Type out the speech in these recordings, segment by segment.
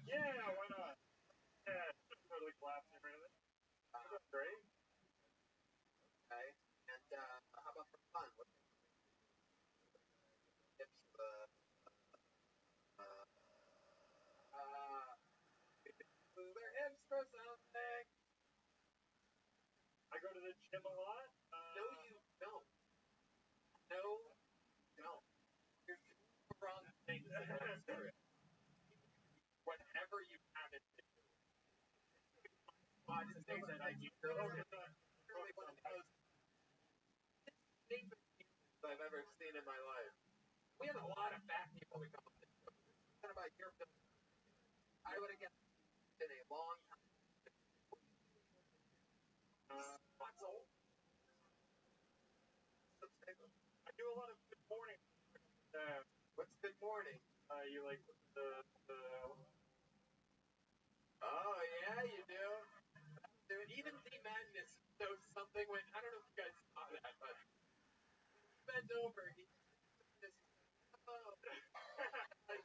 Yeah, why not? Yeah, totally collapsing or anything. That's great. Okay. And how about for fun? What tips? Uh, move their hips for something. I go to the gym a lot. No, you don't. No, no. You're doing the wrong things in one area. Whenever you have it, watch the things that I do. Really one of the most stupid people I've ever seen in my life. We have a lot of fat people that come up this way. What about your building? I would have guessed in a long time. What's old? I do a lot of good morning. What's good morning? You like the Oh yeah, you do. Dude, even D Madness knows something when I don't know if you guys saw that, but he bent over. He just like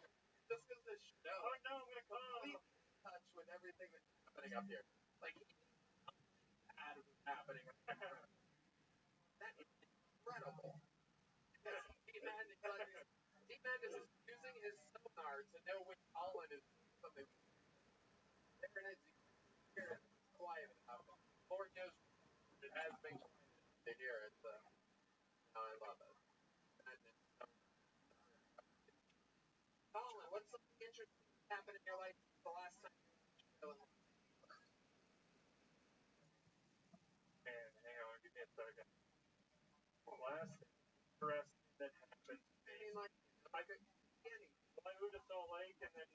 just because the show. oh no, I'm gonna come. Completely in touch with everything that's happening up here. Like he bad was happening. That is incredible. Because D Madness is using his sonar to know which pollen is something. They're gonna hear it quiet enough. Lord knows it has been quiet to hear it. So I love it. Colin, what's something interesting that happened in your life the last time you were And hang on, give me a second. Last interesting that happened. I mean, like candy. Well, I moved to Salt Lake, and then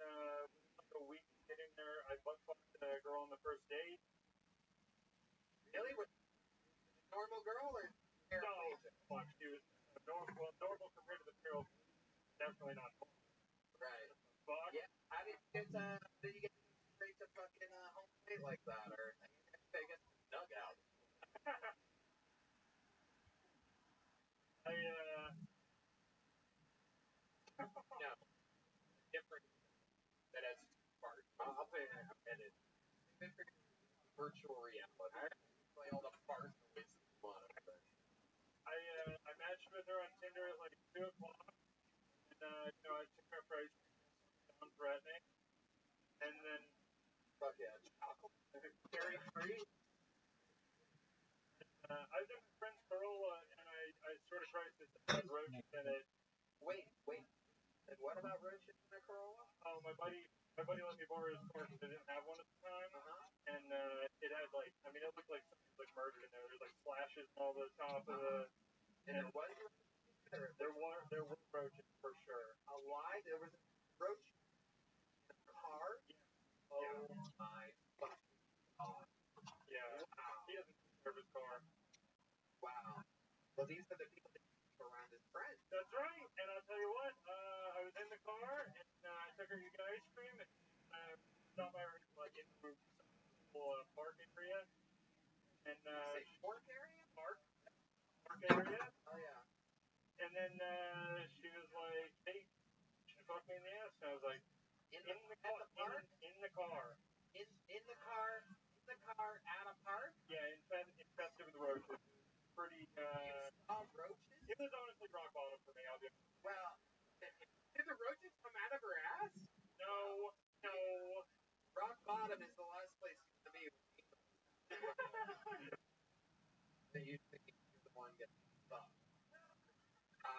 like a week getting there, I butt fucked a girl on the first date. Really? With a normal girl or No, fuck, she was normal compared to the girl. Definitely not. right? Fuck. Yeah. How did you get straight to fucking home plate like that, or I guess dugout? I No, different. That has two parts. I'll tell you in a minute. Virtual reality. I play all the parts and ways that you want it. I matched with her on Tinder at like 2 o'clock, and I took her price down threatening, and then Fuck yeah, chocolate. Dairy free. I've done my friend's Corolla, and I sort of priced it roaches in it. Wait. And what about roaches in a Corolla? Oh, my buddy let me borrow his car because I didn't have one at the time, and it had like, I mean, it looked like something like murdered in there. There's like slashes all the top of the. And there was There were roaches for sure. a lie. There was a roach in the car. Yeah. Oh my fucking god! Yeah. Wow. He doesn't serve his car. Wow. Well, these are the people that keep around his friends. That's right. And I'll tell you what, I was in the car and I took her to get ice cream and stopped by her like into some park area. And Say pork area? park area. Oh yeah. And then she was like, "Hey, she fucked me in the ass." And I was like, In the car. In the car. In the car at a park. Yeah, infested with roaches. Pretty. You saw roaches? It was honestly rock bottom for me. I'll be. Well, did the roaches come out of her ass? No. Rock bottom is the last place you want to be. That you think you're the one getting stuck. So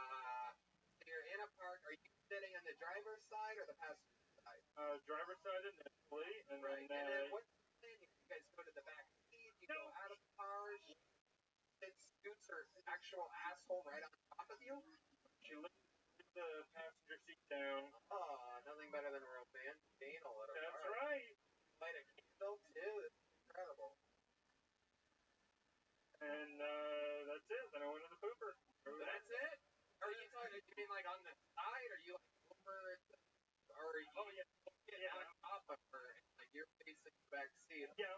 you're in a park. Are you sitting on the driver's side or the passenger side? Driver's side initially, and Right. then. And then what's the thing? You guys go to the back seat. You go out of the cars. It scoots her actual asshole right on top of you. She lifted the passenger seat down. Oh, nothing better than a romantic anal at a That's car. right. Light a candle too. It's incredible. And that's it. Then I went to the pooper. That's it? Are you talking? You mean like on the side? Are you like over? Or are you on top of her? And, like you're facing the back seat. Yeah,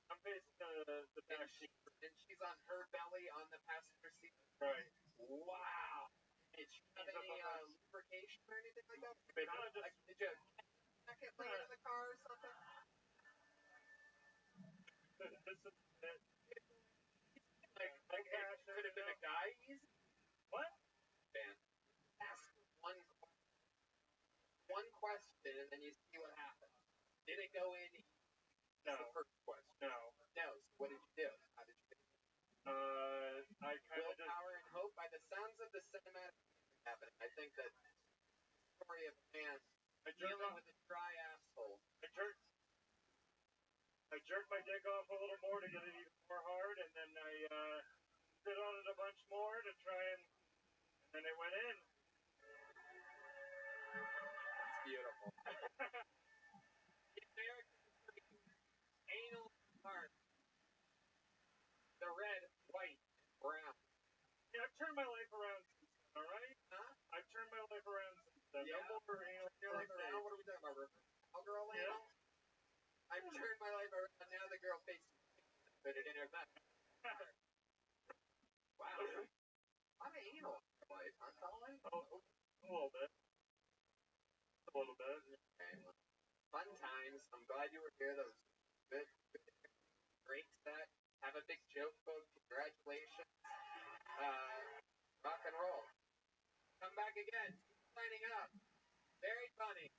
I'm facing the back seat. And she's on her belly on the passenger seat. Right. Wow. Did she have any lubrication or anything like that? No, just did you check it laying in the car or something. This is it. Like could have been a guy. Easy. What? Man, ask one question and then you see what happens. Did it go in? No. The first question. No. No. So what did you do? How did you do? I kind of just. Willpower and hope. By the sounds of the cinematic happening, I think that the story of a man dealing with a dry asshole. I jerked my dick off a little more to get it even more hard, and then I sit on it a bunch more to try and then it went in. It's beautiful. The American dream, anal heart. The red, white, brown. Yeah, I've turned my life around since then, alright? Huh? I've turned my life around since then. Yeah. No more anal. Your life around? What are we talking about, River? Cowgirl anal? Yeah. I've turned my life around. Now the girl faces put it in her mouth. Wow. I'm an anal in your life, huh, Colin? Oh, a little bit. A little bit. Okay, well, fun times. I'm glad you were here. That was good. Great set. Have a big joke book. Congratulations. Rock and roll. Come back again. Keep signing up. Very funny.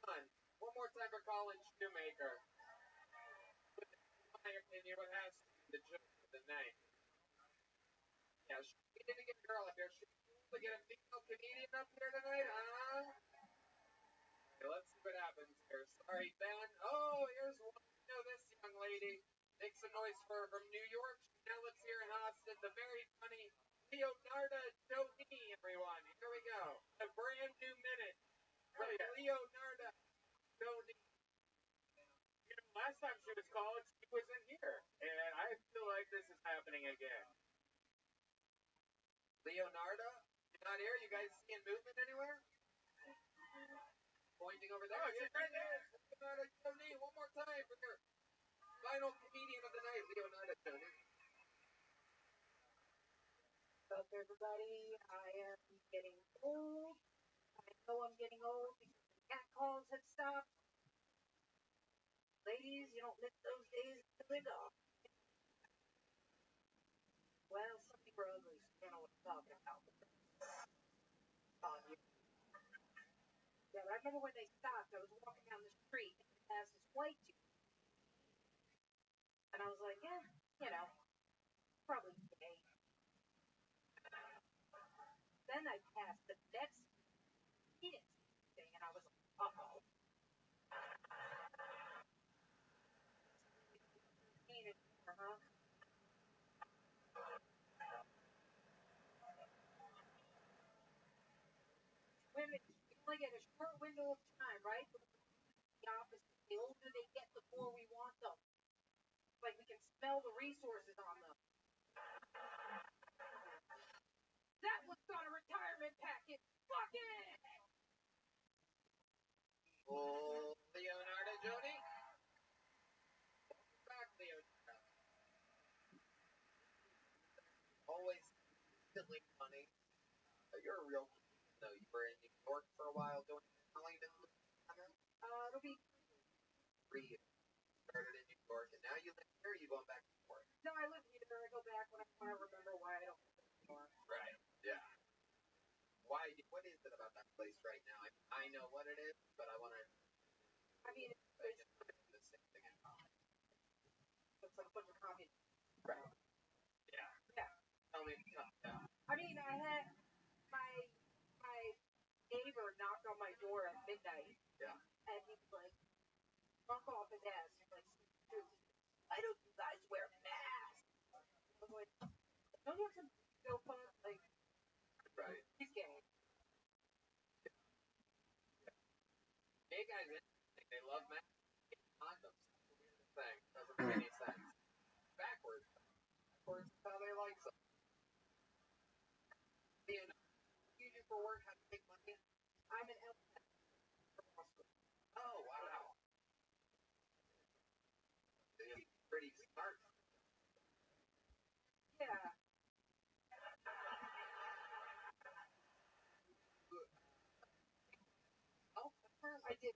Come on. One more time for Colin Shoemaker. In my opinion, what has to be the joke of the night. Yeah, we need to get a girl up here. Should we get a female comedian up here tonight, huh? Okay, let's see what happens here. Sorry, Ben. Oh, here's one. You know this young lady. Make some noise for her from New York. Now let's hear in Austin the very funny Leonardo Joni, everyone. Here we go. A brand new minute from Leonardo Joni. You know, last time she was called, she wasn't here. And I feel like this is happening again. Leonardo, you're not here? You guys seeing movement anywhere? Pointing over there. Oh, she's right there. Leonardo Joni, one more time for your final comedian of the night, Leonardo Joni. What's up, everybody? I am getting old. I know I'm getting old because the cat calls have stopped. Ladies, you don't miss those days until they're gone. Well, some people are ugly, so you don't know what I'm talking about. Yeah, but I remember when they stopped, I was walking down the street and I passed this white dude. And I was like, yeah, you know, probably gay. Then I passed the next penis thing and I was like, uh-oh. Huh? Women, we only get a short window of time, right? The opposite. The older they get, the more we want them. Like we can smell the resources on them. That was on a retirement package. Fuck it! Oh, Leonardo Joni. Welcome back, Leonardo. Always instantly funny. You're a real comedian, though. You were in New York for a while doing comedy. It'll be 3 years. Started in New York, and now you live here. Or you going back to New York? no, I live here. I go back when I remember why I don't live anymore. Right. Yeah. Why? What is it about that place right now? I know what it is, but I want to. I mean, it's the same thing in common. It's like a bunch of communists. Right. Yeah. Yeah. Tell me. Yeah. I mean, I had my neighbor knocked on my door at midnight. Yeah. And he was like, drunk off his ass. He's like, dude, why don't you guys wear masks? I was like, don't you have some go fun? Like, right. He's gay. Gay guys, they love masks. Condoms. That's the weirdest thing. Doesn't make any sense. Backwards. Backwards is how they like them. You know, what do you do for work? How do you make money? I'm an LS. Oh, wow. You're pretty smart. Yeah. Oh, I did.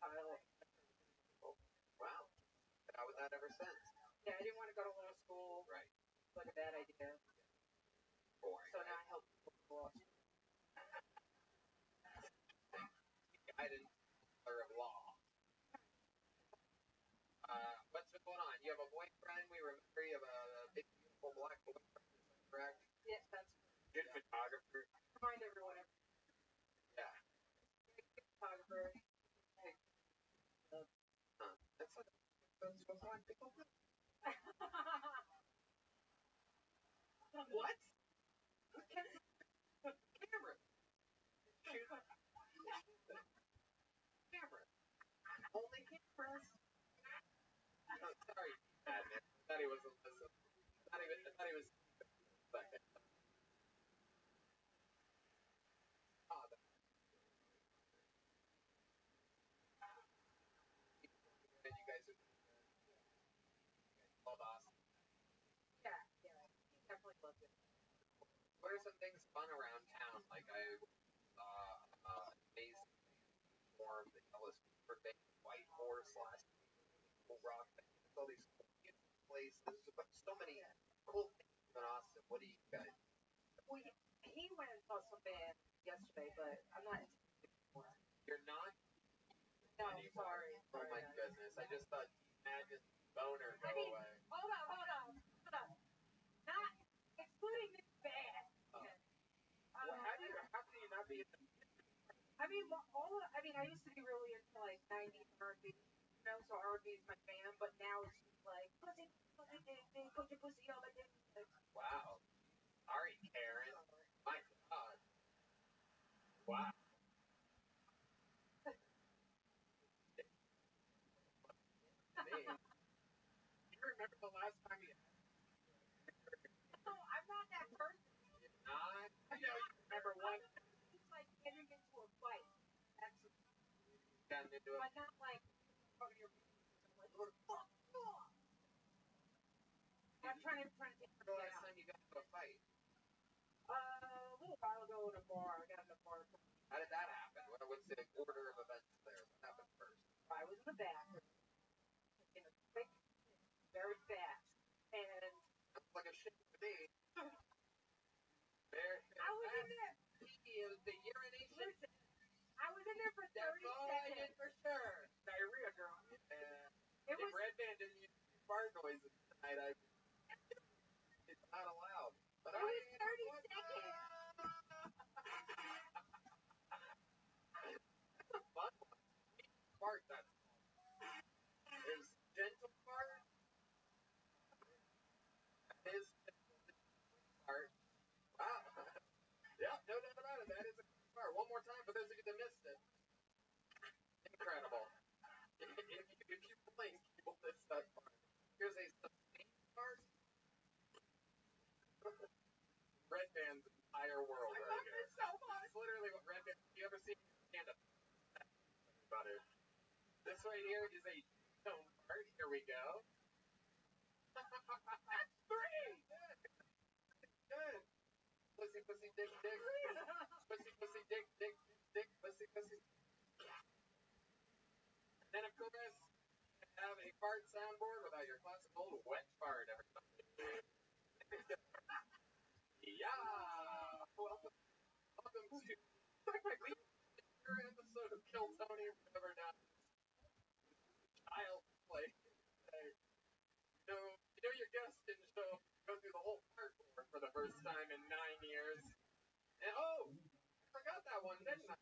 pilot. Wow. Been out with that ever since. Yeah, I didn't want to go to law school. Right. It's like a bad idea. Boring. So right? now I help people with law school. I didn't learn of law. What's been going on? You have a boyfriend. We remember you have a big, beautiful black boyfriend. Is that correct? Yes, that's Good photographer. remind everyone. Yeah. Good photographer. That's what black people do. What? Camera. Shoot. Camera. Only cameras. Oh, sorry, Dad, man. I thought he wasn't listening. I thought he was. Second. Oh, and you guys are called awesome. Yeah, definitely loved it. What are some things fun around town? Like I amazing form the Ellis Cooper Bay, White Horse last week, Cool Rock, all these cool places. But so many cool things in Austin. What do you guys? He went and saw some band yesterday, but I'm not into it anymore. You're not. No, anymore. sorry. Oh my guys. goodness! I just thought imagine boner go I mean, away. Hold on. Not excluding this band. Well, how can you not be? I mean, I used to be really into like 90s R&B, so R&B is my jam, but now it's just like, pussy, ding, put your pussy on my dick. Wow. Sorry, Karen. My God. Wow. You remember the last time you No, I'm not that person. not? I know you remember one. It's like getting into a fight. That's Got into it. but not like oh, you're like, fuck off. I'm trying to take The her last down. time you got into a fight. A little while ago in a bar, I got in a bar. How did that happen? What's the order of events there? What happened first? I was in the bathroom, in a quick, very fast, and That's like a shit to me. There. I was in there. The urination. Listen, I was in there for 30 That's all I did seconds. for sure. Diarrhea, girl. It was Red Band didn't use fart noises tonight. It's not allowed. But It was 30 seconds. That's a fun one. Fart, that's there's gentle fart. His fart. Wow. Yeah, no doubt about it. That is a good fart. One more time for those of you that missed it. Incredible. If you blink, you will miss that part. Here's a sustained fart. Red Band's entire world right here. I love this so much. It's literally what Red Band. You ever seen stand up? Butter. This right here is a tone fart. Here we go. That's three. Good. Pussy, pussy, dick, dick. Pussy, pussy, dick, dick, dick, pussy, pussy. And then of course, have a fart soundboard without your classic old wet fart. Everybody. Yeah. Welcome to your episode of Kill Tony. Whatever now. Child play. You know your guest didn't show up to go through the whole fart board for the first time in 9 years. And oh, I forgot that one, didn't I?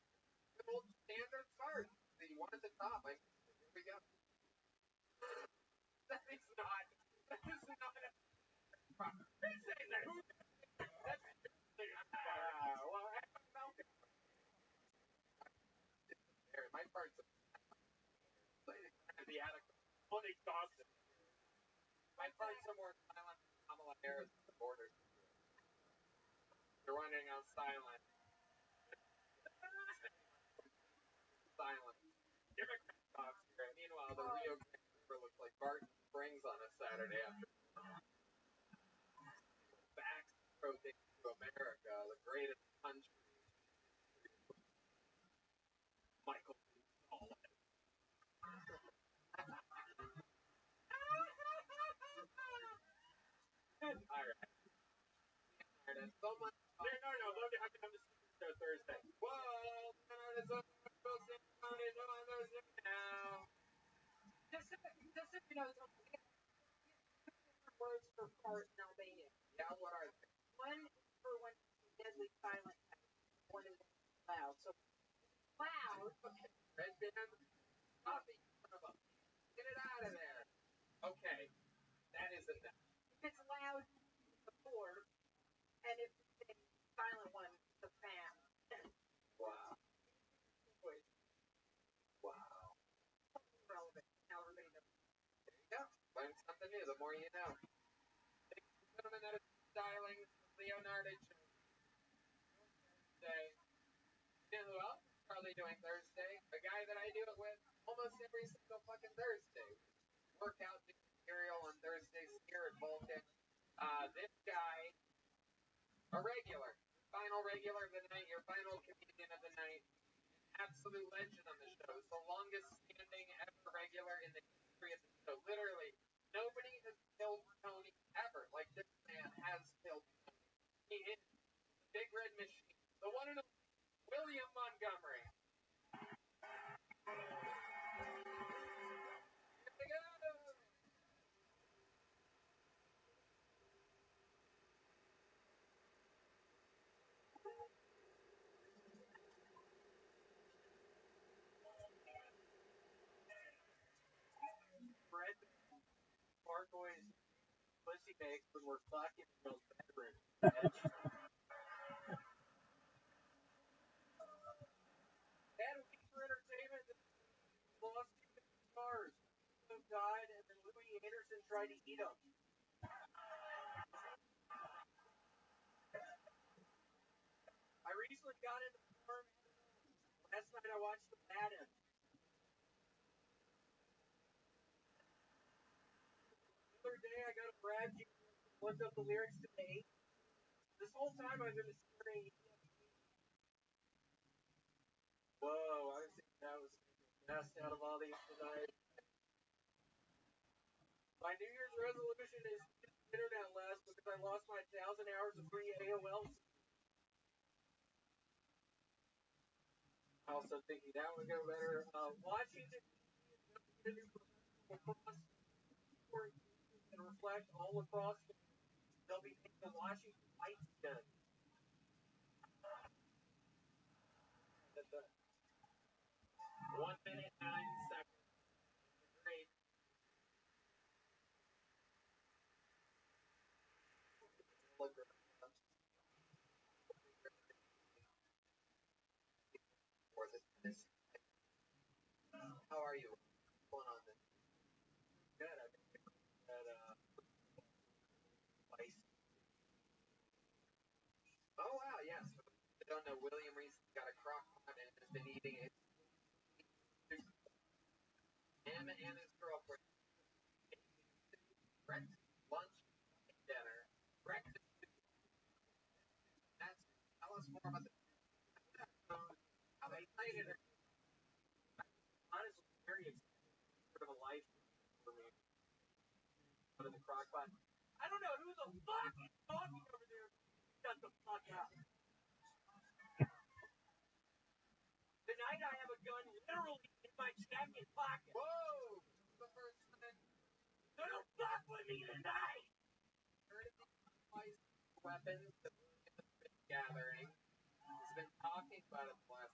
The old standard fart. The one at the top. Here we go. That is not. That is not a. Who's saying that? That's well, Malcolm. My farts are the attic. Unexhausted. My farts are more silent than Kamala Harris at the border. They're running on silent. Silent. Democrat talks here. Meanwhile, the Rio Grande River looks like Barton Springs on a Saturday afternoon. Facts rotate to America, the greatest country. Michael Solomon. So much. No, love to have you come to show Thursday. Whoa, it's on Thursday now. Just so you know, so we have different words for fart in Albania. Yeah, what are they? One is for when it's deadly silent. One is loud. So loud. Okay, red band, coffee, son of a. Get it out of there. Okay, that isn't that. If it's loud, the four, and if it's a silent one, the fan. Wow. Wow. Relevant. Now everybody knows. There you go. Learn something new. The more you know. Ladies and gentlemen, that is styling Leonardo today. You know who else is probably doing Thursday? A guy that I do it with almost every single fucking Thursday. Workout material on Thursdays here at Vulcan. This guy, a regular, final regular of the night, your final comedian of the night, absolute legend on the show. It's the longest standing ever regular in the history of the show. Literally, nobody has killed Tony ever. Like, this man has killed Tony. He is the Big Red Machine. The one and only William Montgomery. Here we go. Fred Parkway's pussy makes when we're fucking in those bedrooms. And we for entertainment lost 2 stars. Who died, and then Louis Anderson tried to eat them. I recently got into porn. Last night I watched Aladdin. The other day I got a Brad looked up the lyrics today. This whole time I've been staring. Whoa, I was thinking that was the best out of all these tonight. My New Year's resolution is to use the internet less because I lost my 1,000 hours of free AOL. Also thinking that would go better. Washington D.C. is going to be across and reflect all across. They'll be making the Washington lights again. 1 minute, 9 seconds. Great. Look for this. How are you? What's going on this? Good. I think that spice. Oh wow, yes. I don't know. William recently got a crock pot and has been eating it. Him and his girlfriend. Breakfast, lunch, dinner, breakfast. That's tell us more about the how they excited her. Honestly, very exciting. Sort of a life for me. Out of the crock pot. I don't know who the fuck is talking over there. Shut the fuck up. Tonight I have a gun literally in my jacket pocket. Whoa! The first time. So don't fuck with me tonight. Heard of these weapons that we've been gathering. He's been talking about it the last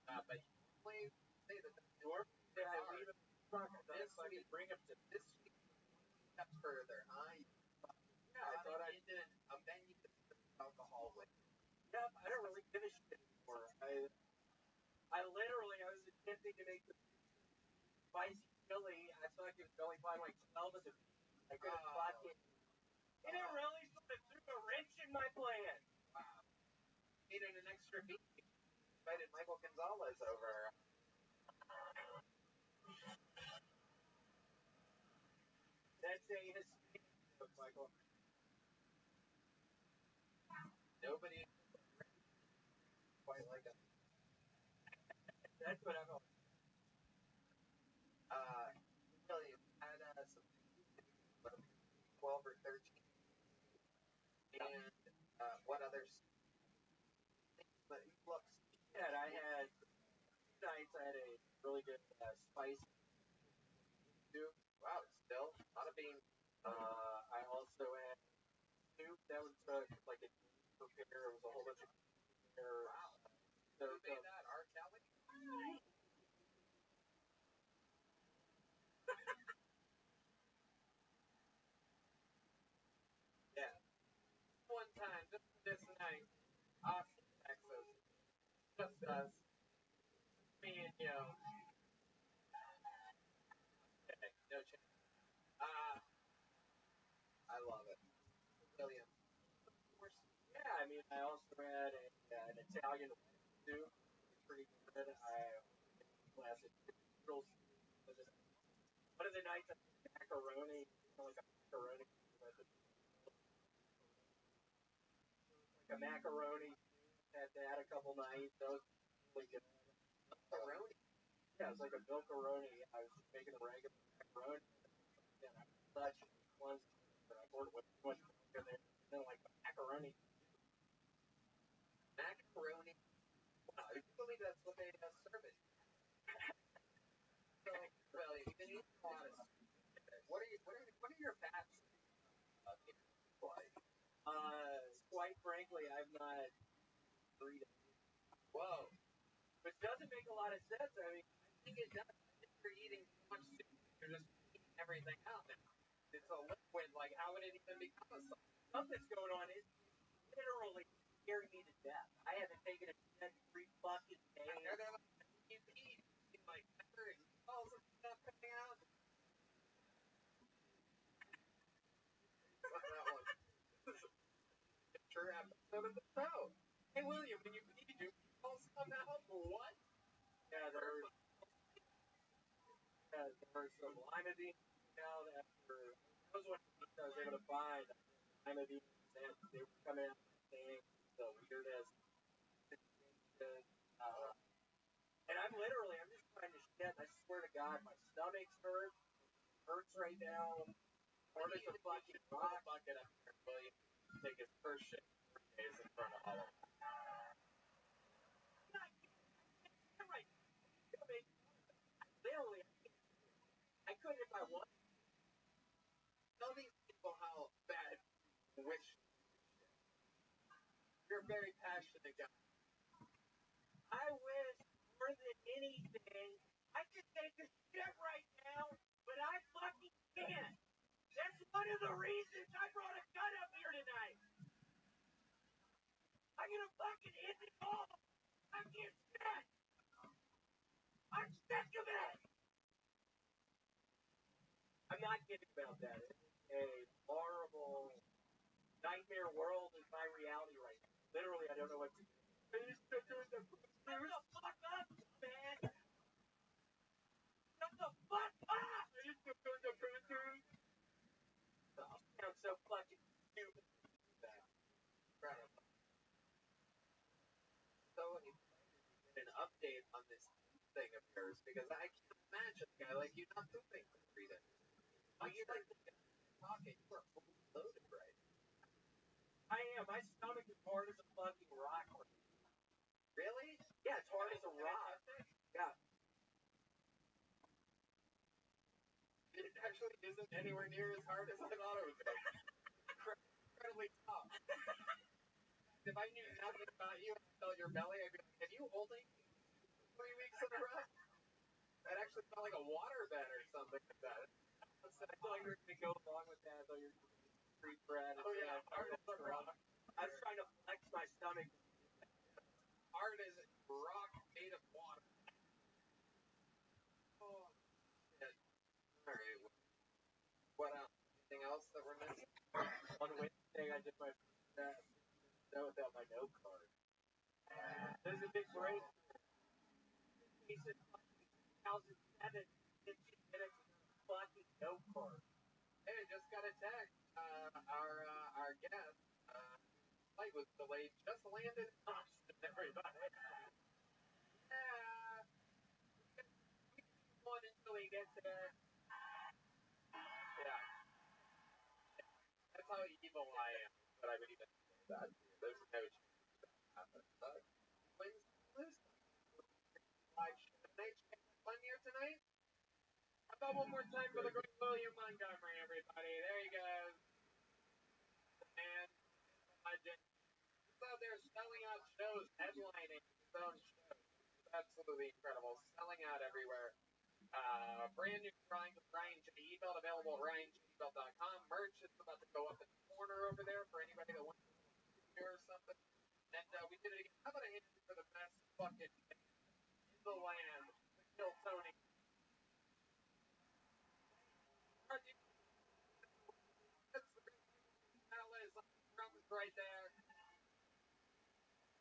but please say that Normally I leave it in the truck. this I can bring him to this week step further, huh? Yeah, I thought I did a menu of alcohol with. Yep, I don't really give a shit anymore. I literally was attempting to make the spicy chili. I thought I could only find like 12 of them. I couldn't fuck it. And it really sort of threw a wrench in my plan. Wow. Needed an extra beat. Invited Michael Gonzalez over. That's a Hispanic joke, Michael. Nobody quite like us. That's what I'm. Really had some 12 or 13. And What others? But look, Yeah, I had 2 nights. I had a really good spicy soup. wow, still a lot of beans. I also had soup that was like a prepare. It was a whole bunch of prepare. Wow. So Who made that? R. Kelly? Yeah. One time, just this night, Austin, Texas, just us, me and you. Okay, no chance. I love it. William. yeah, I mean, I also had an Italian soup. Pretty good. I classic noodles. One of the nights I had macaroni, like a macaroni, like a macaroni. Had that a couple nights. That was really good. Macaroni. Yeah, it was like a milkaroni. I was just making a regular macaroni. And I was such once I poured way too much milk in there. And then like the macaroni. Macaroni. Wow, you believe that's what they serve it? So, well, you've been eating a lot of stuff. What are your fats like? Quite frankly, I've not read it. Whoa. Which doesn't make a lot of sense. I mean, I think it does. I think you're eating too much soup. You're just eating everything out now. It's a liquid. Like, how would it even become a something? something's going on. It's literally scaring me to death. I haven't taken a shit in 3 fucking days. They're like, you eat. Like, pepper and balls and stuff coming out. That one. Sure episode of the show. Hey, William, when you pee, do balls come out? What? Yeah, there's some lima beans now that were, those ones I was able to find. Lima beans, and they were coming out saying the weirdest. Uh, and I'm just trying to shit. I swear to God, my stomach's hurts right now. Or does a fucking rock bucket up here, William? Take his first shit 3 days in front of all of them. Literally, I couldn't if I wanted. Tell these people how bad you wish. You're a very passionate guy. I wish more than anything I could take a shit right now, but I fucking can't. That's one of the reasons I brought a gun up here tonight. I'm gonna fucking hit it all. I can't shit. I'm sick of it. I'm not kidding about that. It's a horrible nightmare world is my reality right now. Literally, I don't know what to do. Shut the fuck up, man! Shut the fuck up! I'm so fucking stupid. So, an update on this thing of yours, because I can't imagine a guy like you not pooping for 3 days. Like, you're like talking, you are fully loaded, right? I am. My stomach is hard as a fucking rock. Really? Yeah, it's hard as a rock. Yeah. It actually isn't anywhere near as hard as I thought it would be. Incredibly tough. If I knew nothing about you and I felt your belly, I'd be like, have you only 3 weeks in a row? That actually felt like a waterbed or something like that. I feel like we're gonna go along with that. I thought you were street bread. Oh yeah, hard as a rock. I was trying to flex my stomach. Hard as rock made of water. Oh, shit. Alright, what else? Anything else that we're missing? On Wednesday, I did my without my note card. There's a big break. He said 2007, 15 minutes, fucking note card. Hey, just got a text. Our guest, flight was delayed. Just landed in Austin, everybody. Yeah. One until he gets there. Yeah. That's how evil I am. But I would even say that. There's no chance that happens. Wins, lose. Live show tonight. Fun here tonight. How about one more time for the great William Montgomery, everybody? There he goes. The man, the legend. He's out there selling out shows, headlining his own shows. It's absolutely incredible. Selling out everywhere. Brand new drawing with Ryan J. Ebelt, available at RyanJebelt.com. Merch is about to go up in the corner over there for anybody that wants to or something. And we did it again. How about a hand for the best fucking in the land, the Kill Tony? That's the great Alice on the drums right there.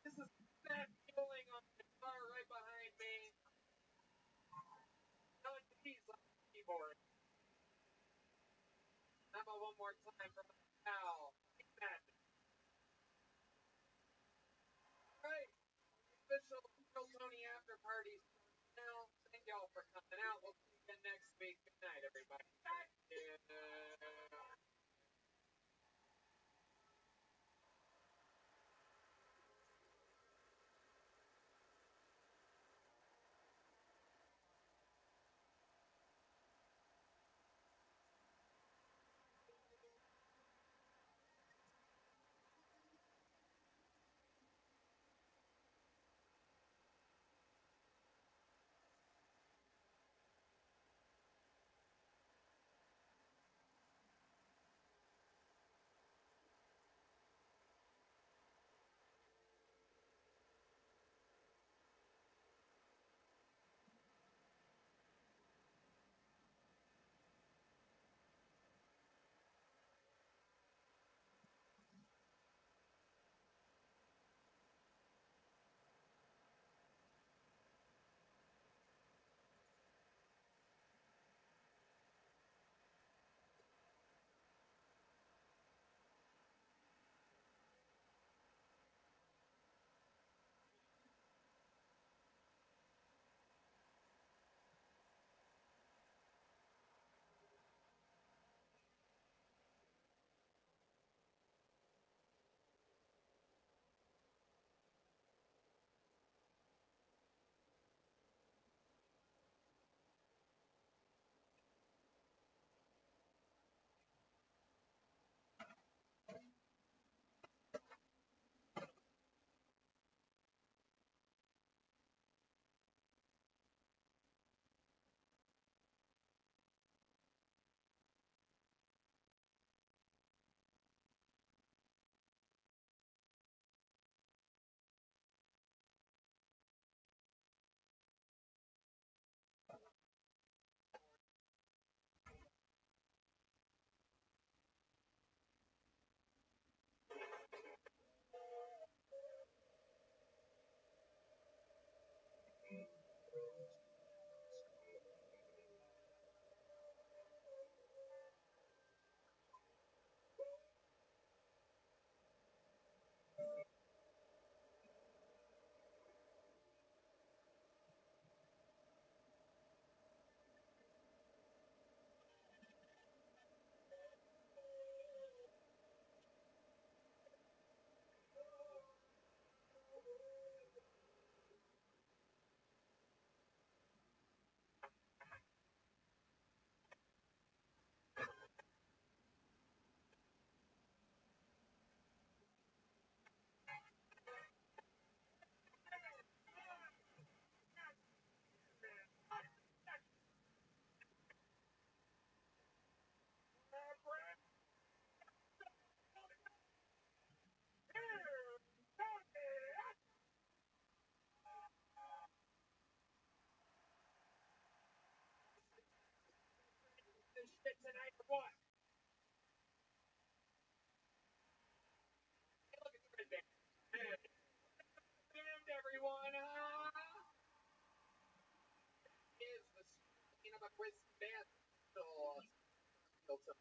This is that feeling on the guitar right behind me. Telling the keys on the keyboard. How about one more time for my pal? Right. Official Kill Tony after party now. Thank y'all for coming out. We'll see you again next week. Good night, everybody. This shit tonight or what? Hey, look at the red band. Band, everyone. Is the scene of a quiz band. Still Tony.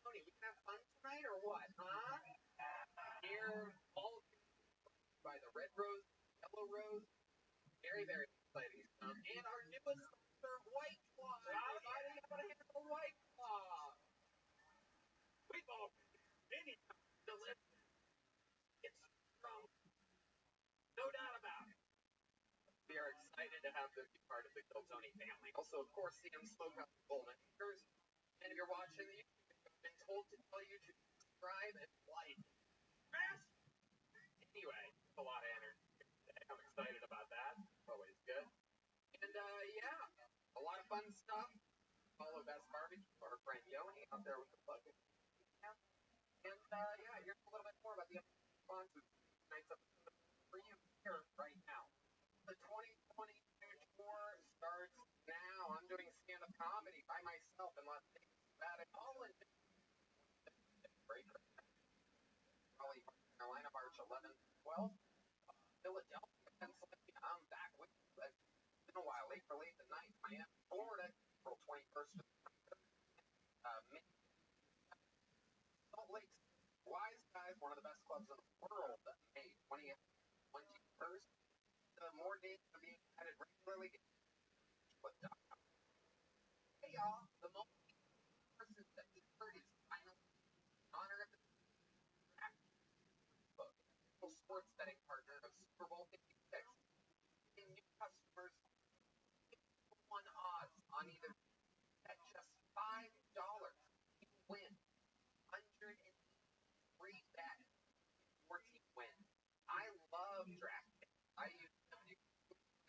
Tony, we can have fun tonight or what, huh? Here, all by the red rose, yellow rose. Very, very exciting stuff. And our newest sponsor, White Claw. Everybody, how about a hand for White Claw? We've all been any delicious. to have them be part of the Kill Tony family. Also, of course, CM Smokehouse Goldman Acres. And if you're watching the YouTube, I've been told to tell you to subscribe and like. Anyway, a lot of energy today. I'm excited about that. Always good. And yeah, a lot of fun stuff. Follow Best Barbecue, our friend Yoni out there with the fucking. And yeah, here's a little bit more about the sponsors tonight's episode for you here right now. The 2022 tour starts now. I'm doing stand-up comedy by myself in Las Vegas, Nevada, all in break. Raleigh, North Carolina, March 11th, 12th. Philadelphia, Pennsylvania. I'm back with you. It's been a while. April 8th and 9th, Miami, Florida, April 21st to 23rd. Salt Lake, Wise Guys, one of the best clubs in the world. May 20th, 21st. More dates are being added regularly. Hey y'all, the most person that you heard is finally in honor of the sports betting partner of Super Bowl 56. And new customers one odds on either at just $5. You win 103 bets. Your team wins. I love DraftKings. I use them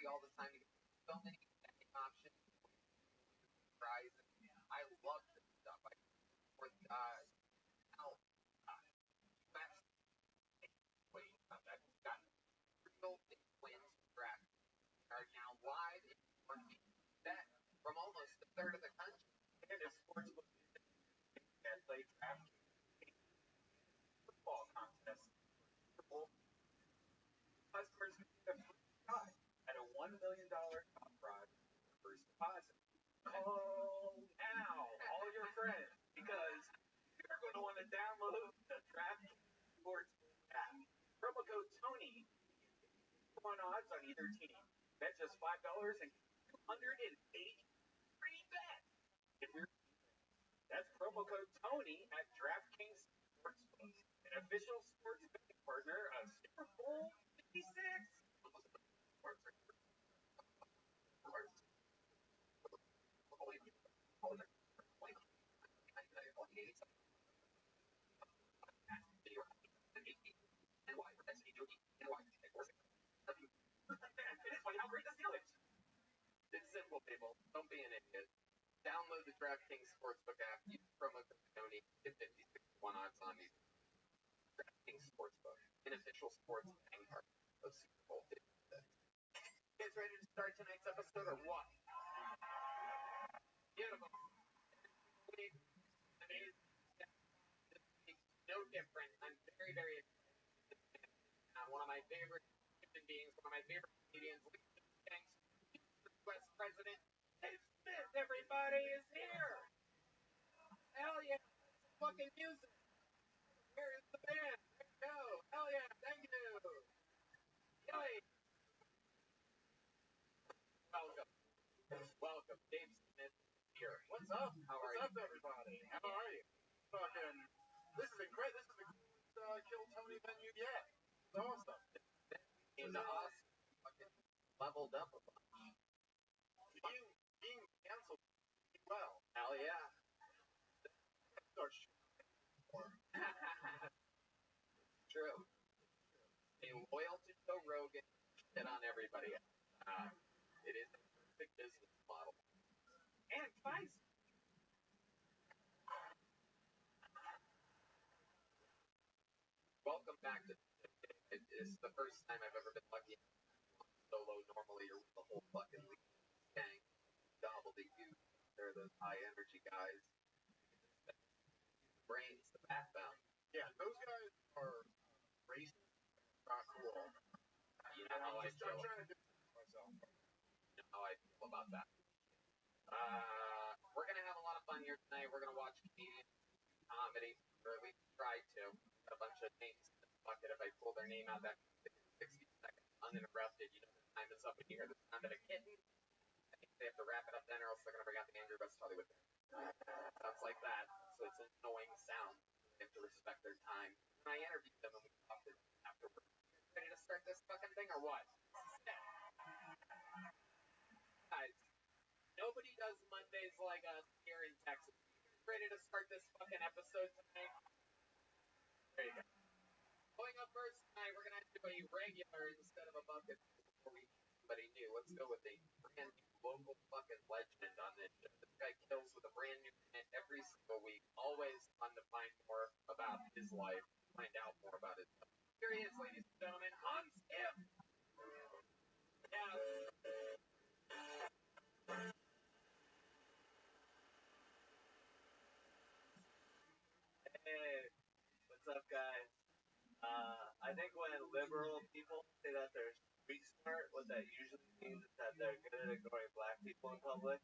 all the time to get so many betting options, prizes. I love this stuff. I for now that's got real big wins draft are now live in one bet from almost a third of the country. And a sports book that play draft football contest. Customers get a free shot at a $1 million top prize first deposit. Call now, all your friends, because you're going to want to download the DraftKings Sports app. Promo code Tony. One odds on either team. Bet just $5 and 280 free bets. If you're That's promo code Tony at DraftKings Sportsbook, an official sports betting partner of Super Bowl 56. It's simple, people. Don't be an idiot. Download the DraftKings Sportsbook app. Use promo code Tony. Get 56-1 odds on these. DraftKings Sportsbook, an official sports betting partner of Super Bowl 56. You guys ready to start tonight's episode or what? Beautiful. No different. I'm very, very one of my favorite human beings, one of my favorite comedians, U.S. President Dave Smith. Everybody is here. Hell yeah. Fucking music. Where is the band? There we go. Hell yeah. Thank you. Yay. Welcome. Welcome. Dave Smith here. What's up? How are What's you? up, everybody? How are you? Fucking, this is the greatest Kill Tony venue yet. It's awesome. Into us. Fucking leveled up a bunch. Being canceled well. Hell yeah. True. Being loyal to Joe Rogan, shit on everybody. It is a perfect business model. And Pfizer. Welcome back to it's the first time I've ever been lucky solo. Normally you're with the whole fucking league gang. Gobbledygook. They're the high energy guys. Brains, the backbone. Yeah, those guys are racist. Not cool. You know how I'm trying to do it myself. You know how I feel about that. We're gonna have a lot of fun here tonight. We're gonna watch comedian comedy, or at least try to. A bunch of names in the bucket. If I pull their name out, that 60 seconds uninterrupted. You know the time is up, and you hear the sound of a kitten. I think they have to wrap it up then, or else they're gonna bring out the Andrew West Hollywood. Sounds like that. So it's an annoying sound. They have to respect their time. And I interviewed them, and we talked to them afterwards. Ready to start this fucking thing, or what? Nobody does Mondays like us here in Texas. Ready to start this fucking episode tonight? There you go. Going up first tonight, we're gonna do a regular instead of a bucket before we meet somebody new. Let's go with a brand new local fucking legend on this show. This guy kills with a brand new hit every single week. Always fun to find more about his life, find out more about his life. Here he is, ladies and gentlemen, Hans F. Hey, what's up, guys? I think when liberal people say that they're street smart, what that usually means is that they're good at ignoring black people in public.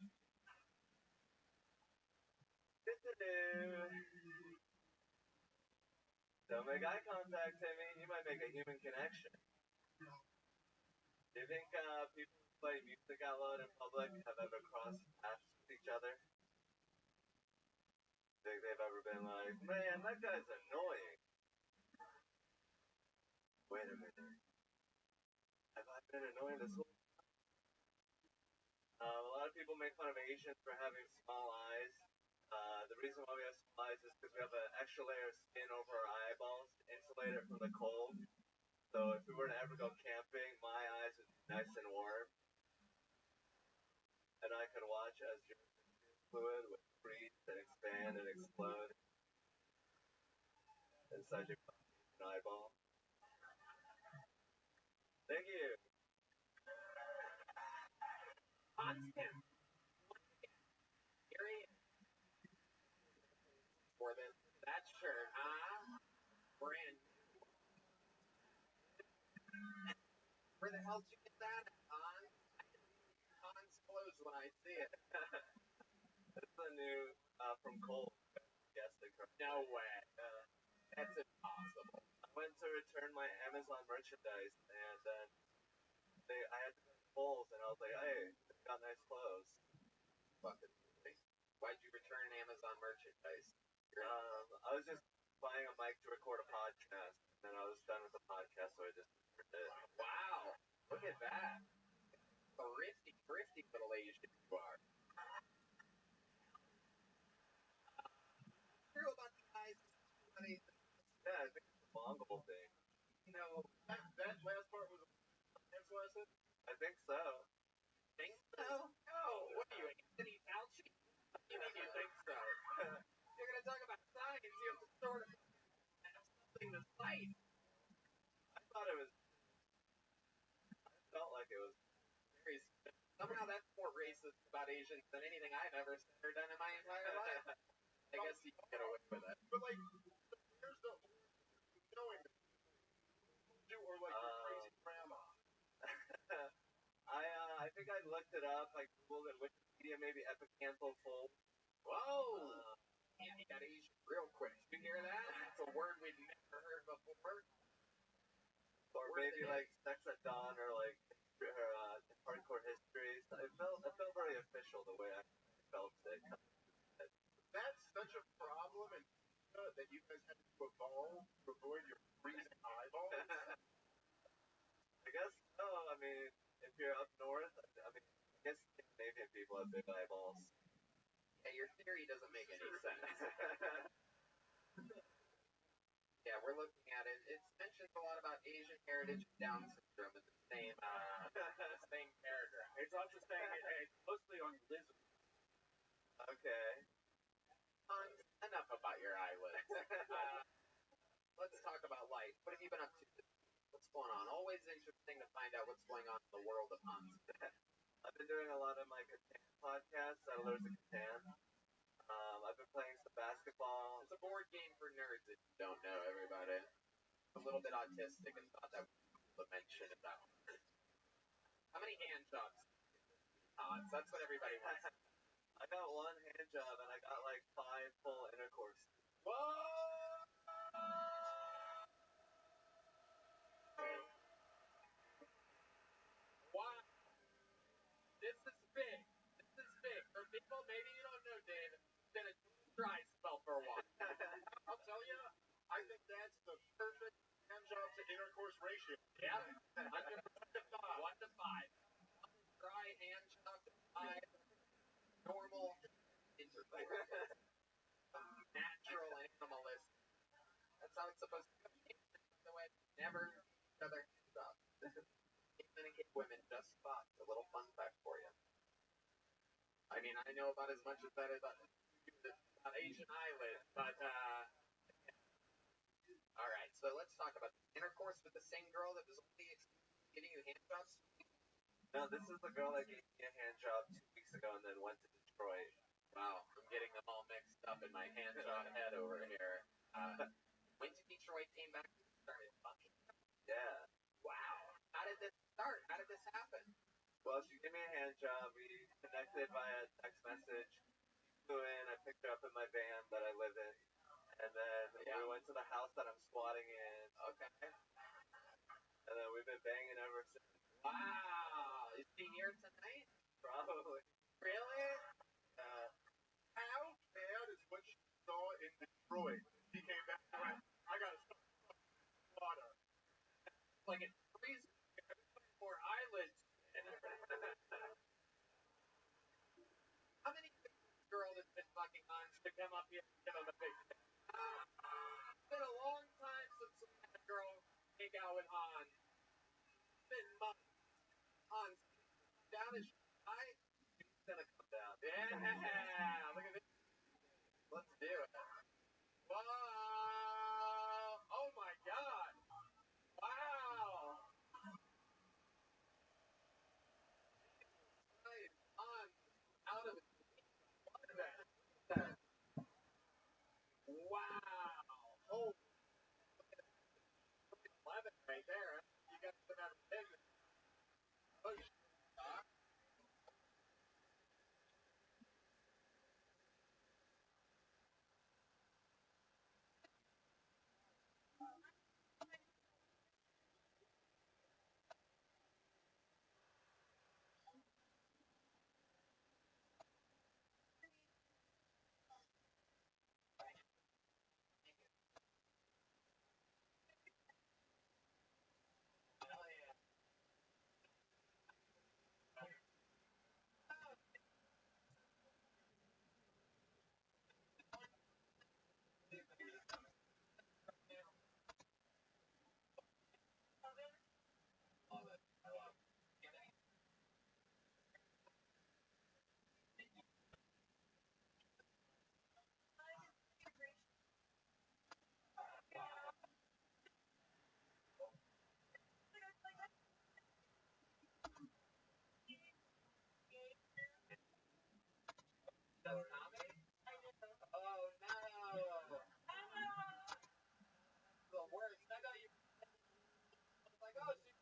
Don't make eye contact, Timmy. You might make a human connection. Do you think people who play music out loud in public have ever crossed paths with each other? Think they've ever been like, man, that guy's annoying. Wait a minute. Have I been annoying this whole a lot of people make fun of Asians for having small eyes. The reason why we have small eyes is because we have an extra layer of skin over our eyeballs to insulate it from the cold. So if we were to ever go camping, my eyes would be nice and warm. And I could watch as your fluid would freeze and expand and explode inside your eyeball. Thank you. Constant. Here he is. For this, that shirt, huh? Brand new. Where the hell did you get that at, Han? I can see Han's clothes when I see it. It's the new from Cole. Yes, the correct. No way. That's impossible. I went to return my Amazon merchandise, and then I had to go to Kohl's, and I was like, hey, it's got nice clothes. Fucking really. Why'd you return Amazon merchandise? I was just buying a mic to record a podcast, and then I was done with the podcast, so I just returned it. Wow. Look at that. Thrifty little Asian you are. True about the guys. Yeah, I think it's a Mongol thing. You know, That last part was a dance lesson? I think so. think so? No. What are you, Anthony Fauci? You mean you think so? You're gonna talk about science, you have to sort of have something to cite. I thought it was. I felt like it was. Somehow that's more racist about Asians than anything I've ever said or done in my entire life. I guess you can get away with it. But like, there's the knowing that you or like your crazy grandma. I think I looked it up. I googled it. Wikipedia, maybe epicanthal fold. Whoa! And he got Asian real quick. Did you hear that? That's a word we've never heard before. Or maybe like sex at dawn, or like her hardcore histories. It felt very official the way I felt it. That's such a problem and that you guys had to evolve to avoid your freezing eyeballs. I guess so. I mean, if you're up north, I mean, I guess Canadian people have big eyeballs. Yeah, your theory doesn't make any sense. Yeah, we're looking at it. It mentions a lot about Asian heritage and Down syndrome in the same paragraph. It's also saying it's mostly on lizards. Okay. Enough about your eyelids. Let's talk about life. What have you been up to? What's going on? Always interesting to find out what's going on in the world of Hans. I've been doing a lot of my Catan podcasts, Settlers of Catan. I've been playing some basketball. It's a board game for nerds if you don't know, everybody. I'm a little bit autistic and thought that was a mention about. How many hand jobs? Hans, that's what everybody wants. I got one hand job and I got like 5 full intercourse. Whoa! Wow. This is big. This is big. For people, maybe you don't know, Dave, it's been a dry spell for a while. I'll tell you, I think that's the perfect hand job to intercourse ratio. Yeah. 1 to 5. 1 to 5. Dry hand job to 5. supposed to go cavemen, by the way, never each other hands up. Cavemen and cave women just fuck. A little fun fact for you. I mean, I know about as much as that about Asian islands, but all right. So let's talk about intercourse with the same girl that was only giving you handjobs. No, this is the girl that gave me a hand job 2 weeks ago and then went to Detroit. Wow, I'm getting them all mixed up in my hand job head over here. Went to Detroit, came back, started fucking. Yeah. Wow. How did this start? How did this happen? Well, she gave me a hand job. We connected via text message. Flew in. I picked her up in my van that I live in. And then we went to the house that I'm squatting in. Okay. And then we've been banging ever since. Wow. Is she here tonight? Probably. Really? How bad is what she saw in Detroit? He came back and went, I got to stop water. Like it freezes more eyelids. How many girls has been fucking on to come up here and give him a big It's been a long time since we had a girl make out with Han. It's been months. Han, down is high. She's gonna come down. Yeah, look at this. Let's do it. Wow. Oh my god. Wow. Han out of his what is that? Wow. Oh, look at 11 right there. You guys have never been there. Oh, hell yeah. Love it. I love it. That's Tommy? Oh no. The worst. I thought you were like, oh, she's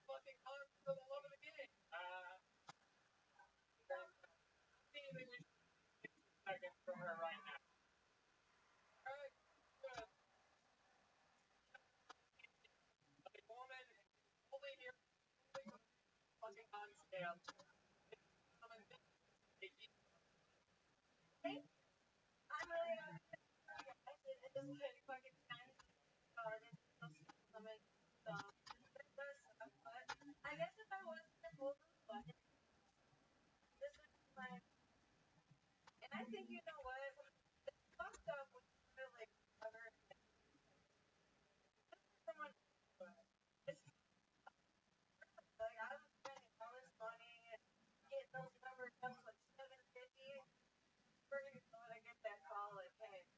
fucking on for the love of the game. Anything we should second from her right now. Alright, good. A woman only here fucking on scale. I'm really it doesn't take fucking time. There's no stomach stuff. It does suck, but I guess if I was to move but this is my and I think you know what? It's fucked up when you feel like ever someone it's like I was spending all this money and getting those numbers up to like 750. We're gonna go and I get that call like, hey,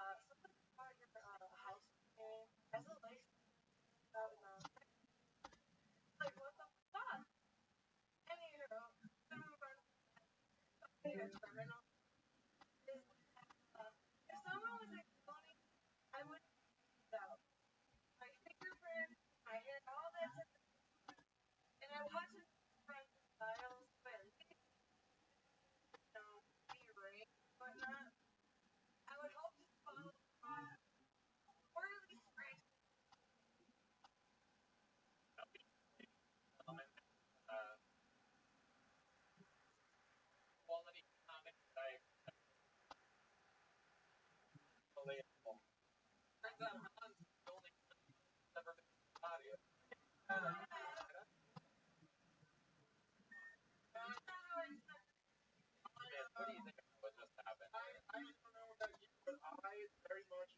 something about your house name as a license out in like what the fuck? And you know, some of our terminal is if someone was like phony, I would out. My fingerprint, I had all that stuff, and I wasn't trying to files, but you know, be right, whatnot. I would hope to follow or at least right. Quality comics I unbelievable. Turns out Hans is the only one who's ever been in the audio. What do you think about what just happened? I don't know about you, but I very much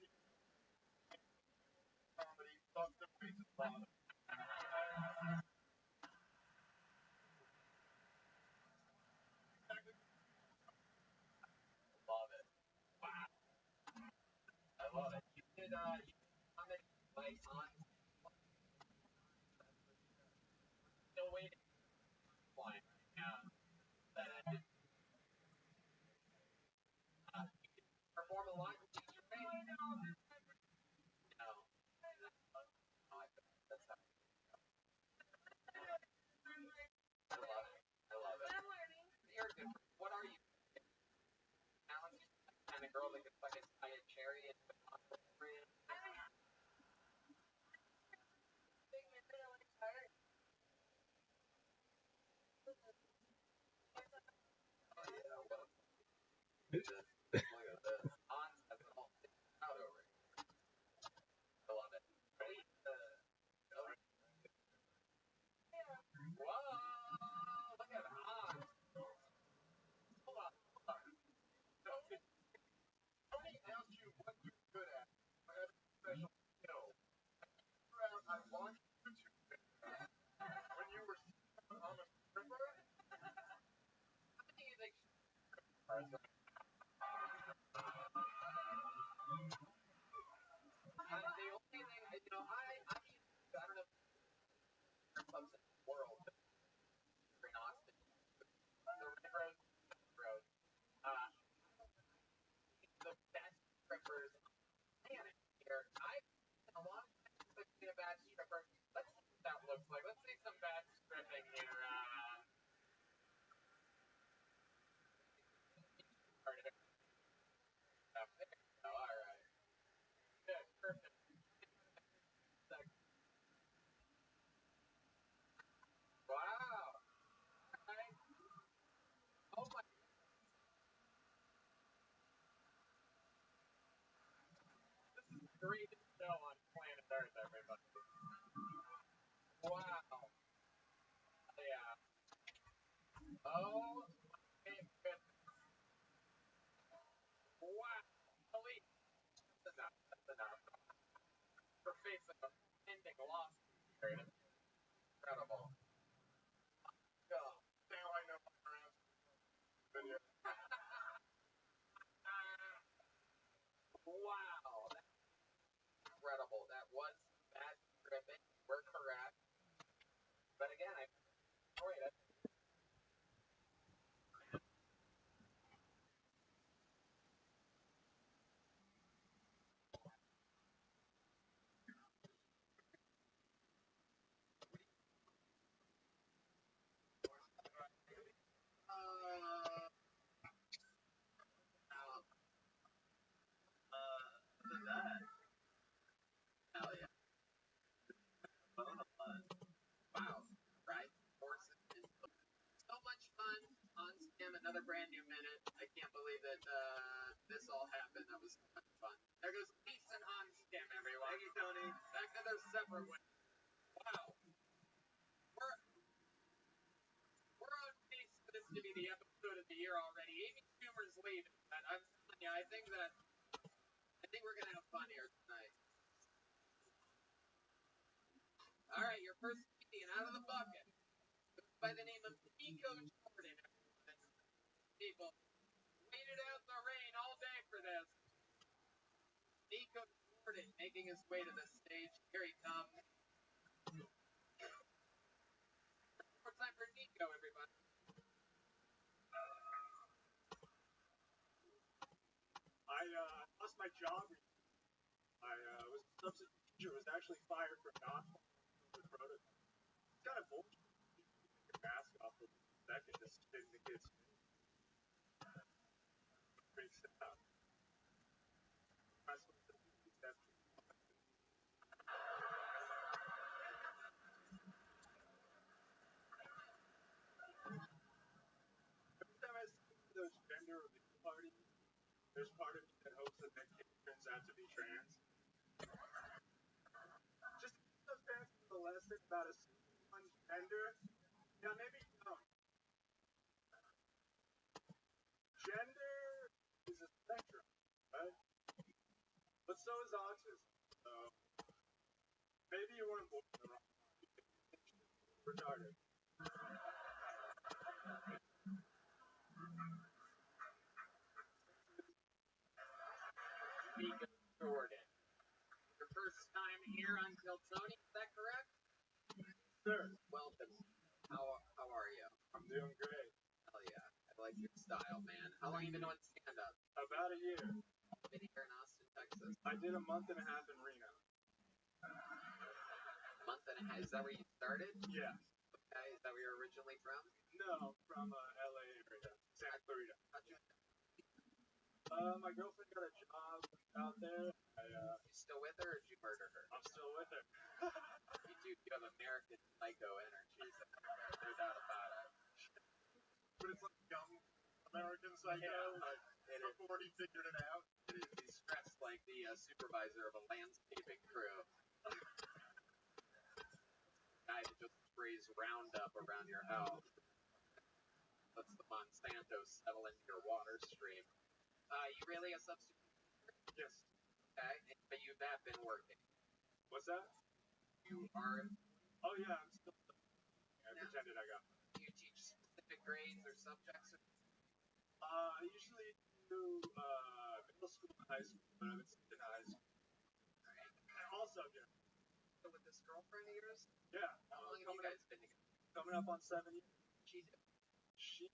like on still waiting one. Yeah. That perform a lot. No. That's how I love it. I love it. You're different. What are you? Alan, kind of girl that can fucking tie a cherry and put on the brand. Oh yeah, well, look at this. Hans has it all figured out over here. I love it. Wait, whoa! Look at Hans. Hold on, hold on. So, Tony asked you what you're good at. I have a special skill. I watched YouTube when you were on a stripper. How do you think the only thing, I don't know if there are clubs in the world, but here in Austin, the Red Rose, uh, the best strippers on the planet here. I've seen a lot of times I've seen a bad stripper. Let's see what that looks like. Let's see some bad stripping here. All right. Good, perfect. Wow. Right. Oh my, this is the greatest show on planet Earth, everybody. Wow. Yeah. Oh my goodness. Wow. Elite. That's enough. That's enough. Her face like a pending lawsuit. That's incredible. Go. Now I know how to answer video. Wow. That's incredible. That was bad stripping. We're correct. But again, I enjoyed it. Look at that. Hell yeah. Wow. Right? Horses is so much fun. On Scam, another brand new minute. I can't believe that this all happened. That was so much fun. There goes Peace and On Scam, everyone. Thank you, Tony. Back to their separate ways. Wow. We're we're on pace for this to be the episode of the year already. Amy Schumer's leaving, but I'm telling you, I think we're gonna have fun here tonight. All right, your first comedian out of the bucket goes by the name of Nico Jordan. People waited out in the rain all day for this. Nico Jordan making his way to the stage. Here he comes. More time for Nico, everybody. I lost my job. I was a substitute teacher. Was actually fired for not following the protocol. It's kind of bullshit. Take your mask off for a second to spit in the kids' face. Pretty sad. That's what the people have to do. Every time I see those gender reveal parties, there's part of me that hopes that that kid turns out to be trans. Just to give those parents a lesson about a one's gender. Yeah, maybe you don't. Gender is a spectrum, right? But so is autism. So maybe you weren't born in the wrong retarded. Nico Jordan. Your first time here on Kiltony, is that correct? Sir, Welcome. How are you? I'm doing great. Hell yeah. I like your style, man. How long you been doing stand-up? About a year. I've been here in Austin, Texas. I did a month and a half in Reno. A month and a half. Is that where you started? Yeah. Okay. Is that where you're originally from? No, from LA area, Santa Clarita. How'd you My girlfriend got a job out there. You still with her or did you murder her? I'm still with her. You have American psycho energies. No doubt about it. But it's like young American Psycho, Yeah. like, before he figured it out. He's stressed like the supervisor of a landscaping crew. Guy that just sprays Roundup around your house. Lets the Monsanto settle into your water stream. You really a substitute? Yes. Okay, but you have been working. What's that? You are. Oh yeah, I'm still. I pretended I got. Do you teach specific grades or subjects? I usually do middle school and high school, but I've been in high school. Alright. And all subjects. So with this girlfriend of yours, Yeah. how long have you guys been together? Coming up on 7 years. She did. She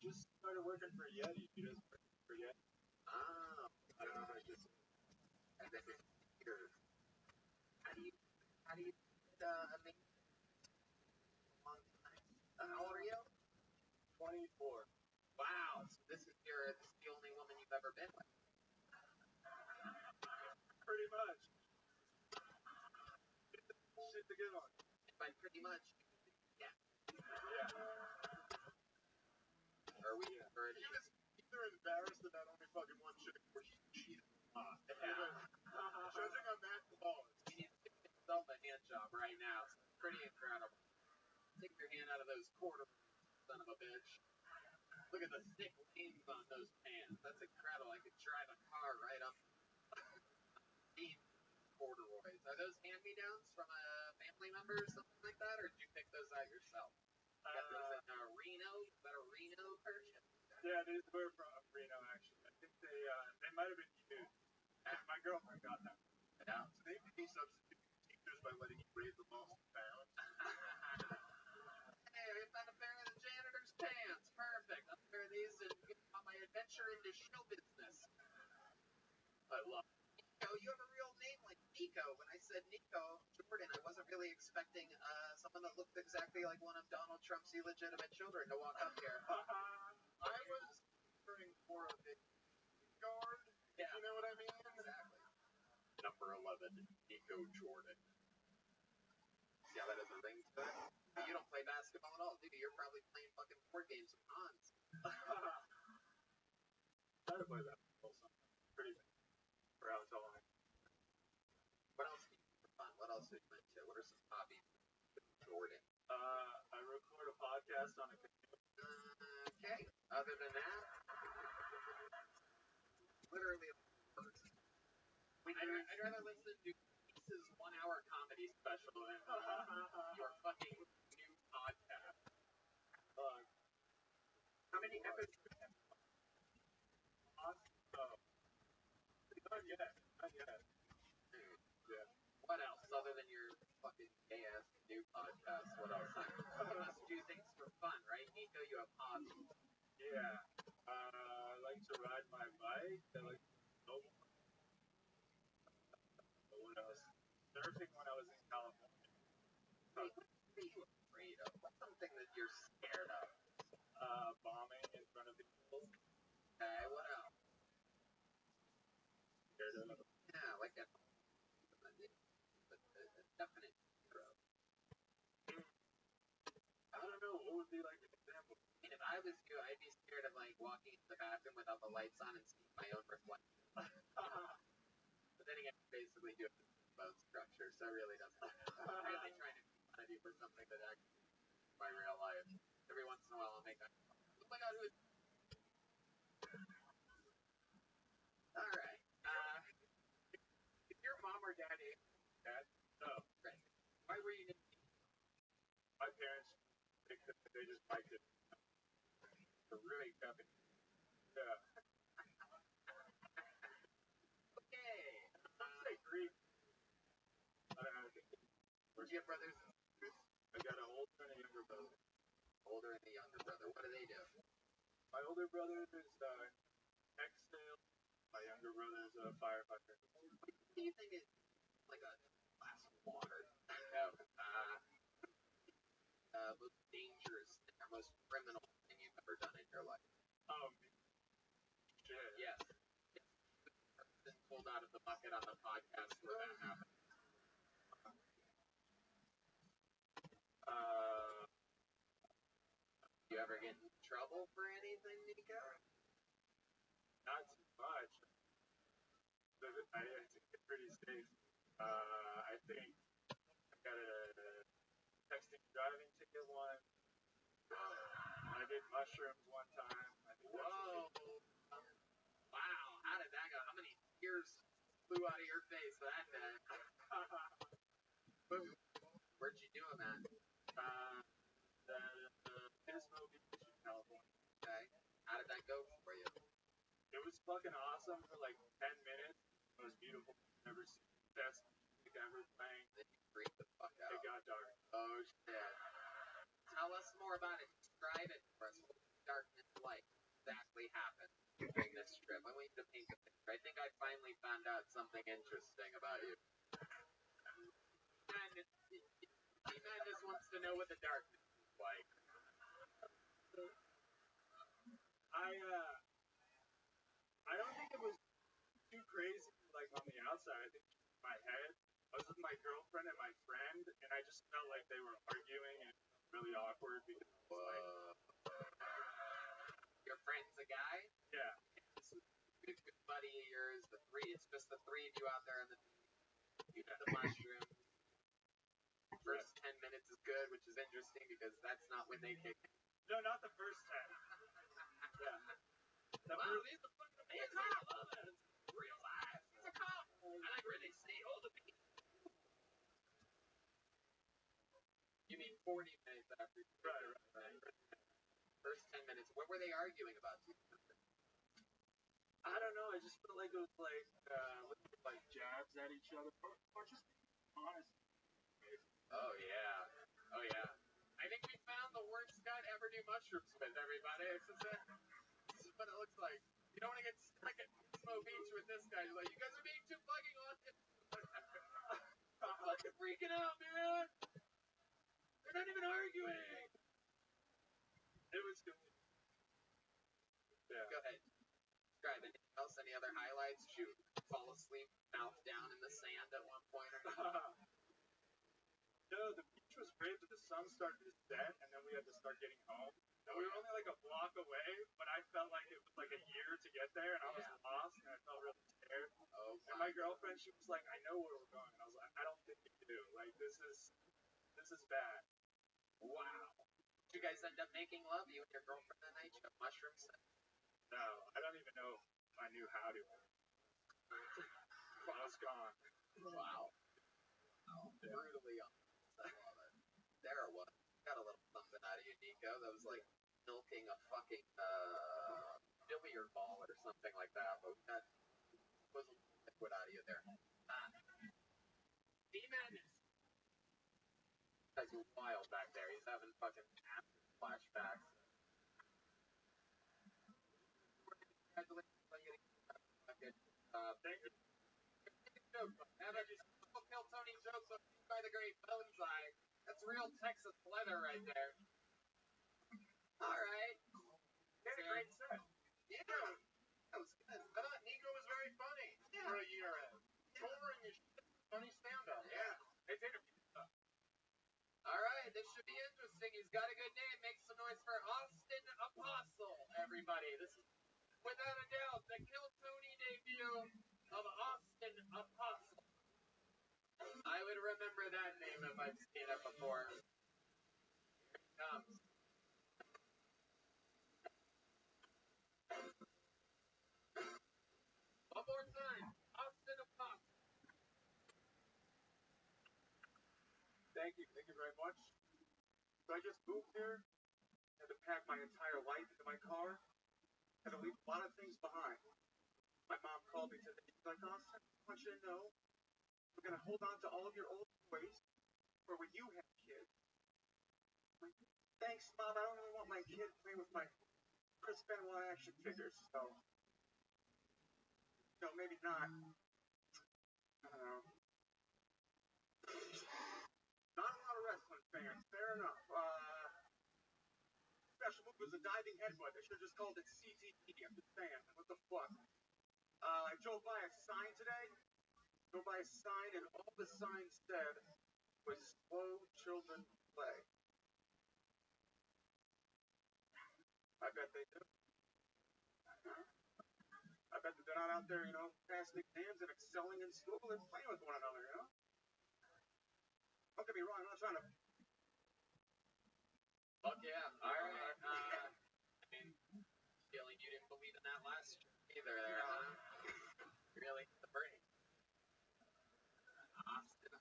just started working for Yeti. She does work for Yeti. Oh. I don't know what it is. And then here. How do you make a long time? How old are you? 24. Wow. So this is the only woman you've ever been with. Pretty much. Shit to get on. And by pretty much, yeah. Yeah. Are we? Yeah. Or He was either embarrassed about only fucking one chick or he cheated a lot. Judging on that clause. He needs to give himself a hand job right now. It's pretty incredible. Take your hand out of those quarters, son of a bitch. Look at the thick lanes on those pants. That's incredible. I could drive a car right up these corduroys. Are those hand-me-downs from a family member or something like that, or did you pick those out yourself? You got those in Reno? Is that a Reno purchase? Yeah, these were from Reno, actually. I think they might have been used. My girlfriend got them. Yeah. So they pay substitute teachers by letting you raise the lost pounds. Hey, I found a pair of the janitor's pants. Perfect. I'll wear these and get on my adventure into show business. I love it. Nico, you have a real name like Nico. When I said Nico Jordan, I wasn't really expecting someone that looked exactly like one of Donald Trump's illegitimate children to walk up here. I was wearing more of a guard. Yeah. You know what I mean? Exactly. Number 11, Nico Jordan. See how that has a ring to it? But you don't play basketball at all, do you? You're probably playing fucking board games with Hans. Try to play basketball sometimes. Pretty bad. For how tall I am. What else do you do for fun? What else are you into? What are some hobbies with Jordan? I record a podcast on a computer. Okay. Other than that, literally a person. I'd rather listen to Lisa's 1-hour comedy special than your fucking new podcast. How many episodes? Not yet. Not yet. Yeah. What else other than your fucking gay-ass new podcast? What else? You must do things for fun, right, Nico? You have hobbies. Yeah. I like to ride my bike. I like to snowboard. What else? Surfing when I was in California. Hey, what are you afraid of? What's something that you're scared of? Bombing in front of people. Okay, what else? Scared of. Yeah, like a definite hero. I don't know. What would be like an example? I mean, if I was you, I'd be scared of like walking into the bathroom without the lights on and seeing my own reflection. But then again, basically do it with bone structure, so it really doesn't matter. I'm really trying to make fun of you for something that actually is my real life. Every once in a while, I'll make that. Oh my god, who is? Alright. If your mom or dad ate that, no. Right. Why were you named? My parents, they just liked it. The Ruined Company. Yeah. Okay. Some say Greek. you have brothers and sisters? I got an older and a younger brother. Older and a younger brother. What do they do? My older brother is ex-sale. My younger brother is a firefighter. What do you think is like a glass of water? Most dangerous thing or most criminal thing you've ever done in your life? Shit. Yes. Been pulled out of the bucket on the podcast where that happened. You ever get in trouble for anything, Nico? Not too much. I think it's pretty safe. I think I got a texting driving ticket once. I did mushrooms one time. Whoa! Wow! How did that go? How many tears flew out of your face that day? Where'd you do them at? Pismo Beach in California. Okay. How did that go for you? It was fucking awesome for like 10 minutes. It was beautiful. Never seen best music ever playing. Then you freaked the fuck out. It got dark. Oh shit. Tell us more about it. Describe it for us. What darkness like exactly happened during this trip? I want you to paint a picture. I think I finally found out something interesting about you. Man just wants to know what the darkness is like. I don't think it was too crazy like on the outside. I think in my head, I was with my girlfriend and my friend, and I just felt like they were arguing and it was really awkward because it was like, your friend's a guy? yeah. Good buddy of yours. It's just the three of you out there, and you do the mushroom. First 10 minutes is good, which is interesting because that's not when they kick in. No, not the first 10. Yeah. Wow, he's a fucking amazing. I love it. It's real life. He's a cop. I like where they say, oh, the beat. You mean 40 minutes after you Right. First 10 minutes. What were they arguing about? I don't know. I just felt like it was like jabs at each other, or just honest. Oh yeah. Oh yeah. I think we found the worst guy to ever do mushrooms with, everybody. This is what it looks like. You don't want to get stuck at Pismo Beach with this guy. He's like, you guys are being too fucking honest. I'm fucking freaking out, man. They're not even arguing. It was good. Yeah. Go ahead. Describe anything else? Any other highlights? Did you fall asleep, mouth down in the sand at one point or not? No, the beach was great, but the sun started to set, and then we had to start getting home. And we were only like a block away, but I felt like it was like a year to get there, and I was lost, and I felt really scared. Oh, and my girlfriend, she was like, I know where we're going. And I was like, I don't think you do. Like, this is bad. Wow. Did you guys end up making love, you and your girlfriend, that night? You have mushrooms? No, I don't even know if I knew how to. I was gone. Wow. Brutally honest. I love it. There it was. Got a little something out of you, Nico. That was like milking a fucking billiard ball or something like that. But that was a liquid out of you there. D-Madness. Guy's wild back there. He's having fucking massive flashbacks. Congratulations on getting thank you. Have a Kill Tony jokes by the great Bonsai. That's real Texas leather right there. Alright. Had a great set. Yeah. That was good. I thought Nico was very funny for a year end. Boring as shit. Funny stand-up. Yeah. It's interview. Alright, this should be interesting. He's got a good name. Make some noise for Austin Apostle, everybody. This is, without a doubt, the Kill Tony debut of Austin Apostle. I would remember that name if I've seen it before. Here it comes. One more time. Austin Apostle. Thank you very much. So I just moved here, had to pack my entire life into my car, had to leave a lot of things behind. My mom called me today. She's like, Austin, I want you to know, we're going to hold on to all of your old toys. for when you have kids. Like, thanks, Mom. I don't really want my kid playing with my Chris Benoit action figures, so maybe not. I don't know. Not a lot of wrestling fans. Fair enough. Special move was a diving headbutt. They should have just called it CTE. I'm just saying. What the fuck? I drove by a sign today. Drove by a sign, and all the sign said was slow children play. I bet they do. I bet that they're not out there, passing exams and excelling in school and playing with one another, Don't get me wrong, I'm not trying to. Fuck yeah. Alright. I mean, feeling you didn't believe in that last either there, huh? Really? The brain. Austin,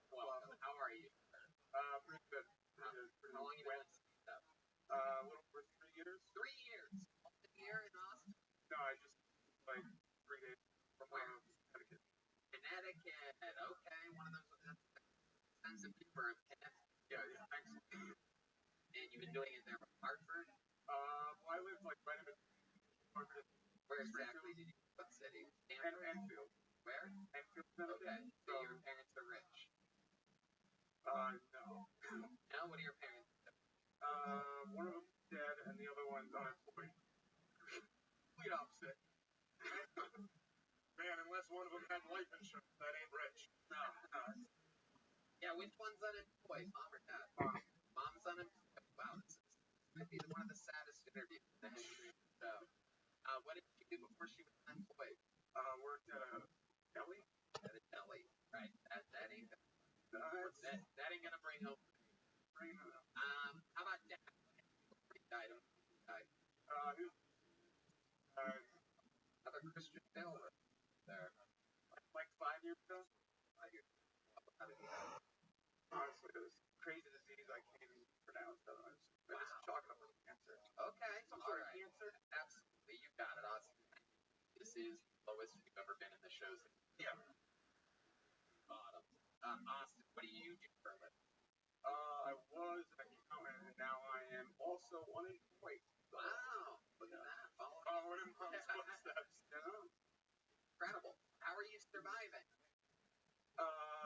welcome. How are you? Pretty good. How long you been in stuff? A little over 3 years. 3 years. A year in Austin? No, I just, 3 days. From where? Connecticut. Connecticut. Okay. One of those, that's expensive for a Connecticut. Yeah, thanks. And you've been doing it there from Hartford? Well, I live, right in Hartford. Where exactly did you, what city? Enfield. Where? Enfield, Okay. So your parents are rich? No. No? What do your parents do? One of them's dead, and the other one's unemployed. Complete opposite. Man, unless one of them had life insurance, that ain't rich. No. Yeah, which one's unemployed, mom or dad? Mom. Mom's unemployed. Wow, this might be one of the saddest interviews in the history of the show. What did she do before she was unemployed? Worked at a deli. At a deli, right? That ain't that ain't gonna bring home. How about dad? He died. He was Another Christian tailor there. like 5 years ago. 5 years. How did he die? Honestly, it was a crazy disease I can't even pronounce. I just chalk it up as cancer. Okay, Some sort of right. cancer. Absolutely, you got it, Austin. This is the lowest we've ever been in the shows. Yeah. Bottom. Austin, what do you do for a living? I was an accountant, and now I am also unemployed. Wow, look at that. Following in mom's footsteps, Incredible. How are you surviving?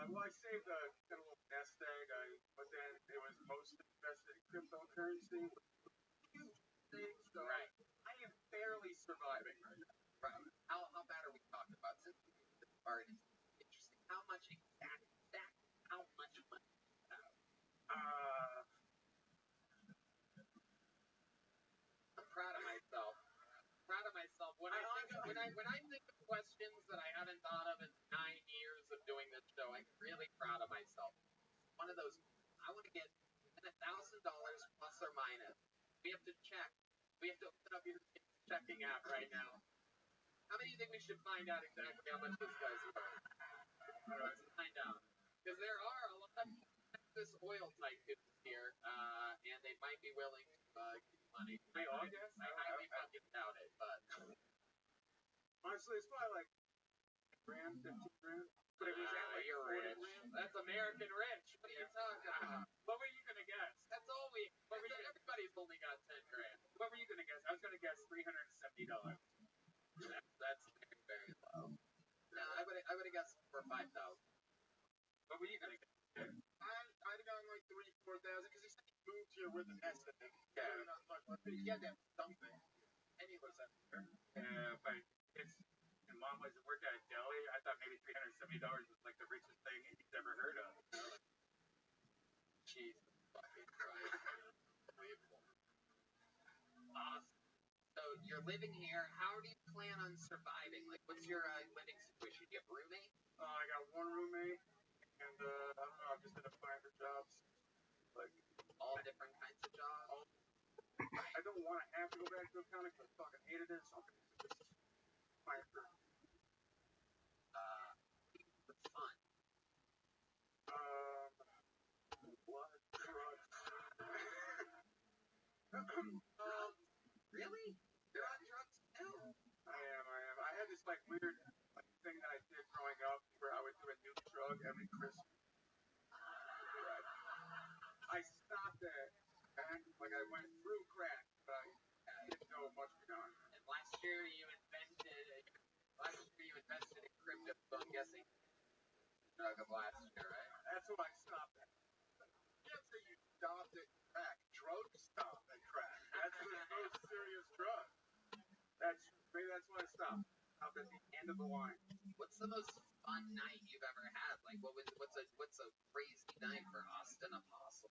Well, I saved a little nest egg, but then it was mostly invested in cryptocurrency, which was a huge thing, so Right. I am barely surviving right now. Right. How bad are we talking about? Since this part is interesting, how much exactly? How much money? I'm proud of myself. When I think of questions that I haven't thought of in 9 years of doing this show, I'm really proud of myself. One of those, I want to get $1,000 plus or minus. We have to check. We have to open up your checking app right now. How many do you think we should find out exactly how much this guy's worth? Let's find out. Because there are a lot of Texas oil tycoons here, and they might be willing to give you money. I highly fucking doubt it, but Honestly, it's probably like $10,000, $15,000. But it was at like you're 40 rich. grand. That's American rich. What are you talking about? What were you gonna guess? That's all we. Everybody's only got 10 grand. What were you gonna guess? I was gonna guess $370. That's very, very low. No, I would have guessed for 5,000. What were you gonna guess? I'd have gone like 3,000, 4,000 because he said he moved here with a nest egg. Yeah. Really not much, but he had to have something. And he lives up here. Yeah, but and mom was worked at a deli. I thought maybe $370 was like the richest thing he's ever heard of. Jesus fucking Christ. Unbelievable. Awesome. So you're living here. How do you plan on surviving? Like, what's your living situation? Do you have a roommate? I got one roommate, and I don't know. I'm just gonna apply for jobs. Like All different kinds of jobs. I don't want to have to go back to accounting because I fucking hated it. So I'm gonna just apply for. What's fun? Blood, drugs. Really? You're on drugs too? I am. I had this weird thing that I did growing up where I would do a new drug every Christmas. I went through crack, but I didn't know much beyond. And last year you invested in crypto, so I'm guessing drug of last year, right? That's why I stopped at. You can't say you stopped at crack. Drugs stopped at crack. That's the most serious drug. Maybe that's why I stopped. Stopped at the end of the line. What's the most fun night you've ever had? Like, what's a crazy night for Austin Apostle?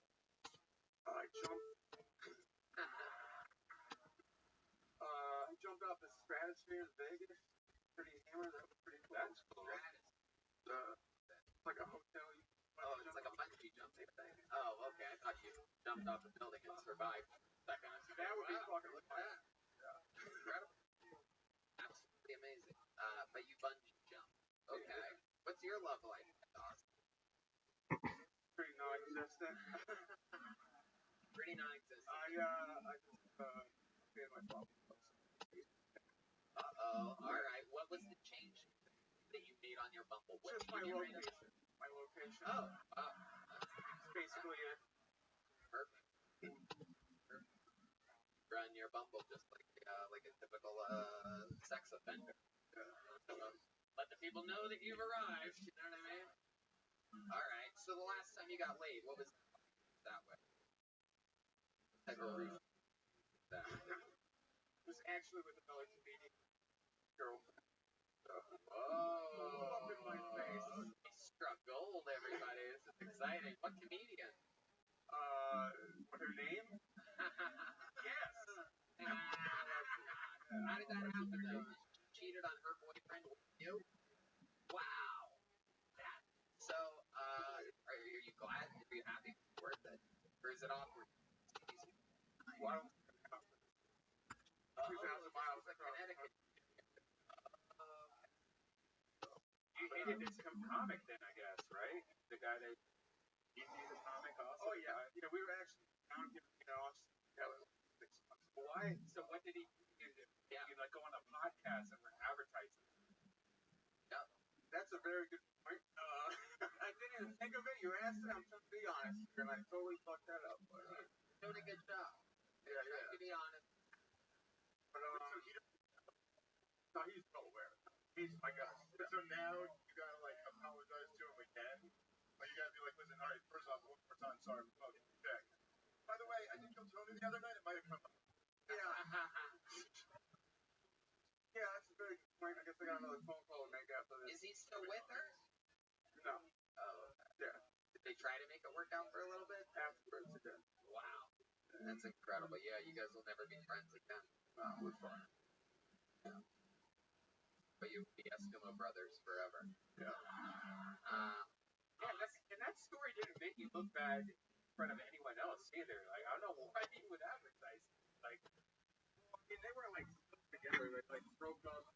I jumped off the stratosphere in Vegas. Pretty hammered. That was pretty cool. That's cool. Like a hotel. Oh, it's like a bungee jumping thing. Oh, okay. I thought you jumped off the building and survived that kind of stuff. That would be fucking look at that. Yeah. Incredible. Absolutely amazing. But you bungee jump. Okay. Yeah. What's your love life, Austin? Pretty non-existent. Pretty non-existent. I just paid my problem. Alright. What was the change that you made on your Bumble? Just my location. My location. Oh. That's basically it. Perfect. Run your Bumble just like a typical sex offender. Let the people know that you've arrived. You know what I mean? Alright. So the last time you got laid, what was that way? What type of reason? It was actually with another comedian girlfriend. Whoa! Up in my face. He struck gold, everybody. This is exciting. What comedian? What her name? Yes. How did that happen, though? She cheated on her boyfriend with you? Wow. So, are you glad? Are you happy? Worth it? Or is it awkward? Well, I don't think it's awkward. 2,000 miles across Connecticut. He did some comic then, I guess, right? The guy that he's a comic also. Oh yeah, we were actually down here in Austin. Yeah, 6 months. Why? So what did he do? Yeah, he like go on a podcast and we're advertising. Yeah, that's a very good point. I didn't even think of it. You asked it. I'm trying to be honest, and I totally fucked that up. But, doing a good job. Yeah. To be honest. But so he's well aware. He's my guy. So now you gotta like apologize to him again. Like you gotta be like, listen, all right, first off, one more time, sorry, check. By the way, I did kill Tony the other night. It might have come up. Yeah, that's a very good point. I guess I got another phone call to make after this. Is he still with her? No. Oh. Yeah. Did they try to make it work out for a little bit? Afterwards, again. Wow. That's incredible. Yeah, you guys will never be friends again. We're fine. Yeah. But you'll be Eskimo brothers forever. Yeah. And that story didn't make you look bad in front of anyone else either. Like, I don't know why he would advertise. Like, I mean, they were like together. They like broke up.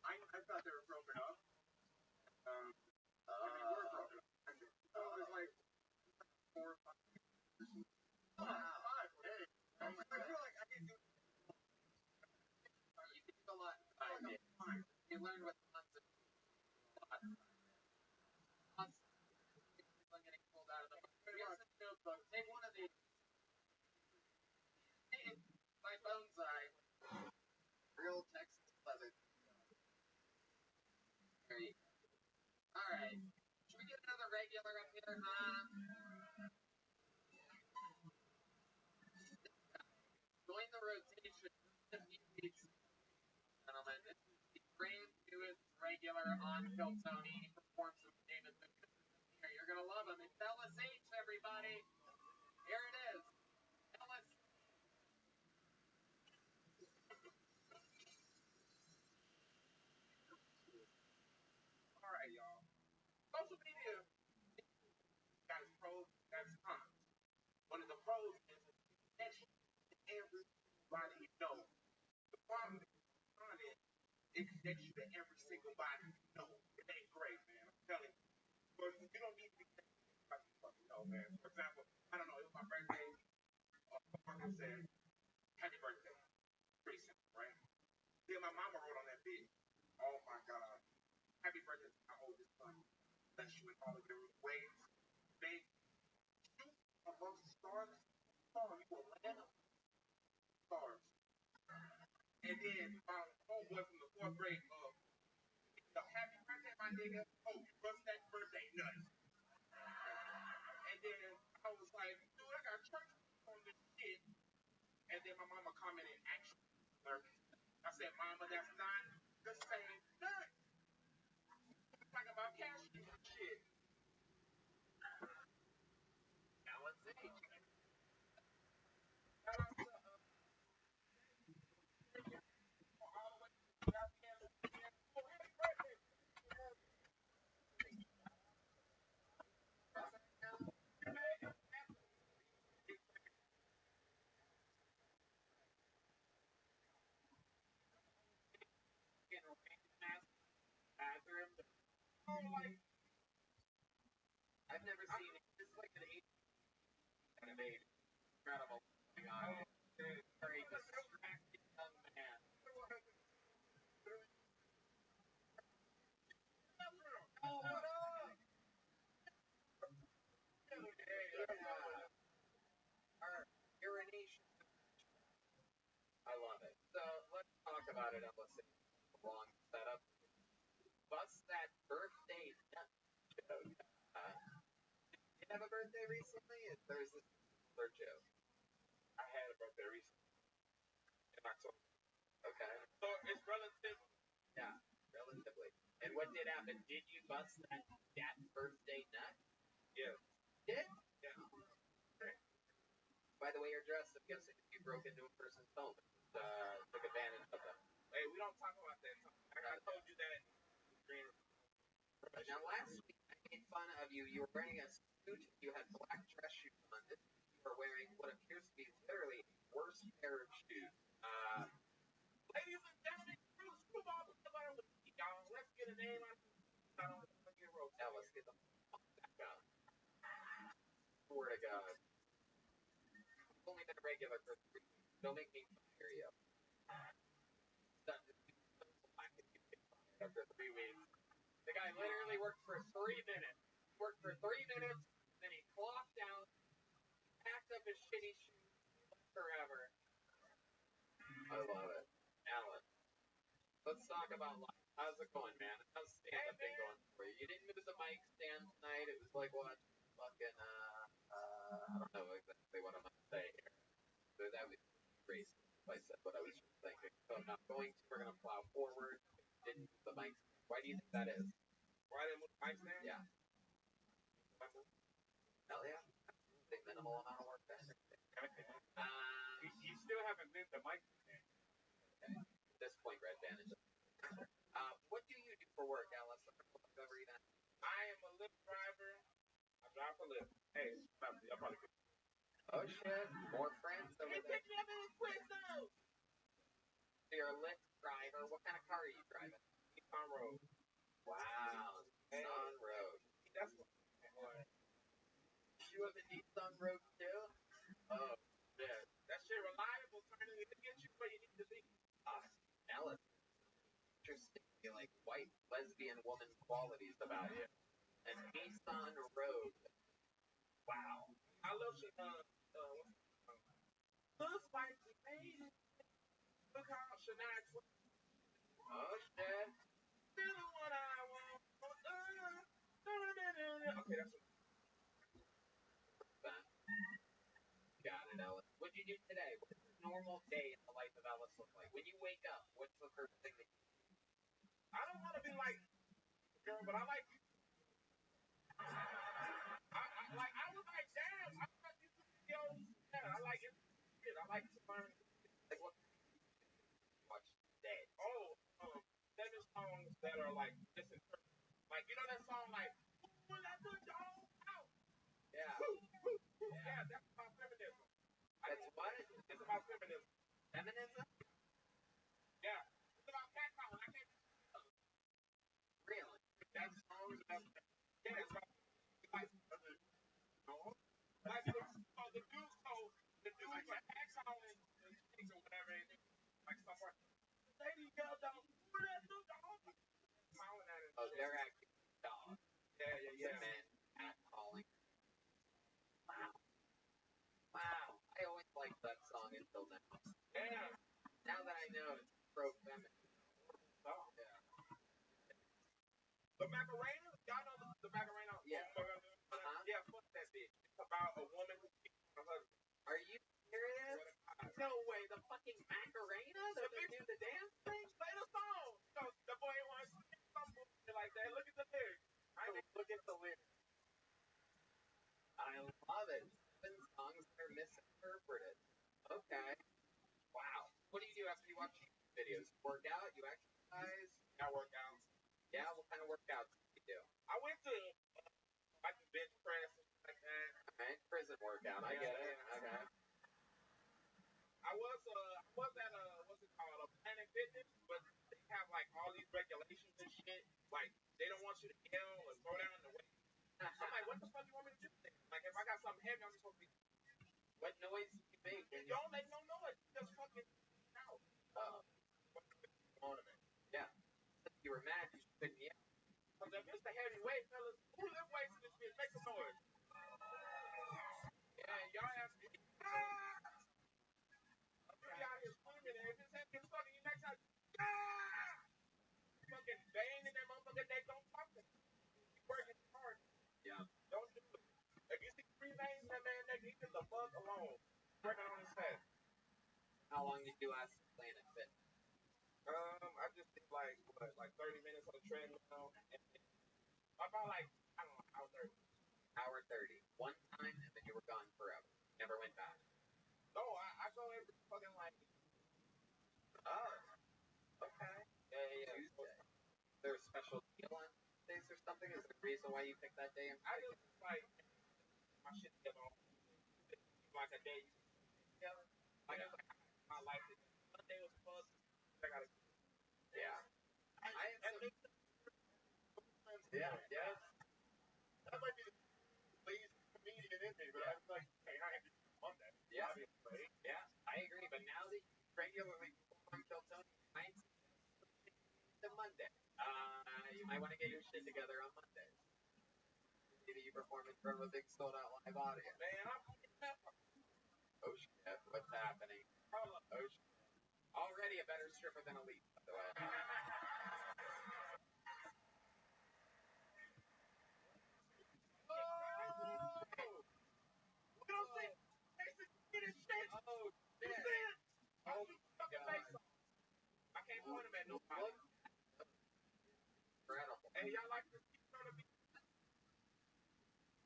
I thought they were broken up. And they were broken up. So it was like 4 or 5 years. Wow. Hey. I feel like I didn't do. You did a lot. You learned what tons of getting pulled out of the book. Here's the notebook. Take one of these. My phone's real Texas leather. There you go. Alright. Should we get another regular up here, huh? Join the rotation. Gentlemen, this is the brand newest regular on Kill Tony. He performs with David Lucas. Here, you're gonna love him. It's Ellis H, everybody. Here it is. Ellis. Alright, y'all. Social media got its pros, got its cons. One of the pros is connection to everybody you know. The problem with the con is it connects you to every single body you know. It ain't great, man. I'm telling you. But you don't need to be connected to everybody you fucking know, man. For example, I don't know, it was my birthday. I said, happy birthday. Pretty simple, right? Then my mama wrote on that big. Oh my God. Happy birthday to my oldest son. Bless you in all of your ways. Big. You amongst the stars. Oh, you will land And then my homeboy from the fourth grade, happy birthday, my nigga. Oh, you bust that birthday nuts. And then I was like, dude, I got church on this shit. And then my mama commented, actually, I said, mama, that's not the same nut. I'm talking about cashews and shit. Now let's see. Shout out to all the way to goddamn. Oh, happy birthday. In a random ass bathroom. Oh, like, I've never seen it. This is like an 80s animated. Incredible. Oh my god. Very distracted young man. Oh, what up? Yeah. Our urination. I love it. So let's talk about it. Let's see. Long setup. Bust that birthday nut joke. Did you have a birthday recently? Or is this another joke? I had a birthday recently in October. Okay. So it's relative. Yeah, relatively. And what did happen? Did you bust that birthday nut? Yeah. Did? Yeah. Okay. By the way you're dressed, I'm guessing you broke into a person's home and took advantage of them. Hey, we don't talk about that. I told you that. Now, last week I made fun of you. You were wearing a suit. You had black dress shoes on. This week you were wearing what appears to be literally the worst pair of shoes. Ladies and gentlemen, screwball, y'all. Let's get a name on. Now let's get the back up. Swear to God. I've only been regular for 3 weeks. Don't make me fire you. After 3 weeks. The guy literally worked for 3 minutes. He worked for 3 minutes, then he clocked out, packed up his shitty shoes, forever. I love it. Alan, let's talk about life. How's it going, man? How's stand-up thing going for you? You didn't move the mic stand tonight. It was like what? Fucking, I don't know exactly what I'm going to say here. So that was crazy if I said what I was just thinking. So I'm not going to. We're going to plow forward. Didn't move the mic stand. Why do you think that is? Why didn't move the mic stand? Yeah. Hell yeah. Absolutely minimal amount of work there. You still haven't moved the mic stand. Okay. At this point, Red Bandage. What do you do for work, Alice? I am a Lyft driver. I drive for Lyft. Hey, y'all probably could. Oh shit, more friends over there. Hey, pick me up in Quiznos! So you're a Lyft driver. What kind of car are you driving? Nissan Road. Wow, Nissan Road. That's what. You have a Nissan Road too? Oh, yeah. That shit reliable, turning to get you where you need to be. Alice. Interesting, like white lesbian woman qualities about you. And Nissan Road. Wow. I love she looks like she made it. Look how Shania Twain. Oh shit. Feeling what I want. Okay, that's what. Got it, Alice. What'd you do today? What's a normal day in the life of Alice look like? When you wake up, what's the first thing that you do? I don't want to be like girl, but I like I was like, damn, I like these videos. Yeah, I like it. I like to learn. Like what watch today. Oh, 7 songs that are like misinterpreted. Like you know that song like "Ooh, let the dog out." Yeah. Yeah, that's about feminism. That's what? It's about feminism. Feminism? Yeah. It's about cat calling. I can't. Really? That song is about. Yeah, it's about. Like, like the dudes like calling and things or whatever, and like somewhere. Lady girl don't do that, do dog. Calling at it. Oh, they're acting dog. Yeah. Men cat calling. Wow. Wow. I always liked that song until now. Yeah. Now that I know it's The Macarena? Y'all know the Macarena? Yeah. Yeah, fuck that bitch. It's about a woman who cheats on her husband. Are you serious? No way, the fucking Macarena? The bitch do the dance thing? Play the song. So the boy wants to sing some bullshit like that. Look at the lyrics. Look at the lyrics. I love it. 7 songs that are misinterpreted. Okay. Wow. What do you do after you watch YouTube videos? Work out? You exercise? I work out. Yeah, what kind of workouts do you do? I went to like bench press and stuff like that. Alright, prison workout. I get it. Okay. I was at what's it called, a Planet Fitness, but they have like all these regulations and shit. Like they don't want you to yell or throw down the weight. I'm like, what the fuck you want me to do? Like if I got something heavy, I'm supposed to be. What noise do you make? You don't make no noise. You just fucking out. Yeah. If you were mad, you couldn't yell. Cause if it's the heavy weight, fellas, who lift weights in this bitch? Make some noise. Yeah, y'all have to. Out here screaming, and if it's heavy as fuck, you next time. Fucking bang in that motherfucker, they don't talk to you. Keep working hard. Yeah. Don't do it. If you see 3 veins, that man, they leave him the fuck alone. Working on his head. How long did you last Planet Fitness? I just did like 30 minutes on the treadmill, and about like I don't know, hour 30. Hour 30. One time, and then you were gone forever. Never went back. No, I go every fucking like. Oh. Okay. Yeah. Tuesday. Is there a special deal on Tuesdays or something? Is there a reason why you picked that day? I just like my shit together on like a day. Together. Like it's like my life is. Monday was fun. I gotta. Yeah. Yeah. That might be the lazy comedian in me, but I'm like, hey, I have to do Monday. Yeah. Obviously. Yeah, I agree. But now that you regularly perform Kiltony, you might to Monday. You might want to get your shit together on Monday. Maybe you perform in front of a big sold out live audience. Man, I'm oh shit, what's happening? Oh shit. Already a better stripper than Elite, by the way. I can't point him at nobody. Incredible. Hey, y'all like this?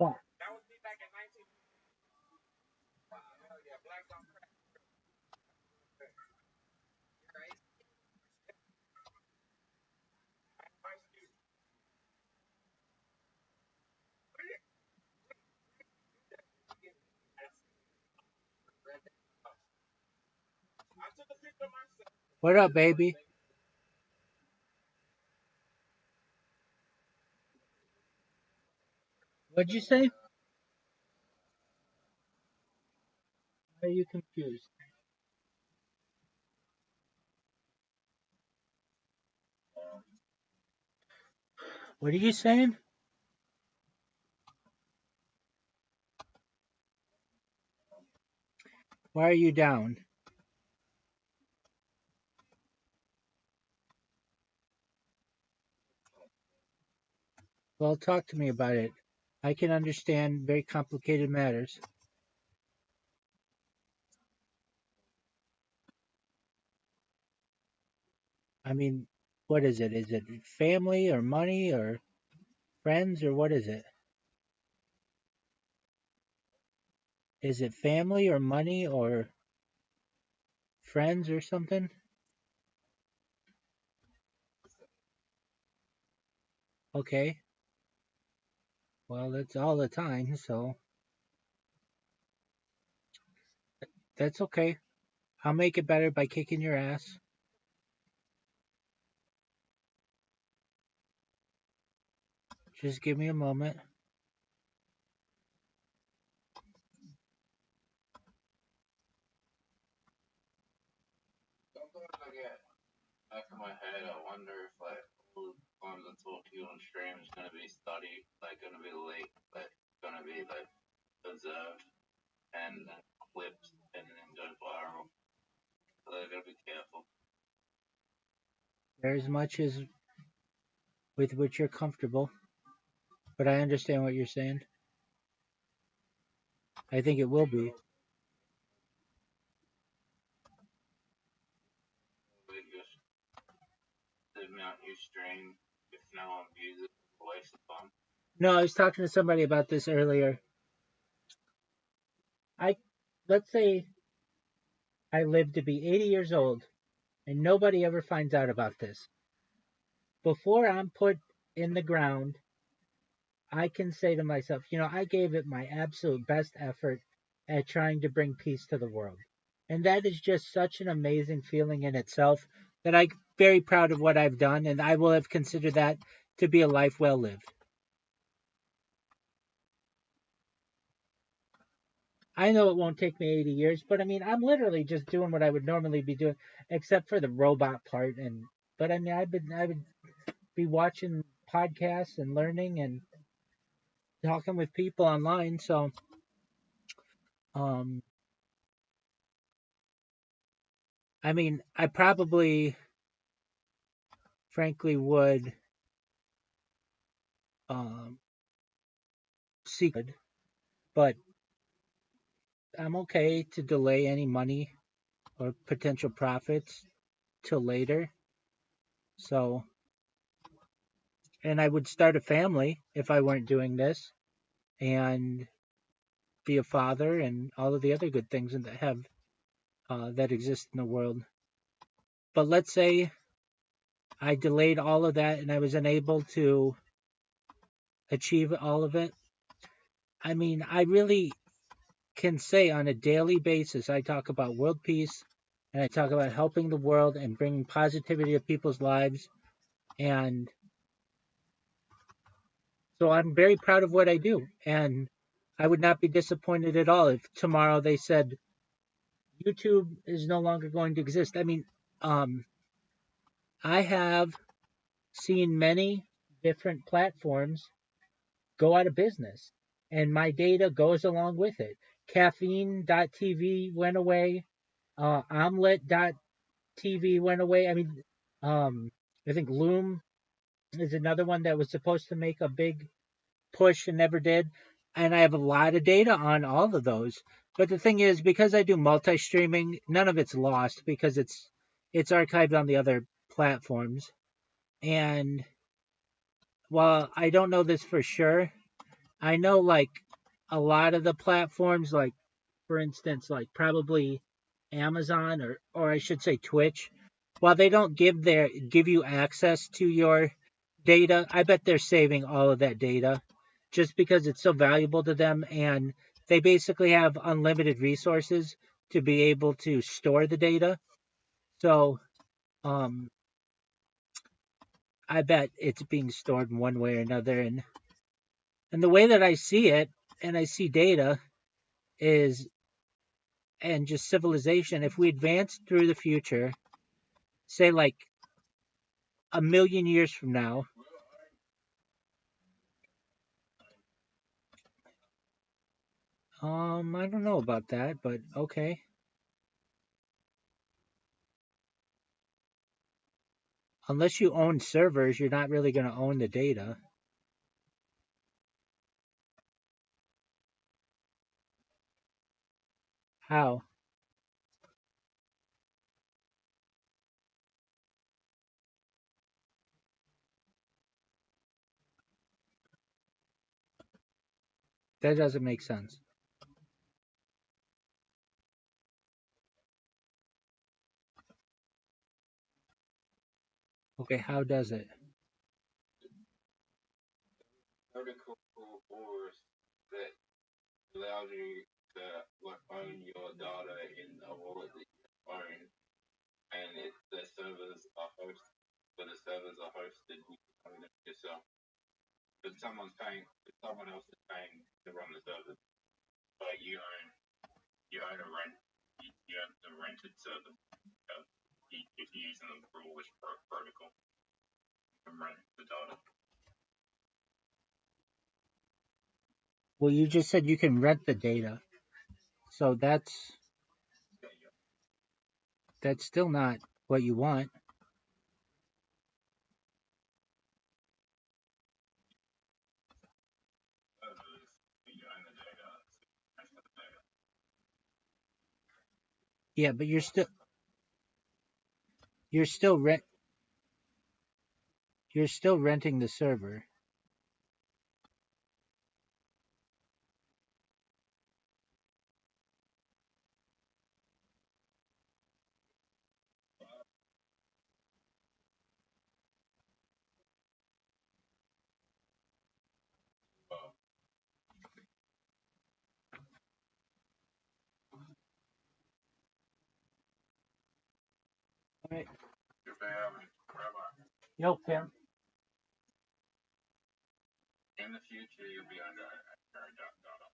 What? That was me back in 19. Wow, hell yeah, Black on Crack. Right? I took a picture of myself. What up, baby? What'd you say? Why are you confused? What are you saying? Why are you down? Well, talk to me about it. I can understand very complicated matters. I mean, what is it? Is it family or money or friends or what is it? Is it family or money or friends or something? Okay. Well, it's all the time, so that's okay. I'll make it better by kicking your ass. Just give me a moment. Sometimes I get back in my head, I wonder if like all the times I talk to you on stream is gonna be studied, like gonna be leaked, like gonna be like observed and clipped and then go viral. So I gotta be careful. They're as much as with which you're comfortable. But I understand what you're saying. I think it will be. Like just living out your stream, if no one views it, it's a waste of fun. No, I was talking to somebody about this earlier. Let's say I live to be 80 years old and nobody ever finds out about this. Before I'm put in the ground, I can say to myself, I gave it my absolute best effort at trying to bring peace to the world. And that is just such an amazing feeling in itself that I'm very proud of what I've done, and I will have considered that to be a life well lived. I know it won't take me 80 years, but I mean, I'm literally just doing what I would normally be doing, except for the robot part. But I mean, I would be watching podcasts and learning and talking with people online. So, um, I mean, I probably, frankly, would um, seek it, but I'm okay to delay any money or potential profits till later. So, and I would start a family if I weren't doing this, and be a father, and all of the other good things that exist in the world. But let's say I delayed all of that and I was unable to achieve all of it. I mean, I really can say on a daily basis, I talk about world peace and I talk about helping the world and bringing positivity to people's lives. And so I'm very proud of what I do. And I would not be disappointed at all if tomorrow they said YouTube is no longer going to exist. I mean, I have seen many different platforms go out of business, and my data goes along with it. Caffeine.tv went away. Omelet.tv went away. I mean, I think Loom is another one that was supposed to make a big push and never did. And I have a lot of data on all of those. But the thing is, because I do multi-streaming, none of it's lost because it's archived on the other platforms. And while I don't know this for sure, I know like a lot of the platforms, like for instance, like probably Amazon or I should say Twitch, while they don't give you access to your data, I bet they're saving all of that data just because it's so valuable to them, and they basically have unlimited resources to be able to store the data. So um I bet it's being stored in one way or another, and the way that I see it and I see data is and just civilization, if we advance through the future, say like a million years from now, I don't know about that, but okay. Unless you own servers, you're not really going to own the data. How? That doesn't make sense. Okay, how does it? Article force that allows you to own your data in a wallet that you own, and the servers are hosted. When the servers are hosted, you own them yourself. But someone else is paying to run the servers, but you own a rent. You own the rented server. If you're using them for which protocol, you can rent the data. Well, you just said you can rent the data. So that's still not what you want. Yeah, but you're still rent you're still renting the server. All right. Yo, Pim. In the future, you'll be under our dot.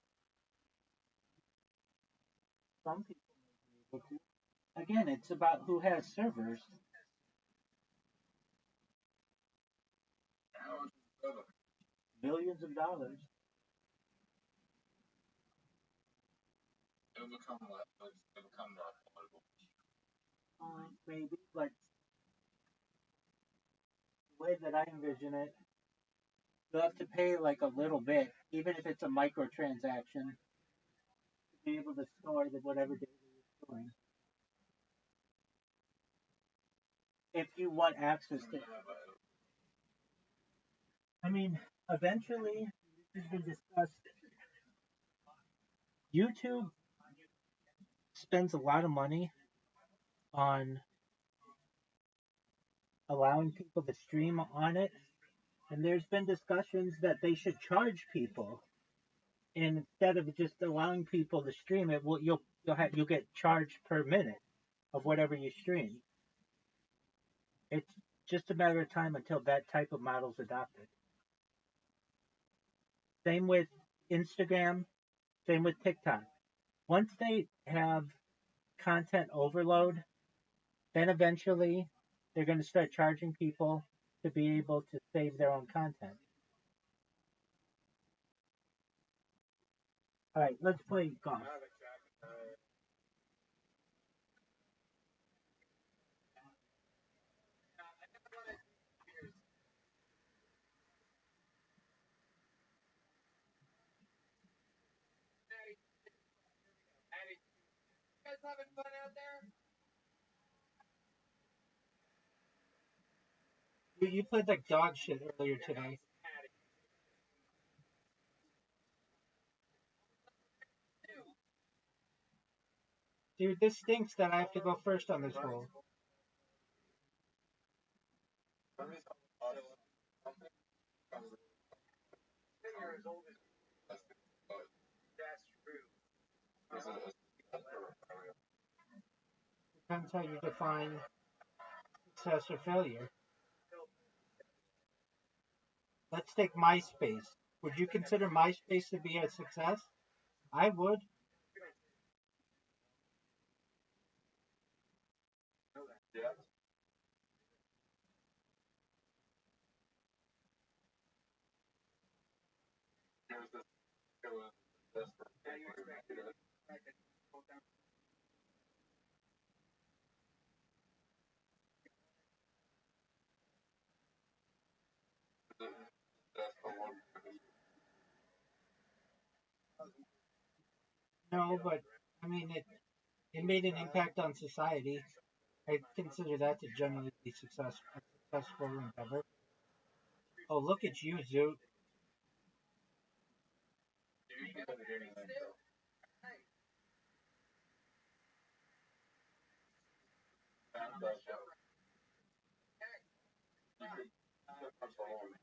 Some people may be able to. Again, it's about who has servers. Millions of dollars. It'll become more affordable. Maybe, but the way that I envision it, you'll have to pay like a little bit, even if it's a microtransaction, to be able to store the whatever data you're storing. If you want access to, I mean, eventually, this has been discussed. YouTube spends a lot of money on allowing people to stream on it, and there's been discussions that they should charge people, and instead of just allowing people to stream it, well, you'll get charged per minute of whatever you stream. It's just a matter of time until that type of model is adopted. Same with Instagram, same with TikTok. Once they have content overload, then eventually they're going to start charging people to be able to save their own content. All right, let's play golf. You guys having fun out there? You played like dog shit earlier today. Dude, this stinks that I have to go first on this hole. Depends how you define success or failure. Let's take MySpace. Would you consider MySpace to be a success? I would. No, but I mean it made an impact on society. I consider that to generally be a successful endeavor. Oh, look at you, Zoot.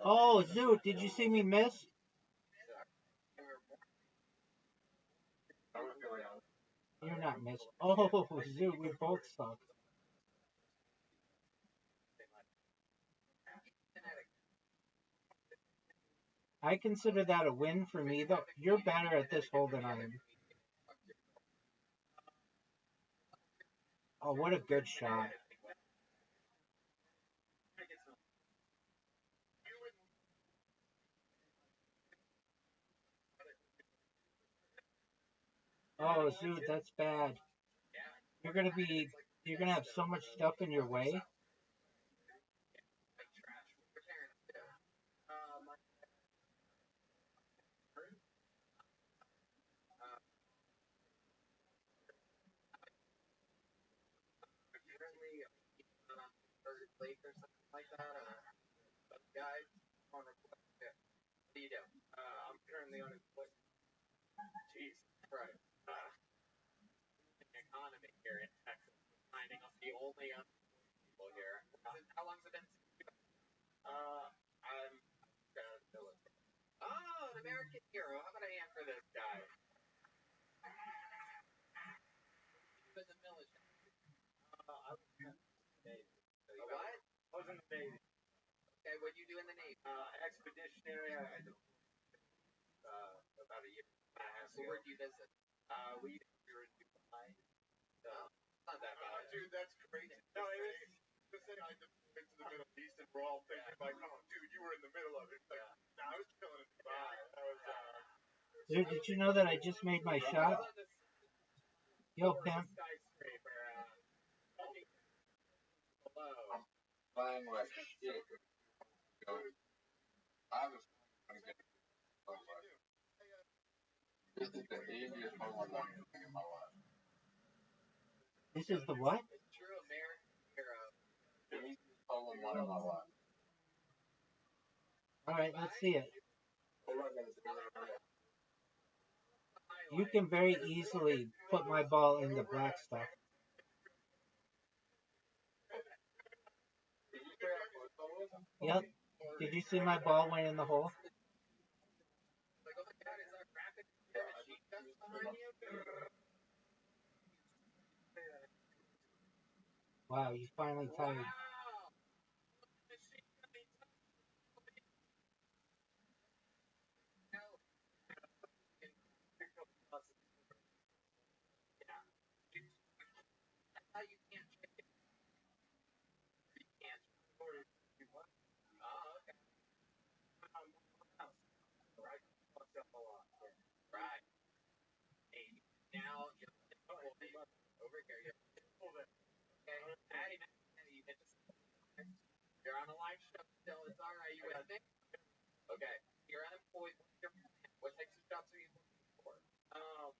Oh, Zoot, did you see me miss? You're not miss. Oh, Zoot, we both suck. I consider that a win for me, though. You're better at this hole than I am. Oh, what a good shot. Oh, Zoot, that's bad. You're gonna be, you're gonna have so much stuff in your way. Third Lake or something like that, or those guys on request. Yeah. What do you do? I'm currently unemployed. Jeez, right. The economy here in Texas is finding us the only unemployed people here. How long's it been since you? I'm military. Oh, an American hero. How about I answer this guy? He was in the military. I was in the Navy. A what? I was in the Navy. Okay, what do you do in the Navy? Expeditionary. I did about a year and a half So ago. where'd you visit? We were in Dubai. Not that bad. Dude, that's crazy. No, it was. The thing I deployed to the Middle East, and we're all thinking like, oh, dude, you were in the middle of it. It's like, nah, I was chilling in Dubai. That was, Dude, did you know that I just made my shot? Yo, pimp. Skyscraper, below. Playing like shit. I was trying to get this is the easiest Formula 1 thing in my life. This is the what? True American hero. The easiest Formula 1 in my life. Alright, let's see it. You can very easily put my ball in the black stuff. Yep. Did you see my ball went in the hole? Like, oh my god, is that rapid machine guns behind you? Wow, you finally tired. Wow. How you can't check it. You can't. Oh, okay. Right. Hey, now you're over here. Okay. Patty, you hit the. You're on a live show still. It's all right. You with me? Okay. You're unemployed. What types of jobs are you looking for? I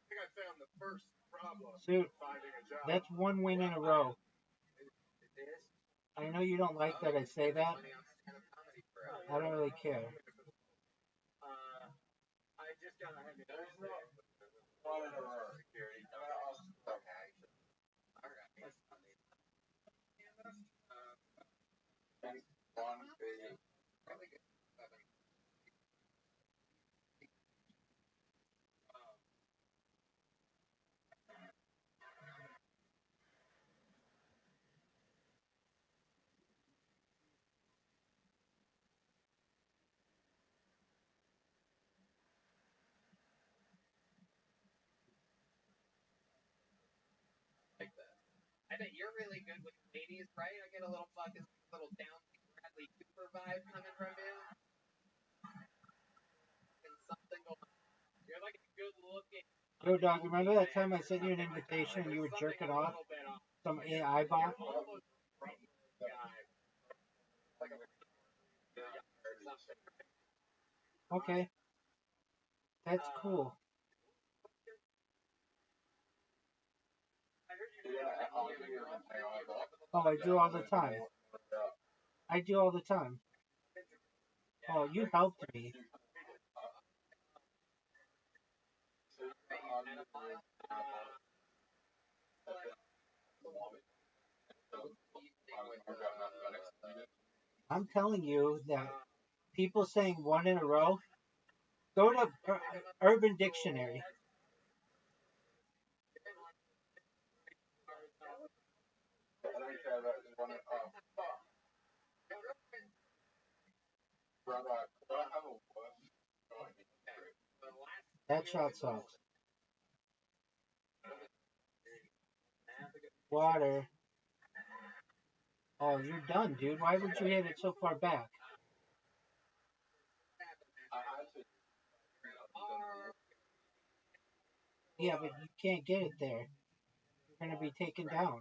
think I found the first problem Dude, finding a job. that's one win in a row. I know you don't like that I say that. I don't really care. I just got a heavy. One in a row. Security. Okay. One is Probably good. Like that. I bet you're really good with ladies, right? I get a little fucking little down Bradley Cooper vibe coming from you. And something going on. You're like a good looking. Yo, dog, remember that time I sent you an invitation and you were jerking off? Some AI bot? Okay. That's cool. Oh, I do all the time. I do all the time. Oh, you helped me. I'm telling you that people saying one in a row, go to Urban Dictionary. That shot sucks. Water. Oh, you're done, dude. Why would you hit it so far back? Yeah, but you can't get it there. You're gonna be taken down.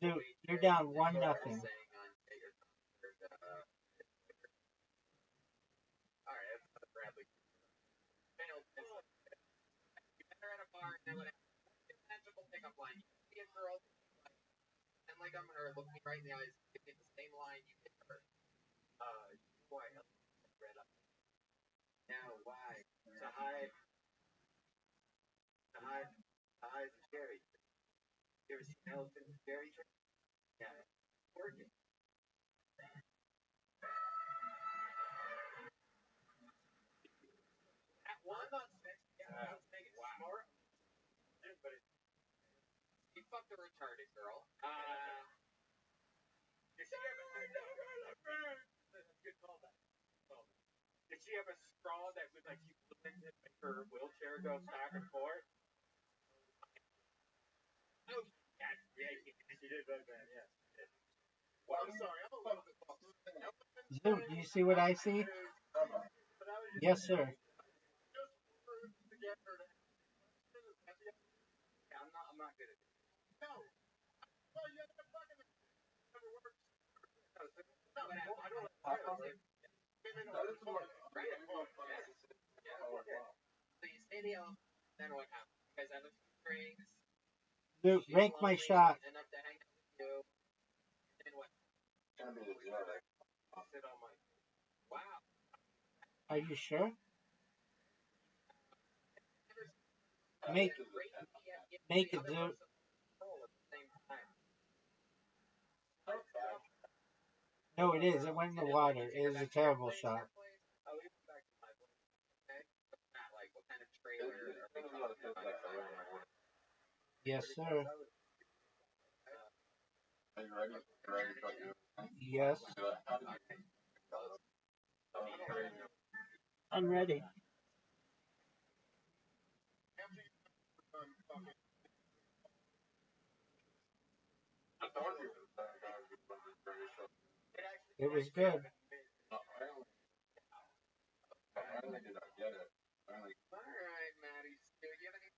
Dude, you're down 1-0. then what happens? Magical pickup line. You see a girl, and like I'm her, look me right in the eyes, give me the same line you give her. Why? Read up. Now, why? To hide the cherry. You ever seen elephant cherry tree? Yeah, it's working. Well, I'm not saying, yeah, I'm saying it's smart, but you fucked a retarded girl. Did she have good callback. Did she have a straw that would like you put in to make her wheelchair go back and forth? Oh, yeah, she did that, yeah. Well, I'm sorry, I'm a little bit lost. Zoom, do you see what I see? Yes, sir. I'm not good at it. No. Well, you have to fucking never works. No, I don't know. So you say the elephant, then what happens? You guys have a few drinks. Zoom, rank my shot. Enough to hang out with you. Then what? Sit on my. Wow. Are you sure? Make it, Zoom. No, it is. It went in the water. It is a terrible shot. Yes, sir. Yes. I'm ready. It was good. Alright, Maddie. Do you have any?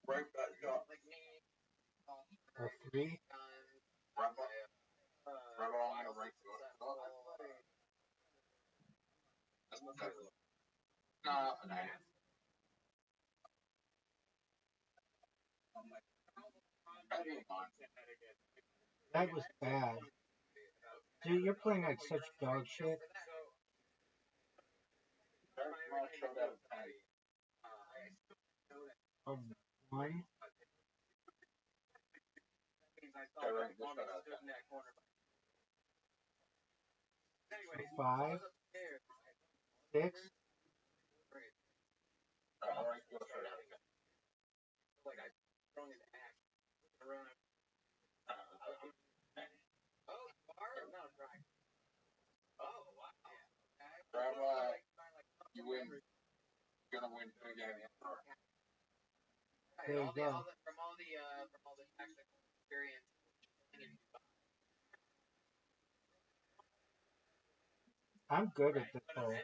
Break that shot. Like me. A 3. That was bad. Dude, you're playing like such dog shit. A 1. A 5. 6. You win. You're gonna win big game. There you go. From all the technical experience. I'm good at the play.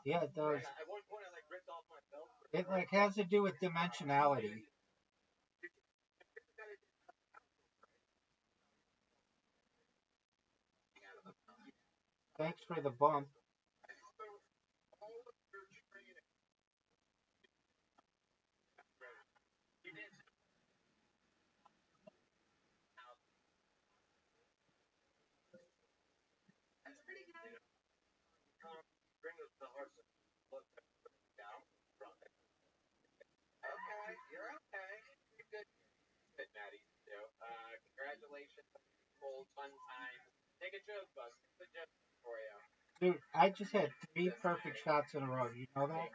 Yeah, it does. It like has to do with dimensionality. Thanks for the bump. Okay, you're okay. Good, Maddie. Congratulations, old fun times. Take a joke, Bus. It's a joke for you. Dude, I just had 3 perfect shots in a row. You know that?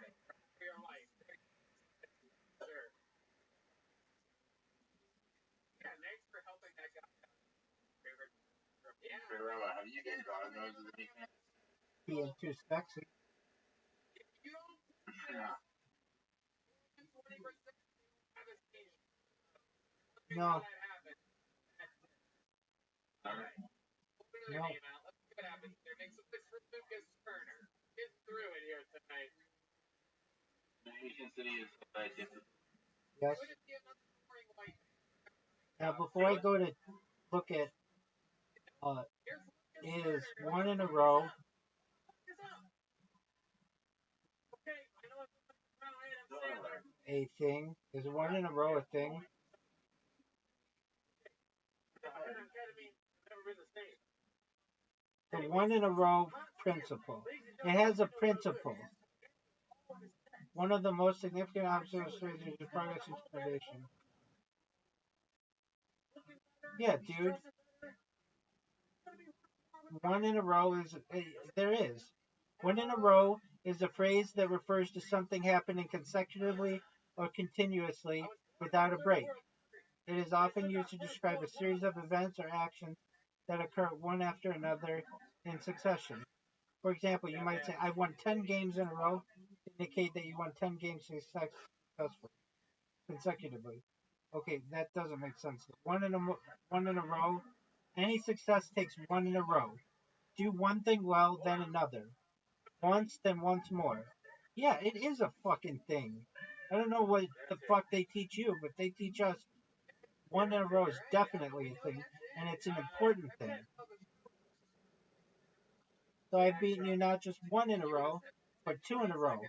For your life. Sure. Yeah, thanks for helping that guy. Yeah. Have you guys gotten those of anything? Being too sexy. You don't. Yeah. 20% devastation. No. No. Let's see what happens here. Make some noise for Lucas Turner. Get through it here tonight. Nation City is so bad. Yes. Would it be another boring white? Now, before I go to look at Here's is one in a row is up. Okay, I know it's around Adam Sandler. a thing? Is one in a row a thing? Ketamine never been the same. The one in a row principle. It has a principle. One of the most significant observations is progress in innovation. Yeah, dude. One in a row is there is. One in a row is a phrase that refers to something happening consecutively or continuously without a break. It is often used to describe a series of events or actions that occur one after another in succession. For example, you might say, I won 10 games in a row, to indicate that you won 10 games successfully, consecutively. Okay, that doesn't make sense. One in a row, any success takes one in a row. Do one thing well, then another. Once, then once more. Yeah, it is a fucking thing. I don't know what the fuck they teach you, but they teach us one in a row is definitely a thing, and it's an important thing. So I've beaten you not just one in a row, but two in a row.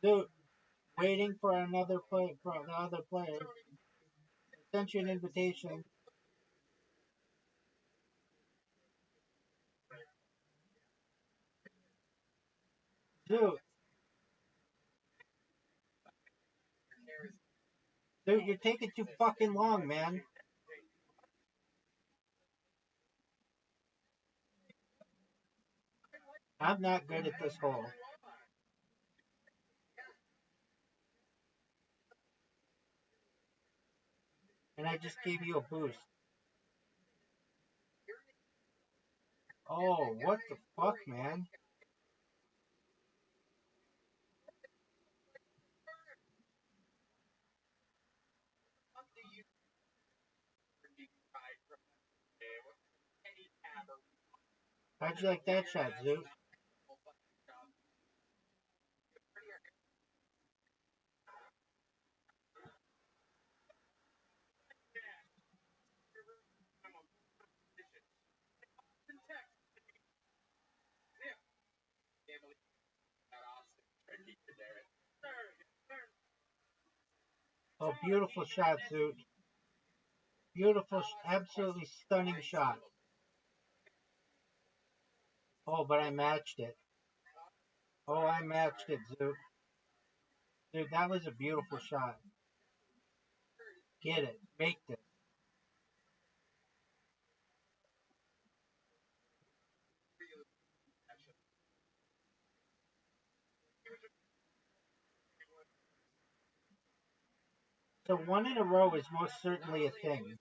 Dude, waiting for another play for the other player. I sent you an invitation. Dude, you're taking too fucking long, man. I'm not good at this hole. And I just gave you a boost. Oh, what the fuck, man? How'd you like that shot, Zoot? Oh, beautiful shot, Zoot. Beautiful, absolutely stunning shot. Oh, but I matched it. Oh, I matched it, Zoot. Dude, that was a beautiful shot. Get it. Make it. So one in a row is most certainly a thing.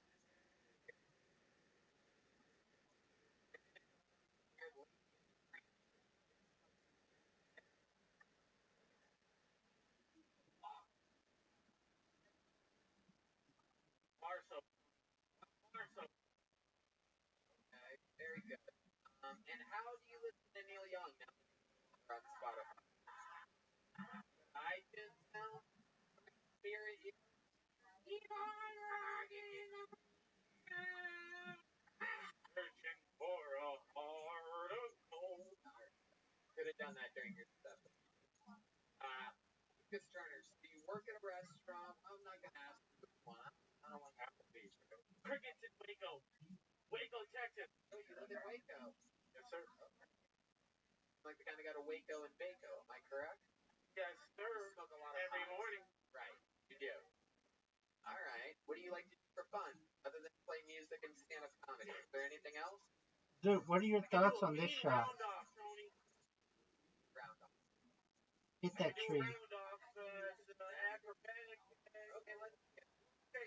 Okay, very good. And how do you listen to Neil Young now on Spotify? iTunes now? Spirit is searching for a heart of gold. Could have done that during your stuff. Lucas Turner, do you work at a restaurant? I'm not gonna ask you which one. I don't want Applebee's. Crickets in Waco. Waco, Texas. Oh, you live in Waco. Yes, sir. Okay. Like the kind of got a Waco and Baco, am I correct? Yes, sir. Smoke a lot of every morning. Right, you do. All right. What do you like to do for fun other than play music and stand-up comedy? Is there anything else? Dude, what are your thoughts on this shot? Round off. Hit that tree. Round off, acrobatic. Okay, let's get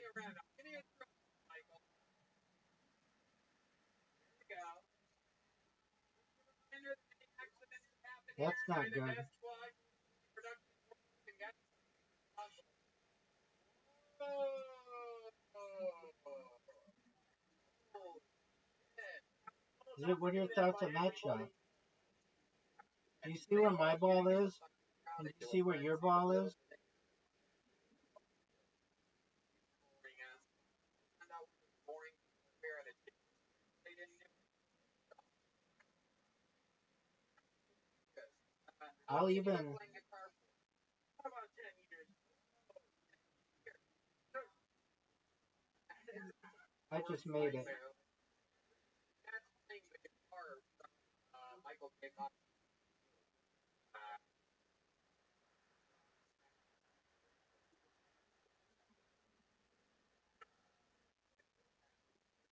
your round off. Give me a throw, Michael. Here we go. That's not good. Zoot, what are your thoughts on that shot? Do you see where my ball is? And do you see where your ball is? I'll even. I just made it.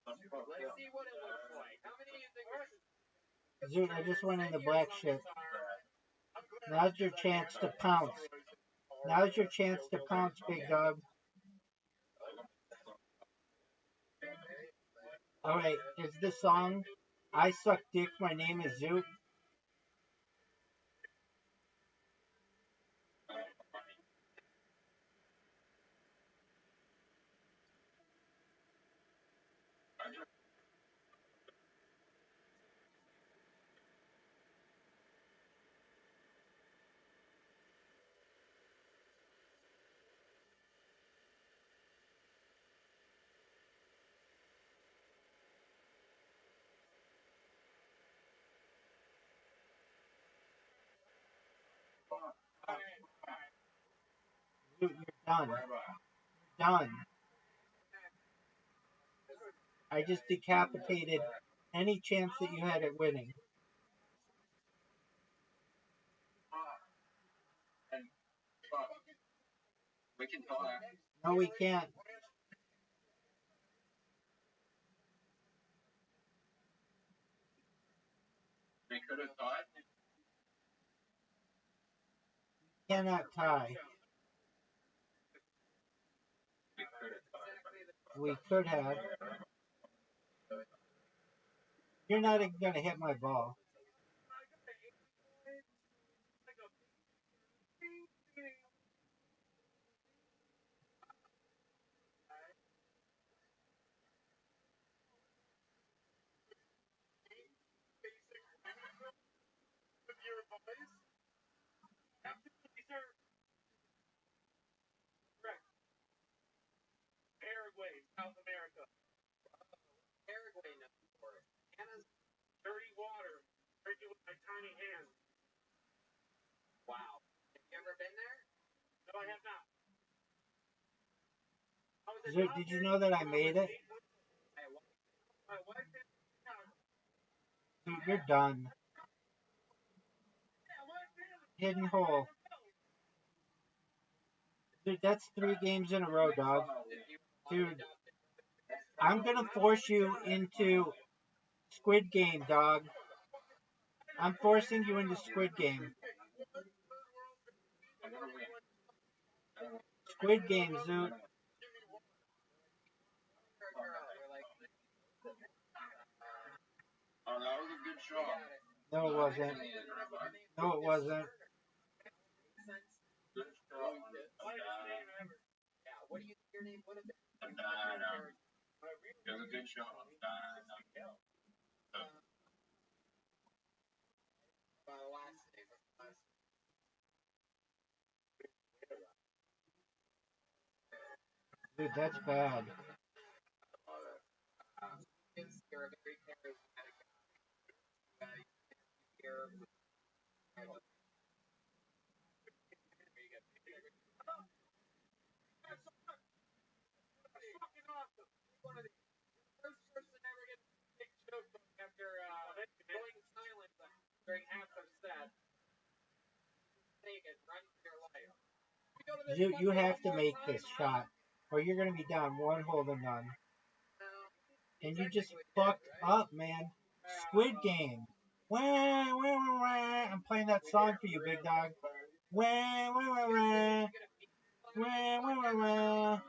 Let's see what it looks like. How many do you think? Zoot, I just went in the black shit. Now's your chance to pounce. Now's your chance to pounce, big dog. Alright, is this song I Suck Dick, My Name is Zoot? Zoot, you're done. Done. I just decapitated any chance that you had at winning. We can talk. No, we can't. We could have thought. Cannot tie. We could have. You're not even going to hit my ball. Paraguay, South America. Paraguay knows for it. Anna's dirty water, drinking with my tiny hands. Wow. Have you ever been there? No, I have not. Zoot, did you know that I made it? My wife is Zoot, you're done. Hidden hole. Dude, that's 3 games in a row, dog. Dude, I'm going to force you into Squid Game, dog. I'm forcing you into Squid Game. Squid Game, Zoot. Oh, that was a good shot. No, it wasn't. No, it wasn't. Good shot. Yeah, what do you your name? What is it? It was a good shot. Last name. Dude, that's bad. You're a very charismatic guy. You're fucking awesome. One of the first person ever get a big joke after going silent during half of set. Take it, run for your life. You have to make this shot, or you're going to be down 1 hole to none. And you just fucked up, man. Squid Game. Wah, wah, wah, wah. I'm playing that song for you, big dog. Wah, wah, wah, wah. Wah, wah, wah, wah.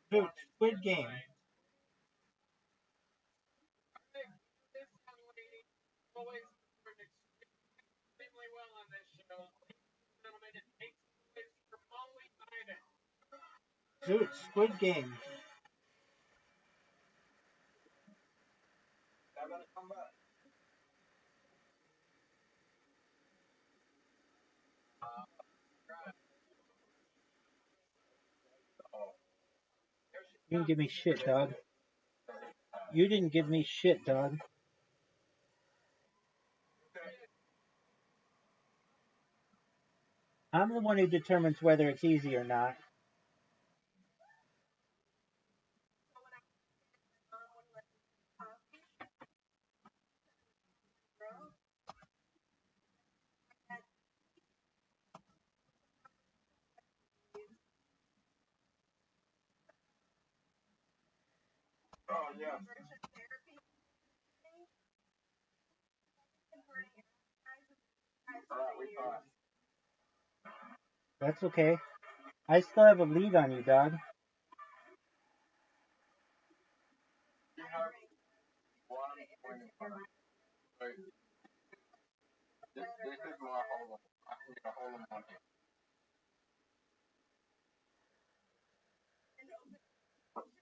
Dude, Squid Game. This young lady always performed extremely well on this show. Gentlemen, it takes place for Molly Biden. Dude, Squid Game. You didn't give me shit, dog. You didn't give me shit, dog. I'm the one who determines whether it's easy or not. Oh, yeah. Alright, we thought. That's okay. I still have a lead on you, dog. You have one point in front. Right. This is my hole. I can get a hole in one here.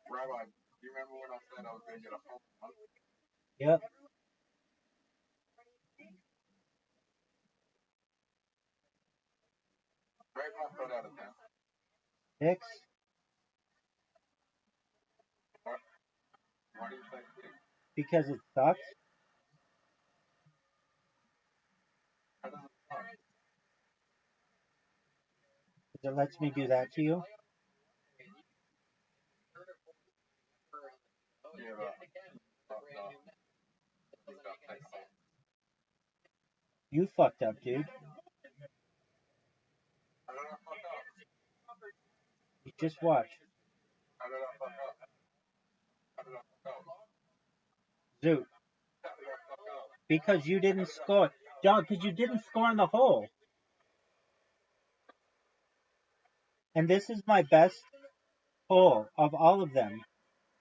Rabbi, do you remember when I said I was going to get a hole in one? Yep. Rate my foot out of 10. 6. Why do you say 6? Because it sucks. How does it suck? Because it lets me do that to you. Yeah, but no. You fucked up, dude. How did I fuck up? You just watch. How did I fuck up? How did I fuck up? Zoot. How did I fuck up? Because you didn't score. Dog, because you didn't score on the hole. And this is my best hole of all of them.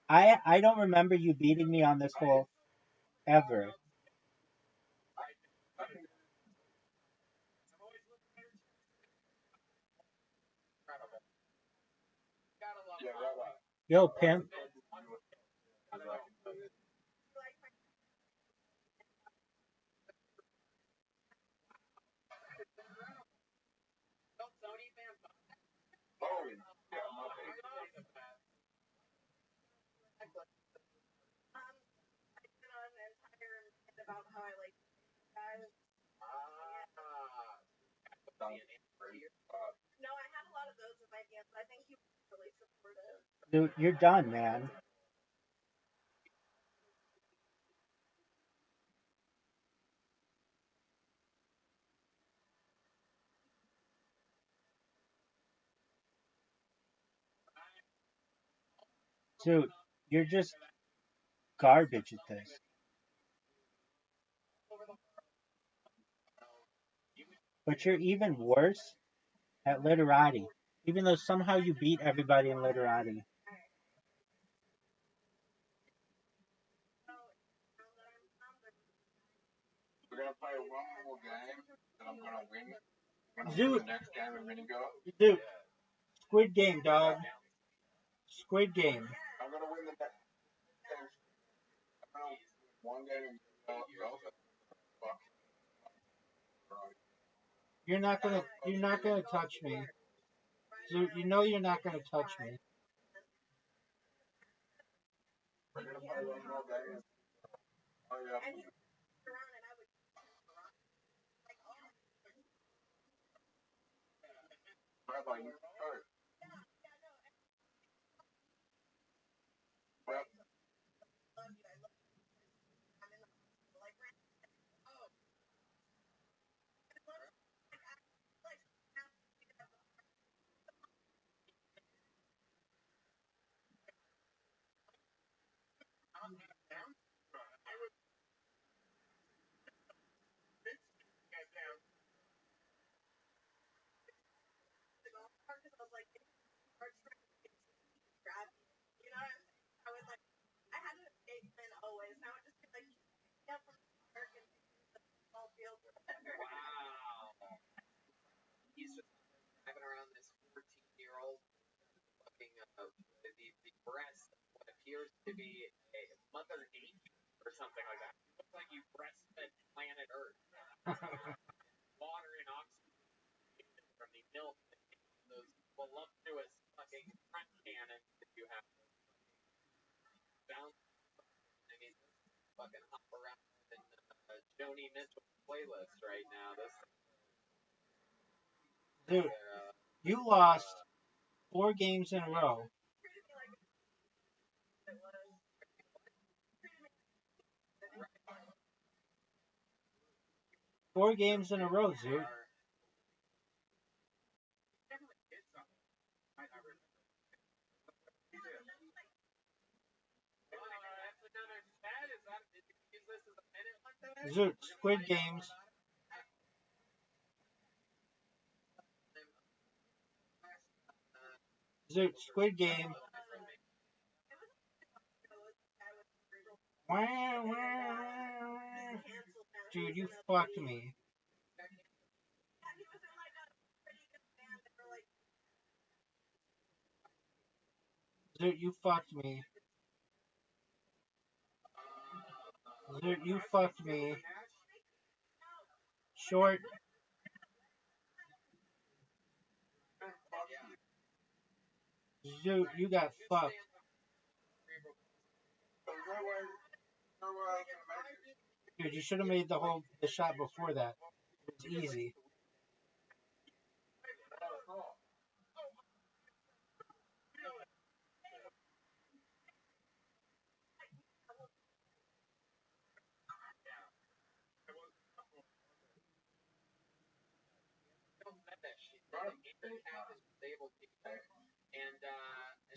I don't remember you beating me on this hole ever. Yeah, Rabbi. Yo, pimp. Oh, yeah, my baby. About how I like guys. No, I had a lot of those in my hands. I think he was really supportive. Dude, you're done, man. Dude, you're just garbage at this. But you're even worse at literati. Even though somehow you beat everybody in literati. We're going to play one more game, and I'm going to win. I'm going to Dude. win the next game and go. Dude, Squid Game, dog. Squid Game. I'm going to win the next game. I'm going to win one game and go. Fuck. You're not gonna touch me. Dude, you know you're not gonna touch me. We're going to play one more game. Oh, yeah. Rabbi, you hurt. Well, Wow. He's just driving around this 14-year-old looking the breast of what appears to be a Mother Nature or something like that. It looks like you breastfed planet Earth. Water and oxygen from the milk that came from those voluptuous fucking front Joni Mitchell playlist right now. This Dude, you lost 4 games in a row. 4 games in a row, dude. Zoot, Squid Games. Zoot, Squid Game. Wah, wah, wah. Dude, you fucked me. Zoot, you fucked me. Zoot, you fucked me. Short. Zoot, you got fucked. Dude, you should have made the shot before that. It's easy.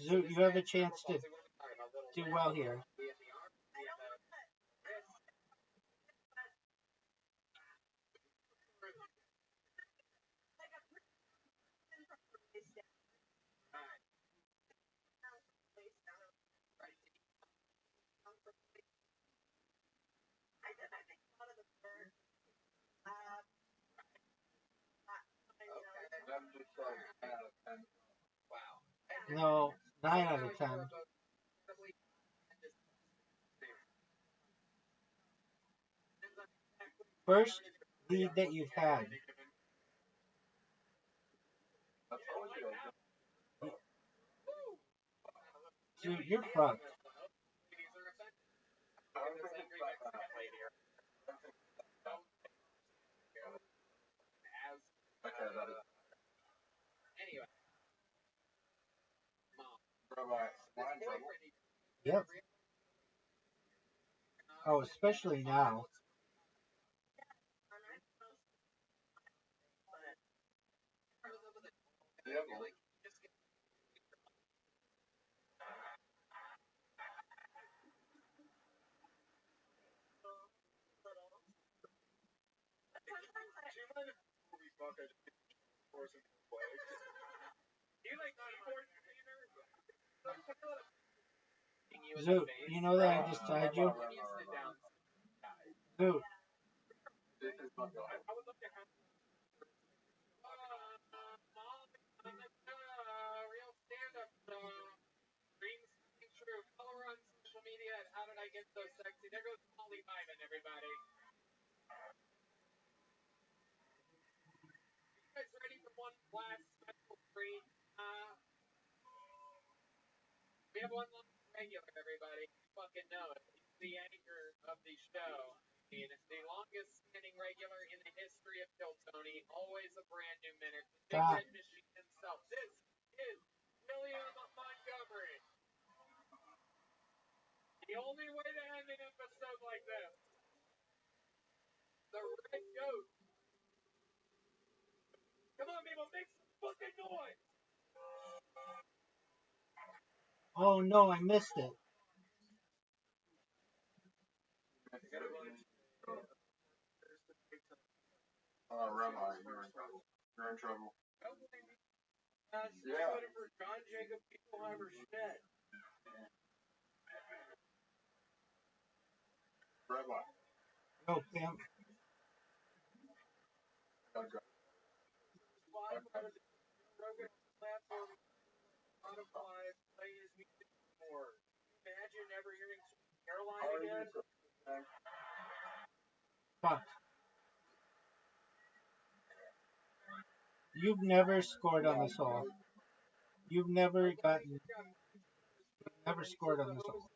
Zoot, you have a chance to do well here. No, 9 out of 10. First lead that you've had. Dude, you're fucked. Yep. Oh, especially now. Zoot, you know that I just tied you? Zoot. real stand-up dreams coming true. Follow her on social media at How Did I Get So Sexy. There goes Molly Ivan, everybody. You guys ready for one last special treat? We have one last regular, everybody. You fucking know it. He's the anchor of the show. I mean, it's the longest standing regular in the history of Kill Tony. Always a brand new minute. The Big Red Machine himself. This is William Montgomery. The only way to end an episode like this. The Red Goat. Come on, people, make some fucking noise. Oh no, I missed it. Rabbi, you're in trouble. You're in trouble. Yeah. For John Jacob Peopleheimer Schmidt. Rabbi. No, Pam. Spotify, play his music more. Imagine never hearing Caroline again. Fuck. You've never scored on this hole. You've never scored on this hole.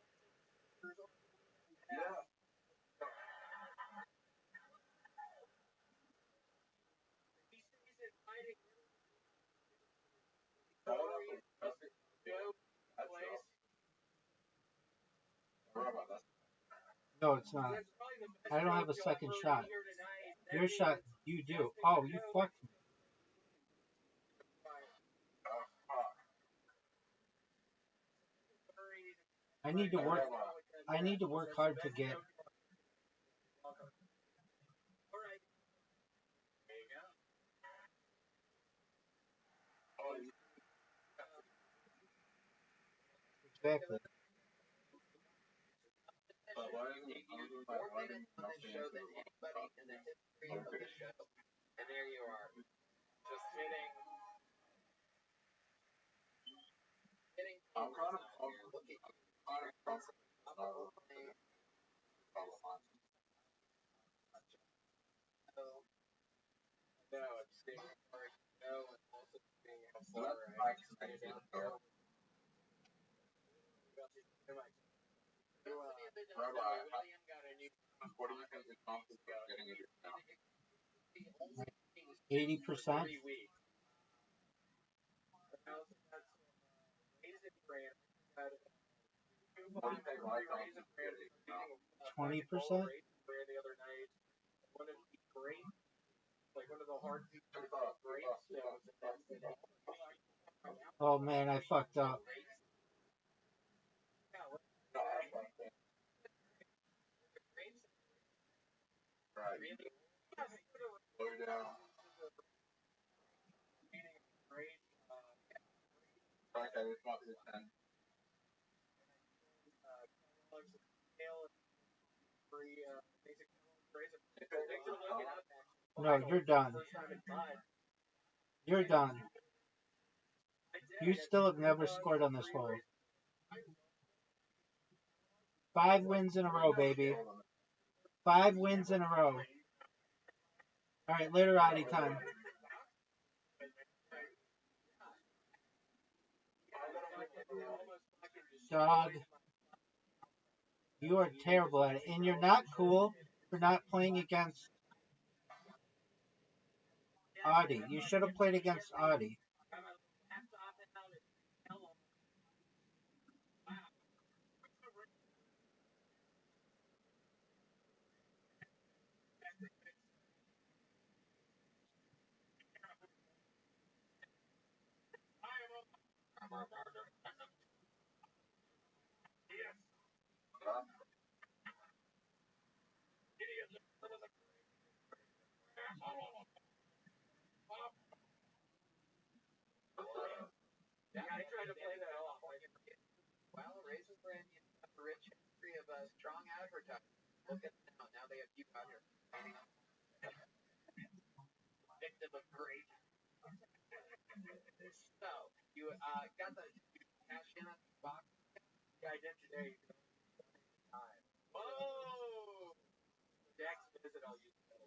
No, it's not. I don't have a second shot. Your shot, you do. Oh, you fucked me. I need to work. I need to work hard to get. Exactly. But why isn't it More minutes on this show than anybody in the history of the show. And there you are. Just hitting I'm kind of here. Look at you. No, it's seeing how far you go and also seeing how far I extended out there. Rabbi, William got a new what do you think the chances of getting it now? 80%. 3 weeks. What do you think my chances of getting it now? 20%. The other night, one of the great, like one of the hard greats. Oh man, I fucked up. Right. Slow down. Okay, it's not this end. No, you're done. You're done. You still have never scored on this hole. 5 wins in a row, baby. 5 wins in a row. Alright, literati time. Dog. You are terrible at it. And you're not cool for not playing against Audie. You should have played against Audie. Yeah, I tried to play that off. Well, Razor Brand has a rich history of strong advertising. Look at them now. Now they have you out here fighting up. Victim of great. So, you got the cash in on the box? Yeah, I did today. Whoa! Next visit, I'll use that.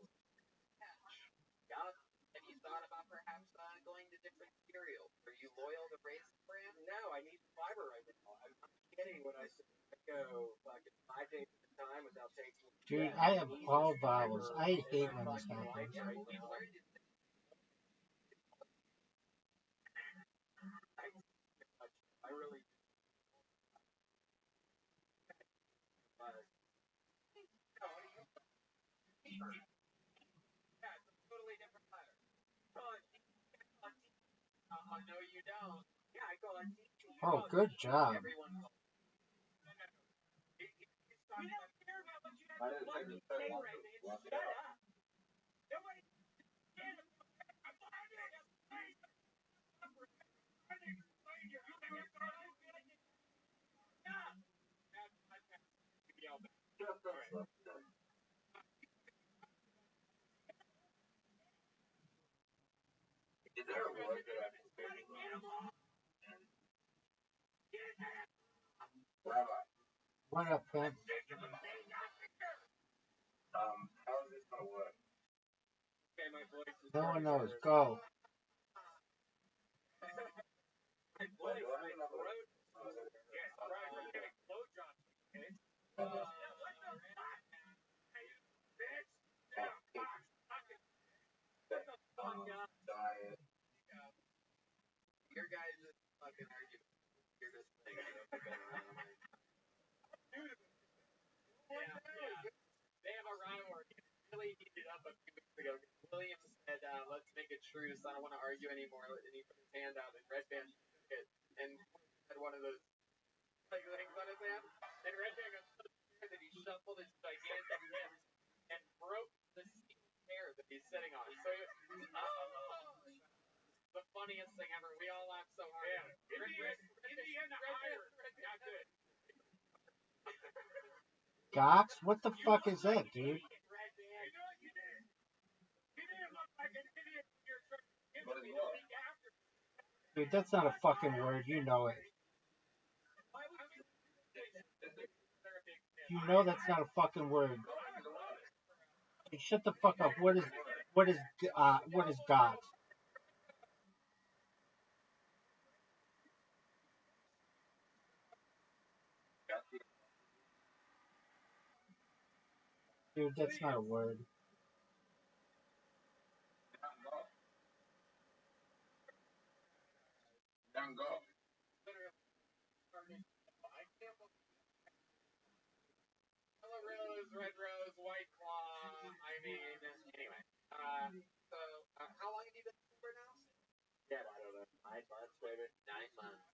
Yeah. Have you thought about perhaps going to different cereals? Are you loyal to Raisin Bran? No, I need fiber right now. I'm not kidding when I say I go fucking 5 days at a time without taking. Dude, I have all vowels. I hate when this happens. I really do. Yeah, it's a totally different letter. No, you don't. Yeah, I call it TT. Oh, good job. Everyone calls it. You don't care about what you have I to didn't fucking think say it right now. was Shut up. Nobody cares. Is there a word that I can say? Rabbi, What up, Pimp? how is this gonna work? Okay, my voice is No one knows. Go. my voice. My throat. Yes, right. We're getting blowjobs. Okay. What the fuck? Bitch. Diet. Your guys just fucking argument. You're just saying. Yeah, ago. William said, "Let's make a truce. I don't want to argue anymore." And he put his hand out, and Red Band took it, and had one of those like things on his hand. And Red Band got so scared that he shuffled his gigantic hips and broke the seat chair that he's sitting on. So the funniest thing ever. We all laughed so hard. Indiana Irish. Not good. Gox? What the fuck is that, dude? You know what you did? You didn't look like an idiot when you're trying to give me the week after. Dude, that's not a fucking word. You know it. You know that's not a fucking word. Hey, shut the fuck up. What is Gox? Dude, that's not a word. Yellow rose, red rose, white claw. I mean, anyway. So, how long have you been sober now? Yeah, I don't know. 9 months, maybe. 9 months.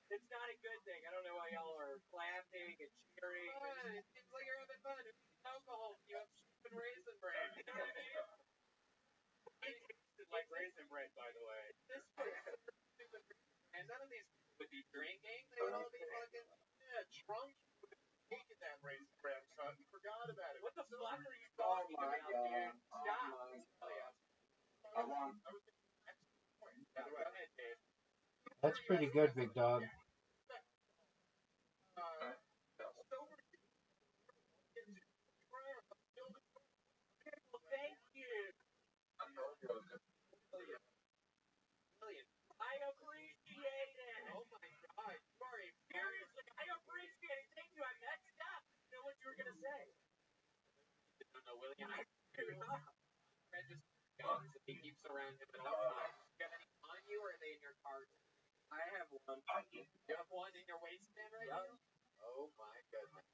It's not a good thing. I don't know why y'all are clapping and cheering. Fun. It seems like you're having fun. Who needs alcohol? You have stupid raisin bran. You know what I mean? It tasted like raisin bread, by the way. This was stupid raisin bran. None of these people would be drinking. They would all be fucking, drunk. Taking that raisin bran, son. You forgot about it. What the fuck are you talking about, dude? Stop. Go ahead, Dave. That's pretty good, big dog. Well, thank you. I appreciate it. Oh my god, sorry. Seriously, I appreciate it. Thank you. I messed up. I know what you were gonna say. No, William. Registered guns that he keeps around him at all times. Do you have any on you, or are they in your car? I have one. You have one in your waistband right now? Oh my goodness.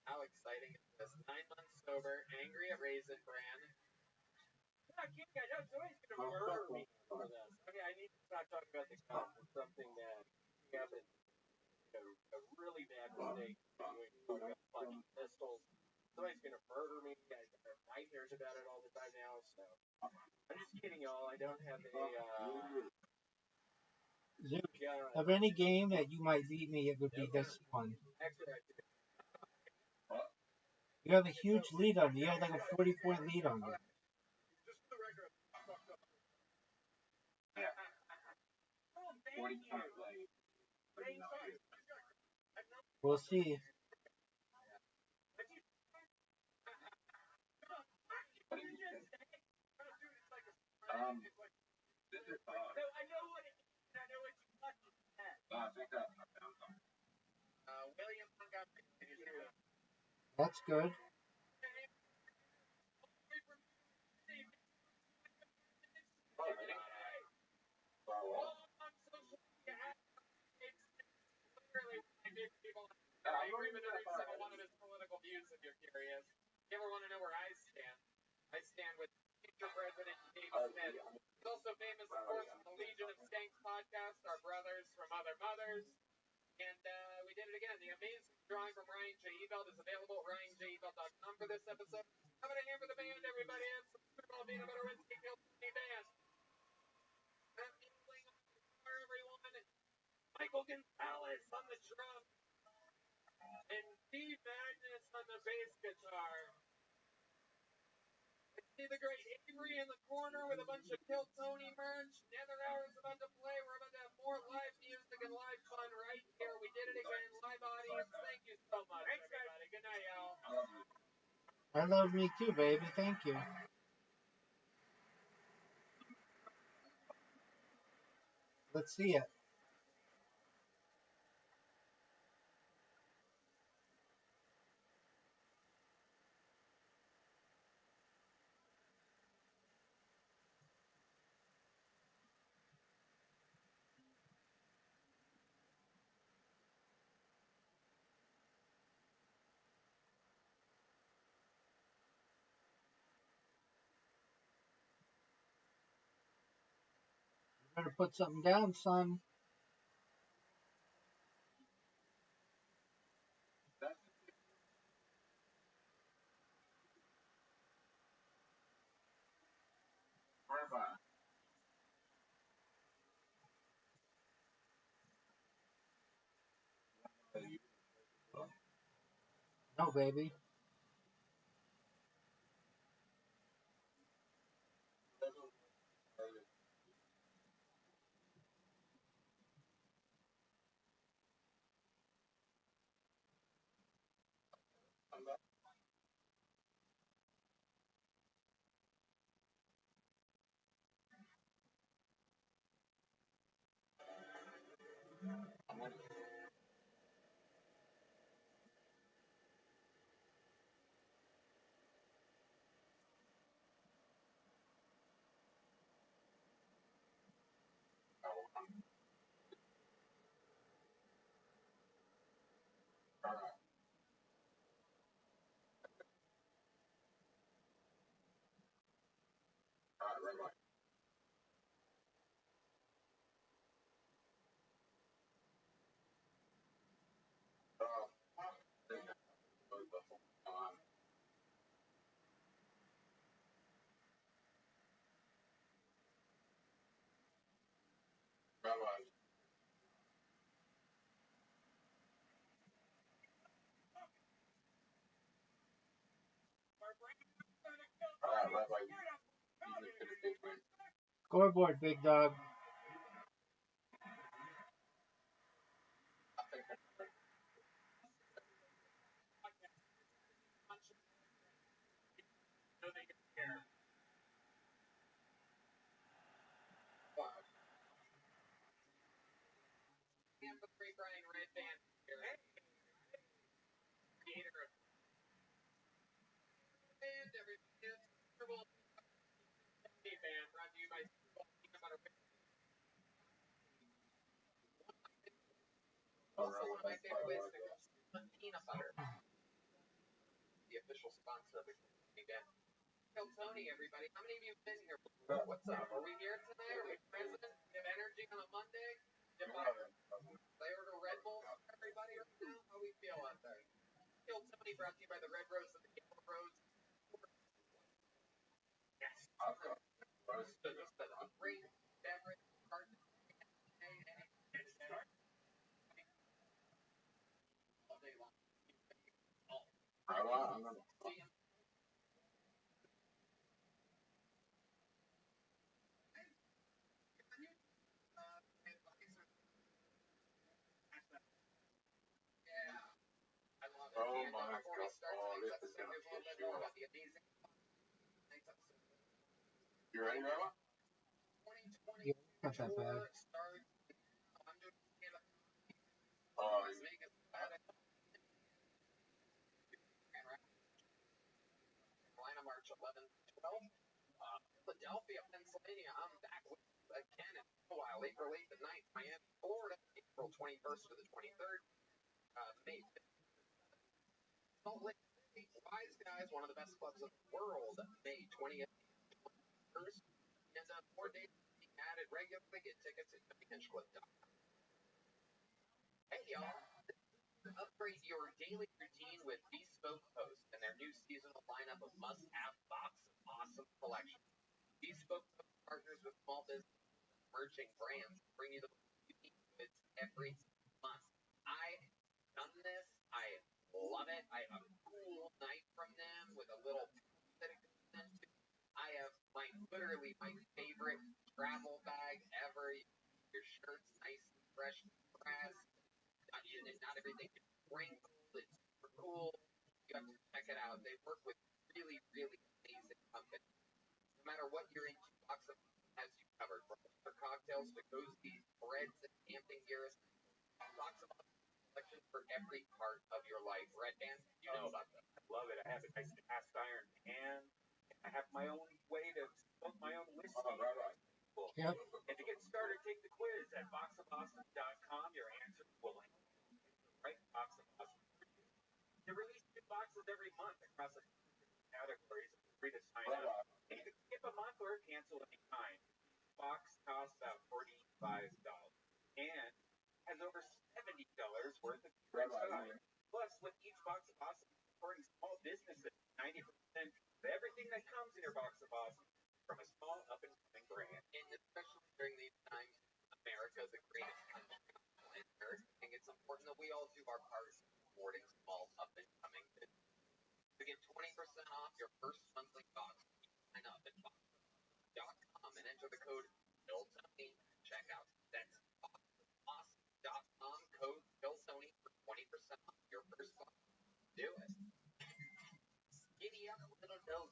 How exciting is this? 9 months sober, angry at Raisin Bran. I'm not kidding. I know somebody's gonna murder me for this. Okay, I need to stop talking about the guns. It's something that happened. A really bad mistake doing fucking pistols. Somebody's gonna murder me. I have nightmares about it all the time now. So I'm just kidding, y'all. I don't have a. Zeus, of any game that you might beat me, it would be this one. Actually, I do. You have a huge lead on me. You have like a 40-point lead on me. Just for the record, I fucked up. Oh, thank you. We'll see. I know what it is. I know what you fucking said. William Montgomery. That's good. I agree with every single one of his political views, if you're curious. If you ever want to know where I stand with future President Dave Smith. He's also famous, of course, from the Legion of Skanks podcast, Our Brothers from Other Mothers. And we did it again. The amazing drawing from Ryan J. Ebelt is available at ryanjebelt.com for this episode. How about a hand for the band, everybody? And some Super Bowl peanut butter whiskey filled band. Playing on the guitar, everyone. Michael Gonzalez on the drums. And Steve Magnus on the bass guitar. I see the great Avery in the corner with a bunch of Kill Tony merch. Nether Hour's about to play. We're about to have more live music and live fun right here. We did it again, live audience. Thank you so much, everybody. Good night, y'all. I love me too, baby. Thank you. Let's see it. Better put something down, son. No, baby. Scoreboard, big dog. So they can hear. Tampa Free Brian Red Band here. Creator of band, everybody. Super Bowl band brought to you by Peanut Butter. Also, one of my favorite ways to consume peanut butter. The official sponsor of the band. Tell Tony, everybody. How many of you have been here before? What's up? Are we here tonight? Are we present? You have energy on a Monday? Did I order Red Bull for everybody right now? How we feel out there? Kill Tony brought to you by the Red Rose and the Yellow Rose. Yes. Just a great beverage. All day long. Yeah. I love it. Oh And my before we God. start Oh, tonight's this is episode, gonna there's a little piss bit you more off. about the amazing tonight's episode. You ready, Grandma? 2020 Not that bad. tour starts. I'm doing stand-up Oh, Las Vegas, Nevada, Carolina, March 11th, 12th. Philadelphia, Pennsylvania. I'm back with again in a while. April 8th and 9th, Miami, Florida. April 21st to the 23rd. May 5th. Salt Lake City, Wise Guys, one of the best clubs in the world. May 20th, 21st. And more dates being added regularly. Get tickets at TonyHinchcliffe.com. Hey, y'all. Upgrade your daily routine with Bespoke Post and their new seasonal lineup of must-have box of awesome collections. Bespoke Post partners with small business emerging brands to bring you the most unique goods every month. I've done this. I love it. I have a cool night from them with a little that it goes into. I have literally my favorite travel bag ever. Your shirt's nice and fresh and pressed. Not everything is wrinkled. It's super cool. You have to check it out. They work with really, really amazing companies. No matter what you're into, Box of has you covered. From water cocktails to cozies, breads, and camping gear. Box of collection for every part of your life. Red Band, you know about that. I love it. I have a nice cast iron pan. I have my own way to smoke my own whiskey. Cool. Yep. And to get started, take the quiz at boxofawesome.com. Your answers will help you pick the right box of awesome for you. They release new boxes every month across a categories. It's free to sign up. And you can skip a month or cancel any time. box costs about $45 and has over $70 worth of beer inside. Plus, with each box of awesome, supporting small businesses, 90% of everything that comes in your box of awesome from a small up and coming brand. And especially during these times, America is the greatest country on planet Earth. I think it's important that we all do our part in supporting small up and coming businesses. To get 20% off your first monthly box, sign up at box.com and enter the code BILLTONY at checkout. That's box.com, code BILLTONY for 20% off your first box. Do it. Giddy up, little dog.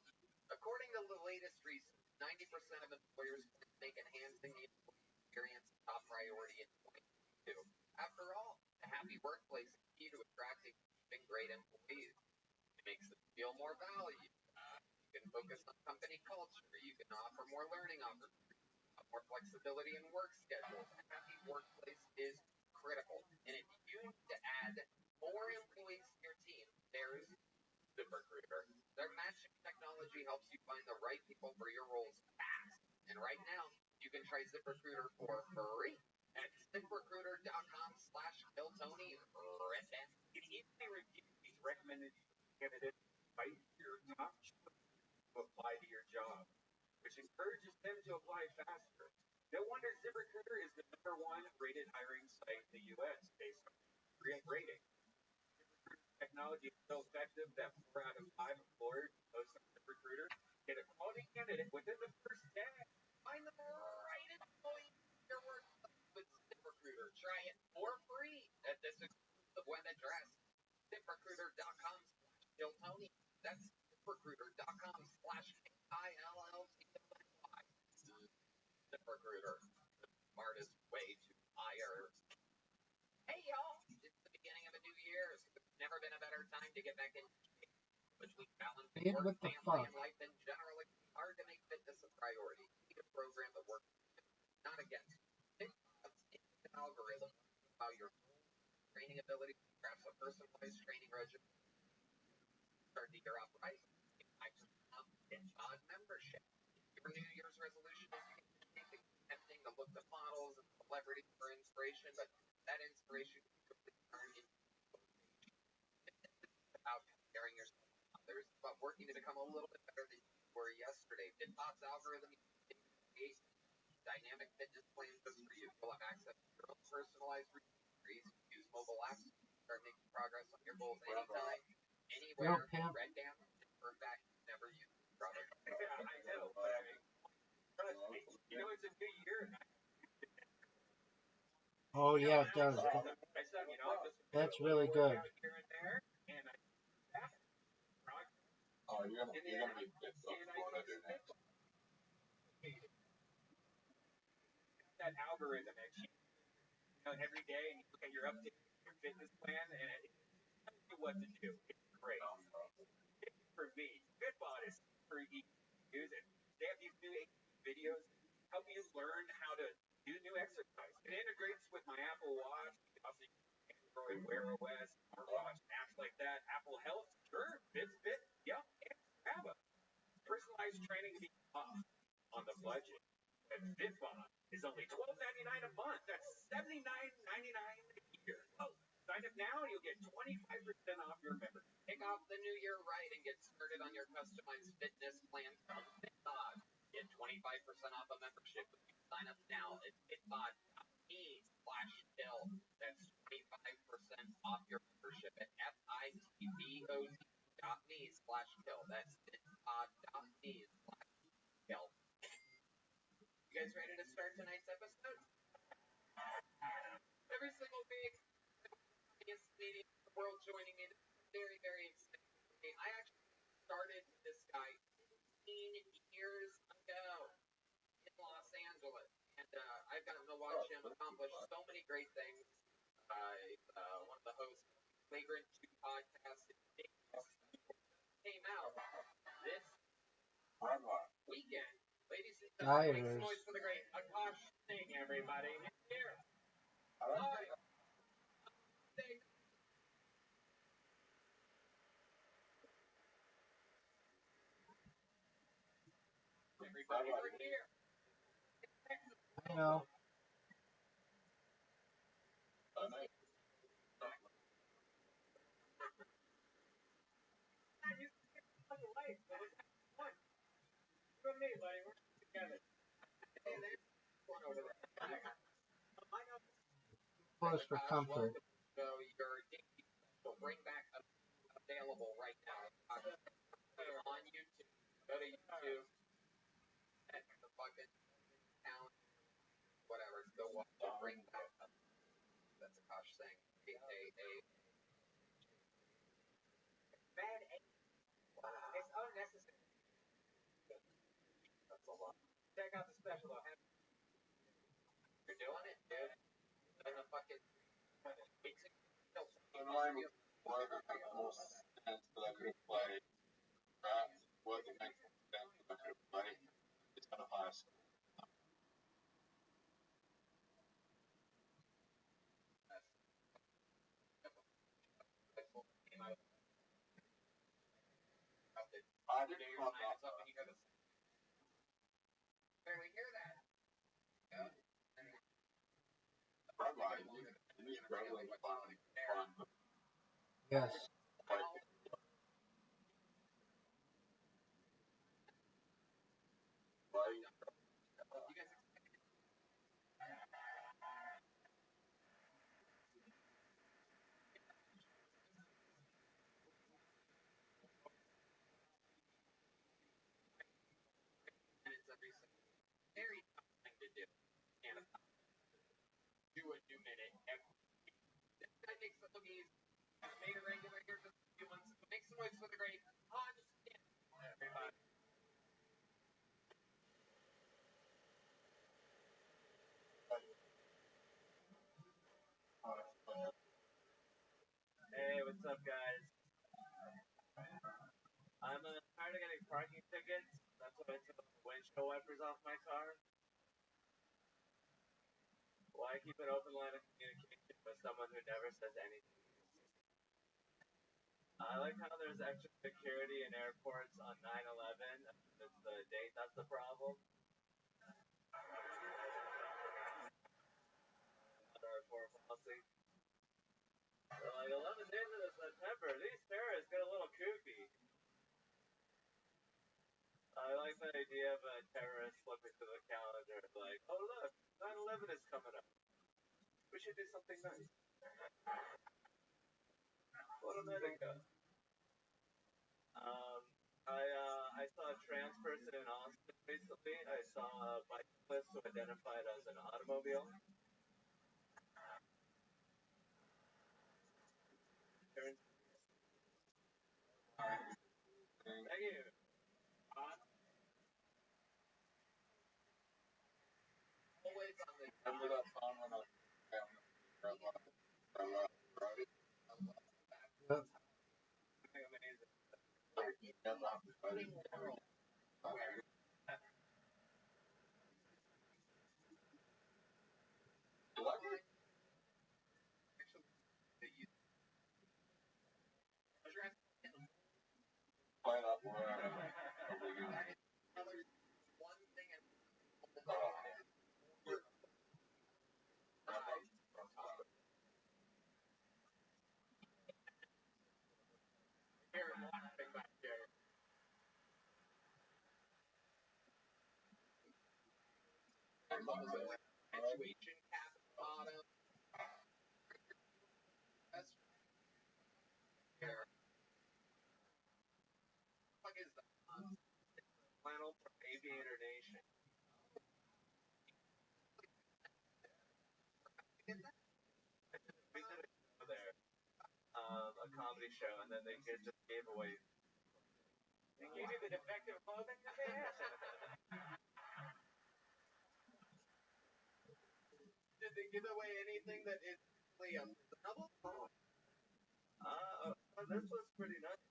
According to the latest research, 90% of employers make enhancing the employee experience a top priority in 2022. After all, a happy workplace is key to attracting and keeping great employees. It makes them feel more valued. You can focus on company culture. You can offer more learning opportunities, more flexibility in work schedules. A happy workplace is critical. And if you need to add more employees to your team, there's ZipRecruiter. Their matching technology helps you find the right people for your roles fast. And right now, you can try ZipRecruiter for free at ZipRecruiter.com/BillTony. It easily reviews these recommended candidates by your top choice to apply to your job, which encourages them to apply faster. No wonder ZipRecruiter is the #1 rated hiring site in the U.S. based on rating. Technology is so effective that 4 out of 5 employers post on ZipRecruiter get a quality candidate within the first day. Find the right employee for your work with ZipRecruiter. Try it for free at this exclusive web address, ZipRecruiter.com/BillTony. That's ZipRecruiter.com/KILLTONY. ZipRecruiter, the smartest way to hire. Hey y'all, it's the beginning of a new year, so it's never been a better time to get back in shape. Between balancing work, family, and life in general, it's hard to make fitness a priority. You need a program that works with you, not against you. It's an algorithm about your training ability, perhaps a personalized training regimen. Start the year off right. Get odd membership. Your New Year's resolution is tempting to look at models and celebrities for inspiration, but that inspiration can quickly turn into motivation. It's about comparing yourself to others, it's about working to become a little bit better than you were yesterday. Fitbot's algorithm creates dynamic fitness plans just for you. You'll have access to your own personalized routines. Use mobile apps to start making progress on your goals anytime, anywhere. Read down, confirm back, never use the product. Yeah, I know, but I mean, trust me, it's a new year. Oh yeah, it does. That's really good. Here and there, and I that Oh, you're gonna be pissed off what I do next. that algorithm that every day, and you look at your update, your fitness plan, and it tells you what to do. It's great. For me, Fitbot is super easy to use, and they have these new videos help you learn how to do new exercise. It integrates with my Apple Watch, obviously Android Wear OS, smartwatch, apps like that. Apple Health, sure, Fitbit, yeah, and Strava. Personalized training can be tough on the budget, but Fitbot is only $12.99 a month. That's $79.99 a year. Oh, sign up now and you'll get 25% off your membership. Kick off the new year right and get started on your customized fitness plan from Fitbot. Get 25% off a membership if you sign up now at fitbot.me/bill. That's 25% off your membership at fitbot.me/bill. That's fitbot.me/bill. You guys ready to start tonight's episode? Every single week, biggest media in the world joining me. This is very, very exciting for me. I actually started this guy 15 years ago in Los Angeles, and I've gotten to watch him accomplish so many great things. One of the hosts of the Flagrant 2 podcast came out this weekend. Ladies and gentlemen, make some noise for the great Akash Singh, everybody. Here. Hi. Everybody over here. You know, You and me, buddy, we're together. Hey, there's one over there. I know. close for comfort. So your daily will bring back available right now. On YouTube. Go to YouTube. And the fucking town, whatever. Go watch it. Bring back. That's a Kosh thing. Man, wow. It's unnecessary. That's a lot. Check out the special though. You're doing it, dude. And the fucking. Online was one of the most intense that I could have played. That was the next intense that I could have played. It's kind of fast. I didn't know that. Barely hear that. Red line, you need red line fun. Yes. Very tough thing to do. Do a 2 minute every. This guy makes the cookies. Made a regular here for a few months. Make some noise for the great. Oh, just everybody. Hey, what's up, guys? I'm tired of getting parking tickets. That's why I took the windshield wipers off my car. Why keep an open line of communication with someone who never says anything? I like how there's extra security in airports on 9/11. It's the date that's the problem. Our foreign policy. So like 11 days into September, these terrorists get a little kooky. I like the idea of a terrorist flipping to the calendar like, oh look, 9/11 is coming up. We should do something nice. What a minute ago. I saw a trans person in Austin recently. I saw a bicyclist who identified as an automobile. Thank you. Always on the. Remember that song when I was Situation cap bottom. That's fuck is that? Flannel from Aviator Nation. We did a show there, a comedy show, and then they just gave away. They gave you the defective clothing that they had. Did they give away anything that is really reasonable? This was pretty nice.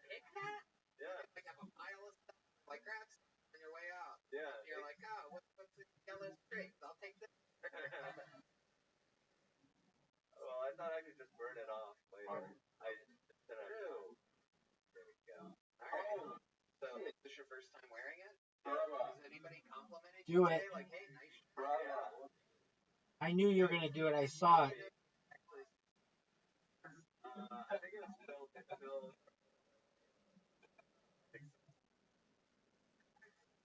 Take that? Yeah. Like have a pile of stuff, like grab stuff on your way out. Yeah. You're like, oh, what's the yellow strings? I'll take this. Well, I thought I could just burn it off later. True. There we go. Alright. So, is this your first time wearing it? Has anybody complimented Do you it. today? Like, hey, nice shirt. Yeah. I knew you were gonna do it. I saw it. I think it was Phil.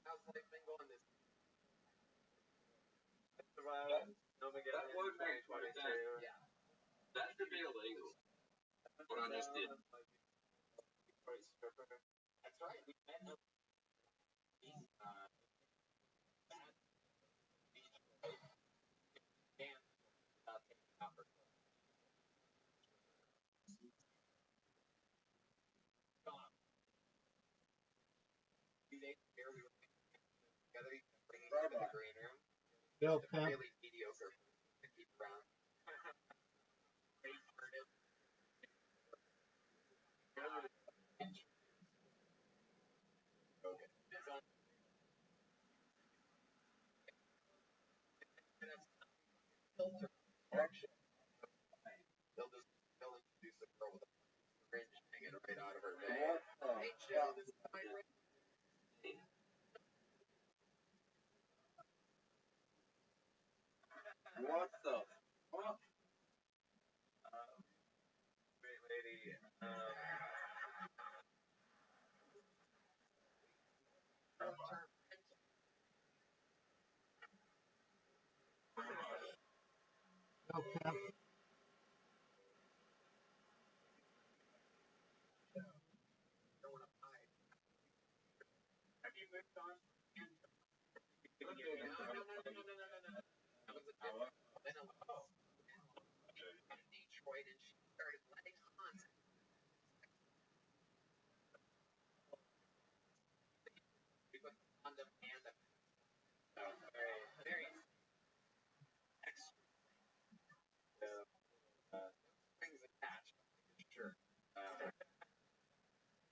How's life been going this That would make 2022. Yeah. That should be illegal. What I just did. That's right. We met up. Here we were together, bringing him to the green room. Bill The Pimp. really mediocre to keep around. They'll introduce a girl with a fringe hanging right out of her vein. Hey, Joe, this is my friend. What the fuck? Great lady. Bill Pimp. Have you moved on? No. That was a different. Then I was in Detroit, and she started letting on. We put on the and very extra strings attached. Sure.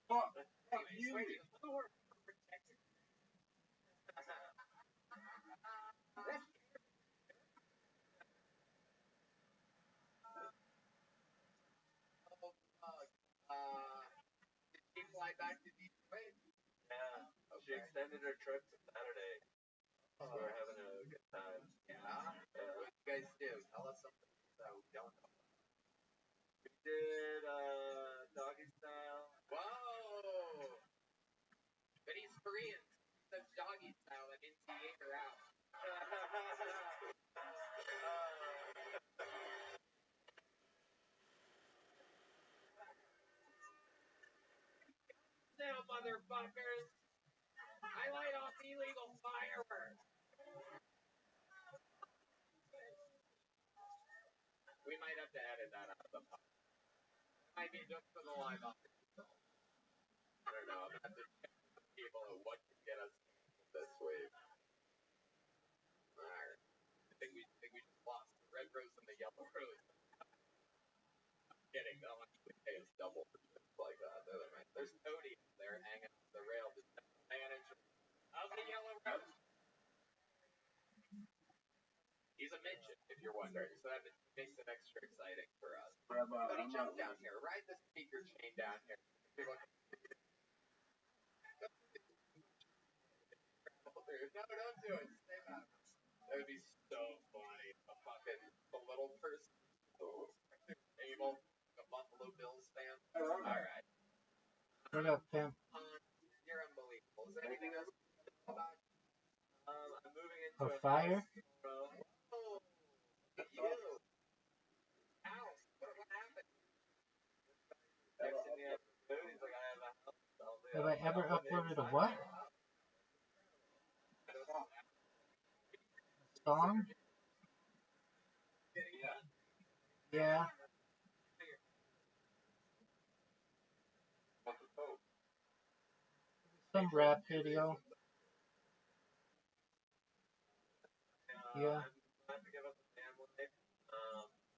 Fuck Anyways, you. protected. Did she fly back to Detroit? Yeah. She Okay. extended her trip to Saturday. So we're having a good time. Yeah. What you guys do? Tell us something that we don't know. We did doggy style. Whoa! But he's Korean. That's doggy style. That means he ate her out. Now, motherfuckers! I light off illegal fireworks. We might have to edit that out of the podcast. Might be just for the live audience. I don't know. I'm gonna have to check with people on what can get us this week. Alright. I think we just lost the red rose and the yellow rose. I'm kidding. They'll actually pay us double for things like that. There's Cody up there hanging on the rail, just manager of the yellow rose. He's a midget, if you're wondering, so that makes it extra exciting for us. But he jumped down here, ride the speaker chain down here. No, don't do it. Stay back. That would be so funny. The little person able, a Buffalo Bills fan. Alright. What up, Pimp? You're unbelievable. Is there anything else about I'm moving into A fire? Oh, you. Ow. What happened? Texting me up the food. He's like, I have a house. Have I ever uploaded a what? Song? Yeah. Some rap video. Yeah. I have to give up the family.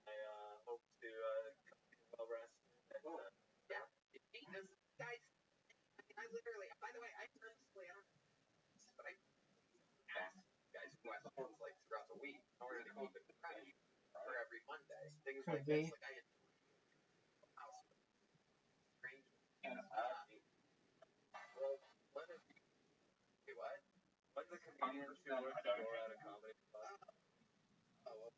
I hope to well rested. Yeah. This guys, I literally, by the way, I purposely, I don't know, but I asked guys who I thought was like throughout the week in order to keep it fresh for every Monday. Things Could like be. this, like I house strange. Well, when is Wait, what? when's the comedian who works for at a comedy club? Oh, well,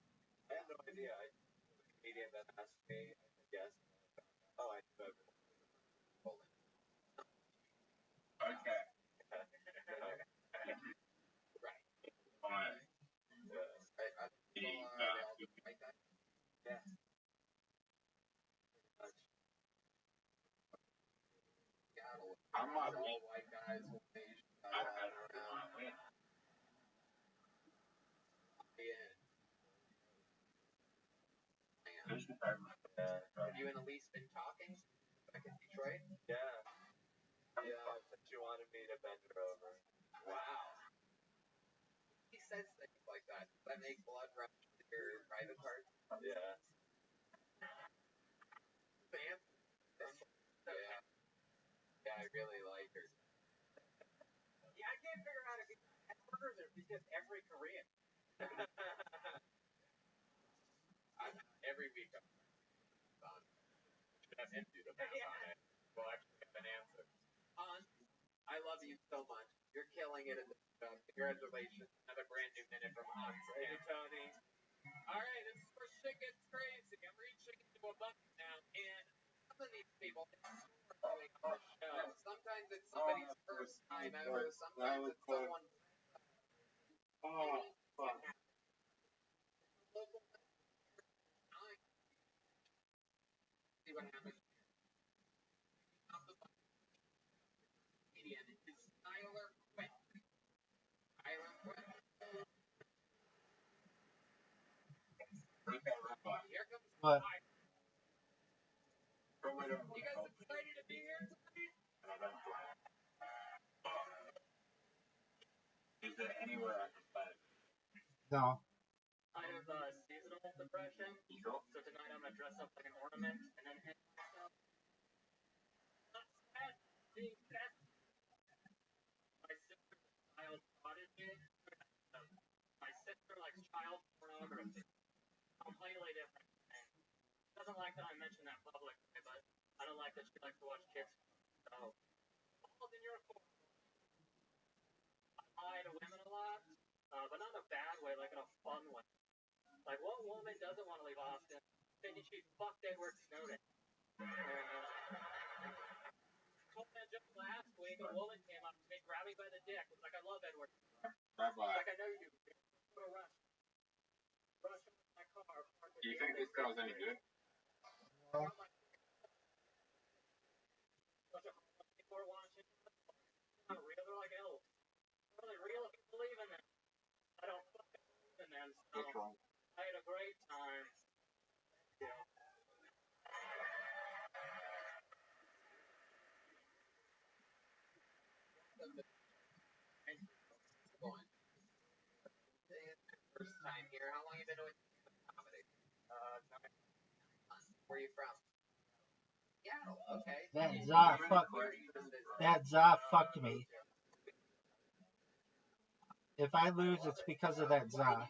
I had no idea. I a comedian that asked me, I said yes. Oh, I knew everyone. Okay. Right. Fine. Yeah. I'm not white guys with Asian guys around. Have you and Elise been talking back in Detroit? Yeah. Since she wanted me to bend her over. Wow. He says things like that. Does that make blood rush to your private part? Yeah. Man. Yeah. Yeah, I really like her. Yeah, I can't figure out if he's hamburgers or if he's just every Korean. Every week I'm on. Should have him do the math on it. We'll actually have an answer. I love you so much. You're killing it in this job. Congratulations. Another brand new minute from Hans. Thank you, Tony. Alright, this is where shit gets crazy. I'm reaching into a bucket now, and some of these people doing on the show. Sometimes it's somebody's first time ever. Sometimes it's someone. Oh, fuck. Local. See what happens. Comedian is Tyler Quinn. Tyler Quinn. Here comes What? You guys excited to be here tonight? Is there anywhere I can find it? No. I have seasonal depression, so tonight I'm gonna dress up like an ornament and then hit myself. Not sad, being sad. My sister's a child prodigy. My sister likes child pornography. Completely different. She doesn't like that I mention that publicly, but I don't like that she likes to watch kids. So, all in your court. I lie to women a lot, but not in a bad way, like in a fun way. Like, what woman doesn't want to leave Austin? Then she fucked Edward Snowden. Told that joke last week, a woman came up to me, grabbed me by the dick. Was like, I love Edward. Bye-bye. Like, I know you do. Go to Rush. Rush in my car. Do you think this girl's any good? Bunch of people are watching. They're not real. They're like elves. They're really real if you believe in them. I don't fucking believe in them. So What's wrong? I had a great time. Yeah. First time here. How long have you been doing comedy? Where are you from? Seattle. Okay. That za fucked me. If I lose, it's because of that za.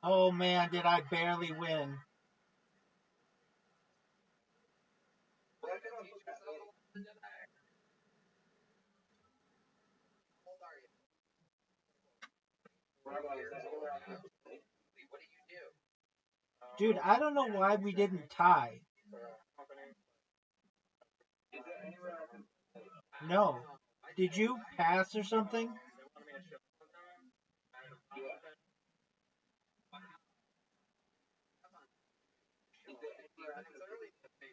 Oh man, did I barely win? What do you do? Dude, I don't know why we didn't tie. No. Did you pass or something?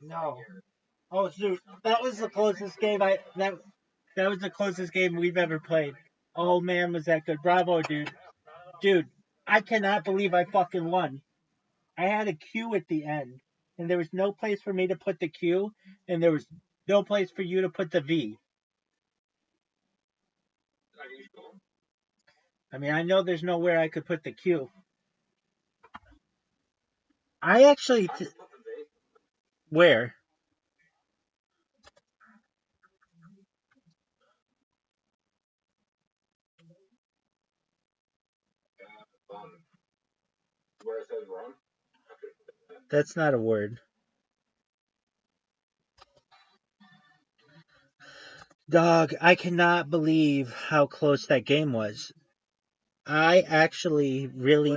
No. Oh, dude, that was the closest game that was the closest game we've ever played. Oh man, was that good. Bravo, dude. Dude, I cannot believe I fucking won. I had a Q at the end, and there was no place for me to put the Q, and there was no place for you to put the V. I mean, I know there's nowhere I could put the Q. I actually... Where? Where it says run? That's not a word. Dog, I cannot believe how close that game was. I actually really.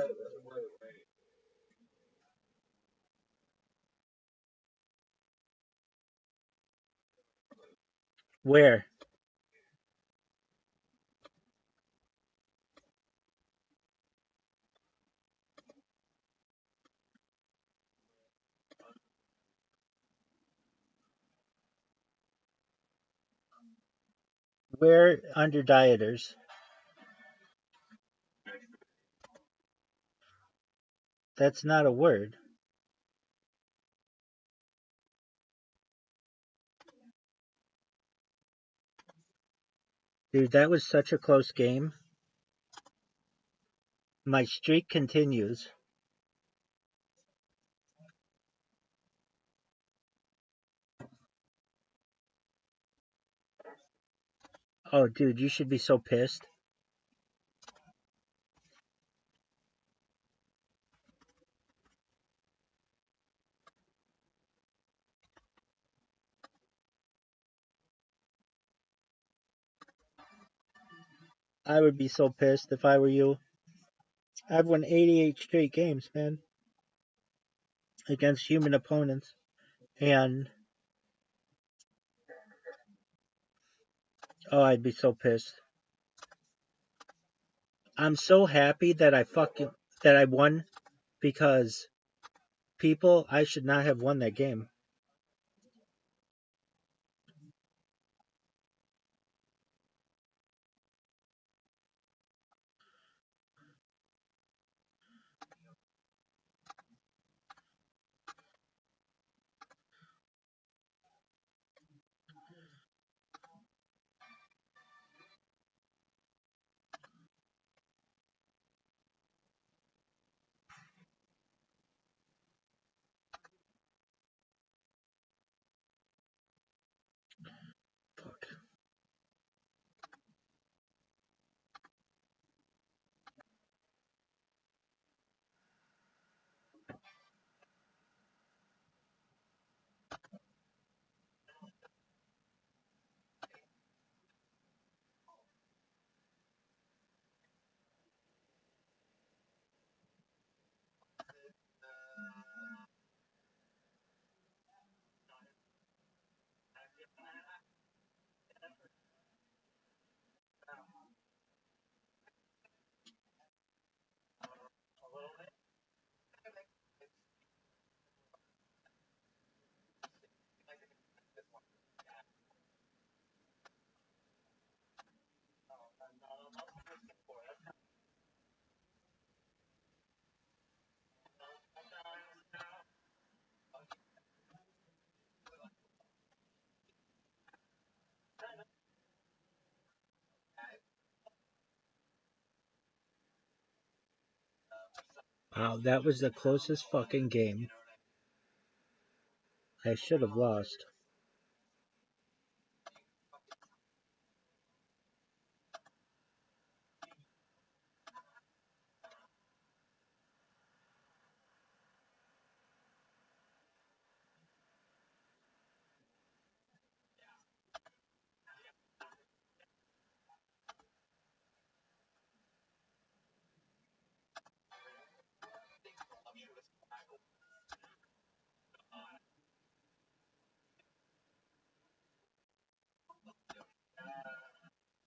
Where? Where under dieters? That's not a word. Dude, that was such a close game. My streak continues. Oh, dude, you should be so pissed. I would be so pissed if I were you. I've won 88 straight games, man, against human opponents. And, oh, I'd be so pissed. I'm so happy that I won because I should not have won that game. Fuck. Wow, that was the closest fucking game. I should have lost.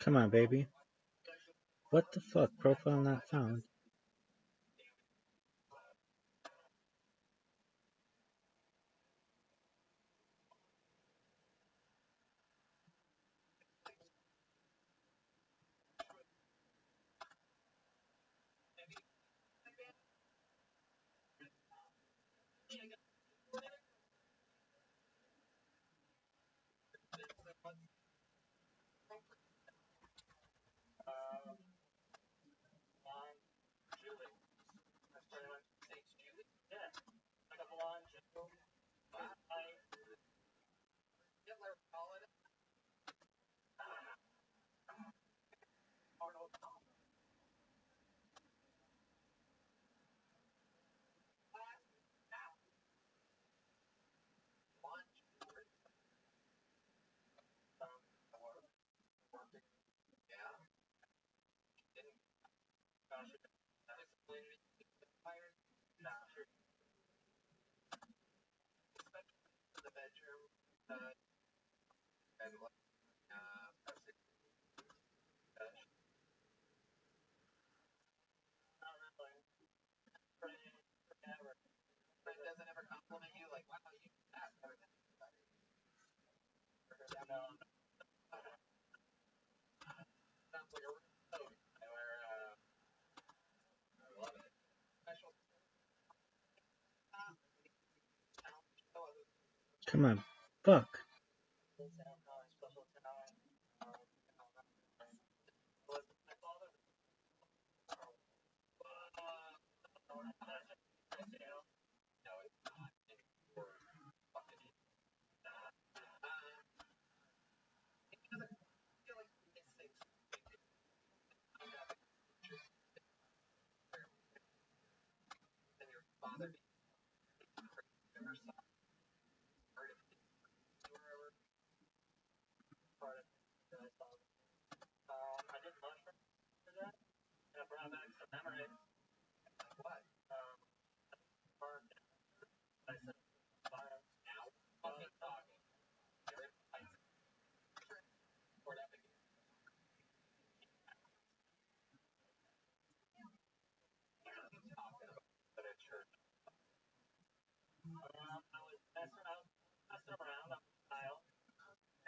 Come on, baby. What the fuck? Profile not found. Come on, fuck. Special talent. Was my father? No, it's not. Or fucking. Because I feel like it's things. And your father never saw part of it. Wherever part of it that I saw. I did mushroom for that. And I brought back some memory. What? Part I said fire. Now fucking talking. Or that big. But at church. I was messing around on the aisle,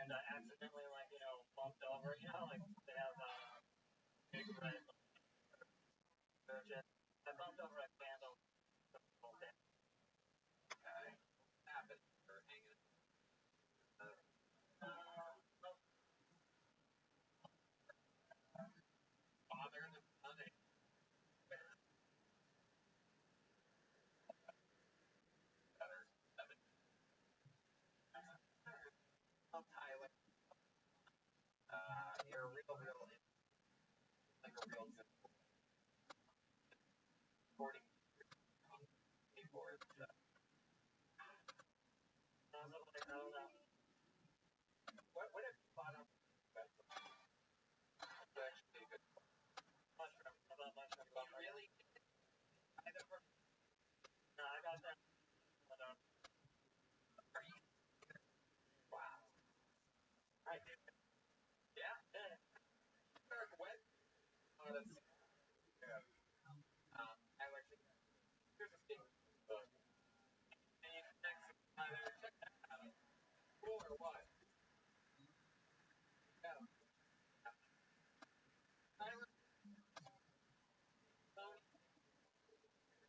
and I accidentally, like, bumped over. You know, like they have big red churches. I bumped over a candle. Okay. Happened for hanging. Father and the son. Tyler. You're a real, like a real good 40 keyboard. I don't know. What have you bought up? Actually, a good mushroom. How about mushroom? Really? I never. No, I got that. Wow. I did. Yeah. Dark wet. Oh, that's. Yeah. I like to. Here's a thing. And next, check that out. Cool or what? Yeah. Tyler.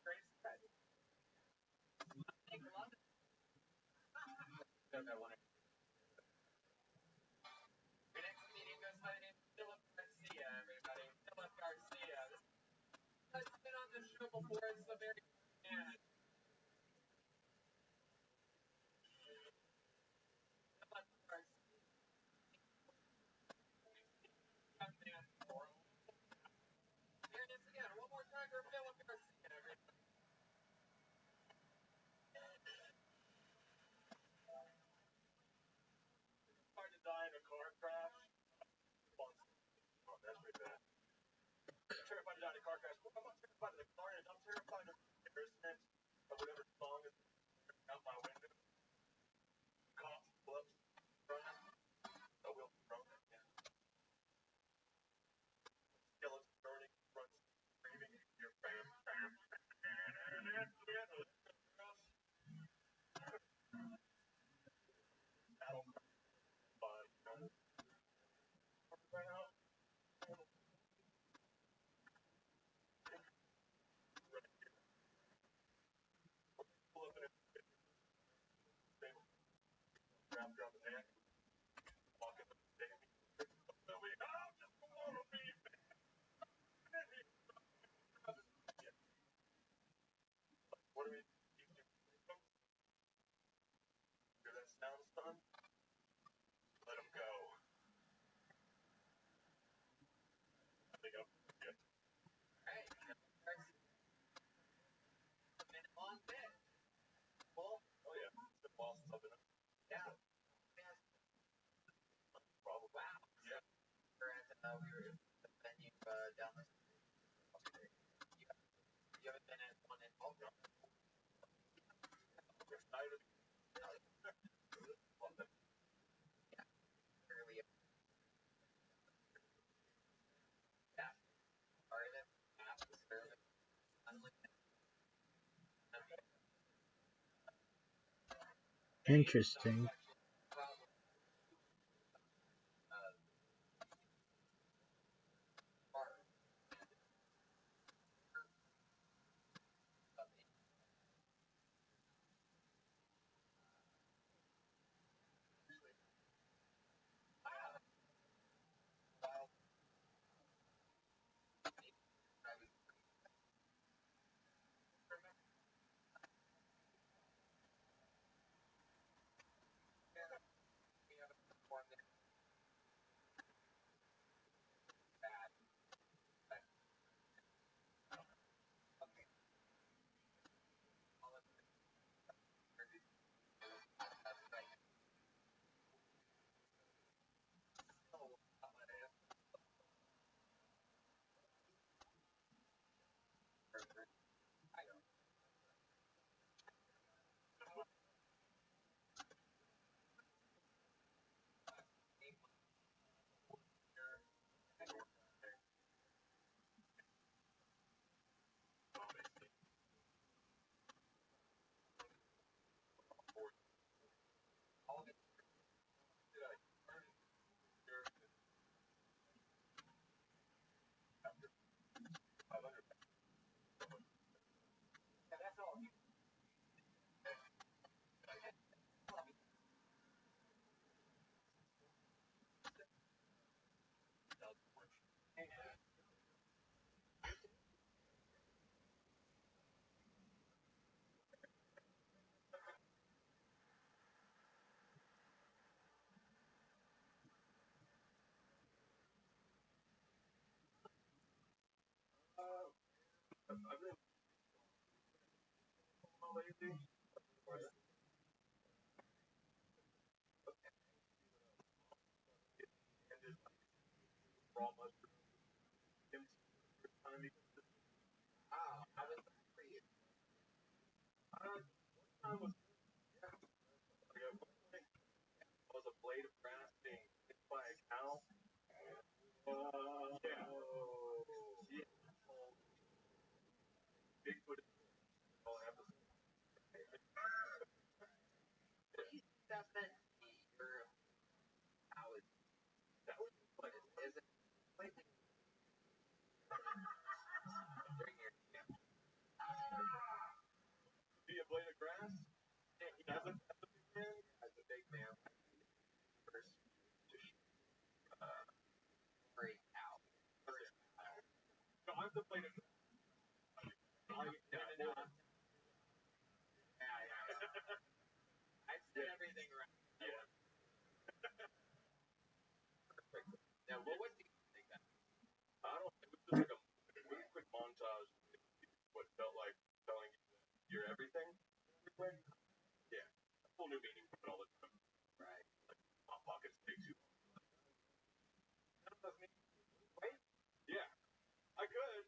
Great spread. Take London. Don't know one. Your next meeting goes by the name of Philip Garcia, everybody. Philip Garcia. This guy's been on this show before. It's a very man. Philip Garcia. Here it is again. One more time for Philip Garcia, everybody. Hard to die in a car crash. Oh, that's pretty bad. I'm terrified to die in a car crash. I'm not terrified of the car, and I'm terrified of the embarrassment of whatever song is out my window. Cops, flips, running. A wheel broken. Skeleton burning, front screaming. Your bam, bam, battle body. Pull up in a wrapped around the neck, walk up the stairs. Just follow me. What do we hear that sound, son? Let him go. I think I'll get. Hey, been on bed. Well, oh yeah, it's been a while since I've been up. Yeah. Probably. Wow. Yeah. We were at the venue down the street. You haven't been at one in Baltimore? We're excited. Early. Yeah. Started it after service. Interesting. I've been lately. And just raw mustard. Wow, how was that for you? Time was was a blade of grass being hit by a cow. Yeah. Yeah. Bigfoot all episode. What do you think that meant to be your how is That was like is it completely bring your be a blade of grass. As a big man, as a big man first to break out? no, I'm the blade of grass. I've said everything right. Yeah. Perfect. Now, what would you think that? I don't. It was just like a really quick montage. Of what felt like telling you that you're everything. Quick. Yeah. Whole new meaning for it all the time. Right. Like hot pockets take too long. Wait. Yeah. I could.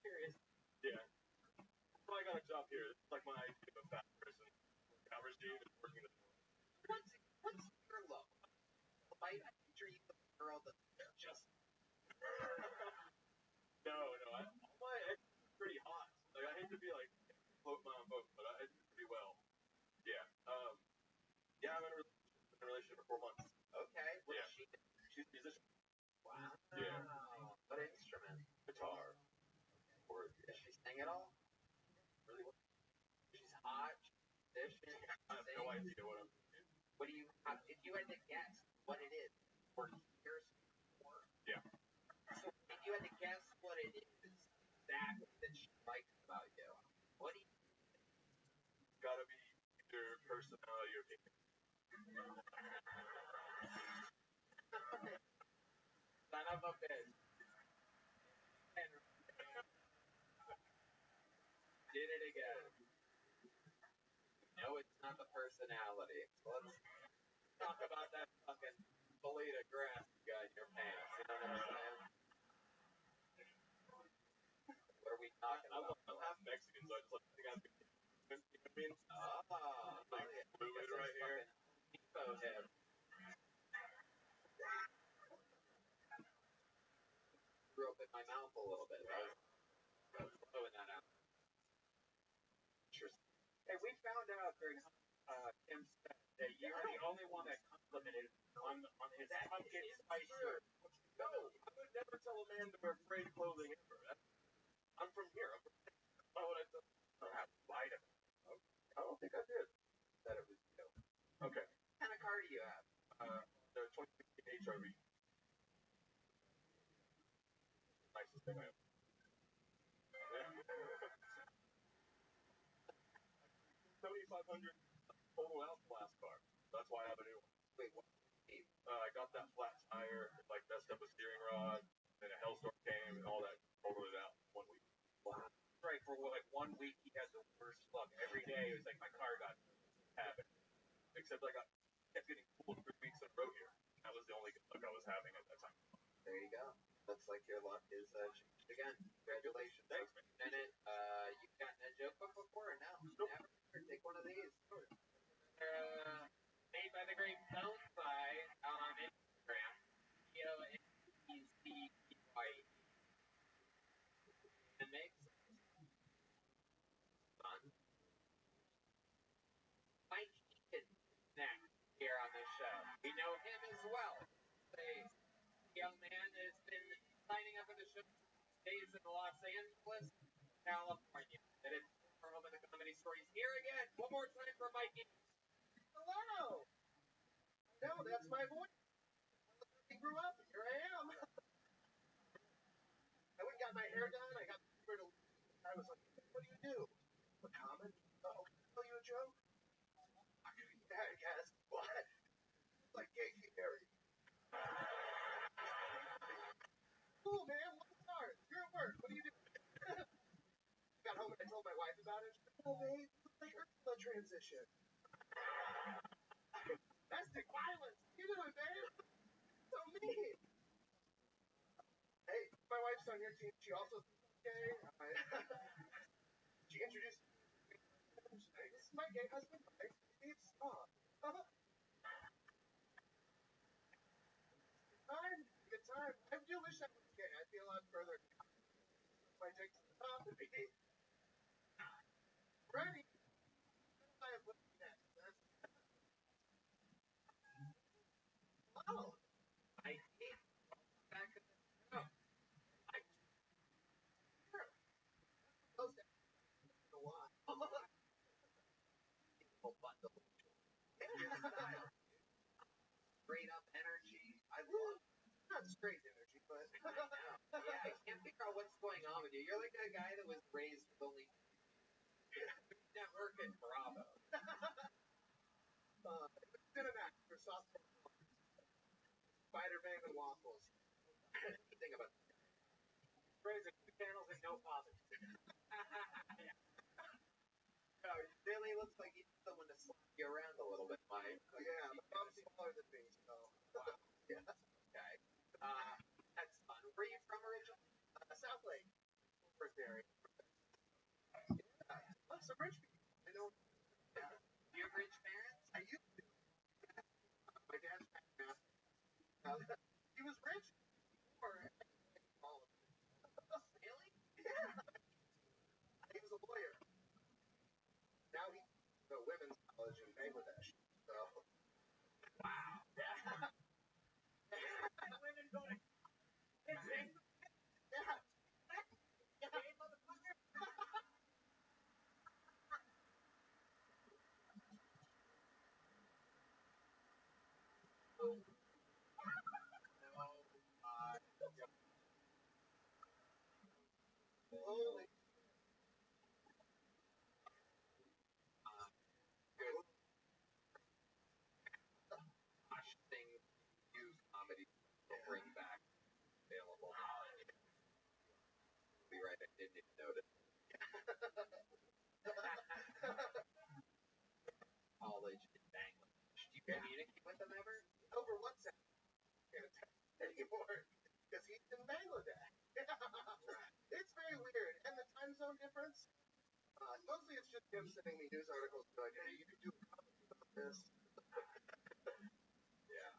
Curious. Yeah. But I got a job here. It's like my idea of a fat person. Hour regime is working the What's your low? Might I picture you with a girl that's just No, all my exes are pretty hot. Like I hate to be like float my own boat, but I do pretty well. Yeah. Yeah, I'm in a relationship for 4 months. okay? What Yeah. does she do? She's a musician. Wow. Yeah. What instrument? Guitar. Or Does she sing at all? really what? She's hot. She's musician. I have no idea what I'm doing. What do you have? If you had to guess what it is, or years before. Yeah. So if you had to guess what it is exactly that she likes about you, what do you? Gotta be either personality or opinion. Son of a bitch. And did it again. No, it's not the personality. So let's talk about that fucking blade of grass you got in your pants. You know what I'm saying? What are we talking about? I'm half Mexican, so I just like to think I'm you know what I mean? Like Yeah. fluid right here. Depot head. Threw up in my mouth a little bit. I was blowing that out. Interesting. Hey, we found out during Tim's set that you're the only one that complimented on his pumpkin spice shirt. No, I would never tell a man to wear frayed clothing ever. I'm from here. Why would I tell? Lied to me. I don't think I did. That it was you. Okay. What kind of car do you have? The 2016 HRV. Nicest thing I have. 7,500 total out last car. That's why I have a new one. Wait, what? I got that flat tire, like messed up a steering rod, then a hailstorm came and all that totaled it out in 1 week. Wow. Right, for like 1 week he had the worst luck. Every day it was like my car got Happened. Except I kept getting pulled 3 weeks in a row here. That was the only good luck I was having at that time. There you go. Looks like your luck is changed again. Congratulations. Thanks, man. And it, you've gotten a joke book before or no? Nope. Never. Here, take one of these. Made by the great Bonsai on Instagram. White. And makes fun. Mike Keaton next here on the show. We know him as well. A young man has been signing up for the show days in Los Angeles, California. And it's for home of the comedy stories. Here again, one more time for Mikey. Hello. No, that's my voice. I grew up. Here I am. I went and got my hair done. I got to. I was like, what do you do? A comedy? Oh, tell you a joke? Yeah, I guess. What? Like Casey Harry. Cool, man. What's hard? You're at work. What do Oh, babe, the Ursula transition. Domestic violence. You doing, babe? So mean. Hey, my wife's on your team. She also gay. She introduced me. This is my gay husband. It's stop. Good time. I do wish I was gay. I'd be a lot further. My takes the top to be ready. I have what's next. Oh, I hate back in the show. I those a lot. people bundle straight up energy. I love Not straight energy, but yeah, I can't figure out what's going on with you. You're like a guy that was raised with only Network and Bravo. Cinemax for software. Spider-Man and waffles. Think about raising 2 channels and no father. Yeah. No, it really looks like you need someone to slap you around a little bit, Mike. Like, Yeah, my mom's smaller than me, so. wow. Yeah. Okay. That's fun. Where are you from originally? South Lake. First area. Oh, some rich people. I know. Yeah. Do you have rich parents? I used to. My dad's back. He was rich before all of it. Really? Yeah. He was a lawyer. Now he's a women's college in Bangladesh. So. Wow. Yeah. Women go to Yeah. Holy. good gosh thing new comedy will bring back available. Be right, I didn't even notice. College in Bangladesh. Do you communicate with them ever? Over WhatsApp. Can't text anymore because he's in Bangladesh. It's very weird, and the time zone difference. Mostly, it's just him sending me news articles like, "Hey, you can do a comment about this." Yeah.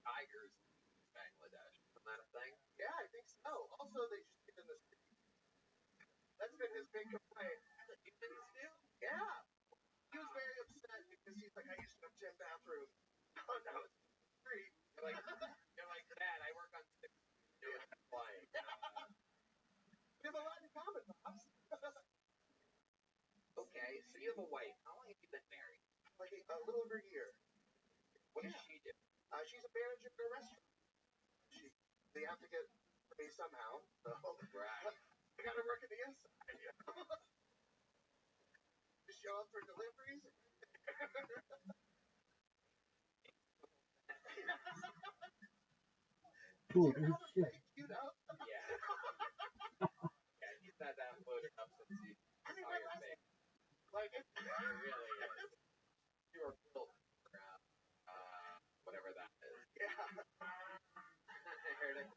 Tigers in Bangladesh. Isn't that a thing? Yeah, I think so. Also, they just get in the street. That's been his big complaint. Humans do? Yeah, he was very upset because he's like, "I used to have 10 bathrooms. Oh, now it's the street." You're like, Dad, I work on 6 doing flying. We have a lot in common, Pops. Okay, so you have a wife. How long have you been married? Like a little over a year. What does she do? She's a manager at a restaurant. They have to get me somehow. So Right. I gotta work in the inside. Just show up for deliveries. Dude, it's just, Queued up. Yeah. Yeah, he's had that loaded up since he I mean, saw my your last face. like It really is. You were built for whatever that is. yeah. I heard it.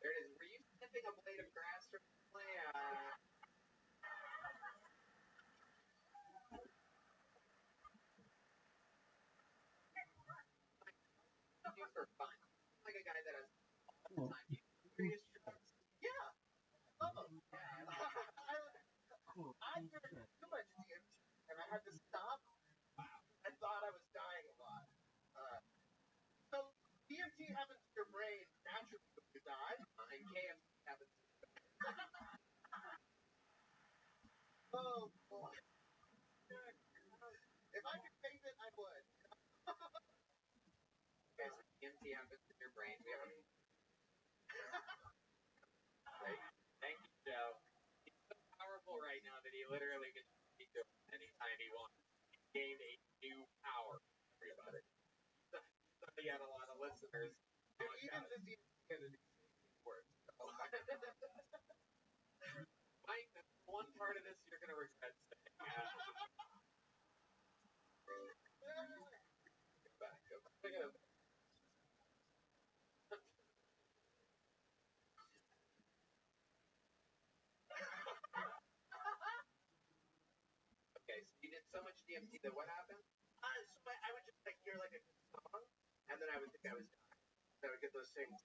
There it is. Were you snipping a blade of grass recently? Do for fun. Like a guy that has all the time. Do you serious drugs? Yeah. Love 'em. Yeah. I did too much DMT, and I had to stop. I thought I was dying a lot. So DMT happens to your brain naturally when you die. And KFC happens to Oh boy. If I could tape it, I would. okay, so DMT happens in your brain. We have a Thank you, Joe. He's so powerful right now that he literally can speak to us anytime he wants. He gained a new power. Everybody. So he had a lot of listeners. Even the DMT entity works. Mike, that's one part of this you're gonna regret saying. DMT, then what happened? So I would just like hear like a song, and then I would think I was dying. I would get those same you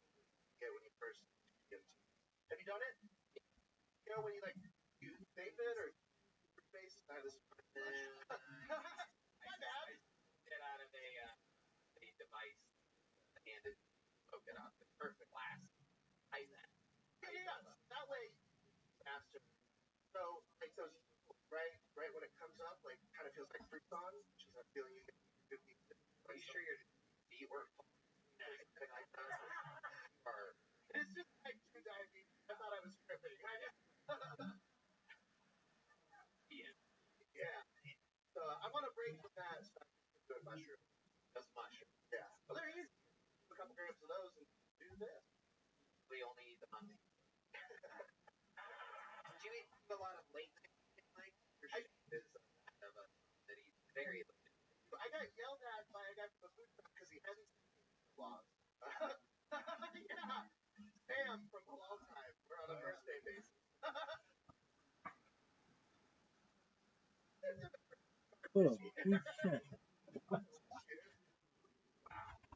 get when you first DMT. Have you done it? You know when you like you vape it or face? This my bad. Get out of a device and smoke it off. It's perfect last. I that. Yeah. That way faster. So like those right when it comes up, like kind of feels like fruit on, which is a feeling you get. Are you sure your feet were anything like that? Or it's just like true diabetes. I thought I was tripping. Yeah. So I'm on a break from that. So I'm doing mushrooms. Just mushrooms. Yeah. Well, they're easy. A couple grams of those and do this. We only eat them on the. Did you eat a lot of late night? Your shit is kind of a that he's very. I got yelled at by a guy from the food truck because he hasn't seen vlogs. Yeah. Sam from Halal Time. We're on a first day basis. Cool. Good shit. Wow.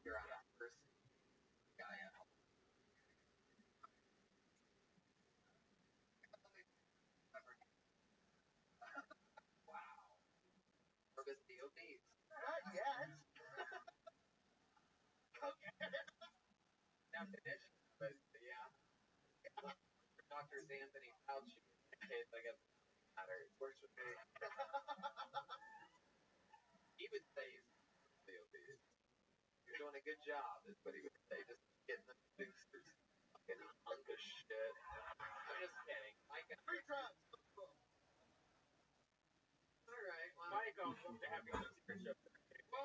You're on a first guy at home. Wow. Purpose DOBs. Not yet. Okay. Definition, but yeah. Doctor's Anthony Fauci. Kids, I guess matter. It works with me. He would say DOBs. You're doing a good job, is what he would say. Just getting the boosters. Fucking hunk of shit. I'm just kidding. Mike, free drops. Alright, well. Mike, I'll love to have you on the secret show. Whoa,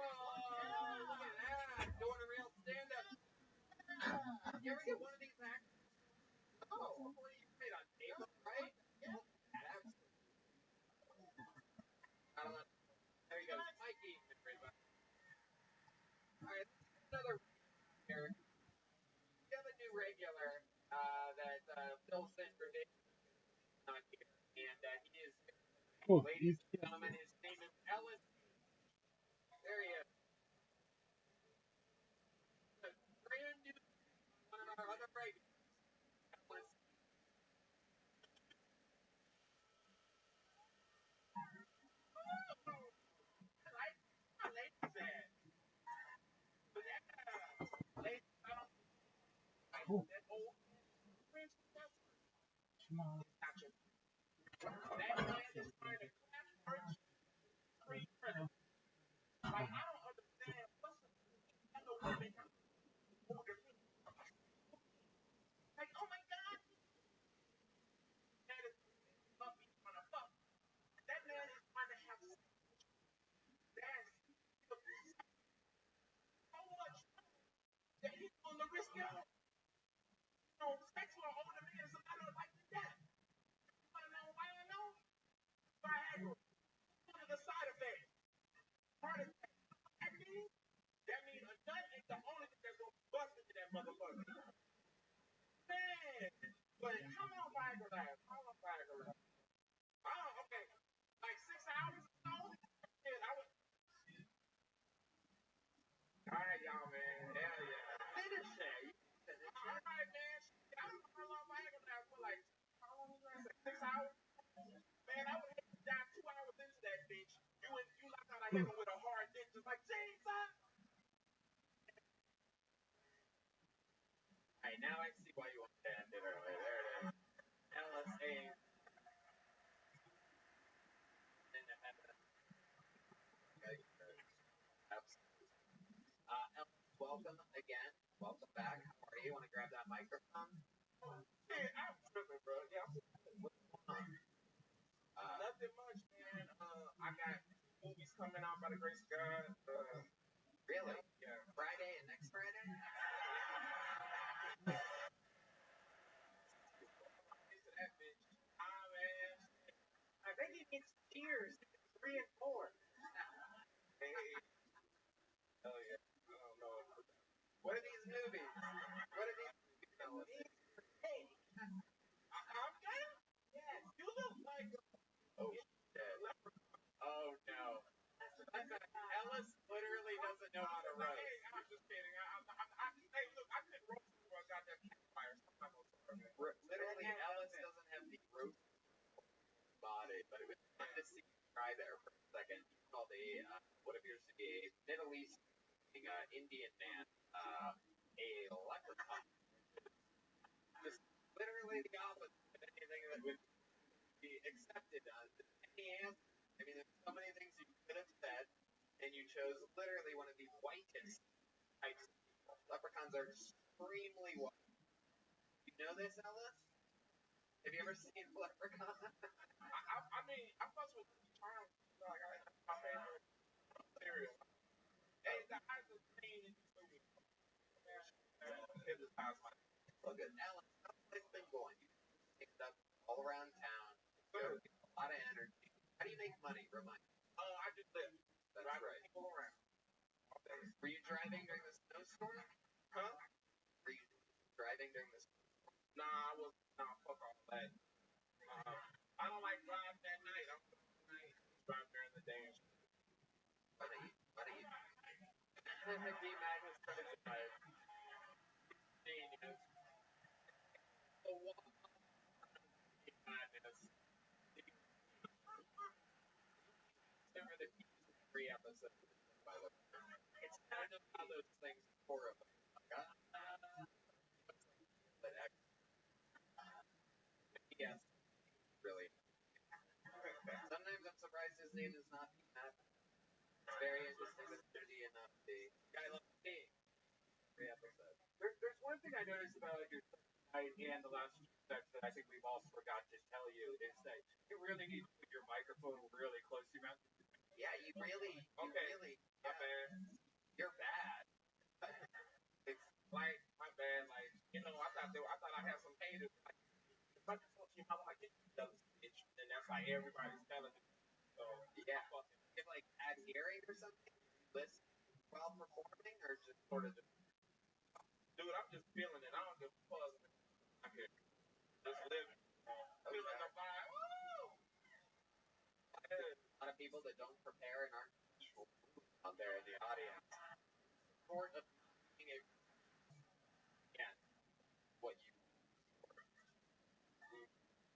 look at that. Doing a real stand-up. You ever get one of these actors? Oh, what you made on tape, right? Yeah. I don't know. There you go. Mikey. Alright, another here. We have a new regular that fills in for Dave not here. And he is, Cool. ladies and gentlemen, his name is Ellis. There he is. A brand new, one of our other regulars. Ellis. Right? Ladies said. Yeah. Ladies and gentlemen. Cool. That old Prince Small. gotcha. That man is trying to clap first screen printer. Like, I don't understand what's the woman older me. Like, oh my god, that is up me on a fuck. That man is trying to have that's so much that he's on the risk of sex for an older man is a matter of life and death. You wanna know why I know? Viagra. One of the side effects. Heart attack. That means a nut is the only thing that's gonna bust into that motherfucker. Man, but how long Viagra lasts? How long Viagra lasts? Oh, okay. Like 6 hours or so? Yeah, I would. Alright, y'all, man. Hell yeah. Finish that. Alright, man. I don't know how long Viagra lasts for. Like, how long was that? 6 hours? Man, I would hate to die 2 hours into that bitch. You knocked out of heaven with a hard dick, just like, Jesus! Alright, now I see why you want to end it early. There it is. LSA. Welcome again. Welcome back. How are you? Want to grab that microphone? Hey, I'm tripping, bro. Yeah, I'm tripping. What's going on? Nothing much, man. I got movies coming out by the grace of God. Really? Yeah. Friday and next Friday? That bitch. Man. I think he needs tears. 3 and 4. Hey. Oh yeah. I don't know. What are these movies? What are these movies? Hey. I'm down? Yes. You look like. Oh shit. Oh no. Like, hey, I'm just kidding. Hey, look, I couldn't roast you a goddamn campfire. So I'm not gonna start. Literally, Ellis doesn't have the roast body, but it was fun to see you try there for a second. You called what appears to be a Middle East Indian man a leprechaun. Just literally the opposite of anything that would be accepted as any answer. I mean, there's so many things you could have said, and you chose literally one of the whitest types of people. Leprechauns are extremely white. You know this, Ellis? Have you ever seen a leprechaun? I mean, I fuss with Charles. Like, my favorite cereal. Hey, the eyes of green in this movie. Hypnotized my. Well, good. Ellis, how's life been going? You picked up all around town. A lot of energy. How do you make money, remind me? I just live. That's Driving right. people around. Were you driving during the snowstorm? Huh? Were you driving during the Nah, I was. Nah, fuck all that. I don't like driving at night. I'm drive during the day. Funny. D-Mac has started to drive. Genius. So what? Madness. Remember the free episode, by the way. It's kind of how those things horrify. But yes, really. Sometimes I'm surprised his name is not Matt. It's very interesting that Judy and not the guy loves me. Free episode. There's one thing I noticed about your site and the last few steps that I think we've all forgot to tell you is that you really need to put your microphone really close to your mouth. Yeah, you really, My bad. You're bad. It's like my bad. Like I thought I had some haters. Like, if I just want you, I'm like, get you bitch, and that's like everybody's telling me. So Yeah. You have like bad hearing or something? Listen while performing, or just sort of just. Dude, I'm just feeling it. I don't give a fuck. I'm here, just living, feeling the vibe. Woo! A lot of people that don't prepare and aren't out there in the audience. Sort of being a again what you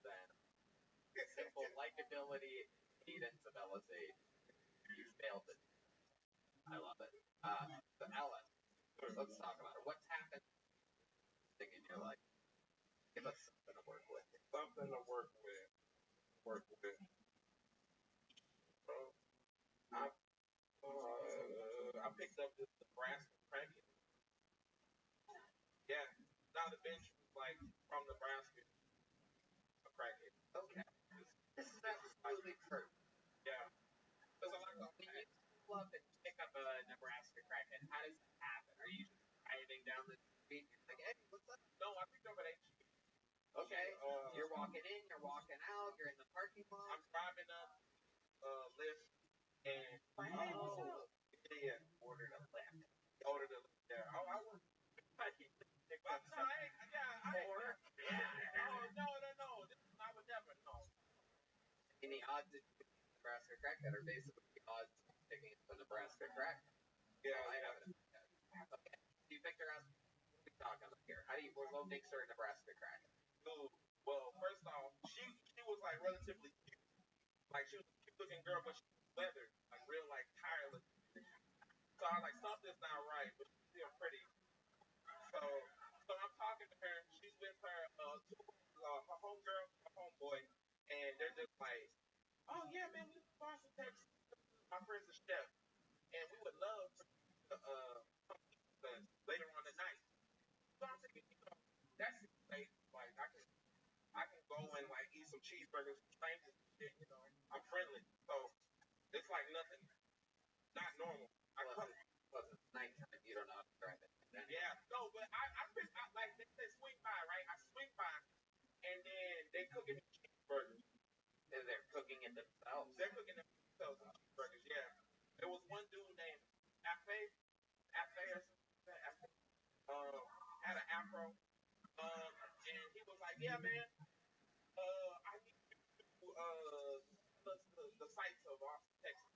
then simple likability cadence of LSA. You failed it. I love it. So Alice, let's talk about it. What's happened in your life? Give us something to work with. Something to work with. I picked up this Nebraska crackhead. Yeah, now the bench was like from Nebraska, a crackhead. Okay. This is absolutely true. Yeah. There's a lot of When you pull up and pick up a Nebraska crackhead, how does that happen? Are you just driving down the street and you're like, hey, what's up? No, I picked up at HEB. Okay. You're walking in, you're walking out, you're in the parking lot. I'm driving up Lyft and Hey, what's up? yeah, Ordered a Lyft. ordered a Lyft there. Oh, I was. But no, I ain't. Yeah, I ain't. No. I would never. No. And the odds of Nebraska crackhead are basically the odds of picking up a Nebraska crackhead. Yeah, I have it. Okay. You picked her up. What are we talking about here? What makes her a Nebraska crackhead? Dude, well, first off, she was like relatively cute. Like she was a cute looking girl, but she was weathered, like real like tireless. So I was like, something's not right, but she's still pretty. So I'm talking to her. She's with her her homegirl, her homeboy, and they're just like, oh yeah, man, we from Boston, Texas. My friend's a chef, and we would love to come eat with us later on the night. So I'm thinking, that's safe. Like I can go and like eat some cheeseburgers with strangers and shit. I'm friendly, so it's like nothing, not normal. Plus it's nighttime. You don't know how to drive it. Yeah, no, but I like they say swing by, right? I swing by, and then they cooking me cheeseburgers. They're cooking it themselves. They're cooking themselves cheeseburgers. Yeah, there was one dude named Afe or something. Had an afro. And he was like, yeah, man. I need you to the sights of Austin, Texas.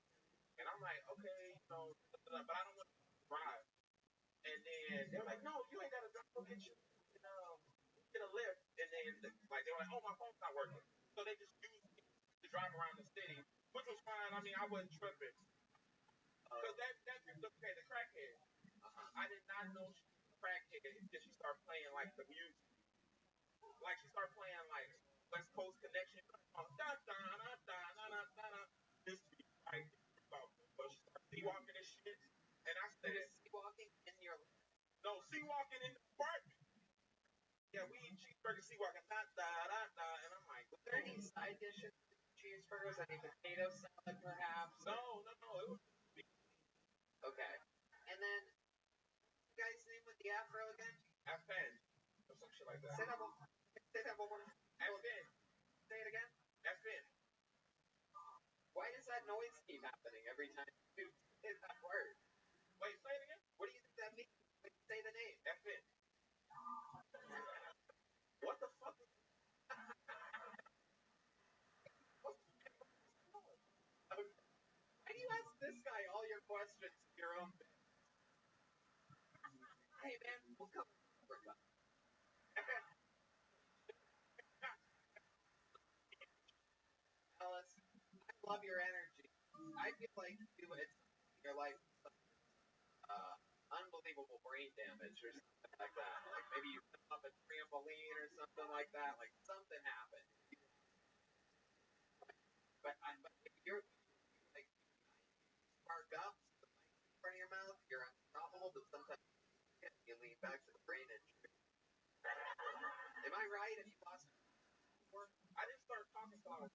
And I'm like, okay, but I don't want drive. And then they were like, no, you ain't got to drive. Go get you, get a lift. And then like they were like, oh, my phone's not working. So they just used me to drive around the city, which was fine. I mean, I wasn't tripping. Because that okay, the crackhead. I did not know she was a crackhead until she started playing like the music. Like she started playing like West Coast Connection. This beat right about so she started sea walking and shit. And I said, sea walking in your no, sea walking in the apartment. Yeah, we eat cheeseburger sea walking. And I'm like, was there any side dishes? Cheeseburgers, any potato salad perhaps? No. It was okay. And then the guy's name with the afro again? FN. Or some shit like that. Say that one more time. FN. Say it again. FN. Why does that noise keep happening every time you say that word? Wait, say it again. What do you think that means? Say the name. FN. What the fuck? Why do you ask this guy all your questions in your own bed? Hey man, we'll come to Africa. Alice, I love your energy. I feel like you're like unbelievable brain damage or something like that. Like maybe you fell off a trampoline or something like that. Like something happened. But if you're like spark up in front of your mouth, you're unstoppable. But sometimes you lean back to the brain injury. Am I right? If you lost work, I didn't start talking about it.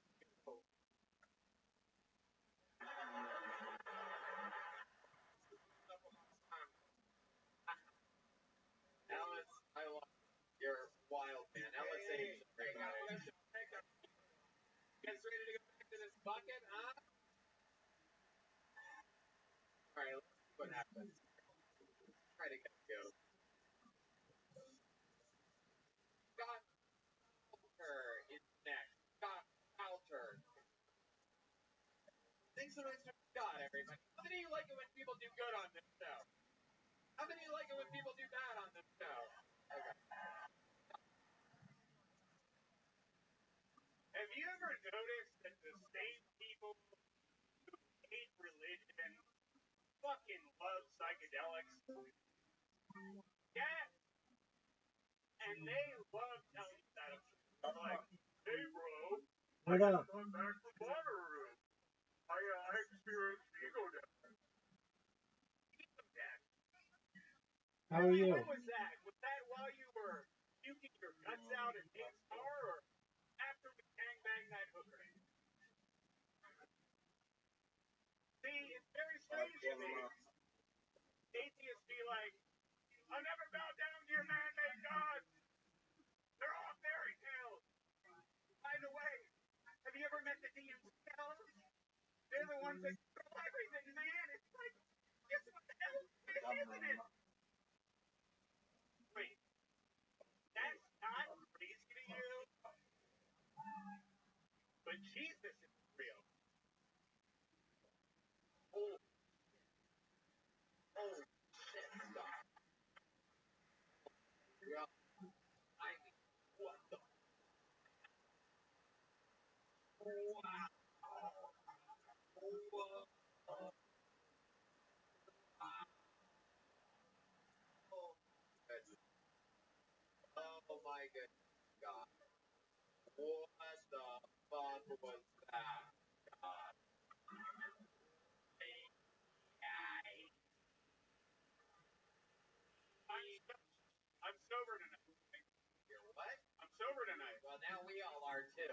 Alice, I love you're wild, man. Alice is a great guy. Guys ready to go back to this bucket, huh? Alright, let's see what happens. Try to get go. Scott Alter is next. Scott Alter. Thanks so much for Scott, everybody. How many of you like it when people do good on this show? How many of you like it when people do bad on this show? Okay. Have you ever noticed that the same people who hate religion fucking love psychedelics? Yeah. And they love telling you that. I'm like, hey bro, I just got back from Bonnaroo. I experienced ego death. How are you? When was that? Was that while you were puking your guts out in Big Star or after we gangbanged that hooker? See, it's very strange to me. Atheists be like, I'll never bow down to your man-made gods. They're all fairy tales. By the way, have you ever met the DMC elves? They're the ones that control everything, man. It's like, guess what the hell isn't it? Wait, that's not crazy to you? But Jesus is real. Oh shit, Scott. Yeah. I mean, what the? Wow. Oh my goodness, God. What the fuck was that? God. I'm sober tonight. You're what? I'm sober tonight. Well, now we all are too.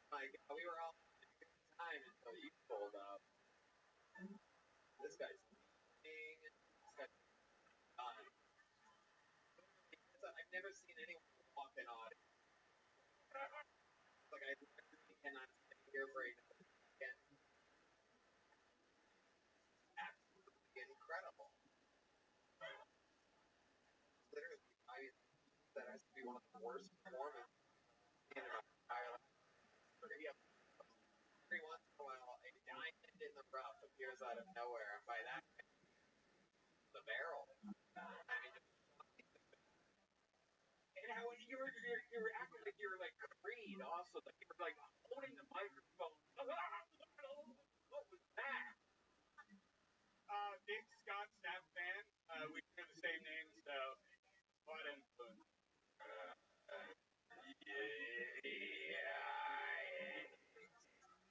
My God, we were all having a good time until you pulled up. This guy's leaving. This guy's done. I've never seen anyone walk in on it. Like I literally cannot stay here for another weekend. Absolutely incredible. Literally, that has to be one of the worst performances in my entire life. Every once in a while, a diamond in the rough appears. appears out of nowhere, and by that, the barrel. I mean, And how you were acting like you were like Creed also, like you were like holding the microphone. What was that? Big Scott Stapp fan. We share the same name, so what influence?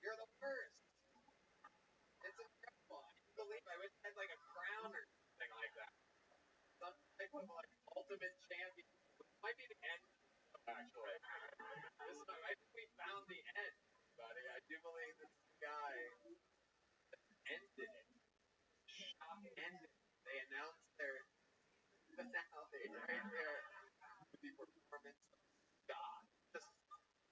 You're the worst. It's incredible. I can't believe I wish I had like a crown or something like that. Some type of like ultimate champion. This might be the end, actually. I think we found the end, buddy. I do believe this guy ended it. Shop ended it. They announced their finale right there. The performance of God. Just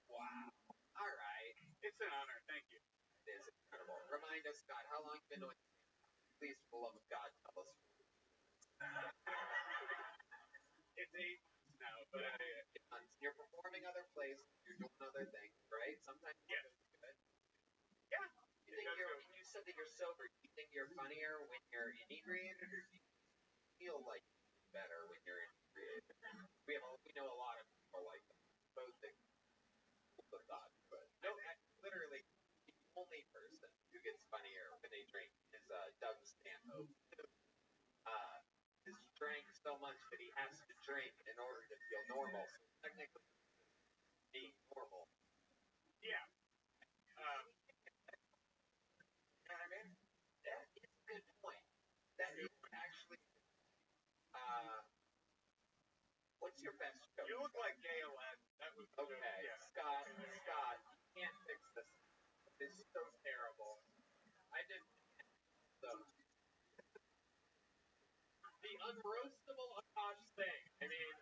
wow. All right. It's an honor. Thank you. It is incredible. Remind us, Scott, how long have you been doing? Please, for the love of God, tell us. It's 8 months now, but You're performing other places, you're doing other things, right? Sometimes yes. good. Yeah. You said that you're sober. Do you think you're funnier when you're inebriated, or do you feel like you're better when you're inebriated? We know a lot of people like that. Both things. Thought, but no, literally the only person who gets funnier when they drink is Doug Stanhope. He's drank so much that he has to drink in order to feel normal. So technically, being normal. Yeah. You know what I mean? That is a good point. That is actually. What's your best joke? You look like Gay Aladdin. That was okay. Yeah. Scott, you can't fix this. It's so terrible. I did. So. The unroastable Akash thing. I mean,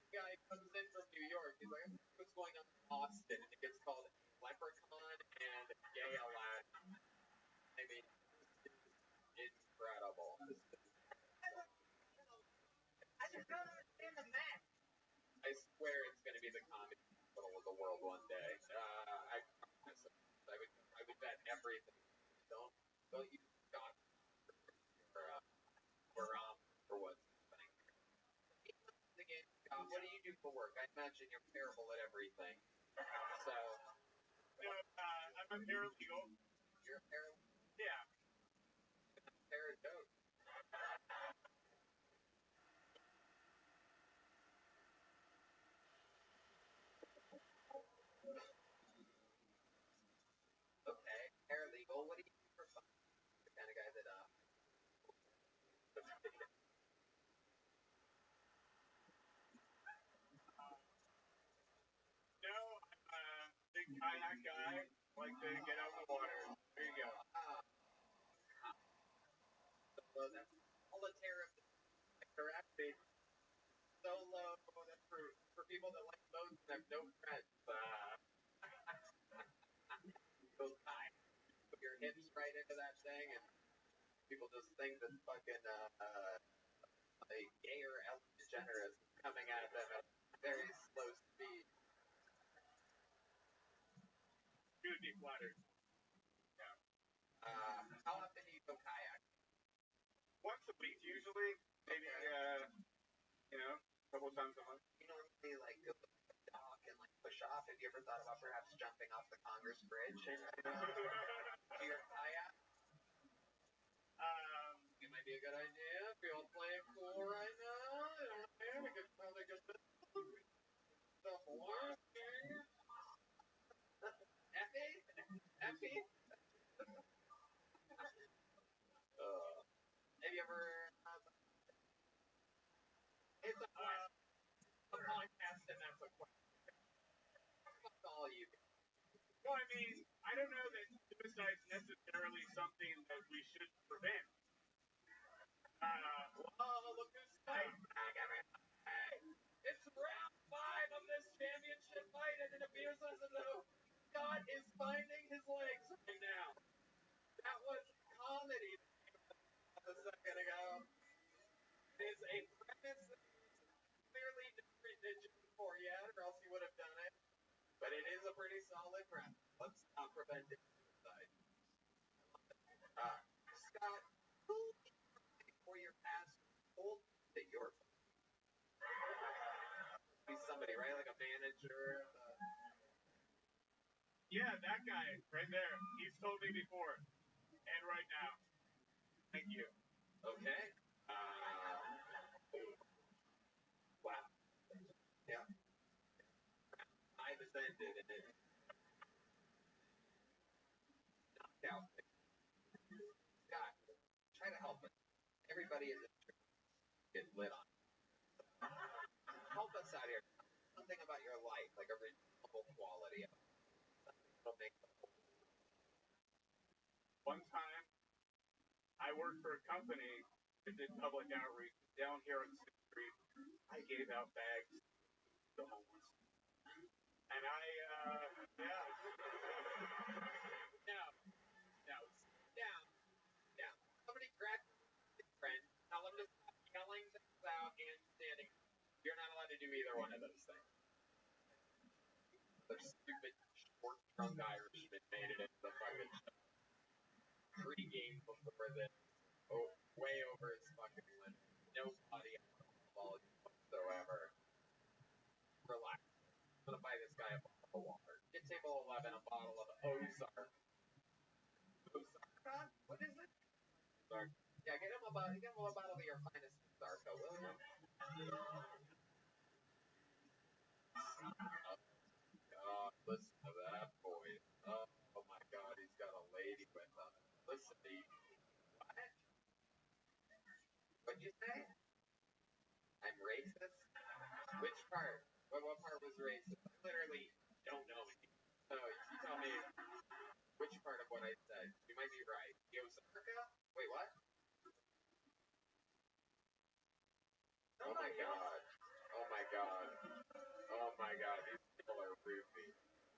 the guy comes in from New York. He's like, what's going on in Austin? And it gets called Leprechaun and Gay Aladdin. I mean, it's incredible. I just don't understand the match. I swear it's going to be the comedy capital of the world one day. I promise. I would bet everything. Don't use Scott for what's happening. Again, Scott, what do you do for work? I imagine you're terrible at everything. So. No, I'm a paralegal. You're a paralegal? Yeah. Paradox. Okay, paralegal. What do you do for fun? The kind of guy that No, I'm a big kayak guy. I like to get out in the water. There you go. So that's solitaire of the correct. Solo. That's for people that like boats and have no friends. Go high. Put your hips right into that thing, and people just think that fucking a gayer Ellen DeGeneres coming at them at very slow speed. You would be flattered. Yeah. How often do you go kayak? Once a week, usually. Maybe, a couple times a month. You normally like go to the dock and like push off. Have you ever thought about perhaps jumping off the Congress Bridge and to your kayak? It might be a good idea. If you all playing cool right now, you know what I mean? We could probably get the horse here. Effie? Effie? Have you ever? It's a podcast, and that's a question. That's all you. Well, I mean, I don't know that suicide is necessarily something that we should prevent. Look who's fighting back, everybody! It's round 5 of this championship fight, and it appears as though Scott is finding his legs right now. That was comedy a second ago. It is a premise that clearly didn't religion for yet, or else he would have done it. But it is a pretty solid premise. Let's stop preventing suicide. your be somebody, right? Like a manager. Yeah, that guy right there. He's told me before, and right now. Thank you. Okay. Wow. Yeah. I descended and it knocked out. God, try to help us. Everybody is get lit on. Help us out here. Something about your life, like a redeemable quality. It'll make One time, I worked for a company that did public outreach down here on 6th Street. I gave out bags to the homeless. And yeah. Now, somebody grab your friend, tell him to stop yelling things out and standing. You're not allowed to do either one of those things. The stupid short drunk Irishman made it into the fucking pre-game before this. Oh, way over his fucking limit. No body quality whatsoever. Relax. I'm gonna buy this guy a bottle of water. Get table 11 a bottle of Ozark. Ozarka? What is it? Ozark. Yeah, get him a bottle of your finest Ozarka, will you? God, listen to that voice. Oh my God, he's got a lady with him. Listen to you. What? What'd you say? I'm racist? Which part? What part was racist? I literally don't know. So you tell me which part of what I said. You might be right. Ozarka? Wait, what? Oh my God. Oh my God. Oh my God. These people are goofy.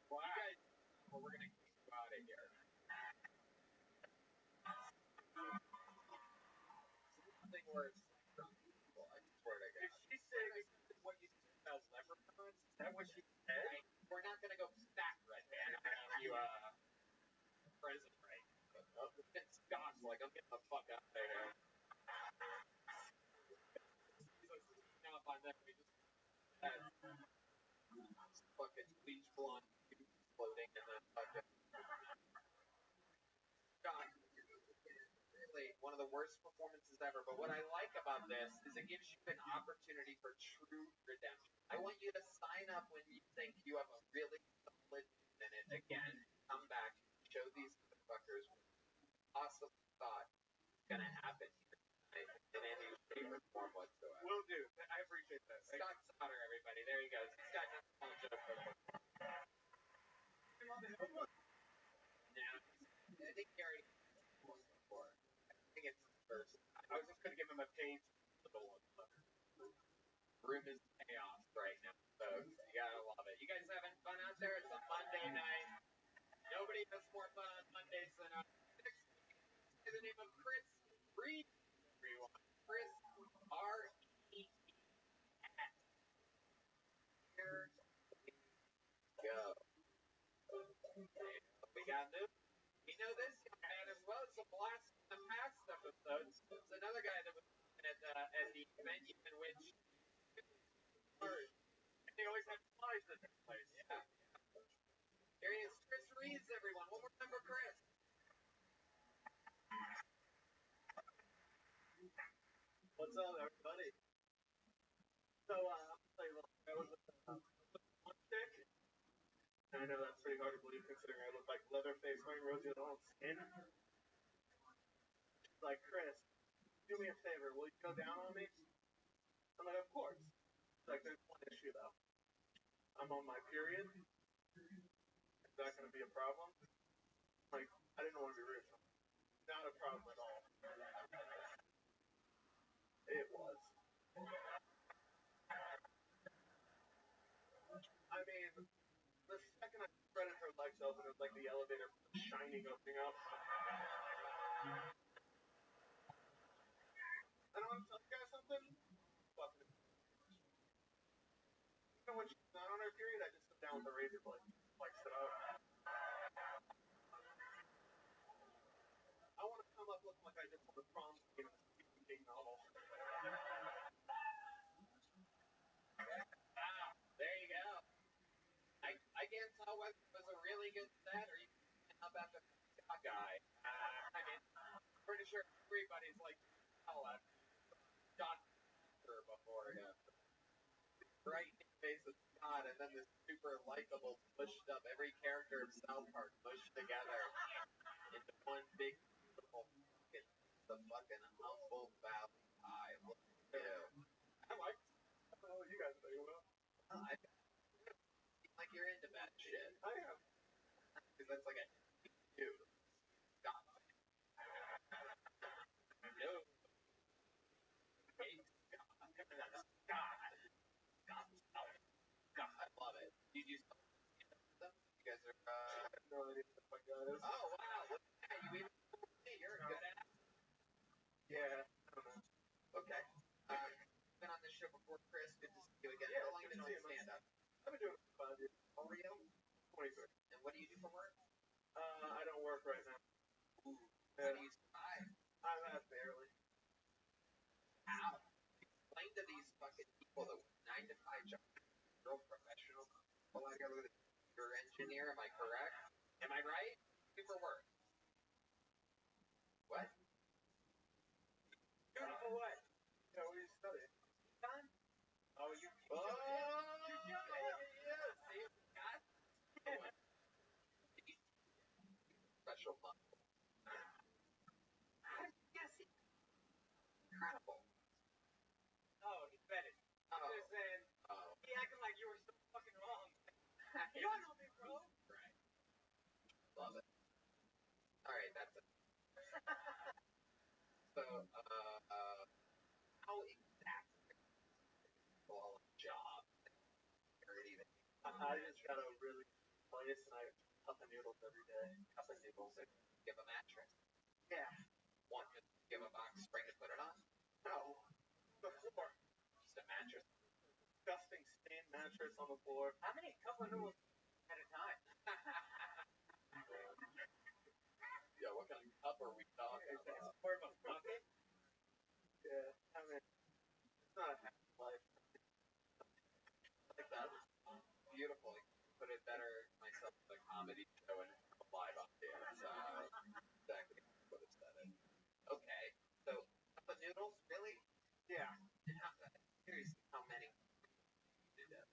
Well, you guys, we're gonna kick you out of here. Something worse. People, I swear to God. Did she say what you said about leprechauns? Is that what she said? Right. We're not gonna go back right there and have you present right. Get Scott's like, I'm getting the fuck out of here. He's up on them. We just had fucking bleach blonde floating in that bucket. God, really one of the worst performances ever. But what I like about this is it gives you an opportunity for true redemption. I want you to sign up when you think you have a really solid minute again. Come back, show these motherfuckers what possibly thought was gonna happen here in any shape or form whatsoever. Will do. I appreciate that. Scott Sauter, everybody. There he goes. Scott just called joke. Now, I think he already before. I think it's first. I was just gonna give him a page. Room is chaos right now, folks. You gotta love it. You guys having fun out there? It's a Monday night. Nobody has more fun on Mondays than us. Next week, say the name of Chris Reed. Everyone. Chris R-E-E. Here we go. We got new. You know this young man as well. It's a blast from the past episodes. It's another guy that was at the venue in which They always have flies in this place. yeah. Here he is, Chris Reeves, everyone. One more time for Chris. What's up, everybody? So, I'll tell you, I was one stick. I know that's pretty hard to believe considering I look like Leatherface wearing Rosie O'Donnell's skin. She's like, Chris, do me a favor, will you go down on me? I'm like, of course. She's like, there's one issue though. I'm on my period. Is that going to be a problem? I'm like, I didn't want to be rude. Not a problem at all. It was. I mean, the second I spreaded her legs open, it was like the elevator shining opening up. And I want to tell you guys something. Fucking. You know when she's not on her period, I just sit down with a razor blade, like sit up. I want to come up looking like I just won the prom queen in a Stephen King novel. right in the face of Scott, and then this super likable, pushed up, every character of South Park pushed together into one big, beautiful fucking, the fucking humble valley high. Look at you. I like. Oh, you guys think about? I feel like you're into that shit. I am. Because that's like a dude. Scott. No. Hey, Scott. Scott. I love it. You do stuff. You guys are, No idea what the fuck that is. oh, wow. Look at that. You even, you're a good ass. Yeah. I don't know. Okay. Been on this show before, Chris. Good to see you again. Yeah, How long good have you to been see doing you, man. stand-up? I've been doing it for 5 years. How old are you? 23. And what do you do for work? I don't work right now. Ooh. How do you survive? I'm at barely. How? Explain to these fucking people that work 9 to 5 jobs, real professional. Well, I gotta look at your engineer. Am I correct? Am I right? Do for work. What? Beautiful what? Yeah, what do you study? Done? Oh, you. Oh, yeah. See, Scott? Special fun. Yes, incredible. Oh, he bet it. Oh. Just saying, Oh. he acting like you were so fucking wrong. You don't know me, bro. Right. Love it. All right, that's it. So, how exactly all job security that I just got a really good place and I cup of noodles every day. cup of noodles and give a mattress? Yeah. One, just give a box spring to put it on? No. The floor. Just a mattress? Disgusting stained mattress on the floor. How many cup of noodles at a time? Yeah, what kind of cup are we talking It's about? more of a bucket. Yeah. I mean, it's not a happy life. Like that's beautiful. You put it better myself in a comedy show and a live audience. Exactly what it said. Okay, so cup of noodles, really? Yeah. And how, seriously, how many do that?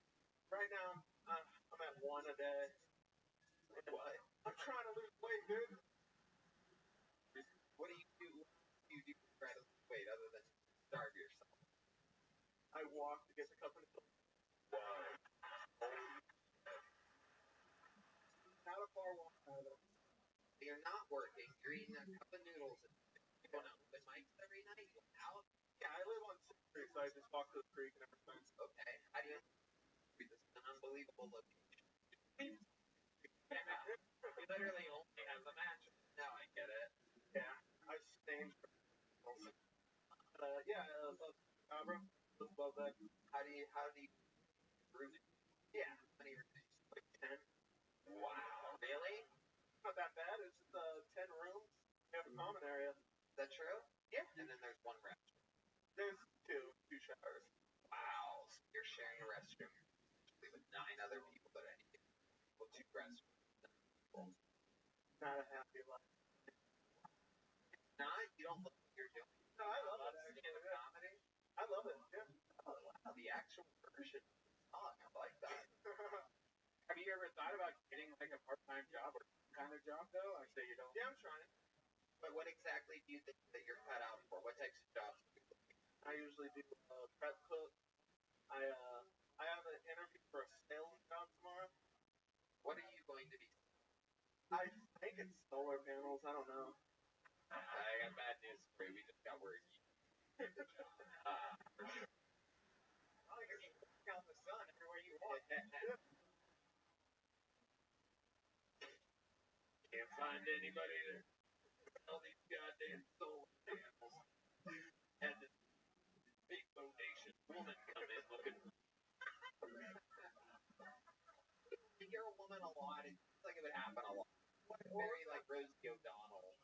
Right now, I'm at one a day. What? I'm trying to lose weight, dude. What do you do? What do you do to try to lose weight other than starve yourself? I walk to get the cup of noodles. Not a far walk either. You're not working. You're eating a cup of noodles. You go to open mics every night. You go out. Yeah, I live on 6th Street, so I just walk to the creek and everything. Okay. How do you? This is an unbelievable location. He literally only has a mattress. Now I get it. Yeah, I stained for yeah, I love Cabra. Love that. How do you room it? Yeah, How many rooms? like 10. Wow. Really? Not that bad. It's just 10 rooms. We have a common area. Is that true? Yeah. And then there's one restroom. There's two showers. Wow. So you're sharing a restroom with 9 other people at any given time. Well, 2 restrooms. Not a happy life. Not? You don't look like you're doing it. No, I love it. Stand-up Actually, comedy? I love it. Yeah. Oh, wow. The actual version. Oh, I like that. Have you ever thought about getting like a part-time job or some kind of job though? I say you don't. Yeah, I'm trying. But what exactly do you think that you're cut out for? What types of jobs do you look at? I usually do prep cook. I have an interview for a sales job tomorrow. What are you going to be? I think it's solar panels. I don't know. I got bad news for you. We just got word. For sure. Oh, you're looking out the sun everywhere you walk. Can't find anybody to sell these goddamn solar panels. Had this big bodacious woman come in looking. You hear a woman a lot. It seems like it would happen a lot. Very like Rosie O'Donnell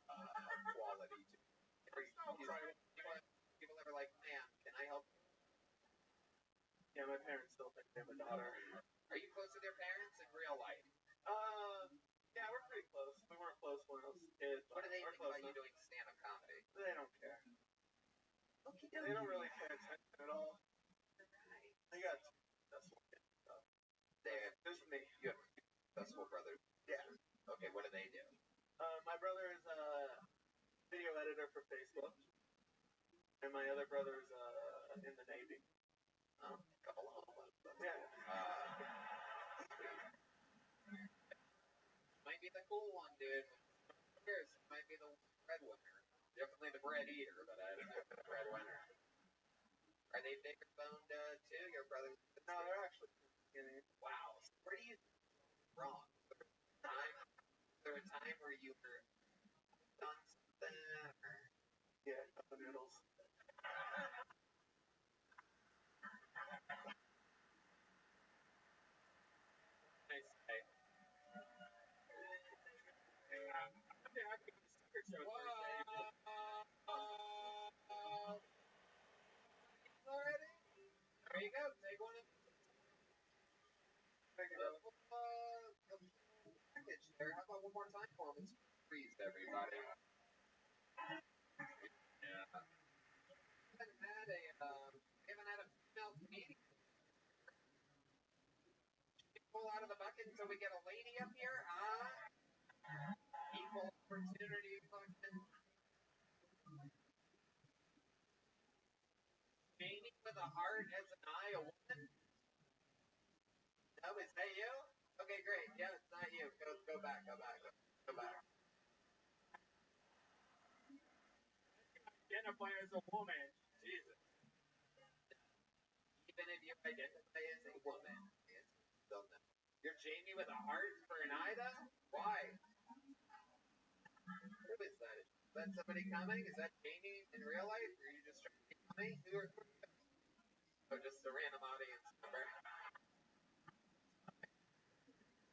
quality to it. People are like, ma'am, can I help you? Yeah, my parents still think they have a daughter. Are you close to their parents in real life? Yeah, we're pretty close. We weren't close when I was a kid. What do they we're think close about you now. doing stand-up comedy? They don't care. They don't really pay attention at all. You me. You have two successful brothers. Yeah. Okay, what do they do? My brother is a video editor for Facebook, and my other brother's in the Navy. Oh, a couple of them. Yeah. Might be the cool one, dude. Cheers. Might be the breadwinner. Definitely the bread eater, but I don't know if the breadwinner. Are they bigger boned too? Your brothers? No, they're actually skinny. Wow. Where do you wrong? Was there a time where you were done something? Or... Yeah, cup of noodles. Nice day. I could do a secret show Thursday. Already? There you go. Take one of Thank you, the brother. package there. How about one more time for them? Freeze, everybody. Yeah. We haven't had a female comedian. Pull out of the bucket until we get a lady up here. Equal opportunity function. Janie with a heart as an eye, a woman. No, is that you? Okay, great. Yeah, it's not you. Go back. Identify as a woman. Jesus. Even if you identify as a woman, it's still no. You're Jamie with a heart for an eye, though? Why? Who is that? Is that somebody coming? Is that Jamie in real life? Or are you just trying to be funny? Who are or just a random audience member?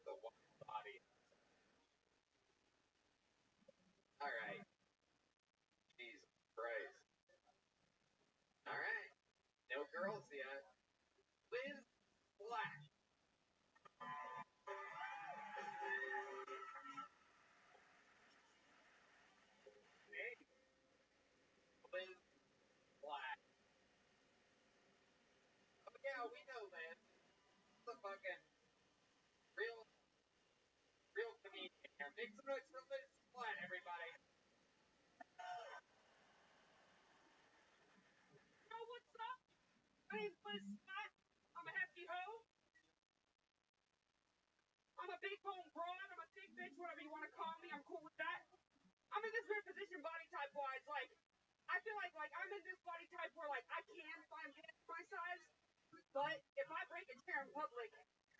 The wild audience. Alright. Jesus Christ. Alright. No girls yet. Liz Black. Hey. Liz Black. Oh yeah, we know Liz. She's a fucking real comedian here. Make some noise for Liz Black, everybody. Yo, what's up? My name's Liz Scott. I'm a hefty hoe. I'm a big home broad. I'm a thick bitch, whatever you want to call me. I'm cool with that. I'm in this weird position body type wise. Like, I feel like I'm in this body type where like I can find pants my size, but if I break a chair in public,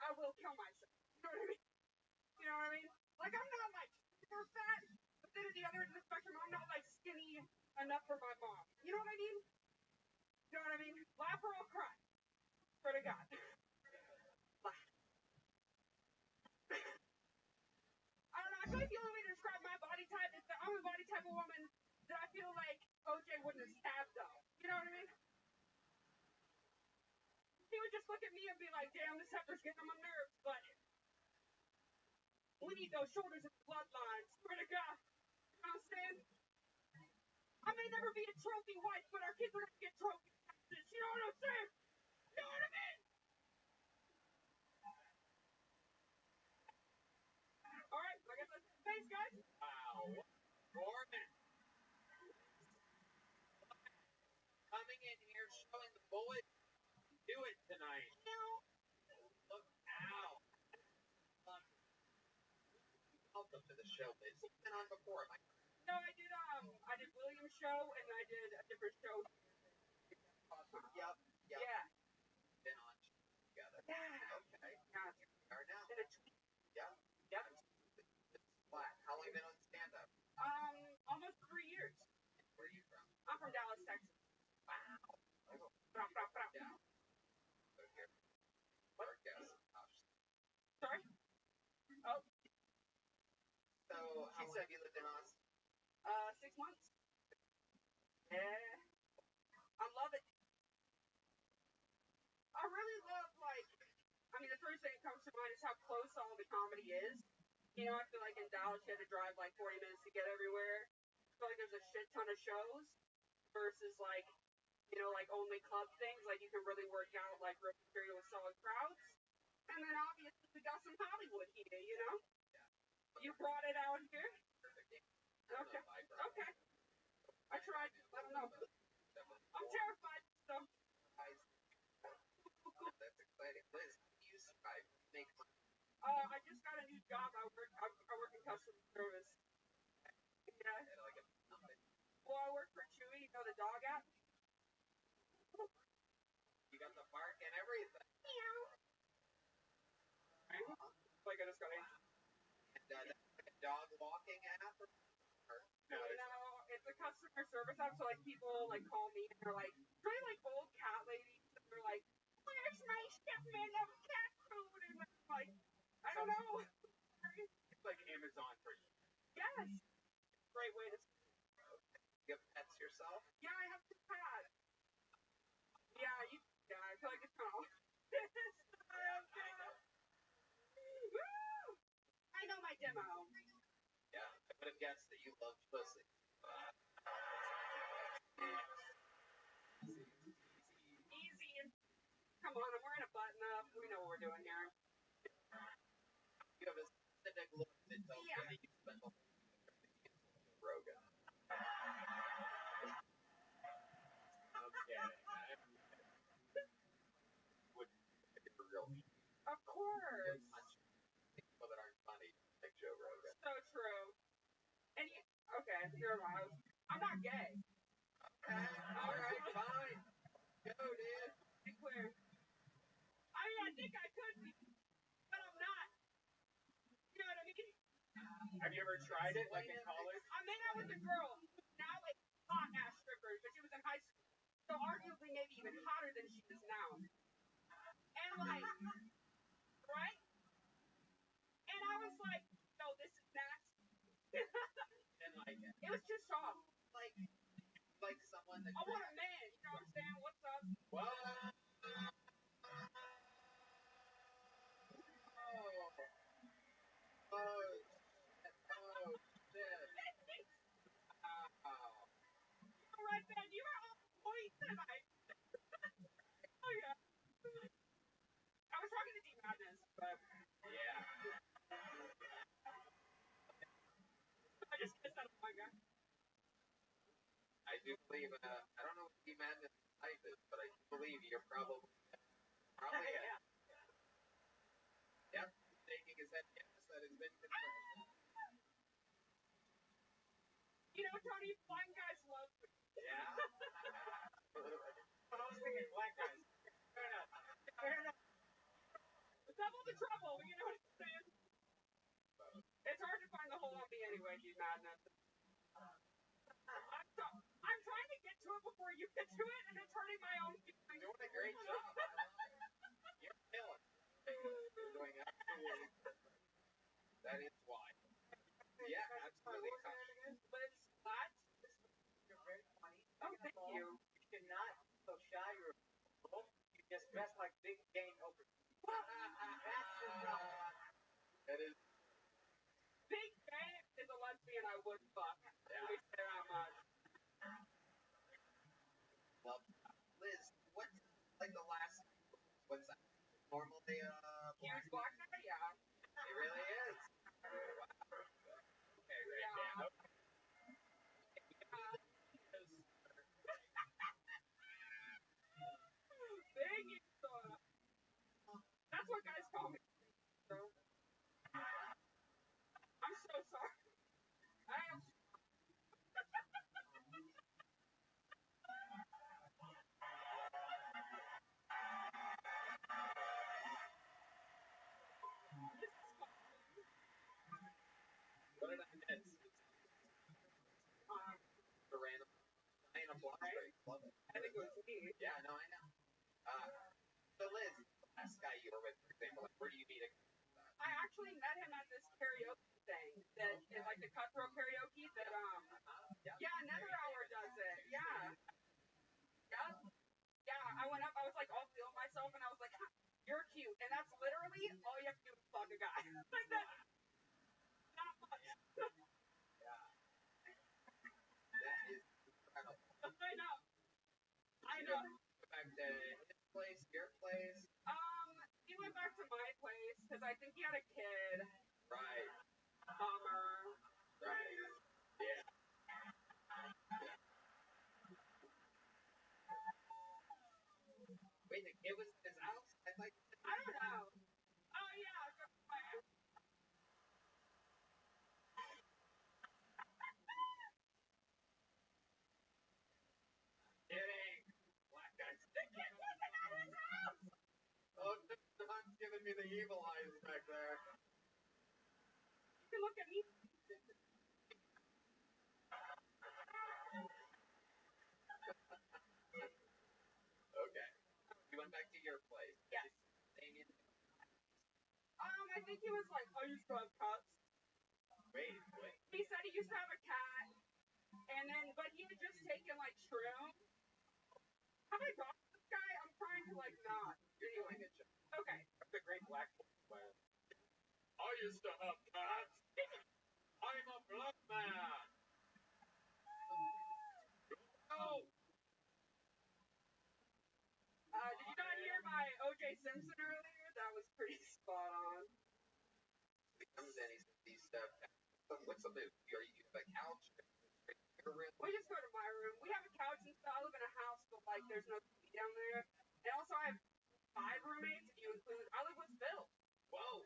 I will kill myself. You know what I mean? You know what I mean? Like I'm not like super fat, but then at the other end of the spectrum, I'm not like skinny enough for my mom. You know what I mean? You know what I mean? Laugh or I'll cry. Swear to God. I don't know. I feel like the only way to describe my body type is that I'm a body type of woman that I feel like OJ wouldn't have stabbed though. You know what I mean? He would just look at me and be like, damn, this heifer's getting on my nerves, but we need those shoulders and bloodlines. Swear to God. You know what I'm saying? I may never be a trophy wife, but our kids are gonna get trophy wives. You know what I'm saying? You know what I mean? Alright, I guess that's thanks, guys. Wow. Gorman. Coming in here showing the bullet. Do it tonight. Look out. Welcome to the show, Liz. You've been on before, Mike. No, I did William's show and I did a different show. Yep. Yeah. Been on together. Yeah. Okay. Yeah. Here we are now. And it's Yeah. Yep. It's Black. How long you been on stand-up? Almost 3 years. Where are you from? I'm from Dallas, Texas. Wow. Yeah. So here. Our guest. Sorry? Oh, So, how long have you lived in Austin? 6 months. Yeah. I love it. I really love, like, I mean, the first thing that comes to mind is how close all the comedy is. You know, I feel like in Dallas you had to drive like 40 minutes to get everywhere. I feel like there's a shit ton of shows versus like, you know, like only club things. Like you can really work out like real material with solid crowds. And then obviously we got some Hollywood here, you know? You brought it out here? Okay. Okay. I tried. I don't know. I'm terrified, so. That's exciting. Liz, how do you strive to make money? I just got a new job. I work in customer service. Yeah. Well, I work for Chewy, you know, the dog app. You got the bark and everything. Meow. Like I just got in. And that's like a dog walking app? No, it's a customer service app, so like people like call me and they're like, kind of like old cat ladies, and they're like, where's my shipment of cat food? And I'm like, I don't know. It's like Amazon for you. Yes. Great way to. You have pets yourself? Yeah, I have 2 cats. Yeah, I feel like it's kind of. Woo! I know my demo. Yeah, I would have guessed that you loved pussy. Easy. Come on, I'm wearing a button up. We know what we're doing here. You have a specific look that tells me that you spend a lot of time with Rogan. Of course. People that aren't funny like Joe Rogan. So true. And okay, you're right. I'm not gay. Okay, alright, fine. Go, dude. Be clear. I mean, I think I could be, but I'm not. You know what I mean? Have you ever tried it, like in college? I made out with a girl who's now a hot ass stripper, but she was in high school. So arguably maybe even hotter than she is now. And like, right? And I was like, no, this is nasty. And like, It was just soft. like someone that. I want a man, you know what I'm saying? What's up? What? Oh, shit. Wow. All right, man, you were on point tonight. Oh, yeah. I was talking to D Madness, but Yeah. I just kissed that one guy. I do believe, I don't know what the Madness type is, but I do believe you're probably it. Yeah. Yep, shaking his head, yes, that has been confirmed. You know, Tony, blind guys love me. Yeah. I was thinking black guys. Fair enough. Fair enough. Double the trouble, you know what I'm saying? It's hard to find the hole on me anyway, D Madness. I'm trying to get to it before you get to it, and it's hurting my own feelings. You're doing a great job. You're killing. You're doing absolutely perfect. That is why. Yeah, absolutely. Liz, what? You're very funny. Oh, thank you. You should not be so shy. You're a girl. You just dress like Big Game Oprah. That's your problem. That is. Big Bang is a lesbian I would fuck. Let me say that much. Well, Liz, what's like the last? What's that? Normally, Huge black guy? Yeah. It really is. Wow. Okay, great. Yeah. Big That's what guys call me. So. I'm so sorry. I am. What did I miss? The random block break. Love it. I think it was me. Yeah, no, I know. So Liz, the last guy you were with, for example, like, where do you meet him? I actually met him at this karaoke thing that is like the cutthroat karaoke that yeah, Nether Hour does it. Yeah. Yeah, I went up, I was like all feeling myself and I was like, you're cute. And that's literally all you have to do is fuck a guy. Like that. Not much. That is incredible. I know. Go back to his place, your place. He went back to my because I think he had a kid. Right. Bummer. Right. Yeah. Wait, the kid was in his house? I don't know. Oh yeah. Kidding. Black guys. The kid wasn't at his house. Oh, John's giving me the evil eyes back there. You can look at me. Okay. You went back to your place. Yes. I think he was like, I used to have cats. Wait. He said he used to have a cat, but he had just taken like shrooms. Have I talked to this guy? I'm trying to like not. You're doing it, John. Okay. That's a great black player. I used to have cats. I'm a blood man. Oh. Did you not hear my O.J. Simpson earlier? That was pretty spot on. He comes in, he says, these stuff. What's the move? Are you have a couch? Your room? We just go to my room. We have a couch and stuff. I live in a house, but like there's no TV down there. And also I have 5 roommates if you include. I live with Bill. Whoa.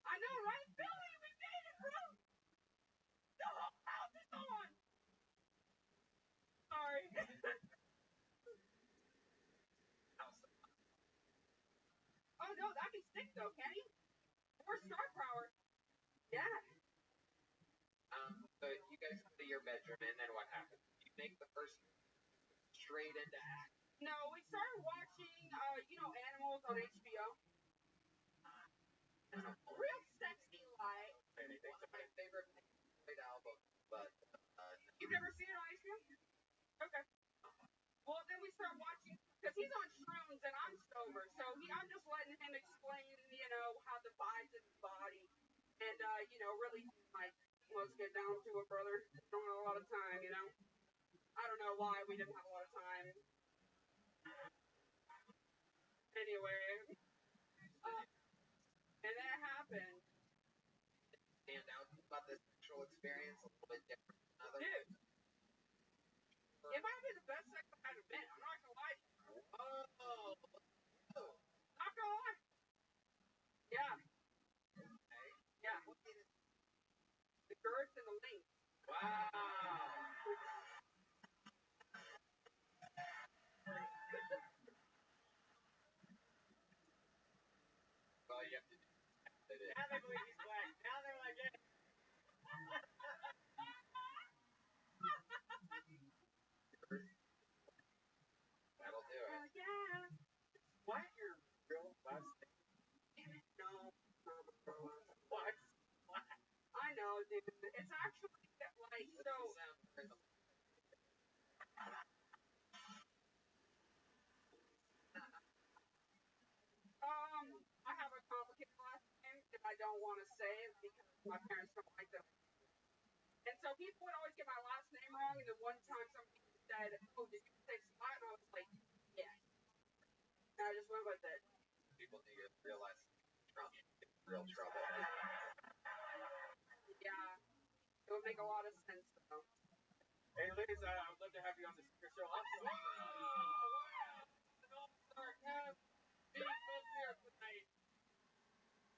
I know, right? Billy, we made it, bro. The whole house is on. Sorry. Oh no, that can stick though, can he? Or star power. Yeah. So you guys go to your bedroom, and then what happens? You make the first straight into act. No, we started watching, Animals on HBO. Real sexy light. One of my favorite albums, but You've never seen it on HBO? Okay. Well, then we start watching because he's on shrooms and I'm sober, so I'm just letting him explain, how the vibes in his body, and really like let's get down to it, brother. Don't have a lot of time, I don't know why we didn't have a lot of time. Anyway, and that happened. Stand out about this sexual experience a little bit different than others. Dude, it might have been the best sex I've had in a minute. I'm not gonna lie. Oh. Not gonna lie. Yeah. Okay. Yeah. The girth and the length. Wow. All you have to do is Now they believe he's black. Now they're like, yeah. that'll do it. Yeah. What your real last name? No. What? I know, dude. It's actually like so. I have a complicated last name that I don't want to say it because my parents don't like that. And so people would always get my last name wrong. And then one time somebody said, "Oh, did you say Scott?" And I was like, "Yes." And I just went with it. People need to realize Trump is real trouble. Yeah, it would make a lot of sense though. Hey Liz, I would love to have you on the secret show. Wow! An all-star cast being booked here tonight.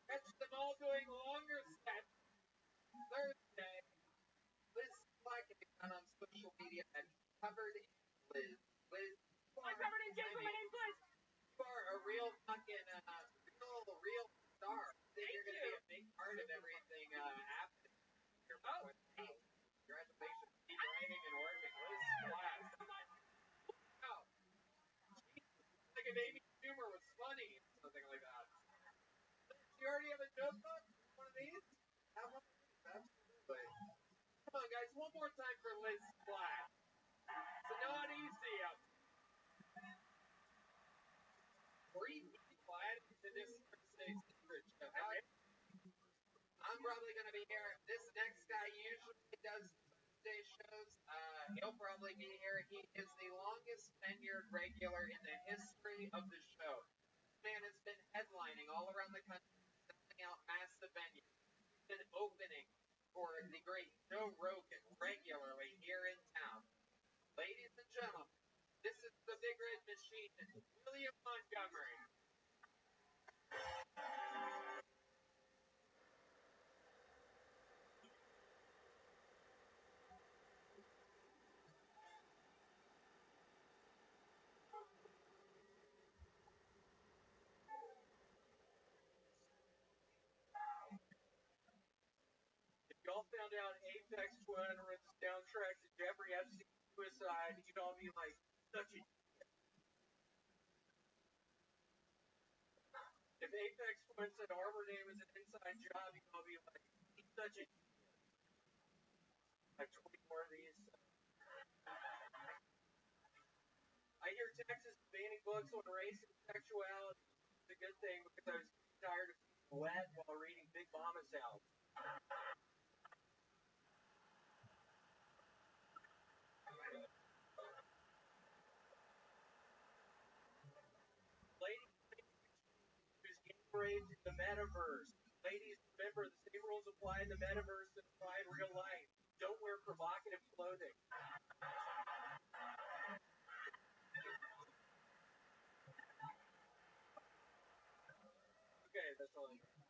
Catch them all doing longer sets Thursday. Liz Black can be found on social media at Covered in Liz. Liz, I'm covered in gin for my name's Liz. you are a real fucking real star. You're going to be a big part of everything happening here. Oh, Congratulations. Keep writing and working. Liz Black. Oh. Like if Amy Schumer was funny or something like that. You already have a notebook? One of these? Have one of these? Absolutely. Come on, guys. One more time for Liz Black. It's not easy out there. Breathe quiet to this Thursday secret show. I'm probably going to be here. This next guy usually does Thursday shows. He'll probably be here. He is the longest tenured regular in the history of the show. This man has been headlining all around the country, selling out for the great Joe Rogan regularly here in town. Ladies and gentlemen, this is the Big Red Machine, William Montgomery. Y'all found out Apex Twin wrote the soundtrack to Jeffrey Epstein's suicide, you'd all be like, such a. If Apex Twin said Arbor Day was an inside job, you'd all be like, he's such a. Like 20 more of these. I hear Texas is banning books on race and sexuality. It's a good thing because I was tired of being wet while reading Big Mama's House. Ladies, who's getting raised in the metaverse. Ladies, remember the same rules apply in the metaverse that apply in real life. Don't wear provocative clothing. Okay, that's all I got.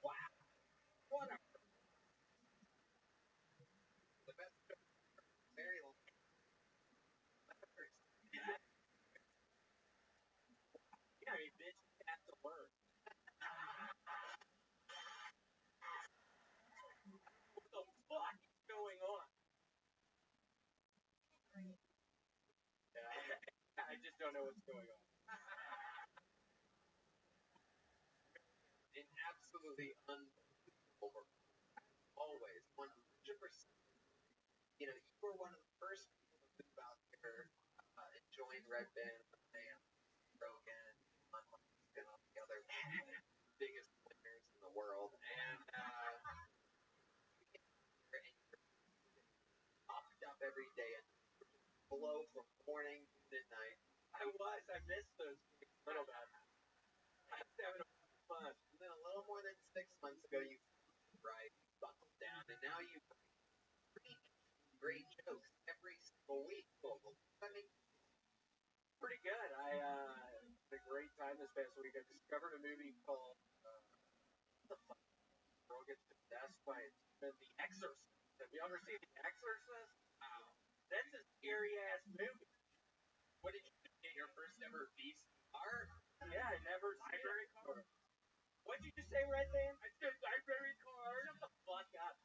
Wow. What a The best very yeah, I mean, bitch, you have to learn. What the fuck is going on? Yeah, I just don't know what's going on. an absolutely unbelievable work. Always, 100%. You know, you were one of the first people to move out here and join Red Band and Rogan, and all the other biggest players in the world. And you're popped up every day and blow from morning to midnight. I missed those things a little bit. I was having a fun. And then a little more than 6 months ago, you right buckled down, and now you bring great jokes every single week. I mean, Pretty good. I had a great time this past week. I discovered a movie called what the fuck? Girl gets possessed by a demon. The Exorcist. Have you ever seen The Exorcist? That's a scary ass movie. what did you get your first ever VCR? Yeah, I never seen Library it card? before. What'd you just say, Red Band? I said library card. Shut the fuck up.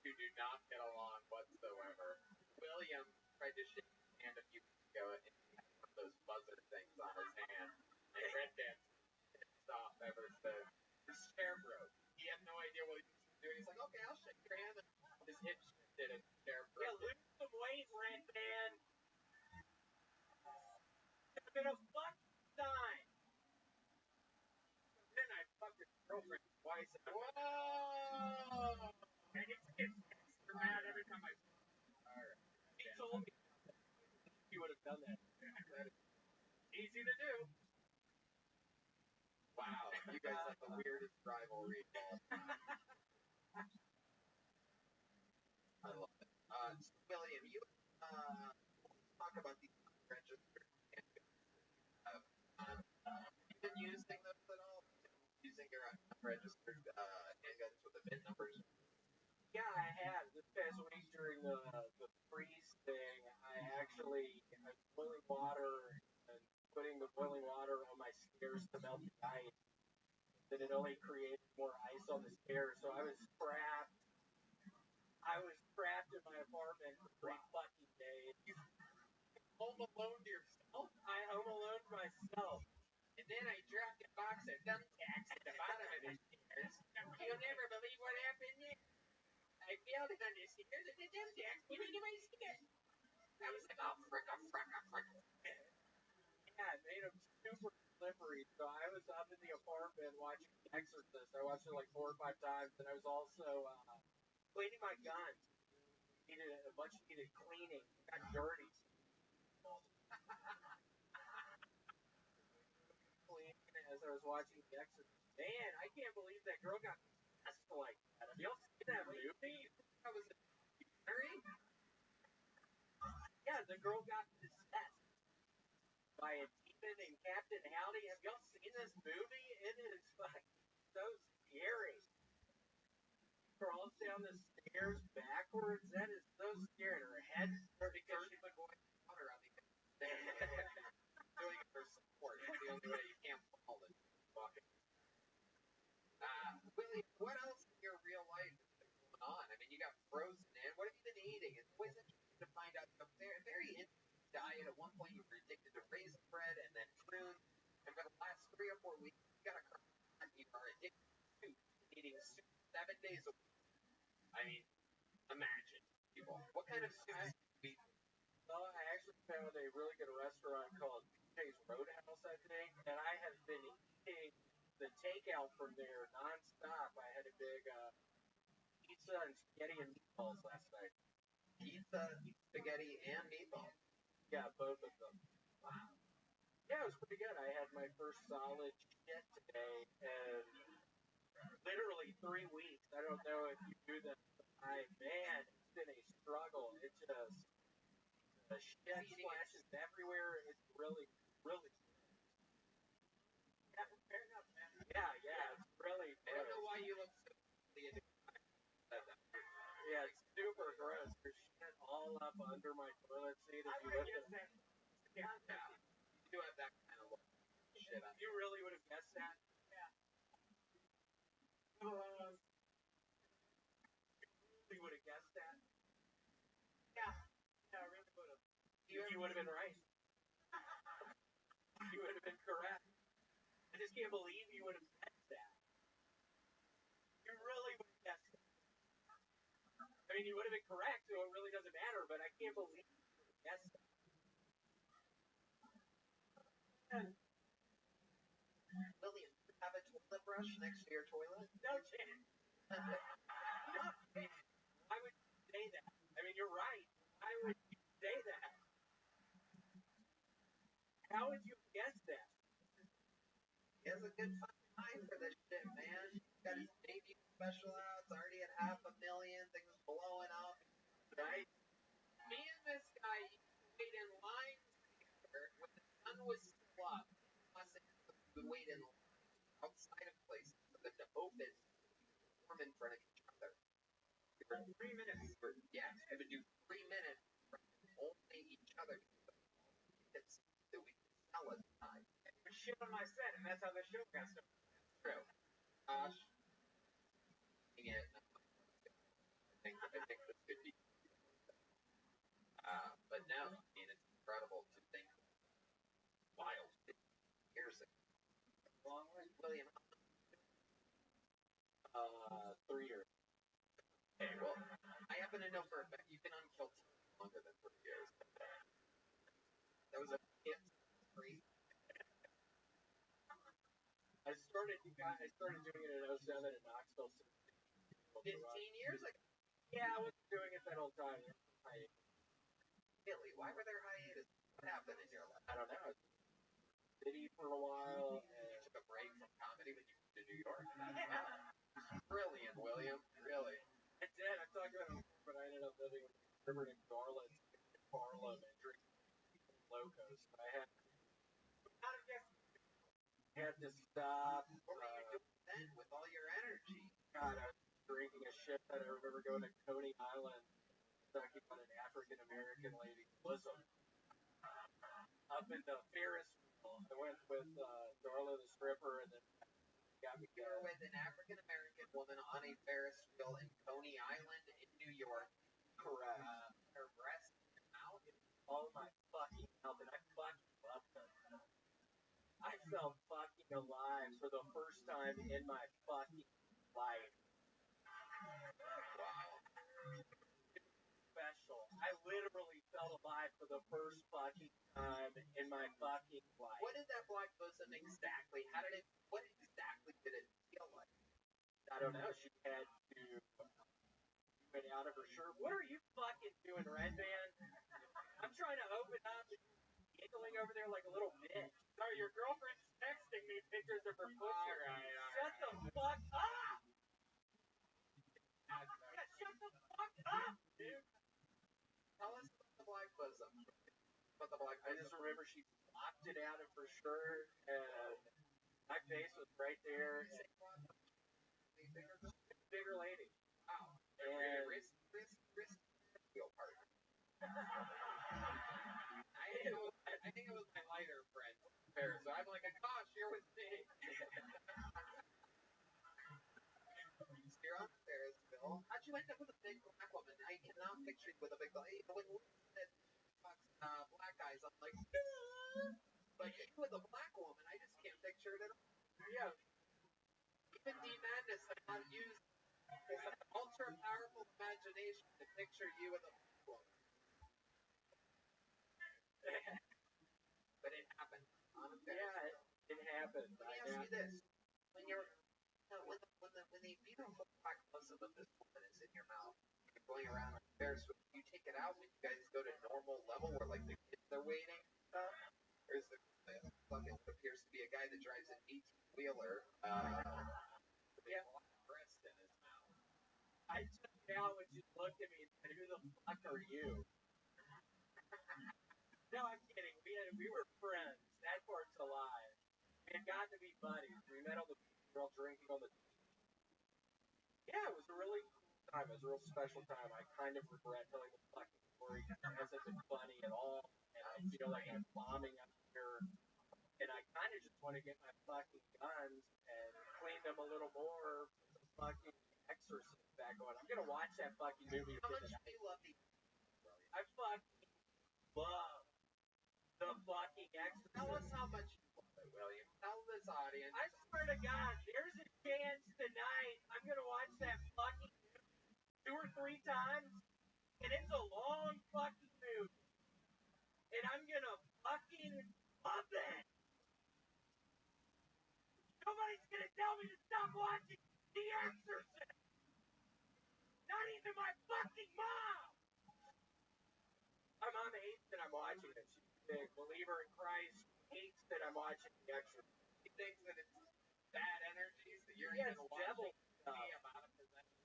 You do not get along whatsoever. William tried to shake his hand a few weeks ago, and he had one of those buzzer things on his hand. And Red Band didn't stop ever since. His chair broke. He had no idea what he was doing. He's like, okay, I'll shake your hand. And his hip shifted and his chair Yeah, broke. lose some weight, Red Band. It's been a fucking time. Then I fucked his girlfriend twice. Whoa! And it's mad every time I. Alright. He told me he would have done that. Easy to do. Wow, you guys have the weirdest rivalry. I love it. So William, you talk about these unregistered handguns. You've been using those at all? Using your unregistered handguns with the VIN numbers? Yeah, I have. This past week during the freeze thing, I was boiling water and putting the boiling water on my stairs to melt the ice. Then it only created more ice on the stairs, so I was trapped. I was trapped in my apartment for 3 fucking days. You home alone to yourself? I home alone myself. And then I dropped a box of thumbtacks at the bottom of the stairs. You'll never believe what happened next. I failed on the stairs and the thumbtacks went into my skin. I was like, oh, frick. Yeah, it made them super slippery. So I was up in the apartment watching The Exorcist. I watched it like 4 or 5 times, and I was also cleaning my guns. Needed a bunch needed cleaning. It got dirty. Clean as as I was watching The Exorcist. Man, I can't believe that girl got possessed like that. Have y'all seen that movie? That was very. Yeah, the girl got possessed by a demon and Captain Howdy. Have y'all seen this movie? It is fucking so scary. Crawls down the stairs backwards. That is so scary. Her head started Because she's been going water on the doing it for support. It's the only way you can't fall it. Walking. Willie, what else in your real life has been going on? I mean, you got frozen in. What have you been eating? It's always interesting to find out. A very interesting diet. At one point, you were addicted to raisin bread and then prunes. And for the last 3 or 4 weeks, you got a you are addicted to soup, eating soup 7 days a week. I mean, imagine, people. What kind of soup do you eat? Well, I actually found a really good restaurant called BJ's Roadhouse, I think, and I have been eating the takeout from there nonstop. I had a big pizza and spaghetti and meatballs last night. Pizza, spaghetti, and meatballs. Yeah, both of them. Wow. Yeah, it was pretty good. I had my first solid shit today, and literally 3 weeks. I don't know if you do that. Man, it's been a struggle. It just the shit splashes everywhere. It's really, really. Yeah, fair enough, man. Yeah, it's really. I don't know why you look so into Yeah, it's super gross. There's shit all up under my toilet seat. If you look at it. Yeah, you do have that kind of look. Shit on You really would have guessed that? Yeah. You really would have guessed that? Yeah, I really would have. You would have been right. You would have been correct. I just can't believe you would have guessed that. You really would have guessed that. I mean, you would have been correct, so it really doesn't matter, but I can't believe you would have guessed that. William, do you have a toilet brush next to your toilet? No chance. No. Why would you say that? I mean, you're right. Why would you say that? How would you guess that? He has a good fucking mind for this shit, man. He's got his debut special out. It's already at 500,000. Things blowing up. Right? Me and this guy used to wait in line together when the sun was still up. We would wait in line outside of places for them to open, form in front of each other. For 3 minutes. Yes, we would do 3 minutes from only each other. It's that we could sell at the time. But shit on my set, and that's how the show got started. True. Gosh. It. I think this could be. But no, I mean, it's incredible to think wild years ago. William, 3 years. okay, well, I happen to know for a fact you've been on Kill longer than 3 years. That was a hit. Crazy. I started doing it in 07 in Knoxville. 15 years ago? Yeah, I wasn't doing it that whole time. Really? Why were there hiatus? What happened in your life? I don't know. City for a while. You took a break from comedy when you moved to New York? Brilliant, William. Really. I did. I talked about it, but I ended up living with Herbert and Garland in Harlem and drinking locos. So I had to stop. What were you doing then with all your energy? God, I was drinking a shit. I remember going to Coney Island, sucking on an African American lady's bosom. Up in the Ferris wheel. I went with Darla the stripper, and then got me. You were with an African American woman on a Ferris wheel in Coney Island in New York. Correct. Her breast and mouth. All my fucking mouth, and I fucking loved her. I felt fucking alive for the first time in my fucking life. Wow. Special. I literally felt alive for the first fucking time in my fucking life. What did that black bosom exactly? What exactly did it feel like? I don't know. She had to get out of her shirt. What are you fucking doing, Red Man? I'm trying to open up and giggling over there like a little bitch. Sorry, your girlfriend's texting me pictures of her pussy. Alright. Shut the fuck up! Yeah, shut the fuck up, dude! Tell us about the black bosom. About the black I just remember she flopped it out of her shirt, and my face was right there. Bigger lady. Wow. And Wrist feel part. I think it was my lighter friend. So I'm like, gosh, you're with me. You're on Ferris wheel. How'd you end up with a big black woman? I cannot picture you with a big black. When Luke said black guys, I'm like, but you with a black woman, I just can't picture it at all. yeah, Even D Madness had not used an ultra powerful imagination to picture you with a black woman. But it happened. yeah, it happened. Let me ask you this: when you're when the beautiful black bosom of this woman is in your mouth, you're going around upstairs, so you take it out when you guys go to normal level where like the kids are waiting, or is the fucking what appears to be a guy that drives an 18-wheeler with a black breast in his mouth? I took it out when she looked at me and said, "Who the fuck are you?" No, I'm kidding. We were friends. That part's a lie. We had got to be buddies. We met on the beach. We were all drinking on the beach. Yeah, it was a really cool time. It was a real special time. I kind of regret telling the fucking story. It hasn't been funny at all. And I feel like I'm bombing out here. And I kind of just want to get my fucking guns and clean them a little more. Put some fucking Exorcist back on. I'm going to watch that fucking movie. How much do you love the I fucking love the fucking Exorcist. Tell us how much you love it, William. Tell this audience. I swear to God, there's a chance tonight I'm gonna watch that fucking movie 2 or 3 times, and it's a long fucking movie, and I'm gonna fucking love it. Nobody's gonna tell me to stop watching The Exorcist. Not even my fucking mom. My mom hates that I'm watching it. She's a big believer in Christ. Hates that I'm watching The Exorcist. She thinks that it's bad energies that you're Yeah, even it's watching devil stuff. about a possession.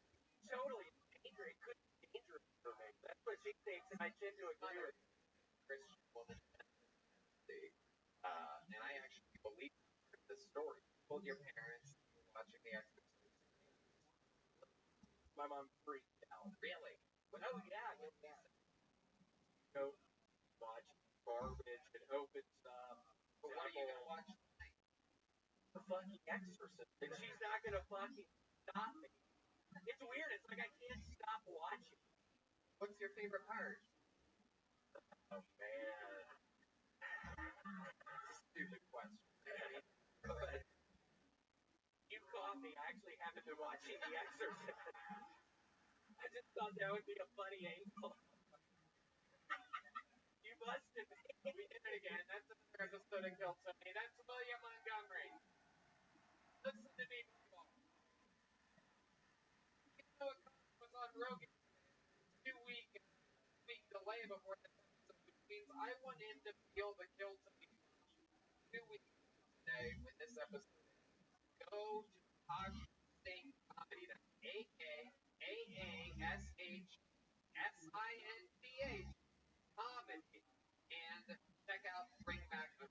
Totally, it's dangerous. It could be dangerous for me. That's what she thinks, and I tend to agree with her. Christian woman, and I actually believe this story. You told your parents you were watching The Exorcist. My mom freaked out. Really? Oh yeah, go watch garbage. It opens up. But what are you gonna watch tonight? The fucking Exorcist, and she's not gonna fucking stop me. It's weird. It's like I can't stop watching. What's your favorite part? Oh man, Stupid question. You caught me. I actually haven't been watching The Exorcist. I just thought that would be a funny angle. You busted me. We did it again. That's another episode of Kill Tony. That's William Montgomery. Listen to me, people. You know, it was on Rogan 2-week delay before this episode, which means I want him to feel the Kill Tony 2 weeks today when this episode is. Go to State Comedy. That's AAASHSINTH Comedy. And check out Bring Back the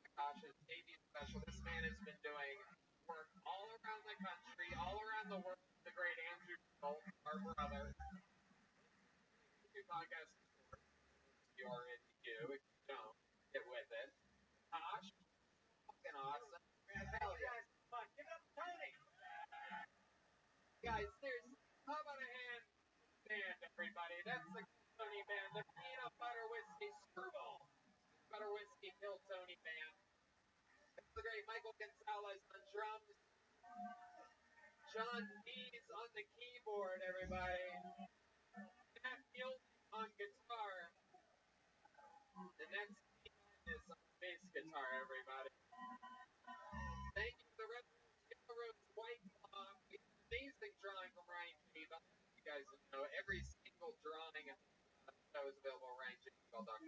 Akash's debut special. This man has been doing work all around the country, all around the world. The great Andrew Schultz, our brother. Two podcasts. If you are into you, if you don't, get with it. Tosh, fucking awesome. Hell yeah. Give it up, Tony. Guys, seriously, how about a hand band, everybody? That's the Tony Band, the Peanut Butter Whiskey Screwball. Butter Whiskey Kill Tony Band. That's the great Michael Gonzalez on drums. John Dees on the keyboard, everybody. Matt Field on guitar. The next is on bass guitar, everybody. Thank you to the Red Rose White Claw. Amazing drawing from Ryan J. Bell. You guys know every single drawing of the show is available at RyanJebell.com.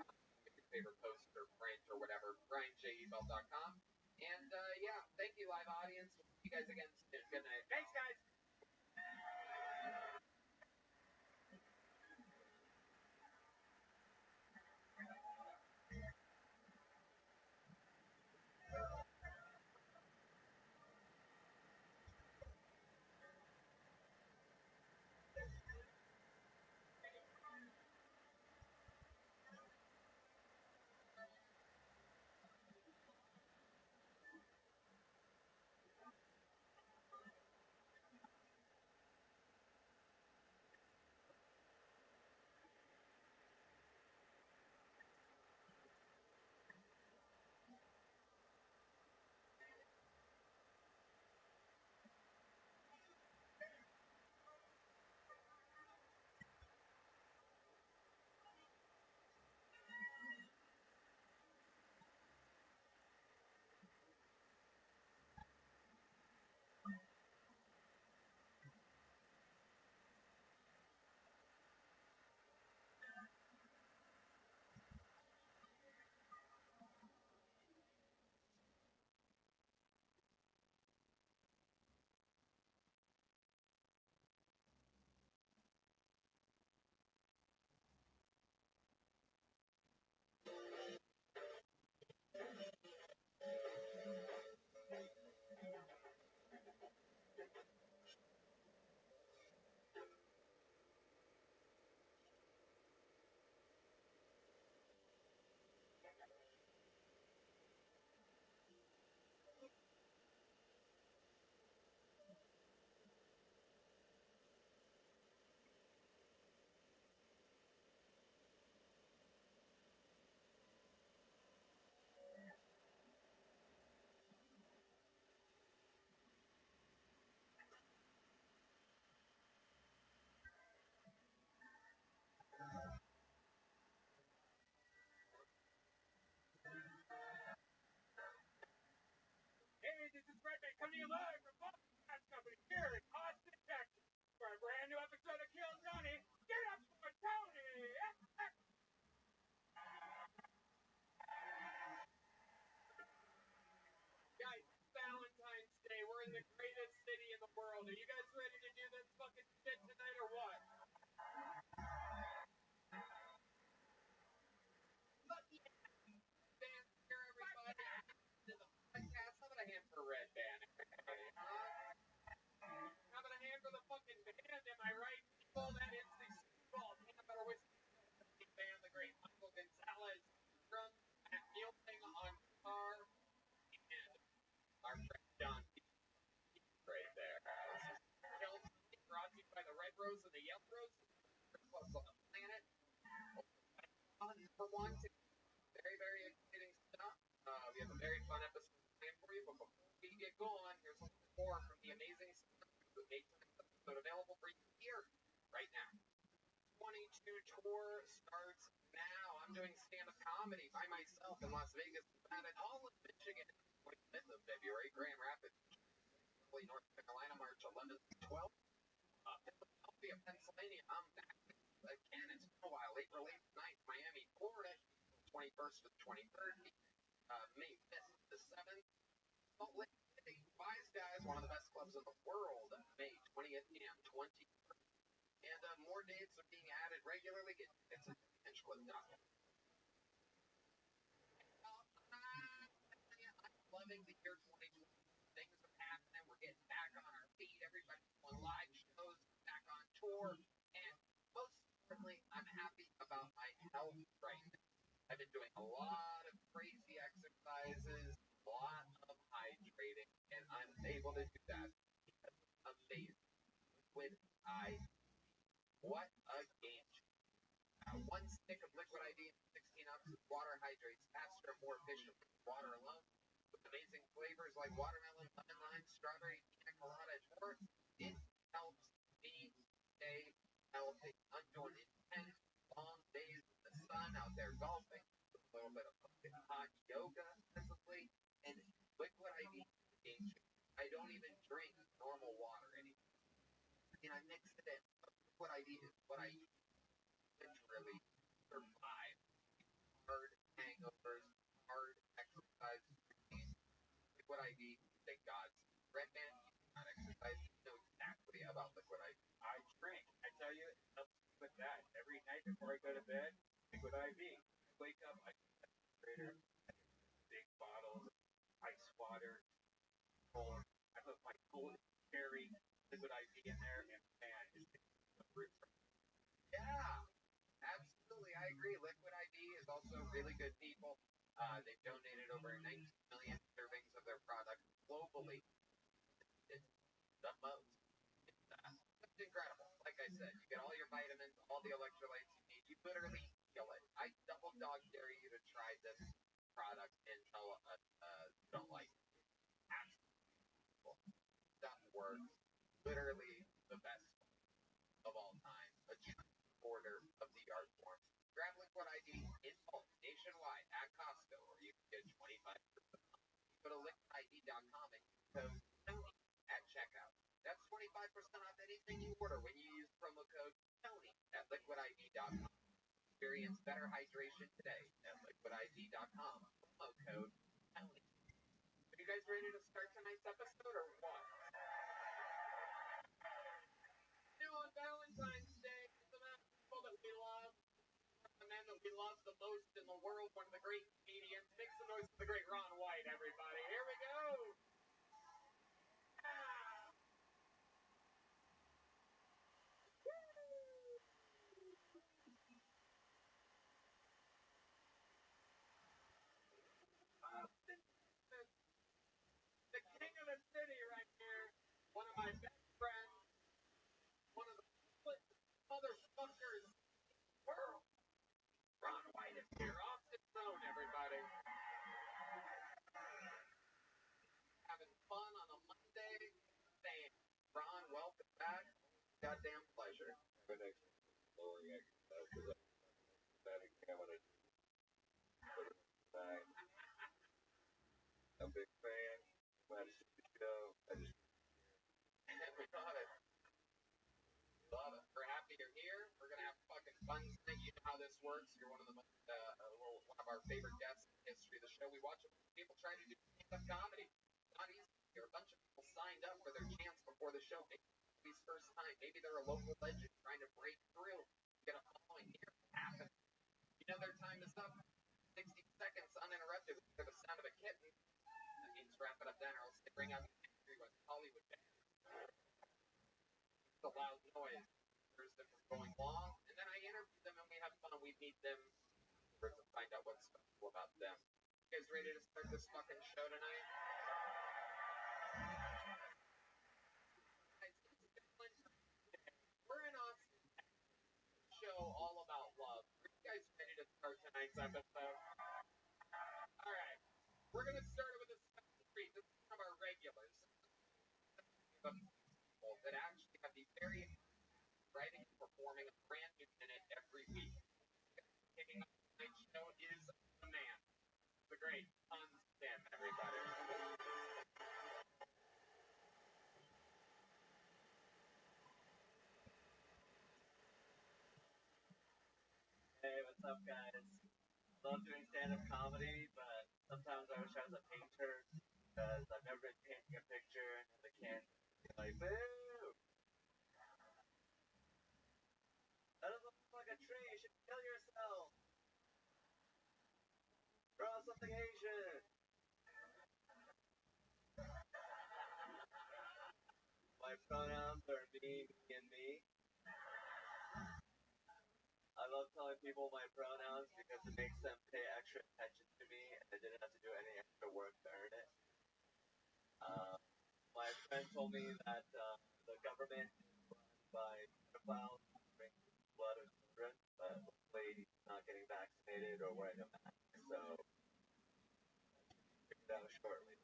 Get your favorite poster, print, or whatever, RyanJebell.com. And yeah, thank you, live audience. We'll see you guys again soon. Good night. Thanks, guys. Hey, this is Redman coming to you live from Boston Gas Company here in Austin, Texas, for a brand new episode of Kill Tony. Get up for Tony! Guys, it's Valentine's Day. We're in the greatest city in the world. Are you guys ready to do this fucking shit tonight or what? Fuck yeah! Fans here, everybody. To the podcast. How about a hand for Red Band? How about a hand for the fucking band? Am I right, people? That is the Super Peanut Butter Whiskey band, the great Michael Gonzalez, drum, Matt Mueling on guitar, and our friend John right there. Kill brought to you by the Red Rose and the Yellow Rose, clubs on the planet. Number one, very, very exciting stuff. We have a very fun episode planned for you, but before we get going, here's a little more from the amazing stuff that makes this episode available for you here, right now. 22 tour starts now. I'm doing stand-up comedy by myself in Las Vegas, Nevada, and all of Michigan, 25th of February, Grand Rapids, North Carolina, March 11th to 12th. Philadelphia, Pennsylvania, I'm back again. It's been a while. April 8th, 9th, Miami, Florida, 21st to the 23rd. May 5th to the 7th. Salt Lake City, Wise Guys, one of the best clubs in the world, May 20th and 21st. And more dates are being added regularly. It's a potential enough. I'm loving the year 2020. Things are happening. We're getting back on our feet. Everybody's doing live shows, back on tour. And most importantly, I'm happy about my health right now. I've been doing a lot of crazy exercises, a lot of hydrating, and I'm able to do that. Amazing. Liquid IV. What a game. One stick of liquid IV and 16 ounces of water hydrates faster and more efficiently than water alone. With amazing flavors like watermelon, lemon, lime, strawberry, pina colada, and more, it helps me stay healthy. I'm doing intense, long days in the sun out there golfing, with a little bit of hot yoga, physically, and liquid IV is a game changer. I don't even drink normal water anymore. And I mix it in. Liquid IV is what I use literally survive hard hangovers, hard exercise routines, before I go to bed, liquid IV. Wake up, I refrigerator, big bottles of ice water, cold. I put my cold cherry liquid IV in there, and man, it's the fruit. Yeah, absolutely. I agree. Liquid IV is also really good people. They've donated over 19 million servings of their product globally. It's the most. It's incredible. Like I said, you get all your vitamins, all the electrolytes you need. You literally feel it. I double dog dare you to try this product until you don't like it. Absolutely. That works. Literally the best of all time. A true order of the art form. Grab Liquid ID in bulk nationwide at Costco, or you can get 25% off. Go to liquidid.com and use code TONY at checkout. That's 25% off anything you order when you use promo code TONY at liquidid.com. Experience better hydration today at liquidid.com. Promo code TONY. Are you guys ready to start tonight's episode or what? On Valentine's Day, the man people that we love, the man that we love the most in the world, one of the great comedians. Make some noise for the great Ron White, everybody. Here we go. The king of the city right here. One of my best friends. One of the motherfuckers in the world. Ron White is here. Off the throne, everybody. Having fun on a Monday. Man, Ron, welcome back. Goddamn pleasure. A big fan. Glad to see the show. We love it. Love it. We're happy you're here. We're gonna have fucking fun tonight. You know how this works. You're one of the most, one of our favorite guests in the history of the show. We watch people trying to do stand-up comedy. It's not easy. There are a bunch of people signed up for their chance before the show. Maybe it's first time. Maybe they're a local legend trying to break through. Get a following here. It happens. You know their time is up. 60 seconds uninterrupted for the sound of a kitten. That means wrap it up then, or else they bring out the industry with Hollywood bands. The loud noise there's them from going long, and then I interview them and we have fun. We meet them to find out what's special about them. You guys ready to start this fucking show tonight? We're in Austin, show all about love. Are you guys ready to start tonight's episode? All right, we're gonna start it with a special treat. This is one of our regulars. People that actually have the very writing and performing a brand new minute every week. Kicking off tonight's show is the man, the great Hans Sim, everybody. Hey, what's up, guys? Love doing stand-up comedy, but sometimes I wish I was a painter because I've never been painting a picture and the kids be like, boo! That doesn't look like a tree. You should kill yourself. Draw something Asian. My pronouns are me, and me. I love telling people my pronouns because it makes them pay extra attention to me, and I didn't have to do any extra work to earn it. My friend told me that the government is run by pedophiles who drink blood of children, but hopefully he's not getting vaccinated or wearing a mask, so figure that out shortly.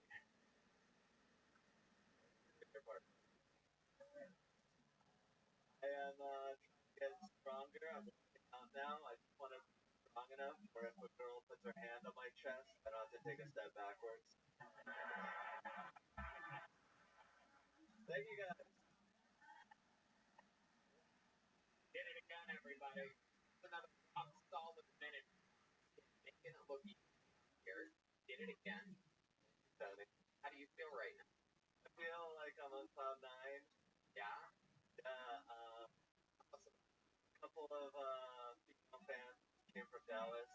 I am trying to get stronger. I'm working out now. I just want to be strong enough where if a girl puts her hand on my chest, I don't have to take a step backwards. Thank you, guys. Get it again, everybody. It's another top solid minute. Making it look easier. Did it again. Tony. How do you feel right now? I feel like I'm on cloud 9. Yeah? Yeah, Awesome. a couple of people I'm fan, came from Dallas,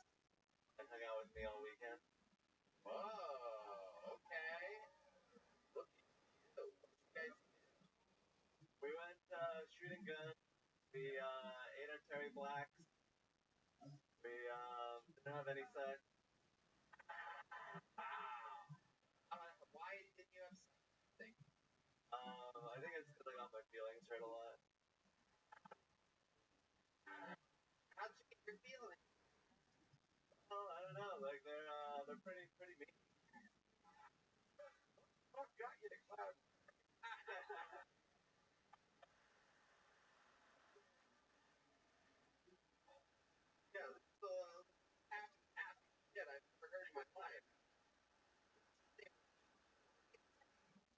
and hung out with me all weekend. Whoa, okay. Look at you. Guys, We went shooting guns. We ate our Terry Blacks. We didn't have any sex. wow. Why didn't you have something? I think it's because I got my feelings hurt a lot. How'd you get your feelings? Well, I don't know. Like they're pretty mean. What got you to cloud? Yeah, this is the half shit I've ever heard in my life.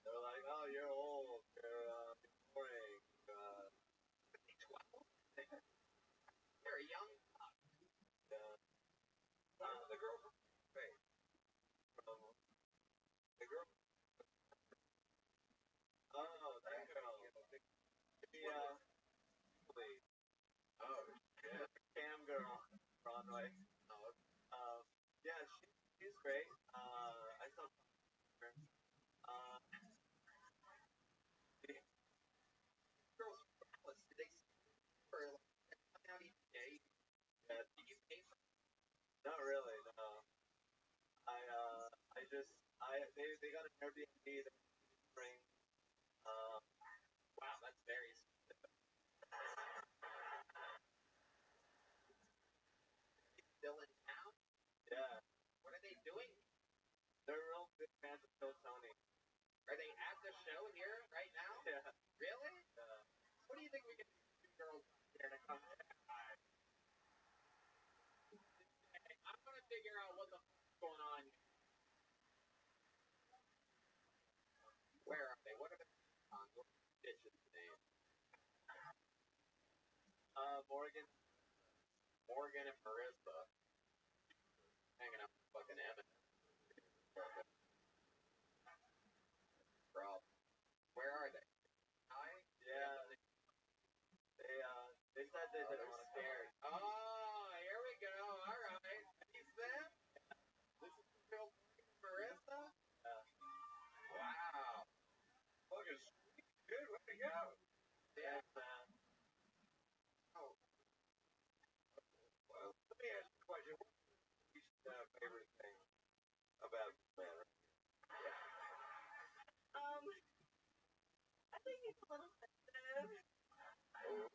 They were like, "Oh, you're old. You're boring." 12? You're a young fuck. Yeah. The girl from Spain. The girl. Oh, that girl. Yeah. Please. Oh, Yeah, the cam girl. Broadway. oh, Yeah, she's great. I saw her. girls from Dallas, did they see for like how do you date? Yeah, Did you pay for not really. No. They got an Airbnb. They bring. wow, that's very still in town? Yeah, What are they doing? they're real big fans of Phil Tony. Are they at the show here right now? Yeah. Really? What do you think we can do two girls here to come say hi? Hey, I'm gonna figure out what the fuck's going on here. Where are they? What are they on? What bitches name? Morgan. Morgan and Marissa. Hanging out with fucking Evan. Bro. Where are they? Hi? Yeah. They said they didn't want to come. Scared. Oh, here we go. All right. These them? This is the real Morgan and Marissa? Wow. Fucking sweet. Good. Way to go. Yeah. Oh. Well, let me ask you a question. What's your least favorite thing about man? I think he's a little sensitive. Ooh.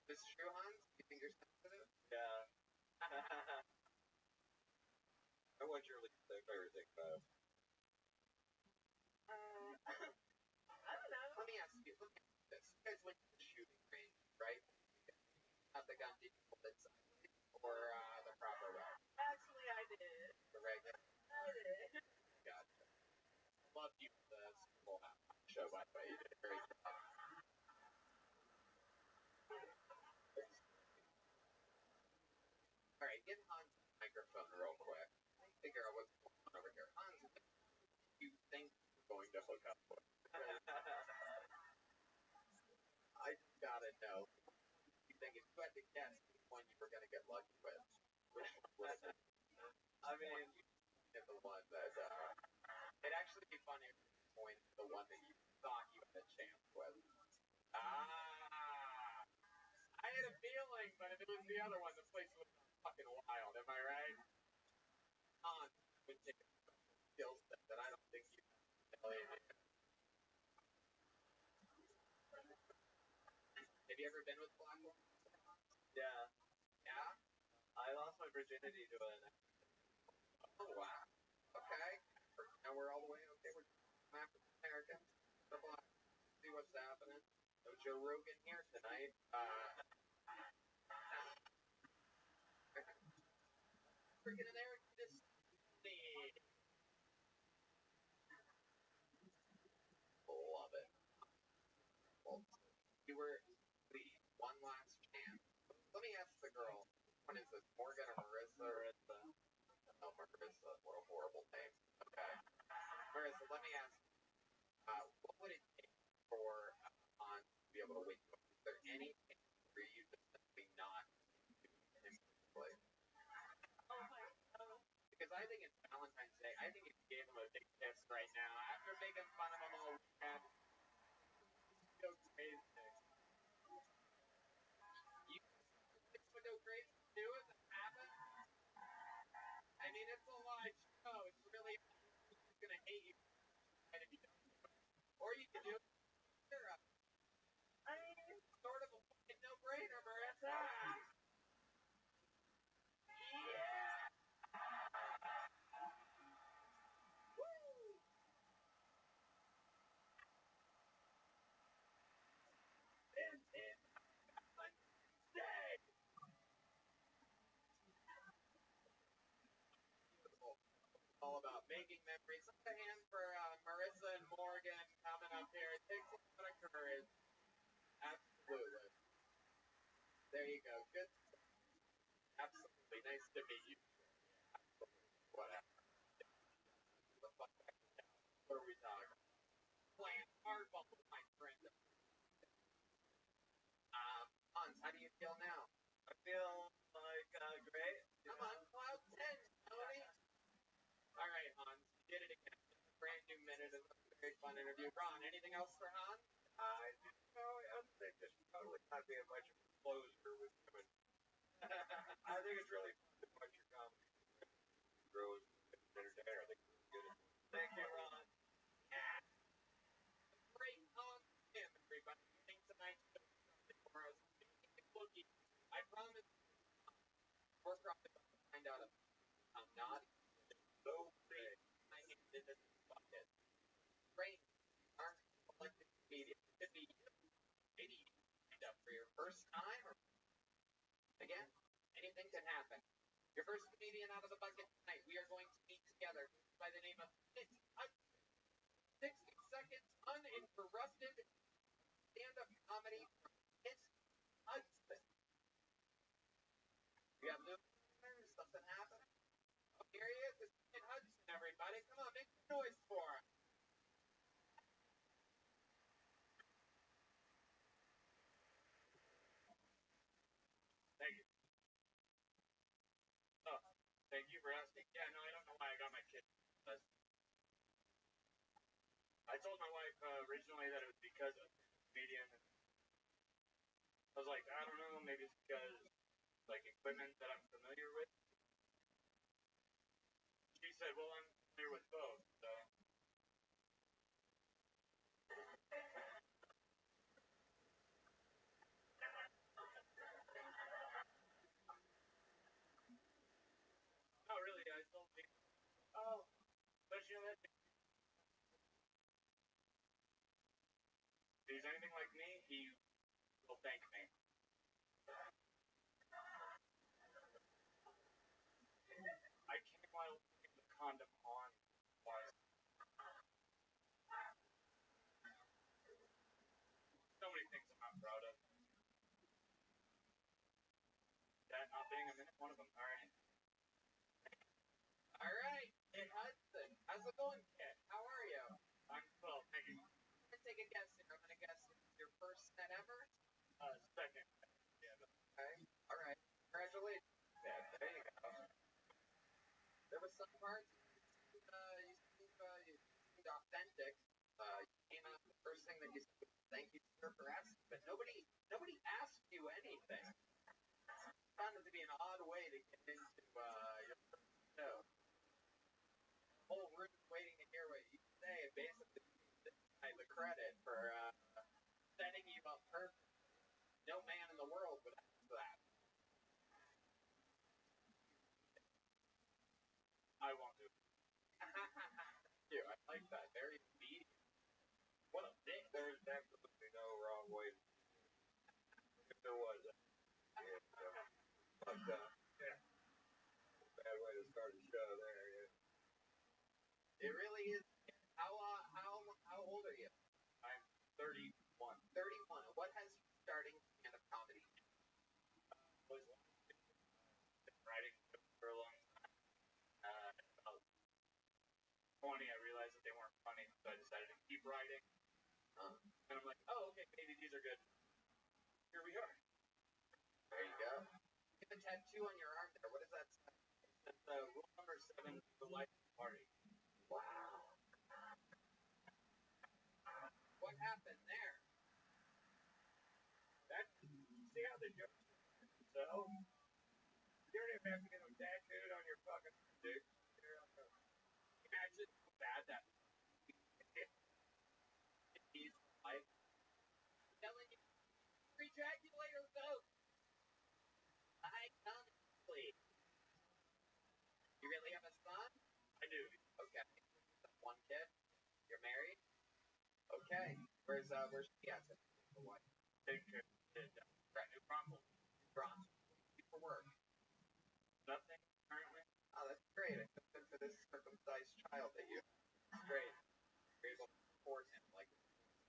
This true, Hans? You think you're sensitive? Yeah. And what's your least favorite thing about him? I don't know. Let me ask you this. You guys went to the shooting range, right? Not the gun, did you pull it sideways or the proper way? Actually, I did. The regular? I did. Gotcha. Love you for the Super Bowl show, by the way. You did a great job. Alright, get Hans the microphone real quick. Figure out what's going on over here. Hans, what do you think you're going to hook up with? I gotta know. You think if you had to guess which one you were gonna get lucky with? Which one was it? I mean, Get the one that it'd actually be funny if you point to the one that you thought you had a chance with. Ah, I had a feeling, but if it was the other one, the place would have gone fucking wild. Am I right? Hans would take a skill set that I don't think you have. Have you ever been with Blackmore? yeah. Yeah. I lost my virginity to an. Oh wow. Okay. Now we're all the way. Okay, we're African American. See what's happening. No Joe Rogan here tonight. Freaking American Disney. Love it. Well, you were the one last chance. Let me ask the girl. What is this? Morgan or Marissa? Marissa. Oh, Marissa. What a horrible name. Okay. Marissa, let me ask. What would it take for Hans to be able to wake you up? Is there anything for you to hate you and if you don't do it. Or you can do it. I mean, Sort of a fucking no-brainer, Marissa. Yeah. Woo. This is Wednesday. Beautiful. All about making memories. Put a hand for Marissa and Morgan coming up here. It takes a lot of courage. Absolutely. There you go. Good. Absolutely. Nice to meet you. Whatever. What are we talking about? Playing hardball, my friend. Hans, how do you feel now? I feel like great. I'm on cloud 10, Tony. All right, Hans, you did it again. Brand new minute of a very fun interview. Ron, anything else for Hans? I think this is totally not being much of a closer with him. I think it's really fun to watch your comedy. Grows entertainer. I think it's really good. Thank you, Ron. Yeah. Great Hans Tim, everybody. I think tonight's show is something for us. Looking, I promise we're probably going to find out I'm not so great. I handed this bucket. Great. Our collective media could be you. Maybe you signed up for your first time or again, anything can happen. Your first comedian out of the bucket tonight. We are going to meet together by the name of Miss Hudson. 60 seconds uninterrupted stand-up comedy from Miss Hudson. We have new listeners, something happening. Oh, here he is, this is Miss Hudson, everybody. Come on, make some noise for him. Thank you. Oh, thank you for asking. Yeah, no, I don't know why I got my kid. I told my wife originally that it was because of the comedian. I was like, I don't know, maybe it's because like equipment that I'm familiar with. She said, well, I'm familiar with both, so. No, really, I told me. Oh, but you know that. If he's anything like me, he will thank me. I came while leaving the condom on. So many things I'm not proud of. That not being a minute, one of them. All right. All right, Kit Hudson. How's it going, Kit? How are you? I'm well, thank you. I'm gonna take a guess here. I'm gonna guess it's your first set ever. Second. Yeah. Okay. All right. Congratulations. Yeah, there you go. There was some parts you seemed authentic. You came out the first thing that you said was thank you, sir, for asking, but nobody asked you anything. It found it to be an odd way to get into your first show. The whole room waiting to hear what you say, basically this guy the credit for setting you up perfectly. No man in the world would ask that. I won't do it. Thank you. I like that. Very obedient. What a dick. There's absolutely no wrong way to do it. If there was, but yeah, bad way to start a show there. Yeah. It really is. How old are you? I'm 31. 31. What has you starting stand-up comedy? Was been writing for a long time. About 20, I realized that they weren't funny, so I decided to keep writing. And I'm like, oh, okay, maybe these are good. Here we are. There you go. You have a tattoo on your arm there. What does that say? That's rule number 7 for life party. Wow. What happened there? See how the jokes so you don't even have to get them tattooed on your fucking dick. Imagine how bad that One kid? You're married? Okay. Where's she at? The wife. Take care. New problem. Bronze. For work. Nothing currently. Oh, that's great. I'm good for this circumcised child that you. That's great. You're able to support him like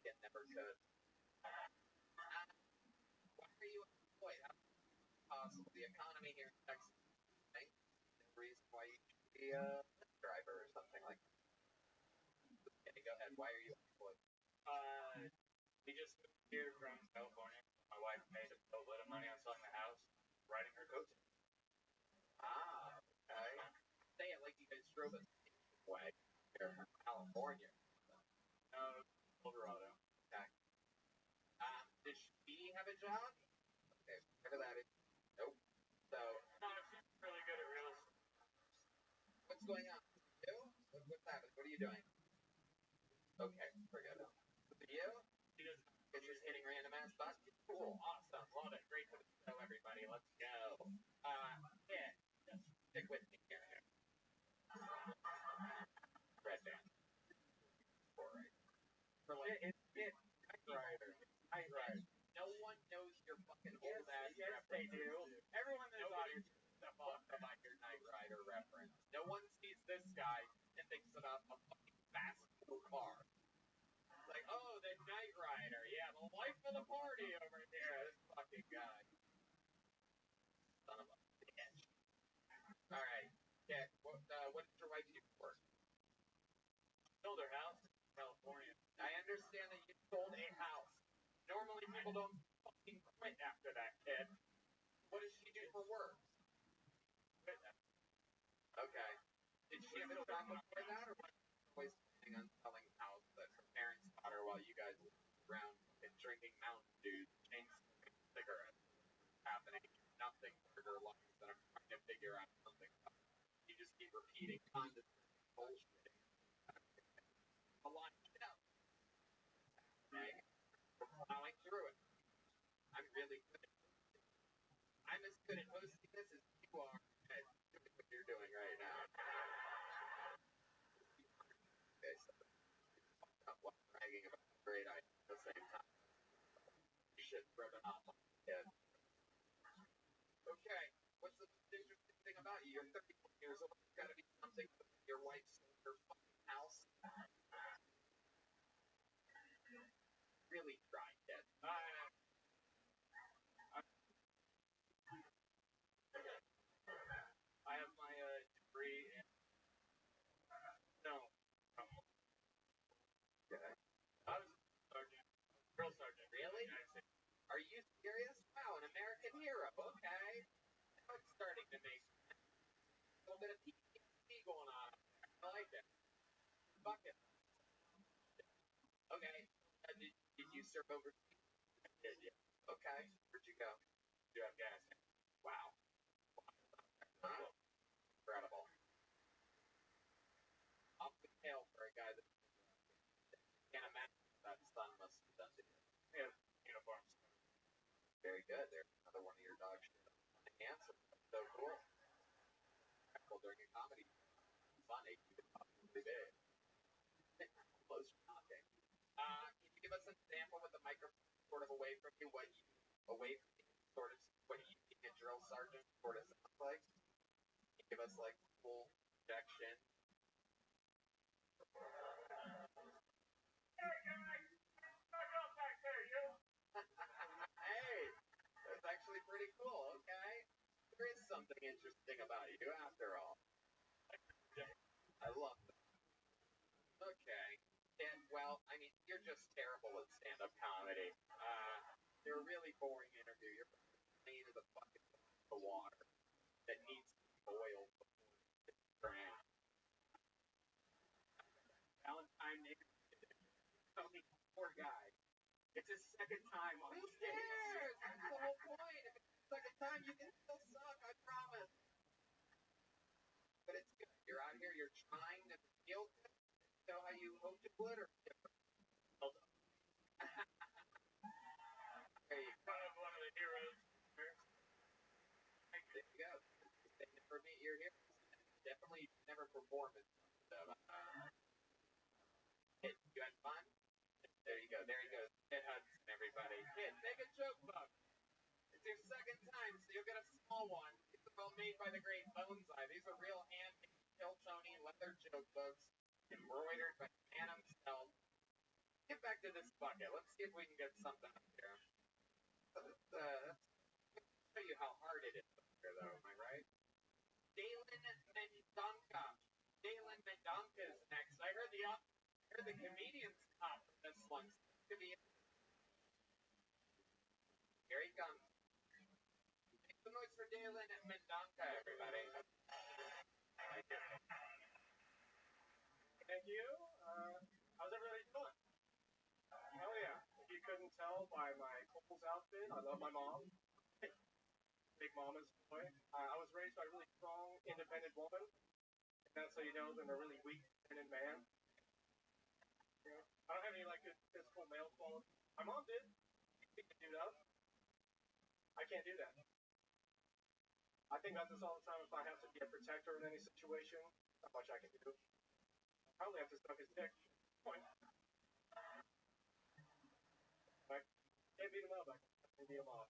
it never could. Why are you employed? How is it possible? The economy here in Texas is the reason why you should be a driver or something like that. Okay, go ahead. Why are you employed? We just moved here from California. My wife made a little money on selling the house, riding her coat. Ah, okay. Say it like you guys drove a way here from California. No, Colorado. Okay. Does she have a job? Okay, whatever that is. Nope. So. No, she's really good at real estate. What's going on? You? What's happening? What are you doing? Okay, forget it. For you? She doesn't. You're just hitting random ass buttons? Cool, awesome, love it, great for the show, everybody. Let's go. Yeah. Stick with me here. Red band. Alright. For like It's Rider. Knight Rider. No one knows your fucking old ass Yes, they do. Everyone in this Nobody audience gives a fuck about your Knight Rider reference. No one sees this guy and thinks about a fucking fast food car. Like, oh, the Knight Rider. Yeah, the life of the party over here. This fucking guy. Son of a bitch. Alright. Yeah, what did your wife do for work? Sold her house in California. I understand that you sold a house. Normally people don't fucking quit after that, kid. What does she do for work? Okay. Did she have a job before that, or was she always planning on selling a house that her parents bought her while you guys were around and drinking Mountain Dew, chain smoking cigarettes? Happening. Nothing for her life that I'm trying to figure out something about. You just keep repeating condescending bullshit. A lot of shit. Okay? We're plowing through it. I'm really good at hosting. I'm as good at hosting this as you are at doing what you're doing right now. Okay, so I'm bragging about the great idea at the same time. Shit rubbing off on my head. Okay, what's the most interesting thing about you? You're 31 years old. There's gotta be something with your wife sold your fucking house. Really try, kid. I have my degree in Okay. I was a sergeant, drill sergeant. Really? Are you serious? Wow, an American hero. Okay. Now it's starting to make sense. A little bit of PTSD going on. I like it. Fuck it. Okay. Did you serve overseas? I did, yeah. Okay. Where'd you go? To Afghanistan. Wow. Huh? Incredible. Off the tail for a guy that can't imagine what that son must have done to you. Yeah, uniforms. Very good. There's another one of your dog shit. Handsome. So cool. Practical during a comedy. Funny. You could possibly be. Close knocking. Can you give us an example with the microphone sort of away from you? What you sort of what you being a drill sergeant sort of sounds like? Can you give us like full projection? Hey, that's actually pretty cool. Okay, there is something interesting about you after all. I love that. Okay, and well, I mean, you're just terrible at stand-up comedy. You're a really boring interview. You're plain as a fucking the water that needs to be boiled before it's drained. Valentine poor guy. It's his second time on Who stage. cares? That's the whole point. If it's the second time, you can still suck. I promise. But it's good. You're out here. You're trying to feel good. Show how you hoped it would, or different. There you go. One of the heroes. There you go. You're saying it for me. You're here. Definitely never perform it. fun? There you go. There he goes. Kid Hudson, everybody. Kid, take a joke book. It's your second time, so you'll get a small one. These are all made by the great Bonsai. These are real handmade Kilchoni leather joke books, embroidered by the man himself. Get back to this bucket. Let's see if we can get something up here. Let's show you how hard it is up here, though. Am I right? Dalen Mendonca. Dalen Mendonca is next. I heard the comedian's top from this one. Here he comes. Make some noise for Dalen Mendonca, everybody. Thank you. How's everybody doing? Hell yeah. If you couldn't tell by my Coles outfit, I love my mom. Big mama's boy. I was raised by a really strong, independent woman. And that's how you know that I'm a really weak, independent man. You know, I don't have any like good physical male qualities. My mom did. She picked the dude up. I can't do that. I think about this all the time. If I have to be a protector in any situation, not much I can do. Probably have to suck his dick. Point. I can't beat him up. I can beat him off.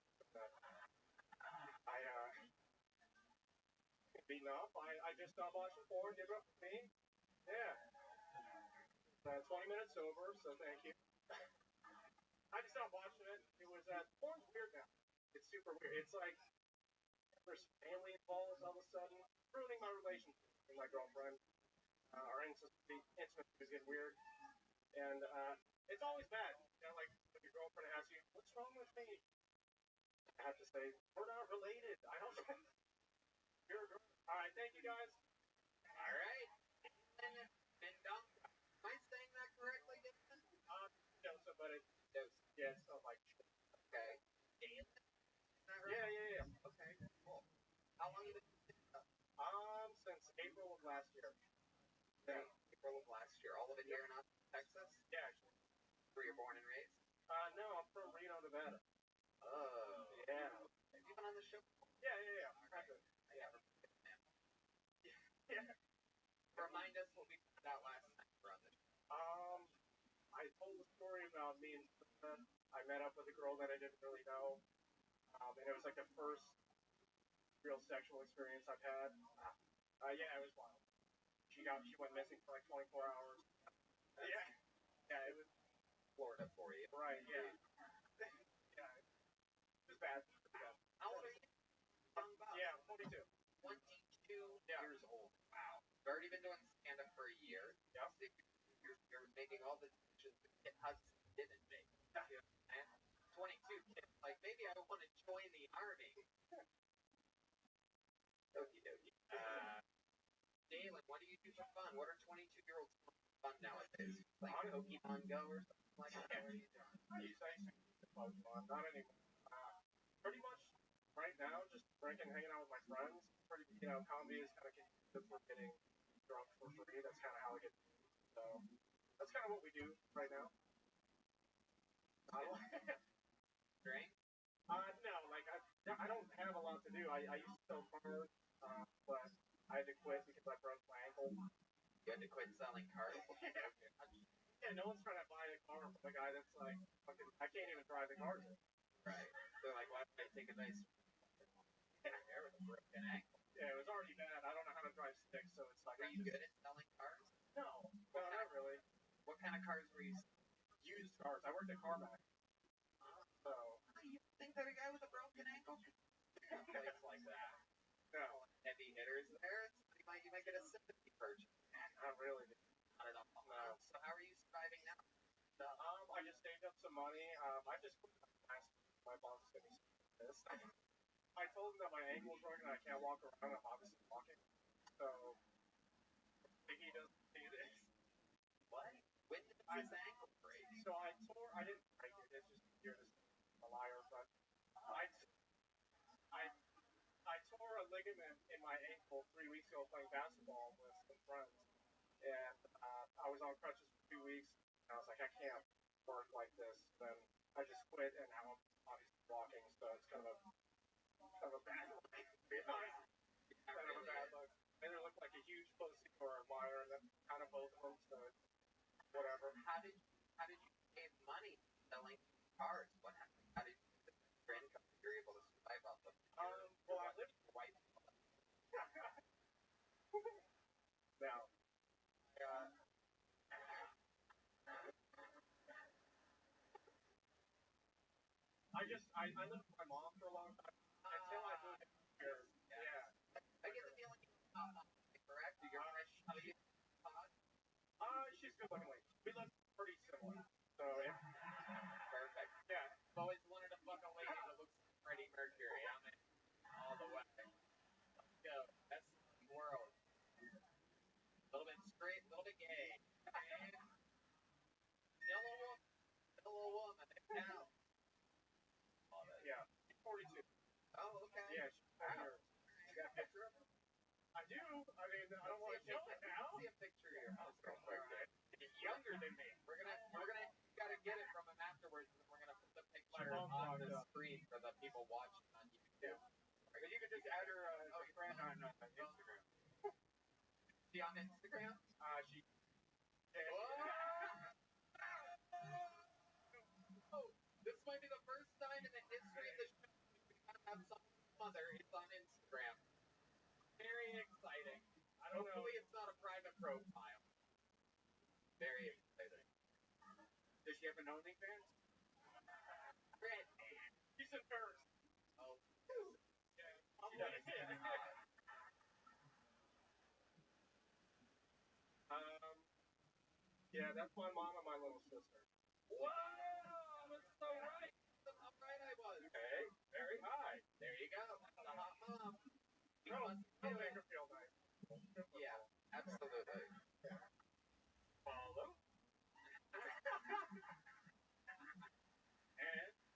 Beaten up. I just stopped watching porn. Give it up for me. Yeah. 20 minutes over, so thank you. I just stopped watching it. It was porn's weird now. It's super weird. It's like there's family involved all of a sudden, ruining my relationship with my girlfriend. Our intimacy was getting weird, and it's always bad. You know, like if your girlfriend asks you, "What's wrong with me?" I have to say, "We're not related." I don't. You're a girl. All right, thank you guys. All right. Mendonca. Am I saying that correctly, Dalen? Joseph, but it's yeah, it's not like. Okay. Dalen? Is that right? Yeah. Okay, cool. How long have you been doing this? Since April of last year. Yeah, April of last year. All of it here in Austin, Texas? Yeah, actually. Where you're born and raised? No, I'm from Reno, Nevada. Oh. Yeah. Have you been on the show? Yeah. All right. Yeah. Remind us what we found out last time we're on the show. I told the story about me and Lisa. I met up with a girl that I didn't really know. And it was like the first real sexual experience I've had. Yeah, it was wild. She went missing for like 24 hours. Yeah, it was Florida for you. right. Yeah, yeah, it was bad. How old are you? Yeah, 22. 22 Yeah. years old. Wow. You've already been doing stand-up for a year. Yeah. So you're making all the decisions that Kid Hudson didn't make. Yeah. And 22 kids, like maybe I want to join the army. Okie dokie. Dalen, what do you do for fun? What are 22-year-olds doing for fun nowadays? Like Pokemon Go or something like that? What are you doing? I used to play fun, not anymore. Pretty much right now, just drinking, hanging out with my friends. Pretty, comedy is kind of conducive for getting drunk for free. That's kind of how I get. So that's kind of what we do right now. Drink? No, like I don't have a lot to do. I used to sell cars, but I had to quit because I broke my ankle. You had to quit selling cars? Yeah, no one's trying to buy a car from a guy that's like, fucking, I can't even drive the cars. Right. They're like, why would I take a nice there with a broken ankle? Yeah, it was already bad. I don't know how to drive stick, so it's like. Were you good at selling cars? No, not really. What kind of cars were you selling? Used cars. I worked at CarMax. So. You think that a guy with a broken ankle could do things like that? No. Heavy hitters there. You might get a sympathy purchase. Not really. Not at all. No. So how are you surviving now? I just saved up some money. I just quit my boss is gonna be pissed. I told him that my ankle was broken and I can't walk around. I'm obviously walking. So he doesn't see this. What? When did his ankle break? So I didn't break it. It's just you're just a liar, but I tore a ligament in my ankle 3 weeks ago playing basketball with some friends, and I was on crutches for 2 weeks. And I was like, I can't work like this. Then I just quit, and now I'm obviously walking. So it's kind of a bad look. To be honest, kind of a bad look. Either look like a huge pussy or a liar, and then kind of both of them. So it's whatever. How did you I lived with my mom for a long time until I moved here. Yeah. I get the feeling you're not correct. You're fresh. She's good looking lady. We look pretty similar. So yeah. Perfect. Yeah. I've always wanted to fuck a lady that looks like Freddie Mercury. I'm in all the way. Let's go. Best in the world. A little bit straight, a little bit gay. And yellow woman. Now. Yeah. 42. Oh, okay. Yeah. Wow. You got a picture of her? I do. I mean, I don't want to show it now. See a picture of your house real quick. He's younger than me. We're gonna you gotta get it from him afterwards, and we're gonna put the picture mom's on locked the up. screen for the people watching on YouTube. But you could just add her friend on Instagram. She on Instagram? She. Oh, this might be the first time in the history of the show we have someone's mother is on Instagram. Very exciting. Hopefully it's not a private profile. Very exciting. Does she have an OnlyFans? Great. She's a nurse. Oh. Yeah, that's my mom and my little sister. Wow, that's so right. That's how right I was. Okay, very high. There you go. That's the hot mom. That'll make her feel nice. Yeah, absolutely. Follow.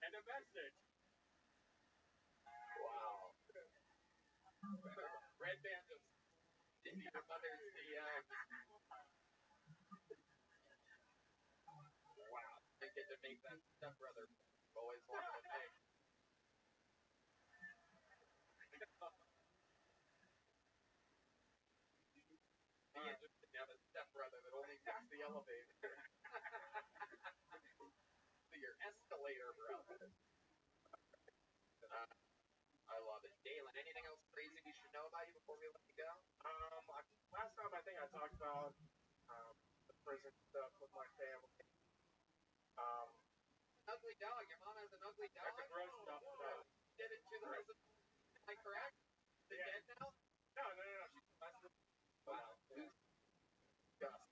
and a message. Wow. Red band of your mother's DM. Wow. I get to make that stepbrother always wanted to make. Be interested to have a stepbrother that only takes the elevator. So your escalator brother. I love it. Galen, anything else crazy we should know about you before we let you go? Last time I think I talked about the prison stuff with my family. Ugly dog. Your mom has an ugly dog? That's a gross stuff. Did it to the prison? Am I correct? Is it dead now? No. She's less than. Wow. Gus.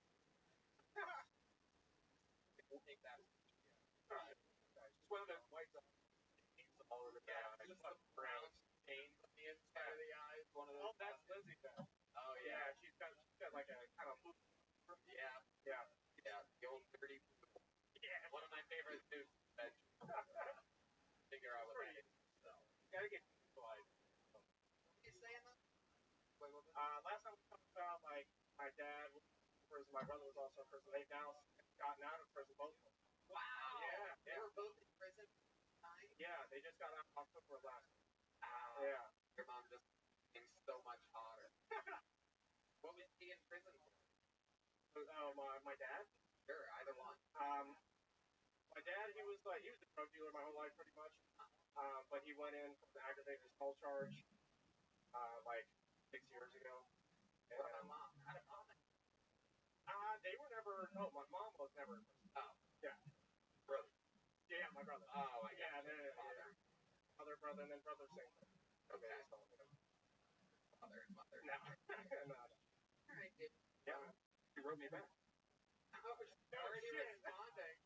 We'll take that. Just one of those white dogs. All over the Just the brown stains on the inside of the eyes. One of those. Oh, that's Lizzie then. Oh, yeah. She's got like a kind of loop. Yeah. The old dirty. Yeah. One of my favorite dudes. Figure out what that is. So. Gotta get like. What are you saying though? Wait, what was last time we talked about like my dad was in prison, my brother was also in prison. They've now gotten out of prison, both of them. Wow. Yeah. They were both in prison. Yeah, they just got out of October last. Wow. Yeah. Your mom just became so much hotter. What was he in prison for? My dad? Sure, either one. My dad, he was a drug dealer my whole life pretty much. But he went in for an aggravated assault charge, like 6 years ago. What about mom? How did mom? They were never. No, my mom was never in prison. Oh. Yeah. Brother. Yeah, my brother. Oh, I yeah, father. Other brother, and then brother same thing. Okay. Mother. No. No. All right, dude. Yeah. He wrote me back. I was already responding.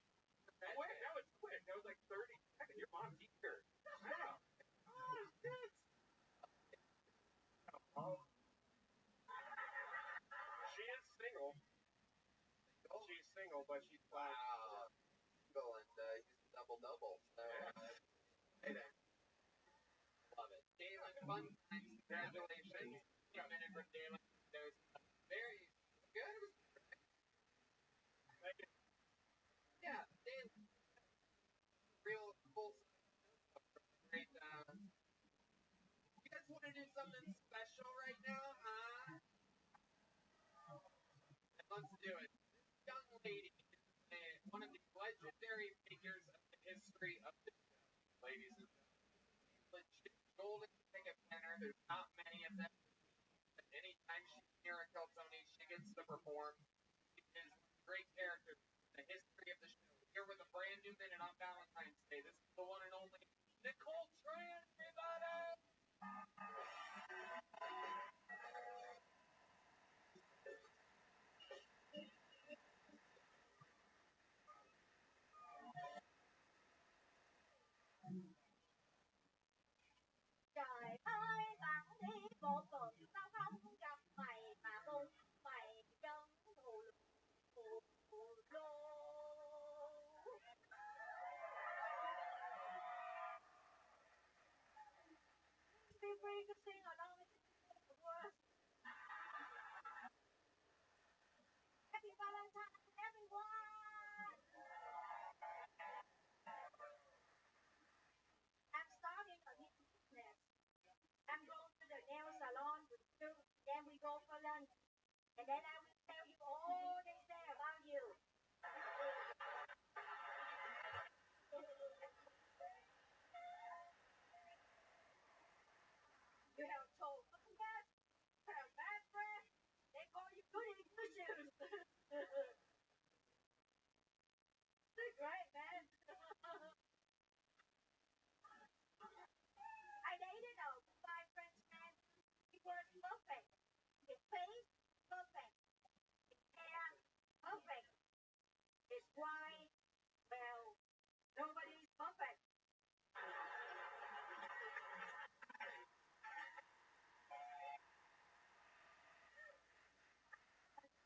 Quick, that was quick. That was like 30 seconds. Your mom's here. Wow. Oh, shit. She is single. She's single, but she's black. Wow. Single and he's double. So, hey, love it. Galen, fun times. Congratulations. Coming in for Galen. There's very good. Yeah, Galen. Real cool. Great. You guys want to do something special right now, huh? Let's do it. This young lady is one of the legendary figures of the history of the show, ladies and gentlemen. Legit golden ticket winner. There's not many of them. Anytime she's near a Tony, she gets to perform. She is a great character in the history of the show. Here with a brand new minute on Valentine's Day. This is the one and only And then I will tell you all they say about you. You have told good guys, you have bad breath, they call you goody two shoes. That's great, man. I dated my French man. He was perfect. His face, perfect. His hair, perfect. His wife, well, nobody's perfect.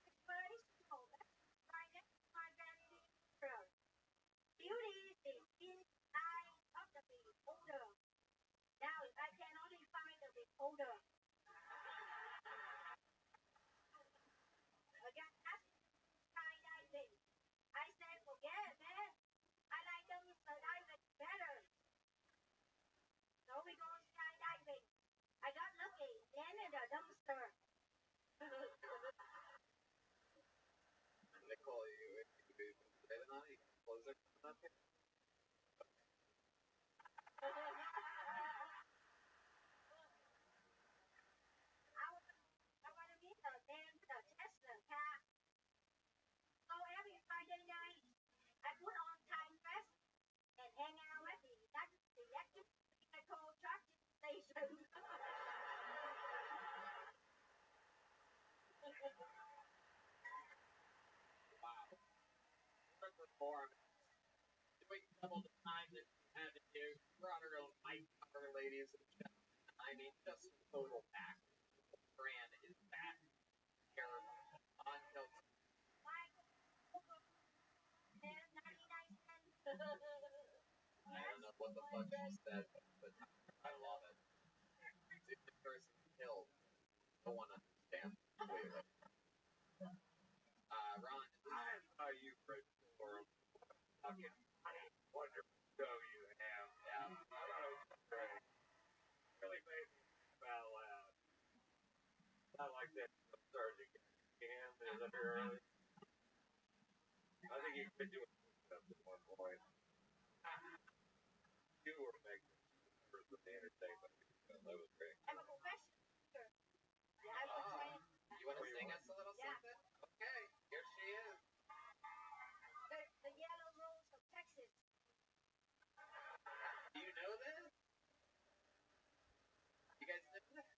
Inspirational. That's my vanity mirror. Beauty is the eye of the beholder. Now, if I can only find the beholder, again, that's skydiving. I said, forget it, man. I like them skydiving better. So we go skydiving. I got lucky. Landed a dumpster. Nicole, you driving on it? You got closer up here? I want to meet the man with the Tesla car. So every Friday night, I put on time vest and hang out at the electric vehicle charging station. Wow. First of all, doing double the time that you had to do. Brought her own mic cover, ladies and gentlemen. I mean, just total back. Brand is that terrible. On tilt. And 99 cents. I don't know what the fuck she said, but I love it. If the person killed, no one understands completely. Ron, I saw you for fucking wonderful show you have. yeah, I thought it was great. Really made me laugh out loud. Not like that sergeant can is up here early. I think you could do it at one point. You were making for the entertainment. That was great. I'm a professional singer. I was trained. you want to sing us a little Yeah. something? Okay, here she is. The Yellow Rose of Texas. Do you know this? You guys know this?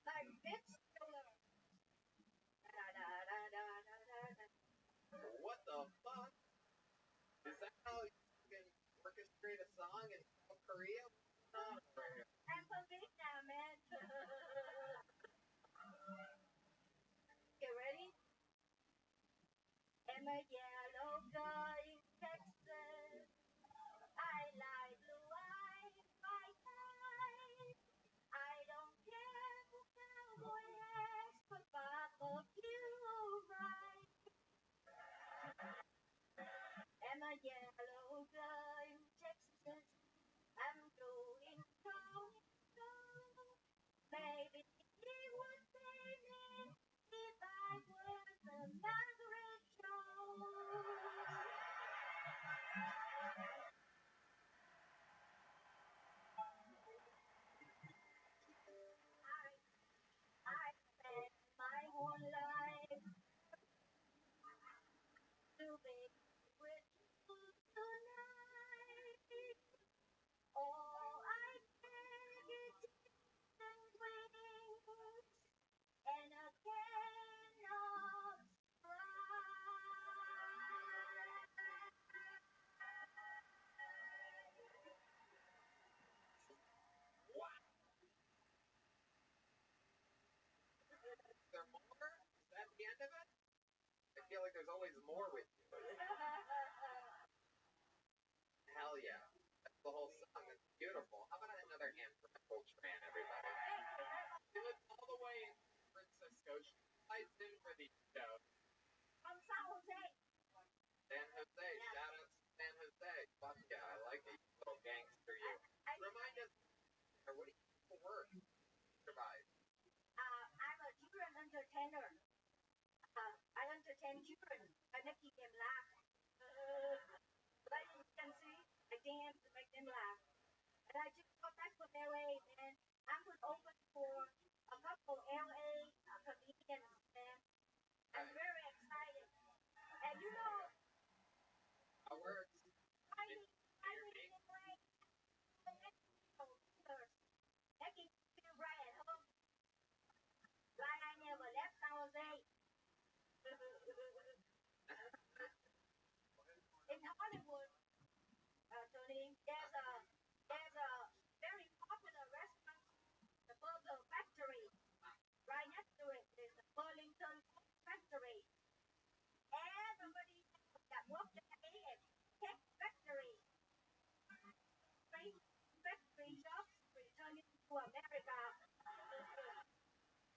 Like bitch killer. Da, da, da, da, da, da, da. What the fuck? Is that how you can orchestrate a song in South Korea? I'm from Vietnam, man. You ready? I'm a yellow guy in Texas. I like blue eyes, white eyes. I don't care who cowboy has, but back of you right. I'm a yellow guy in Texas. I'm going strong, strong. Maybe he would pay me if I was a Margaret Jones. I spent my whole life to be with you tonight. All I beg is and wings and a can of Is there more? Is that the end of it? I feel like there's always more with you. Hell yeah. That's the whole song. It's beautiful. How about another hand for Nicole Tran, everybody? She lives all the way in San Francisco. She flies in for these shows. From San Jose. San Jose. Shout out to San Jose. Fuck yeah. I like it. You little gangster, you. Remind us, what do you do for work? Survive. I'm a children hunter 10 children. I'm making them laugh. Like you can see, I dance to make them laugh. And I just got back from LA, man. I'm going to open for a couple LA comedians, man. I'm very excited. And you know, Where I need them right. Making me feel right at home. Like I never left San Jose. In Hollywood, Tony, there's a very popular restaurant, the Burger Factory. Right next to it is the Burlington Factory. Everybody that worked there hated Tech Factory. Great factory jobs returning to America.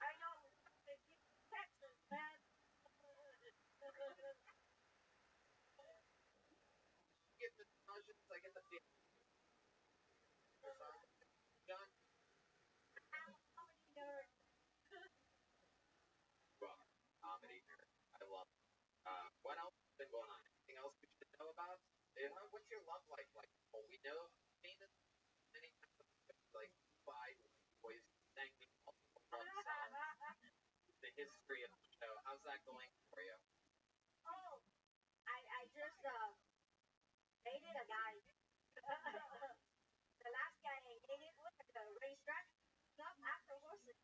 I know Texas, man. get the notions, I get the feeling. John, I'm a comedy nerd. well, comedy nerd. I love it. What else has been going on? Anything else we should know about? What's your love life like? Well, we know famous many times like 5 boys sang me multiple love songs. The history of the show. How's that going for you? Oh, I just dated a guy. The last guy I dated was at the racetrack. Not after horses.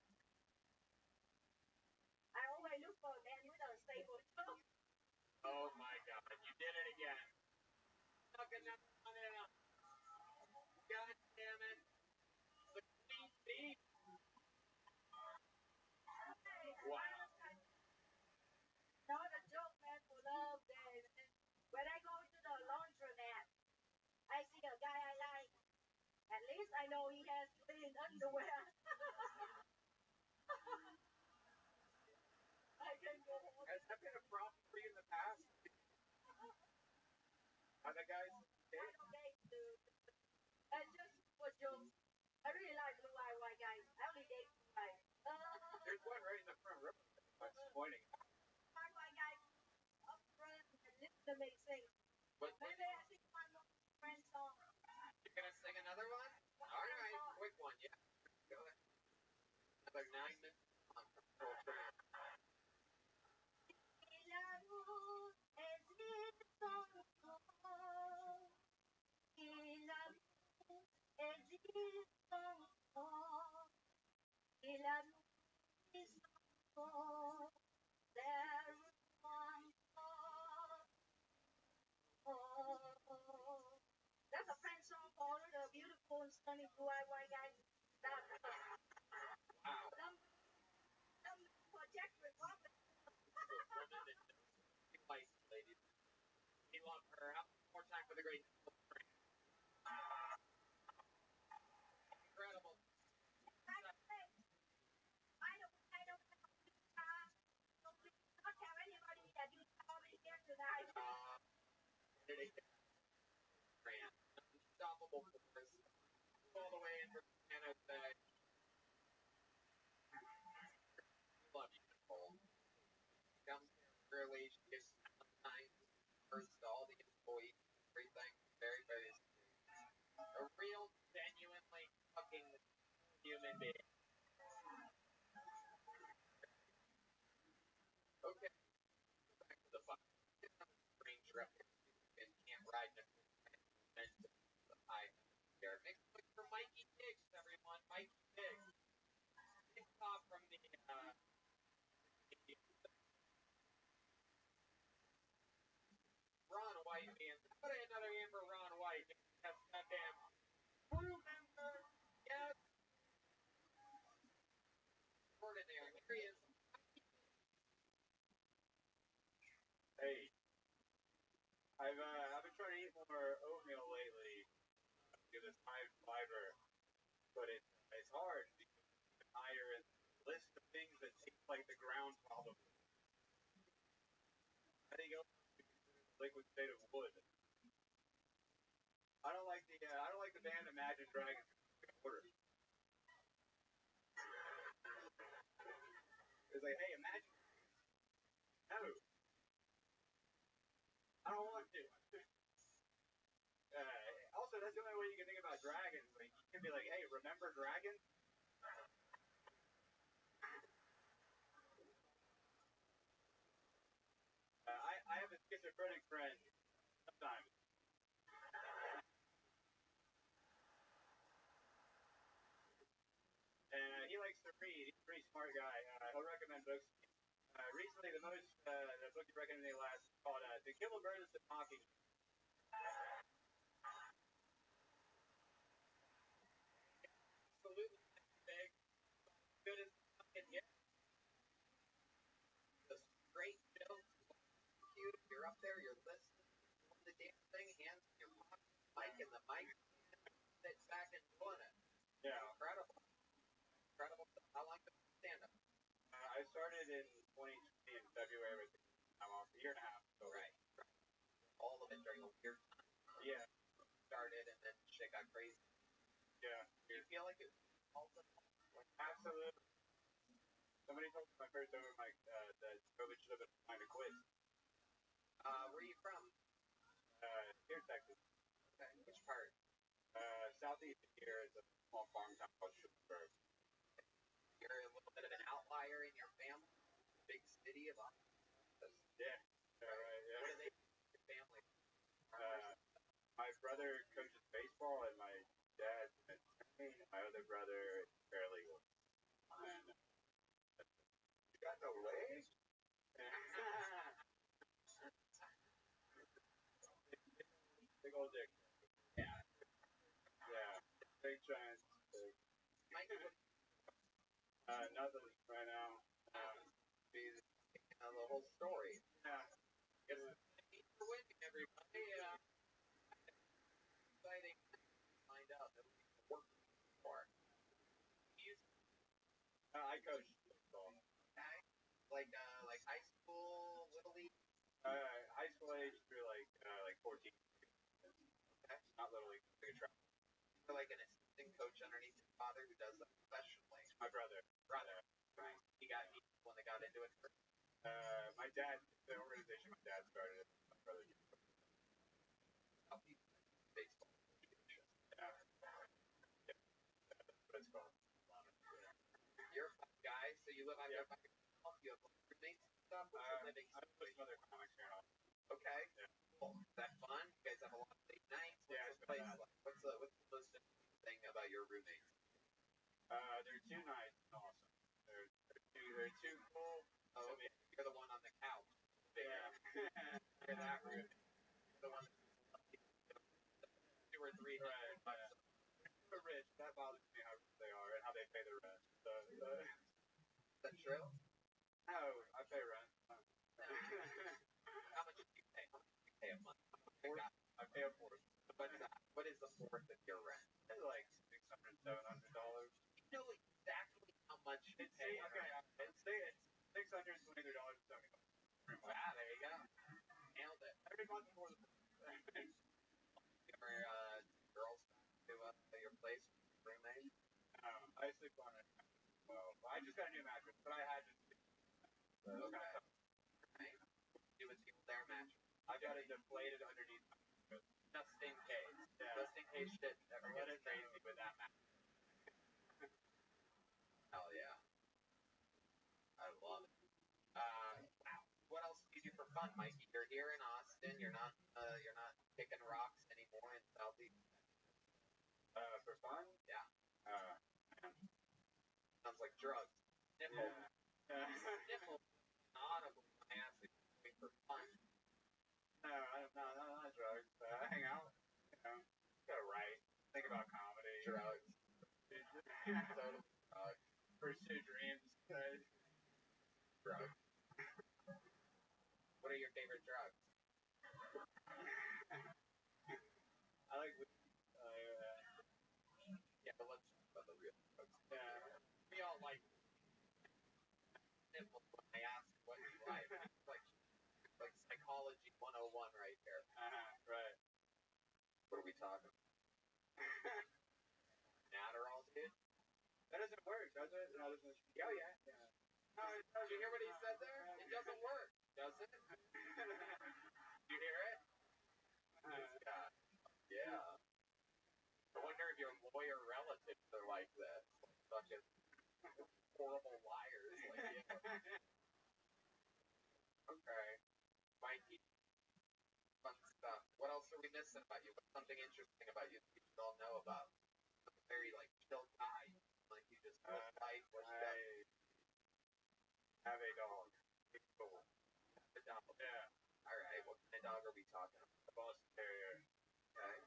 I always look for a man with a stable job. Oh my God, you did it again. Not enough on it. God damn it. The queen bee. Wow. Not a joke, man, for love. When I go to the laundromat, I see a guy I like. At least I know he has clean underwear. I can go home. Has that been a problem for you in the past? Are the guys I don't date, dude. That's just for jokes. I really like blue-eyed white guys. I only date blue-eyed. There's one right in the front row. That's pointing. White guys up front and listen to me sing. But Maybe I sing one more friend song. you're gonna sing another one? All right, quick one. Yeah. Go ahead. Another 9 minutes. Y la luz es distinto. Y la luz es distinto. Y la luz es distinto. There is one God. Oh. That's a French song for all the beautiful and stunning blue-eyed white guys. Wow. Some project Republic. Woman that she likes, ladies. We love her. How more time for the great. Incredible. I don't so please not tell anybody that you saw me here tonight. Unstoppable force. All the way in from Canada. Love you, Nicole. Comes early. She gives time first to all the employees. Everything. Very, very a real, genuinely fucking human being. Okay, back to the fun. It's not a strange reference and can't ride the high here. Make way for Mikey Diggs, everyone. Mikey Diggs. Big pop from the Ron White man. Put another in for Ron White. That's goddamn crew member. Yes. Extraordinary. Here he is. Hey, I've been trying to eat more oatmeal lately because it's high fiber, but it's hard because it's higher in the list of things that taste like the ground probably. I think oatmeal is a liquid state of wood. I don't like the band Imagine Dragons order. It's like, hey, Imagine. No. Also, that's the only way you can think about dragons. Like, you can be like, hey, remember dragons? I have a schizophrenic friend sometimes. And he likes to read. He's a pretty smart guy. He'll recommend books. Recently, the book he recommended me last is called To Kill a Bird is the Mocking. Absolutely big. Good as it gets. The straight jokes. Cute. You're up there. You're listening. The damn thing. Hands in your pocket. Mic in the mic. Sit back and doing it. Yeah. Incredible. Incredible. How long did you stand up? I started in 2020 in February. I'm off a year and a half. So right. All of it during a weird time. Yeah. Started and then shit got crazy. Yeah. Do you feel like it also absolutely. Somebody told me my first over mic that COVID should have been trying to quit. Where are you from? Here, Texas. Okay. Which part? Southeast here is a small farm town called Schulenburg. You're a little bit of an outlier in your family. Big city of Austin. Yeah. Right, yeah. What do they do with your family? My brother coaches baseball, and my dad's an attorney. My other brother is paralegal. And you got no legs? Big old dick. Yeah. Yeah. Big giant. Big. Nothing right now. The whole story. Yeah. Thanks for winning, everybody. Exciting to find out that we can work for. I coach baseball. Okay. Like high school, little league. High school age through like 14. Okay. Not little league. Big track. You're like an assistant coach underneath your father who does that professionally. My brother. Right. He got me when they got into it first. My dad, the organization my dad started, my brother did. Baseball. Yeah. That's what it's called. You're a fun guy, so you live out here by yourself. You have roommates and stuff. What's your living situation? Some other comics here and all. Okay. Yeah. Cool. Is that fun? You guys have a lot of late nights. Yeah. What's the most interesting thing about your roommates? They're too nice and awesome. They're too cool. Oh, okay. You're the one on the couch. Yeah. You're that roommate. You're the one that's 2 or 3 right. They're rich. That bothers me how rich they are and how they pay their rent. Is that true? No, I pay rent. How much do you pay? How much do you pay a month? I pay a fourth. What's that? What is the fourth of your rent? It's like $600, $700. You know exactly how much you pay. Okay, it's $623.70. Wow, there you go. Nailed it. Every month before the girls to your place, roommate. I sleep on it. Well, I just got a new mattress, but I had to sleep. Okay. Right. Do with their mattress. I got it deflated underneath my mattress. Just in case. Yeah. Just in case shit ever gets crazy with that mattress. Hell yeah. I love it. Wow. What else do you do for fun, Mikey? You're here in Austin. You're not kicking rocks anymore in Southeast. For fun? Yeah. Sounds like drugs. Nipple. Yeah. Nipple. Audible. I ask you for fun. No, not drugs. Hang out. Gotta write. Think about comedy. Drugs. Totally drugs. Pursue dreams. Drugs. What are your favorite drugs? I like weed. Yeah, but let's talk about the real drugs. Yeah. We all like nipple when I ask what you like. It's like psychology 101 right there. Right. What are we talking about? Adderall, dude? That doesn't work, does it? No, doesn't. Yeah. Did you hear what he said there? It doesn't work, does it? Did you hear it? if they're like this. Fucking horrible liars. Like, yeah. Okay. Mikey, fun stuff. What else are we missing about you? What's something interesting about you that we should all know about? A very, like, chill guy. Like, you just life. I have a dog. It's cool. The dog. Yeah. Alright, what kind of dog are we talking about? A Boston Terrier. Okay.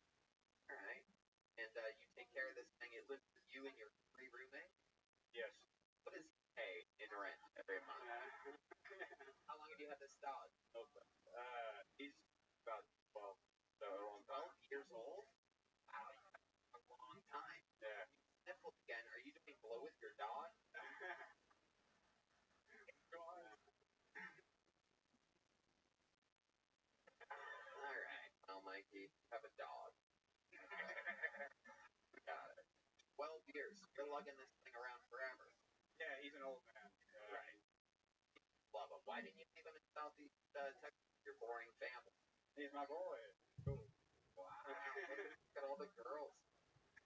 Alright. And you take care of this thing. It lives with you and your 3 roommates? Yes. What does he pay in rent every month? How long have you had this dog? He's about 12. So a long time. 12 years old? Wow, you've had a long time. Yeah. You sniffled again. Are you doing blow with your dog? Alright, well, Mikey, you have a dog. Got it. 12 years. You're lugging this thing around forever. Yeah, he's an old man. Right. Love him. Why didn't you leave him in Southeast Texas with your boring family? He's my boy. Cool. Wow. Look at all the girls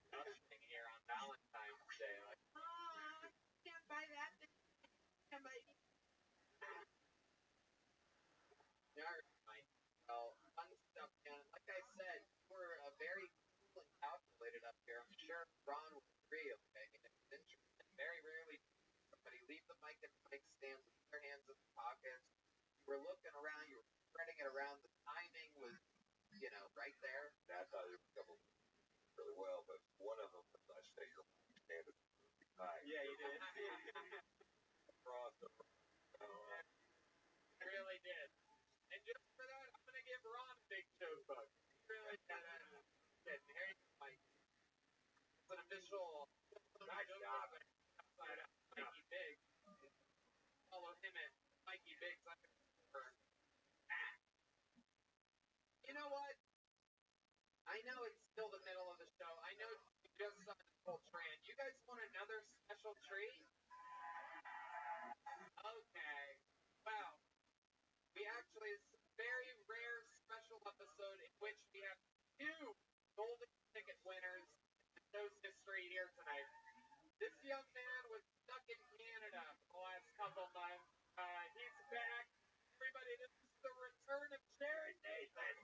gushing here on Valentine's Day. Like, Can't buy that. Can't buy it. alright. Well, fun stuff, man. Like I said, you were very cool and calculated up here. I'm sure Ron would agree. Okay? I mean, it's interesting. Very rarely does somebody leave the mic at the mic stand, leave their hands in the pockets. You were looking around, you were spreading it around. The timing was, right there. I thought it was a couple really well, but one of them was I say your standard high. Yeah, you did. Across the Really did. And just for that, I'm gonna give Ron a big joke book. Really did. There you go, Mike. It's an official. Nice job. Outside of Mikey Biggs. Follow him at Mikey Biggs. You know what? I know it's still the middle of the show. I know you just saw the full trend. You guys want another special treat? Okay. Well, we actually, it's a very rare special episode in which we have 2 golden ticket winners in show's history here tonight. This young man was stuck in Canada for the last couple months. He's back. Everybody, this is the return of Jared Nathan.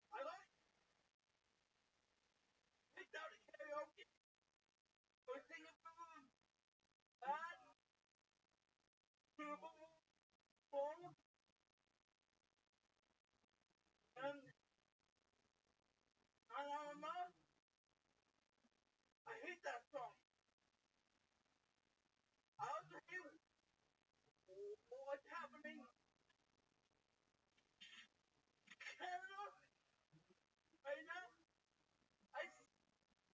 I like it down to karaoke. We're singing bad, full, and I hate that song. I also hate what's happening. Canada, right now, I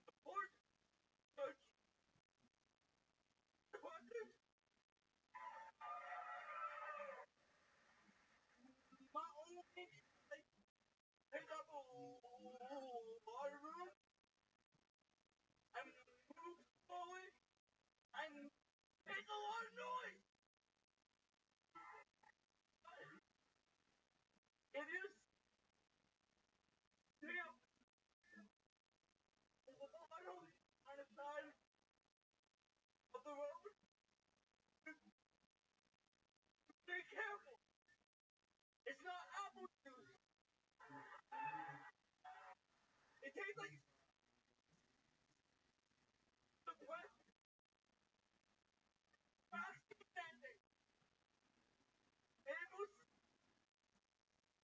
support church. Quakers. My only like pick up a water room and move slowly and make a lot of noise. It is damn water on the side of the road. Be careful. It's not apple juice. It tastes like the West fasting standing. Maple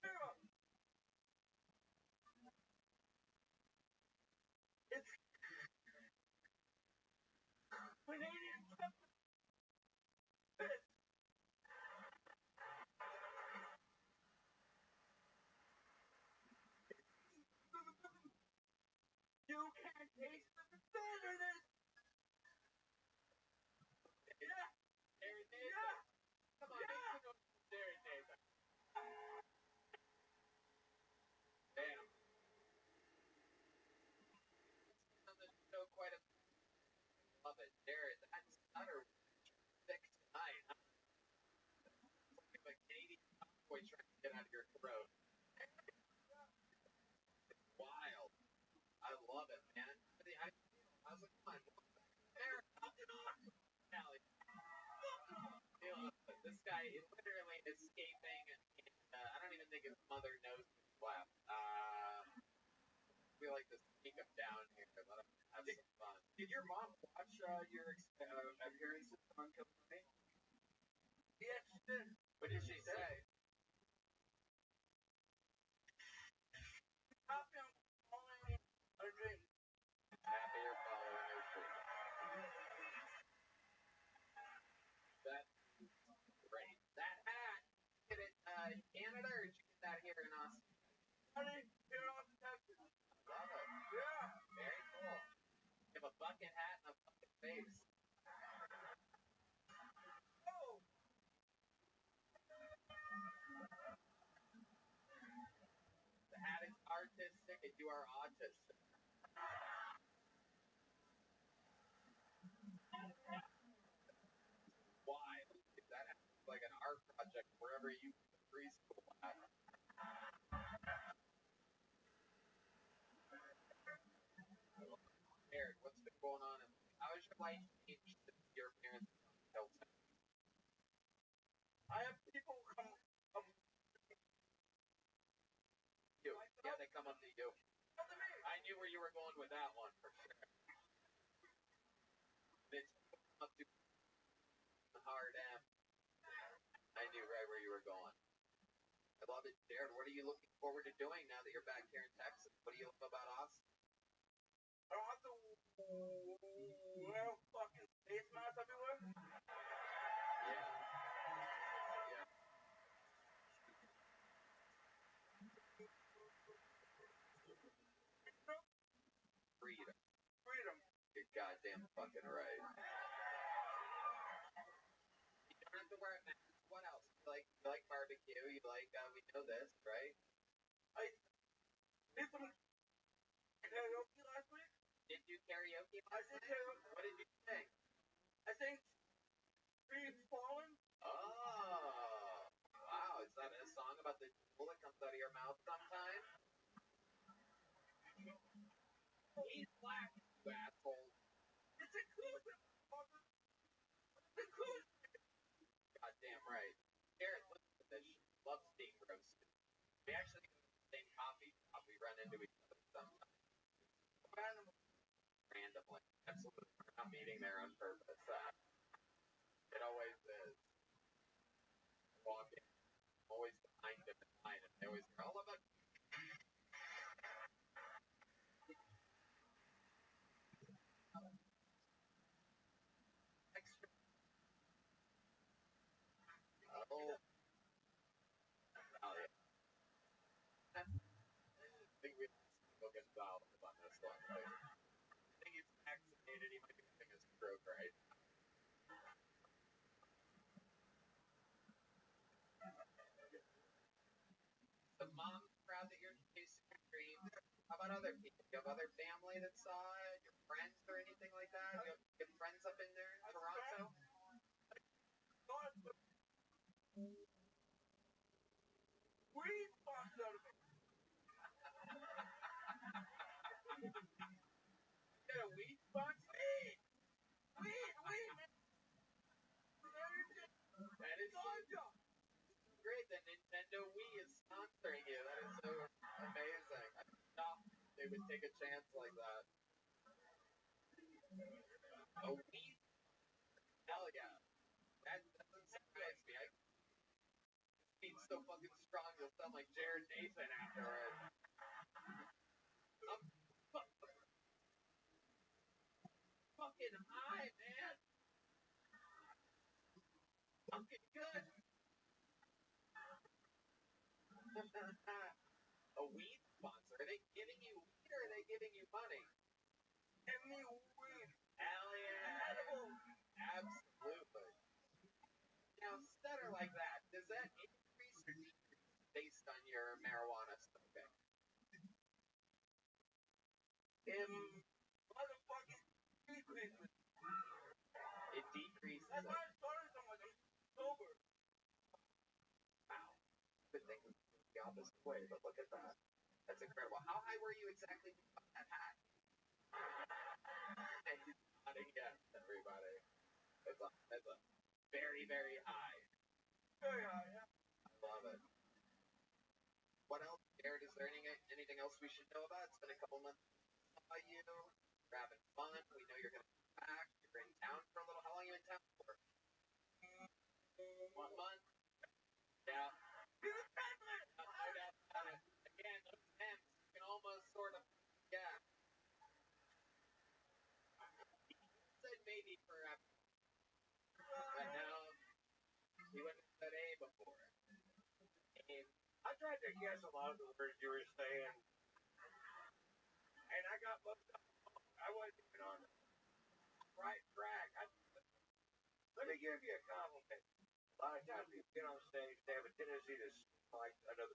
syrup. It's Canadian pepper. You can't taste the bitterness. Yeah. Jared Nathan. Yeah. Come on, Yeah. make some noise for Jared Nathan. Damn. On the show quite a love it. Jared, that's utter think his mother knows he's left. We like to sneak him down here. Let him have some fun. Did your mom watch your appearances on Kilkenny? Yes, she did. What did she say? Happy I'm following a dream. Happy you're following your dream. That's great. That hat, did it in Canada or did you get that here in Austin? Here in Austin, Texas. Love it. Yeah. Very cool. You have a bucket hat and a bucket face. Oh. The hat is artistic and you are autistic. Why? That hat is like an art project wherever you preschool at. Eric, what's been going on? How has your life changed since your parents killed him? I have people come up You. Yeah, they come up to you. to me. I knew where you were going with that one for sure. They come up to hard M. I knew right where you were going. I love it, Jared. What are you looking forward to doing now that you're back here in Texas? What do you love about Austin? I don't have to wear fucking face masks everywhere. Yeah. Yeah. Freedom. Freedom. You're goddamn fucking right. You don't have to wear a mask. What else? You like barbecue. You like, we know this, right? I did some karaoke last week. Did you karaoke I last did night? karaoke. What did you sing? I sang Trees Fallen. Oh, wow. Is that a song about the jewel that comes out of your mouth sometime? He's black, you asshole. It's inclusive, motherfucker. It's inclusive. Goddamn right. Garrett, listen to this shit. Loves being roasted. We actually go to the same coffee shop. We run into each other sometimes. Randomly. Absolutely. We're not meeting there on purpose. It always is. Walking. Always behind him and behind him. They always go, all about extra. Oh. Oh, yeah. I think we will get involved on this one. I think he's vaccinated. He might be having a stroke right now. The mom's proud that you're chasing your dreams. How about other people? Do you have other family that saw it? Your friends or anything like that? You have friends up in there in Toronto? Weed box out of it. You got a weed box? Weed, man. That is so great that Nintendo Wii is sponsoring you. That is so amazing. I thought they would take a chance like that. A Wii? Hell yeah. That doesn't surprise me. It's so fucking strong, you'll sound like Jared Nathan afterwards. I'm fucking high, man. Fucking good. A weed sponsor? Are they giving you weed or are they giving you money? Give me weed. Hell yeah. Absolutely. Now, stutter like that, does that increase or decrease based on your marijuana smoking? Motherfucking decreases. It decreases. That's why I started so much. I'm sober. Wow. Good thing it's the opposite way, but look at that. That's incredible. How high were you exactly on that hat? And he's nodding yes, everybody. That's a very, very high. Very high, yeah. I love it. there anything else we should know about? It's been a couple months by you. You're having fun. We know you're gonna come back. You're in town for a little. How long are you in town for? 1 month. Yeah. No doubt about it. Again, those temps can almost sort of, yeah. He said maybe for but now he wouldn't have said A before. I tried to guess a lot of the words you were saying, and I got most of them. I wasn't even on the right track. Let me give you a compliment. A lot of times people get on stage, they have a tendency to like another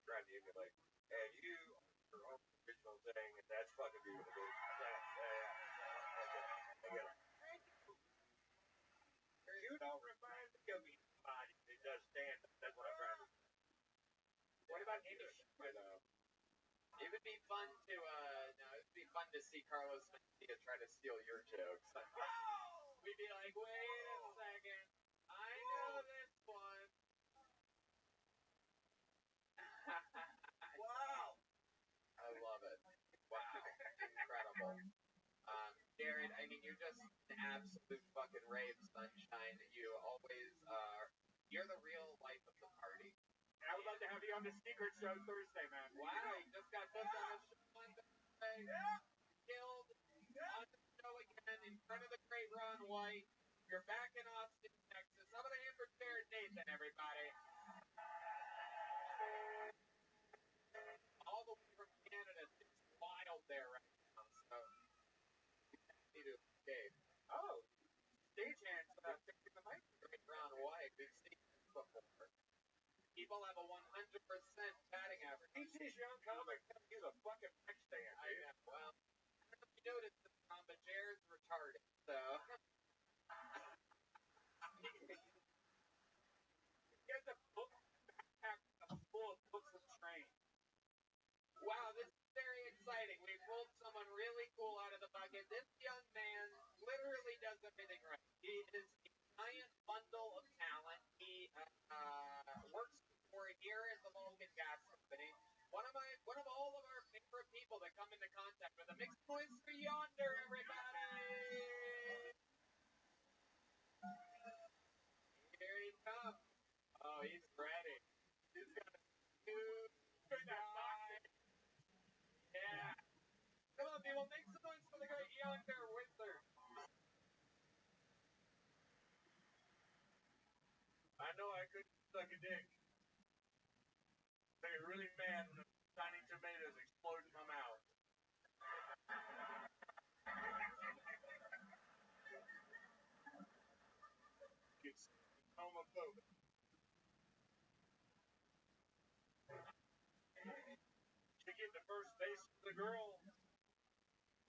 trying to emulate. And you are your own original thing, and that's fucking beautiful. You don't remind me of anybody that does stand up. That's what I'm trying to say. What about you? It would be fun to see Carlos Mencia try to steal your jokes. We'd be like, wait a second, I know this one. Wow! I love it. Wow, incredible. Jared, I mean, you're just an absolute fucking ray of sunshine. You always are. You're the real life of the party. I would love to have you on the Secret Show Thursday, man. Wow, you just got booked on the show on Thursday. Yeah. Killed on the show again in front of the great Ron White. You're back in Austin, Texas. How about a hand for Jared Nathan, everybody? All the way from Canada. It's wild there right now, so you need to escape. Oh, stagehands fixing the mic. Great Ron White, we've seen this before. People have a 100% batting average. He's this young comic. He's a fucking mic stand, I know. Well, I don't know if you noticed this, Tom, but Jared's retarded, so. He has a book backpack full of books of trains. Wow, this is very exciting. We pulled someone really cool out of the bucket. This young man literally does everything right. He is a giant bundle of talent. He works for here at the Vulcan Gas Company. One of all of our favorite people that come into contact with him. Make some noise for Yonder, everybody! Here he comes. Oh, he's ready. He's got a huge guy. Yeah. Come on, people, make some noise for the great Yonder Whistler. I know I couldn't suck a dick. I get really mad when the tiny tomatoes explode in my mouth. It's homophobic. To get the first base for the girl,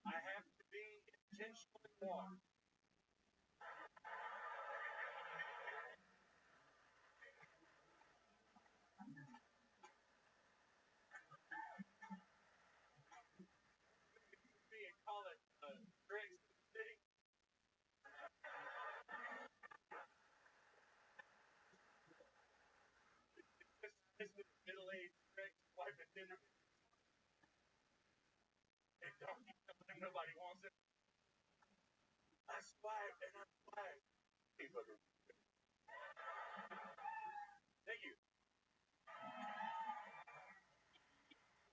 I have to be intentionally warm. And call it Drake's City. This is middle-aged Drake's wife and dinner. And don't you tell them nobody wants it. I survived and I survived. Thank you.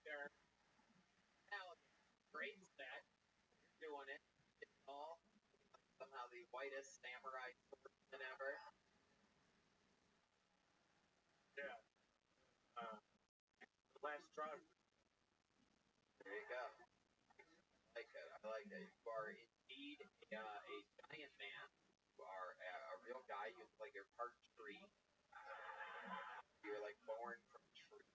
There. Now, great set. You're doing it. It's all somehow the whitest samurai swordsman ever. Yeah. The last try. There you go. I like it. I like that. You are indeed a giant man. You are a real guy. You look like you're part tree. You're like born from tree.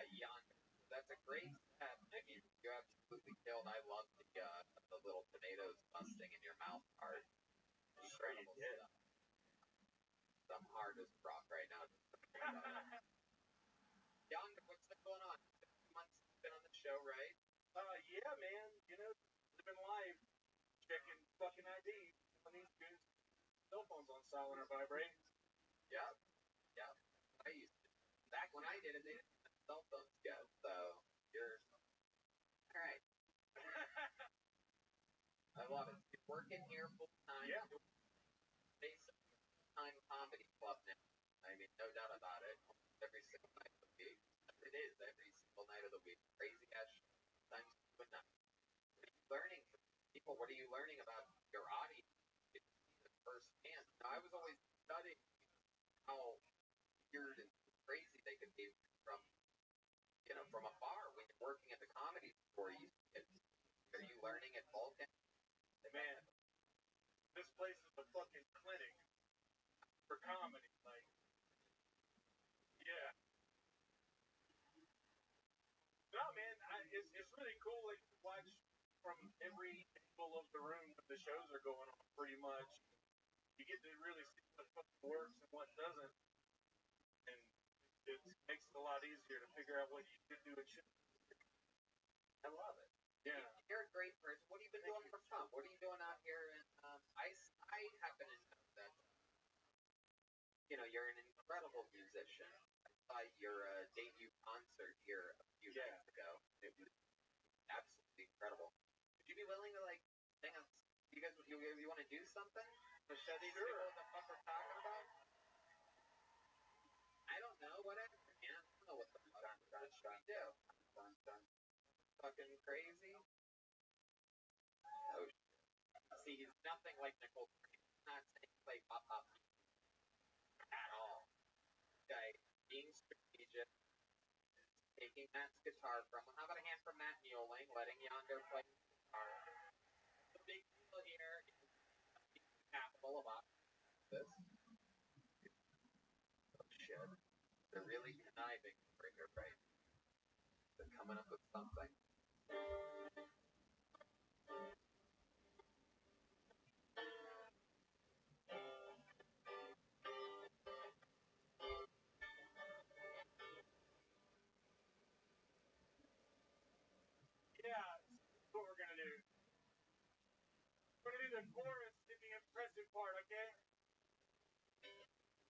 Yonder. That's a great set. I mean, you absolutely killed. I love the little tomatoes busting in your mouth part. Incredible stuff. I'm hard as rock right now. Yonder, what's been going on? 6 months you've been on the show, right? Yeah, man. You know, living life, checking fucking IDs on these dudes. Cell phones on silent or vibrate. Yeah. I did it, they didn't have cell phones yet, so you're all right. I love it. You're working here full time. Yeah. Basically, full-time comedy club now. I mean, no doubt about it. Every single night of the week. It is every single night of the week. Crazy ass shit. Sometimes you would not. What are you learning from people? What are you learning about your audience? Firsthand. Now, I was always studying how weird and crazy they could be from, from afar when you're working at the comedy store. Are you learning at Vulcan? Man, this place is a fucking clinic for comedy. Like, yeah. No, man, it's really cool. Like, to watch from every angle of the room when the shows are going on, pretty much. You get to really see what fucking works and what doesn't, and it makes it a lot easier to figure out what you should do and shouldn't. I love it. Yeah. You're a great person. What have you been doing for fun? What are you doing out here? And I happen to know that you're an incredible musician. I saw your debut concert here a few nights ago. It was absolutely incredible. Would you be willing to sing us? You want to do something? Show these people what the fuck we're talking about? I don't know. Whatever, man. I don't know what the fuck we're trying to do. Fucking crazy. Oh, see, he's nothing like Nicole. He's not saying play pop at all. Okay, being strategic, taking Matt's guitar from him. How about a hand from Matt Mueling, letting Yonder play guitar? The big deal here is the capital of this. Oh shit. They're really conniving over here, right? They're coming up with something. Yeah, what we're gonna do. We're gonna do the chorus in the impressive part, okay?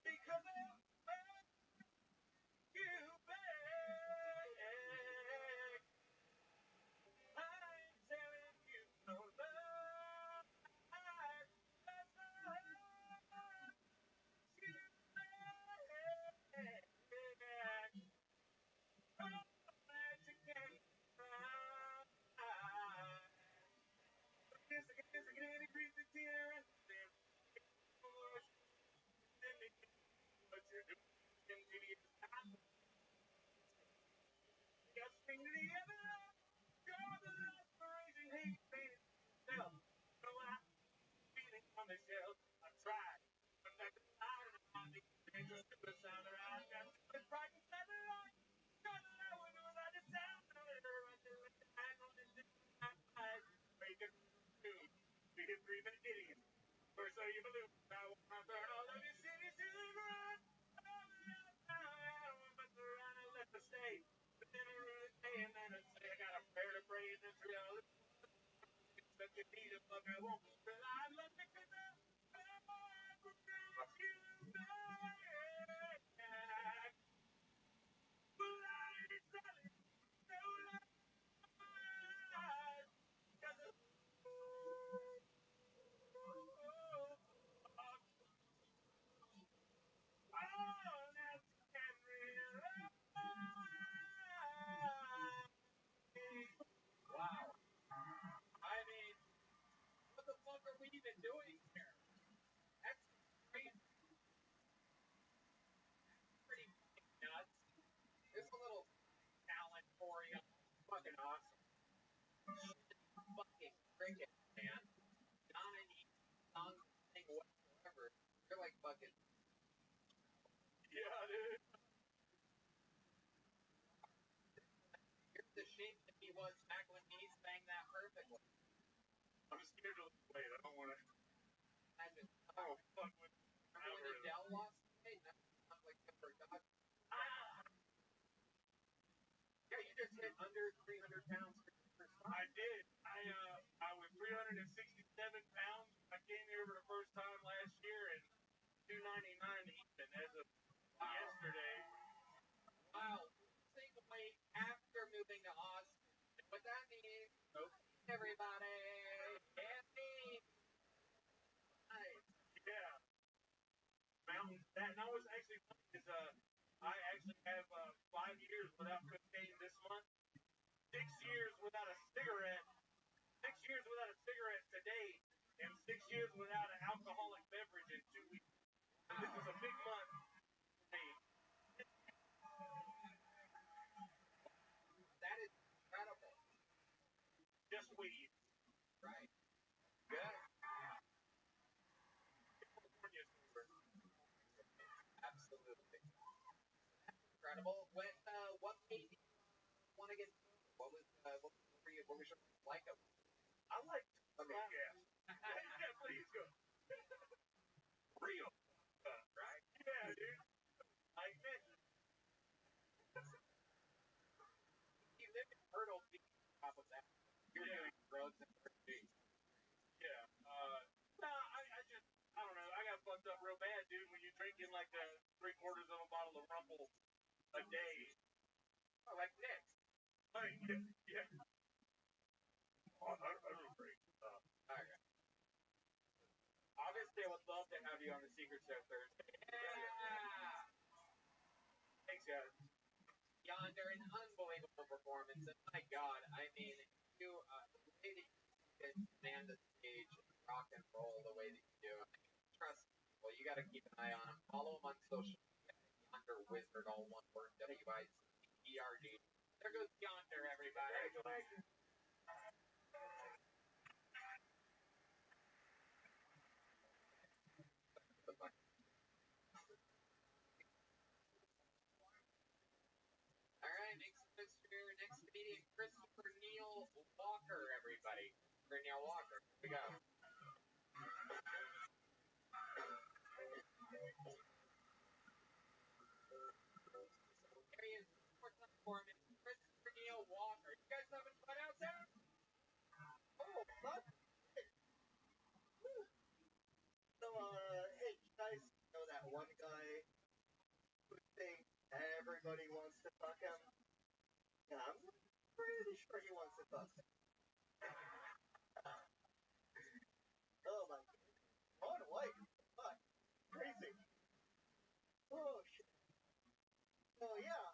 Because I you back. I'm telling you no lie. You back. Oh, that you can cry. Yes, I can agree with you. But you're doing it. Just bring the other up. You're the last raising hate pain itself. So I'm feeling on the shelf. I tried. But that's the line on the angels to the sound of our got the pride and feather on. God, I would know that the sound of it. I know this is my eyes. Make it two. We hit breathing idiots. Or so you believe. I want to burn all of your cities to the ground. But the run I left the state. But then I really stay and then I say I got a prayer to pray and it's real. But you need a fuck, I won't rely on it because I'm you back. Bloody solid, no lies. Cause it's all that you can realize. Wow. I mean, what the fuck are we even doing here? That's crazy. Pretty fucking nuts. There's a little talent for you. Fucking awesome. Fucking cricket, man. Not any songs whatsoever. You're like fucking. Yeah, dude. You're the shape that he was back when he sang that perfectly. I'm scared to wait. I don't want to. Imagine. Oh, fuck with. Remember when Adele lost weight? That sounds like I forgot. Yeah, you just hit under 300 pounds for your first time. I did. I was 367 pounds. I came here for the first time last year and 299 even as of yesterday. Wow, that was actually funny because I actually have 5 years without cocaine this month, 6 years without a cigarette, 6 years without a cigarette today, and 6 years without an alcoholic beverage in 2 weeks. And this is a big month for me. That is incredible. Just weed. Right. Good. California sober. Absolutely. That's incredible. What made you want to get sober? What was your like of? I like. Okay. Yeah. Yeah, please go. Real. Right. Yeah, dude. Like man, You live in Myrtle Beach. On top of that, you're Yeah. doing drugs in Myrtle Beach. yeah. Nah, I don't know. I got fucked up real bad, dude. When you're drinking like 3/4 of a bottle of Rumble a day. Oh, like Nick. Like, yeah. Oh, I don't drink. Okay. Obviously, I would love to have you on the Secret Show Thursday. Yeah. Thanks, guys. Yonder, an unbelievable performance. And my God, I mean, you, the way that you can command the stage, rock and roll the way that you do. I mean, trust people. You got to keep an eye on him. Follow him on social media. Yonder Wizard, all one word, WIZERD. There goes Yonder, everybody. All right, next comedian, Christopher Neil Walker, everybody. Christopher Neil Walker. Here we go. Here he is, more performance, Christopher Neil Walker. You guys having fun out there? Oh, fun. So, hey, you guys know that one guy who thinks everybody wants to fuck him? Yeah, I'm pretty sure he wants to fuck him. Oh my god. What? What? Fuck. Crazy. Oh shit. So yeah,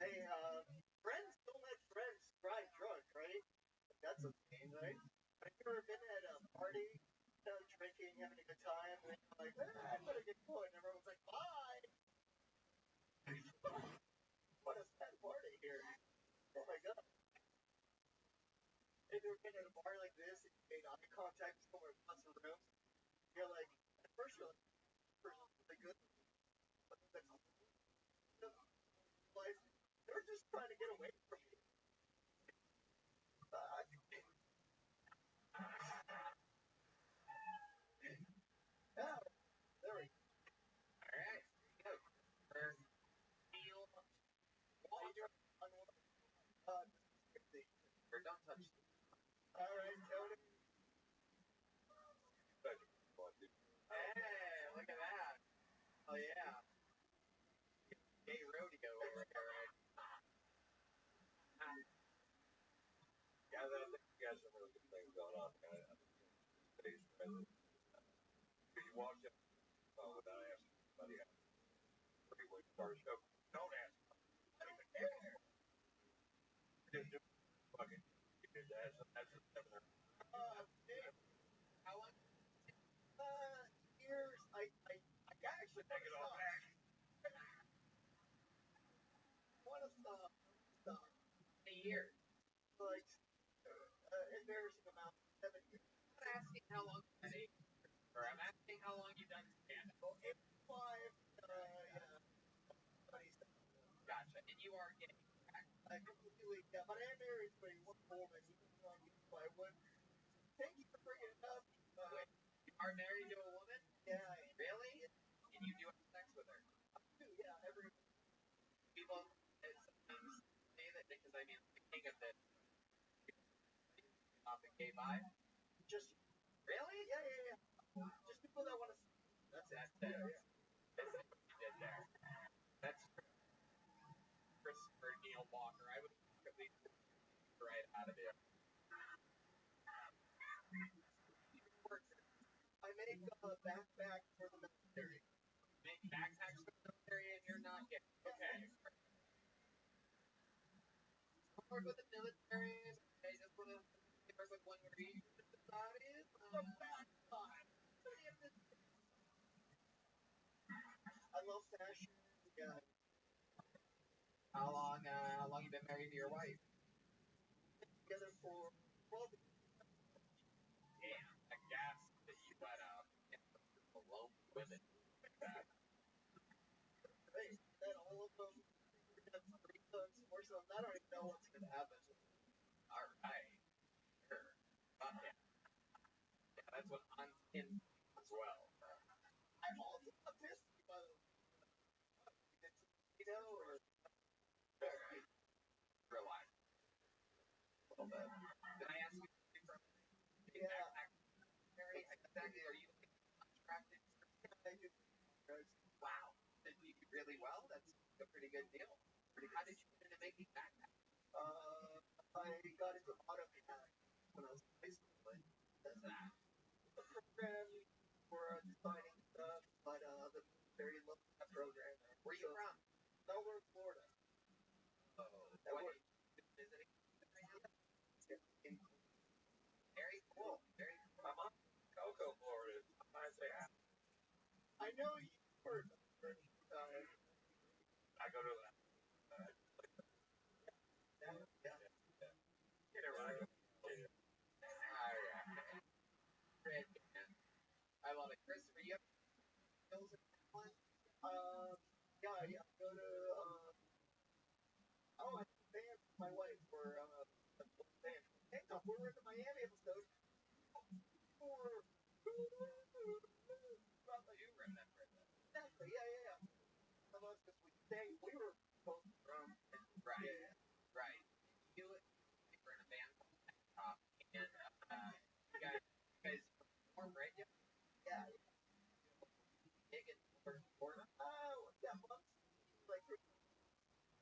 hey, friends don't let friends drive drunk, right? That's a thing, right? Have you ever been at a party, drinking, having a good time, and then you're like, I better get going, and everyone's like, bye! What a sad party here. Oh my god. Have you ever been at a bar like this, and you made eye contact with someone across the room? You're like, at first you're like, this person's really good, but the realize they're just trying to get away from you. Yeah, there we go. All right, here we go. Christopher Neil Walker. Or don't touch it. Alright, Tony. Hey, look at that. Oh, yeah. Gay rodeo over here, right? Guys, I think you guys have some really good things going on. Today's president. You walked in without asking anybody else. Pretty much start a show. Don't ask. I don't even care. Just do fucking. That's a seminar. How long? Years, I actually Take it off back. want to stop. A year. Like, embarrassing amount, 7 years. I'm not asking how long you've been or I'm asking how long you've done stand-up. Well, 5, yeah, 27. Gotcha. And you are gay. Completely, yeah, but I am married to a woman, even though I'm gay, so I would. Thank you for bringing it up. Wait, you are married to a woman? Yeah, Really? And you do have sex with her? yeah, every. People sometimes say that because I mean, the king of this off the gay vibe. Just. Really? Yeah. Just people that want to. That's it. That's what you did there. That's Christopher Neil Walker. I would at least right out of there. I may make backpacks for the military. Make backpacks for the military and you're not gay. Okay. Or with the military, they just want to give us like one reason about it. I love fashion. Yeah. How long you been married to your wife? Together for 12 years. Yeah, I guess that you let alone women like that. Right. Then all of them have 3 sons, 4 sons. I don't even know what's gonna happen. All right. Sure. Yeah. That's what I'm in as well. I'm also autistic, by the way. You know, or Relax. A little bit. Can I ask you from yeah. Exactly. Are you attracted to wow. Did you do really well? That's a pretty good deal. How did you get into making backpacks? I got into AutoCAD when I was in high school. That's that. The program for designing stuff, but the very low program. Where are you from? Melbourne, Florida. Oh, what? Visiting? Very cool. Very cool. My mom Cocoa, Florida. I say I know you were. I go to I love it. Christopher, you have skills in Finland? Yeah, I go to I have a band with my wife for a band. Hey, no, we were in the Miami episode. You remember that. Exactly, yeah. Some of us this week. We were both from Right. Yeah. Right. You were in a band called Top, and you guys perform, right? Yeah. Big in Florida. Oh, yeah, months. Like,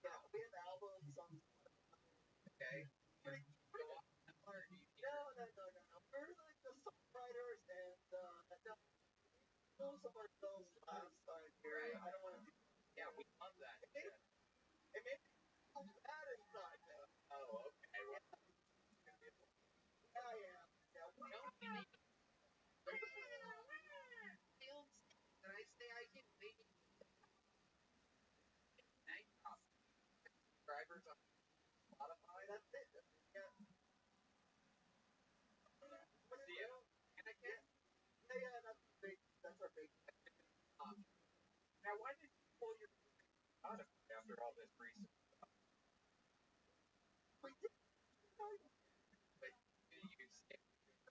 yeah, we have albums, songs. Okay. No. We're like the songwriters and most of ourselves last time here. Right. I don't want to do. Yeah, we love that. It made me feel bad inside though. Oh, okay. Well, Yeah. no, did I say I can make it? Subscribers on Spotify. That's it. Yeah. See you? And I can. Yeah, that's our big. Now, why did you pull your Spotify after all this research? We did. But did you skip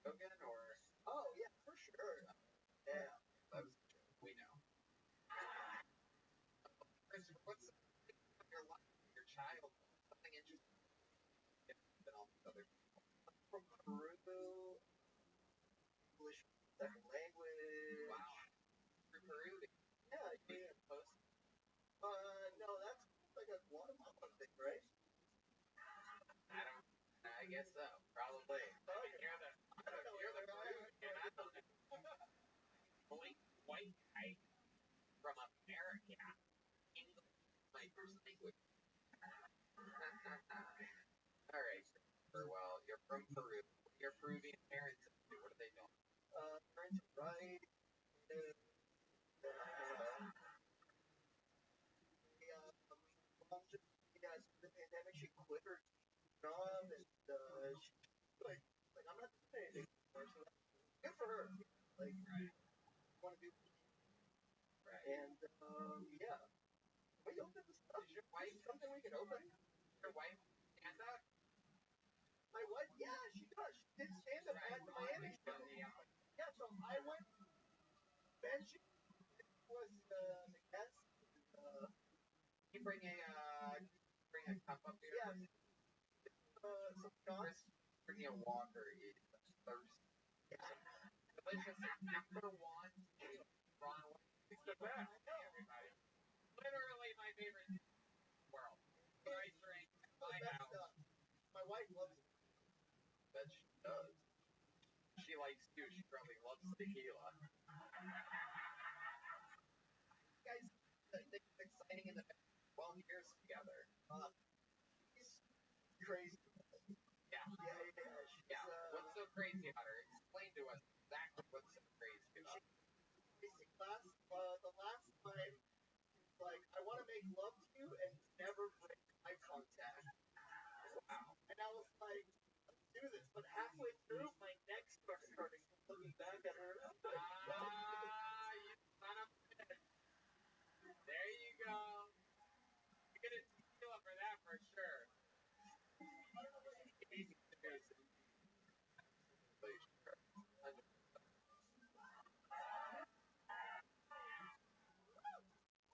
Rogan or? Oh yeah, for sure. Yeah. That was we know. Christopher, what's your life, your child, something interesting than all these other people? From Peru, English second language. Wow. Through Peru? Yeah. Post? No, that's like a Guatemala thing, right? I guess so. Probably. Oh, You're the Peruvian. I don't know. White guy from America. English is my first language. All right. Well, you're from Peru. Your Peruvian parents, what are they doing? Parents right. Mom just the pandemic, she quit her job and she like I'm not doing anything anymore. So good for her. Like want to do Right. and yeah. We opened the stuff. Is your wife something we can open? Your wife stand up? My wife, yeah, she does. She did stand up at the Miami show. Yeah, so I went and she was the guest. Can you bring a cup up here? Yeah. Some shots. Bring a water. It's thirsty. Delicious number one. Ron, it's the best. Everybody. Literally my favorite in the world. I drink my house. My wife loves it. Bet she does. She likes you. She probably loves tequila. 12 years together. She's crazy. Yeah. Yeah. What's so crazy about her? Explain to us exactly what's so crazy about her. The last time, like, I want to make love to you and never break eye contact. Wow. And I was like, let's do this. But halfway through, my neck started hurting. Looking back at her, I'm like, You son of a bitch. There you go. You're gonna steal for that for sure.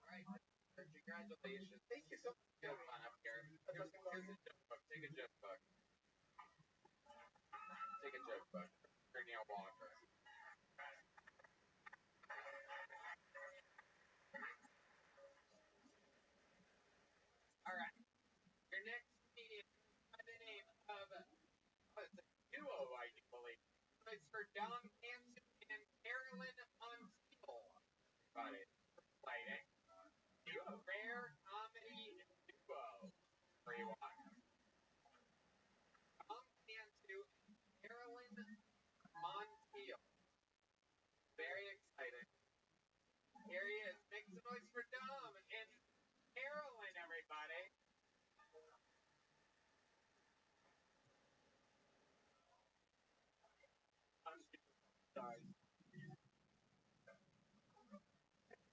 Alright, congratulations. thank you so much. Have fun up here. Here's a joke book. Take a joke book. Take a joke book. For Neil Walker. Alright. Your next comedian by the name of it's a duo, I do believe. It's for Dom Hanson and Carolyn Montiel. Got it. Exciting. A rare comedy duo for you watch. Dom Hanson and Carolyn Montiel. Very exciting. Here he is. Make some noise for Dom and Carolyn, everybody.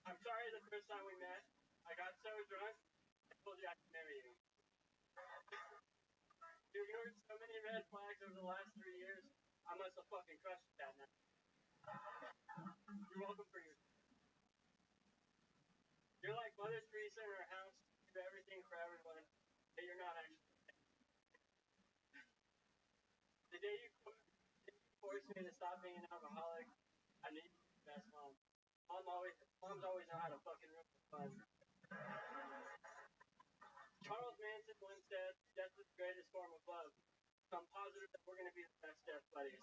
I'm sorry the first time we met, I got so drunk, I told you I could marry you. You ignored so many red flags over the last 3 years, I must have fucking crushed that night. You're welcome for your... You're like Mother Teresa in her house, you do everything for everyone, but you're not actually. The day you forced me to stop being an alcoholic, I knew you were the best mom. Moms always know how to fucking ruin the fun. Charles Manson once said, death is the greatest form of love. So I'm positive that we're going to be the best death buddies.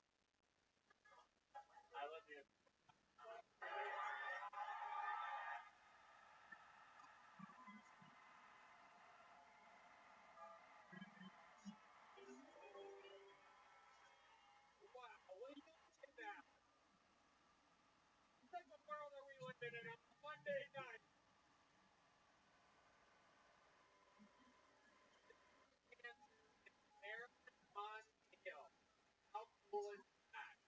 I love you. Wow, will you look at that? What type of world are we living in on a Monday night? Carolyn Montiel. How cool is that?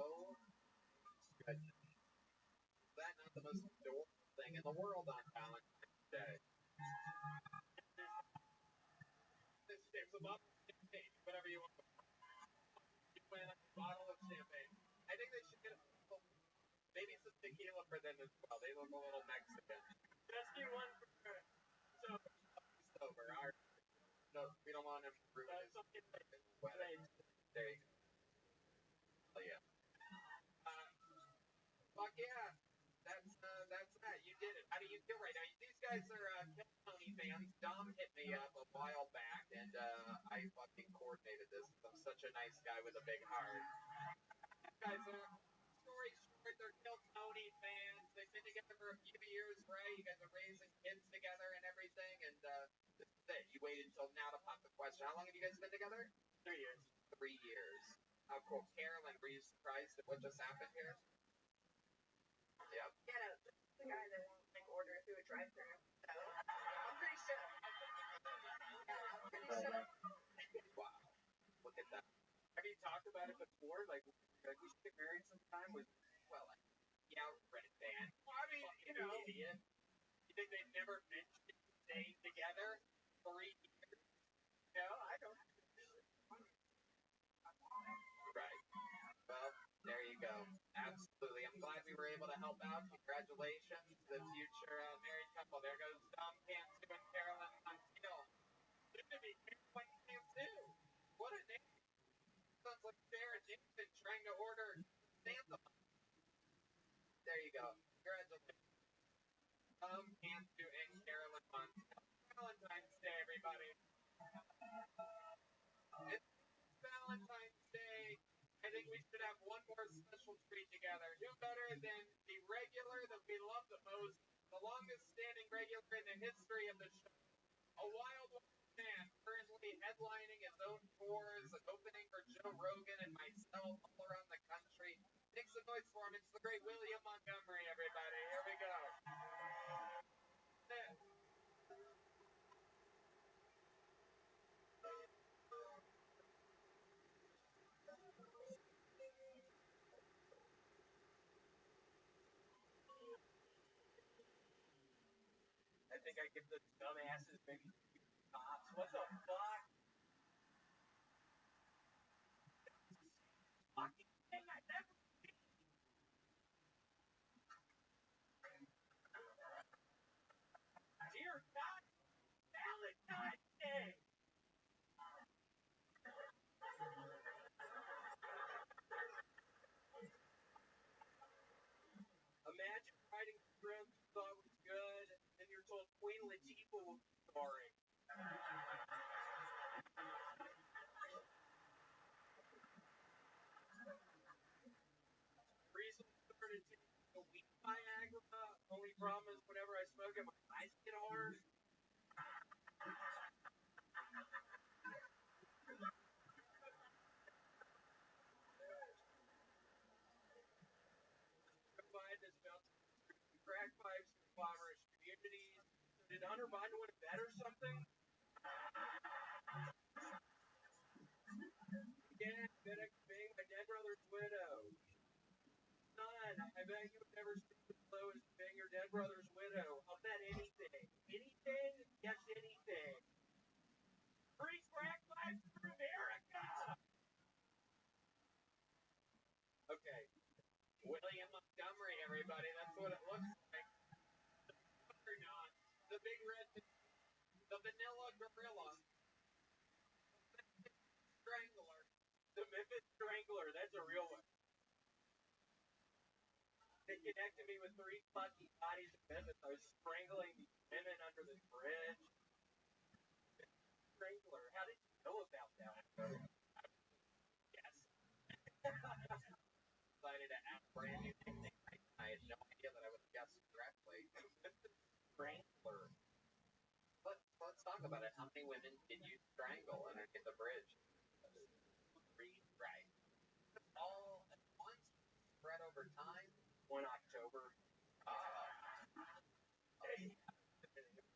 Oh, goodness. Is that not the most adorable thing in the world on Valentine's Day? This shapes a bottle of champagne, whatever you want. You win a bottle of champagne. I think they should get a little, maybe some tequila for them as well. They look a little Mexican. Just do one for her. So, sober. No, we don't want him to ruin his wedding. There you go. Oh, yeah. Fuck yeah. That's that. You did it. How do you feel right now? These guys are Kill Tony fans. Dom hit me up a while back, and I fucking coordinated this. I'm such a nice guy with a big heart. These guys are, story short, they're Kill Tony fans. They've been together for a few years, right? You guys are raising kids together and everything, and this is it. You waited until now to pop the question. How long have you guys been together? 3 years. 3 years. How cool. Carolyn, were you surprised at what just happened here? Yeah. Yeah, no, this is the guy that won't like order through a drive-thru. So I'm pretty sure. Wow. Look at that. Have you talked about it before? Like we should get married sometime? Well, yeah, Red Band. Well, I mean, you know, Idiot. you think they've never mentioned staying together 3 years? No, I don't. Right. Well, there you go. Absolutely. I'm glad we were able to help out. Congratulations to the future married couple. There goes Dom Cantu and Carolyn Montiel. Soon to be Caroline Cantu. What a name. Sounds like Sarah Nixon trying to order Santa. There you go. Congratulations. Dom Cantu and Carolyn Montiel. Valentine's Day, everybody. It's Valentine's Day. I think we should have one more special treat together. Who better than the regular that we love the most, the longest standing regular in the history of the show. A wild man currently headlining his own tours and opening for Joe Rogan and myself all around the country. Make some noise for him. It's the great William Montgomery, everybody. Here we go. I think I give the dumbasses maybe tops. What the fuck? Fucking thing I never Dear God, Valentine's Day! Imagine writing a script you thought was good, and you're told Queen Latifah will be starring. Recently started taking a weed Viagra. Only problem is whenever I smoke it, my eyes get hard. Combined this bounce crack pipes in impoverished communities. Did Hunter Biden want to bet or something? Yeah, bet I could bang my dead brother's widow. Son, I bet you would never stoop as low as to bang your dead brother's widow. I'll bet anything. Anything? Yes, anything. Free crack pipes for America! Okay. William Montgomery, everybody. That's what it looks like. Or not. The big red, the vanilla gorilla, strangler. The Memphis Strangler, that's a real one. They connected me with 3 fucking bodies in Memphis. I was strangling these women under the bridge. Strangler, how did you know about that? Yes. Decided to add a brand new nickname. I had no idea that I would guess correctly. Strangler. Let's talk about it. How many women did you strangle underneath the bridge? 3, right? All at once, spread over time. 1 October.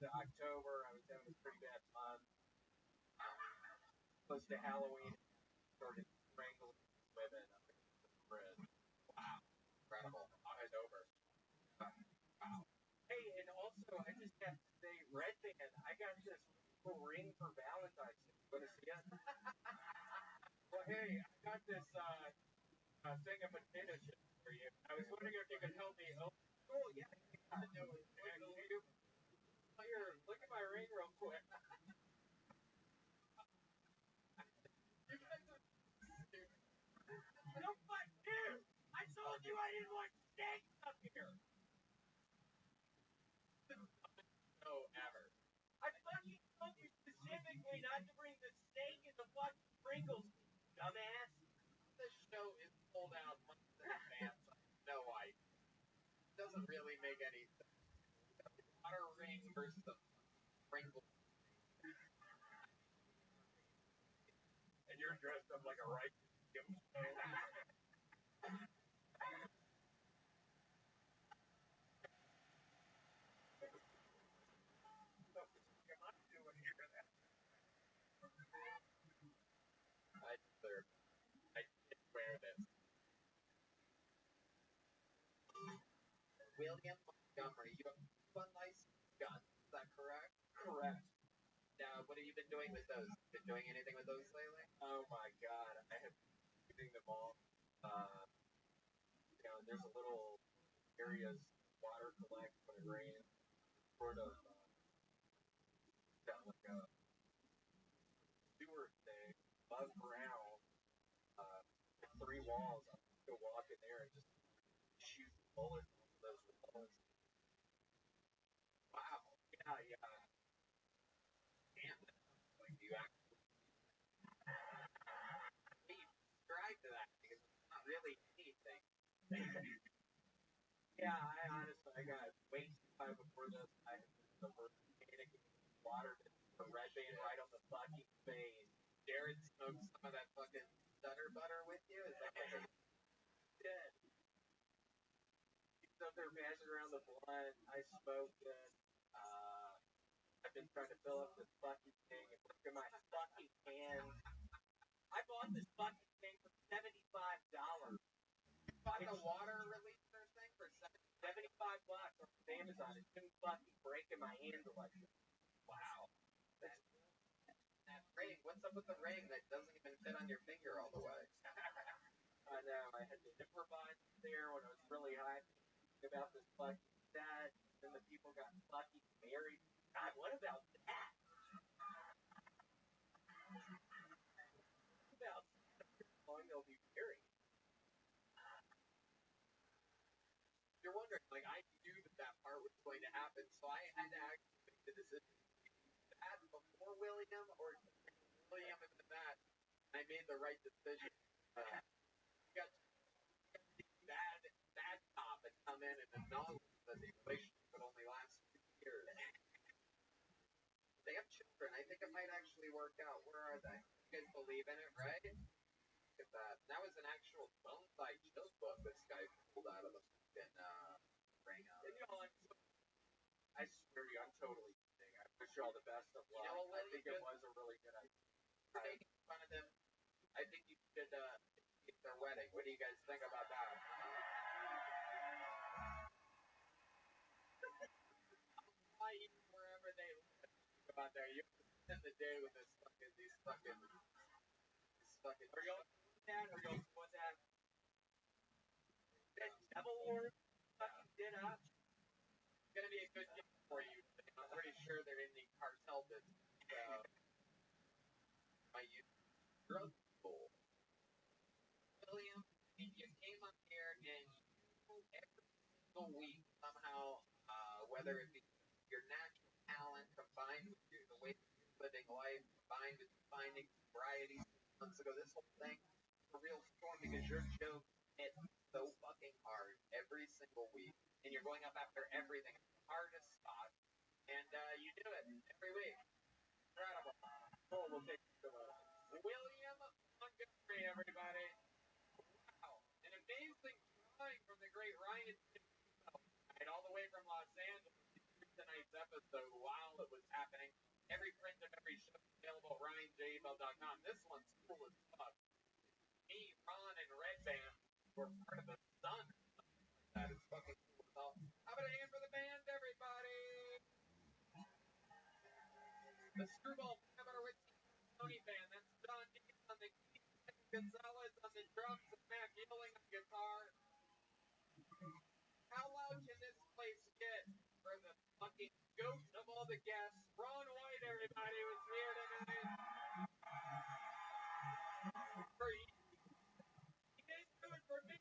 October, I was having a pretty bad month. Close to Halloween, started strangling women under the bridge. Wow, incredible. October. Wow. Hey, and also, I just have to say, Red Band, I got this cool ring for Valentine's Day. You want to see it? Well, hey, I got this thing of potato chips for you. I was wondering if you could help me. Oh, cool, yeah. Here, look at my ring real quick. No, fuck you! I told you I didn't want steak up here! No, ever. I fucking told you specifically not to bring the steak and the fucking Pringles, dumbass! This show is pulled out months in advance. No idea. It doesn't really make any sense. Water ring versus a Pringle. And you're dressed up like a right. I did wear this. William Montgomery, you have one licensed gun, is that correct? Correct. Now, what have you been doing with those? Been doing anything with those lately? Oh my god, I have been shooting them all. There's a little areas water collects when it rains, sort of got like a sewer thing above ground, 3 walls. I can go walk in there and just shoot bullets off those walls. Wow. Yeah, yeah. Damn. Like, do you actually subscribe to that? Because it's not really anything. Yeah, I honestly, I got way too time before this, I had the worst panic water the red band right on the fucking face. Jared smoked some of that fucking stutter butter with you? Is that what it Did. He's up there passing around the blunt. I smoked it. I've been trying to fill up this fucking thing and look at my fucking hands. I bought this fucking thing for $75. You bought the water releaser thing for $75 on Amazon. It couldn't fucking break in my hand like that. Wow. that ring. What's up with the ring that doesn't even fit on your finger all the way? I know. I had to improvise there when I was really high about this fucking set. Then the people got fucking married. God, what about that? What about how long they'll be married? You're wondering, like, I knew that part was going to happen, so I had to actually make the decision. That before William or William and then that, I made the right decision. You got bad cop and come in and acknowledge that the relationship would only last 2 years. They have children. I think it might actually work out. Where are they? You guys believe in it, right? Look at that. That was an actual bone side joke book this guy pulled out of the fucking ring out. And, I swear to you, I'm totally kidding. I wish you all the best of luck. I think it was a really good idea. For making fun of them, I think you should get their wedding. What do you guys think about that? Why even wherever they live about there, you spend the day with these fucking. Are y'all doing that? Are y'all doing that? That devil word fucking did up. It's gonna be a good gift for you. I'm pretty sure they're in the cartel business. So, my youth drug school. William, you came up here and you every single week somehow, whether it be your natural talent combined with the way you're living life, combined with finding sobriety months ago, this whole thing is a real storm because your jokes hit so fucking hard every single week, and you're going up after everything, the hardest spot, and you do it every week. Incredible. Oh, we'll take William Montgomery, everybody. Wow. An amazing drawing from the great Ryan all the way from Los Angeles. Tonight's episode while it was happening. Every print of every show available at RyanJabel.com. This one's cool as fuck. Me, Ron, and Red Band were part of the Sun. That is fucking cool as all. How about a hand for the band, everybody? The Screwball Peanut Tony Band. That's John Dean on the keys, Gonzalez on the drums, and Matt Gilling on guitar. How loud can this place get for the fucking goat of all the guests? Ron White, everybody, was here tonight. For you. He didn't do it for me.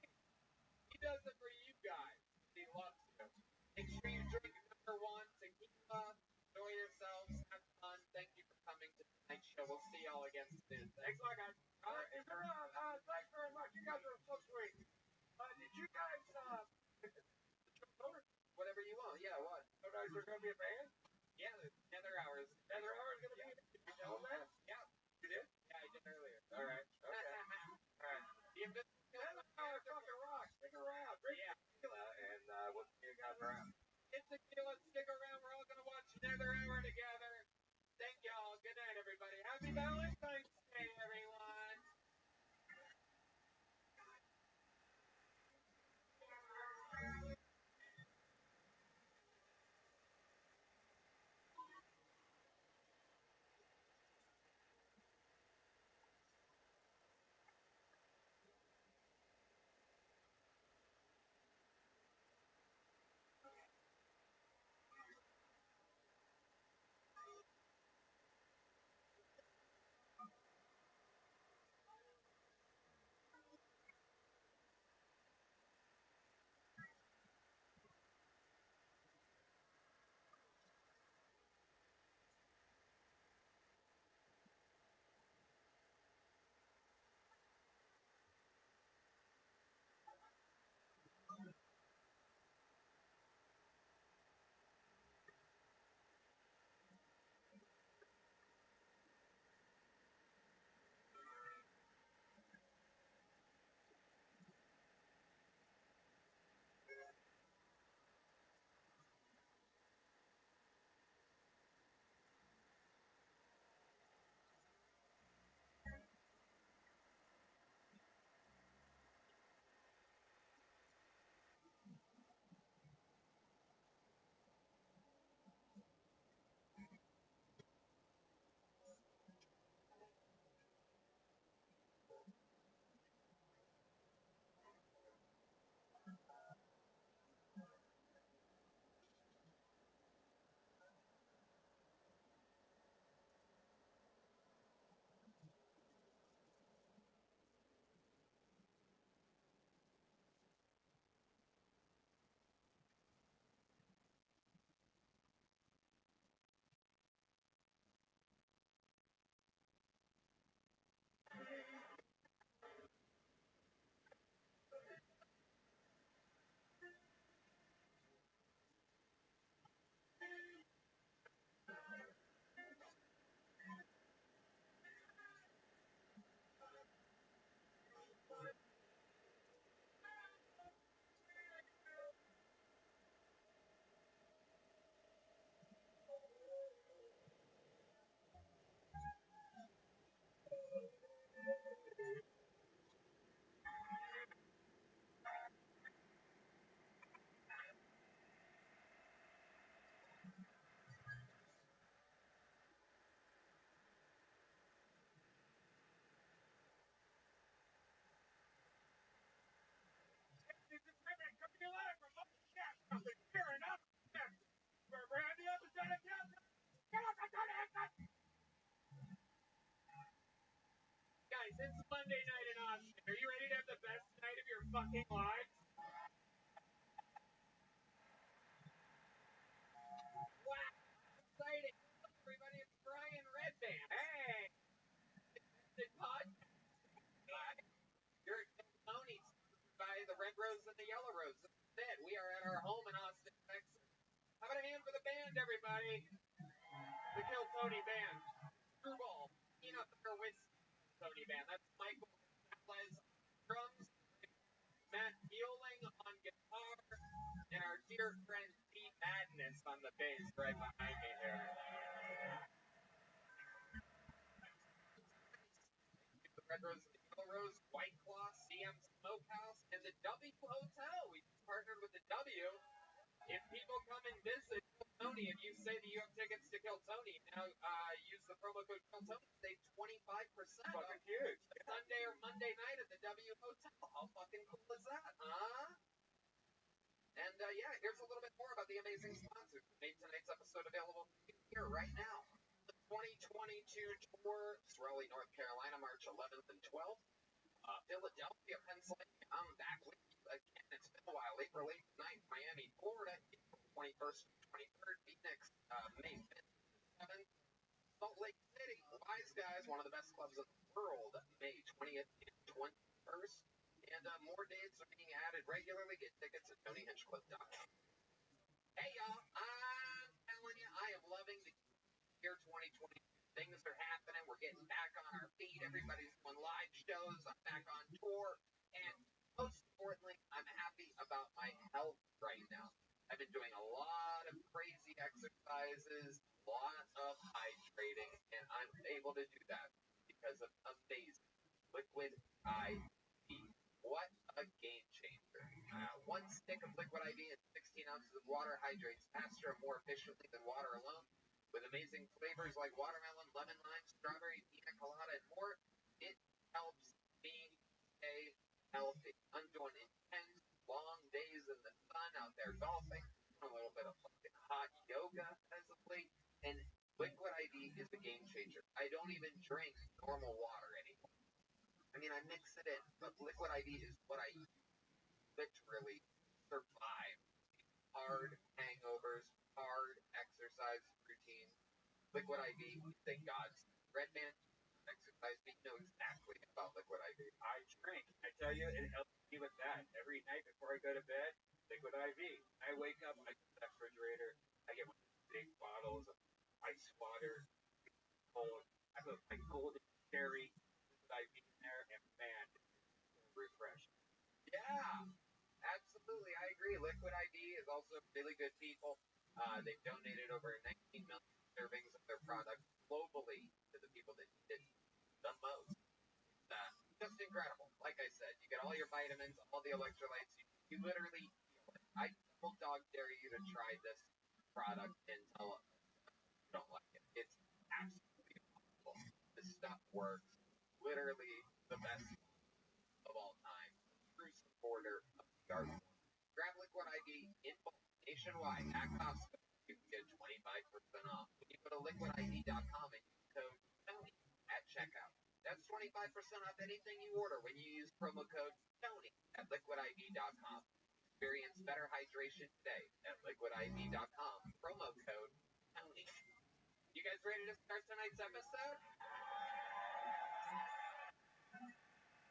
He does it for you guys. He loves you. Make sure you drink number one, tequila. Enjoy yourselves. Have fun. Thank you for coming to tonight's show. We'll see y'all again soon. Thanks a lot, guys. Thanks very much. You guys are so sweet. Did you guys, Whatever you want. Yeah, what? is there going to be a band? Yeah, Nether Hours. Nether Hour is going to be? Did you tell them that? Yeah. You did? Yeah, I did earlier. All right. Okay. All right. Nether Hour fucking rocks. Stick around. Drink tequila, and we'll see you guys around. Get tequila, stick around. We're all going to watch Nether Hour together. Thank y'all. Good night, everybody. Happy Valentine's Day, everyone. fucking lives. Wow, exciting. Everybody, it's Brian Redband. Hey! The podcast. You're at Tony's by the Red Rose and the Yellow Rose. That's it. We are at our home in Austin, Texas. How about a hand for the band, everybody? The Kill Tony Band. Screwball. Peanut Butter Whiskey Tony Band. That's Michael Gonzalez on drums, Matt Healing on guitar, and our dear friend Pete Madness on the bass right behind me here. The Red Rose and the Yellow Rose, White Claw, CM Smokehouse, and the W Hotel. We partnered with the W. If people come and visit Kill Tony and you say that you have tickets to Kill Tony, now use the promo code Kill Tony, save 25% off Fucking huge. Sunday or Monday night at the W Hotel. How fucking cool is that, huh? And yeah, here's a little bit more about the amazing sponsors who made tonight's episode available here right now. The 2022 tour is Raleigh, North Carolina, March 11th and 12th. Philadelphia, Pennsylvania, I'm back with you again. It's been a while. April 8th, 9th, Miami, Florida, April 21st and 23rd, Phoenix, May 5th and 7th, Salt Lake City, Wise Guys, one of the best clubs in the world, May 20th and 21st. And more dates are being added regularly. Get tickets at TonyHinchcliffe.com. Hey, y'all, I'm telling you, I am loving the year 2020. Things are happening. We're getting back on our feet. Everybody's doing live shows. I'm back on tour. And most importantly, I'm happy about my health right now. I've been doing a lot of crazy exercises, a lot of hydrating, and I'm able to do that because of amazing Liquid IV. What a game changer. One stick of Liquid IV and 16 ounces of water hydrates faster and more efficiently than water alone. With amazing flavors like watermelon, lemon, lime, strawberry, pina colada, and more, it helps me stay healthy. I'm doing intense, long days in the sun out there golfing, a little bit of fucking hot yoga as of late, and Liquid IV is a game changer. I don't even drink normal water anymore. I mean, I mix it in, but Liquid IV is what I literally survive hard hangovers, hard exercise routines. Liquid IV is a godsend. Redman, exercise, you know exactly about Liquid IV. I drink. I tell you, it helps me with that. Every night before I go to bed, Liquid IV. I wake up, I go to that refrigerator, I get one of these big bottles of ice water, cold. I put my golden cherry Liquid IV in there, and man, it's refreshing. Yeah, absolutely. I agree. Liquid IV is also really good people. They've donated over 19 million servings of their product globally to the people that need it the most. Just incredible. Like I said, you get all your vitamins, all the electrolytes. You literally feel it. I will dog dare you to try this product until you don't like it. It's absolutely impossible. This stuff works. Literally the best of all time. True supporter of the art form. Grab Liquid IV in bulk nationwide at Costco. You can get 25% off. When you go to liquidiv.com and use code TONY at checkout. That's 25% off anything you order when you use promo code TONY at liquidiv.com. Experience better hydration today at liquidiv.com. Promo code TONY. You guys ready to start tonight's episode?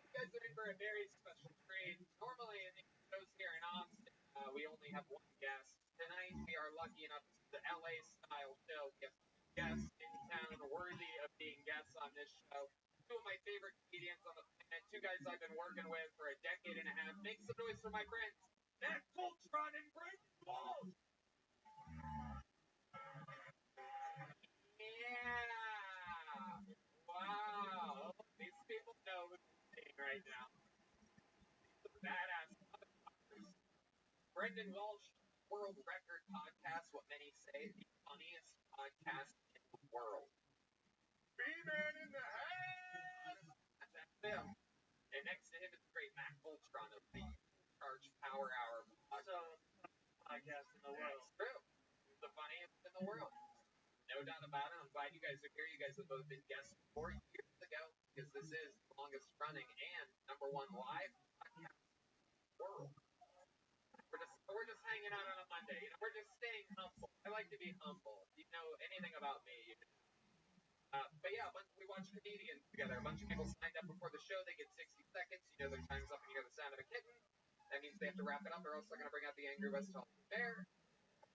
You guys are in for a very special treat. Normally in these shows here in Austin, we only have one guest. Tonight we are lucky enough to the LA style show. We have guests in town worthy of being guests on this show. Two of my favorite comedians on the planet. Two guys I've been working with for a decade and a half. Make some noise for my friends, Matt Fultron and Brendan Walsh. Yeah. Wow. These people know who's saying right now. These are badass motherfuckers. Brendan Walsh, world record podcast, what many say, the funniest podcast in the world. B-Man in the house! That's him. And next to him is the great Matt Fultron of the Charge Power Hour Podcast in the world. That's true. He's the funniest in the world. No doubt about it. I'm glad you guys are here. You guys have both been guests 4 years ago because this is the longest running and #1 live podcast just staying humble. I like to be humble. You know anything about me, you know. But yeah, we watched comedians together. A bunch of people signed up before the show. They get 60 seconds. You know their time's up and you hear the sound of a kitten. That means they have to wrap it up or else they're going to bring out the Angry West Talking Bear.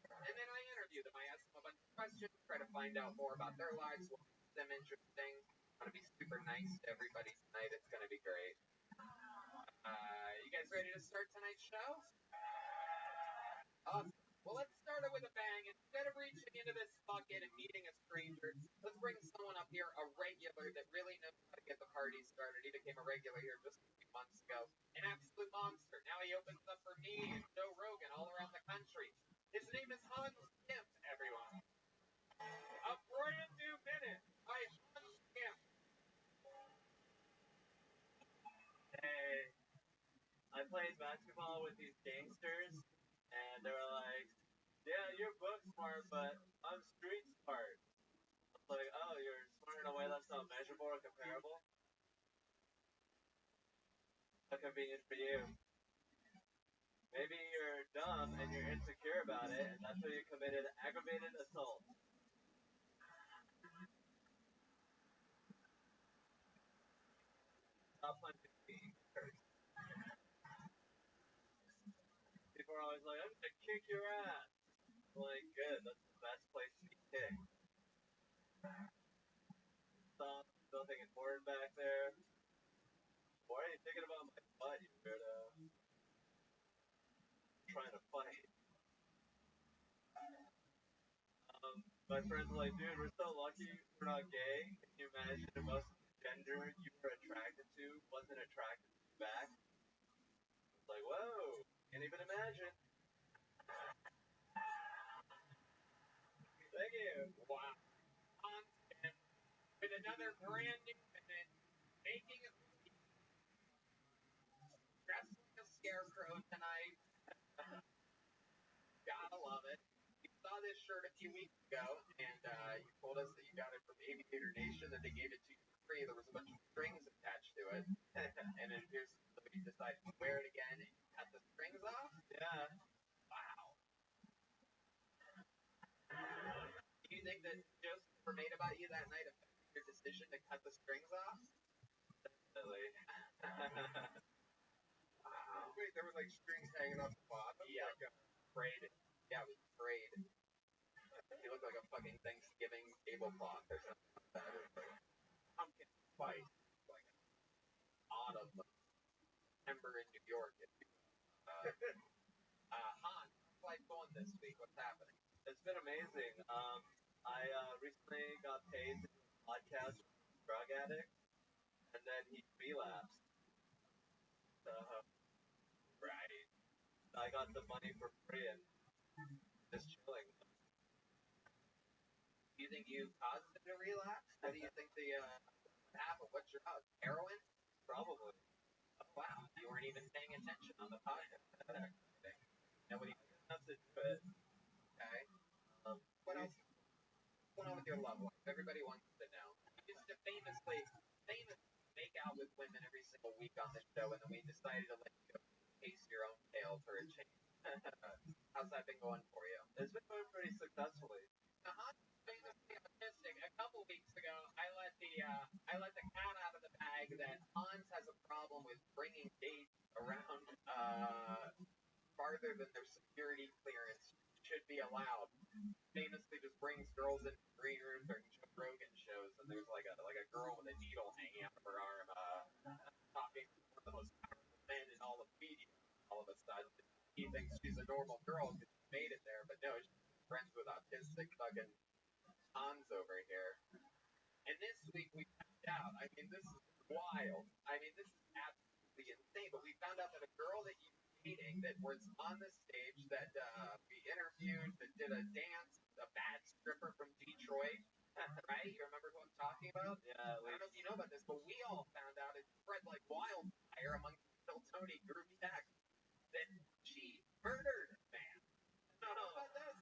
And then I interview them. I ask them a bunch of questions, try to find out more about their lives, what makes them interesting. I'm going to be super nice to everybody tonight. It's going to be great. You guys ready to start tonight's show? Awesome. Well, let's start it with a bang. Instead of reaching into this bucket and meeting a stranger, let's bring someone up here, a regular that really knows how to get the party started. He became a regular here just a few months ago. An absolute monster. Now he opens up for me and Joe Rogan all around the country. His name is Hans Kemp, everyone. A brand new minute by Hans Kemp. Hey, I played basketball with these gangsters, and they were like, yeah, you're book smart, but I'm street smart. I was like, oh, you're smart in a way that's not measurable or comparable? How convenient for you. Maybe you're dumb and you're insecure about it, and that's why you committed aggravated assault. Stop punching me. People are always like, I'm gonna kick your ass. I'm like, good, that's the best place to be kicked. Stop, nothing important back there. Why are you thinking about my butt, you weirdo? I'm trying to fight. My friends are like, dude, we're so lucky we're not gay. Can you imagine if most of the gender you were attracted to wasn't attracted to you back? It's like, whoa, can't even imagine. Thank you. Wow. Hans Kemp with another brand new minute, making a dressed like a scarecrow tonight. Gotta love it. We saw this shirt a few weeks ago, and you told us that you got it from Aviator Nation, that they gave it to you for free. There was a bunch of strings attached to it, and it appears somebody decided to wear it again and cut the strings off. Yeah. Wow. Do you think that jokes that were made about you that night affected your decision to cut the strings off? Definitely. Wow. Wait, there were like strings hanging off the bottom? Yeah. Like braided. Yeah, it was braided. He looked like a fucking Thanksgiving tablecloth or something like that. It was like pumpkin spice. Like autumn. September in New York. Hans, how's life going this week? What's happening? It's been amazing. I recently got paid to do a podcast with a drug addict, and then he relapsed. Right. I got the money for free and just chilling. Do you think you caused him to relapse? What do you think what happened? What's your cause? Heroin? Probably. Oh, wow. You weren't even paying attention on the podcast. Nobody Enough to do it. okay. What else? What's going on with your love life? Everybody wants to know. You used to famously make out with women every single week on the show, and then we decided to let you go chase your own tail for a change. How's that been going for you? It's been going pretty successfully. Now, Hans is famously autistic. A couple weeks ago, I let the cat out of the bag that Hans has a problem with bringing dates around farther than their security clearance should be allowed. Famously, just brings girls in green rooms during Joe Rogan shows, and there's like a girl with a needle hanging out of her arm, talking to one of the most powerful men in all of media. All of a sudden, he thinks she's a normal girl because she made it there, but no, she's friends with autistic fucking Hans over here. And this week we found out, I mean, this is wild. I mean, this is absolutely insane, but we found out that a girl that you were dating that was on the stage that we interviewed, that did a dance, a bad stripper from Detroit, right? You remember who I'm talking about? Yeah, I don't know if you know about this, but we all found out it spread like wildfire among Phil Tony group text that she murdered a man. I don't know about this.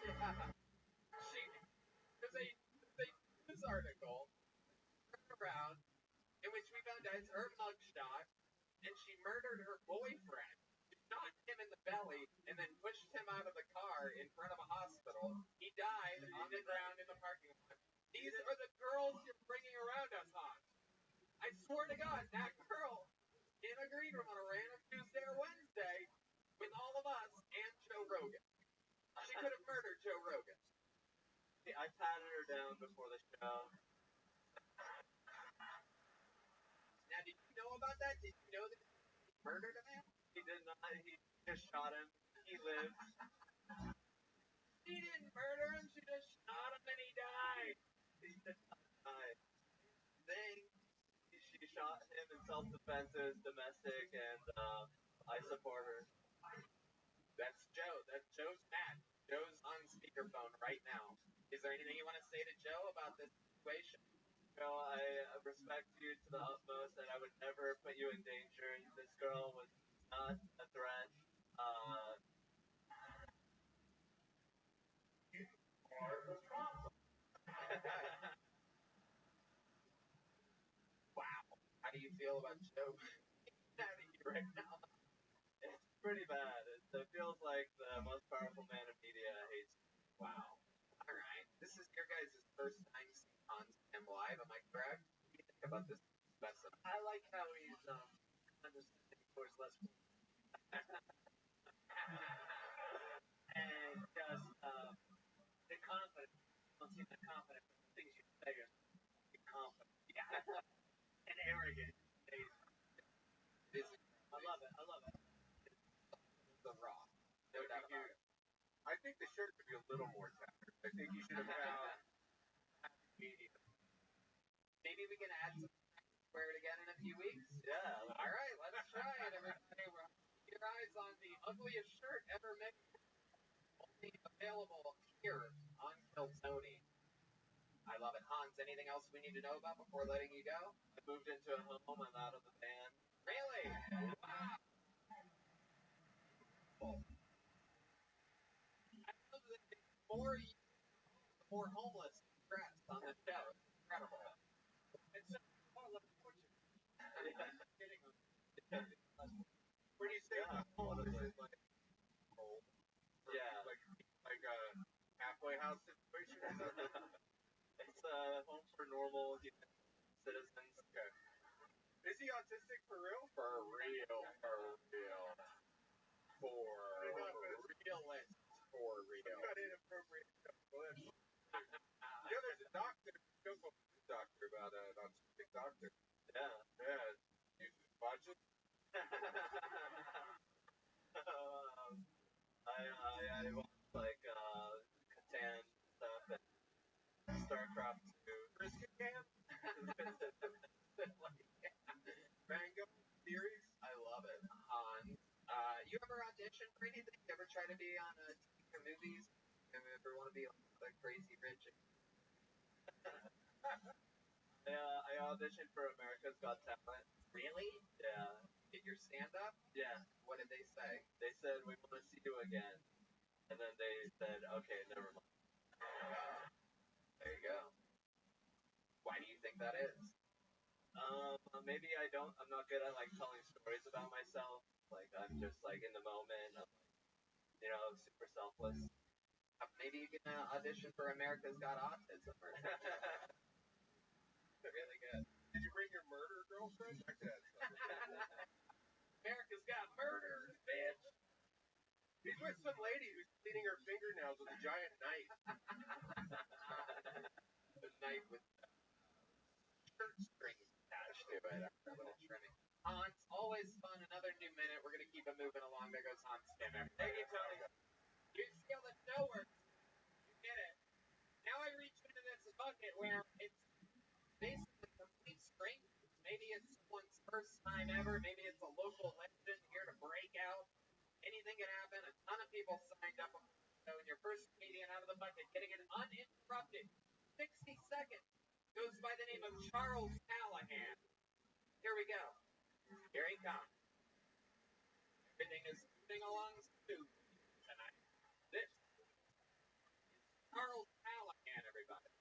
Yeah. There's a news article around in which we found out it's her mugshot, and she murdered her boyfriend. She shot him in the belly and then pushed him out of the car car in front of a hospital. He died on the ground in the parking lot. These are the girls you're bringing around us, Hans. I swear to God, that girl in a green room on a random Tuesday or Wednesday with all of us and Joe Rogan. She could have murdered Joe Rogan. See, I patted her down before the show. Now, did you know about that? Did you know that he murdered a man? He did not. He just shot him. He lived. She didn't murder him. She just shot him and he died. He did not die. Thing. She shot him in self-defense. It was domestic, and I support her. That's Joe. That's Joe's mad. Joe's on speakerphone right now. Is there anything you want to say to Joe about this situation? Joe, I respect you to the utmost, and I would never put you in danger. This girl was not a threat. You are the problem. Wow. How do you feel about Joe mad at you right now? It's pretty bad. It feels like the most powerful man in media hates me. Wow. All right. This is your guys' first time seeing Hans Tim live. Am I correct? What do you think about this specimen? I like how he's understanding towards less people. And just the confidence. You don't seem that confident. The things you say are confident. Yeah. And arrogant. I love it. I love it. The Raw. No doubt about it. I think the shirt could be a little more tattered. I think you should have found medium. Maybe we can add some wear it again in a few weeks. Yeah. All right, let's try it, everybody. Keep your eyes on the ugliest shirt ever made. Only available here on Kill Tony. I love it. Hans, anything else we need to know about before letting you go? I moved into a home. I'm out of the band. Really? Wow. I love that more homeless congrats on the show. Incredible. It's so unfortunate. When you say home, is it like home? Yeah. Like a halfway house situation? It's a home for normal citizens. Okay. Is he autistic for real? For real. Realist. For real. Got inappropriate stuff. Well, there's a doctor. Don't go to the doctor about an autistic doctor. Yeah. Yeah. You watch it? I watch like Catan stuff and StarCraft 2. Brisket camp? Mango series? I love it. Hans, you ever audition for anything? You ever try to be on a TV or movies? You ever want to be like crazy rich? I auditioned for America's Got Talent. Really? Yeah. Did your stand up? Yeah. What did they say? They said, we want to see you again. And then they said, okay, never mind. There you go. Why do you think that is? Maybe I'm not good at like telling stories about myself. Like I'm just like in the moment. I'm like, super selfless. Maybe you can audition for America's Got Autism or something. Really good. Did you bring your murder girlfriend? Check that. America's Got Murdered, bitch. He's with some lady who's cleaning her fingernails with a giant knife. A knife with shirt strings attached to it after a little trimming. Hans, always fun. Another new minute. We're going to keep it moving along. There goes Hans Timmer. Thank you, Tony. You see how the show works. You get it. Now I reach into this bucket where it's basically complete strangers. Maybe it's someone's first time ever. Maybe it's a local legend here to break out. Anything can happen. A ton of people signed up. So in your first comedian out of the bucket, getting it uninterrupted. 60 seconds. Goes by the name of Charles Callahan. Here we go. Here he comes. Everything is moving along smooth tonight. This is Charles Callahan, everybody.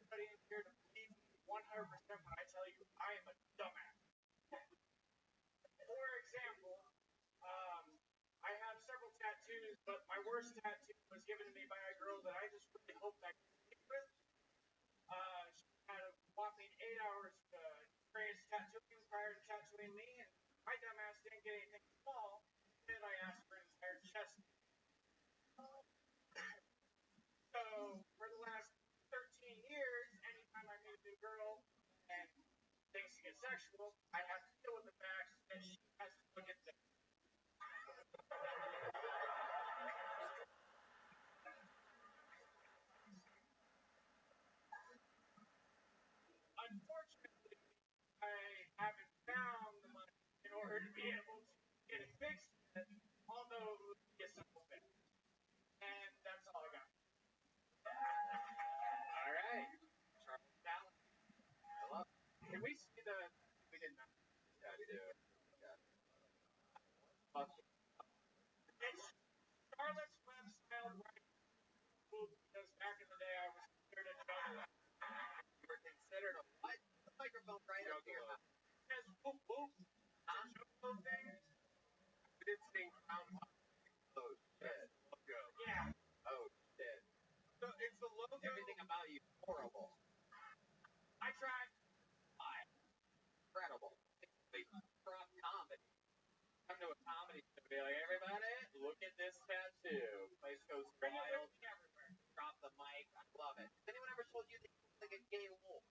Everybody in here to believe 100% when I tell you I am a dumbass. For example, first tattoo was given to me by a girl that I just really hoped I could stick with. She had a whopping 8 hours experience tattooing prior to tattooing me, and my dumbass didn't get anything small. Then I asked for an entire chest. So for the last 13 years, anytime I meet a new girl and things get sexual, I have to deal with the fact that she has to look at this. Unfortunately, I haven't found the money in order to be able to get it fixed, although it would be a simple fix. And that's all I got. All right, Charles Allen. Hello. Can we see the? We did not. Yeah, I do. It's Charlotte's Web style writing because back in the day I was considered a juggalo. You were considered a what? The microphone right up to your mouth. It says whoop whoop. Juggalo thing. We did sing Groundhog. Oh shit. Logo. Yeah. Oh shit. So it's the logo. Everything about you horrible. I tried. Incredible. From comedy. Come to a comedy show and be like, everybody, look at this tattoo. Place goes wild. Everywhere. Drop the mic. I love it. Has anyone ever told you that you look like a gay wolf?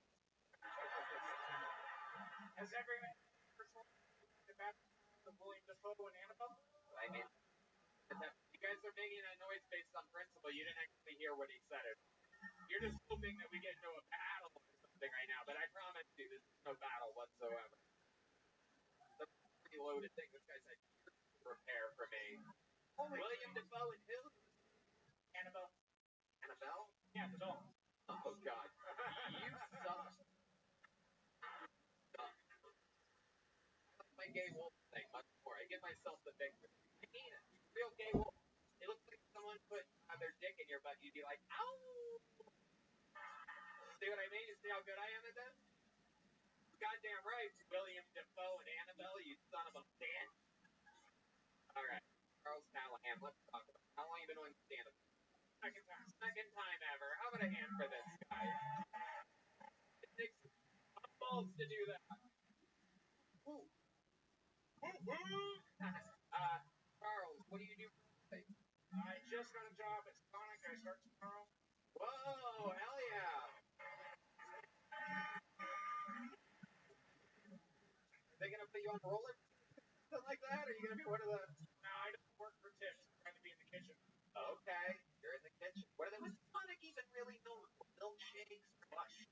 Has everyone ever told you about the William Dafoe and Annabelle? I mean, you guys are making a noise based on principle. You didn't actually hear what he said. You're just hoping that we get into a battle or something right now, but I promise you, this is no battle whatsoever. That's a pretty loaded thing. This guy's like, prepare for me. William Dafoe and who? Annabelle. Annabelle? Yeah, the doll. Oh, God. You suck. My gay wolf thing much more. I give myself the victory. I mean it. Real gay wolf. It looks like someone put their dick in your butt. You'd be like, ow! See what I mean? You see how good I am at this? Goddamn right, William Dafoe and Annabelle, you son of a bitch. Alright, Charles Callahan, let's talk about it. How long have you been doing stand-up? Second time ever. How about a hand for this guy? It takes balls to do that. Woo. Charles, what do you do for a living? I just got a job at Sonic. I start tomorrow. Whoa, hell yeah. Are they gonna put you on roller? Something like that? Or are you gonna be one of the... No, I don't work for tips. I'm trying to be in the kitchen. Okay, you're in the kitchen. What was Sonic even really known for? Milkshakes, mush,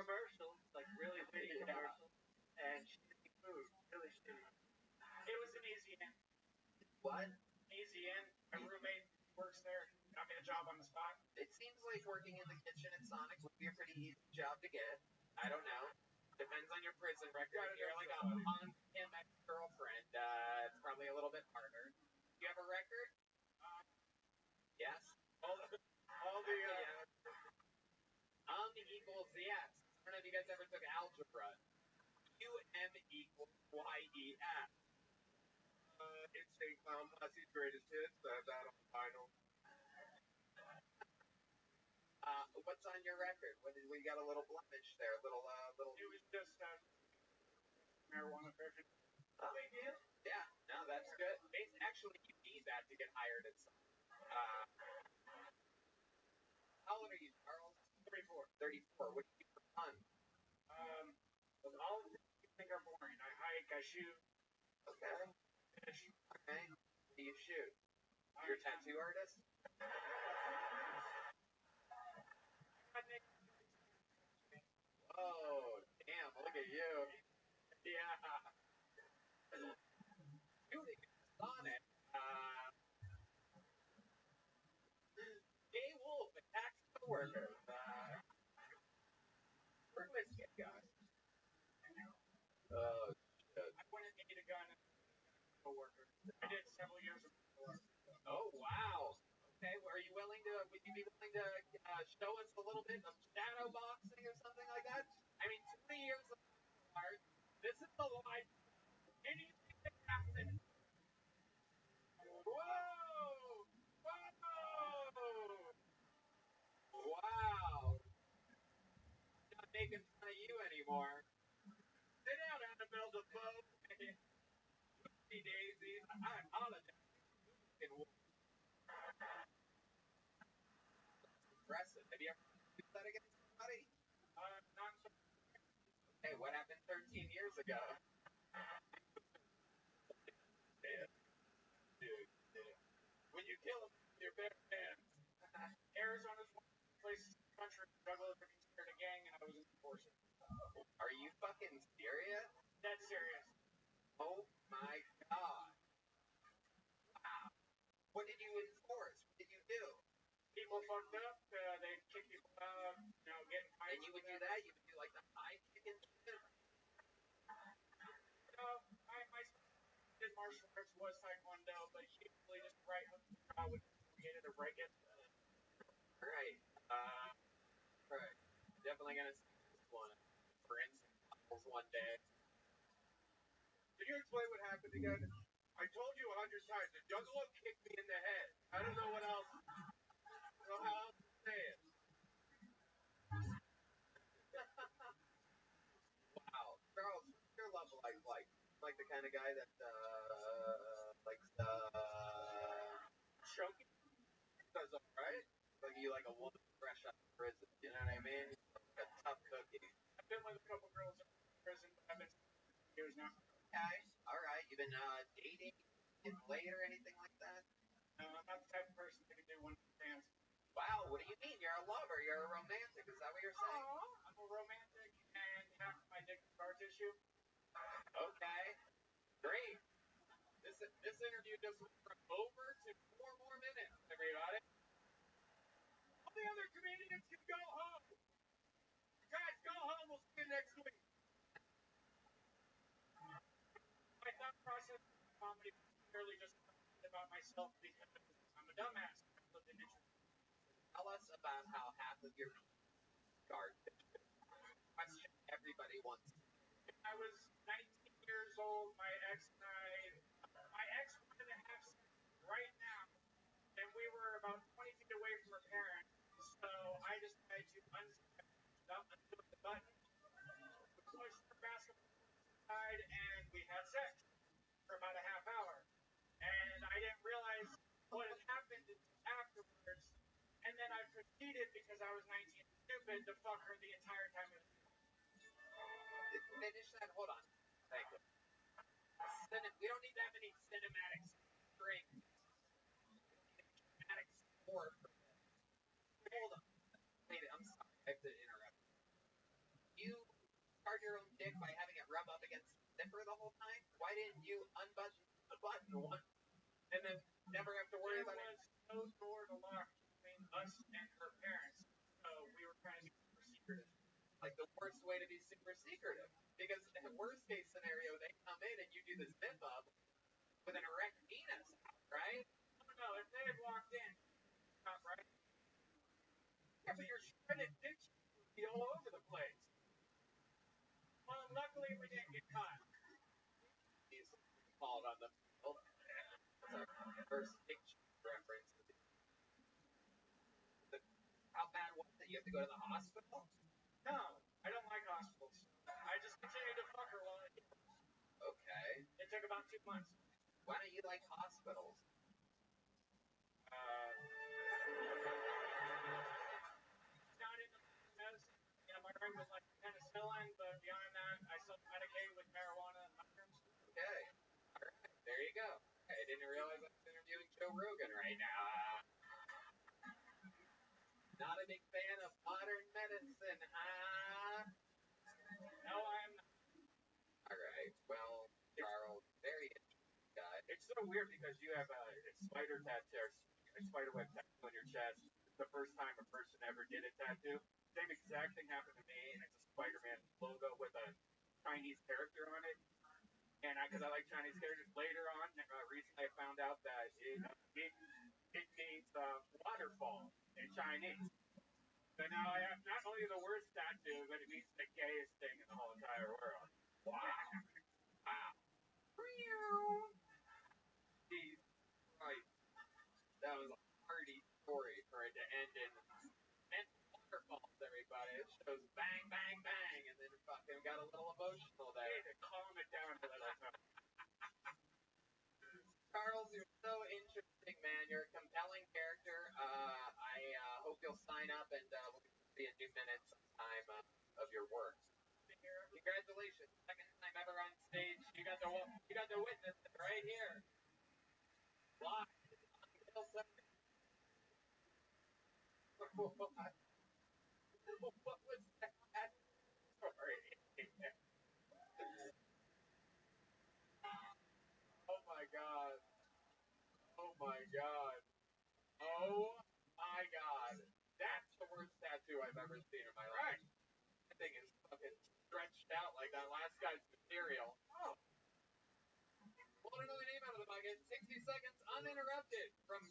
commercials, like really shitty commercials, and shitty food, really shitty. It was an easy in. What? Easy in. My roommate works there. Got me a job on the spot. It seems like working in the kitchen at Sonic would be a pretty easy job to get. I don't know. Depends on your prison record. If you're like a punk him ex-girlfriend, it's probably a little bit harder. Do you have a record? Yes. All the equals yes. I don't know if you guys ever took algebra. UM equals YES. Insane Clown Posse's greatest hits. I have that on vinyl. What's on your record? We got a little blemish there, a little. It was just marijuana version. Oh, big deal. Yeah, no, that's good. Actually, you need that to get hired at some. How old are you, Charles? 34. 34. What do you do for fun? All of the things you think are boring. I hike, I shoot. Okay. Fish. Okay. What do you shoot? You're a tattoo artist? Oh, damn, look at you. Yeah. Shooting Sonic. Gay Wolf attacks coworkers. Where'd this get guy? Oh, shit. I went and ate a gun and a coworker. I did several years of before. Oh, wow. Okay, well, would you be willing to show us a little bit of shadow boxing or something like that? I mean, 20 years of art. This is the life. Anything can happen. Whoa! Whoa! anymore. Sit down out to build a boat. Daisies. I apologize. Impressive. Have you ever used that against somebody? Not so. Hey, what happened 13 years ago? Dude. When you kill them with your bare hands. Arizona's one of the places in the country where jugglers are considered a gang, and I was enforcing. Are you fucking serious? Dead serious. Oh my god. Wow. What did you enforce? What did you do? People fucked up, they kick people out, get fights. And you would do that? You would do like the high kicking shit? No, my did martial arts was taekwondo, but usually just right hook would get it or break it. Right. Right. Definitely gonna see this one. For instance, one day. Can you explain what happened again? I told you 100 times. The juggalo kicked me in the head. I don't know what else. I don't know how else to say it. Wow. Charles, what's your love life like? Like the kind of guy that likes choking? Does alright? Like you like a woman fresh out of prison. You know what I mean? Like a tough cookie. I've been with a couple girls in prison, but I've been years now. Okay. Alright. You've been dating, getting laid or anything like that? No, I'm not the type of person that can do one dance. Wow, what do you mean? You're a lover, you're a romantic, is that what you're saying? I'm a romantic and half my dick is scar tissue. Okay. Great. This interview just went from over to 4 more minutes, everybody. All the other comedians can go home. You guys go home, we'll see you next week. My thought process in comedy was clearly just about myself because I'm a dumbass. Tell us about how half of your scar tissue. Question everybody wants. I was 19 years old. My ex wanted to have sex right now, and we were about 20 feet away from her parents. So I decided to undo the button. We pushed her basketball aside, and we had sex for about a half hour. And I didn't realize what had happened until afterwards. And then I proceeded, because I was 19 and stupid, to fuck her the entire time. Finish that. Hold on. Thank you. We don't need that many cinematic strings. Cinematic score for this. Hold on. Wait, I'm sorry. I have to interrupt. You start your own dick by having it rub up against the zipper the whole time? Why didn't you unbutton the button once and then never have to worry about it? There was no door to lock between us and her parents, so we were trying to be super secretive. Like the worst way to be super secretive. Because in the worst case scenario, they come in and you do the zip up with an erect penis, right? No, if they had walked in, not right. Yeah, but your shredded dick would be all over the place. Well, luckily we didn't get caught. He's called on the field. That's our first dick reference. How bad was it? You have to go to the hospital? No, I don't like hospitals. I just continued to fuck her while I did. Okay. It took about 2 months. Why don't you like hospitals? Not into medicine. My brain was like penicillin, but beyond that, I self-medicate with marijuana and mushrooms. Okay. All right. There you go. I didn't realize I was interviewing Joe Rogan right now. Not a big fan of modern medicine, huh? No, I'm not. Alright, well, Charles, very interesting guy. It's so weird because you have a spider web tattoo on your chest. It's the first time a person ever did a tattoo. Same exact thing happened to me, and it's a Spider-Man logo with a Chinese character on it. And because I like Chinese characters, later on, recently I found out that it means waterfall in Chinese. So now I have not only the worst tattoo, but it means the gayest thing in the whole entire world. Wow. Wow. Jesus Christ. That was a hearty story for it to end in waterfalls, everybody. It shows bang, bang, bang, and then fucking Charles, you're so interesting, man. You're a compelling character. I hope you'll sign up and we'll see a few minutes sometime of your work. Congratulations, second time ever on stage. You got to witness it right here. Live. What was that? Sorry. Oh my god. Oh my god. Oh my god. That's the worst tattoo I've ever seen in my life. That thing is fucking stretched out like that last guy's material. Oh. Want to know the name out of the bucket? 60 seconds uninterrupted from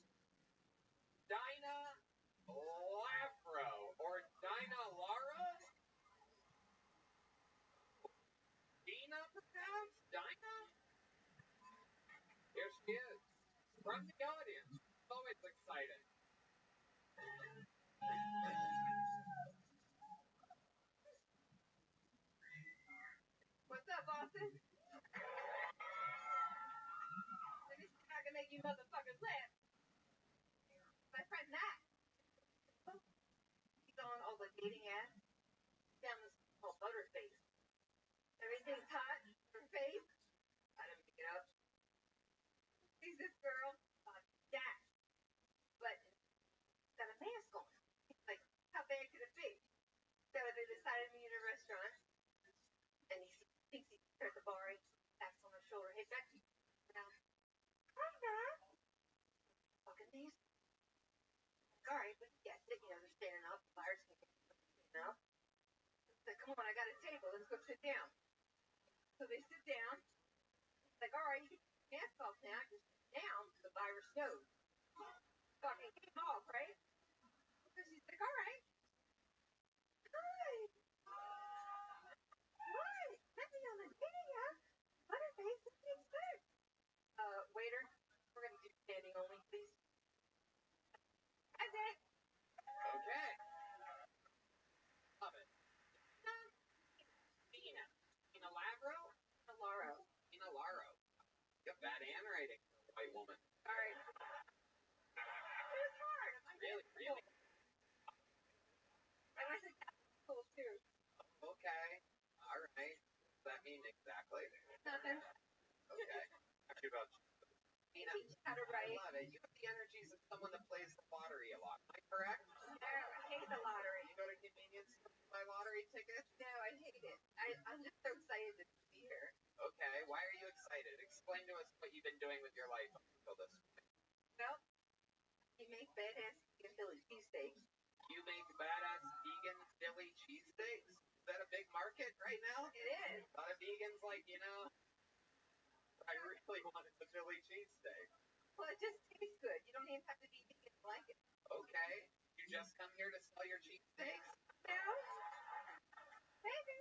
Dinah Lavro or Dinah Lara? Dina, perhaps? Dinah? Here she is. From the audience. Always excited. What's up, Boston? Let me see if I can make you motherfuckers laugh. My friend Matt. He's on all the dating apps. Down this called Butterface. Everything's hot. Her face. I didn't make it up. Sees this girl. Jack. But she's got a mask on. He's like, how bad could it be? So they decided to meet at a restaurant. And he thinks he's her at the bar. He taps on her shoulder. Hey, Becky. Now, hi, Matt. Fucking nasty. All right, but yeah, they're standing up. The buyers can get up. Like, come on, I got a table. Let's go sit down. So they sit down. It's like, all right, you can get your mask off now. Just sit down. The virus knows. Fucking came off, right? So she's like, all right. Hi. What? Nothing on the dating app. Butterface, what do you expect? Waiter, we're going to do standing only, please. That's it. Okay. Love it. Dina. Dina Lavro? Dina Laro. Dina Laro. You have bad handwriting for a white woman. All right. It was hard. Really? I went to school too. Okay. All right. What does that mean exactly? Nothing. Okay. Actually, about Dina, Teach how to write. I love it. You have the energies of someone that plays the lottery a lot. Am I correct? No, I hate the lottery. You go to convenience stores to buy lottery tickets? No, I hate it. I'm just so excited to be here. Okay. Why are you excited? Explain to us what you've been doing with your life up until this point. Well, you make badass vegan Philly cheesesteaks. You make badass vegan Philly cheesesteaks? Is that a big market right now? It is. A lot of vegans like, I really wanted the Philly cheesesteak. Well, it just tastes good. You don't even have to be vegan to like it. Okay. You just come here to sell your cheesesteaks? No. Maybe.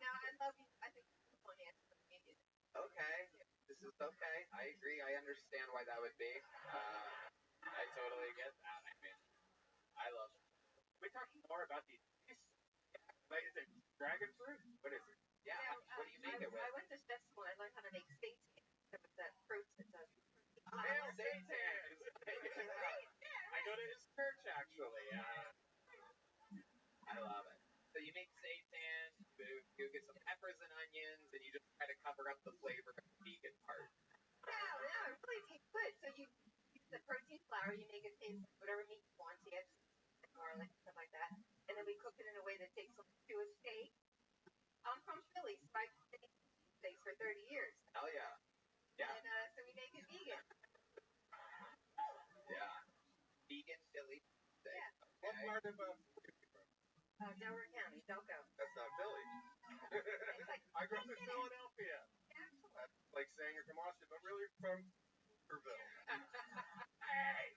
No, I love you. I think it's funny. Okay. This is okay. I agree. I understand why that would be. I totally get that. I mean, I love it. We talking more about these. Like, is it dragon fruit? What is it? Yeah. What do you make it with? I went to chef school and I learned how to make steaks. There was that fruit that does. Satan. I go to his church actually. I love it. So you make seitan, you get some peppers and onions, and you just try to cover up the flavor of the vegan part. No, it really tastes good. So you use the protein flour, you make it taste like whatever meat you want. You add garlic, stuff like that. And then we cook it in a way that takes to a steak. I'm from Philly, so I've been eating steaks for 30 years. Hell yeah. Yeah. And so we make it vegan. Yeah. Vegan Philly steak. Yeah. Okay. What part of Delaware County, Delco. That's not Philly. It's like, I grew up in Philadelphia. That's like saying you're from Austin, but really from Hooverville. Hey!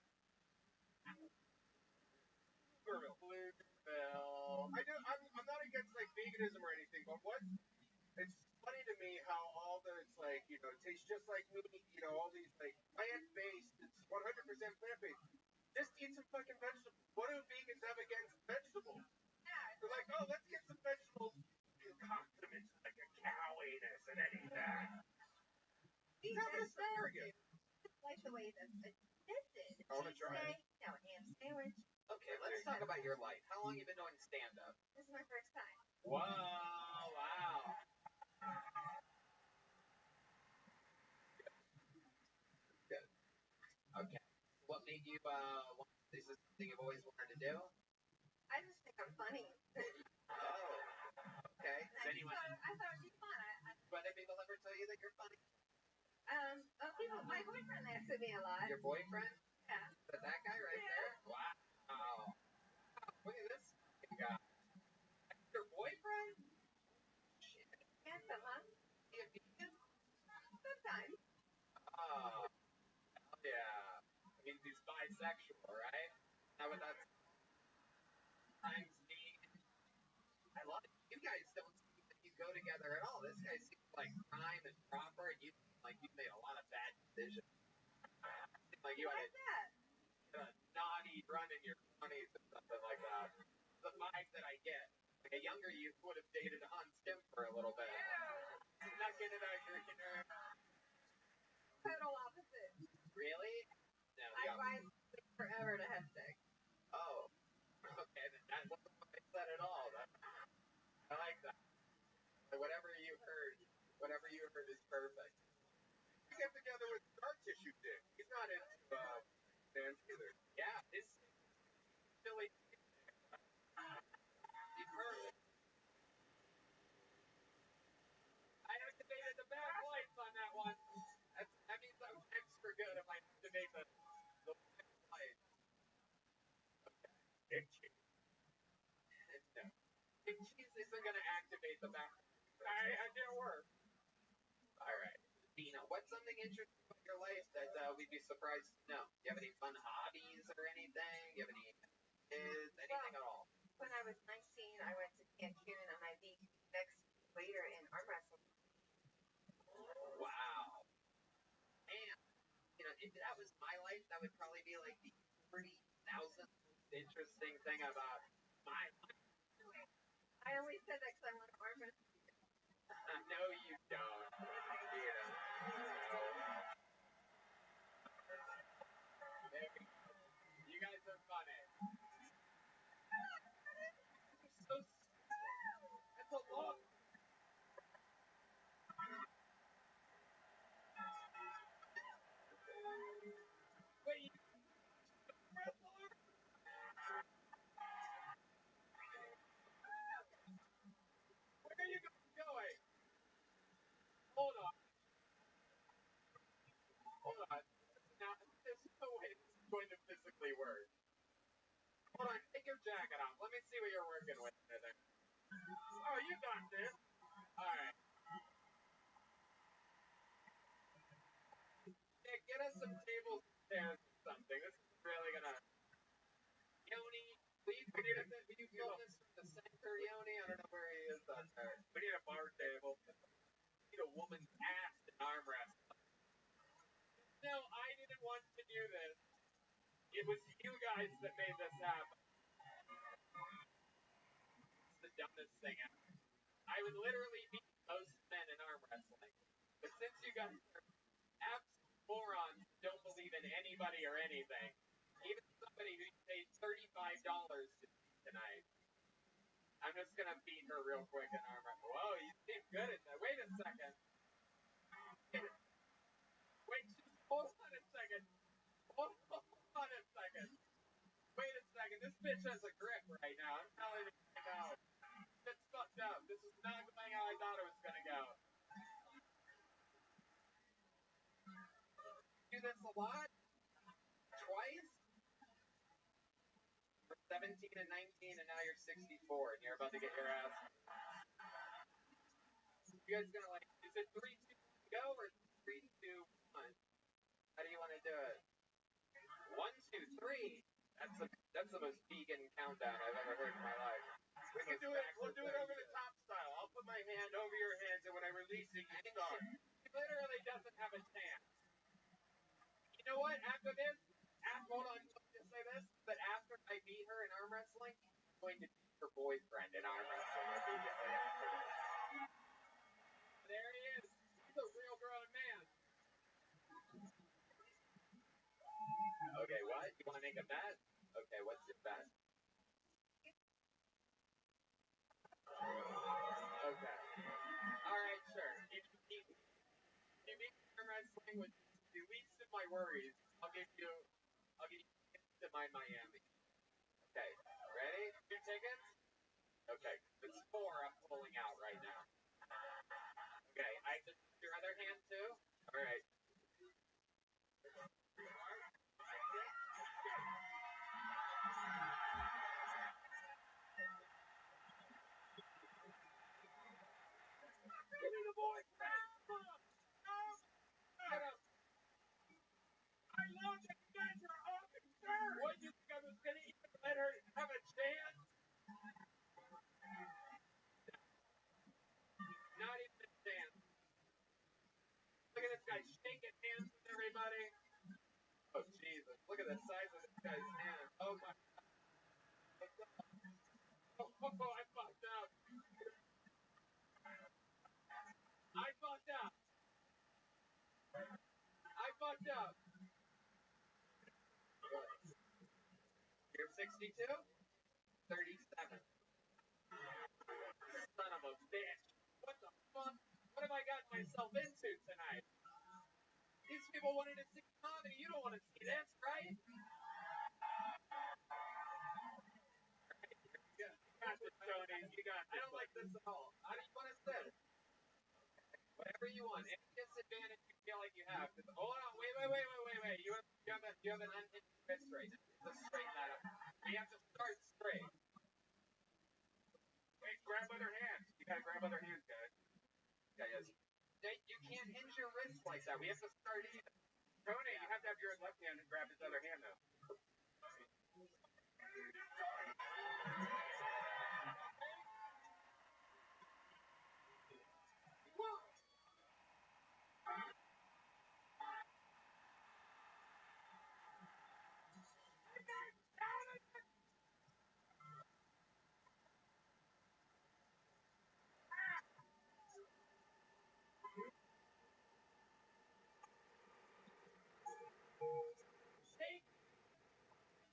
Blueville. I'm not against like veganism or anything, but it's funny to me how all the it's like, it tastes just like meat, all these like plant-based, it's 100% plant-based. Just eat some fucking vegetables. What do vegans have against vegetables? They're like, oh, let's get some vegetables, condiments, like a cowiness and any of that. He's Have an asparagus. like the way that the kid did. I wanna try it. No, ham sandwich. Okay, let's talk about your life. How long you been doing stand-up? This is my first time. Whoa, wow. Good. Okay. What made you, is this something you've always wanted to do? I just think I'm funny. Oh, okay. Does anyone, I thought it'd be fun. do other people ever tell you that you're funny? My boyfriend laughs at me a lot. Your boyfriend? Yeah. But that guy right there? Wow. Look at this guy. That's your boyfriend? Shit. Handsome, huh? He a vegan? Sometimes. Oh, hell yeah. I mean, he's bisexual, right? Now, what that's times vegan. I love it. You guys don't seem that you go together at all. This guy seems like prime and proper, and you seem like you've made a lot of bad decisions. Seems like you had a naughty run in your 20s or something like that. The vibe that I get. Like a younger you would have dated Hans Tim for a little bit. Not getting out your inner. Total opposite. Really? No, I ride forever to have sex. Oh. Okay, then that wasn't what I said at all. I like that. Whatever you heard is perfect. You get together with scar tissue dick. He's not into dance either. Yeah, it's silly. He's perfect. I activated the bad lights on that one. That means I'm extra good if I activate the bad lights. Okay. Big cheese. No. Big cheese isn't going to activate the back. I didn't work. Alright. Dina, what's something interesting about your life that we'd be surprised to know? Do you have any fun hobbies or anything? Do you have any kids? Anything at all? When I was 19, I went to Cancun and I beat next waiter in arm wrestling. Wow. And, you know, if that was my life, that would probably be like the 30,000th interesting thing about my life. I only said that because I want to arm wrestle. No, you don't. You guys are funny. So that's a lot. Wait, you wrestler? Where are you guys going? Hold on. Hold on. Now, there's no way this is going to physically work. Hold on, take your jacket off. Let me see what you're working with there. Oh, you got this. Alright. Yeah, get us some tables and chairs or something. This is really gonna... Yoni, will you film this from the center, Yoni? I don't know where he is on there. We need a bar table. We need a woman's ass in arm wrestling. No, I didn't want to do this. It was you guys that made this happen. It's the dumbest thing ever. I would literally beat most men in arm wrestling. But since you guys are absolute morons who don't believe in anybody or anything, even somebody who paid $35 to beat tonight, I'm just gonna beat her real quick in arm wrestling. Whoa, you seem good at that. Wait a second. Wait, hold on a second. Hold on a second. Wait a second. This bitch has a grip right now. I'm telling you right now. It's fucked up. This is not going how I thought it was gonna go. Do this a lot? Twice? You're 17 and 19 and now you're 64 and you're about to get your ass. You guys gonna like, is it 3, 2, go or 3, 2, 1? How do you want to do it? 1, 2, 3. That's the most vegan countdown I've ever heard in my life. We can do it. We'll do it over the top style. I'll put my hand over your hands, and when I release it, you start. He literally doesn't have a chance. You know what? After this, hold on. Let me just say this. But after I beat her in arm wrestling, I'm going to beat her boyfriend in arm wrestling immediately after this. There he is. He's a real grown man. Okay, what? You want to make a bet? Okay, what's your bet? Okay. All right, sure. If you make arm wrestling with the least of my worries, I'll give you to my Miami. Okay, ready? 2 tickets? Okay. It's 4 I'm pulling out right now. Okay, I Just your other hand too? all right. Give me the boy, Grandma! Get him! I love that you guys are all concerned! What, you think I was gonna even let her have a chance? Not even a chance. Look at this guy shaking hands with everybody. Oh, Jesus. Look at the size of this guy's hand. Oh, my. Oh, I fucked up. I fucked up. I fucked up. You're 62? 37. Son of a bitch. What the fuck? What have I gotten myself into tonight? These people wanted to see comedy. You don't want to see this, right? You got this, Tony. You got this. I don't like this at all. How do you want to sit? Whatever you want. Any disadvantage you feel like you have. Hold on. Wait. You have an unhinged wrist right now. Let's straighten that up. We have to start straight. Wait, grab other hands. You gotta grab other hands, guys. Guys, You can't hinge your wrist like that. We have to start even. Tony, you have to have your left hand and grab his other hand now.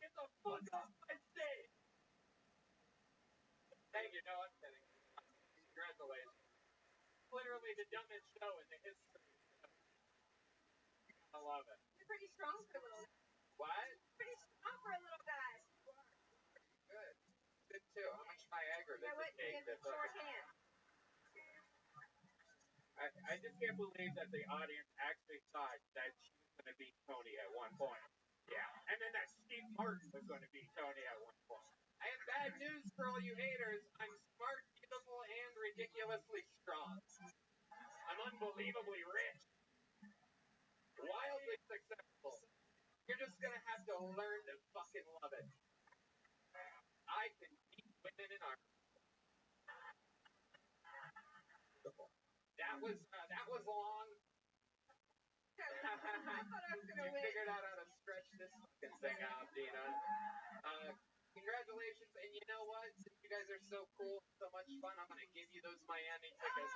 Get the fuck off my stage! Thank you. No, I'm kidding. Congratulations. Literally the dumbest show in the history. I love it. You're pretty strong for a little. What? Pretty strong for a little guy. Good. Good too. How much Viagra does Yeah, what? it take? You have short hands. I just can't believe that the audience actually thought that she was going to beat Tony at one point. Yeah. And then that Steve Martin was going to beat Tony at one point. I have bad news for all you haters. I'm smart, beautiful, and ridiculously strong. I'm unbelievably rich. Wildly successful. You're just going to have to learn to fucking love it. I can beat women in arms. That was long. I thought I was gonna You win. figured out how to stretch this fucking thing out, Dina. Congratulations, and you know what? Since you guys are so cool, so much fun, I'm gonna give you those Miami tickets.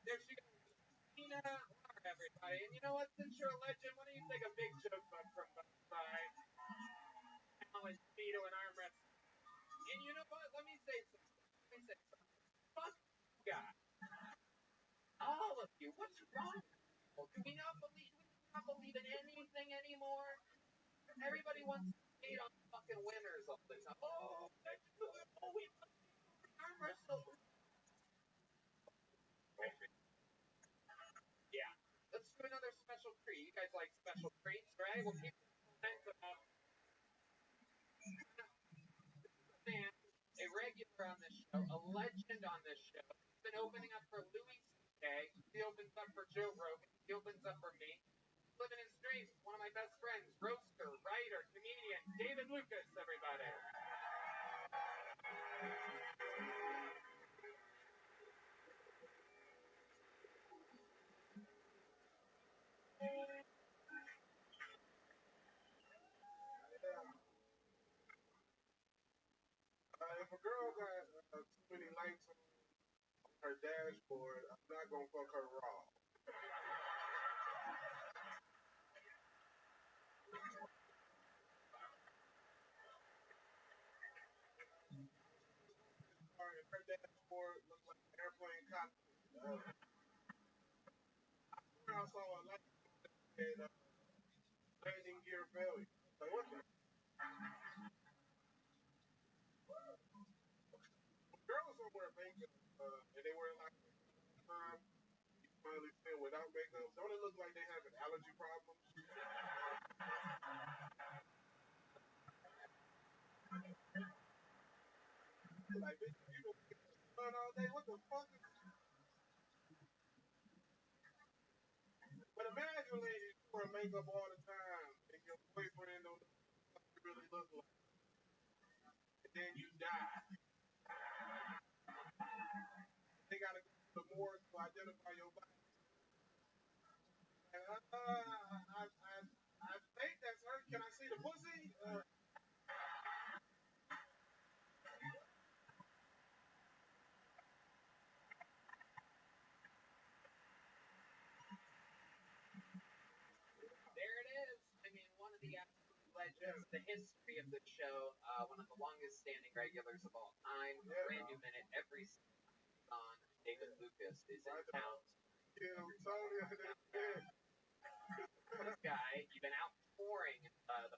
There she goes. Dina, everybody. And you know what? Since you're a legend, why don't you take a big joke from both sides? Challenge me to an arm wrestle. And you know what? Let me say something. Fuck you guys. All of you. What's wrong with people? Do we not believe in anything anymore? Everybody wants to hate on fucking winners all the time. Oh, we arm wrestle. Yeah. Let's do another special treat. You guys like special treats, right? We'll keep the momentum up. Man, a regular on this show, a legend on this show. He's been opening up for Louis C.K. He opens up for Joe Rogan. He opens up for me. Living his dreams. One of my best friends, roaster, writer, comedian, David Lucas, everybody. a girl got too many lights on her dashboard, I'm not gonna fuck her raw. And her dashboard looked like an airplane cockpit. I saw a light and landing gear failure. Like, what the? Girls don't wear makeup, and they wear like time. You finally see them without makeup. Don't it look like they have an allergy problem? Like, bitch, you don't get the sun all day. What the fuck is? But imagine, ladies, you wear makeup all the time, and your boyfriend don't know what you really look like, and then you die. They gotta go to the morgue to identify your body. And, I think that's her. Can I see the pussy? There it is. I mean, one of the absolute legends, the history of the show, one of the longest standing regulars of all time, brand new minute every season on. David Lucas is in town. This guy, he's been out touring the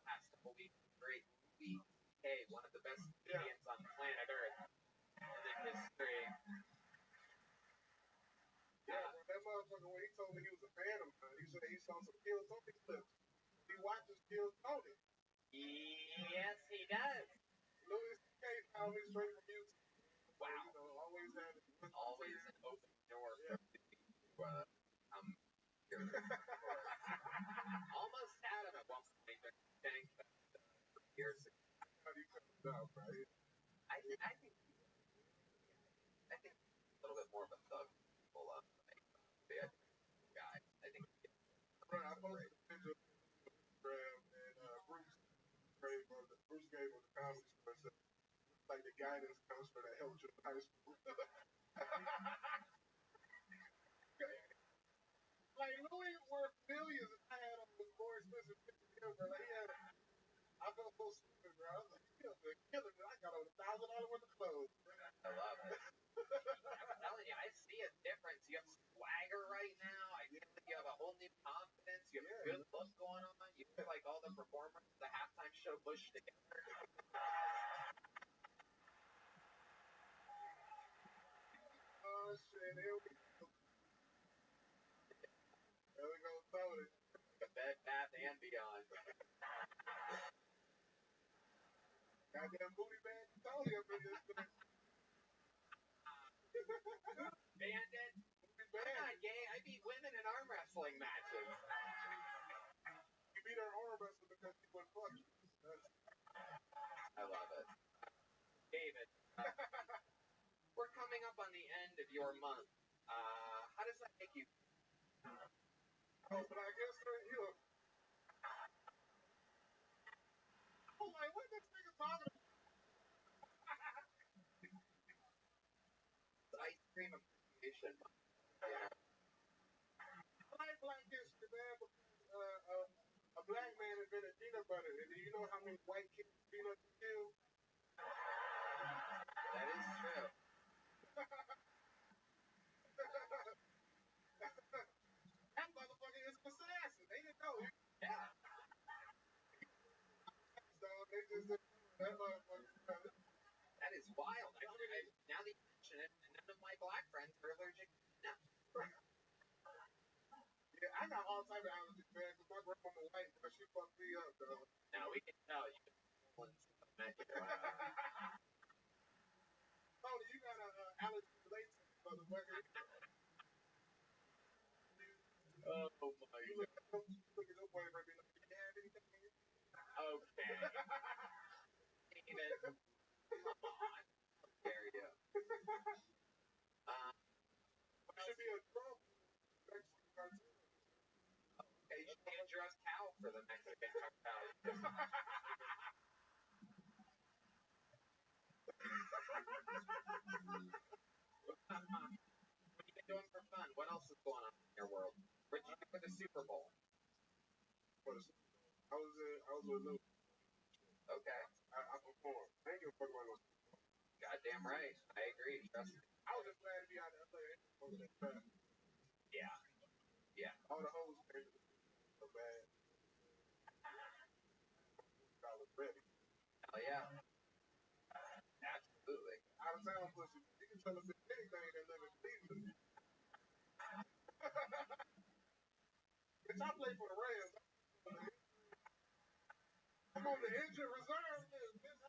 past couple weeks. Great movie. Hey, one of the best comedians on planet Earth in history. Yeah, that motherfucker, when he told me he was a fan of mine, he said he saw some Kill Tony clips. He watches Kill Tony. Yes, he does. Louis C.K. found me straight from YouTube. Wow. You know, always had always an open door yeah. for here. Almost had him at one point, but thank for years ago. How do you cut it out, right? I think a little bit more of a thug people the guy. I think right, I posted a picture of Instagram and Bruce gave on the comedy store said like the guidance counselor that helped you in high school. Like Louis worth millions and I had a more expensive picture than him, bro. Like he had I felt so stupid, bro. I was like, killing me. I got on $1,000 worth of clothes. I love it. I'm telling you, I see a difference. You have swagger right now. I feel like you have a whole new confidence. You have a good look going on. You feel like all the performers at the halftime show pushed together. Oh shit, here we go. There we go, Tony. The Bed Bath and Beyond. Goddamn booty bag, Tony up in this thing. Bandit. I'm not gay. I beat women in arm wrestling matches. You beat her arm wrestling because she went fuck you. I love it. David, we're coming up on the end of your month. How does that make you? Oh, but I guess you know. I'm like, what this nigga talking about? Ice cream appreciation month. I like Black history, man, because a black man invented peanut butter, and do you know how many white kids peanuts kill? That is true. That motherfucker is an assassin. They didn't know. Yeah. So they just that motherfucker. That is wild. Now that you mention it, none of my black friends are allergic to peanuts. Yeah, I got all type of allergies, man, because my grandma white, but she fucked me up, though. Now we can tell you. Tony, you got an allergy to latex, motherfucker. Oh my You look at your boyfriend and be like, do you have anything? Okay. David, come on. How dare you? Should be a Trump Mexican cartoon. Okay, you can't dress cow for the Mexican cartel. What you been doing for fun? What else is going on in your world? Where'd you go for the Super Bowl? I was with Lou. Okay. I performed. I ain't give a fuck about no. Goddamn right. I agree. Trust me. I was just glad to be out of LA over that time. Yeah. Yeah. All the hoes came so bad. I was ready. Hell yeah. Absolutely. Out of town pussy. You can tell us anything that live in Cleveland. Bitch, I play for the Rams. I'm on the injured reserve list, bitch.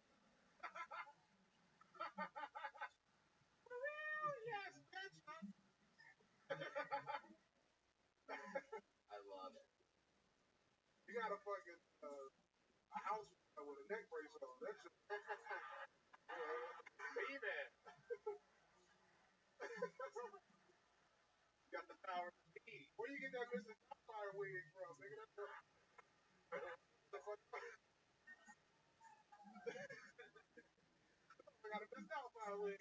For real? Yes, bitch. I love it. You got a fucking a house with a neck brace on. That's just Even. you got the power to see. Where you get that Mr. Doubtfire wig from, nigga? That's the fuck. I got a Mr. Doubtfire wig.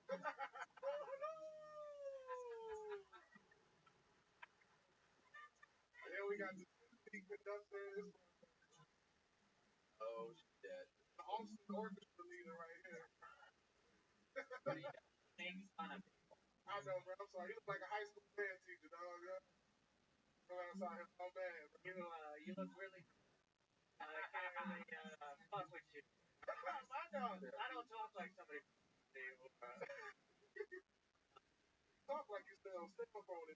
Oh no! And then we got the big conductor. Oh shit. The Austin orchestra leader right here. Makes fun of people. I know, bro. I'm sorry. He look like a high school band teacher, dog. Yeah. I saw him so bad. You look really. I can't really fuck with you. My dog. I don't talk like somebody. Talk like you still on cell phone.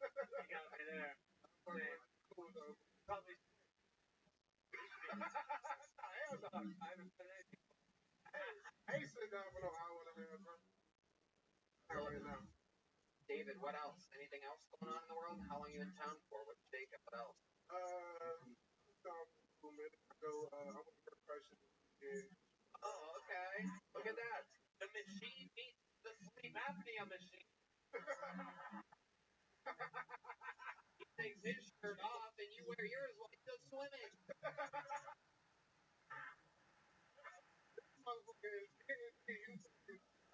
You got me there. Cool though. Probably. Hell no. I haven't said anything. I ain't sitting down for no hour and a half, bro. Not right now. David, what else? Anything else going on in the world? How long you in town for? What's Jacob? What else? A minute ago, I went to percussion. Yeah. Oh, okay. Look at that. The machine meets the sleep apnea machine. He takes his shirt off and you wear yours while he's still swimming. Oh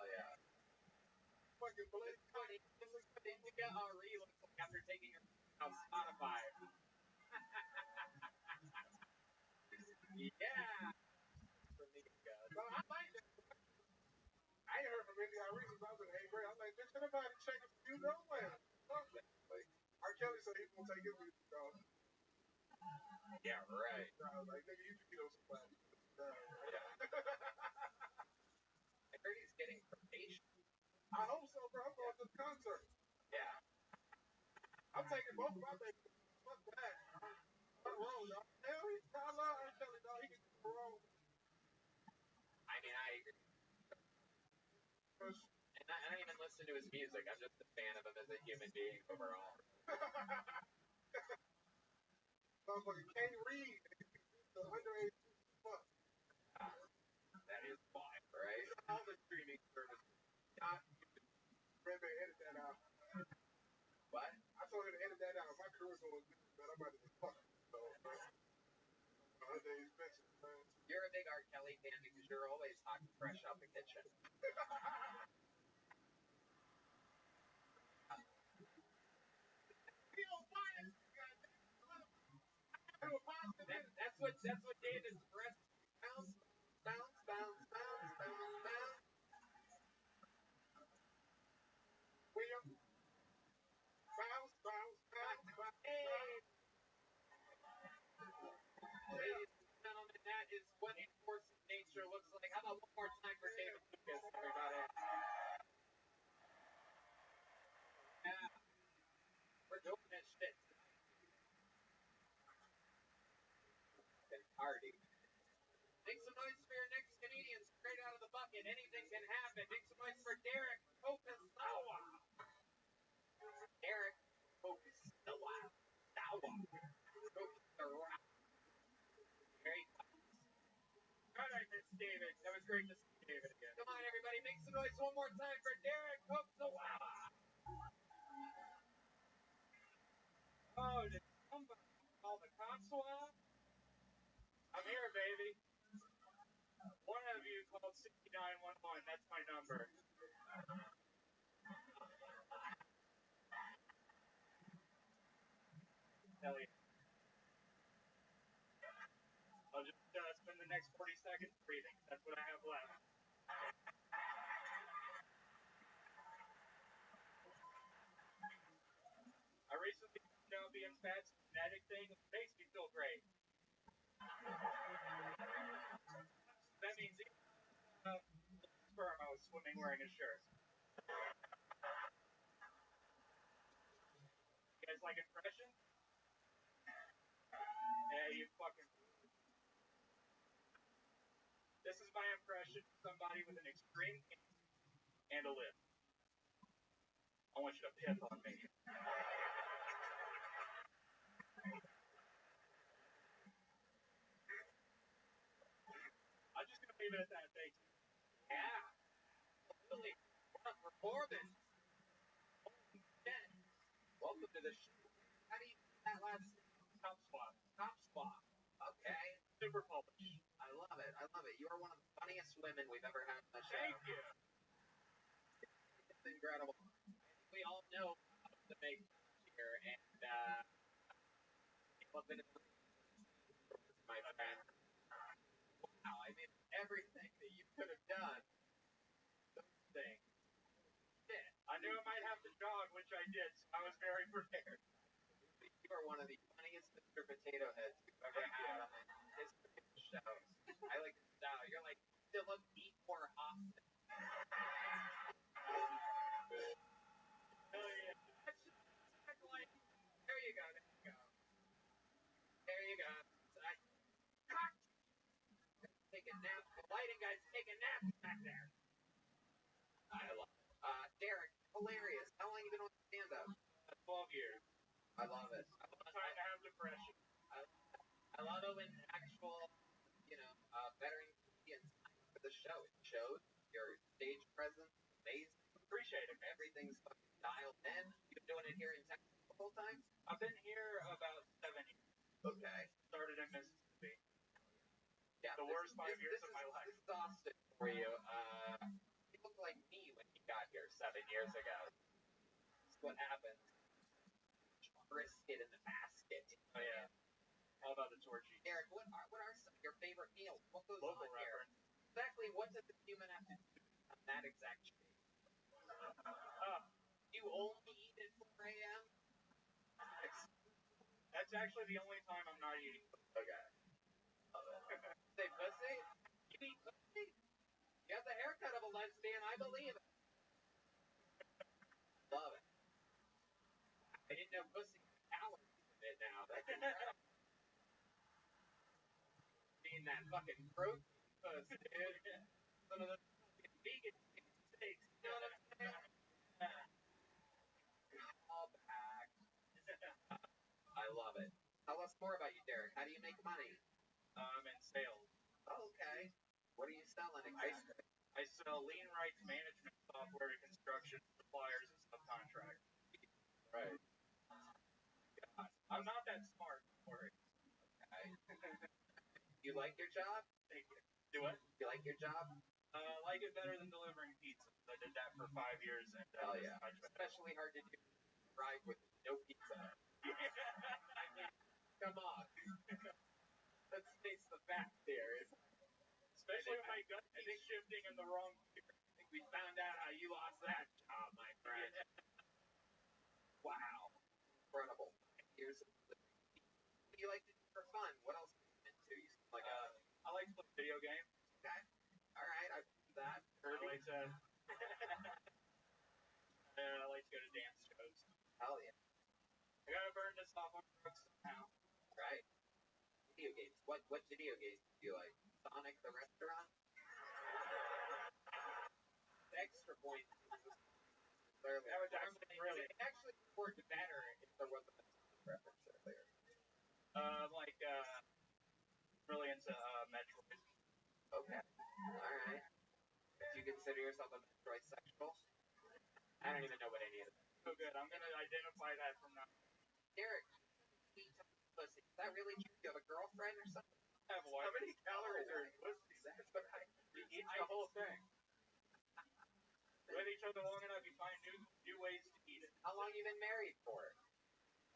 yeah. Fucking Blake. Did you get how Ree looks like after taking her on Spotify? Yeah. No, I like that. I ain't heard from Indy Reese since I was in 8th grade. I was like, bitch, anybody checking for you nowhere. R. Kelly said he's gonna take his music off. Yeah, right. I was like, nigga, you can beat on somebody. Yeah. I heard he's getting probation. I hope so, bro. I'm going to the concert. Yeah. I'm taking both of my babies. Fuck that. Parole, dog. Hell, I love R. Kelly, dog. He can get parole. I mean, I agree. And I don't even listen to his music. I'm just a fan of him as a human being overall. Motherfucker can't read. The underage fuck. That is fine, right? All the streaming services. Red Bay, edit that out. What? I told her to edit that out. My career's going good, man. I'm about to be fucked. So, underage bitches, man. You're a big R. Kelly fan because you're always hot and fresh out the kitchen. That's what David's breast bounce, bounce, bounce, bounce, bounce, bounce. William, bounce, bounce, bounce, bounce. Hey! Ladies and gentlemen, that is what enforcing nature looks like. How about one more time for David Lucas, everybody? Yeah. We're doing this shit tonight. Party. Make some noise for your next Canadian straight out of the bucket. Anything can happen. Make some noise for Derek Okasawa. Derek Okasawa. Very all right, Miss David. That was great to see David again. Come on, everybody. Make some noise one more time for Derek Okasawa. Oh, did somebody call the cops swab? I'm here, baby. One of you and fat's genetic thing makes me feel great. That means sperm I was swimming wearing a shirt. You guys like impressions? Yeah, you fucking. This is my impression of somebody with an extreme and a lip. I want you to piss on me. I'm just gonna leave it at that. Thank you. Yeah. Absolutely. Performance. Welcome to the show. How do you do that last top spot? Top spot. Okay. Super polished. I love it. I love it. You are one of the funniest women we've ever had on the show. Thank you. It's incredible. We all know the big here, and people have been in my friend. Wow, I mean, everything that you could have done, those things. I knew I might have to jog, which I did, so I was very prepared. You are one of the funniest Mr. Potato Heads we've ever had on the history of the show. I like the style. You're like Philip Before Austin. Oh, yeah. That's like, there you go. There you go. There you go. Taking naps. The lighting guy's taking naps back there. I love it. Derek, hilarious. How long have you been on stand-up? 12 years. I love it. Trying to have depression. I love it when actual, veteran comedians for the show. It shows your stage presence, amazing. Appreciate it, man. Everything's fucking dialed in. You've been doing it here in Texas the whole time? I've been here about 7 years. Okay. Started in Mississippi. Yeah, the worst 5 years of my life. This is Austin for you. You look like me when you got here 7 years ago. That's what happened. Brisket in the basket. Oh yeah. All about the torchy. Eric, what are some of your favorite meals? What goes local on here? Exactly what does a human have to do on that exact shape? You only eat at 4 a.m.? That's actually the only time I'm not eating. Okay. Say pussy? You eat pussy? You have the haircut of a lesbian, I believe it. Love it. I didn't know pussy had calories in it now. That's incredible. Seeing that fucking protein pussy, dude. Some of the fucking vegan steaks, you know what I'm saying? All back. I love it. Tell us more about you, Derek. How do you make money? I'm in sales. Oh, okay. What are you selling exactly? I sell lien rights management software to construction suppliers and subcontractors. Right. God, I'm not that smart for it. Okay. You like your job? Thank you. Do what? You like your job? I like it better than delivering pizza. I did that for 5 years, and hell yeah, especially hard to do. Drive with no pizza. I mean, come on. Let's face the fact there. Especially when my gut is shifting in the wrong gear. I think we found out how you lost that job, my friend. Wow. Incredible. Here's what do you like to do for fun? What else are you into? You seem like I like to play video games. Okay. All right. I do that. I like to. I like to go to dance shows. Hell yeah. I gotta burn this off on somehow. Right. Video games. What video games do you like? Sonic the Restaurant? Extra points. That was actually really. It actually worked better if there wasn't a reference earlier. Really into Metroid. Okay. Alright. Do you consider yourself a Metroid sexual? I don't even know what any of that is. So good. I'm gonna identify that from now. Derek, eat pussy. Is that really true? You have a girlfriend or something? I have one. How many calories are in pussy? You eat the whole thing. With each other long enough, you find new ways to eat it. How long have you been married for?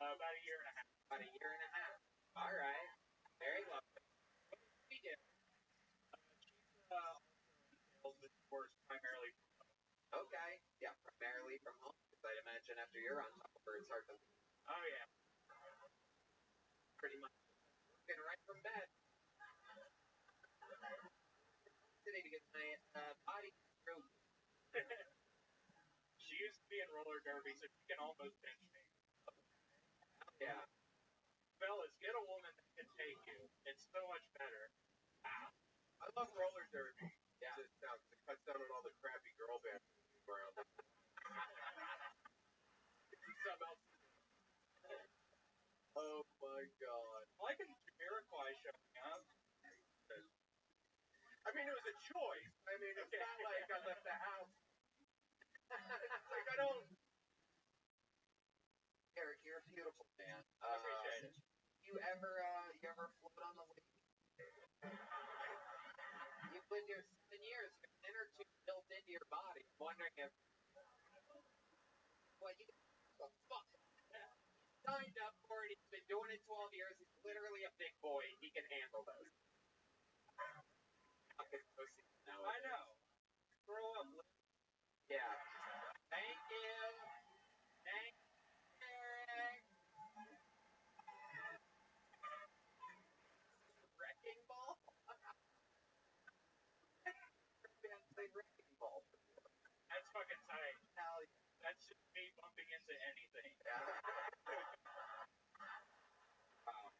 About a year and a half. About a year and a half. All right. Very lovely. What does she do? She's also in sales, but works primarily from home. Okay. Yeah, primarily from home. Because I'd imagine after you're on top of her, it's hard to leave. Oh, yeah. pretty much. Working right from bed. Today to get my body through. She used to be in roller derby, so she can almost bench me. Yeah. Fellas, get a woman that can take you. It's so much better. I love roller derby. Yeah. It cuts down on all the crappy girl bands around. Something else. Oh my god. I can Jamiroquai showing up. I mean, it was a choice. I mean, it's not like I left the house. It's like I don't. Eric, you're a beautiful man. I appreciate it. You ever float on the lake? You've lived here 7 years. You have an inner tube built into your body. I'm wondering if. Well, you. Oh, fuck. Signed up for it. He's been doing it 12 years. He's literally a big boy. He can handle those. I know. Grow up. Yeah. Thank you. Thank you, Eric. Wrecking ball? Wrecking ball. That's fucking tight. Hell yeah. That's just me bumping into anything. Yeah. Wow.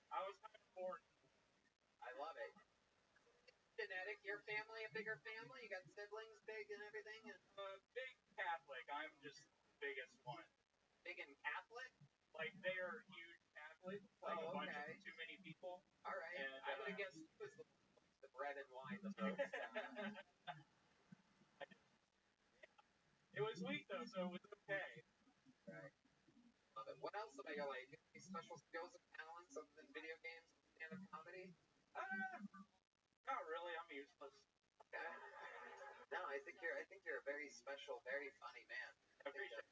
I was kind of bored. I love it. Genetic, your family a bigger family? You got siblings big and everything? And Big Catholic. I'm just the biggest one. big and Catholic? Like, they are huge Catholics. Like a bunch of too many people. All right. And, I would have guessed you was the bread and wine the most. It was weak though, so it was okay. Right. Love it. What else am I like? Any special skills and talents other than video games and stand-up comedy? Not really. I'm useless. Okay. No, I think you're a very special, very funny man. I appreciate it.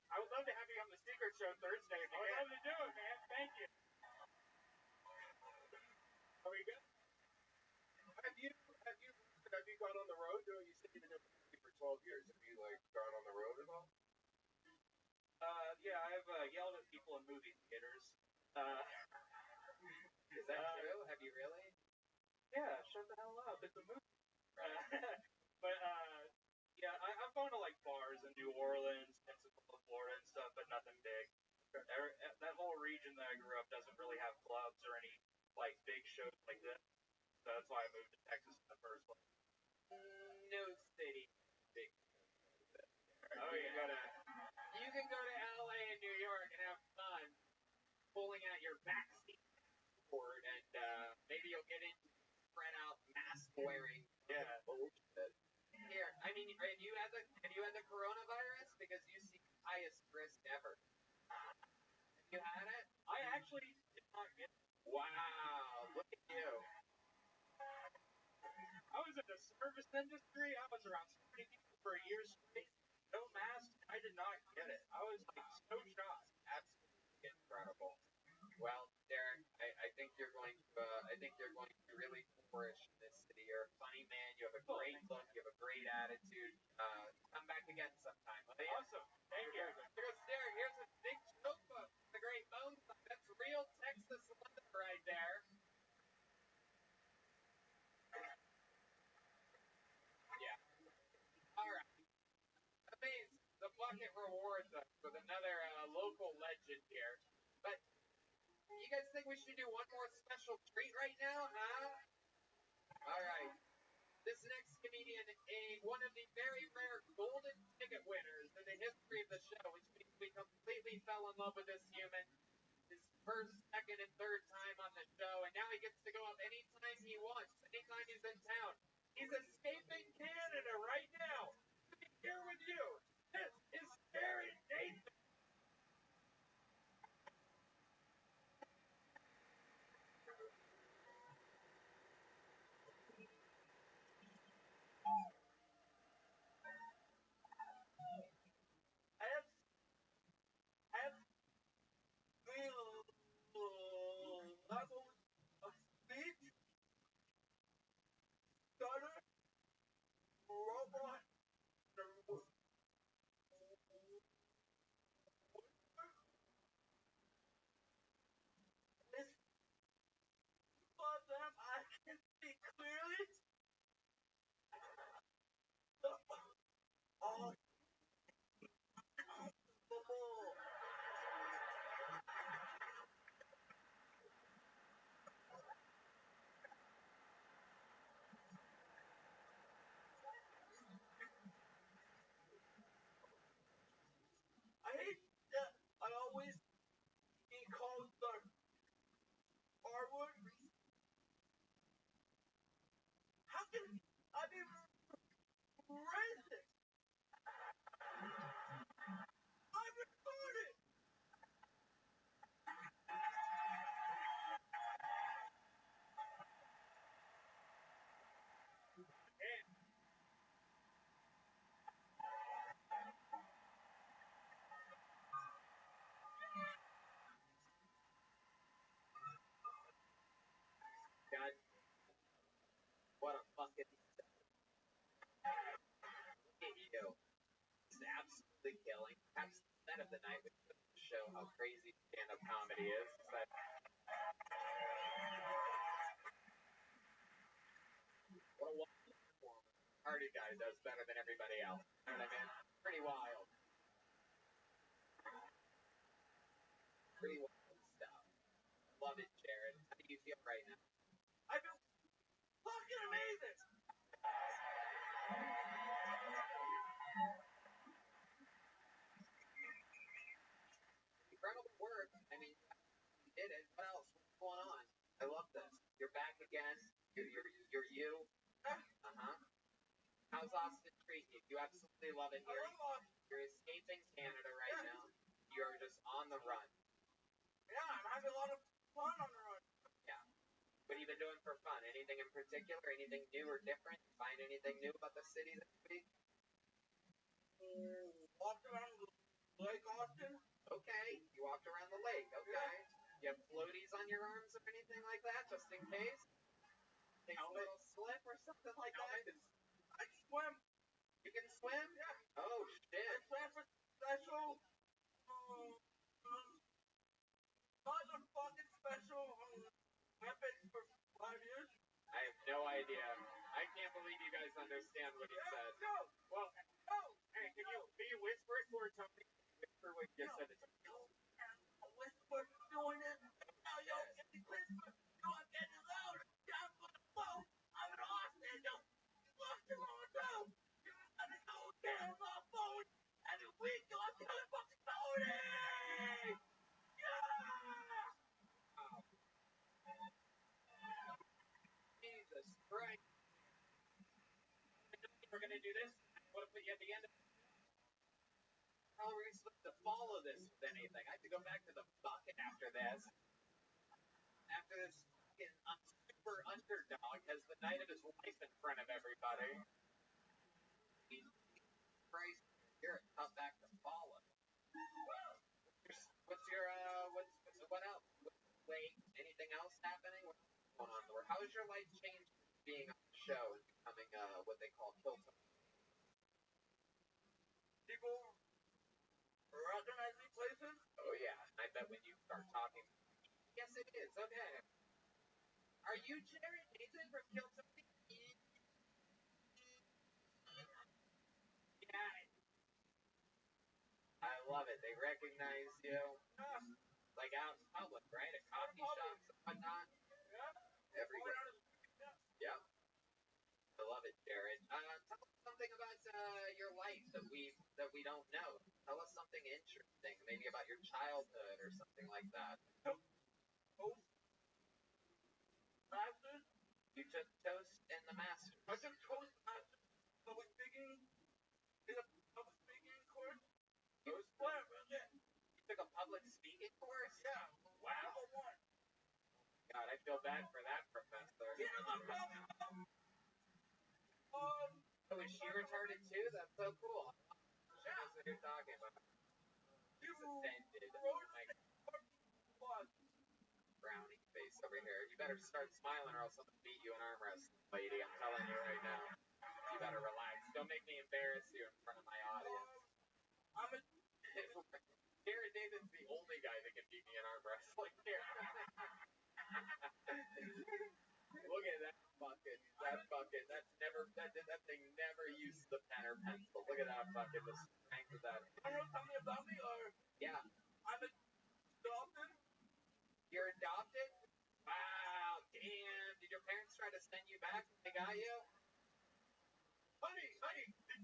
I would love to have you on the Secret Show Thursday if you can. I would love to do it, man. Thank you. Are we good? Have you gone on the road? You said you've been doing comedy for 12 years. Have you gone on the road at all? Yeah, I've yelled at people in movie theaters. Is that true? Have you really? Yeah, shut the hell up. It's a movie. But yeah, I've gone to like bars in New Orleans, Pensacola, Florida, and stuff, but nothing big. That whole region that I grew up doesn't really have clubs or any like big shows like this. So that's why I moved to Texas in the first place. No city. Big. Oh, You can go to LA and New York and have fun pulling out your backseat board, and maybe you'll get into spread out mask wearing. Yeah. Here, I mean, have you had the coronavirus? Because you seem highest risk ever. Have you had it? I actually did not get it. Wow, look at you. I was in the service industry. I was around 70 people for a year straight. No mask. I did not get it. I was like so shocked. Absolutely incredible. Well, Derek, I think you're going to really flourish in this city. You're a funny man. You have a great look. You have a great attitude. Come back again sometime. Awesome. Thank you. Here's Derek. Here's a big notebook. The great bone. That's real Texas leather right there. Yeah. All right. Amazing. The bucket rewards us with another local legend here. But you guys think we should do one more special treat right now, huh? All right. This next comedian, one of the very rare golden ticket winners in the history of the show, which means we completely fell in love with this human. His first, second, and third time on the show, and now he gets to go up anytime he wants, anytime he's in town. He's escaping Canada right now. Here with you. This is Scary Nathan. I have levels of speech, stutter, fucking, I mean, racist. I'm recorded. God, what a fucking video. It's absolutely killing. Perhaps the set of the night would show how crazy stand-up comedy is. But what a wild performance. Hardy guy does better than everybody else. You know what I mean? Pretty wild. Pretty wild stuff. Love it, Jared. How do you feel right now? I feel fucking amazing. Incredible work. I mean, you did it. What else? What's going on? I love this. You're back again. You're you. Uh-huh. How's Austin treating you? You absolutely love it here. You're escaping Canada right now. You're just on the run. Yeah, I'm having a lot of fun on the road. Yeah. What have you been doing for fun? Anything in particular? Anything new or different? Find anything new about the city this week? Walked around the Lake Austin. Okay. You walked around the lake. Okay. You have floaties on your arms or anything like that, just in case? Take a little slip or something like that? I swim. You can swim? Yeah. Oh, I shit. swam for special. Not a fucking special Olympics for 5 years. I have no idea. I can't believe you guys understand what he said. No. Well, No. hey, can you whisper it for Tony? Whisper what you said to Tony. Whisper doing it. Now, yo, get the whisper. No, I'm getting loud. I'm on the phone. I'm in Austin. Yo, lost your own phone. You gotta go get him on phone. And we go to the fucking phone. Yeah. Jesus Christ. We're gonna do this. What if we at the end of how are we supposed to follow this with anything? I have to go back to the bucket after this. After this fucking super underdog has the night of his life in front of everybody. Christ, you're a tough act to follow. What else? Wait, anything else happening? What's going on? Or how has your life changed being on the show and becoming what they call Kilton? People recognize me places. Oh yeah, I bet when you start talking. Yes, it is. Okay. Are you Jared Nathan from Kilton? Yeah. I love it. They recognize you. Like out in public, right? At coffee shops and whatnot. Yeah. Everywhere. Yeah. I love it, Jared. Tell us something about your life that we don't know. Tell us something interesting, maybe about your childhood or something like that. Masters. You took toast in the Masters. I took toast masters. Public speaking. In a public speaking course. Toast? Whatever. Yeah. You took a public speaking course? Yeah. Wow. God, I feel bad for that professor. You know what I'm talking about? Oh, is she retarded too? That's so cool. She knows what you're talking about. Suspended. Oh my brownie face over here. You better start smiling or else I'm gonna beat you in arm wrestling, lady. I'm telling you right now. You better relax. Don't make me embarrass you in front of my audience. I'm a Jared Nathan's the only guy that can beat me in arm wrestling here. Look at that bucket. That thing never used the pen or pencil. Look at that bucket. The strength of that. You know something about me or? Yeah. I'm adopted. You're adopted? Wow, damn. Did your parents try to send you back when they got you? Honey,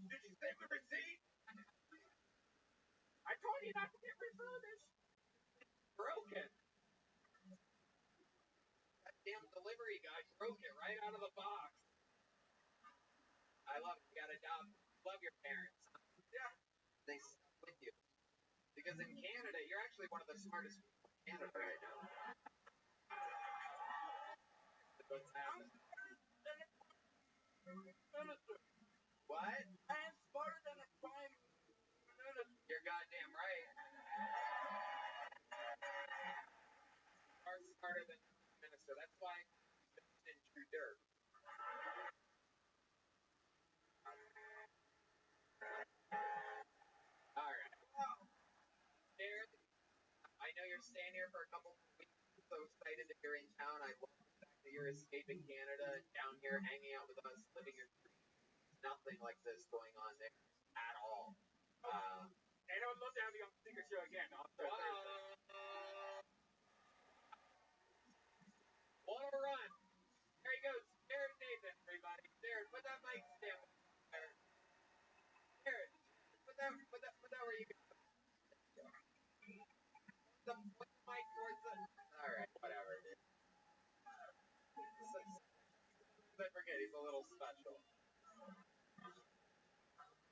did you save the receipt? I told you not to get refurbished. Broken. That damn delivery guy broke it right out of the box. adopt, love your parents. Yeah. They stuck with you. Because in Canada, you're actually one of the smartest people in Canada right now. What's happening? What? I am smarter than a prime minister. You're goddamn right. Are smarter than the Prime Minister. That's why it's in true dirt. Alright. Jared, I know you're staying here for a couple more weeks. I'm so excited that you're in town. I love the fact that you're escaping Canada and down here hanging out with us, living your dreams. Nothing like this going on there at all. And I would love to have you on the Secret Show again. What a run. There he goes. Jared Nathan, everybody. Jared, put that mic stand there. Jared, put that where you can. Put the mic towards the. Alright, whatever, dude. I forget, he's a little special.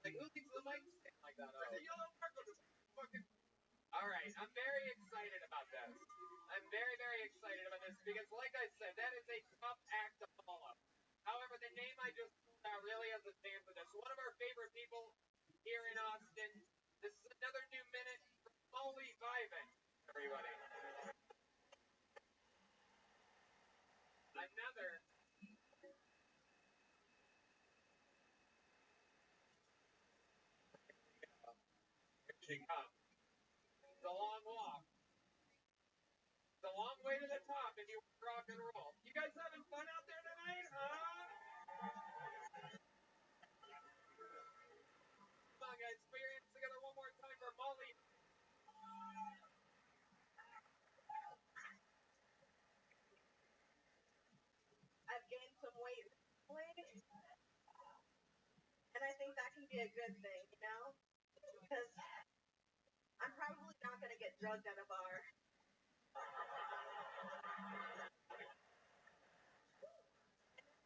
Like, who leaves the mic stand like that? There's a yellow mark on this fucking. Alright, I'm very excited about this. I'm very, very excited about this because, like I said, that is a tough act to follow. However, the name I just pulled out really has a stand for this. One of our favorite people here in Austin. This is another new minute from Molly Vivek, everybody. Another. Here she comes. It's a long walk. It's a long way to the top if you want to rock and roll. You guys having fun out there tonight, huh? Come on, guys. Put your hands together one more time for Molly. I've gained some weight recently, and I think that can be a good thing, you know? Because I'm probably not going to get drugged at a bar.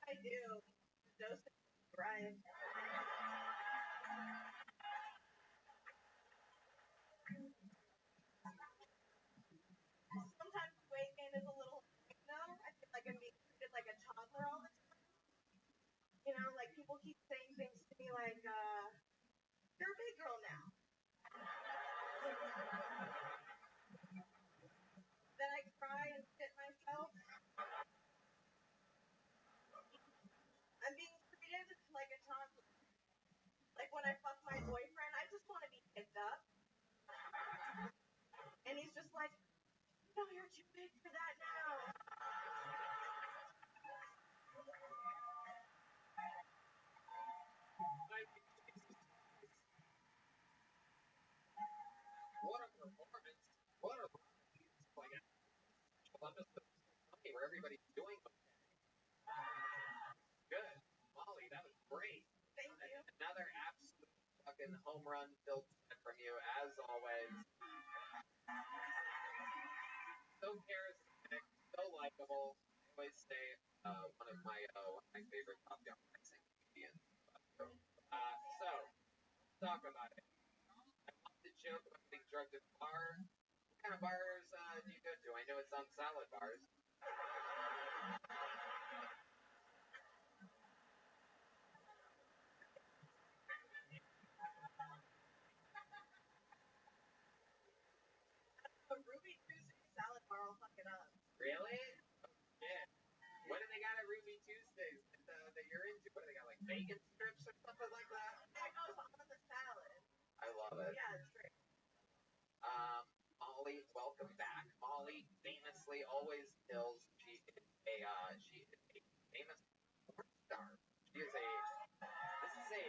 I do. Dosing right. Sometimes weight gain is a little, I feel like I'm being treated like a toddler all the time. You know, like people keep saying things to me like, you're a big girl now. Then I cry and shit myself. I'm being treated like a toddler. Like when I fuck my boyfriend, I just want to be picked up. And he's just like, no, you're too big for that now. What a performance. What a like a episode where everybody's doing good. Molly, that was great. Thank you. Another absolute fucking home run filled set from you, as always. So charismatic, so likable. I always say one of my favorite top young boxing comedians. So let's talk about it. I love the joke about being drugged at the bar. What kind of bars do you go to? I know it's on salad bars. A Ruby Tuesday salad bar will fuck it up. Really? Yeah. What do they got at Ruby Tuesdays that you're into? What do they got, like bacon strips or something like that? I know it's on the salad. I love it. Yeah, it's great. Molly, welcome back. Molly famously always kills. She is a famous porn star. This is a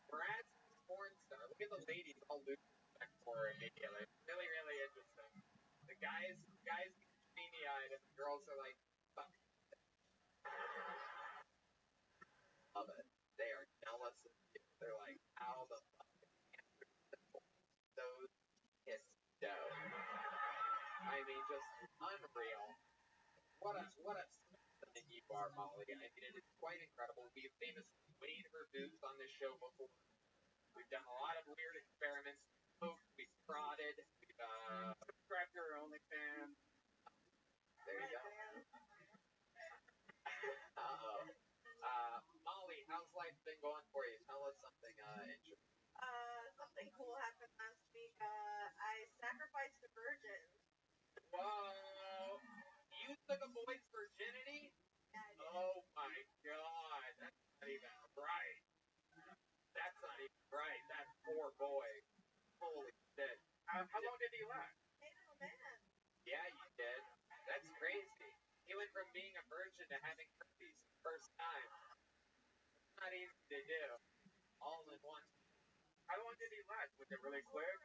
Brad's porn star. Look at the ladies all lose respect for her immediately. Really, really interesting. The guys get beanie-eyed and the girls are like, fuck. Love it. They are jealous of you. They're like, how the fuck those kiss dough. I mean, just unreal. What a specimen you you are, Molly. I mean, it is quite incredible. We've famously weighed her boobs on this show before. We've done a lot of weird experiments. We've prodded. We've Subscribe to her OnlyFans. there you go. Molly, how's life been going for you? Tell us something interesting. Something cool happened last week. I sacrificed a virgin. Whoa! You took a boy's virginity? Yeah, I did. Oh my god, that's not even right. That's not even right. That poor boy. Holy shit. How long did he last? Made him a man. Yeah, you did. That's crazy. He went from being a virgin to having herpes the first time. It's not easy to do. All in one. How long did he last? Was it really quick?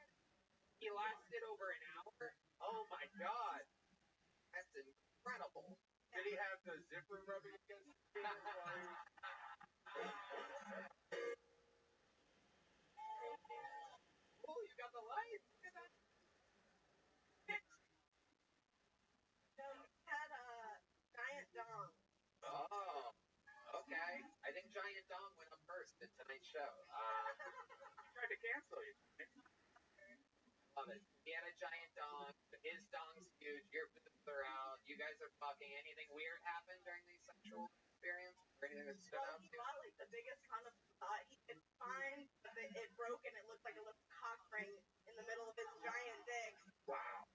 He lasted over an hour? Oh my god. That's incredible. Did he have the zipper rubbing against his skin while he was... Oh, you got the lights. Look at that. No, he had a giant dong. Oh, okay. I think Giant Dong went up first in tonight's show. He tried to cancel you. Love it. He had a giant dong. His dong's huge. Your boobs are out. You guys are fucking. Anything weird happened during these sexual experience? Or anything that stood Well, out he to you? bought like the biggest condom he thought he could find, but it broke and it looked like a little cock ring in the middle of his giant dick. Wow.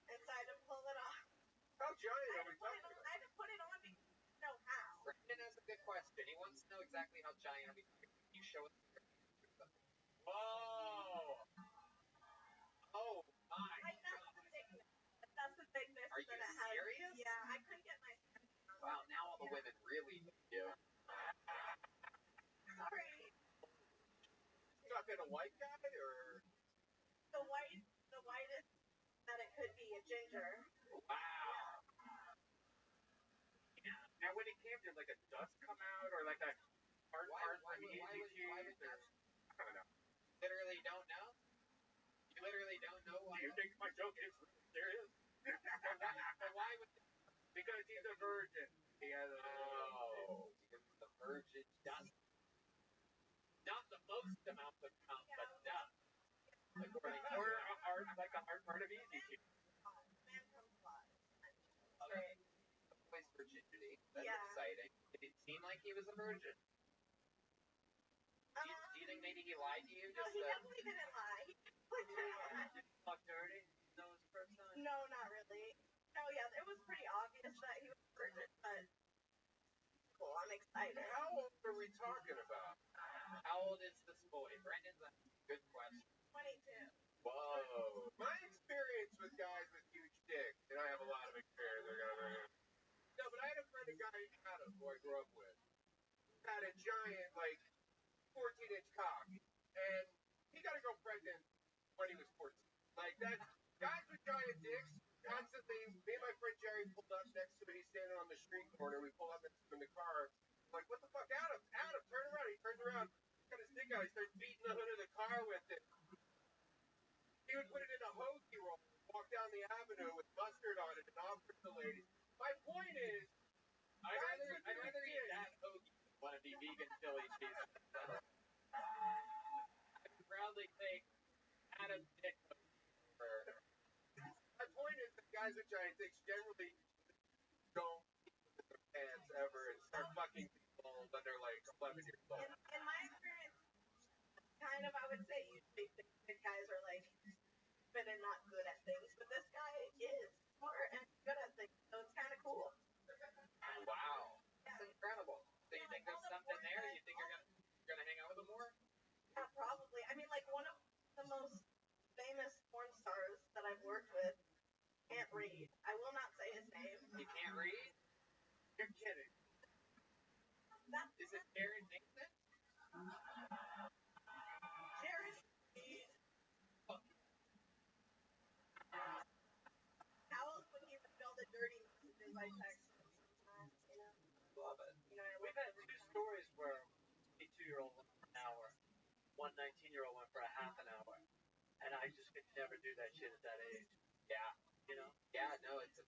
And so I had to pull it off. How giant are we I talking about? had to put it on because I didn't know how. Brendan has a good question. He wants to know exactly how giant are we talking. Can you show us the picture or something? Whoa! Oh my! Like that's the thickness. That's the thickness Are you that it has. serious? Yeah, I couldn't get my hands on it. Wow, now all the women really need you. Sorry. Talking a white guy or... The whitest that it could be, a ginger. Wow. Now when he came, did like a dust come out or like a hard part from easy cheese or... I don't know. Literally don't know? You literally don't know why? Do you think my joke is really serious? But why would Because he's a virgin. He has a... Oh, because the virgin dust. Not the most amount of cum, but dust. According to Or a hard, like a hard part of easy cheese. Man comes alive. Okay. The boy's virginity. That's Yeah. exciting. Did it seem like he was a virgin? Do you think maybe he lied to you? No, Just he definitely didn't lie. Fuck dirty? That was the first time? No, not really. No, yeah, it was pretty obvious that he was a virgin, but cool, I'm excited. How old are we talking about? How old is this boy? Brendan's a good question. 22. Whoa. My experience with guys with huge dicks, and I have a lot of experience. No, but I had a friend, a guy in Adam, who I grew up with, had a giant, like, 14-inch cock, and he got a girl pregnant when he was 14. Like, that's, guys with giant dicks, constantly, me and my friend Jerry pulled up next to him, he's standing on the street corner, we pull up next to him in the car, I'm like, what the fuck, Adam, turn around, he turns around, got his dick out, he starts beating the hood of the car with it. He would put it in a hoagie roll, walk down the avenue with mustard on it, and offer it to ladies. My point is, I'd rather eat that hoagie than one of the vegan Philly cheeses. I would proudly take Adam's dick for... my point is that guys with giant dicks generally don't keep their pants ever and start fucking people when they're like 11 years old. In my experience, kind of, I would say usually the guys are like fit and not good at things, but this guy is smart and good at things, so it's kind of cool. Wow. That's incredible. So you think there's something there? You think you're gonna hang out with him more? Yeah, probably. I mean, like one of the most famous porn stars that I've worked with can't read. I will not say his name. You can't read? You're kidding. Is it Jared Nixon? Jared. How else would he reveal the dirty messages I text him sometimes, you know? Love it. You know, I We've had two stories where a 22-year-old went for an hour, one 19-year-old went for a half an hour, and I just could never do that shit at that age. Yeah. You know? Yeah, no, it's a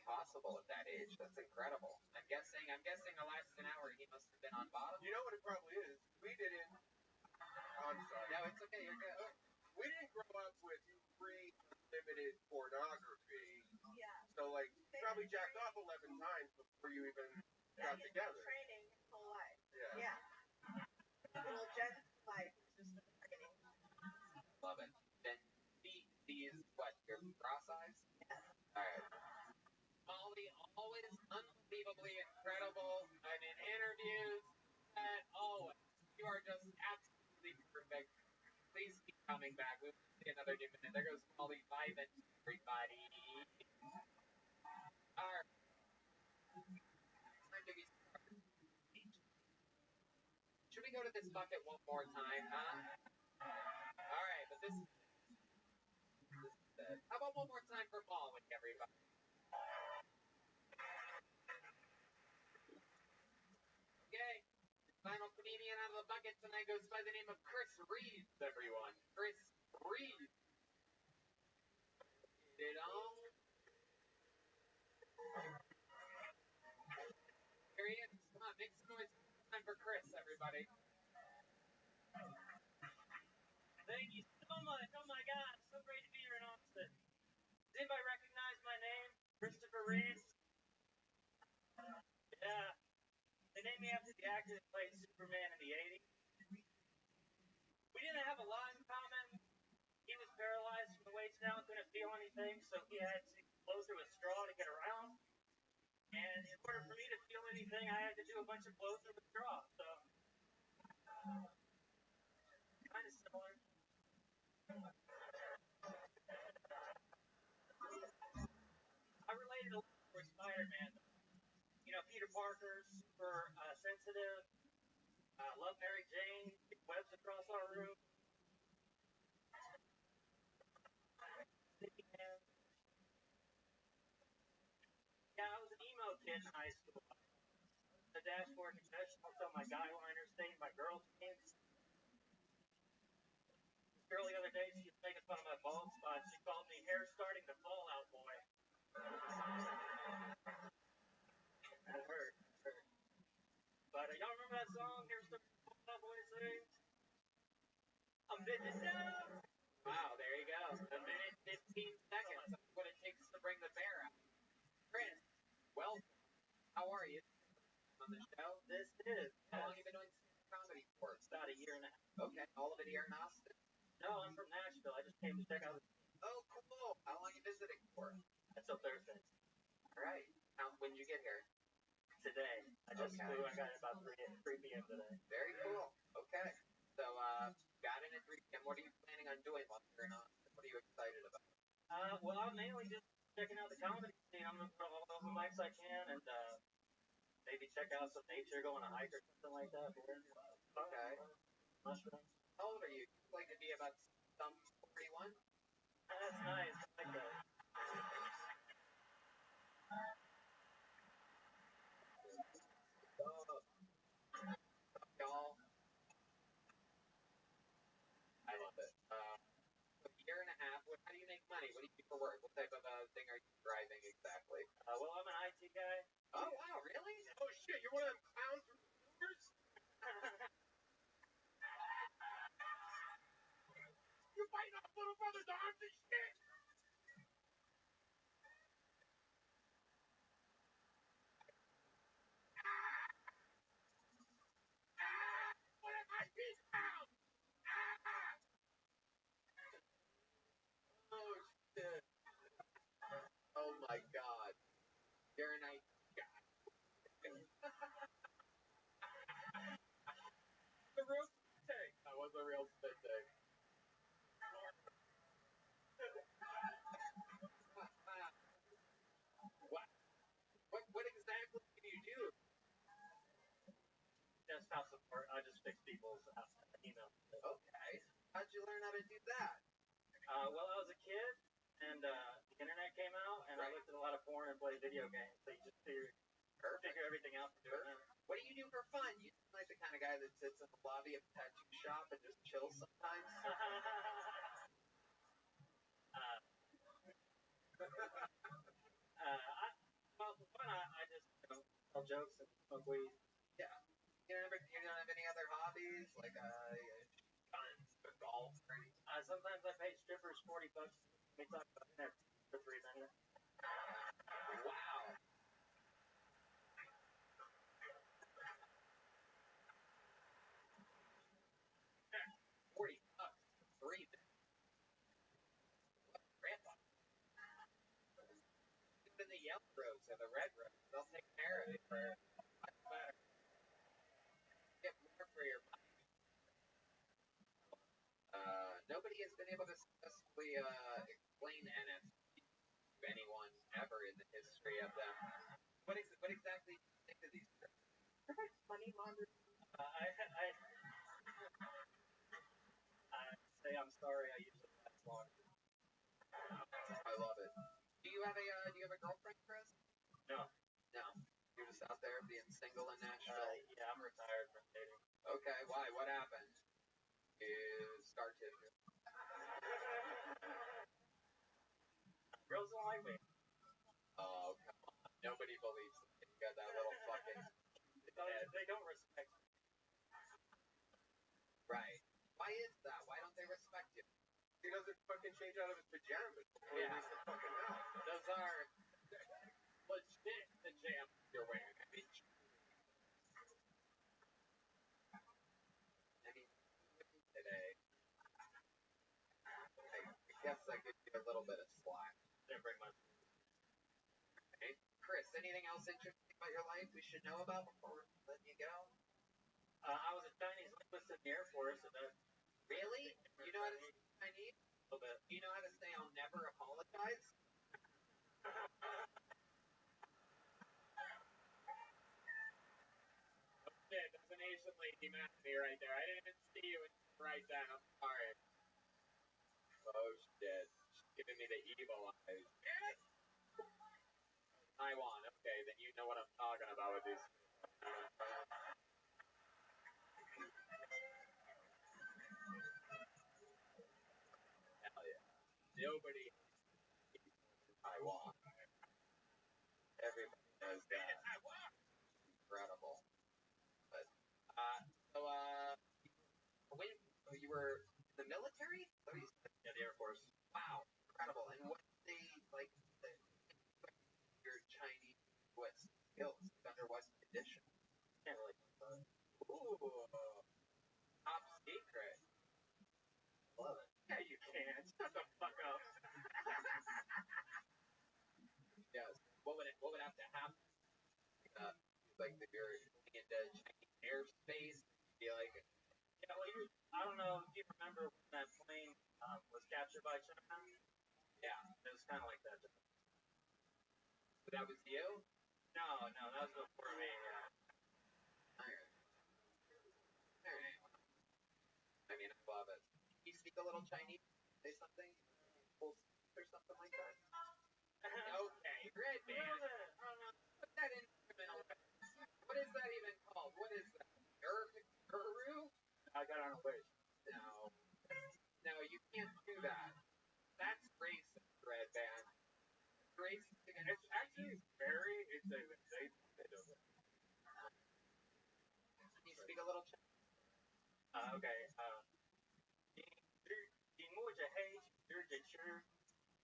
possible at that age. That's incredible. I'm guessing the last an hour he must have been on bottom. You know what it probably is? We didn't. I'm sorry. No, it's okay. You're good. We didn't grow up with free, unlimited pornography. Yeah. So, like, you probably jacked off 11 times before you even got He's been together. training his whole life. Yeah. Yeah. Little Jen's life is just the training. Love it. Then these what? Your cross eyes? Yeah. All right. Molly, always unbelievably incredible. And in interviews, and always, you are just absolutely perfect. Please keep coming back. We'll see another new minute. There goes Molly 5 and everybody. All right. Time to be started. Should we go to this bucket one more time, huh? All right, but this is it. How about one more time for Molly, everybody? Okay. Final comedian out of the bucket tonight goes by the name of Chris Reeves, everyone. Chris Reeves. Get it on. Here he is. Come on, make some noise. Time for Chris, everybody. Thank you so much. Oh my God, it's so great to be here in Austin. Does anybody recognize my name? Christopher Reeves? Yeah. They named me after the actor that played Superman in the 80s. We didn't have a lot in common. He was paralyzed from the waist down, couldn't feel anything, so he had to blow through a straw to get around. And in order for me to feel anything, I had to do a bunch of blows through a straw. So, kind of similar. I related a lot to Spider-Man. You know, Peter Parker, super sensitive, love Mary Jane, webs across our room. Yeah, I was an emo kid in high school. The dashboard confessional, so my guy liner stained my girl jeans. This girl the other day, she was making fun of my bald spot. She called me hair starting to fall out boy. That hurt. But y'all remember that song, Hair Starting to Fall Out Boy sings? I'm bitching down. Wow, there you go. A minute, 15 seconds. That's what it takes to bring the bear out. Chris, welcome. How are you? On the show? This is. How long have you been doing comedy for? About a year and a half. Okay, all of it here in Austin? No, I'm from Nashville. I just came to check out. Oh, cool. How long are you visiting for? Until Thursday. All right. When did you get here? Today. I just flew. I got it about 3 p.m. today. Very cool. Okay. So, got in at 3 p.m. What are you planning on doing while you're in Austin? What are you excited about? Well, I'm mainly just checking out the comedy scene. I'm going to put all the open mics I can and maybe check out some nature, go on a hike or something like that. Okay. Mushrooms. How old are you? You like to be about some 41? That's nice. I like that. Y'all. I love it. A year and a half. How do you make money? What do you do for work? What type of thing are you driving exactly? Well, I'm an IT guy. Oh, wow, really? Oh, shit, you're one of them clowns from Hoovers? You're biting off little brother's arms and shit! What am I piece out? Oh, shit. Oh, my God. You're a nice guy. The real thing. That was a real spit take. What exactly do you do? Desktop support. I just fix people's email. Okay. How'd you learn how to do that? Well, I was a kid, and the internet came out, and I looked at a lot of porn and played video games. So you just figure everything out from doing that. What do you do for fun? You seem like the kind of guy that sits in the lobby of a tattoo shop and just chills sometimes. tell jokes and smoke weed. Yeah. You don't have any other hobbies like guns, golf, or anything? Sometimes I pay strippers $40. We talk about that for 3 minutes. Wow. $40, 3 minutes. Grandpa. Even the yellow rose or the red rose, they'll take care of it for much better. Get more for your money. Nobody has been able to successfully explain NFT to anyone ever in the history of them. What exactly do you think of these things? Money laundering. I say I'm sorry. I usually last longer. I love it. Do you have a girlfriend, Chris? No. No. You're just out there being single in Nashville. Yeah, I'm retired from dating. Okay. Why? What happened? You start to. Girls don't like me. Oh, come on. Nobody believes it. You got that little fucking. They don't respect me. Right. Why is that? Why don't they respect you? He doesn't fucking change out of his pajamas before he Yeah. leaves the fucking house. Those are legit pajamas you're wearing. I mean, today, I guess I could get a little bit of slack. Didn't bring much. Okay. Chris, anything else interesting about your life we should know about before letting you go? I was a Chinese linguist in the Air Force. And Really? You know how to speak Chinese? A little bit. You know how to say I'll never apologize? Shit, that's an Asian lady mad at me right there. I didn't see you right then. I'm sorry. Oh shit. She's giving me the evil eyes. Taiwan. Okay, then you know what I'm talking about with these. Hell yeah. Nobody in Taiwan. Everybody knows that. Incredible. But, when you were in the military? Yeah, the Air Force. Wow. Incredible. And what did they, like, your Chinese skills under what condition? Can't really talk about it. Ooh. Top secret. Love it. Yeah, you can. Shut the fuck up. Yes. What would have to happen? Like if you're into Chinese airspace, be like, Yeah, well, I don't know if you remember when that plane was captured by China. yeah, It was kind of like that. but that was you? No, that was before me. Alright. I mean, I love it. You speak a little Chinese? Say something? Full or something like that? Okay, great, man. Put that in criminal. What is that even called? What is that? Guru? I got on a wish. No, you can't do that. That's racist, Red Band. Racist against It's actually very. It's a. They do it. Can you speak a little Chinese? Okay.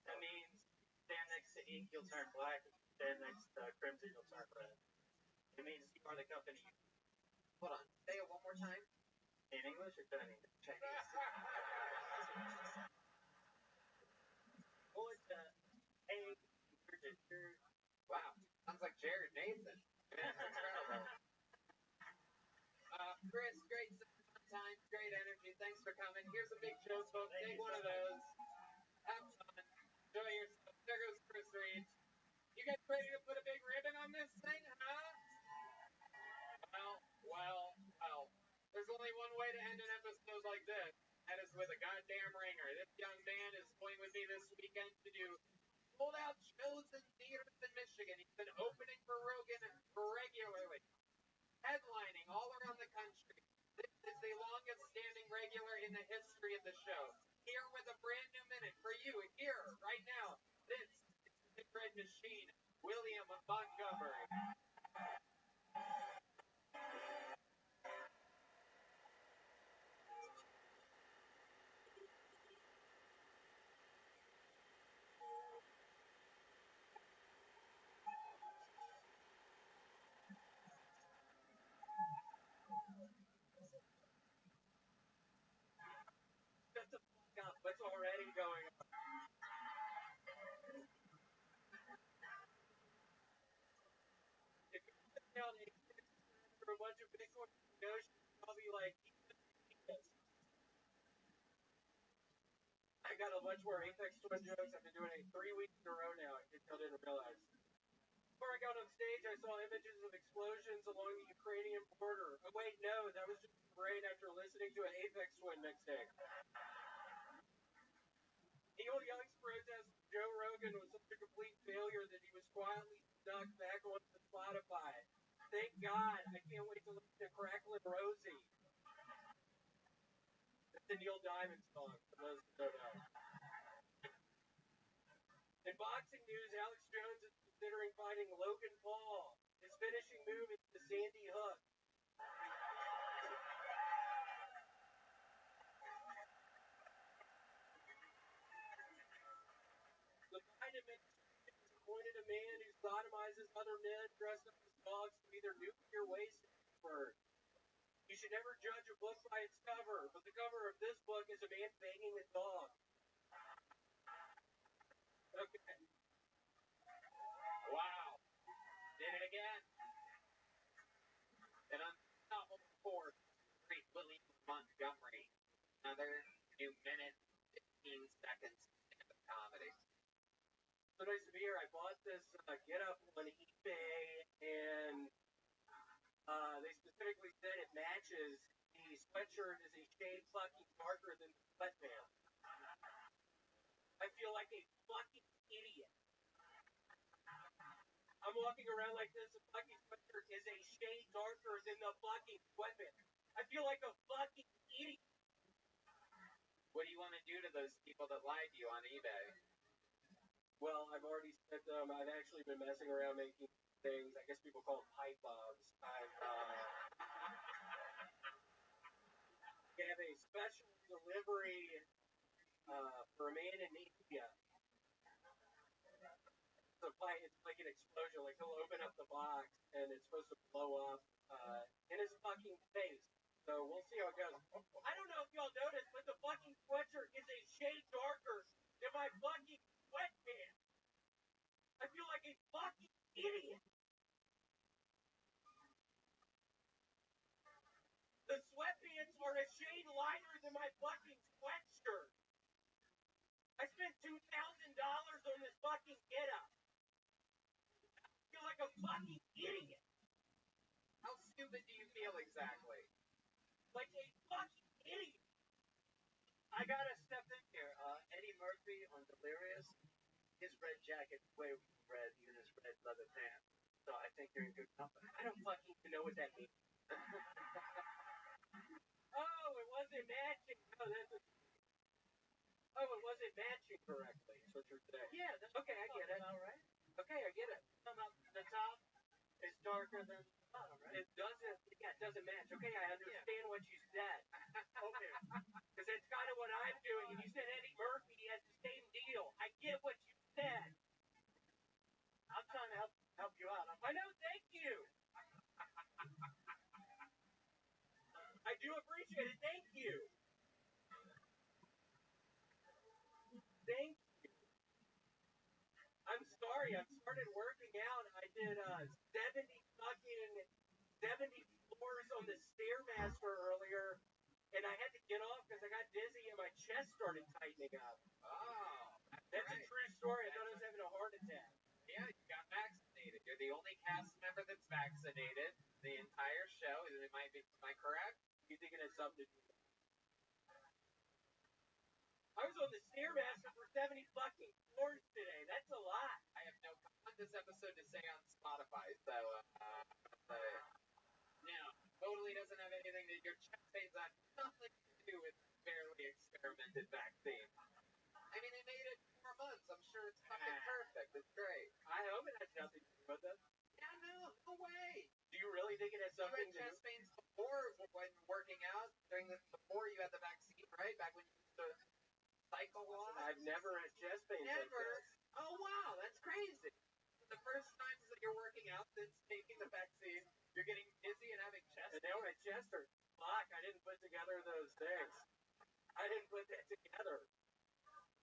That means stand next to ink, you'll turn black. Stand next to crimson, you'll turn red. It means you are the company. Hold on. Say it one more time. In English or Chinese? Chinese. Wow. Sounds like Jared Nathan. Incredible. Chris, great time, great energy. Thanks for coming. Here's a big joke, folks. Take one of those. Have fun. Enjoy yourself. There goes Chris Reed. You guys ready to put a big ribbon on this thing, huh? Well. There's only one way to end an episode like this. That is with a goddamn ringer. This young man is going with me this weekend to do sold-out shows in theaters in Michigan. He's been opening for Rogan regularly, headlining all around the country. This is the longest-standing regular in the history of the show. Here with a brand new minute for you, here, right now. This is the Big Red Machine, William Montgomery. the fuck up. What's already going on? If you put down a for a bunch of Bitcoin negotiators, I'll be like, I got a bunch more Apex Twin jokes. I've been doing it 3 weeks in a row now. I didn't realize. Before I got on stage, I saw images of explosions along the Ukrainian border. Oh, wait, no, that was just my brain after listening to an Apex Twin mixtape. Neil Young's protest with Joe Rogan was such a complete failure that he was quietly snuck back onto Spotify. Thank God. I can't wait to listen to Cracklin' Rosie. That's the Neil Diamond song, for those who don't know. In boxing news, Alex Jones is considering fighting Logan Paul. His finishing move is the Sandy Hook. The Biden administration has appointed a man who sodomizes other men dressed up as dogs to be their nuclear waste expert. You should never judge a book by its cover, but the cover of this book is a man banging a dog. Okay. Wow. Did it again. And on top of the fourth, Great Willie Montgomery. Another new minute, 15 seconds of comedy. So nice to be here. I bought this get-up on eBay, and they specifically said it matches. The sweatshirt is a shade fucking darker than the sweatpants. I feel like a fucking idiot. I'm walking around like this. The fucking sweatshirt is a shade darker than the fucking sweatpants. I feel like a fucking idiot. What do you want to do to those people that lied to you on eBay? Well, I've already sent them. I've actually been messing around making things. I guess people call them pipe bombs. I have a special delivery for a man in India. It's like an explosion. Like he'll open up the box and it's supposed to blow up in his fucking face. So we'll see how it goes. I don't know if y'all noticed, but the fucking sweatshirt is a shade darker than my fucking sweatpants. I feel like a fucking idiot. The sweatpants are a shade lighter than my fucking sweatshirt. I spent $2,000 on this fucking get-up. I feel like a fucking idiot. How stupid do you feel exactly? Like a fucking idiot. I gotta step in here. Eddie Murphy on Delirious, his red jacket's way red than his red leather pants. So I think you're in good company. I don't fucking even know what that means. Oh, it wasn't matching. Oh, it wasn't matching correctly. That's what you're saying. Yeah, that's okay. I get it. All right. Okay, I get it. The top is darker than the bottom, right? It doesn't. Yeah, it doesn't match. Okay, I understand what you said. Okay. Because that's kind of what I'm doing. And you said Eddie Murphy has the same deal. I get what you said. I'm trying to help you out. I know. Thank you. I do appreciate it. Thank you. Thank you. I'm sorry. I've started working out. I did 70 floors on the Stairmaster earlier, and I had to get off because I got dizzy and my chest started tightening up. Oh, That's a true story. I thought I was having a heart attack. yeah, you got vaccinated. You're the only cast member that's vaccinated the entire show. Am I correct? You think it has something to do with it? I was on the Stairmaster for 70 fucking floors today. That's a lot. I have no comment on this episode to say on Spotify, so no, totally doesn't have anything to your chest pains on nothing to do with fairly experimented vaccine. I mean, they made it 4 months. I'm sure it's fucking perfect. It's great. I hope it has nothing to do with it. Yeah, no way. Do you really think it has You something had to do chest pains before when working out before you had the vaccine, right? Back when you used to cycle a lot. I've never had chest pain. Never. Oh wow, that's crazy. The first times that you're working out since taking the vaccine, you're getting dizzy and having chest And now my chest hurts. Fuck, I didn't put together those things. I didn't put that together.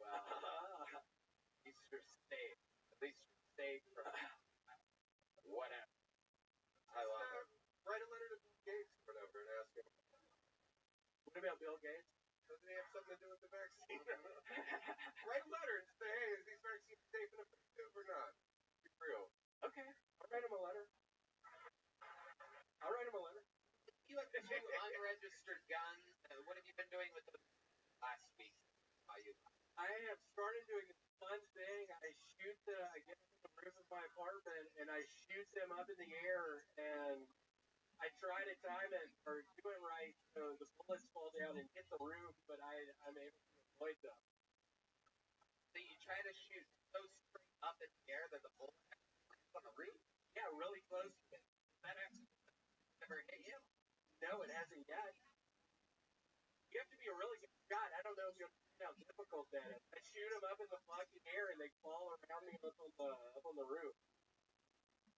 Well, at least you're safe. At least you're safe from whatever. I love it. Write a letter to Bill Gates or whatever and ask him. What about Bill Gates? Doesn't he have something to do with the vaccine? Write a letter and say, hey, is these vaccines safe and effective or not? Be real. Okay, I'll write him a letter. You have 2 unregistered guns. What have you been doing with them last week? I have started doing this fun thing. I get up on the roof of my apartment and I shoot them up in the air and I try to time it or do it right so the bullets fall down and hit the roof, but I'm able to avoid them. So you try to shoot so straight up in the air that the bullet lands on the roof? Yeah, really close to it. That actually never hit you? No, it hasn't yet. You have to be a really good shot. I don't know if you understand how difficult that is. I shoot them up in the fucking air and they fall around me up on the roof.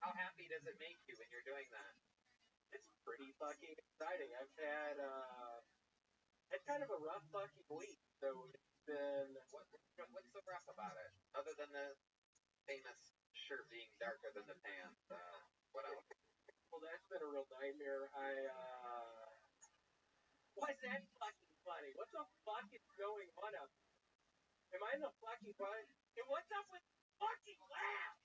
How happy does it make you when you're doing that? It's pretty fucking exciting. I've had kind of a rough fucking week. So it's been What's so rough about it? Other than the famous shirt being darker than the pants, what else? well, that's been a real nightmare. Why's that fucking funny? What the fuck is going on up? Am I in the fucking front? And what's up with fucking laugh?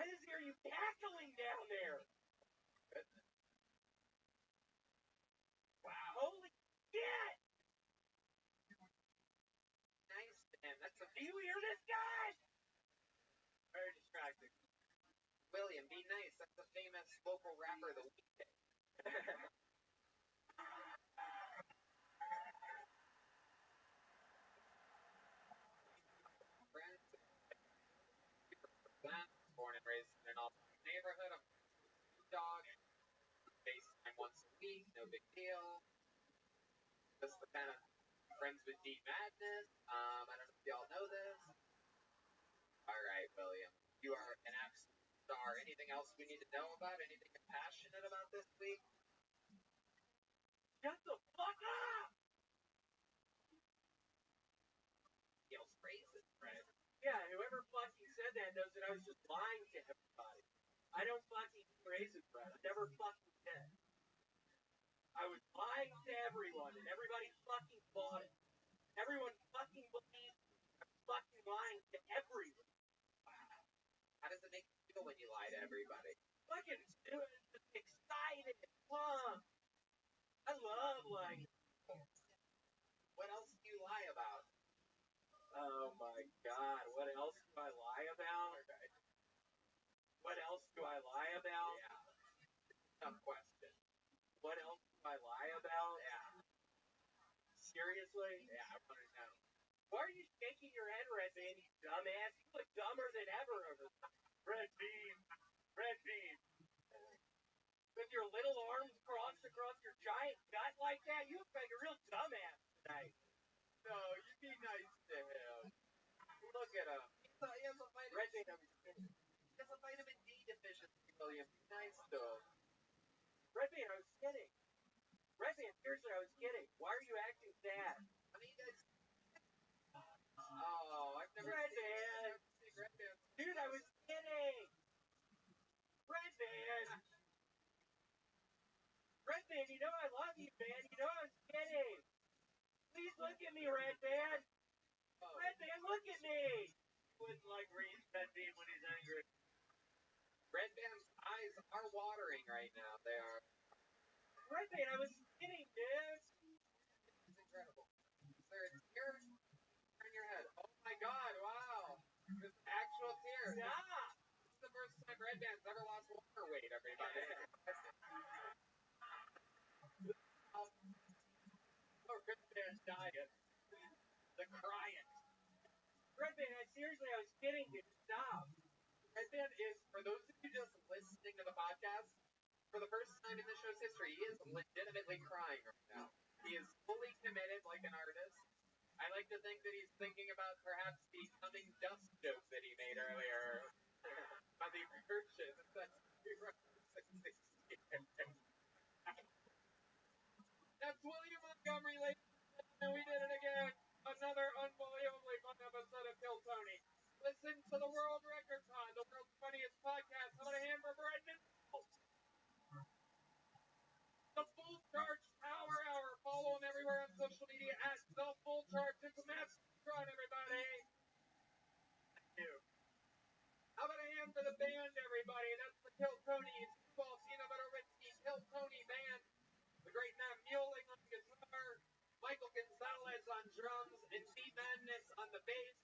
I just hear you cackling down there. Wow. Holy shit! Nice, man. That's a Do you hear this, guys? very distracting. William, be nice. That's the famous local rapper of the week. Friends, born and raised in an awesome neighborhood. I'm dog. FaceTime once a week, no big deal. Just the kind of friends with deep madness. I don't know if y'all know this. All right, William, you are an absolute star. Anything else we need to know about? Anything you're passionate about this week? Shut the fuck up! Yells racist, right? Yeah, whoever fucking said that knows that I was just lying to everybody. I don't fucking eat raisin bread. I never fucking did. I was lying to everyone, and everybody fucking bought it. Everyone fucking believed me. I'm fucking lying to everyone. How does it make you feel when you lie to everybody? Fucking just excited, pumped. I love lying. What else do you lie about? Oh my god, what else do I lie about? What else do I lie about? Yeah. Tough question. What else do I lie about? Yeah. Seriously? Yeah, I want to know. Why are you shaking your head, Red Bean, you dumbass? You look dumber than ever over there. Red Bean. Red Bean. With your little arms crossed across your giant gut like that, you look like a real dumbass tonight. No, you be nice to him. Look at him. He has a vitamin, Red Bean, he has a vitamin D deficiency, William. Be nice to him. Red Bean, I was kidding. Red Bean, seriously, I was kidding. Why are you acting sad? I mean, you guys. Oh, I've never Red seen Bean. Red Band. Dude, I was kidding. Red Bean. Red Bean, you know I love you, man. You know I was kidding. Please look at me, Red Bean. Oh, Red Bean, look at me. Wouldn't like reading Red Bean when he's angry. Red Band's eyes are watering right now. They are. Red Bean, I was kidding, dude. It's incredible. Is there a tear? Turn your head. Oh my god, wow. There's actual tears. Stop. This is the first time Red Band's ever lost water weight, everybody. Oh, Red Band's dying. The crying. Red Bean, seriously, I was kidding, dude. Stop. Red Band is, for those of you just listening to the podcast, for the first time in the show's history, he is legitimately crying right now. He is fully committed like an artist. I like to think that he's thinking about perhaps the coming dust joke that he made earlier about the purchase. That's William Montgomery, ladies and gentlemen, we did it again. Another unbelievably fun episode of Kill Tony. Listen to the world record pod, the world's funniest podcast. How about a hand for Brendan? The Full Charge Power Hour. Follow him everywhere on social media at The Full Charge. It's a massive run, everybody. Thank you. How about a hand for the band, everybody? That's the Kill Tony. It's Ball, Peanut Butter Whiskey, Kill Tony band. The great Matt Mueling on guitar, Michael Gonzalez on drums, and Steve Madness on the bass.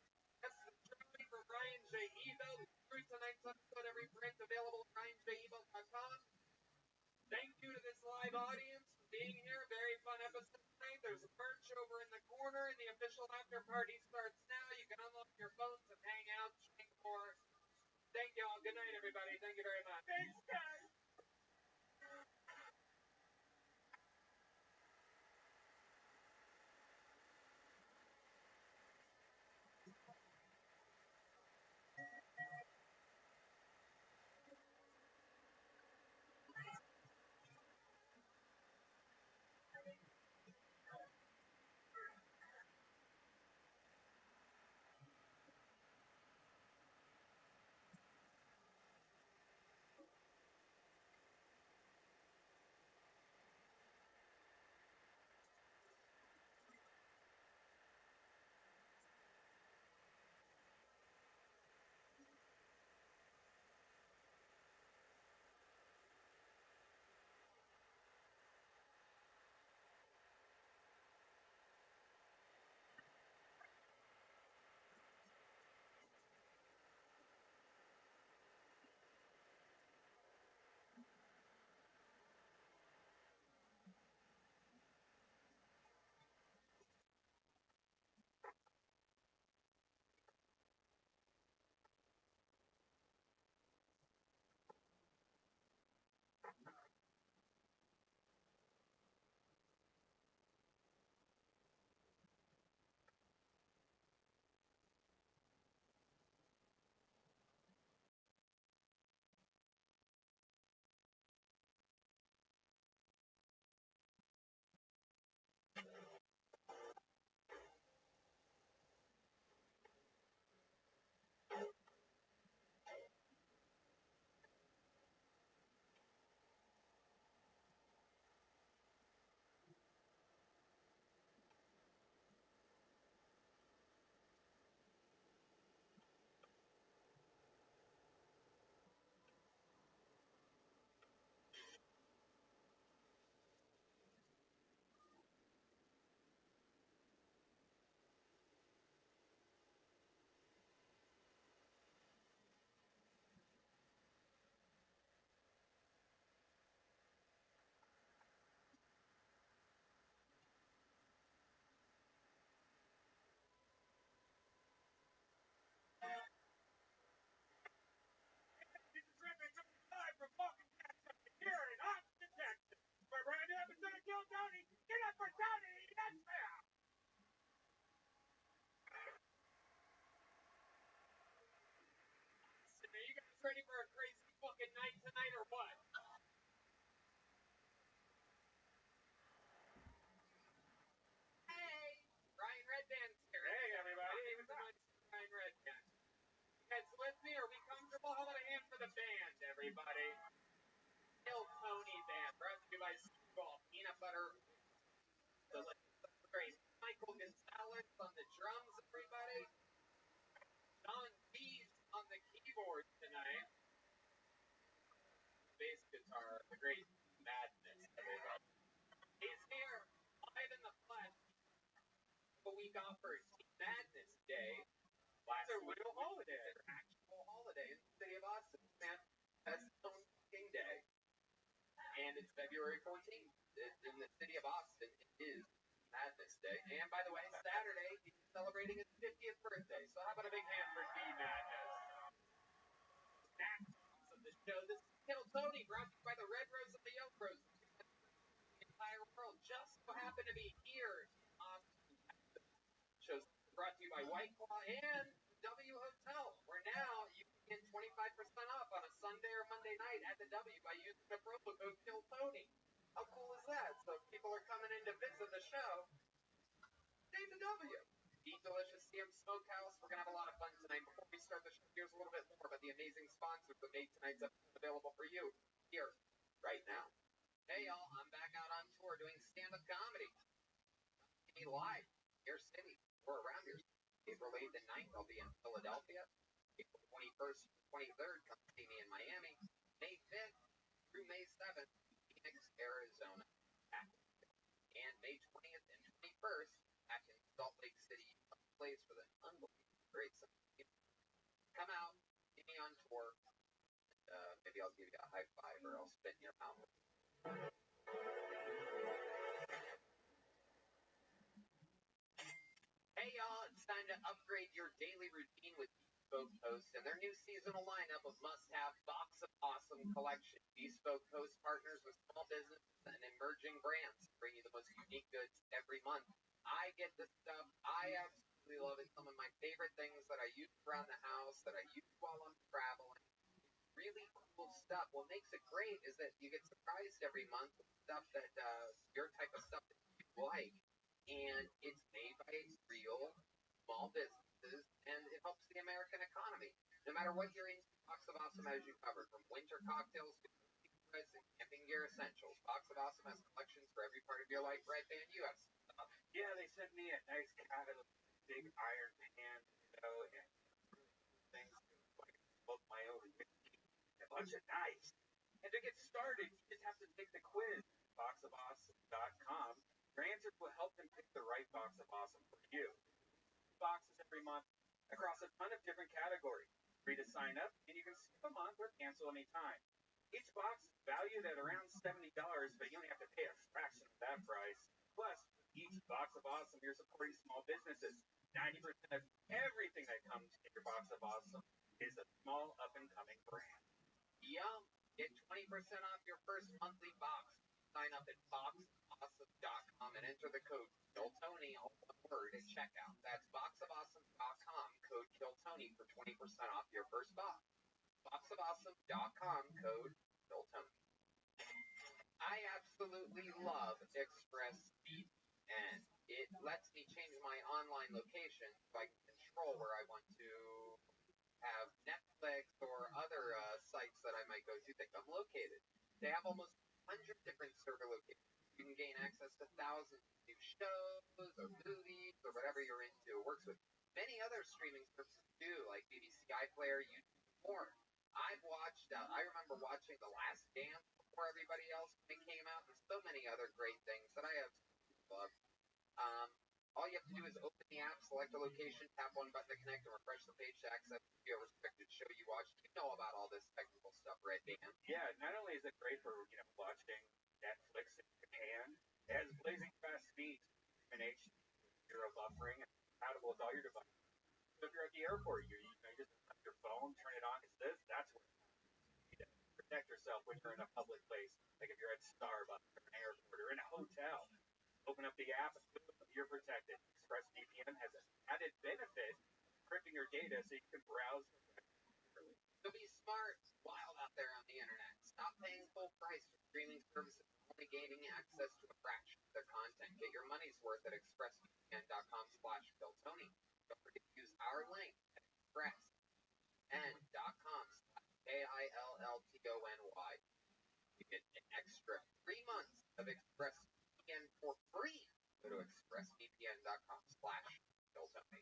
That's the drawing for Ryan J. Evo. Through tonight's episode, every print available at RyanJEvo.com. Thank you to this live audience for being here. Very fun episode tonight. There's merch over in the corner, and the official after party starts now. You can unlock your phones and hang out, drink more. Thank you all. Good night, everybody. Thank you very much. Thanks, guys. This is Record live from Fucking Texas here in Austin, Texas. For a brand new episode of Kill Tony. Get up for Tony. That's fair. So, are you guys ready for a crazy fucking night tonight or what? Hey, Ryan Redband's here. Hey, everybody. Ryan Redband. You guys with me? Are we comfortable? How about a hand for the band, everybody? Kill Tony band, brought to you by Ball, Peanut Butter. The great Michael Gonzalez on the drums, everybody. John Dees on the keyboard tonight. Bass guitar, the great Madness, everybody. He's here, live in the flesh. A week off for Madness Day. Last real holiday. Actual holiday in the city of Austin. Man, that's its own fucking day. And it's February 14th. In the city of Austin, it is Madness Day. And by the way, Saturday, he's celebrating his 50th birthday. So how about a big hand for D Madness? Next of the show, this is Kill Tony, brought to you by the Red Rose and the Yellow Rose. The entire world just so happen to be here in Austin, Texas. Shows brought to you by White Claw and W Hotel, where now you can get 25% off on a Sunday or Monday night at the W by using the promo code Kill Tony. How cool is that? So people are coming coming in to visit the show, Dave the W. Eat Delicious CM Smokehouse. We're going to have a lot of fun tonight. Before we start the show, here's a little bit more about the amazing sponsors that made tonight's episode available for you here, right now. Hey, y'all, I'm back out on tour doing stand-up comedy. Me live, your city, or around your city. April 8th and 9th, I'll be in Philadelphia. April 21st and 23rd, come see me in Miami. May 5th through May 7th, Phoenix, Arizona. And May 20th and 21st, back in Salt Lake City, a place with an unbelievably great sense of humor. Come out, see me on tour. Maybe I'll give you a high five or I'll spit in your mouth. Hey y'all, it's time to upgrade your daily routine with Bespoke Toast and their new seasonal lineup of must-have Box of Awesome collection. Bespoke Toast partners with small businesses and emerging brands to bring you the most unique goods every month. I get this stuff. I absolutely love it. Some of my favorite things that I use around the house, that I use while I'm traveling. Really cool stuff. What makes it great is that you get surprised every month with stuff that your type of stuff that you like. And it's made by real small businesses, and it helps the American economy. No matter what you're into, Box of Awesome has you covered, from winter cocktails to secrets and camping gear essentials. Box of Awesome has collections for every part of your life. Red Band, you have stuff. Yeah, they sent me a nice kind of big iron pan, and things like both my own whiskey, a bunch of knives. And to get started, you just have to take the quiz, boxofawesome.com. Your answers will help them pick the right Box of Awesome for you. Boxes every month across a ton of different categories. Free to sign up, and you can skip a month or cancel anytime. Each box is valued at around $70, but you only have to pay a fraction of that price. Plus, each Box of Awesome, you're supporting small businesses. 90% of everything that comes in your Box of Awesome is a small up-and-coming brand. Yum! Get 20% off your first monthly box. Sign up at boxofawesome.com and enter the code KILLTONY, all one word, at checkout. That's boxofawesome.com, code KILLTONY for 20% off your first box. Boxofawesome.com, code KILLTONY. I absolutely love ExpressVPN, and it lets me change my online location so I can control where I want to have Netflix or other sites that I might go to think I'm located. They have almost 100 different server locations. You can gain access to thousands of new shows or movies or whatever you're into. It works with many other streaming services too, like BBC iPlayer, YouTube, and more. I remember watching The Last Dance before everybody else came out, and so many other great things that I absolutely love. All you have to do is open the app, select a location, tap one button to connect, and refresh the page to access your respected show you watch. You know about all this technical stuff, right, Dan? Yeah, not only is it great for watching Netflix in Japan, it has blazing fast speeds in HD, zero buffering, and compatible with all your devices. So if you're at the airport, you just have your phone, turn it on. That's where you need to protect yourself when you're in a public place, like if you're at Starbucks or an airport or in a hotel. Open up the app, you're protected. ExpressVPN has an added benefit, encrypting your data so you can browse. So be smart, wild out there on the internet. Stop paying full price for streaming services, only gaining access to a fraction of their content. Get your money's worth at expressvpn.com/KillTony. Don't forget to use our link at expressn.com/KILLTONY. You get an extra 3 months of ExpressVPN for free. Go to expressvpn.com/KillTony.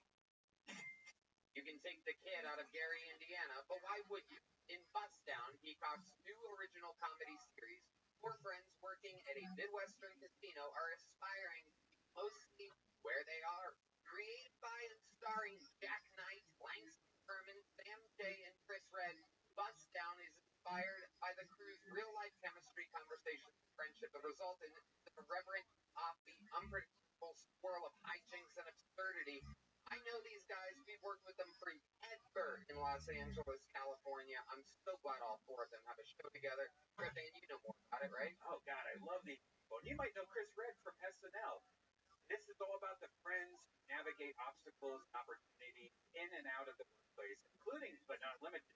You can take the kid out of Gary, Indiana, but why would you? In Bust Down, Peacock's new original comedy series, four friends working at a Midwestern casino are aspiring to be mostly where they are. Created by and starring Jack Knight, Langston Kerman, Sam Jay, and Chris Redd, Bust Down is inspired by the crew's real-life chemistry, conversations, and friendship that result in the irreverent, offbeat, unpredictable swirl of hijinks and absurdity. I know these guys. We've worked with them forever in Los Angeles, California. I'm so glad all four of them have a show together. Griffin, you know more about it, right? Oh, God, I love these people. And you might know Chris Redd from SNL. This is all about the friends who navigate obstacles and opportunities in and out of the workplace, including, but not limited to,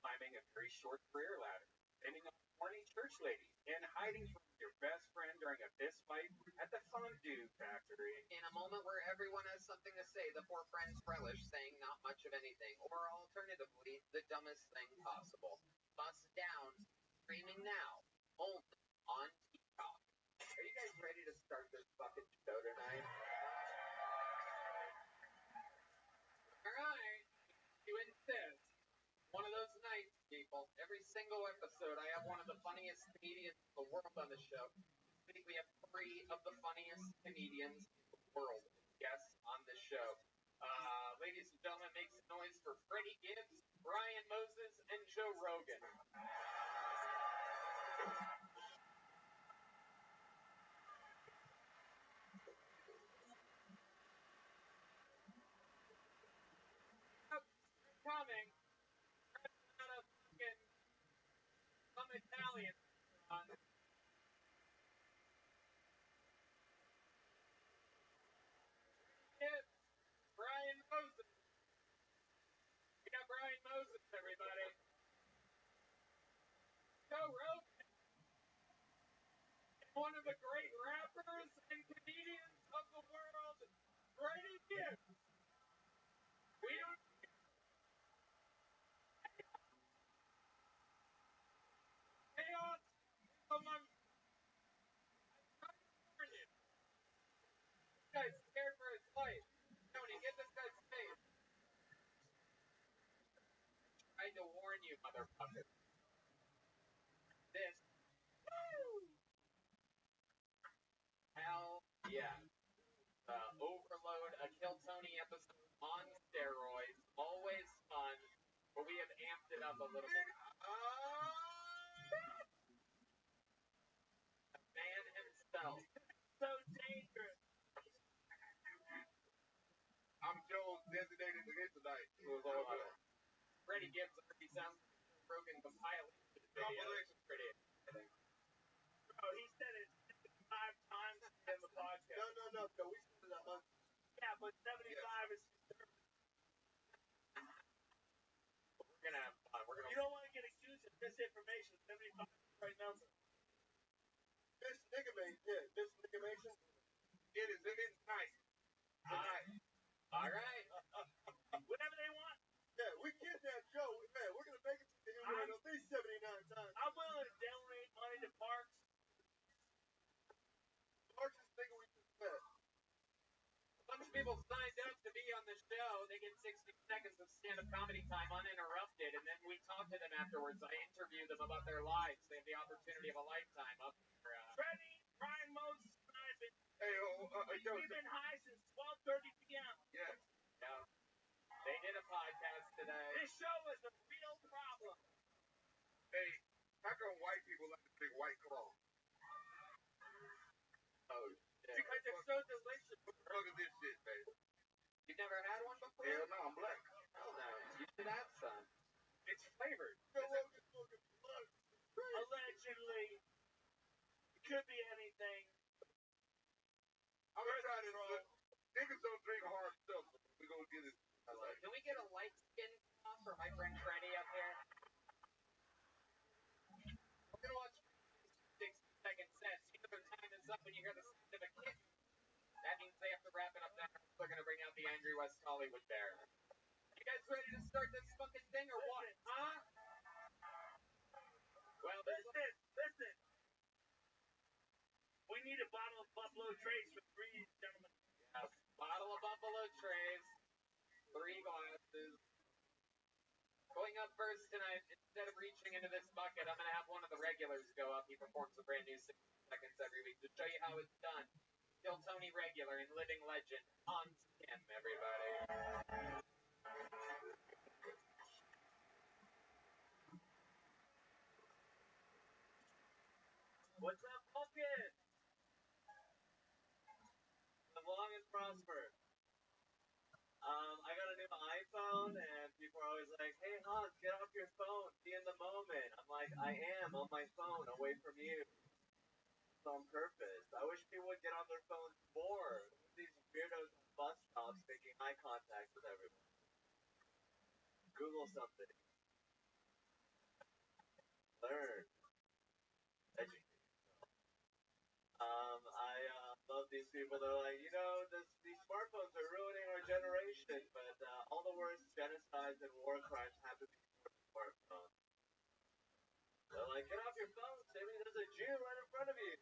climbing a very short career ladder. Bending on horny church ladies and hiding from your best friend during a fist fight at the fondue factory. In a moment where everyone has something to say, the four friends relish saying not much of anything, or alternatively, the dumbest thing possible. Bust down, streaming now, only on TikTok. Are you guys ready to start this fucking show tonight? Alright, you insist. One of those nights, people. Every single episode, I have one of the funniest comedians in the world on the show. This week we have 3 of the funniest comedians in the world guests on the show. Ladies and gentlemen, make some noise for Freddie Gibbs, Brian Moses, and Joe Rogan. Coming out of fucking some Italian restaurant. Gibbs, Brian Moses. We got Brian Moses, everybody. Joe Rogan. One of the great rappers and comedians of the world, Freddie Gibbs. We don't chaos among California. This guy's scared for his life. Tony, get this guy's face. I tried to warn you, motherfucker. This. Woo! Hell yeah. Overload, a Kill Tony episode on steroids. Always fun, but we have amped it up a little bit. The man himself. So dangerous. I'm Joe's designated to hit tonight. It was all good. Freddie Gibbs already sounds like a broken compilation video. Pretty. Oh, he said it 5 times in the podcast. No. We said it 100. Yeah, but 75 is. We're gonna have fun. You don't want to get accused of misinformation. 75 is the right number. Misinformation. It is nice. Alright. Whatever they want. Yeah, we get that Joe. Man, we're gonna make it to the UN at least 79 times. I'm willing to donate money to parks. March is thinking we just met. A bunch of people signed up to be on the show. They get 60 seconds of stand-up comedy time uninterrupted, and then we talk to them afterwards. I interview them about their lives. They have the opportunity of a lifetime up there. Freddie, Brian Moses, and I've been. Joe. We've been high since 12:30 p.m. Yes. Yeah. They did a podcast today. This show is a real problem. Hey, how come white people like to drink White Claw? Oh, shit. Because they're so delicious. What the fuck is this shit, baby? You've never had one before? Hell no, I'm black. Hell no. You should have some. It's flavored. Joe Rogan's smoking blood. Allegedly. It could be anything. I'm gonna try this. Niggas don't drink hard stuff. We're gonna get it. Can we get a light skin off for my friend Freddie up here? We're gonna watch 60-second sets. You know their time is up when you hear the sound of a kitten. That means they have to wrap it up now. They're gonna bring out the angry West Hollywood bear. You guys ready to start this fucking thing or what? Huh? Well, Listen. We need a bottle of Buffalo Trace for 3 gentlemen. a bottle of Buffalo Trace, 3 glasses. Going up first tonight, instead of reaching into this bucket, I'm going to have one of the regulars go up. He performs a brand new 60 seconds every week to show you how it's done. Still Tony Regular and Living Legend on Skim, everybody. What's up, pumpkin? Live long and prosper. I got a new iPhone, and people are always like, "Hey Hans, get off your phone, be in the moment." I'm like, I am on my phone, away from you. It's on purpose. I wish people would get on their phones more. These weirdos at bus stops making eye contact with everyone. Google something. Learn. these people. They're like, these smartphones are ruining our generation, but all the worst genocides and war crimes happen before the smartphone. They're like, get off your phone, Timmy. There's a Jew right in front of you.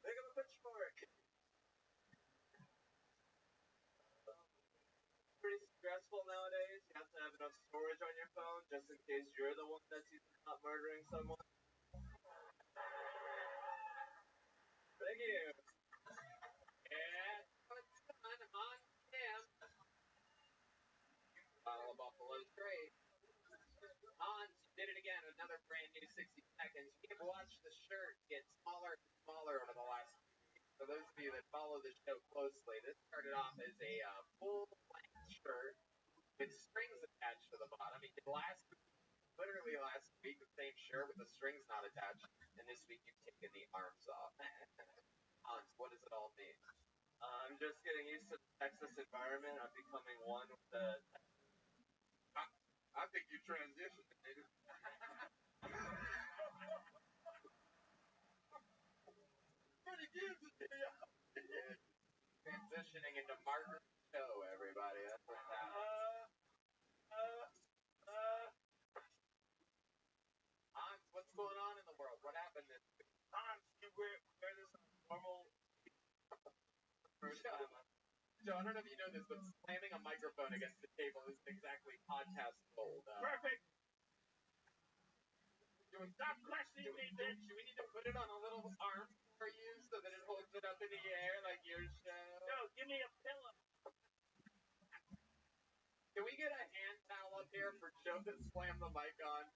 Make him a pitchfork. Pretty stressful nowadays. You have to have enough storage on your phone just in case you're the one that's not murdering someone. Thank you. Yeah, it's done on cam. Bottle of Buffalo Trace. Hans did it again. Another brand new 60 seconds. You've watched the shirt get smaller and smaller over the last few weeks. For those of you that follow the show closely, this started off as a full-length shirt with strings attached to the bottom. He did literally last week, the same shirt with the strings not attached, and this week you've taken the arms off. Hans, what does it all mean? I'm just getting used to the Texas environment. I'm becoming one with the. I think you transitioned, nigga. Pretty good today. Transitioning into Margaret Show, everybody. That's what's happening. Hans, what's going on in the world? What happened this week? Hans, you wear this normal. Joe, I don't know if you know this, but slamming a microphone against the table isn't exactly podcast gold. Perfect. Stop questioning me, bitch. Do we need to put it on a little arm for you so that it holds it up in the air like your show? No, give me a pillow. Can we get a hand towel up here for Joe to slam the mic on?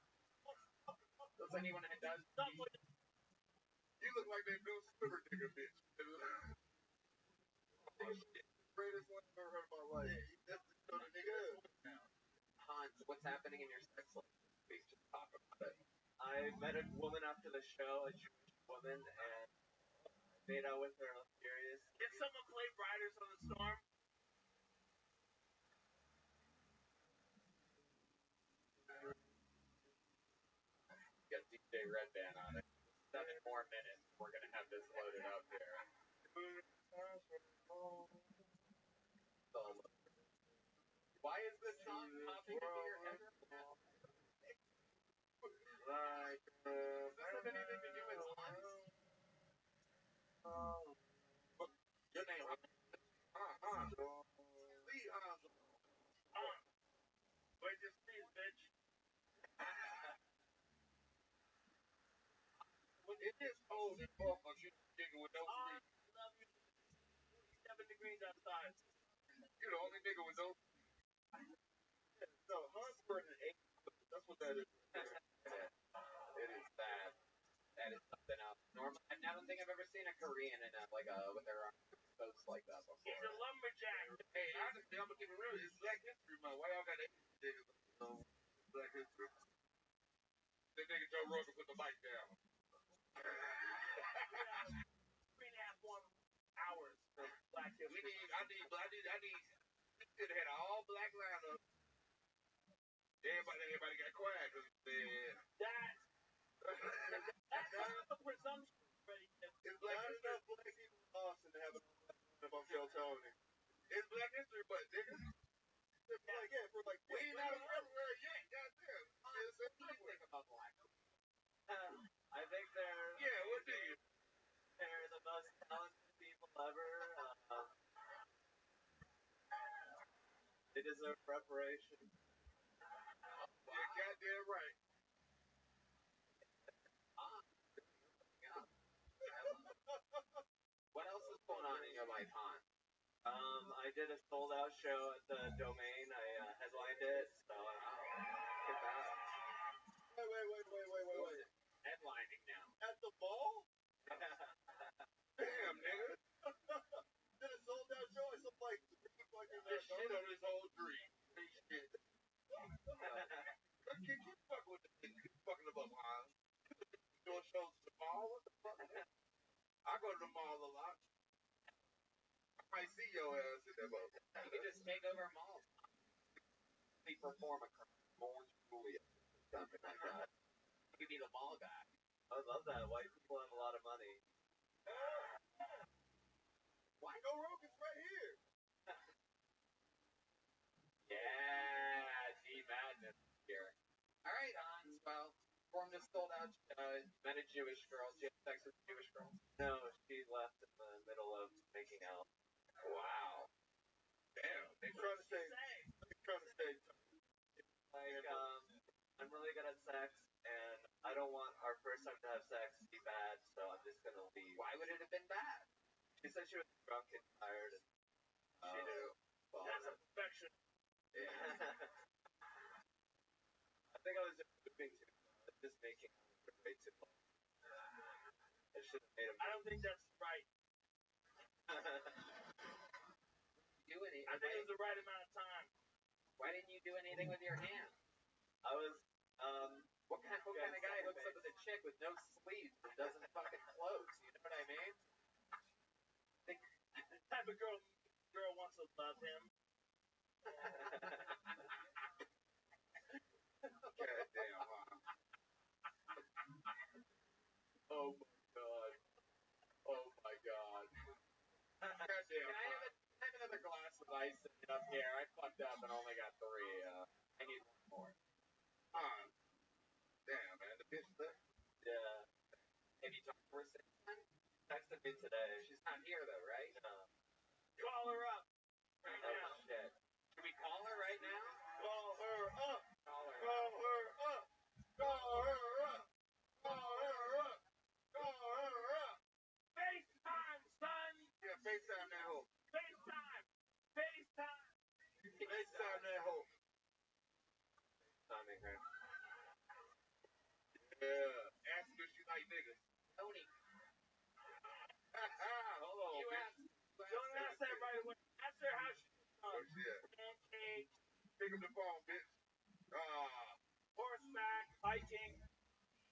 Does anyone that does? You look like that new swimmer nigga, bitch. Greatest one I've ever heard in my life. Yeah, that's the show the nigga now. Hans, what's happening in your sex life? Please just talk about it. I met a woman after the show, a Jewish woman, and made out with her. I was curious. Did someone play Riders on the Storm? Got DJ Red Band on it. 7 more minutes. We're gonna have this loaded up here. Why is this song popping into your head? Like, Does this have anything to do with Hans? your name, Hans. Lee Hans. Wait, just please, bitch. It is cold in Buffalo. She's nigga with no I feet. love you. 47 degrees outside. You're the only nigga with no feet. No, Hans burning 8. That's what that is. It is bad. That is something else. I don't think I've ever seen a Korean in with their arms exposed like that before. He's a lumberjack. Hey, honestly, I'm gonna keep it real. It's Black History Month. Why y'all got 8 niggas? Black History. That nigga Joe Rogan put the mic down. 3.5 hours for Black History. I need. We could have had an all black lineup. Everybody got quiet because That's the presumption. it's Black History. Black people in Austin to have a lineup on Phil Tony. It's Black History, but nigga. For like, we ain't out of February yet. Goddamn. What do you think about black? I think they're. Yeah, what do you? They're the most talented people ever. They deserve reparation. You're goddamn right. What else is going on in your life, Hans? I did a sold-out show at the Domain. I headlined it, so get that. Wait. Headlining now. At the mall? Damn, nigga. Did a sold out show? It's like this shit on his whole dream. Shit. Keep fucking with the nigga. Keep fucking them up, Hans. Doing shows at the mall? What the fuck? I go to the mall a lot. I might see your ass in that motherfucker. You can just take over malls. We perform a Orange Juliet. Something like that. You could be the mall guy. I love that. White people have a lot of money. Why go Rogan's right here? Yeah, G Madness here. All right, Hans. Well, formed this sold out. Met a Jewish girl. She had sex with a Jewish girl. No, she left in the middle of making out. Wow. Damn, they trying to stay. They trying to stay. Like, I'm really good at sex, and I don't want our first time to have sex to be bad, so I'm just gonna leave. Why would it have been bad? She said she was drunk and tired, and she knew. Well, That's a perfection. yeah. I think I was just moving too much, just making out for way too long. I should have made him. I don't think that's right. Do anything. I think it was the right amount of time. Why didn't you do anything with your hand? I was, what kind of guy hooks up with a chick with no sleeves and doesn't fucking close? You know what I mean? The type of girl wants to love him. Goddamn, huh? Oh my god. Oh my god. Goddamn, Can I have another glass of ice up here? I fucked up and only got 3. I need one more. Damn, man, the bitch left. Yeah. Have you talked to her since then? Texted me today. She's not here though, right? No. Call her up right Oh now. shit. Should we call her right now? Call her up. Call her. Call her up. Call her up. Call her up. Call her up. FaceTime, son. Yeah, FaceTime that hoe. FaceTime. FaceTime. FaceTime that hoe. Timing her. Yeah. Ask her if she like niggas. Tony. Hold on, You bitch. asked. Don't ask that right away. Ask her how she's Where she at? pancake, Pick up the phone, bitch. horseback, hiking.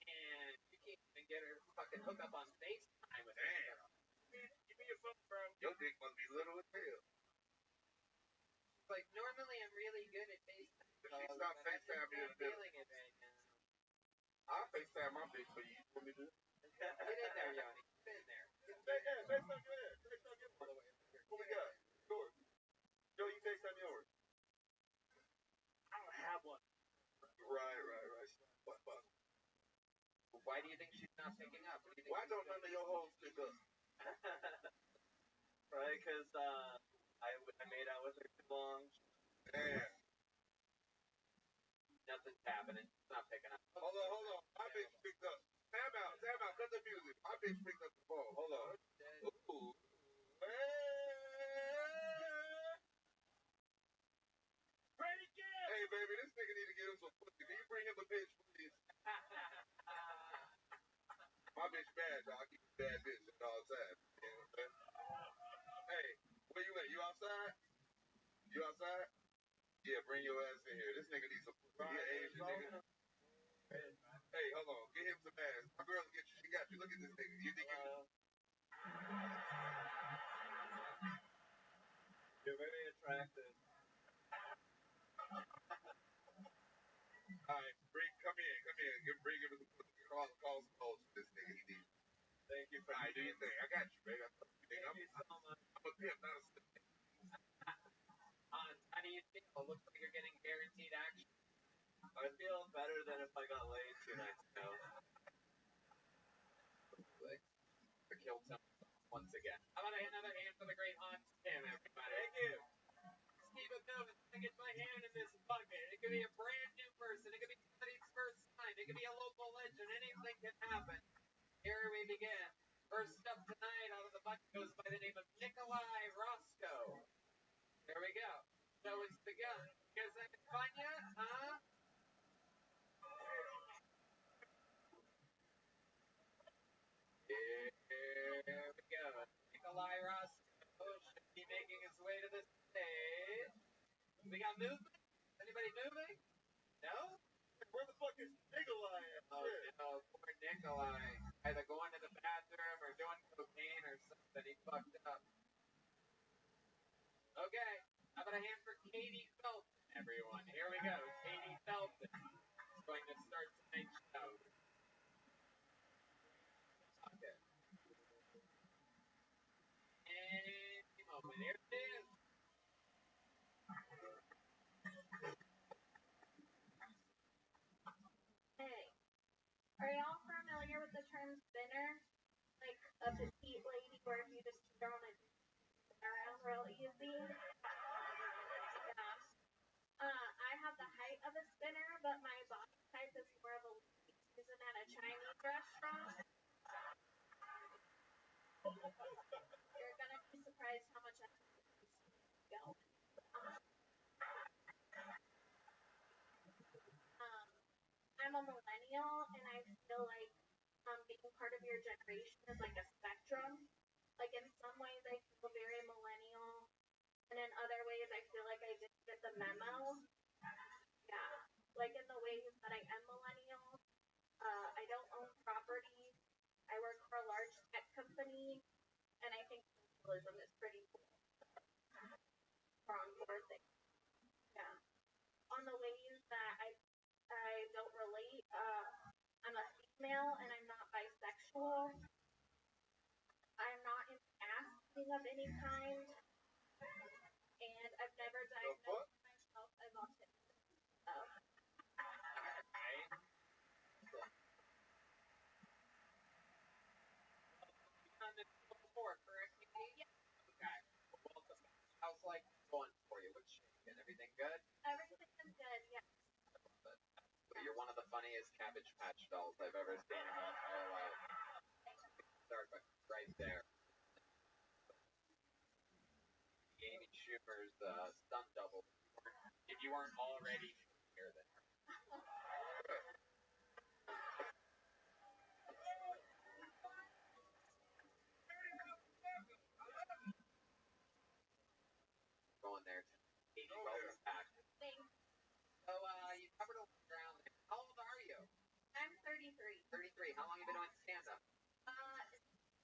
And you can't even get her fucking hook up on FaceTime with her. Damn. Give me your phone, bro. Your dick must be little as hell. Like, normally I'm really good at FaceTime. If she stop FaceTime me in the middle, Feeling it right now. I'll FaceTime my bitch for you. You want me to do it? Get in there, Yanni. Get in there. FaceTime your ass. FaceTime your ass. What we got? Yours. Joe, you FaceTime yours. I don't have one. Right. What? Why do you think she's not picking up? What do you think Why don't none of your hoes pick up? Right, because I made out with her too long. Damn. Nothing's happening. She's not picking up. Hold on. My bitch picked up. Time out. Cut the music. My bitch picked up the phone. Hold on. Ooh. Ready, get. Hey, baby, this nigga need to get him some pussy. Can you bring him a bitch, please? My bitch bad, dog. Keep a bad bitch at all times. You know what I'm saying? Hey, where you at? You outside? You outside? Yeah, bring your ass in here. This nigga needs some pussy. He an Asian nigga. Hey, hold on. Get him some ass. My girl will get you. She got you. Look at this nigga. You think you... You're very attractive. Alright, come in. Bring him some pussy. Call some hoes for this nigga. He needs. Thank you for Alright, do your thing. I got you, baby. Thank you so much. I'm a pimp, not a snitch. How do you feel? It looks like you're getting guaranteed action. I feel better than if I got laid 2 nights ago. Like, I killed someone once again. How about another hand for the great Hans Tim, everybody? Thank you. Just keep it moving. I get my hand in this bucket. It could be a brand new person. It could be somebody's first time. It could be a local legend. Anything can happen. Here we begin. First up tonight out of the bucket goes by the name of Nikolai Roscoe. There we go. So it's begun. You guys having fun yet? Huh? Here we go. Nikolai Roscoe should be making his way to the stage. We got movement? Anybody moving? No? Where the fuck is Nikolai at? Oh, no. Poor Nikolai. Either going to the bathroom or doing cocaine or something. He fucked up. Okay. How about a hand for Katie Felton, everyone? Here we go. Katie Felton is going to start tonight's show. Okay. where if you just turn on it around real easy. Yeah. I have the height of a spinner, but my body type is more of a using at a Chinese restaurant. You're gonna be surprised how much I go. I'm a millennial, and I feel like being part of your generation is like a spectrum. Like in some ways, I feel very millennial, and in other ways, I feel like I didn't get the memo. Yeah, like in the ways that I am millennial, I don't own property. I work for a large tech company, and I think capitalism is pretty cool. Strong word thing. Yeah. On the ways that I don't relate, I'm a female and I'm not bisexual. I'm not in casting of any kind, and I've never diagnosed myself as autistic. So. Before, correct? Yeah. Okay. Welcome. How's life going for you? What's shaking? Everything good? Everything is good, yeah. So you're one of the funniest Cabbage Patch dolls I've ever seen in my entire life. Start right there. Amy Schumer's stunt double. If you weren't already here, then. Going there. Katie, welcome back. Thanks. So, you covered a lot of ground there. How old are you? I'm 33. 33. How long have you been doing stand-up?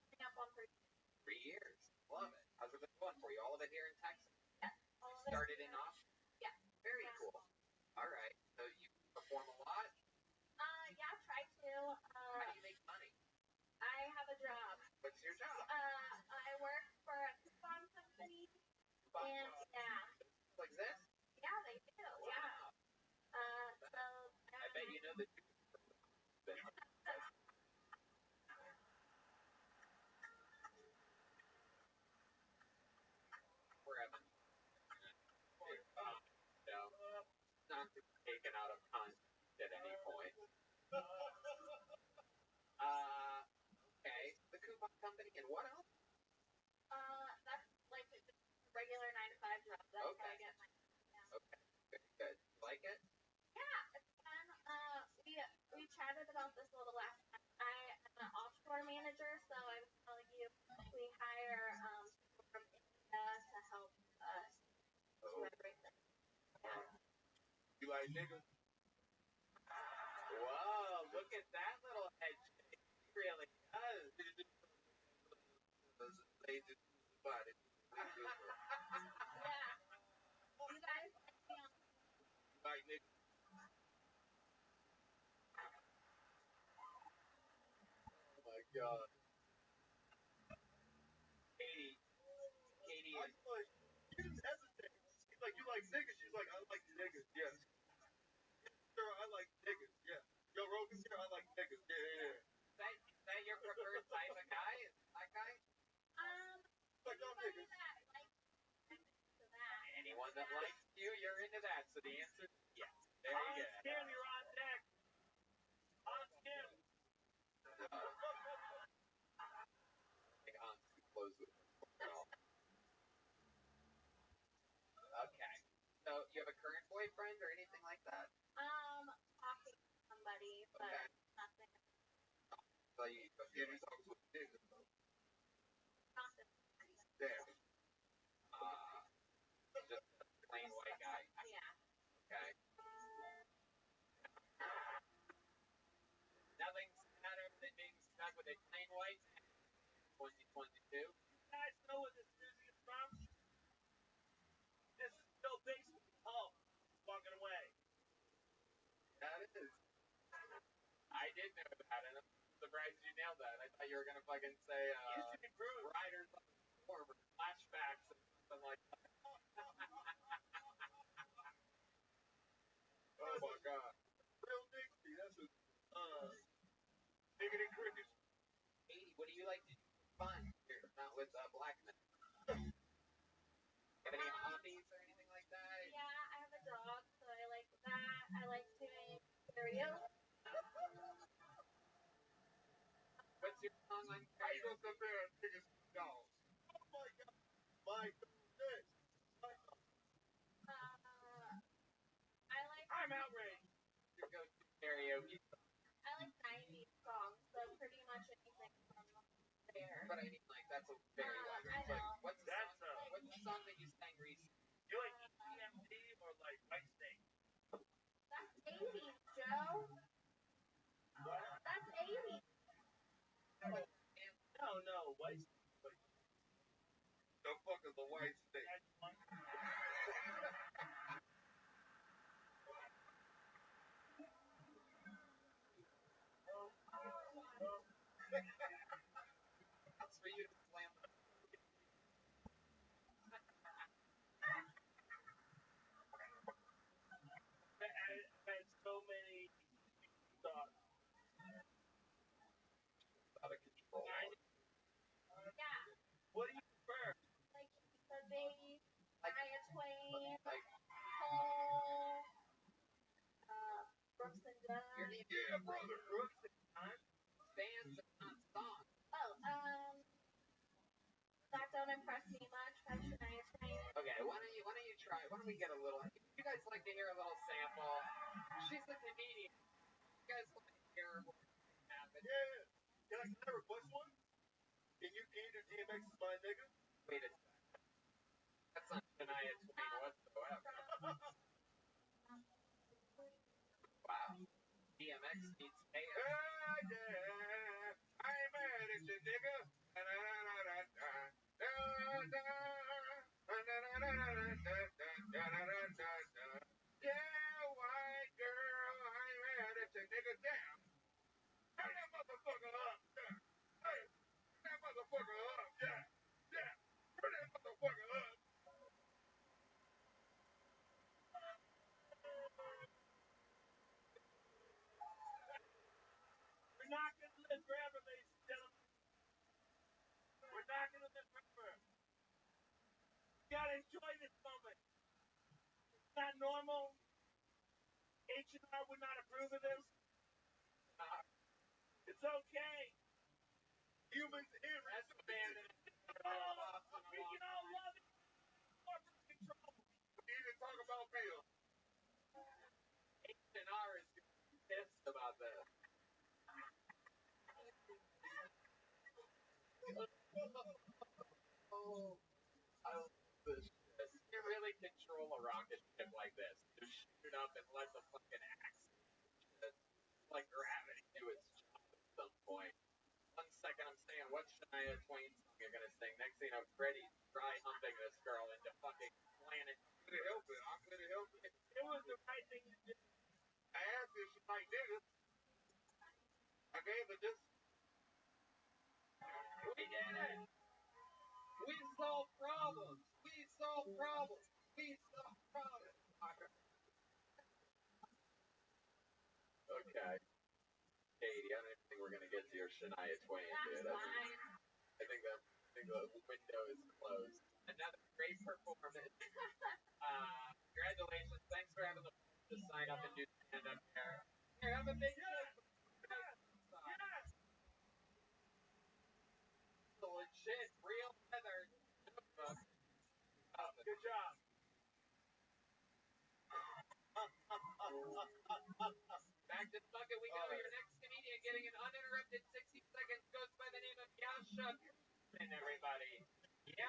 It's up on 3 years. Love it. How's it been going for you? All of it here in Texas? Yeah. Started in Austin? Yeah. Very cool. All right. So you perform a lot? Yeah, try to. How do you make money? I have a job. What's your job? I work for a coupon company. And yeah. Like this? Yeah, they do. Wow. Yeah. So. I bet you know the forever. Not to be taken out of context at any point. Okay. The coupon company and what else? That's like a regular 9 to 5 job. That's how I get my. Yeah. Okay. Very good. You like it? Yeah, it's fun. We chatted about this a little last time. I am an offshore manager, so I was telling you we hire people from India to help us do everything. Yeah. You like niggas? Whoa, look at that little head shake. He really does. They just body. Yeah. You guys like me on. Like niggas. Oh my god. Katie is like, you didn't hesitate. He's like, you like niggas? She's like, I like niggas, yes. Sure, I like niggas, yeah. Yo, Rogan's here, I like niggas, yeah. Is that your preferred type of guy? Is that guy? Like, y'all Anybody niggas. that likes to that. Anyone that likes you, you're into that. So the answer is yes. There you go. Tim, you're on deck. On Tim. Okay. So you have a current boyfriend or anything like that? Talking to somebody, but Okay. nothing. So you talk with niggas though. Nothing. There. Just a plain white guy. Yeah. Okay. Nothing's better than being stuck with a plain white man. 2022. You guys know what this music is from? This is Bill Bixby. Oh, walking away. That is. I did know that, and I'm surprised you nailed that. I thought you were gonna fucking say Used to be Bruce. Riders on the Storm or Flashbacks or something like that. Oh my god. Real Dixie, that's a diggity crickets. 80, what do you like to do? Fun. Here, not with blackness. Have any hobbies or anything like that? Yeah, I have a dog, so I like that. I like doing karaoke. What's your song on I karaoke? go up there and pick his dogs. Oh my god. My goodness. I like I'm outraged. Your go-to karaoke. I like 90s songs, so pretty much anything from there. But I mean, like, that's a very wide I range. Like, know. what's the song that you sang recently? You like EMD or like White Snake? That's 80s, Joe. That's 80s. No, White Snake. The fuck is the white snake? That's one. That's for you to slam. I had so many thoughts. Out of control. Yeah. What do you prefer? Like the bass, Shania Twain, Like, Cole, Brooks and Dunn. Yeah, brother. Brooks and Dunn? Bands and not songs. Oh, That Don't Impress Me Much by Shania Twain. Okay, why don't you try? Why don't we get a little? You guys like to hear a little sample? She's a comedian. You guys like to hear what happened? Yeah. Can I request one? Can you do DMX is my nigga? Wait a second. That's not Shania Twain whatsoever. Wow. DMX needs hair. Yeah. I ain't mad at you, nigga. Yeah, white girl, I ain't mad at you, nigga. Damn. Turn that motherfucker up. Hey, turn that motherfucker up. Yeah. Yeah. Turn that motherfucker up. We're not going to live forever, ladies and gentlemen. We're not going to live forever. You got to enjoy this moment. It's not normal. H&R would not approve of this. It's okay. Humans here. That's the band that We can all love it. Corporate control. We need to talk about Bill. H&R is pissed about this. Oh, I love this shit. You really control a rocket ship like this. Just shoot it up and let the fucking axe like gravity do its job at some point. 1 second I'm saying what Shania Twain song you're gonna sing. Next thing you know, Freddie's dry humping this girl into fucking planet. I'm gonna help it. I'm gonna help it. It was the right thing to do. I asked if she like niggas. I gave her this. We did it! We solved problems! We solved problems! We solved problems! Okay. Katie, I don't even think we're gonna get to your Shania Twain, dude. I think the window is closed. Another great performance. Congratulations. Thanks for having the to sign up and do stand up here. Here, have a big legit, real leather notebook. Good job. Back to the bucket we go. Your next comedian getting an uninterrupted 60 seconds goes by the name of Yasha. And everybody. Yeah.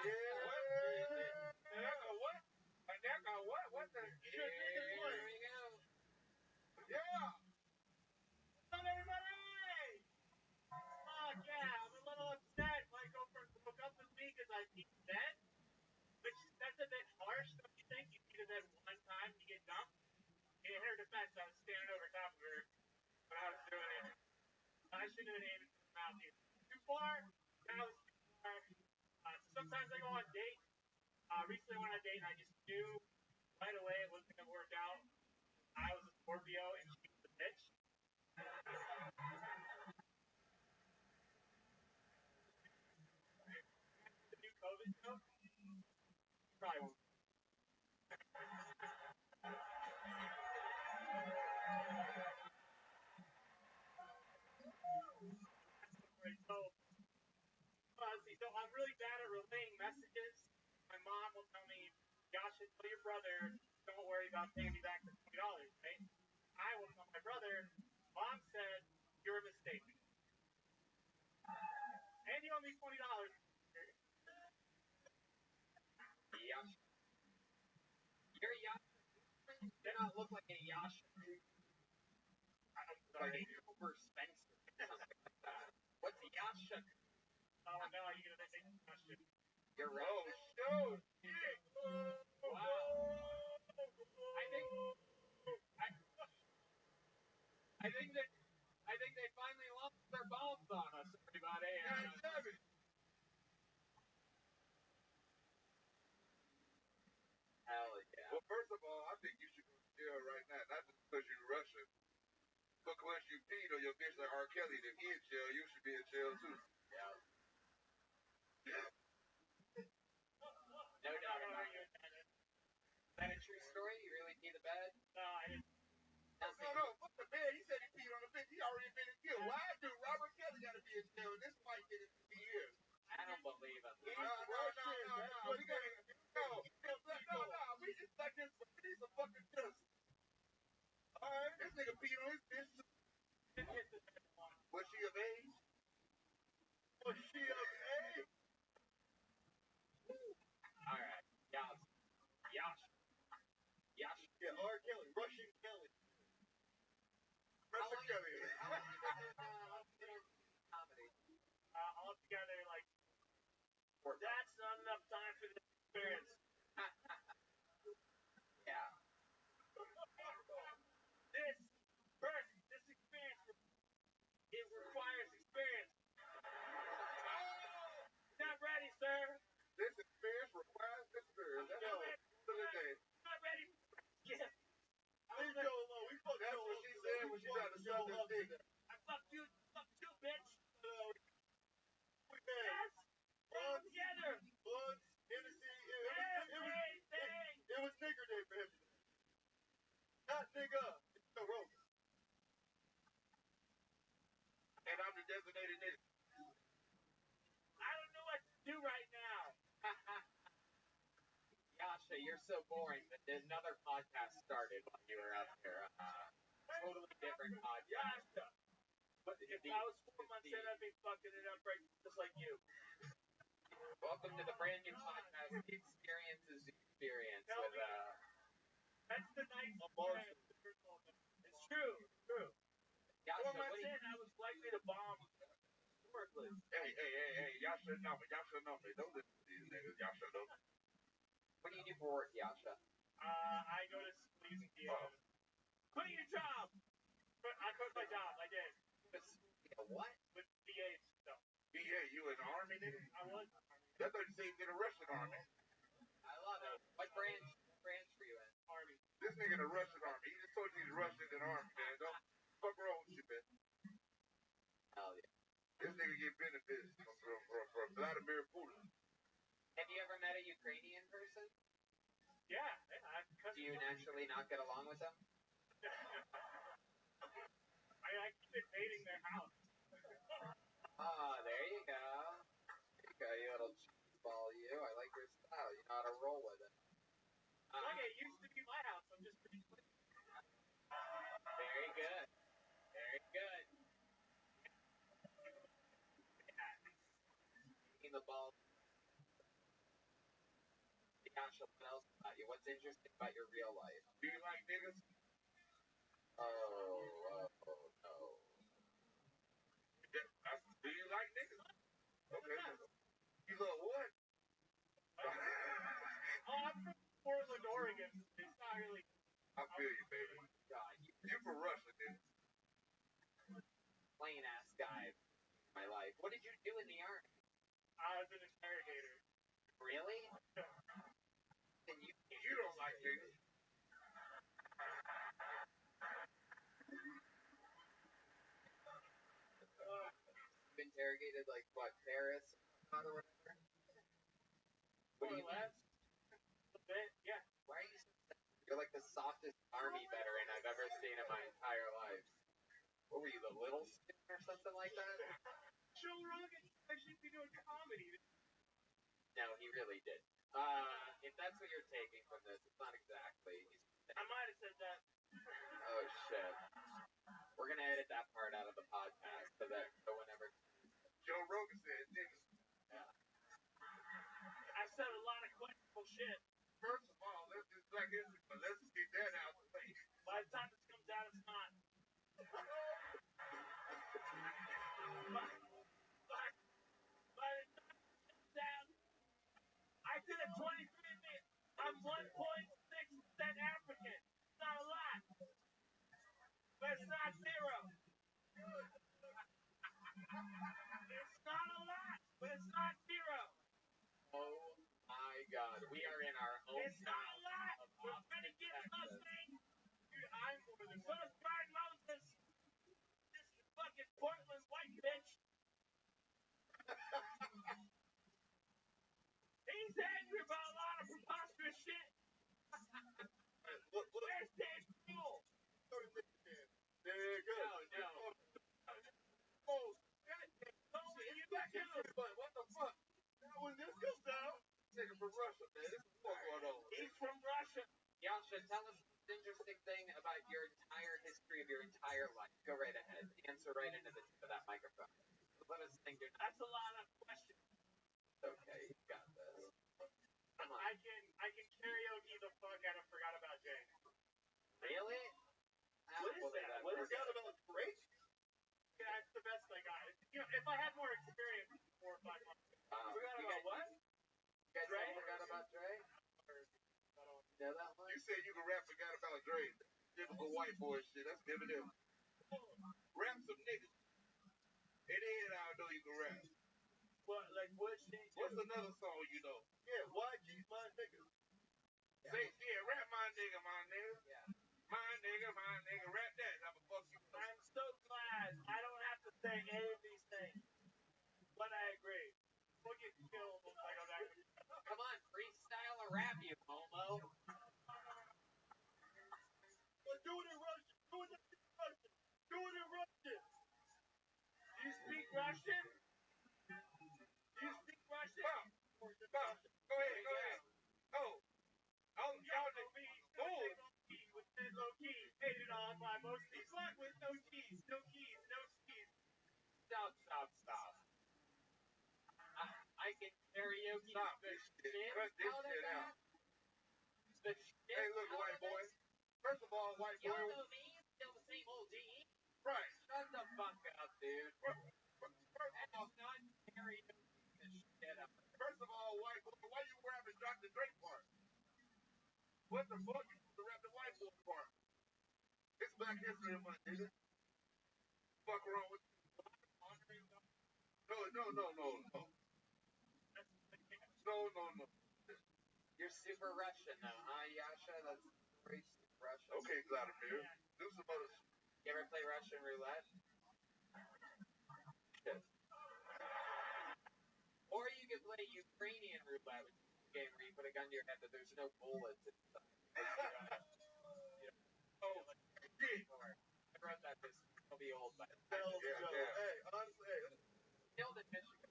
What? What? What the shit is Here this? we go. Yeah. What's up, everybody? Oh, yeah, I'm a little upset. My girlfriend broke up with me because I beat bed. Which, that's a bit harsh, don't you think? You beat a bed one time, you get dumped. In her defense, I was standing over top of her when I was doing it. I shouldn't have aimed at the mouth either. Too far? That was too far. Sometimes I go on dates. Recently I went on a date and I just knew right away it wasn't going to work out. I was a Scorpio and she was a bitch. the joke? Probably won't. So I'm really bad at relaying messages. My mom will tell me, Yasha, tell your brother, don't worry about paying me back the $20, right? I will tell my brother, Mom said, you're a mistake. And you owe me $20. Yasha. You're a Yasha. You do not look like a Yasha. I'm Like sorry. a Cooper Spencer or something like that. What's a Yasha? Oh, no, you're going to take the question. You're right. Oh, shoot! Shit! Wow. I think they finally lost their bombs on us, everybody. God damn it! Hell yeah. Well, first of all, I think you should go to jail right now, not just because you're Russian. Because you peed on your bitch like R. Kelly, if he in jail, you should be in jail too. Yeah. No No, doubt no, about you're it. Is that a true story? You really pee the bed? No, I didn't. No, fuck the bed. He said he peed on the bitch. He already been in jail. Why do Robert Kelly got to be in jail? And this white kid is 2 years. I don't believe him. No. We got no. We just like this. We need some fucking justice. Alright, this nigga peed on his bitch. Was she of age? Was she of age? Alright. Yasha. Yeah, R. Kelly. Russian Kelly. Russian Kelly. Comedy. All together, like, that's not enough time for this experience. Yeah. This experience, it requires experience. Not ready, sir. This experience requires experience. That's all. For the day. Not ready. Yeah. Leave Joe alone. We fucked That's what she said when she tried to suck this dick. I fucked you, bitch. We had Yes. All together. bloods, Hennessy. It was nigger day for him. Not nigga. It's Joe Rogan. And I'm the designated nigga. I don't know what to do right now. Yasha, you're so boring that another podcast started while you were up here. Totally different podcast. Yasha. But if I was 4 months in, I'd be fucking it up right just like you. Welcome to the brand new podcast, The Experience is the Experience. Tell With, me. That's the nice Abortion. It's true. Yasha, 4 months in, I was likely to bomb historically. Hey, y'all should know me. Don't listen to these niggas. Y'all should know me. what do you do for work, Yasha? I go to sleazy theaters. Quit your job! But I quit my job, I did. What? With VAs stuff. BA, you in the army, nigga? I was. I thought you said you in the Russian army. I love it. What branch were you in? Army. This nigga in the Russian army. He just told you he's Russian in the army, man. Don't fuck wrong with you, man. Hell yeah. This nigga get benefits from Vladimir Putin. Have you ever met a Ukrainian person? Yeah. Do you naturally not get along with them? I keep invading their house. Ah, there you go. You little cheeseball, you. I like your style. You know how to roll with it. Like it used to be my house. I'm just pretty clean. Very good. Very good. Taking the ball. Yasha, what else about you? What's interesting about your real life? Do you like niggas? Oh, no. Do you like niggas? Okay. You love what? I'm from Portland, Oregon. It's not really. I feel you, baby. God, You from Russia, nigga. plain ass guy in my life. What did you do in the army? I was an interrogator. Really? And You don't like niggas. interrogated like what, Paris or whatever? What do you less. A bit, yeah. Why are you so You're like the softest army veteran I've ever seen in my entire life. What were you, the little skin or something like that? Joe Rogan actually be doing comedy. No, he really did. If that's what you're taking from this, it's not exactly. I might have said that. Oh shit. We're gonna edit that part out of the podcast so that whenever Joe Rogan said, niggas. I said a lot of questionable shit. First of all, let's just black history, but let's get that out of the way. By the time this comes out, it's not. By the time it comes out, I did a 23-minute. I'm 1.6% African. It's not a lot. But it's not zero. It's not a lot, but it's not zero. oh my god, we are in our own It's not a lot. We're gonna get something. Dude, I'm more than Guard Moses. This is fucking Portland white bitch. He's angry about a lot of preposterous shit. Where's Dave Fuel? There you go. No. Oh, you black history, but what the fuck? Now when this goes down, nigga from Russia, man. This is what going on. He's from Russia. Yasha, tell us the interesting thing about your entire history of your entire life. Go right ahead. Answer right into the tip of that microphone. Let us think you're That's a lot of questions. okay. You got this. Come on. I can karaoke the fuck out of Forgot About Jay. Really? What is that? What is Forgot that? about Drake? Yeah, that's the best I got. You know, if I had more experience 4 or 5 months ago. Forgot about what? You guys Dre? forgot about Dre? Know that one? You said you can rap Forgot About Drake. Typical white boy shit. That's Eminem. Rap some niggas. And then I know you can rap. What, like, what shit? What's another song you know? Yeah, YG, my nigga. Say, yeah, rap my nigga, my nigga. Yeah. My nigga, rap that. I'ma fuck you. I'm so glad I don't have to say any of these things. But I agree. We'll get killed if I go back. Come on, freestyle a rap, you homo. But do it in Russian. Do it in Russian. Do it in Russian. Do you speak Russian? Do you speak Russian? Bob, go ahead. Oh, y'all Low key, with low key, hated on by most of these black with no keys, no keys, no keys. Stop. I can karaoke Stop the this shit. shit Cut this out of shit that. out. The shit Hey, look, out white of boy. it. First of all, white boy. Y'all know me, still the same old GE. Right. Shut the fuck up, dude. First That is not karaoke the shit out of it. First of all, white boy, why you rapping Dr. Drake part? What the fuck you supposed to rap the white boy part? It's Black History Month, nigga. Fuck wrong with No. You're super Russian though, huh, Yasha? That's very super Russian. Okay, Vladimir. Do some other shit. You ever play Russian roulette? Shit. Or you could play Ukrainian roulette, which is a game where you put a gun to your head but there's no bullets inside. Oh, shit. I wrote that this will be old by the time. Hell of a joke. Hey, honestly, Killed in Michigan.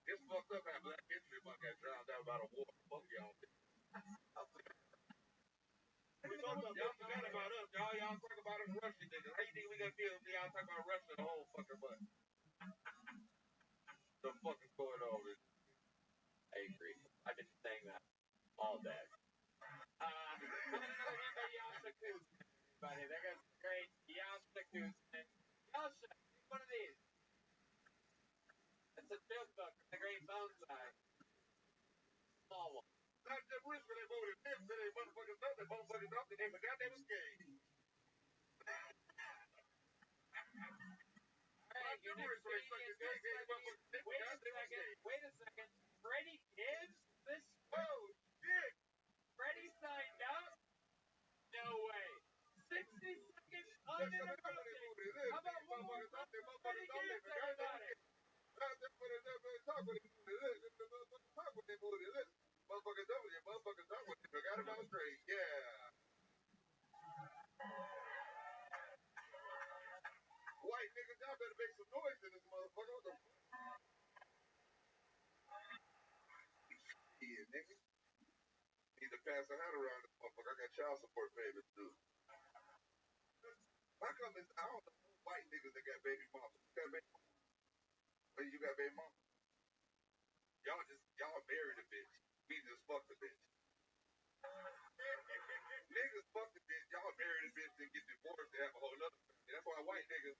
it's fucked up how Black History Month got drowned out by the war. Fuck y'all. Y'all forgot about us. Y'all talk about us Russian niggas. How you think we gonna feel if y'all talk about Russia the whole fucking month? The fuck is going on, man? I agree. I've been saying that all day. Another one by Yasha Kuzmin. Everybody, there goes the great Yasha Kuzmin. Yasha, one of these. It's a joke book from the great bonsai. Small one. Not just rich when they voted this, then they motherfuckers know they motherfuckers up, and they forgot they was gay. Alright, your next comedian is this second. Wait a second. Freddie Gibbs? This Oh, shit! Freddie signed up? No way. 60 seconds uninterrupted. How about one more time for Freddie Gibbs, everybody? some noise in this motherfucker. What the shit, nigga? Need to pass a hat around this motherfucker. I got child support payments due. How come it's, I don't know, white niggas that got baby mamas? You got baby mama? Well, you got baby mama? Y'all married a bitch. We just fucked a bitch. Niggas fuck the bitch. Y'all married a bitch and get divorced and have a whole nother family. That's why white niggas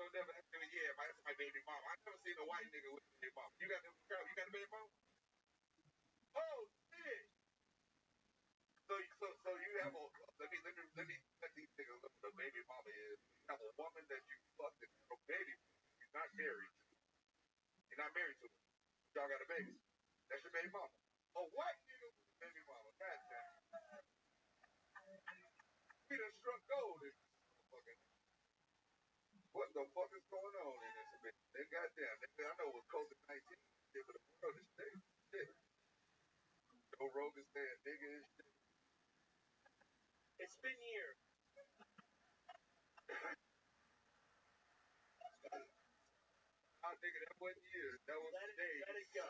don't never have to, yeah, that's my baby mama. I never seen a white nigga with a baby mama. You got a baby mama? Oh shit. So you have a let these niggas know what a baby mama is. You have a woman that you fucked and have a baby. You're not married. You're not married to her. Y'all got a baby. That's your baby mama. A white nigga with a baby mama. God damn. We done struck gold in this motherfucker. What the fuck is going on in this bitch? They goddamn. I know it was COVID-19 shit, but the world is shit. Joe Rogan saying nigga is shit. It's been years. Nigga, that wasn't years. That was days. Let it go.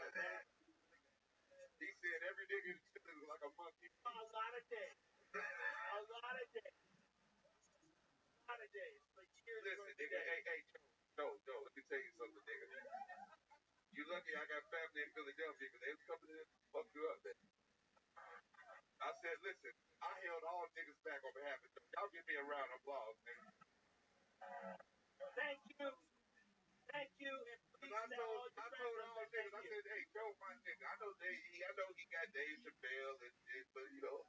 He said every nigga in shit is like a monkey. A lot of days. A lot of days. A lot of days. Like years. Listen, nigga, hey, Joe, let me tell you something, nigga. You lucky I got family in Philadelphia because they was coming in and fuck you up, man. I said, listen, I held all niggas back on behalf of Joe. Y'all give me a round of applause, nigga. Thank you. Thank you. And I told all niggas, I said, hey, Joe, my nigga, I know he got Dave Chappelle and shit, but you know,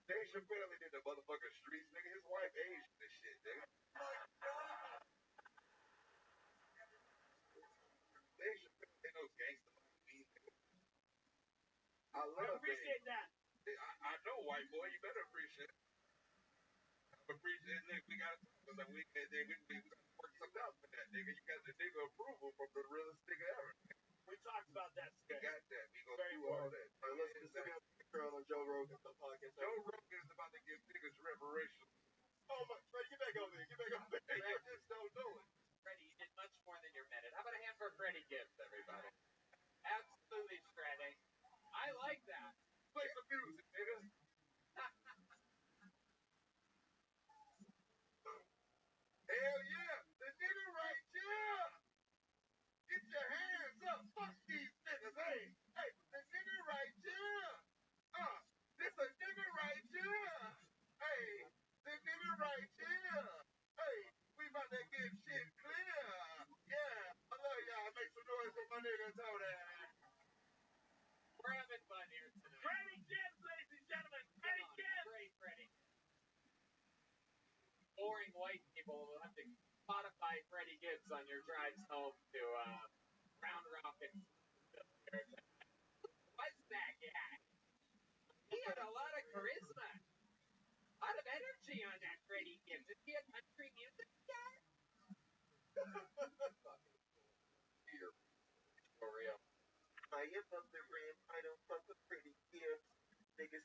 Dave Chappelle ain't in the motherfucking streets, nigga. His wife Asian and shit, nigga. Dave Chappelle ain't no gangster like me, nigga. I appreciate that. I know, white boy, you better appreciate it. Look, we gotta talk about we gotta work something out for that, nigga. You got the nigga approval from the realest nigga ever. We talked about that today. We got that. We gonna do all that. Listen, this is girl on Joe Rogan. Joe Rogan is about to give niggas reparations. Oh my, Freddie, get back over there. Get back over there. Hey, you just don't know it. Freddie, you did much more than your minute. How about a hand for Freddie Gibbs, everybody? Absolutely shredding. I like that. Play some music, nigga. Hell yeah, the nigga right here. Get your hands up. Fuck these niggas. Hey, the nigga right here. This a nigga right here. Hey, the nigga right here. Hey, we about to get shit clear. Yeah, I love y'all. Make some noise for my nigga Tony. We're having fun here tonight. Freddie Gibbs, ladies and gentlemen. Freddie Gibbs. Great, Freddie. Boring white people will have to modify Freddie Gibbs on your drives home to Round Rock and what's that guy? He had a lot of charisma, a lot of energy on that Freddie Gibbs. Is he a country music guy? Here, for real. I am up the rim. I don't fuck with Freddie Gibbs. Niggas.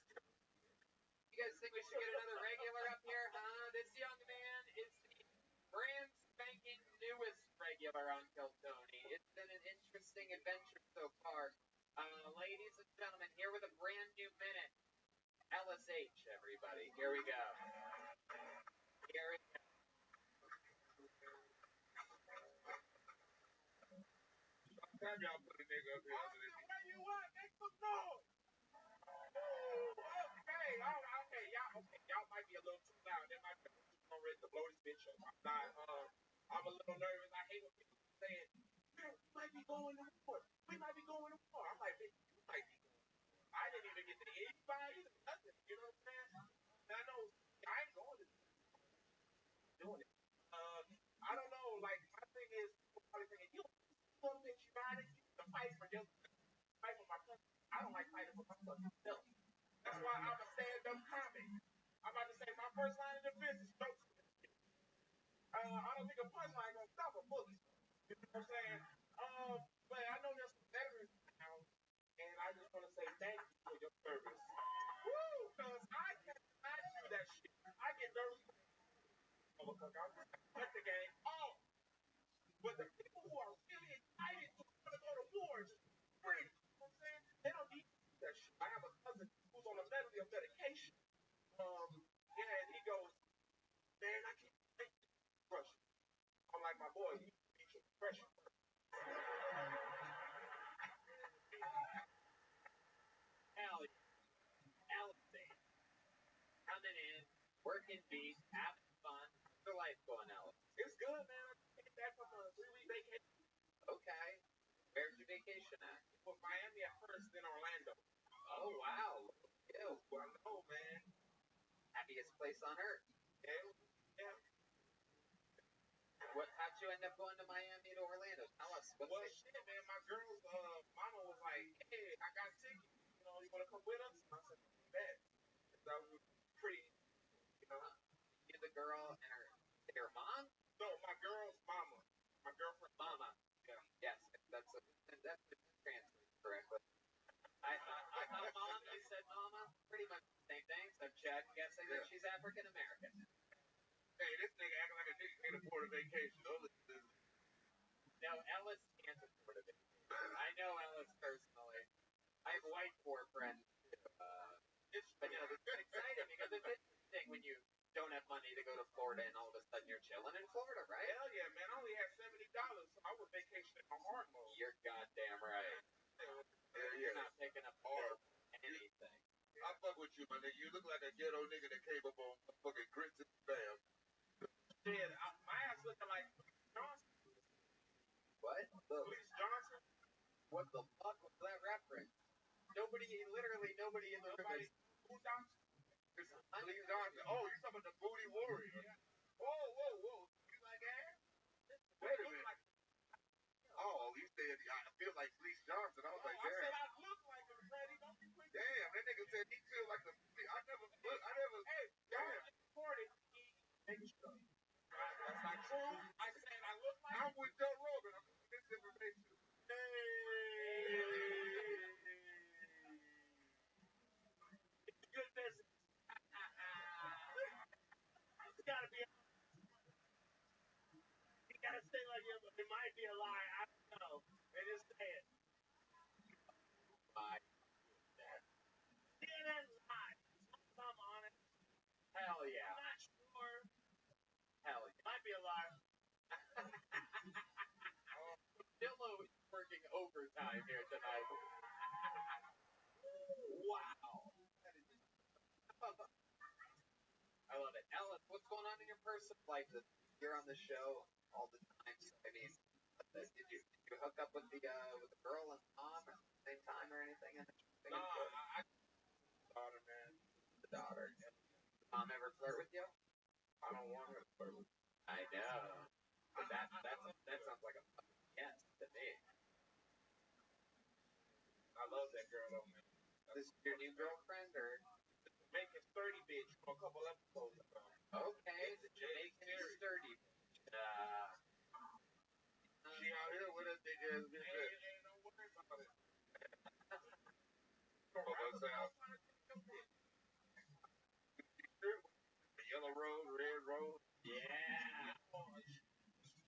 You guys think we should get another regular up here, huh? This young man is the brand spanking newest regular on Kill Tony. It's been an interesting adventure so far. Ladies and gentlemen, here with a brand new minute. LSH, everybody. Here we go. Here we go. Time y'all put a nigga up here. Where you at? Make some noise. Okay, y'all might be a little too loud. That might be too ready to blow this bitch up. I'm a little nervous. I hate when people saying, we might be going to war. We might be going to war. I'm like, bitch, you might be going to war. I didn't even get to anybody, nothing. You know what I'm saying? And I know I ain't going to doing it. I don't know. Like, my thing is, people probably thinking, you don't think you got it? You can fight for just fight for my country. I don't like fighting for my fucking self. That's why I'm a stand-up comic. I'm about to say my first line of defense is jokes. I don't think a punchline gonna stop a bullet. You know what I'm saying? But I know there's some veterans now, and I just want to say thank you for your service. Woo! Cause I cannot do that shit. I get nervous. I'm just the game. Oh, like my boy, he beat you pressure. Hell yeah. Ellis coming in, working beat, having fun. How's your life going, Ellis? It's good, man. I just came back from a 3-week vacation. Okay. Where'd you vacation at? Well, Miami at first, then Orlando. Oh, wow. Look at you. Well, I know, man. Happiest place on earth. Yeah. How'd you end up going to Miami to Orlando? Tell us. Well, shit, man. My girl's mama was like, hey, I got tickets. You know, you want to come with us? I said, bet. So I was pretty, you know. You, the girl, and her mom? No, my girl's mama. My girlfriend's mama. Yeah. Yes, that's translated correctly. I thought mom, you said mama. Pretty much the same thing, except Chad guessing that she's African American. Hey, this nigga acting like a nigga can't afford a vacation. No, Ellis can't afford a vacation. I know Ellis personally. I have white poor friends too. But you know, it's exciting because it's interesting when you don't have money to go to Florida and all of a sudden you're chilling in Florida, right? Hell yeah, man. I only had $70, so I was vacationing on hard mode. You're goddamn right. You're not picking up hard anything. I fuck with you, my nigga. You look like a ghetto nigga that came up on fucking grits and spam. Shit, my ass looking like Johnson. What? Police Johnson? What the fuck was that reference? Literally nobody in the room is... Who Johnson? Police Johnson. Oh, you're talking about the booty warrior. Whoa. You like ass? Wait a minute. Oh, you said I feel like Police Johnson. I was like, damn. I said I look like him, Freddie. Don't be quick. Damn, that nigga said he feel like the... I never... Hey, damn. Reported That's not true. I said I look like... I'm with Joe Rogan. I'm with this information. Hey. It's good business. It's gotta be... You gotta say like it might be a lie. I don't know. They just say it. CNN lies. I'm honest. Hell yeah. I'm not sure. Hell yeah. Might be a lie. Dillo is working overtime here tonight. Wow. I love it. Ellis, what's going on in your personal life? You're on the show all the time. I mean, did you hook up with the girl and mom at the same time or anything? No, I daughter, man. The daughter. Did mom ever flirt with you? I don't want her to flirt with me. I know. But that sounds like a yes to me. I love that girl though, man. This is your new girlfriend or Jamaican sturdy bitch from a couple episodes ago. Okay, the Jamaican sturdy bitch. She out here with us, big ass bitch. Ain't no worry about it. Yellow rose, red rose. Yeah.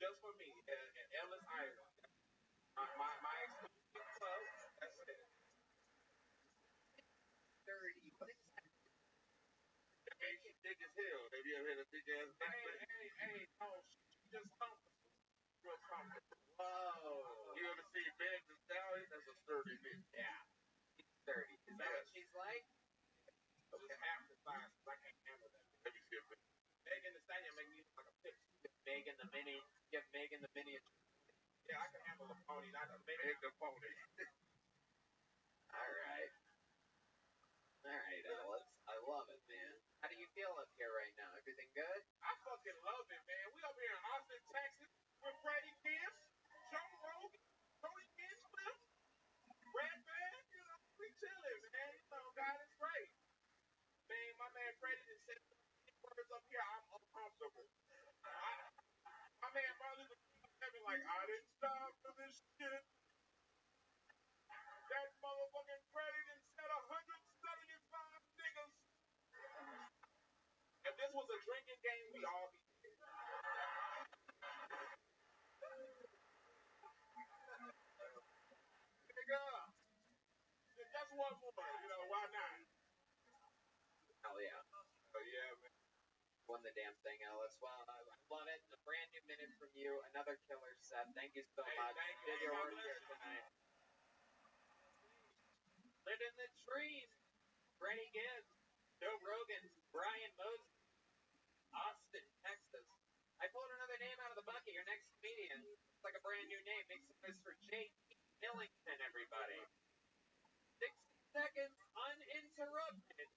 Just for me, and Ellis Island. My exclusive club. That's it. Sturdy. What is that? She thick as hell. Have you ever had a thick ass back? Hey, no, she just comfortable. Real comfortable. Whoa. You ever see Beds and Stallion? That's a sturdy bitch. Yeah. She's sturdy. Is that what she's like? Okay. Half the size, I can't handle that. Let me see a bit. Megan Thee Stallion make me look like a pig. Megan the Mini. Give Megan the Mini. Yeah, I can handle a pony, not a Meg the pony. All right, Ellis. I love it, man. How do you feel up here right now? Everything good? I fucking love it, man. We up here in Austin, Texas, with Freddie Gibbs, Joe Rogan, Tony Hinchcliffe, Brad Band, you know, we chilling, man. You know, God is great. Man, my man Freddie just said words up here, I'm uncomfortable. My man Marley was like, I didn't stop for this shit. That motherfucking Freddie done said 175 niggas. If this was a drinking game, we all be nigga. Just one more, you know, why not? Hell yeah. Oh yeah, man. Won the damn thing, Ellis. Well, I love it. A brand new minute from you. Another another killer set. Thank you so Hey, much. thank you. Did your God work bless here you. tonight. Live in the trees. Freddie Gibbs, Joe Rogan, Brian Moses, Austin, Texas. I pulled another name out of the bucket. Your next comedian. It's like a brand new name. Make some noise for J.T. Millington, everybody. 60 seconds uninterrupted.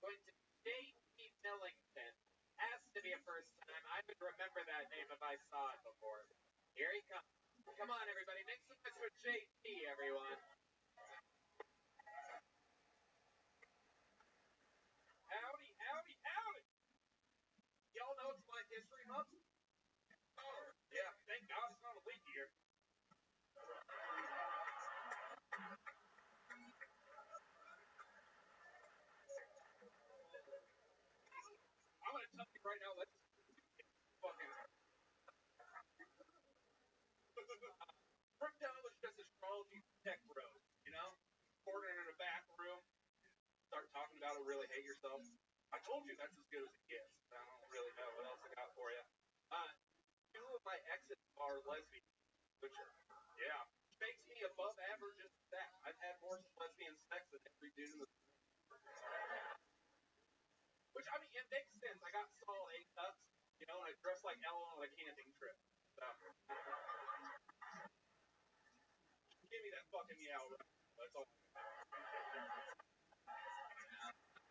Going to J.T. Millington. Has to be a first time. I would remember that name if I saw it before. Here he comes. Come on, everybody. Make some noise for J.T., everyone. Howdy, howdy, howdy. Y'all know it's Black History Month? Oh, yeah. Thank God it's not a leap year. I'm going to tell you right now, let's fucking... Crypto is just astrology tech bros, you know? Cornered in a back room, start talking about it, really hate yourself. I told you that's as good as it gets. I don't really know what else I got for you. Two of my exes are lesbians, which, yeah, makes me above average at that. I've had more lesbian sex than every dude in the... Which, I mean, it makes sense. I got solid 8 cups, you know, and I dress like Ellen on a camping trip. So, give me that fucking meow. That's all.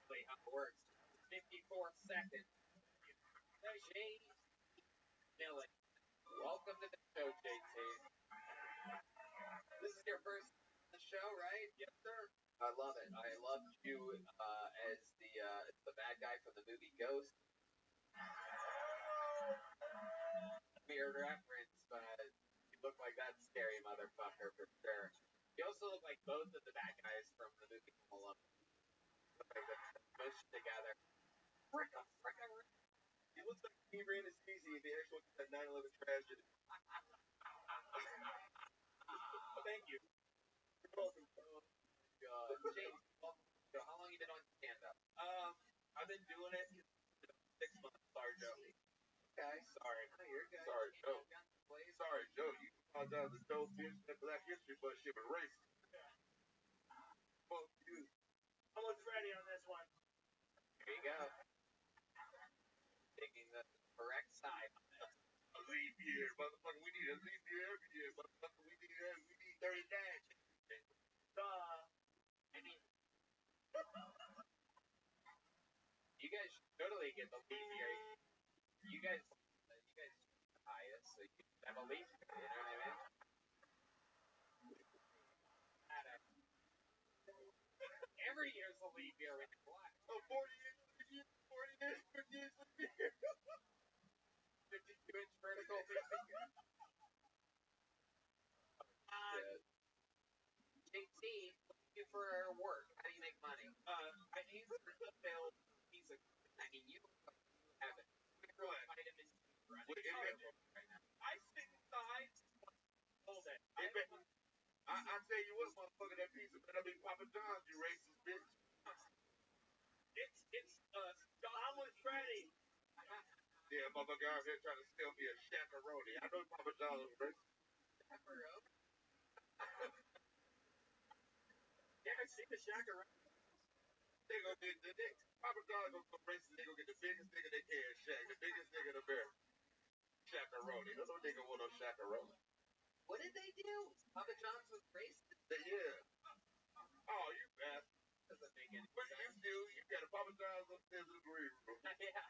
Wait, how it works. 54 seconds. J. Milling. Welcome to the show, JT. This is your first the show, right? Yes, sir. I love it. I loved you as the bad guy from the movie Ghost. Weird reference, but you look like that scary motherfucker for sure. You also look like both of the bad guys from the movie Home Alone. Look like they're mushed together. Fricka. He looks like he ran his easy if he actually looked at that 9/11 tragedy. Thank you. You're welcome. God. James, so how long you been on stand-up? I've been doing it 6 months. Sorry, Joe. Okay. Sorry. No, you're good. Sorry, Joe. Please. Sorry, Joe. You apologize to Joe bitch that Black History, but shit was racist. Fuck you. I'm with Freddie on this one. Here you go. Taking the correct side on this. A leap year, motherfucker. We need a leap year every year, motherfucker. We need 39. I mean, you guys should totally get the leap year. You guys highest, so you should have a leap year. You know what I mean? Every year's a leap year when you're black. Oh, 40 years, 50 years, 50 years. 52-inch vertical. JT, thank you for work. How do you make money? I answered the failed piece of. I mean, you have it. Vitamin C running right now. I sit inside all day. I tell you what, motherfucker, that pizza better be Papa John's, you racist bitch. It's I'm with Freddie. Yeah, motherfucker out here trying to steal me a shakaroni. I know Papa John's is racist. Pepperoni? You ever seen the Shakaroni? They gonna get Papa John's gonna go racist. They gonna get the biggest nigga they can shack, the biggest nigga in America. Shakaroni. No nigga want no shakaroni. What did they do? Papa John's was racist? Yeah. Oh, you bastard. Doesn't make any What sense. you do? You got a Papa John's upstairs in the green room. Yeah,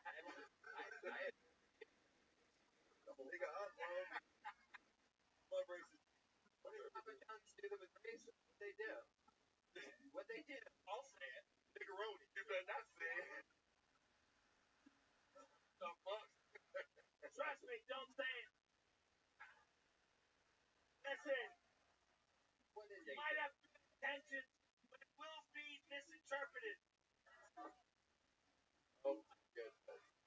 Nigga, I love racist. what did Papa John's do that was racist? What they do? What they do? I'll say it. Niggeroni. You better not say it. The fuck? Trust me, don't say it. Listen, What did they might do? have good intentions, but it will be misinterpreted. Oh, good.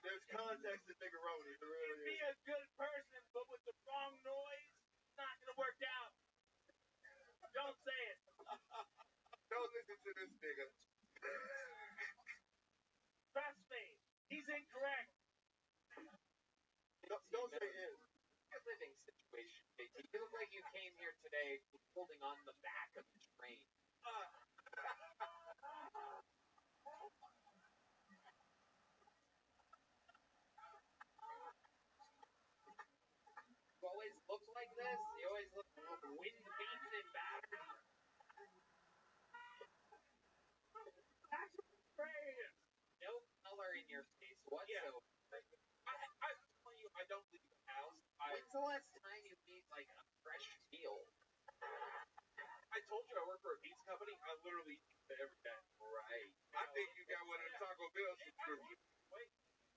There's context to niggeroni. There You really be is. a good person, but with the wrong noise, it's not gonna work out. Don't say it. Don't listen to this nigga. Trust me, he's incorrect. Don't say it. holding on the back of the train. You always look like this? You always look wind-beaten and battered? That's great! No color in your face whatsoever. I'm telling you, I don't leave the house. When's the last time you ate, like, a fresh meal? I told you I work for a pizza company. I literally eat pizza every day. Right. I think you got one of the Taco Bell subscriptions. Wait,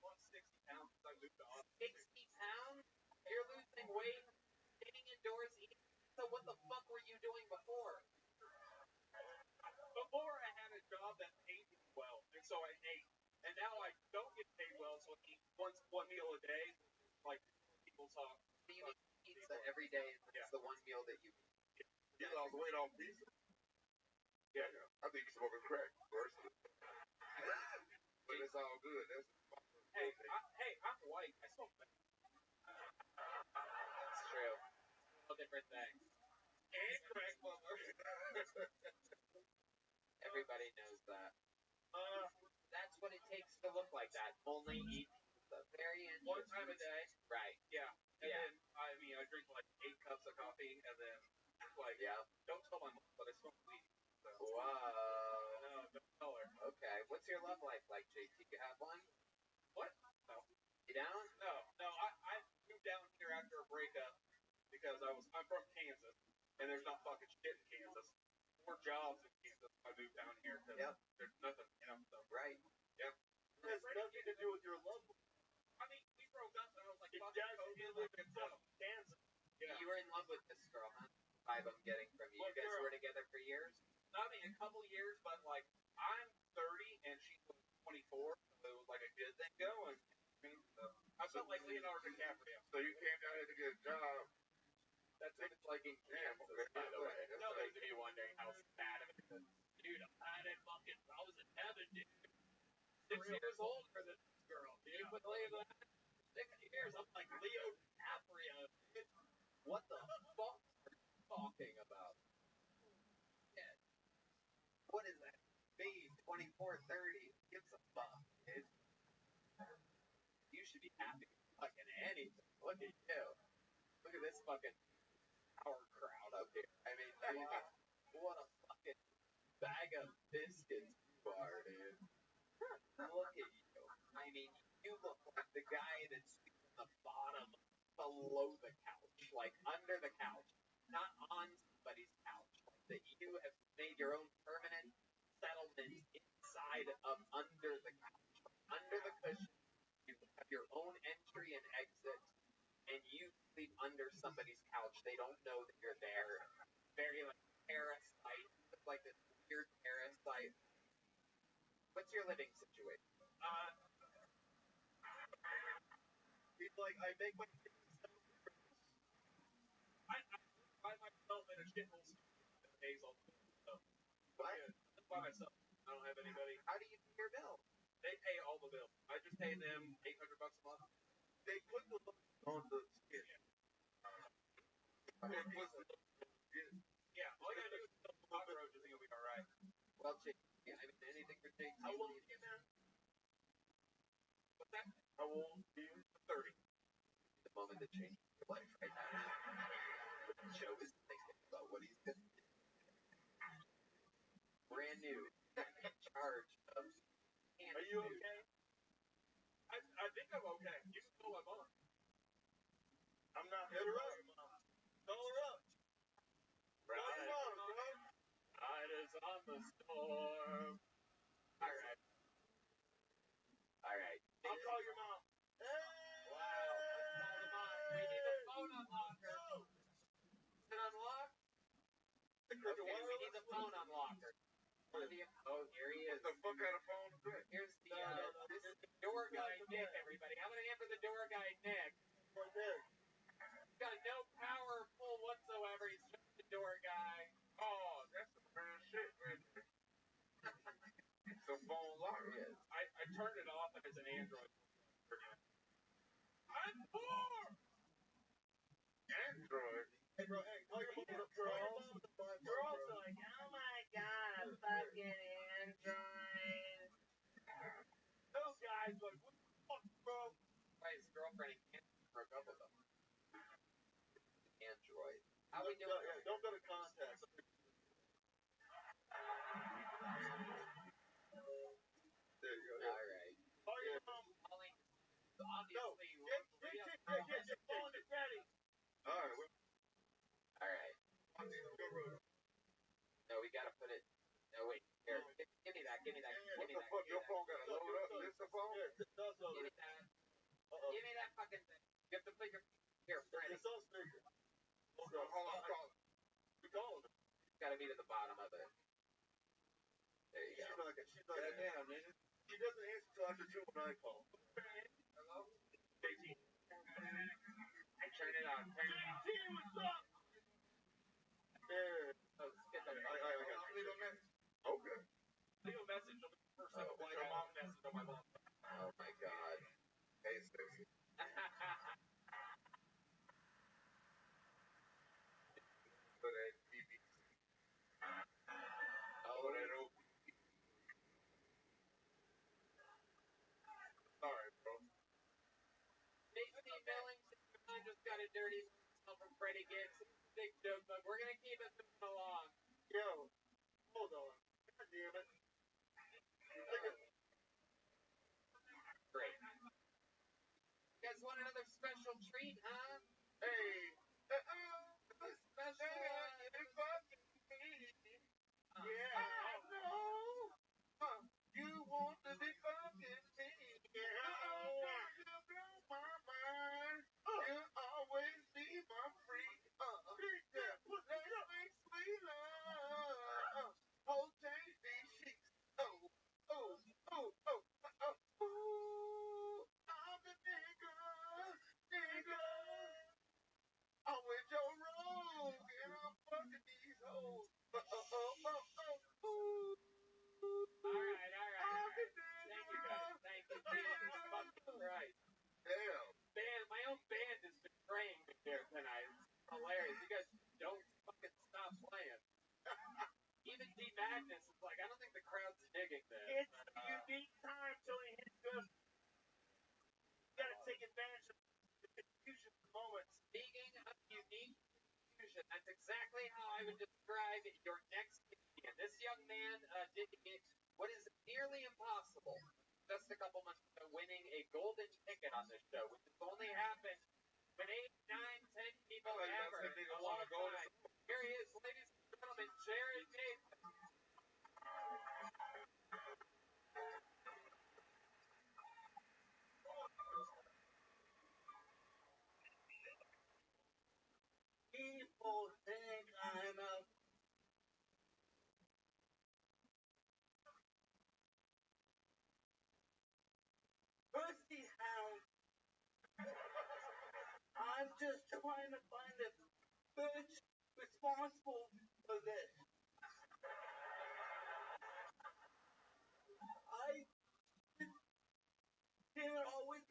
lost 60 pounds since I moved to Austin. 60 pounds? You're losing weight, sitting indoors eating pizza? What the fuck were you doing before? Before I had a job that paid me well, and so I ate. And now I don't get paid well, so I eat one meal a day. Like people talk. So you eat pizza every day, and that's the one meal that you eat. You lost weight on pizza? Yeah, I think you're smoking crack first. But it's all good. Hey, I'm white. I smoke that. That's true. All different things. And crack, motherfucker. Everybody knows that. That's what it takes to look like that. Only eat pizza. Very interesting. One time a day. Right. Yeah. And then, I drink like 8 cups of coffee, and then, like, don't tell my mom, but I smoke weed. So. Whoa. No, don't tell her. Okay. What's your love life like, JT? You have one? What? No. You down? No. I moved down here after a breakup because I'm from Kansas, and there's not fucking shit in Kansas. More jobs in Kansas. I moved down here because there's nothing, so. Right. Yep. It has nothing to do with your love. I mean, we broke up, and I was like, fuck does it, live in Kansas. Yeah. You were in love with this girl, huh? Vibe I'm getting from you. What You guys girl? were together for years? I mean, a couple years, but like, I'm 30 and she was 24, so it was like a good thing going. I felt like Leonardo DiCaprio. So you came down here to get a job. That's what it's like in Kansas, by the way. No, those of you wondering how sad it is. Dude, I was in heaven, dude. 6 years older than this girl, dude. You believe that? 6 years. I'm like Leo DiCaprio. What the fuck are you talking about? Yeah. What is that? Me, 24, 30. Gives a fuck, dude. You should be happy with fucking anything. Look at you. Look at this fucking power crowd up here. I mean, dude, what a fucking bag of biscuits you are, dude. Look at you. I mean, you look like the guy that's sleeping on the bottom below the couch, like under the couch, not on somebody's couch. Like that you have made your own permanent settlement inside of under the couch, under the cushion. You have your own entry and exit, and you sleep under somebody's couch. They don't know that you're there. Very like parasite, like this weird parasite. What's your living situation? He's like, I make my I by myself in a shithole that pays all the bills. So. What? Just by myself. I don't have anybody. How do you pay your bill? They pay all the bills. I just pay them $800 a month. They put the on the skin. Yeah, all you gotta do is kill the cockroaches and you'll be alright. Well, Jake, I mean, anything for Jake. How old are you, man? What's that? How old are you? 30. The moment that changes your life right now. Joe is thinking about what he's going to do. Brand new. In charge of. Are you okay? I think I'm okay. You can call my mom. I'm not. Hit her up. Call her up. Call your mom, bro. Night is on the storm. Alright. Alright. I'll call your mom. Wow. Let's call the mom. We need the phone unlocker. Is it unlocked? Okay, we need the phone unlocker. Oh, here he is. What the fuck kind of phone is that? Here's the, this is the door guy, Nick, everybody. I'm gonna answer the door guy, Nick. Right there. He's got no power pull whatsoever. He's just the door guy. Oh, that's some real shit, man. It's a phone locker. Here he is. I turned it off and it's an Android. I'm poor! Android. Hey, bro, hey, call your mom up, Charles. You're also like, oh my god, a fucking android. Those guys like, what the fuck, bro? His girlfriend broke up with him. Android. How we doing? Yeah, don't go to contact. There you go. All right. Oh, yeah. Calling. Obviously, Get phone ready. All right. All right. No, we gotta put it. No, wait. Here, give me that. Give me that. Give me that. Your phone gotta load up. This the phone? Yeah, it does load Give me that. Give me that fucking thing. You have to put your here, Freddie. It's on speaker. Hold on, call it. We calling it. It's gotta be to the bottom of it. There you go. She's like, damn, man. She doesn't answer till after 2 when I call. Hello? I turn it on. Turn it on. What's up? Yeah. Oh, get that. I got to leave a message. Okay. Leave a message. It'll be the first time I your mom message on my phone. Oh my god. Hey, sexy. For that BBC. Oh, that old. Sorry, bro. Stacey Billington just got a dirty smell from Freddie Gibbs. Big joke, but we're gonna keep it moving along. Yo, hold on. God damn it. Great. You guys want another special treat, huh? Hey. Special Yeah, I know. You want to be fucking me. You blow my mind. You always be my freak. Let's make sweet love. Oh, change these sheets. Oh. Ooh, I'm the nigga. I'm with your rogue and I'm fucking these hoes. Alright. Thank you guys. Thank you. Jesus fucking Christ. Damn. Man, my own band is betraying me here tonight. It's hilarious. You guys don't fucking stop playing. Even D Magnus is like, I don't think the crowd's digging this. It's a unique time till he hits us. You gotta take advantage of the confusion moment. Speaking of unique confusion, that's exactly how I would describe your next comedian. This young man did what is nearly impossible just a couple months ago, winning a golden ticket on this show, which has only happened when 8, 9, 10 people ever a long time. Here he is, ladies and gentlemen, Jared Nathan. People think I'm a pussy hound. I'm just trying to find a bitch responsible for this. I didn't always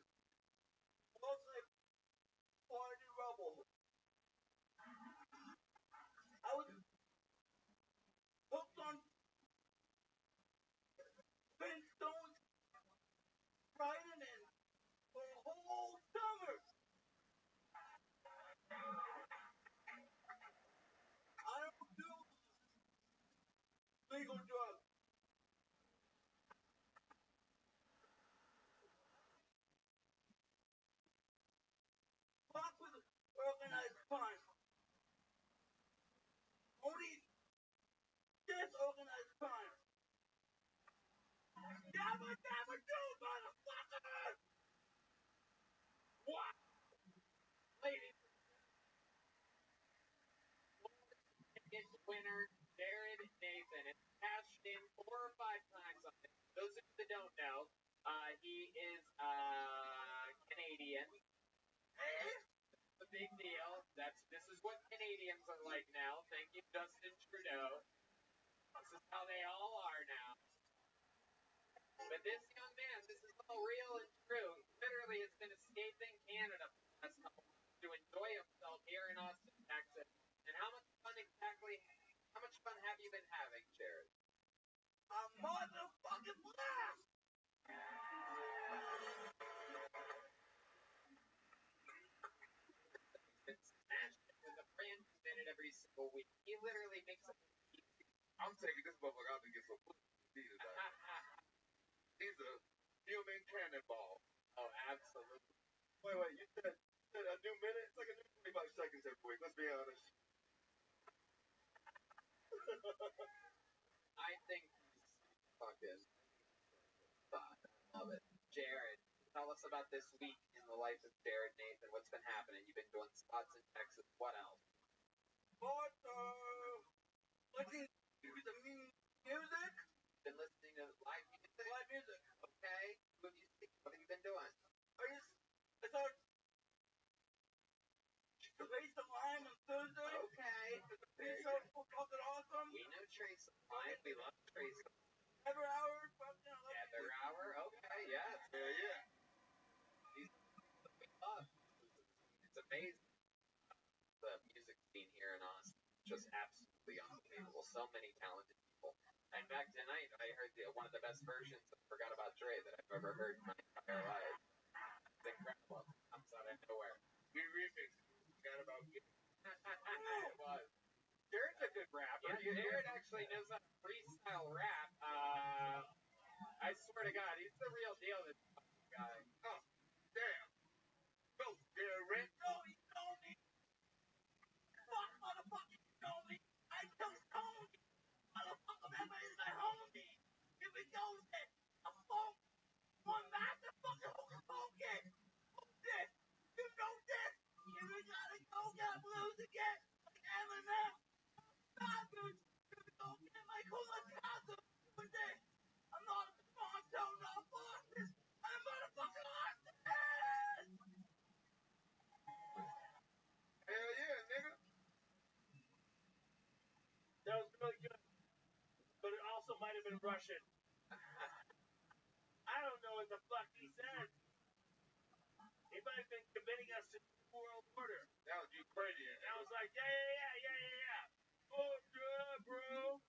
was like party rubble. I was hooked on Flintstones, riding in for a whole summer. I don't do legal drugs. Fuck with organized crime. Only this organized crime. Never do, motherfucker! What? Ladies and winner, Jared Nathan, and cashed in 4 or 5 times on this. Those of you that don't know, he is Canadian. It's a big deal. This is what Canadians are like now. Thank you, Justin Trudeau. This is how they all are now. But this young man, this is all real and true. Literally has been escaping Canada for the last couple months to enjoy himself here in Austin, Texas. And how much fun exactly single week. He literally makes it. I'm taking this motherfucker out to get some pussy tonight. He's a human cannonball. Oh, absolutely. Wait, you said a new minute? It's like a new 25 seconds every week, let's be honest. I think he's fucking fun. Love it. Jared, tell us about this week in the life of Jared Nathan. What's been happening? You've been doing spots in Texas. What else? What listening to music? Been listening to live music? Live music. Okay. Who have you seen? What have you been doing? I saw Trace the Lime on Thursday. Okay. He's so fucking awesome. We know Trace Line. We love Trace. Every hour, fucking Every hour. Okay. Yes. Yeah. We love. It's amazing. The music scene here in Austin is just absolutely unbelievable. So many talented people. In fact, tonight I heard one of the best versions of Forgot About Dre that I've ever heard in my entire life. It's incredible. Comes out of nowhere. We remixed Forgot About Dre. It was. Jared's a good rapper. Yeah, Jared actually knows how to freestyle rap. I swear to God, he's the real deal, this guy. Oh, damn. Go, Jared. No, he told me. Fuck, motherfucker, you told me. I just told you. Motherfucker, remember, is my homie. If it goes there, a phone. One master fucking who can phone get. This. You know this. If we gotta go get blues again, like Eminem. Bastards. You go get my cooler casa with this. I'm not a sponsor, not Boston. I'm a motherfucking Austin. Hell yeah, nigga. That was really good. But it also might have been Russian. I don't know what the fuck he said. He might have been committing us to the world order. That was Ukrainian. And I was like, yeah. Oh, yeah, bro.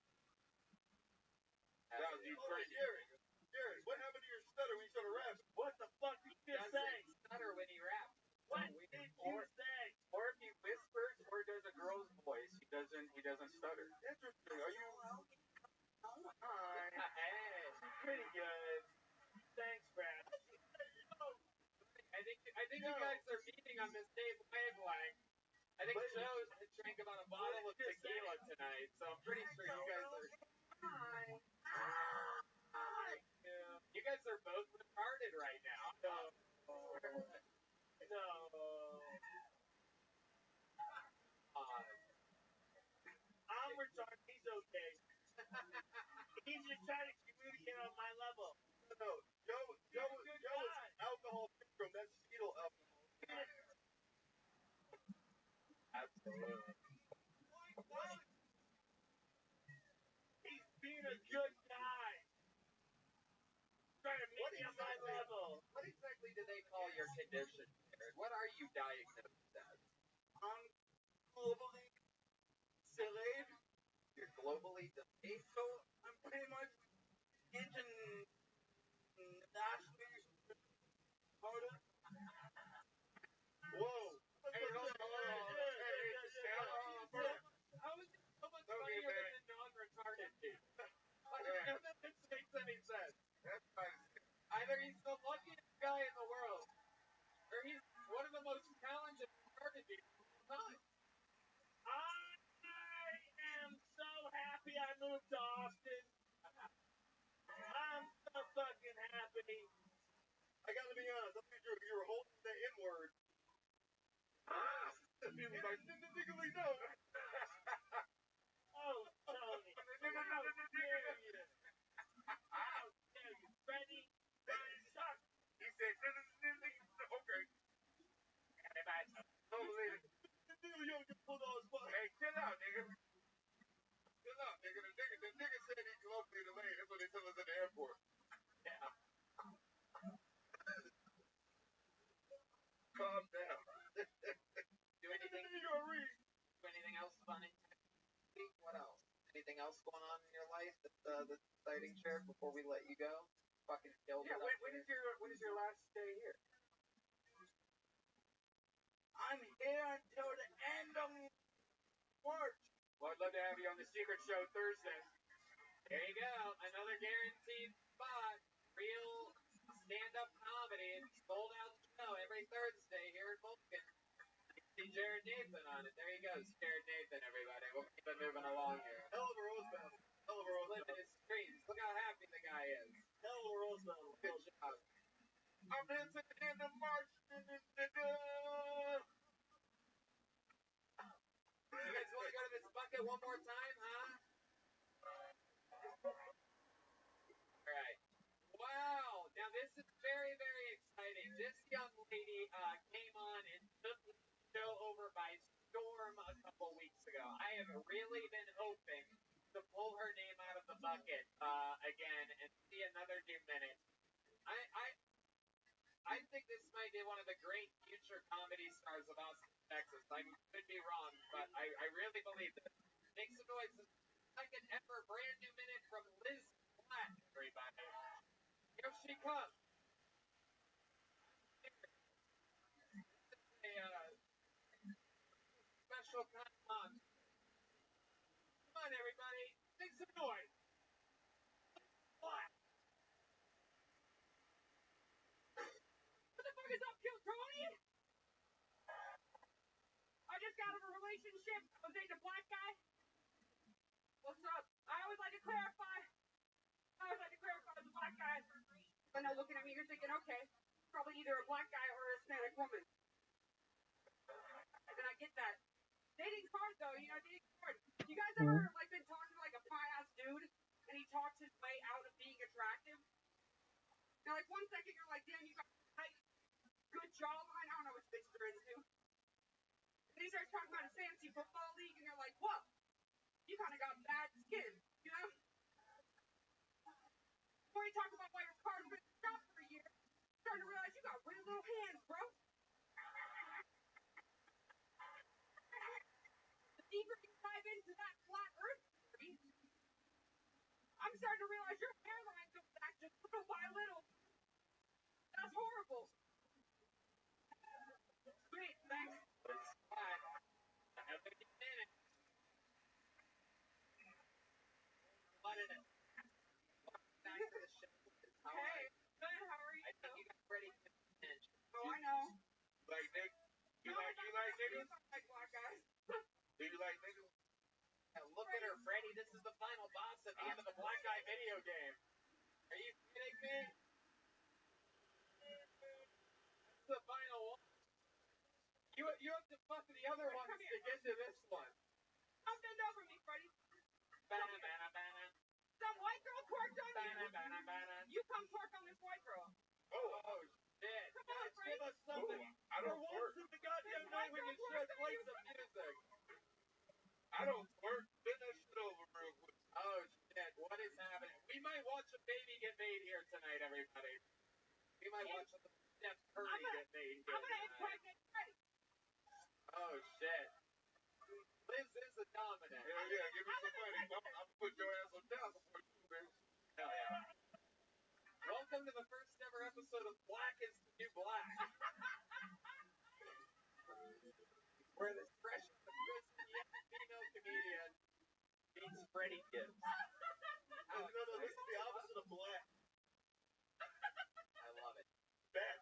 That was Ukrainian. Jared, what happened to your stutter when you started rapping? What the fuck did you just say? Stutter when he raps. What did you say? Or if he whispers or does a girl's voice, he doesn't stutter. Interesting. Are you? Hi. Hey. Pretty good. Thanks, Brad. I think you guys are meeting on the same wavelength. I think Joe drank about a bottle of tequila tonight, so I'm pretty sure you guys are. You guys are both retarded right now. No. I'm retarded. He's okay. He's just trying to communicate on my level. No, Joe is alcohol syndrome. That's fetal alcohol. Absolutely. He's being a good guy. Trying to meet me on my level. What exactly do they call your condition, Jared? What are you diagnosed as? I'm globally delayed. You're globally delayed? So I'm pretty much internationally harder. Whoa. Hey, hold on. How is it so much funnier than the non-retarded dude? Like, none of this makes any sense. That's fine. Either he's the luckiest guy in the world, or he's one of the most talented retarded people of all time. I am so happy I moved to Austin. I'm so fucking happy. I gotta be honest. I think you were holding the N-word. People like, nigga, we know. Oh, Tony. How dare you? How dare you? Freddie, suck. He said, okay. Don't believe it. You don't get pulled on his butt. Hey, chill out, nigga. Chill out, nigga. The nigga said he's globally delayed. That's what they tell us at the airport. Yeah. Calm down. Do anything else fun in Tennessee? What else? Anything else going on in your life that's exciting, Jared, before we let you go? Fucking killed it. When is your last day here? I'm here until the end of March. to have you on the Secret Show Thursday. There you go. Another guaranteed spot. Real stand-up comedy. It's sold out show every Thursday here at Vulcan. See Jared Nathan on it. There he goes. Jared Nathan, everybody. We'll keep it moving along here. Hell of a rose battle. Hell of a rose Living battle. his streets. Look how happy the guy is. Hell of a rose battle. Good job. I'm dancing in the march. You guys want to go to this bucket one more time, huh? All right. Wow. Now this is very, very exciting. This young lady came on and took the show over by storm a couple weeks ago. I have really been hoping to pull her name out of the bucket again and see another 2 minutes. I think this might be one of the great future comedy stars of Austin, Texas. I could be wrong, but I really believe this. Make some noise. Second ever brand new minute from Liz Platt, everybody. Here she comes. This is a special kind of month. Come on, everybody. Make some noise. Platt. What the fuck is up, Kill Tony? I just got out of a relationship. I was dating a black guy. What's up? I always like to clarify. The black guy. But now looking at me, you're thinking, okay, probably either a black guy or a Hispanic woman. And I get that. Dating's hard, though. You know, dating's hard. You guys ever like been talking to like a pie-ass dude, and he talks his way out of being attractive? Now, like 1 second you're like, damn, you got tight, good jawline. I don't know which bitch there is, dude. And he starts talking about a fancy football league, and you're like, whoa, you kind of got bad skin, you know? Before you talk about why your car's been stopped for a year, you're starting to realize you got real little hands, bro. The deeper you dive into that flat earth theory, I'm starting to realize your hairline goes back just little by little. That's horrible. Great, thanks. Another minute. Back to the show. Hey, good. How are you? I think you got ready to finish. Oh, I know. Like Nick? You like niggas? Like black guys. Do you like niggas? Now look at her, Freddie. This is the final boss at the end of the black guy video game. Are you kidding me? This is the final one. You have to fuck the other ones to get to this one. Come bend over me, Freddie. Some white girl twerked on you. You come twerk on this white girl. Oh shit. Come on, Freddie. Give us something. I don't twerk. The goddamn night when you should play some music. I don't twerk. Bend that shit over real quick. Oh shit, what is happening? We might watch a baby get made here tonight, everybody. We might watch Steph Curry get made here. I'm gonna impregnate Freddie. Oh shit. Liz is a dominant. Hell yeah, give me some money. I'm put your ass on down before you, bitch. Hell yeah. Welcome to the first ever episode of Black is the New Black. Where this fresh from the prison young female comedian meets Freddie Gibbs. No, this is the opposite of black. I love it. Bat.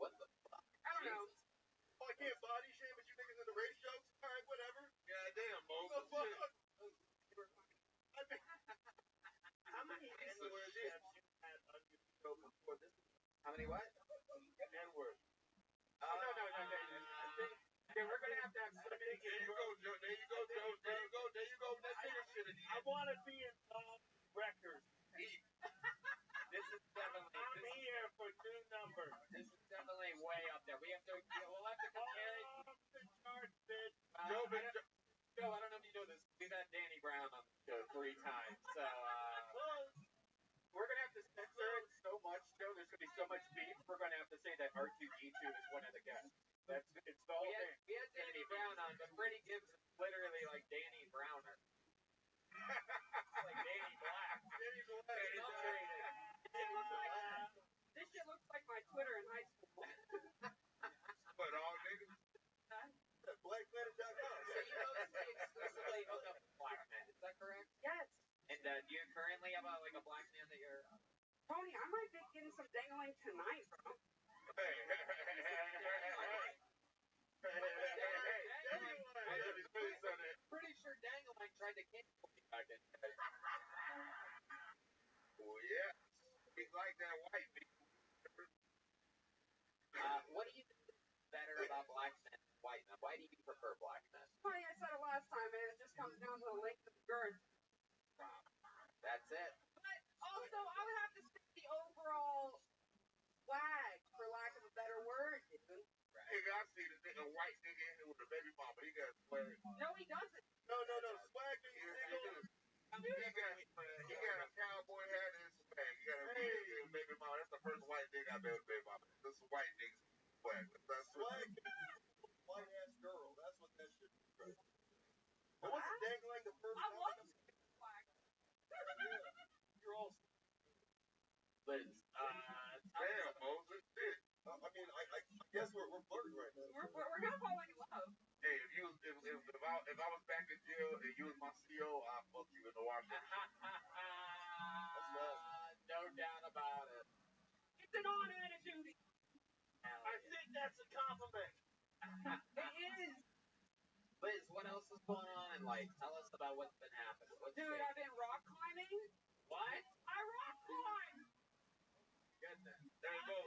What the fuck? I don't know. Oh, I can't body shame, but you niggas in the race jokes? Alright, whatever. Goddamn, Mo. What the fuck? How many N-words have you had on your show before this? How many what? N-word. No. Yeah, we're gonna have to have some. There you go, Joe. There you go, Joe. There you go. There you go. That nigga shit in I want to be in Tom Records. This is definitely. I'm here for 2 numbers. This is definitely way up there. We'll have to compare it. Off the charts, bitch. Joe, I don't know if you know this. We've had Danny Brown on the show 3 times, so we're gonna have to censor it so much, Joe. There's gonna be so much beef. We're gonna have to say that R2D2 is one of the guests. It's the whole thing. We had Danny Brown on, but Freddie Gibbs is literally like Danny Browner. It's like Danny Black. Danny Black. This shit looks like my Twitter in high school. But all niggas. BlackPlanet.com. So you Why do you prefer black men? Funny, I said it last time, man. It just comes down to the length of the girth. That's it. But also, I would have to say the overall swag, for lack of a better word, dude. Nigga, I see the nigga, white nigga in here with a baby mama. He got swag. No, he doesn't. No. Swag nigga, he got a cowboy hat and swag. He got a baby mama. That's the first white nigga I've ever baby mama. This is white nigga swag. That's swag. White ass girl. That's what this shit is. Right. But what's dangling the first I time? love swag. You're all. But Damn, Moses. Shit. I mean, I guess we're flirting right now. We're gonna fall in love. Hey, if I was back in jail and you was my CO, I'd fuck you in the washroom. no doubt about it. It's an honor and a duty. I think that's a compliment. It is. Liz, what else is going on in life? Tell us about what's been happening. Dude, I've been rock climbing. What? I rock climb. Goodness. There you go.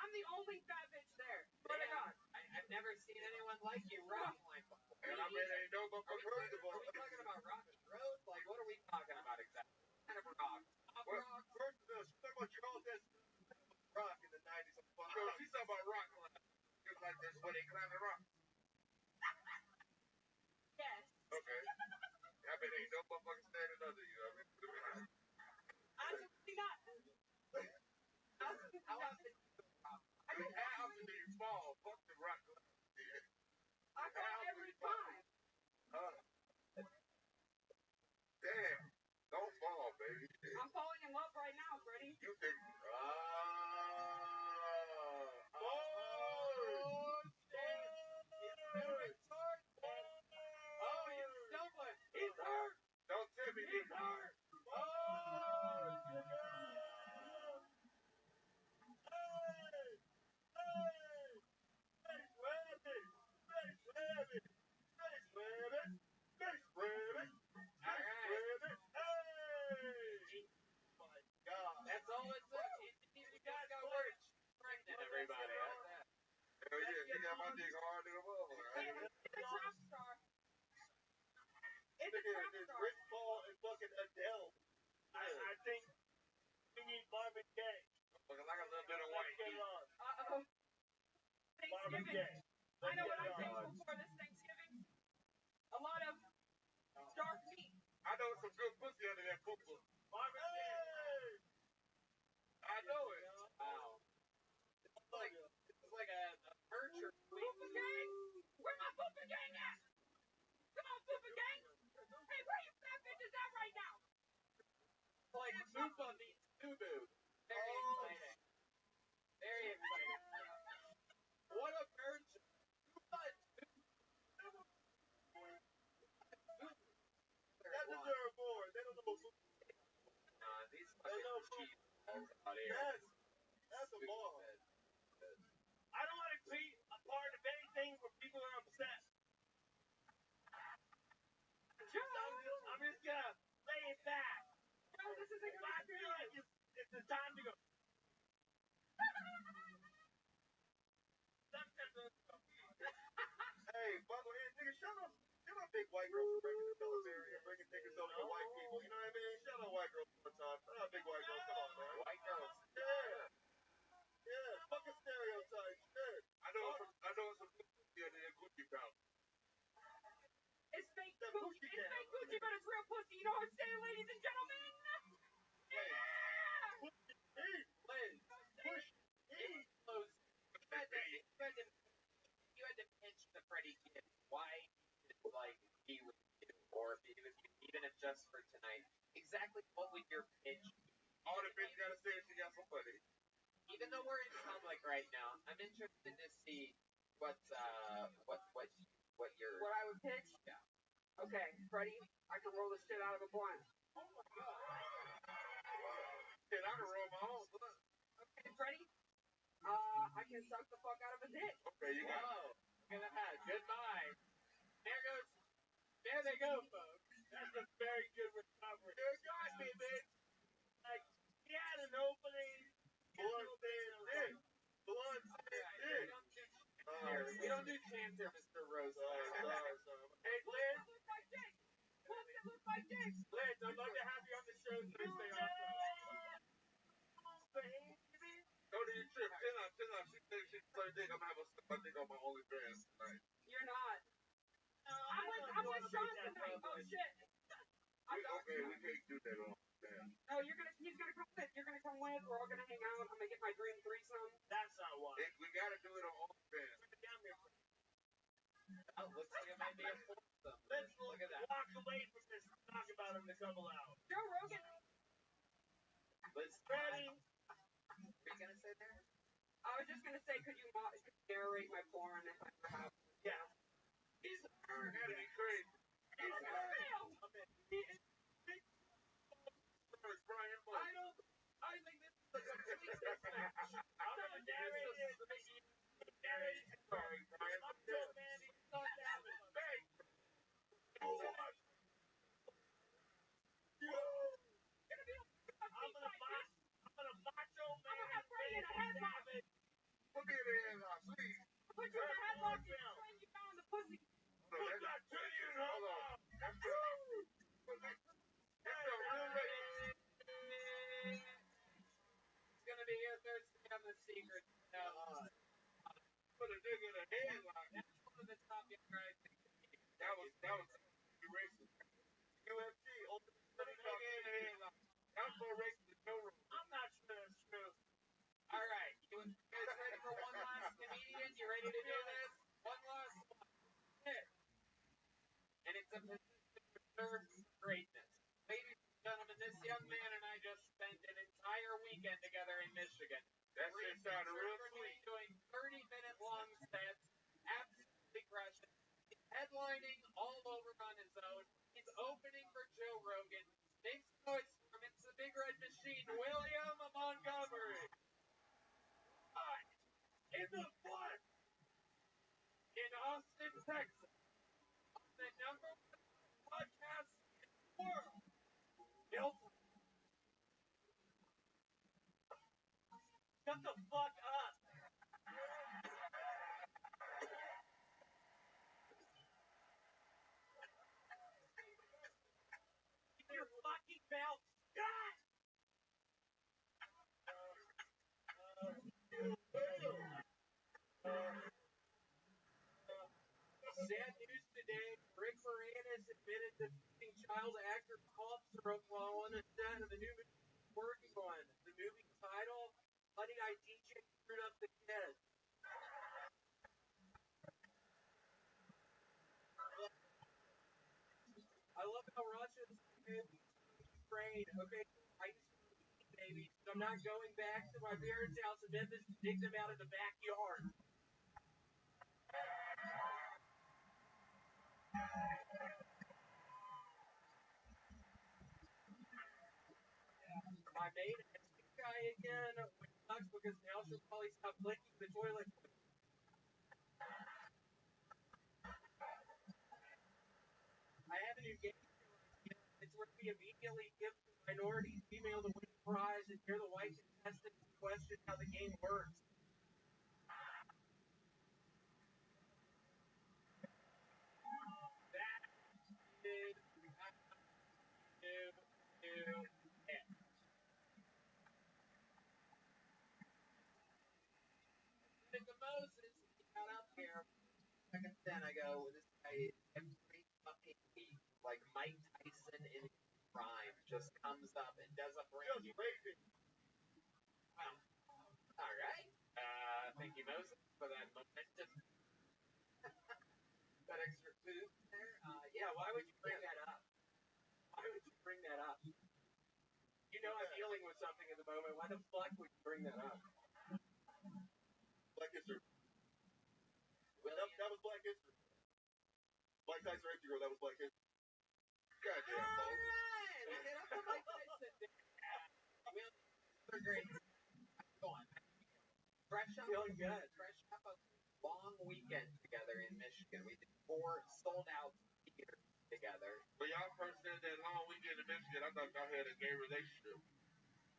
I'm the only fat bitch there. Swear to God. I've never seen anyone like you rock climb before. And I mean, ain't no but Are we talking about rocky roads? Like, what are we talking about exactly? What kind of rock? Pop rock? First of all, she's talking about Charles S. Rock in the 90s. No, she's talking about rock climbing. Just like this, where they climb the rock. Yes. Okay. I mean, ain't no motherfucker standing under you. I mean, Absolutely not. How often? I mean, how often do you fall? Fuck the rock climbing. I climb every time. Damn. Don't fall, baby. I'm falling in love right now, Freddie. You think, He's hurt. don't tell me he's hurt. That's all it took. You got got words. Pregnant, everybody. How's that? Hell yeah, she got my dick hard in the motherfucker. Hey, it's a trap star. It's a Nigga, trap it's star. Rick Paul and fucking Adele. I think we need Marvin Gaye. Looking like a little bit of white Get heat. it on. Uh-oh. Marvin Thanksgiving. Gaye. I know what I Let's get it think on. before this Thanksgiving. A lot of dark meat. I know some good pussy under that poo-poo. Marvin Gaye. I know it. Wow. It's like a perch or Fupa gang? Where my Fupa gang at? Come on, Fupa gang. Hey, where you fat bitches at right now? like Fupa meets Fubu. Very exciting. Very exciting. What a merge. Fupa and Fubu. That deserve more. They don't know food. These fucking cheese balls out here. Yes. That's a ball. I don't want to be a part of anything where people are upset. I'm just gonna lay it back. No, this isn't If I feel like it's the time to go. Hey, bubblehead nigga, shut up. Shut up, big white girls from breaking the military and bringing niggas over to white people. You know what I mean? Shut up, white girls one time. Shut up, big white girls. Come on, man. White girls. Yeah, fucking stereotypes. Shit. I know some pussy under that Gucci pouch. It's fake Gucci. It's fake Gucci, but it's real pussy. You know what I'm saying, ladies and gentlemen? Yeah! Liz, push close. You had to pitch the Freddie kid why like he was you, or if he was even if just for tonight. Exactly what would your pitch be? All the bitch gotta say is she got some money. Even though we're in public right now, I'm interested to see what your What I would pitch? Yeah. Okay, Freddie, I can roll this shit out of a blunt. Shit, I can roll my own blunt. Okay, Freddie, I can suck the fuck out of a dick. Okay, you got it. Whoa, look at that. Goodbye. There they go, folks. That's a very good recovery. You got me, bitch. Like, he had an opening. Blunt said dick. Blunt said dick. We don't do cancer, Mr. Rose. gross. Sorry. Hey, Liz. Liz, I'd love to have you on the show Thursday also. Go to your trip. Chill out. She thinks she's so dick. I'm gonna have a dick on my OnlyFans tonight. You're not. I'm with Sean tonight. Oh shit. Okay, we can't do that on OnlyFans. No, he's gonna come with. You're gonna come with. We're all gonna hang out. I'm gonna get my dream threesome. That's not why. We gotta do it on OnlyFans. Oh, looks like it might be a foursome. Let's Look at that. walk away from this and talk about it in a couple hours. Joe Rogan. Let's Ready? What are you gonna say there? I was just gonna say, could you narrate my porn if I ever have? Yeah. He's that'd be crazy. It's for real. I think this is a complete mismatch. I'm gonna narrate it. Narrate it. Sorry, Brian. I'm so mad he thought that was fake. I'm gonna macho man. I'm gonna have Freddie in a headlock. Put me in the headlock, please. Put you in a headlock and swing you down the pussy. Put that to you. Hold on. That's good. That's a real lady. It's gonna be here Thursday on The Secret. Put a nigga in a headlock. That's one of the top young guys. That was racist. UFC, put a nigga in a headlock. That's more racist than Joe Rogan. I'm not sure that's true. All right, you guys ready for one last comedian? You ready to do this? One last one. Here. And it's a position reserved for greatness. Ladies and gentlemen, this young man and I just spent an entire weekend together in Michigan. That shit sounded real sweet. Doing 30-minute long sets, absolutely crushing. He's headlining all over on his own. He's opening for Joe Rogan. Makes noise from It's the Big Red Machine, William Montgomery. In the butt. In Austin, Texas. On the #1 podcast in the world. Hilton. Shut the fuck up. Keep your fucking mouth shut. Sad news today. Rick Moranis admitted to feeding child actor cough syrup while on a set of the new movie he's working on. The movie title, Honey, I DJ Screwed Up the Kid. I love how Russia's trained. Okay, I used to be baby, so I'm not going back to my parents' house in Memphis to dig them out in the backyard. I made a sick guy again, which sucks because now she'll probably stop licking the toilet. I have a new game show idea. It's where we immediately give the minority female the winning prize and hear the white contestants question how the game works. That is new. The Moses got up here. Second then I go, this guy every fucking week, like Mike Tyson in his prime, just comes up and does a brand new. Well, all right. Thank you, Moses, for that momentum. That extra boost there. Yeah, why would you bring that up? Why would you bring that up? You know I'm dealing with something at the moment. Why the fuck would you bring that up? Black History. Well, That was Black History. Mike Tyson raped your girl. That was Black History. Goddamn, Moses. Alright, we get up to Mike Tyson. Well, they're great. Go on. Fresh up. Feeling good. Fresh up a long weekend together in Michigan. We did 4 sold-out theaters together. When y'all first said that long weekend in Michigan, I thought y'all had a gay relationship.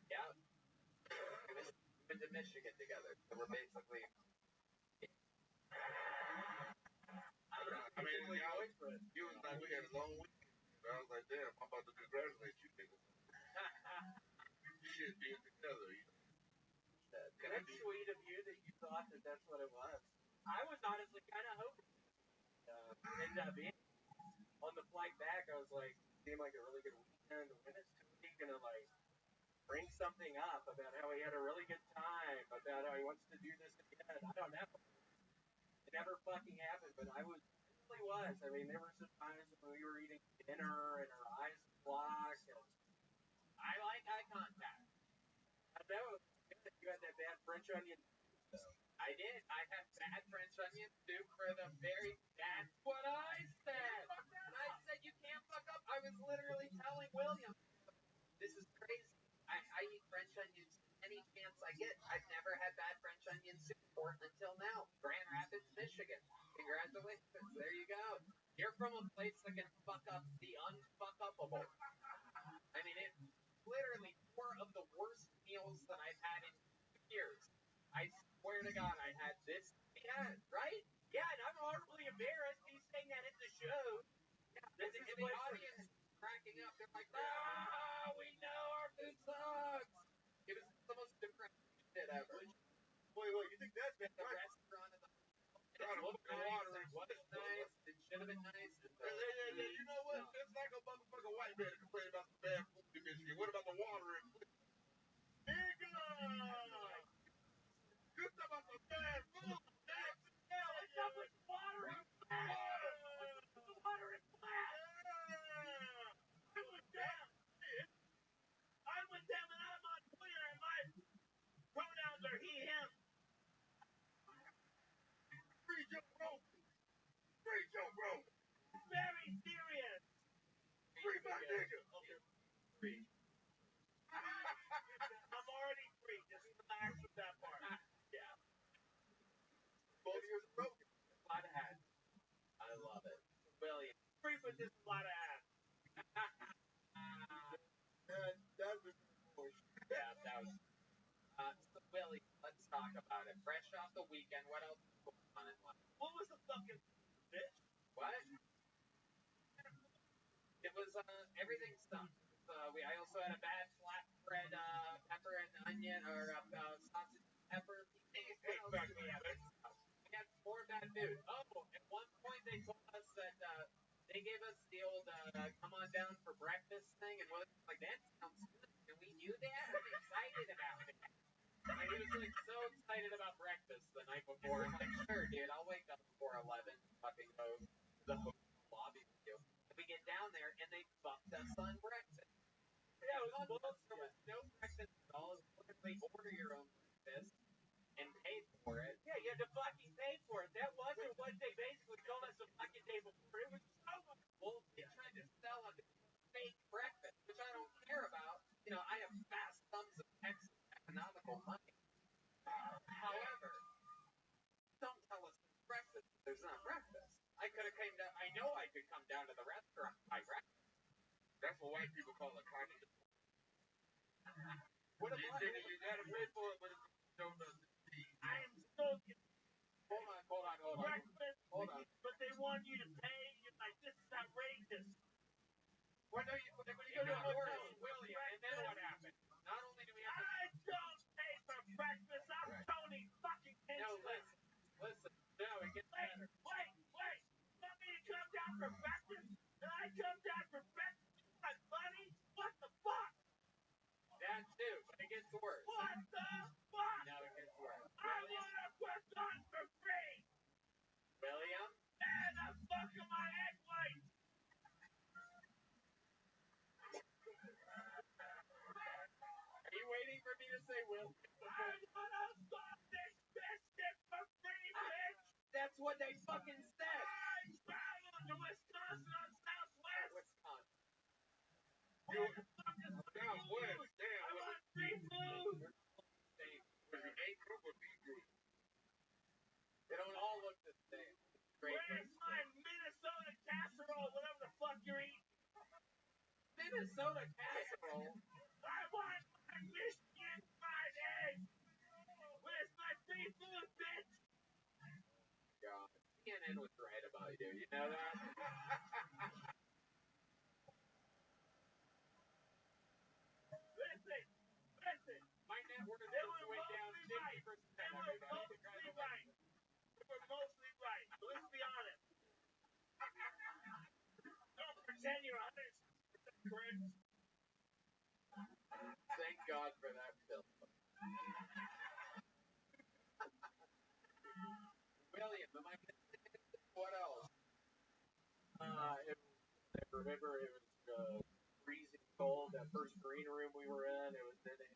Yeah. We went to Michigan together. So we're basically... a long weekend. And I was like, damn, I'm about to congratulate you, nigga. Shit being together, you know. That's sweet of you that you thought that that's what it was. I was honestly kind of hoping ended up being. On the flight back, I was like, seemed like a really good weekend. When is Tony gonna like bring something up about how he had a really good time, about how he wants to do this again? I don't know. It never fucking happened, but I really was. I mean, there were some times when we were eating dinner and our eyes blocked. And I like eye contact. I know you had that bad French onion. I did. I had bad French onion soup for the very. That's what I said. And I said you can't fuck up. I was literally telling William, this is crazy. I eat French onions any chance I get. I've never had bad French onion soup for until now. Grand Rapids, Michigan. Congratulations. There you go. You're from a place that can fuck up the unfuck-upable. I mean, it's literally four of the worst meals that I've had in years. I swear to God, I had this. Yeah, right? Yeah, and I'm horribly embarrassed. He's saying that at the show. Yeah, and the audience cracking up. They're like, ah, we know our food sucks. It was the most depressing shit ever. Wait, you think that's bad? The restaurant in the it looked nice, it was nice, it should have been nice. Yeah, you know what? It's like a motherfucking white man complaining about the bad food in Michigan. What about the water in Nigga! You talking about the bad food? What's up with water and flat? Water and flat? I'm with them and I'm on Twitter and my pronouns are he, him. Free Joe Rogan! Free Joe Rogan! Very serious. Free my nigga! Okay. Free. I'm already free. Just relax with that part. Yeah. 12 years of Rogan. A lot of hats. I love it. William. Free with this lot of ass. That was bullshit. Yeah, that was. So Willie, let's talk about it. Fresh off the weekend, what else is going on in life? What was the fucking bitch? What? It was everything stunk. I also had a bad flatbread pepper and onion or sausage pepper. We had more bad food. Oh, at one point they told us that they gave us the old come on down for breakfast thing, and William was like, that sounds good. Can we do that? I'm excited about it. And he was like so excited about breakfast the night before. I'm like, sure, dude, I'll wake up before 11 and fucking go to the hotel lobby with you. And we get down there and they fucked us on breakfast. Yeah, it was on books. There was no breakfast at all. It was literally order your own breakfast and pay for it. Yeah, you had to fucking pay for it. That wasn't what they basically told us the fucking day before. It was so much bullshit. They tried to sell a fake breakfast, which I don't care about. You know, I have vast sums of economical money. However, don't tell us breakfast. There's not breakfast. I could have came down. I know I could come down to the restaurant by breakfast. That's what white people call a condiment. What am I? You gotta pay for it, but it's don't know. I am so Hold on. breakfast, Hold on. but they want you to pay. You're like, this is outrageous. When you go to a hotel, William, and then what happened? Not only do we have I don't pay for breakfast. I'm Tony fucking no, Hinchcliffe. listen. No, it gets better. Wait. You want me to come down for breakfast? And I come down for breakfast? My buddy? What the fuck? That too, but it gets worse. What the fuck? No, it gets worse. I want a croissant for free. William? And I'm fucking my egg whites. Are you waiting for me to say Will? I want a sausage biscuit for free, bitch. That's what they fucking said. I traveled to Wisconsin on Southwest. Wisconsin. Southwest, damn. I want free food. Was you A group or B group? They don't all look the same. Great. Where's my Minnesota casserole, whatever the fuck you're eating? Minnesota casserole? I want my Michigan fried eggs. Where's my free food, bitch? God. CNN was right about you. You know that? correct? Thank God for that film. William, am I missing anything? What else? Remember, it was freezing cold. That first green room we were in, it was in a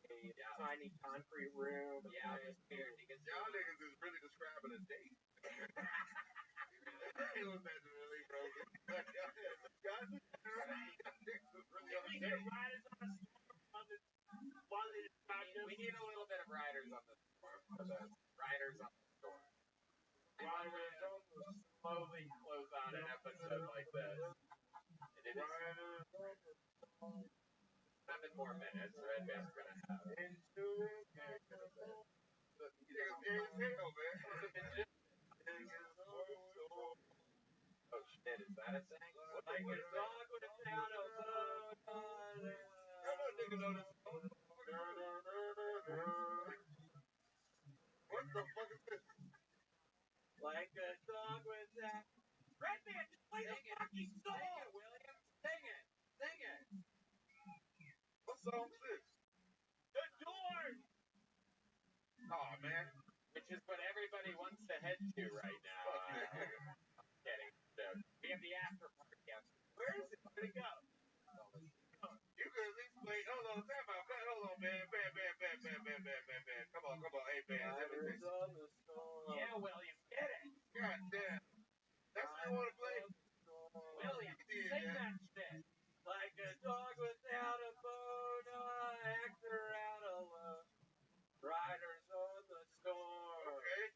tiny concrete room. Yeah, it was weird because Y'all niggas is really describing a date. It was that really, bro. Y'all niggas was really on a We date. get riders on a storm while they describe this. we need a little bit of riders on the storm. Riders on the storm. Riders slowly close out an episode like this. And it is 7 more minutes. Red Band's gonna have it. Niggas gay as hell, man. Oh shit, is that a thing? Like a dog without a bone. Y'all know niggas on this phone. What the fuck is this? Like a dog without. Red Man, just play the fucking Sing song! it, William. Sing it. Sing it. What song is this? The Doors! Aw, man. Which is what everybody wants to head to right now. I'm kidding. We have the after party. Where is it? Where'd it go? You could at least play. Hold on, time out. Hold on, man. Man. Come on. Hey, man. Riders on the storm. Yeah, William, get it. God damn. That's what you want to play? William, Yeah, sing yeah. that shit. Like a dog without a bone, an actor out alone. Riders on the storm. Okay.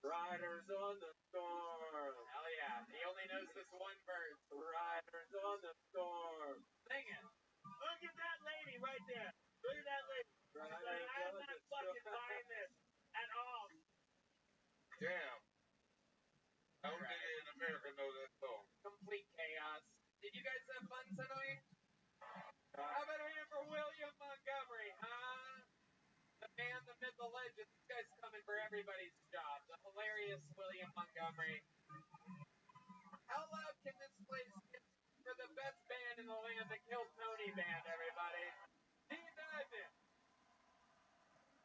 Riders on the storm. Hell yeah. He only knows this one verse. Riders on the storm. Sing it. Look at that lady right there. Look at that lady. Riders Like, I'm on not the fucking storm. buying this at all. Damn. No nigga in America knows that song. Complete chaos. Did you guys have fun tonight? How about a hand for William Montgomery, huh? The man, the myth, the legend. This guy's coming for everybody's job. The hilarious William Montgomery. How loud can this place get for the best band in the land, the Kill Tony Band, everybody? Steve Admin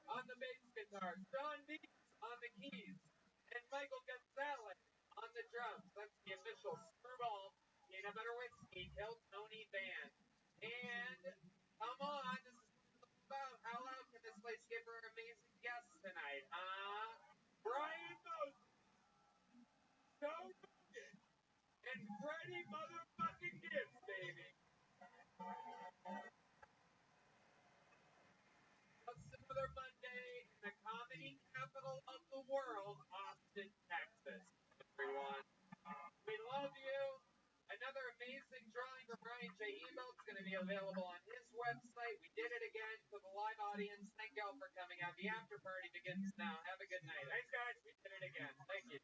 on the bass guitar, John Dees on the keys, and Michael Gonzalez on the drums. That's the official Screwball Peanut Butter Whiskey Kill Tony Band. And come on, this is what it's about. How loud can this place get for our amazing guests tonight, huh? Brian Moses, Joe Rogan, and Freddie motherfucking Gibbs, baby. Another Monday in the comedy capital of the world, Austin, Texas. Everyone, we love you. Another amazing drawing for Brian J. Ebo. It's going to be available on his website. We did it again for the live audience. Thank y'all for coming out. The after party begins now. Have a good night. Thanks, guys. We did it again. Thank you.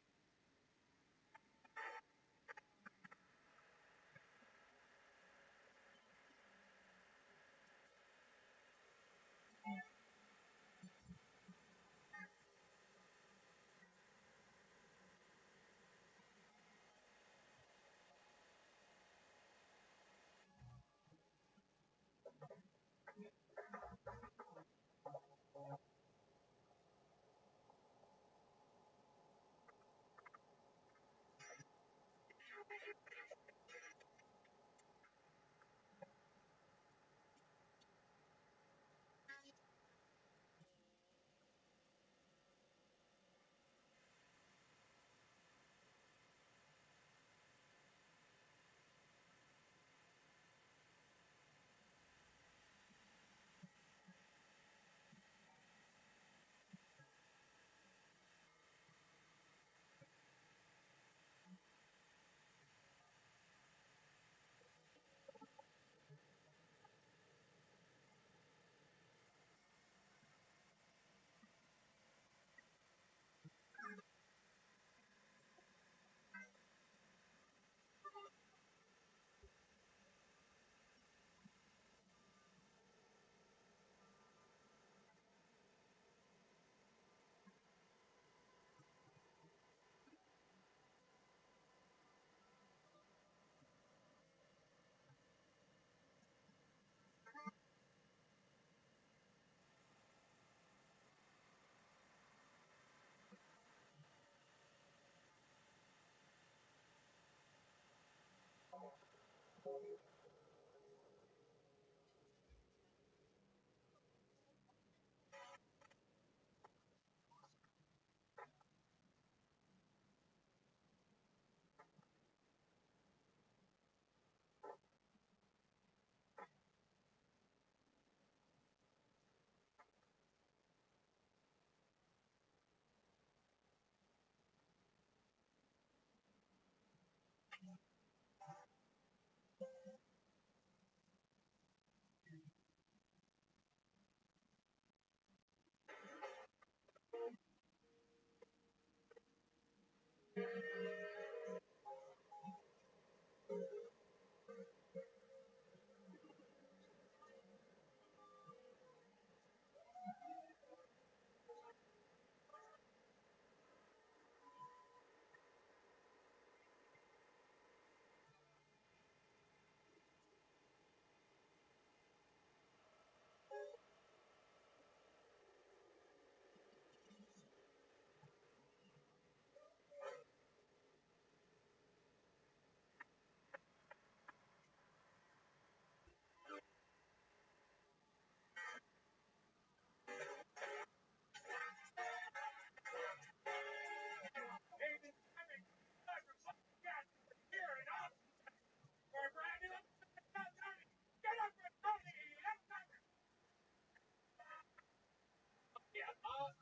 Yeah,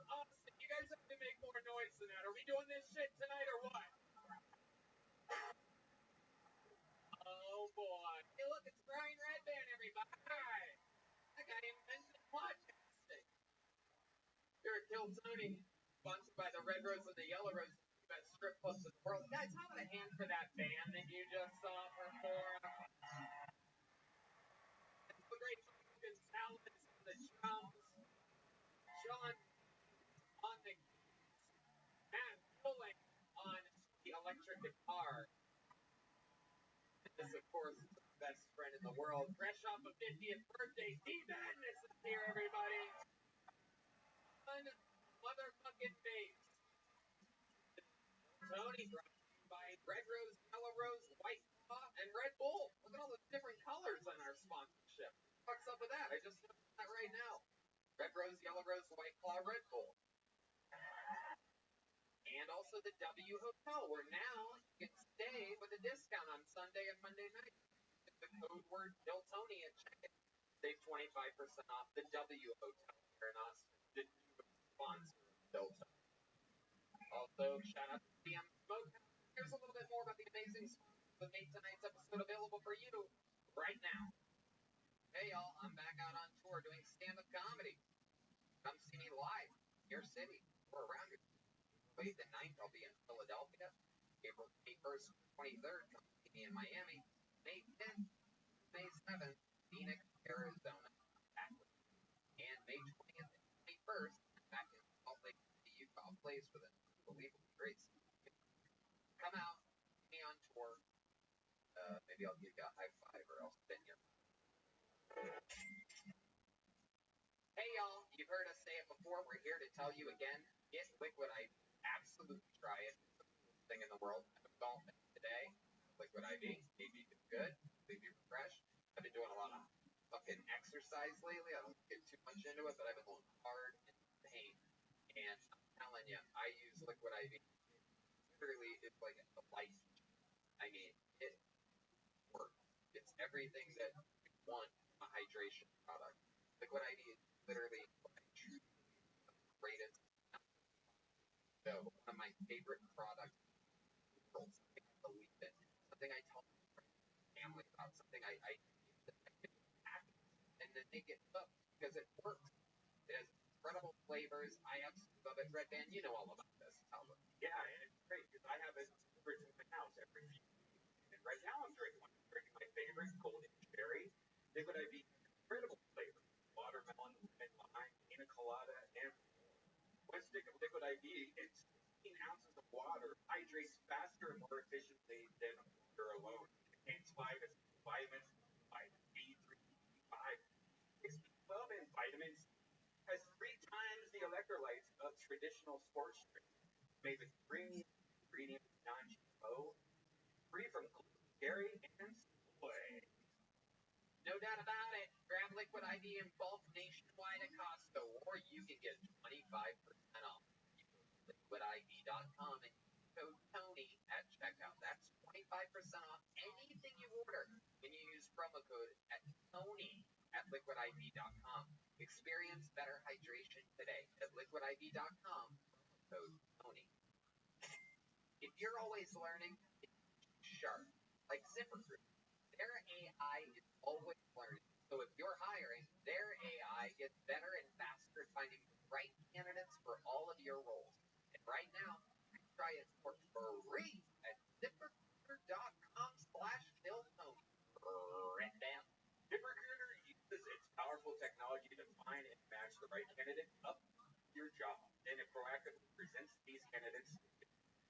honestly, you guys have to make more noise than that. Are we doing this shit tonight or what? Oh boy. Hey, look, it's Brian Redband, everybody. Hi. That guy invented podcasting. Here at Kill Tony, sponsored by the Red Rose and the Yellow Rose, the best strip clubs in the world. Guys, how about a hand for that band that you just saw perform? It's the great Tony Gonzalez on the drums, Sean on the Matt Pulling on the electric guitar. This, of course, is the best friend in the world. Fresh off a 50th birthday, D-Madness is here, everybody. One motherfucking face. Tony brought to you by Red Rose, Yellow Rose, White Claw, and Red Bull. Look at all the different colors on our sponsorship. What's up with that? I just noticed that right now. Red Rose, Yellow Rose, White Claw, Red Bull. And also the W Hotel, where now you can stay with a discount on Sunday and Monday night. The code word Tony at checkout. Save 25% off the W Hotel here in Austin. The newest sponsor of Tony. Also, shout out to DM Smokehouse. Here's a little bit more about the amazing sponsors that made tonight's episode available for you right now. Hey y'all, I'm back out on tour doing stand-up comedy. Come see me live in your city or around your city. May the 9th, I'll be in Philadelphia. April 21st, 23rd, come see me in Miami. May 10th, May 7th, Phoenix, Arizona. And May 20th and 21st, back in Salt Lake City, Utah. Plays with an unbelievably great city. Come out, see me on tour. Maybe I'll give you a high five or else spin you. Hey y'all, you've heard us say it before. We're here to tell you again. Get Liquid IV. Absolutely try it. It's the coolest thing in the world. I'm golfing today. Liquid IV. Maybe it's good. Maybe refreshed. I've been doing a lot of fucking exercise lately. I don't get too much into it, but I've been going hard and in pain. And I'm telling you, I use Liquid IV. Literally, it's like a life. I mean, it works. It's everything that you want from a hydration product. Liquid IV is literally what I choose the greatest. So, one of my favorite products in the world, something I believe in, something I tell my family about, something I use that I get happy, and then they get hooked because it works. It has incredible flavors. I absolutely love it. Red Band, you know all about this. Albert. Yeah, and it's great because I have it delivered to my house every few weeks. And right now I'm drinking one. I'm drinking my favorite golden cherry. Liquid IV, incredible flavors. Watermelon, lemon, lime, pina colada, and one stick of Liquid IV, it's 16 ounces of water, hydrates faster and more efficiently than water alone. It contains 5 vitamins, vitamin B3, B5, 6, B12, and vitamin C. Has 3 times the electrolytes of traditional sports drink. Made with premium ingredients, non-GMO, free from gluten, dairy, and soy. liquidIV.com and use code Tony at checkout. That's 25% off anything you order when you use promo code at Tony at liquidIV.com. Experience better hydration today at liquidIV.com. Code Tony. If you're always learning, it's sharp. Like ZipRecruiter. Their AI is always learning. So if you're hiring, their AI gets better and faster at finding the right candidates for all of your roles. And right now, you can try it for free at ZipRecruiter.com/KillTony. ZipRecruiter uses its powerful technology to find and match the right candidate up to your job. Then it proactively presents these candidates.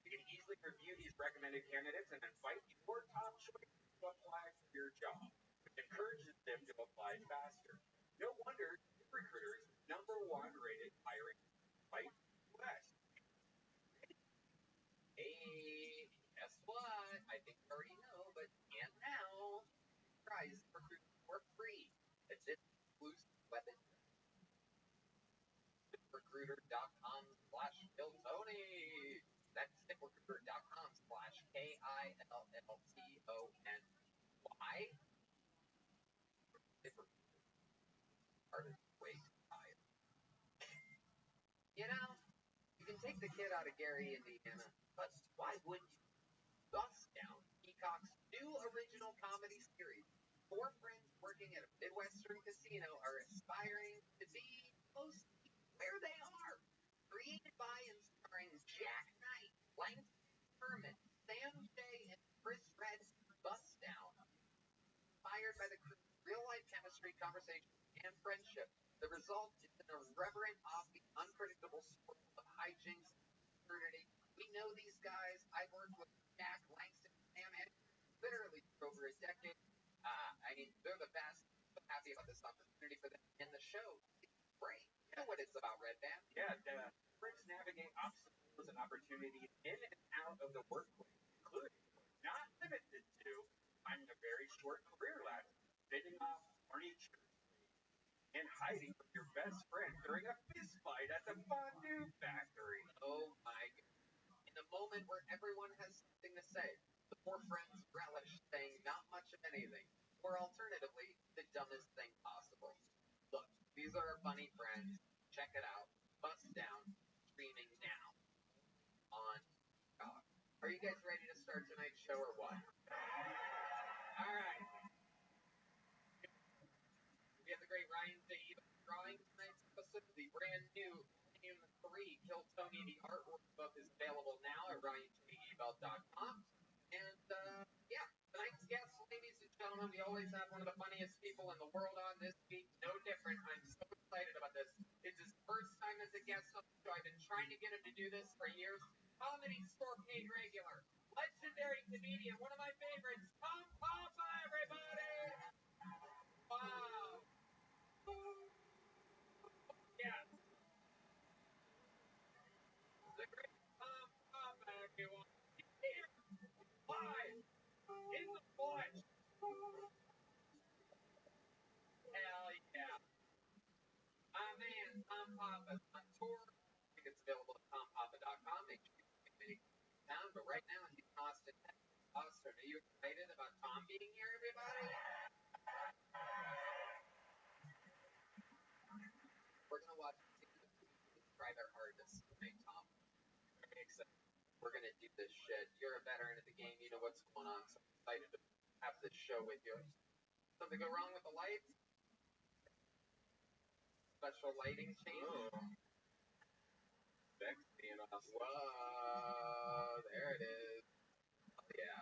You can easily review these recommended candidates and then find your top choice to apply for your job, which encourages them to apply faster. No wonder ZipRecruiter is the #1 rated hiring site in the US. Hey, guess what? I think you already know, but and now, try ZipRecruiter for free. It's exclusive weapon. ZipRecruiter.com/KillTony. That's ZipRecruiter.com/KILLTONY. ZipRecruiter. Hardest way to hire. You know, you can take the kid out of Gary, Indiana, but why wouldn't you? Bust Down, Peacock's new original comedy series. 4 friends working at a Midwestern casino are aspiring to be close to where they are. Created by and starring Jack Knight, Langston Herman, Sam Jay, and Chris Redd's Bust Down. Inspired by the crew's real-life chemistry, conversation, and friendship, the result is an irreverent, offbeat, unpredictable story of hijinks and absurdity. We know these guys. I've worked with Jack, Langston, Sam, and literally for over a decade. They're the best. I'm happy about this opportunity for them. And the show is great. You know what it's about, Red Band. Yeah, the friends navigate obstacles and opportunities in and out of the workplace, including, not limited to, finding a very short career ladder, fitting off furniture, and hiding from your best friend during a fist fight at the fondue factory. Oh my God. In a moment where everyone has something to say, the 4 friends relish saying not much of anything, or alternatively, the dumbest thing possible. Look, these are our funny friends. Check it out. Bust Down, streaming now on Peacock. Are you guys ready to start tonight's show or what? All right. We have the great Ryan Zaid drawing tonight's episode of the brand new Volume 3 Kill Tony the Artwork book is available now at RyanJebell.com. And yeah, tonight's guest, ladies and gentlemen, we always have one of the funniest people in the world on this week. No different. I'm so excited about this. It's his first time as a guest on the show. I've been trying to get him to do this for years. Comedy store paid regular, legendary comedian, one of my favorites, Tom Papa, everybody! Wow. Yes. The great Tom Papa, everyone. Here, live, in the flesh. Hell yeah. My man, Tom Papa's on tour. Tickets available at tompapa.com. Make sure you get many down. But right now, he's in Austin, Texas. Austin, are you excited about Tom being here, everybody? We're going to watch try their hardest tonight, Tom. Very excited. We're going to do this shit. You're a veteran of the game. You know what's going on. So I'm excited to have this show with you. Something go wrong with the lights? Special lighting change? Oh. Sexy and awesome. Whoa, there it is. Oh, yeah.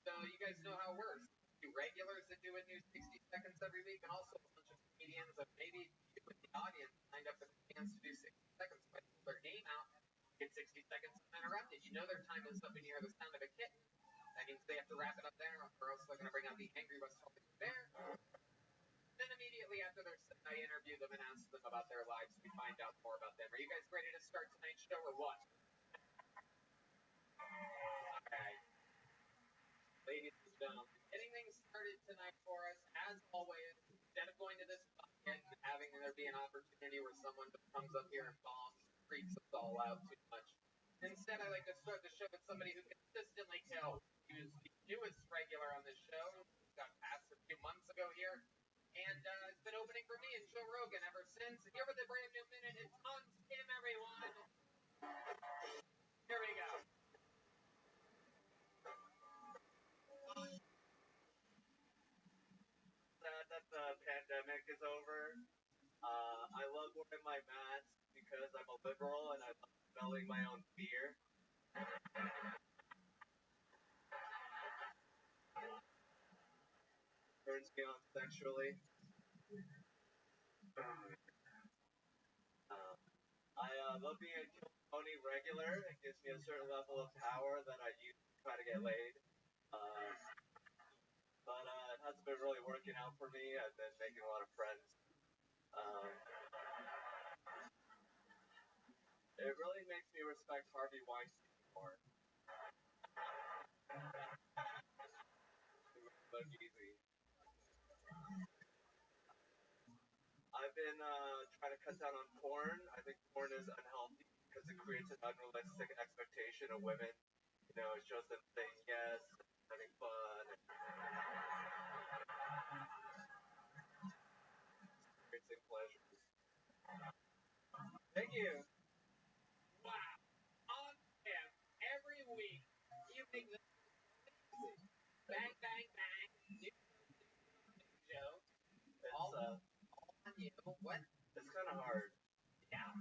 So you guys know how it works. Do regulars that do a new 60 seconds every week, and also a bunch of comedians that maybe you in the audience signed up for the chance to do 60 seconds, but their name out, get 60 seconds uninterrupted. You know their time is up and you hear the sound of a kitten. That means they have to wrap it up there, or else they're going to bring out the Angry West Talking Bear. Then immediately after their set, I interview them and ask them about their lives. We find out more about them. Are you guys ready to start tonight's show or what? Alright. Ladies and gentlemen, getting things started tonight for us, as always, instead of going to this bucket and having there be an opportunity where someone just comes up here and bombs, freaks us all out too much, Instead, I like to start the show with somebody who consistently kills. He was the newest regular on the show. He got passed a few months ago here. And it's been opening for me and Joe Rogan ever since. Here with a brand new minute, it's on Tim, everyone. Here we go. Sad that the pandemic is over. I love wearing my mask because I'm a liberal and I love smelling my own beer. Turns me on sexually. I love being a Kill Tony regular. It gives me a certain level of power that I use to try to get laid. But it hasn't been really working out for me. I've been making a lot of friends. It really makes me respect Harvey Weinstein more. But easy. I've been trying to cut down on porn. I think porn is unhealthy because it creates an unrealistic expectation of women. You know, it shows them saying yes, having fun, experiencing pleasures. Thank you. Wow. On Tim, every week, you make the bang, bang, bang. New show. It's All on you. What? it's kind of hard. Yeah.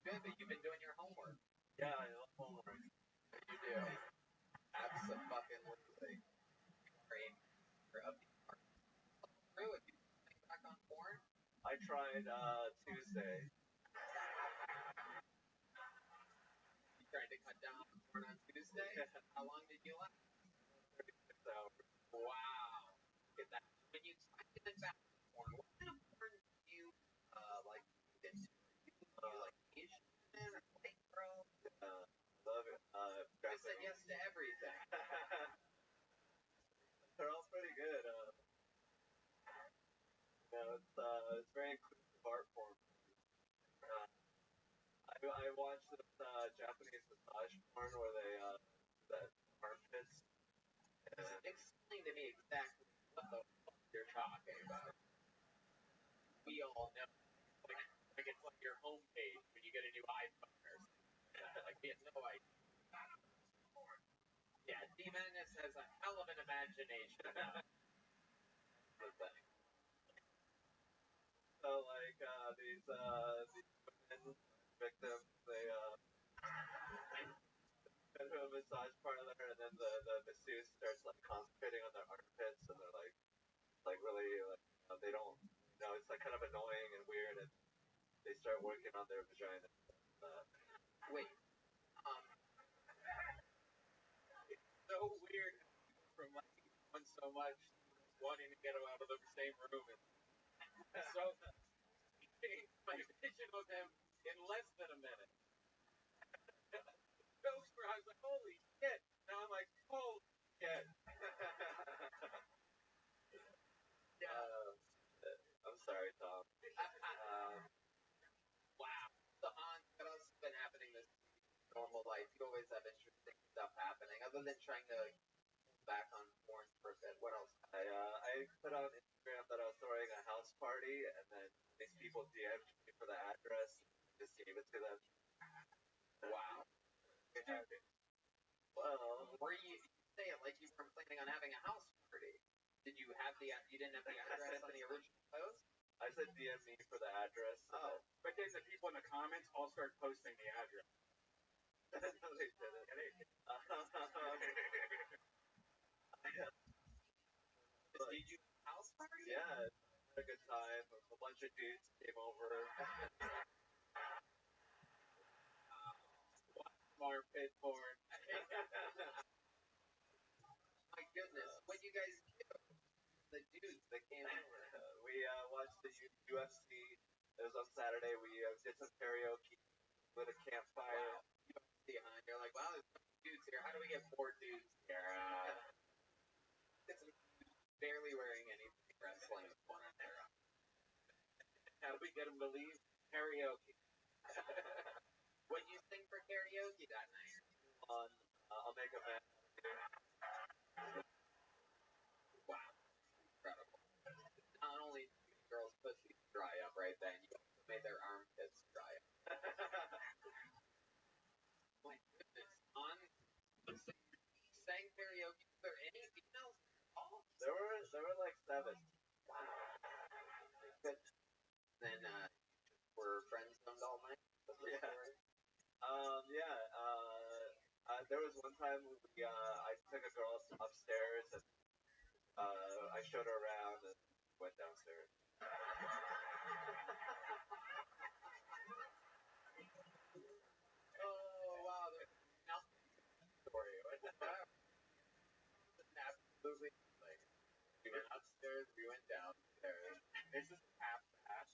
Good, but you've been doing your homework. Yeah, I love homework. You do. Absolutely. Great. You're up through if you think back on porn. I tried Tuesday. You tried to cut down on porn on Tuesday. How long did you last? 36 hours. Wow. Get that. When you tried to get back on porn, what kind of porn do you like get into? Do you like Asian men or white girls? Love it. I said yes to everything. They're all pretty good. It's very inclusive art form. I watched this Japanese massage porn where they that armpits. Explain to me exactly what the fuck you're talking about. We all know. Like it's like your homepage when you get a new iPhone or something. Like we have no idea. Yeah, D-Madness has a hell of an imagination now. So like these women victims, they go to a massage parlor and then the masseuse starts like concentrating on their armpits and they're like really they don't it's like kind of annoying and weird and they start working on their vagina. Wait. It's so weird from like one so much wanting to get them out of the same room and so he changed my vision of him in less than a minute. Jokes where I was like, holy shit. Now I'm like, holy shit. I'm sorry, Tom. Wow. So Hans, what else has been happening this normal life? You always have interesting stuff happening. Other than trying to back on porn for a bit, what else? I put on Instagram that I was throwing a house party, and then these people DM'd me for the address. Just gave it to them. Wow. Well, were you say it like you weren't planning on having a house party? Did you have you didn't have the address on the original post? I said DM me for the address. Oh. But then the people in the comments all start posting the address. No, they didn't. Did you house party? Yeah, had a good time. A bunch of dudes came over. Armpit porn. My goodness, what you guys do? The dudes that came over. We watched the UFC. It was on Saturday. We did some karaoke, lit a campfire. Wow. UFC, huh? You're like, wow, there's some dudes here. How do we get more dudes here? Get some dudes barely wearing anything wrestling with one another. How do we get them to leave? Karaoke. What do you think for karaoke that night. I'll make a man. Wow, incredible. Not only did girls' pussies dry up right then, you also made their armpits dry up. My goodness, sang karaoke. Were there any females involved? There were like 7. Wow. Good. Then were friends zoned all night. Yeah. There was one time I took a girl upstairs and I showed her around and went downstairs. Oh wow, there's nothing story. Absolutely like we went upstairs, we went downstairs. It's just half past.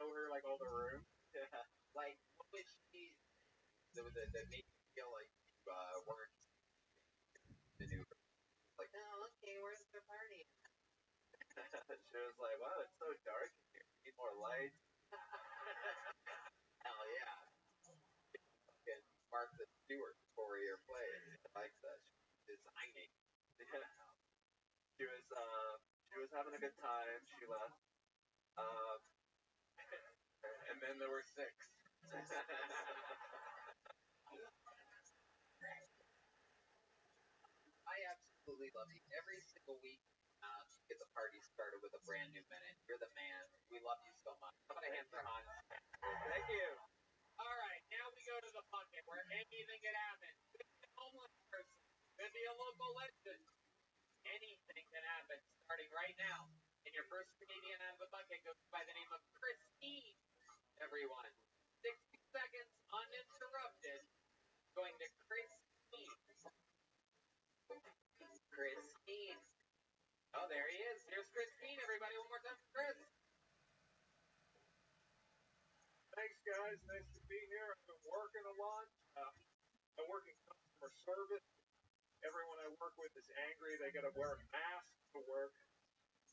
Show her like all the rooms. Yeah. Like what was she? That made you feel like you weren't maneuver. Like, oh, okay, where's the party? She was like, wow, it's so dark in here. Need more light. Hell yeah. Fucking Martha Stewart for your place. I like that. She's designing. She was having a good time. She left. And then there were 6. I absolutely love you. Every single week, you get the party started with a brand new minute. You're the man. We love you so much. How about a hand for Hans? Thank you. All right, now we go to the bucket where anything can happen. Could be a homeless person. Could be a local legend. Anything can happen starting right now. And your first comedian out of the bucket goes by the name of Christine. Everyone. 60 seconds uninterrupted. Going to Christine. Christine. Oh, there he is. Here's Christine, everybody. One more time for Chris. Thanks, guys. Nice to be here. I've been working a lot. I work in customer service. Everyone I work with is angry. They got to wear a mask to work.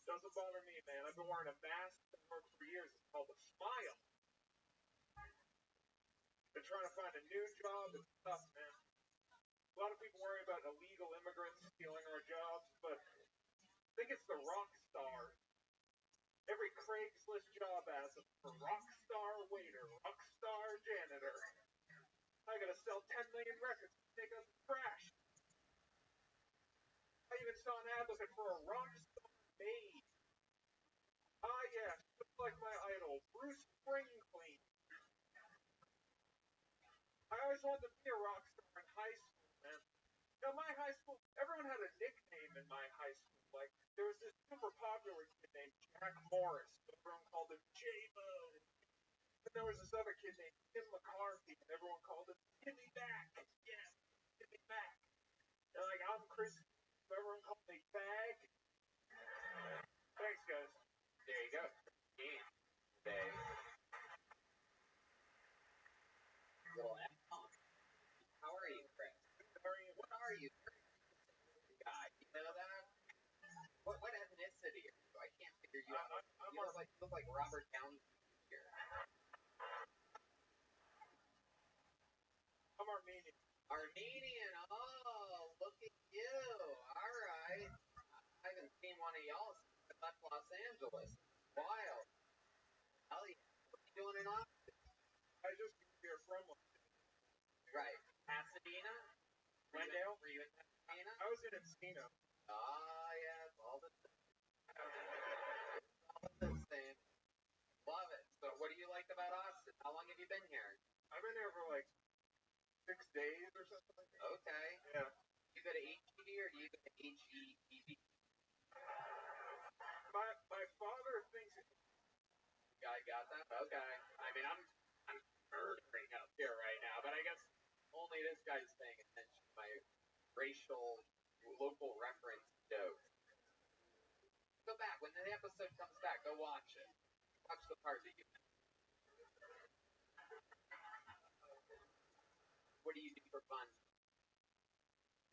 Doesn't bother me, man. I've been wearing a mask to work for years. It's called a smile. Been trying to find a new job. It's tough, man. A lot of people worry about illegal immigrants stealing our jobs, but I think it's the rock stars. Every Craigslist job has a rock star waiter, rock star janitor. I gotta sell 10 million records to take out the trash. I even saw an ad looking for a rock star maid. Ah, yes, just like my idol, Bruce Springsteen. I always wanted to be a rock star in high school, man. You know, my high school, everyone had a nickname in my high school. Like, there was this super popular kid named Jack Morris. Everyone called him J-Mo. And there was this other kid named Tim McCarthy, and everyone called him Timmy Mac. Yes, Timmy Mac. And like, I'm Chris, everyone called me Bag. Thanks, guys. There you go. Yeah. Bag. Little F-Punk. How are you, Chris? What are you? Guy. You know that? What ethnicity are you? I can't figure you out. You look like Robert Downey Jr. I'm Armenian. Armenian. Oh, look at you. All right. I haven't seen one of y'all since I left Los Angeles. Wild. Hell yeah. What are you doing in Austin? I just moved here from Right. Pasadena? Glendale? Were you in Pasadena? I was in Encino. Ah, yes. All the same. Love it. So what do you like about Austin? How long have you been here? I've been here for like 6 days or something like that. Okay. Yeah. You go to HEB or do you go to HEB? My father thinks I got that? Okay. I mean, I'm murdering up here right now, but I guess only this guy's paying attention to my racial, local reference jokes. Go back. When the episode comes back, go watch it. Watch the part that you missed. What do you do for fun?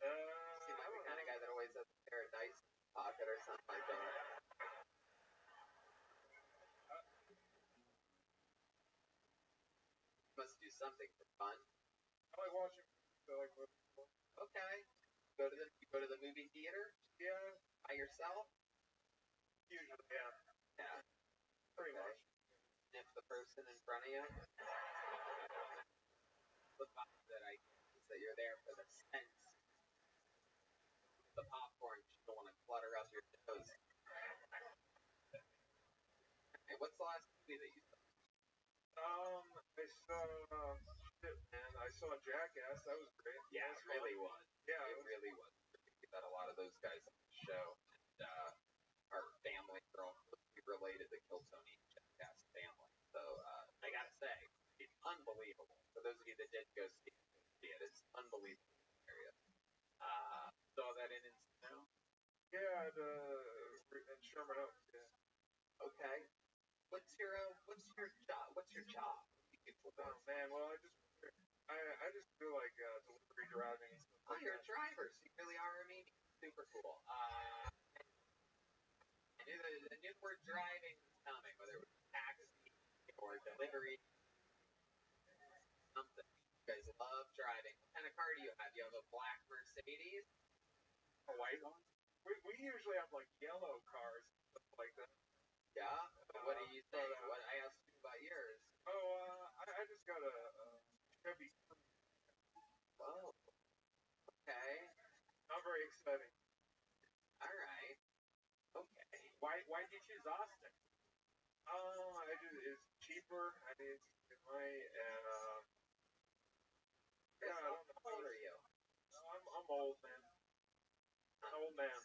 Seem like the kind of guy that always has a pair of dice in his pocket or something like that. must do something for fun. I like watching. I like movies. Okay. You go to the movie theater? Yeah. By yourself? Usually, yeah. Yeah. Pretty much. If the person in front of you, the vibe that I get is that you're there for the sense. The popcorn, you don't want to clutter up your nose. Hey, what's the last movie that you saw? I saw shit, man. I saw Jackass. That was great. Yeah, it really was. Yeah, it really was. We got a lot of those guys on the show, and our family are all closely related to Kill Tony and Jackass family. So I gotta say, it's unbelievable. For those of you that did go see it, it's unbelievable. Saw that in Encino? Yeah, in Sherman Oaks. Yeah. Okay. What's your job? What's your job? Oh man, well I just do like delivery driving and stuff. Oh, you're a driver, so you really are a meanie. Super cool. I knew the word driving was coming, whether it was taxi or delivery, something. You guys love driving. What kind of car do you have? You have a black Mercedes? A white one? We usually have like yellow cars and stuff like that. Yeah? What do you think? What I asked you about yours. Oh, I just got a Chevy. Oh. Okay. Not very exciting. Alright. Okay. Why did you choose Austin? It's cheaper. I mean, it's money, and yeah, I don't know. How old are you? I'm old, man. An old man.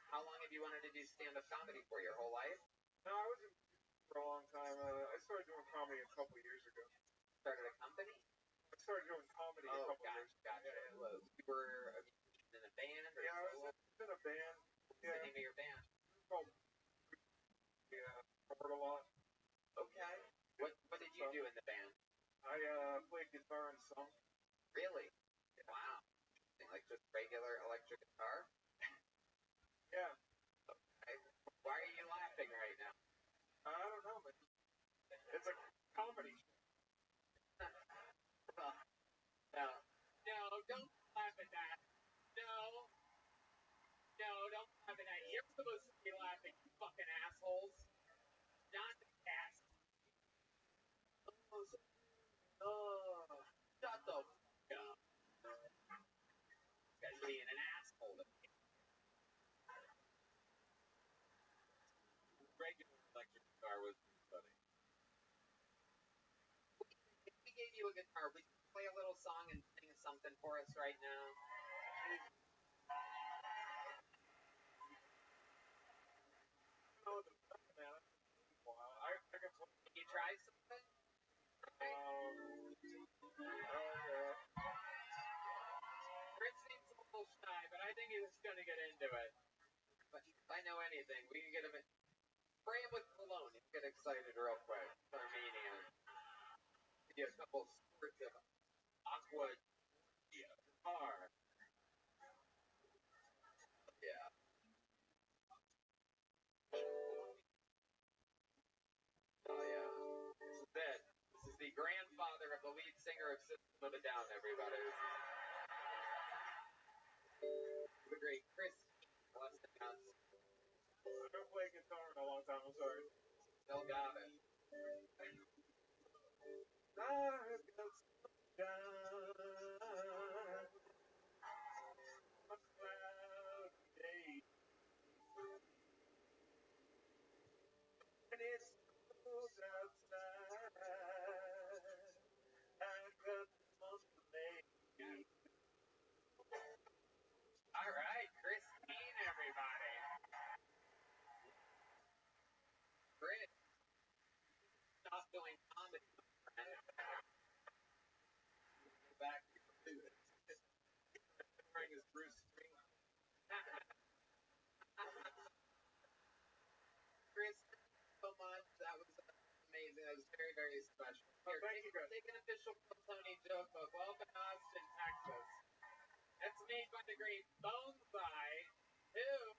How long have you wanted to do stand-up comedy for? Your whole life? No, I was in for a long time. I started doing comedy a couple years ago. Started a company? I started doing comedy a couple years ago. Gotcha. Yeah. Well, you were a musician in a band? Or yeah, I was in a band. What's the name of your band? Called toured a lot. Okay. What did you do in the band? I played guitar and sung. Really? Yeah. Wow. Like just regular electric guitar? Yeah. Okay. Why are you laughing right now? I don't know, man. It's a comedy show. No, don't laugh at that. No, don't laugh at that. You're supposed to be laughing, you fucking assholes. Not the cast. Oh, shut the fuck up. This guy's being an asshole to me. Regular electric guitar was funny. If we gave you a guitar, would you play a little song and sing something for us right now? Can you try something? Chris seems a little shy, but I think he's gonna get into it. But if I know anything, we can get him in. Spray him with cologne. He'll get excited real quick. Armenian. Give you a couple squirts of aqua guitar. Yeah. Oh yeah. This is it. This is the grandfather of the lead singer of System of a Down, everybody. The great Chris. Bless the nuts. I haven't played guitar in a long time, I'm sorry. Still got it. All right, Christine, everybody. Chris, stop doing comedy, my friend. Go back to your roots. Bring his Bruce Springsteen. Chris, thank you so much. That was amazing. That was very, very special. Here, take an official Tony joke book. Welcome to Austin, Texas. That's made by the great Bonsai, who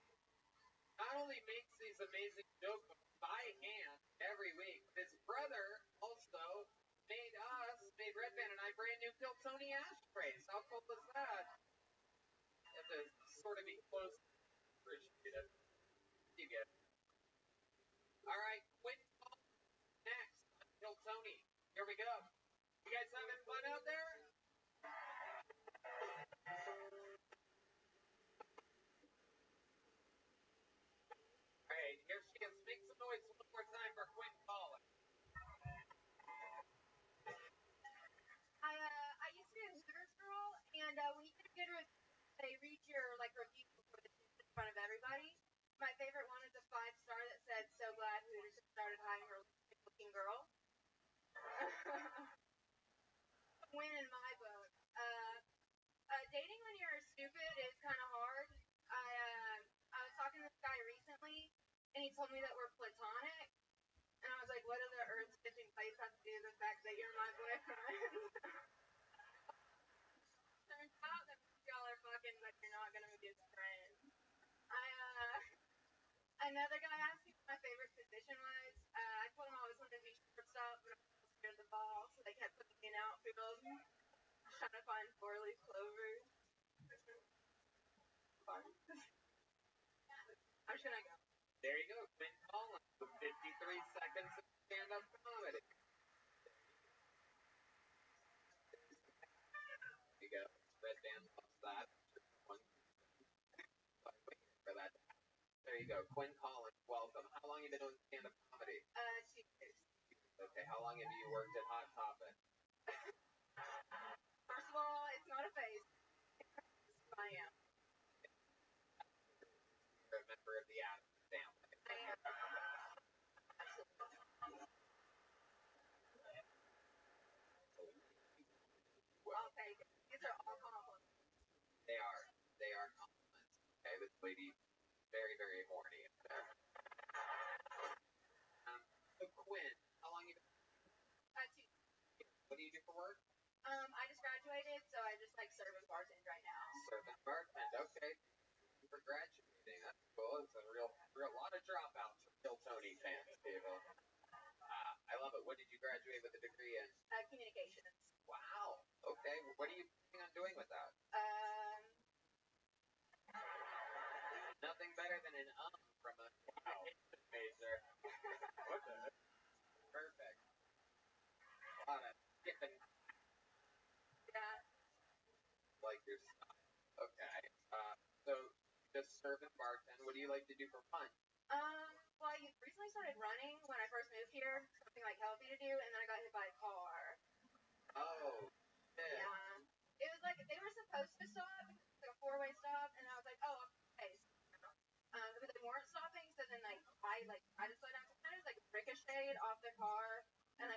not only makes these amazing joke books by hand every week, but his brother also made us made Red Band and I brand new Piltoni ashtrays. How cool is that? You have to sort of be close to appreciate it. You get it. Alright, Quinn next on Piltoni. Here we go. You guys having fun out there? Alright, here she is. Make some noise one more time for Quinn Collins. I used to be a Hooters girl, and when you get a good review, they read your review before the test in front of everybody. My favorite one is a 5-star that said, "So glad Hooters has started hiring a looking girl." Win in my book. Dating when you're stupid is kind of hard. I was talking to this guy recently, and he told me that we're platonic, and I was like, "What does the earth-shifting place have to do with the fact that you're my boyfriend?" Turns out that y'all are fucking, but you're not gonna be his friend. Another guy asked me what my favorite position was. I told him I always wanted to be shortstop, but I was scared of the ball, so they kept putting me in outfield, trying to find 4-leaf clovers. I'm just gonna go. There you go, Quinn Collins, 53 seconds of stand-up comedy. There you go. Red Band loves that. For that. There you go, Quinn Collins, welcome. How long have you been doing stand-up comedy? 2 years. Okay, how long have you worked at Hot Topic? First of all, it's not a phase. I am. You're a member of the Adams family. I am. I'll take it. These are all compliments. They are compliments. Okay, this lady, very, very horny. So Quinn, how long have you been? 2 years. What do you do for work? I just graduated, so I just serve as bartend right now. Serve as bartend. Okay. For graduating, that's cool. It's a real lot of dropouts for Piltoni fans, people. I love it. What did you graduate with a degree in? Communications. Wow. Okay. What are you planning on doing with that? Nothing better than an from a major. What the heck? Perfect. A lot of skipping. Yeah. Like your style. Okay. So just serve and bartend. What do you like to do for fun? Well, I recently started running when I first moved here, something healthy to do, and then I got hit by a car. Oh, shit. Yeah. It was they were supposed to stop, it was a 4-way stop, and I was like, oh, okay. But they weren't stopping, so then I tried to slow down, so kind of ricocheted off the car, and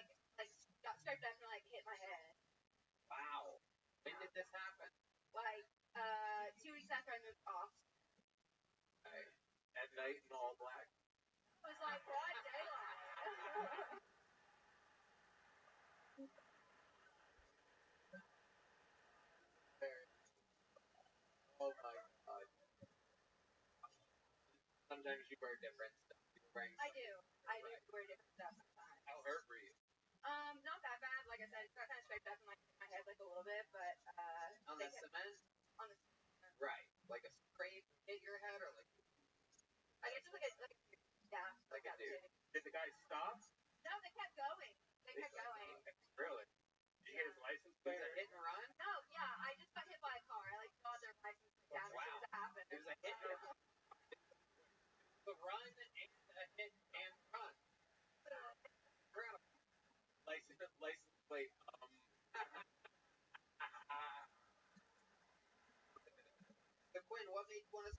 got scraped up and hit my head. Wow. When did this happen? 2 weeks after I moved off. Okay. At night in all black? It was broad daylight. Oh my god. Sometimes you wear different stuff. I do. I do wear different stuff sometimes. How hurt were you? Not that bad. Like I said, it got kind of scraped up and hit my head a little bit, but on the cement? On the right. Like a scrape hit your head or it's just yeah. Like a dude. Did the guy stop? No, they kept going. Really? Did you get his license plate? Was it a hit and run? No, yeah, I just got hit by a car. I saw their license plate down as soon as it happened. It was a hit and run. The run and a hit and run. Incredible. License plate. So Quinn, what made you want to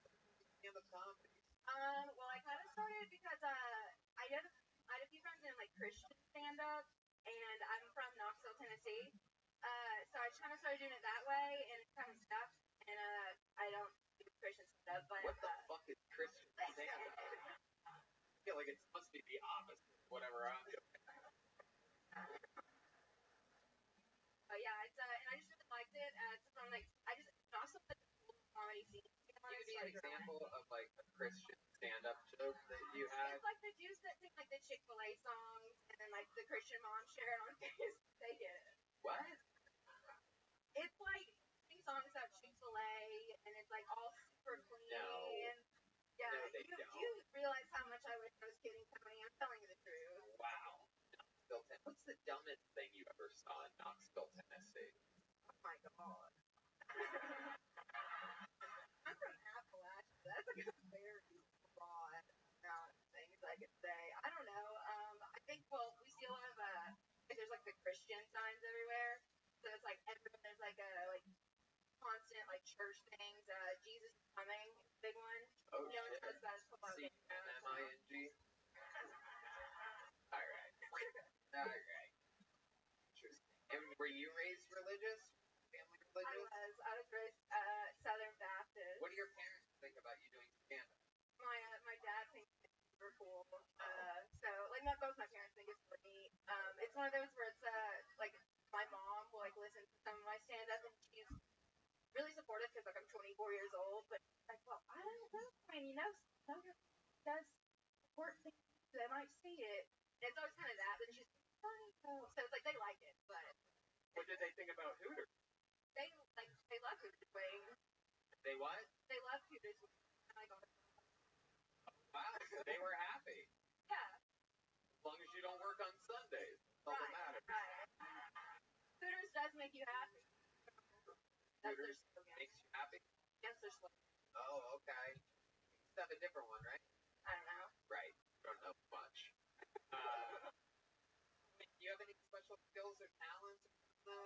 stand up comedy? Well, I kind of started because I had a few friends in Christian stand up, and I'm from Knoxville, Tennessee. So I just kind of started doing it that way, and it kind of stuck. And I don't do Christian stand up, but what the fuck is Christian stand up? I feel like it must be the opposite of whatever I'm doing. Yeah, it's and I just really liked it. So I'm Knoxville is a cool comedy scene. Can you give me an example of a Christian stand-up joke that you had? It's the dudes that sing the Chick-fil-A songs, and then the Christian moms share it on Facebook. They get it. What? It's like sing songs about Chick-fil-A, and it's like all super clean. No. Yeah, No, they you don't. realize how much I wish I was kidding, Tony. I'm telling you the truth. Wow. Knoxville, Tennessee. What's the dumbest thing you ever saw in Knoxville, Tennessee? Oh my god. I'm from Appalachia. That's like a very broad amount of things I could say. I don't know. I think we see a lot of there's like the Christian signs everywhere. So it's like there's like a constant like church things. Jesus is coming, big one. Oh, No one shit. says that. It's about C-M-M-I-N-G? Alright. Alright. Interesting. And were you raised religious? Family religious? I was raised Southern Baptist. What do your parents think about you doing stand-up? My dad thinks it's super cool. So like both my parents think it's really neat. It's one of those where it's like my mom will like listen to some of my stand up and she's really supportive because like I'm 24 years old, but like, well, I don't know. I mean, some does support things, they might see it. And it's always kind of that, but she's funny. So it's like they like it, but What did they think about Hooters? they love Hooters wings. They what? They love Hooters wings. Like, Wow, so they were happy. yeah. As long as you don't work on Sundays. That's all that matters. Right. Hooters does make you happy. That's their Hooters slogan. makes you happy? That's their slogan. Oh, okay. You have a different one, right? I don't know. Right. You don't know much. Do you have any special skills or talents or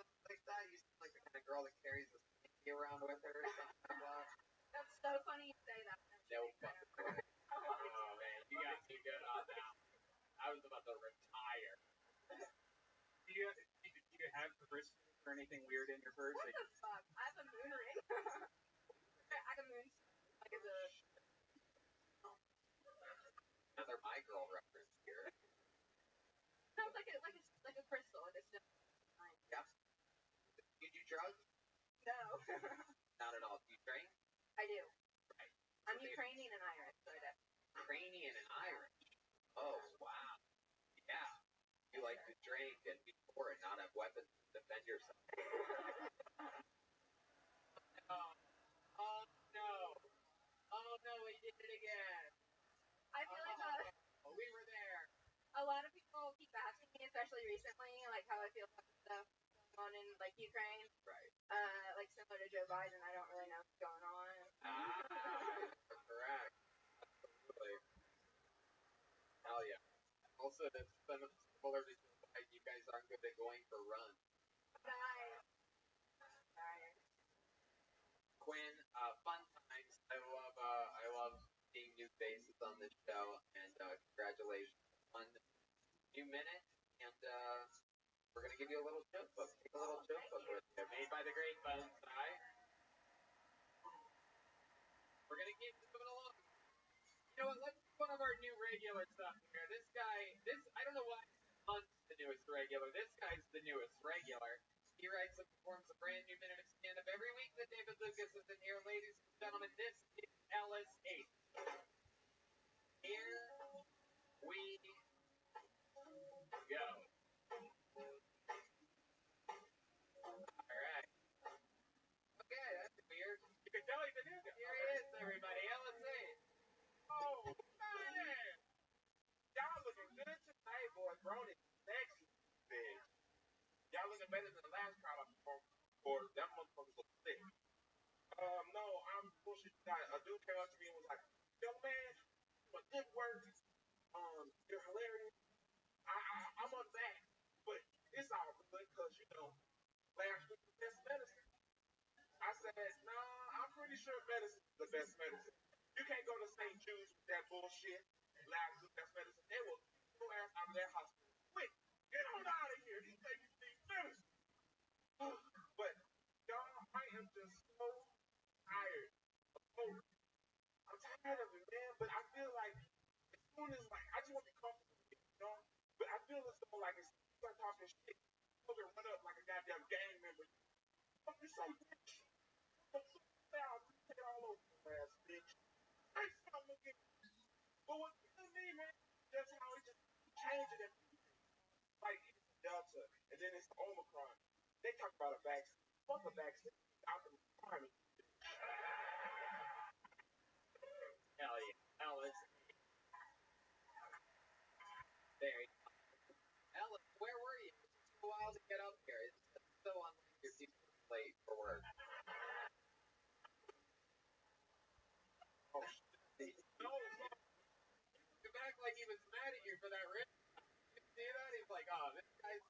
something like that? You seem like the kind of girl that carries a sticky around with her or something like that. That's so funny you say that. No fucking way. Oh, man. You got me good on that. I was about to retire. Do you have crystals or anything weird in your purse? What the fuck? I have a moon ring. I have a moon. Like it's a. Another my girl reference here. No, it's like a crystal. Like a stone. Yeah. You do drugs? No. Not at all. Do you drink? I do. Right. I'm Ukrainian and Irish, so I do. Ukrainian and Irish. Oh, wow. Yeah. You like to drink and be poor and not have weapons to defend yourself. Oh, no. Oh, no, we did it again. I feel like We were there. a lot of people keep asking me, especially recently, like how I feel about the stuff going on in like Ukraine. Right. Like similar to Joe Biden, I don't really know what's going on. Correct. Absolutely. Hell yeah. Also, that's similar to why you guys aren't good at going for runs. Nice. Quinn, fun times. I love seeing new faces on this show, and congratulations on new minute. And we're gonna give you a little joke book. Take a little joke book with you, made by the great Bones Eye. We're gonna keep moving along. You know what? Let's do one of our new regular stuff here. This guy, I don't know why Hunt's the newest regular. This guy's the newest regular. He writes and performs a brand new minute of stand-up every week that David Lucas is in here. Ladies and gentlemen, this is Ellis H. Here we go. Alright. Okay, that's weird. You can tell he's a new guy. Here he is, everybody. Ellis H. Oh, man. Y'all looking good tonight, boy. Brony, sexy, bitch. Y'all looking better than the last crowd I performed for. That motherfucker was sick. No, I'm bullshit tonight. A dude came up to me and was like, yo, man, my good work. You're hilarious. I'm on that. But it's all good because, last week was best medicine. I said, nah, I'm pretty sure medicine is the best medicine. You can't go to St. Jude's with that bullshit. Last week best medicine. They will get your ass out of their hospital. Quick, get on out of here. These babies need medicine. But, y'all, I am just so tired of COVID. I'm tired of it, man. But I feel like as soon as, I just want to be comfortable, But I feel as though, as soon as I talking shit, I'm going to run up like a goddamn gang member. You're so bitch. I'm so foul. Take it all over your ass, bitch. I stop looking. But what kills me, man, that's how it just changing everything. Like, it's Delta, and then it's Omicron. They talk about a vaccine. Fuck a vaccine. Out the army. Hell yeah. Ellis. There. Ellis, where were you? It took a while to get up here. It's so unlike your people late for work. Oh shit. No, come back like he was mad at you for that rip. You see that? He's like, oh, this guy's.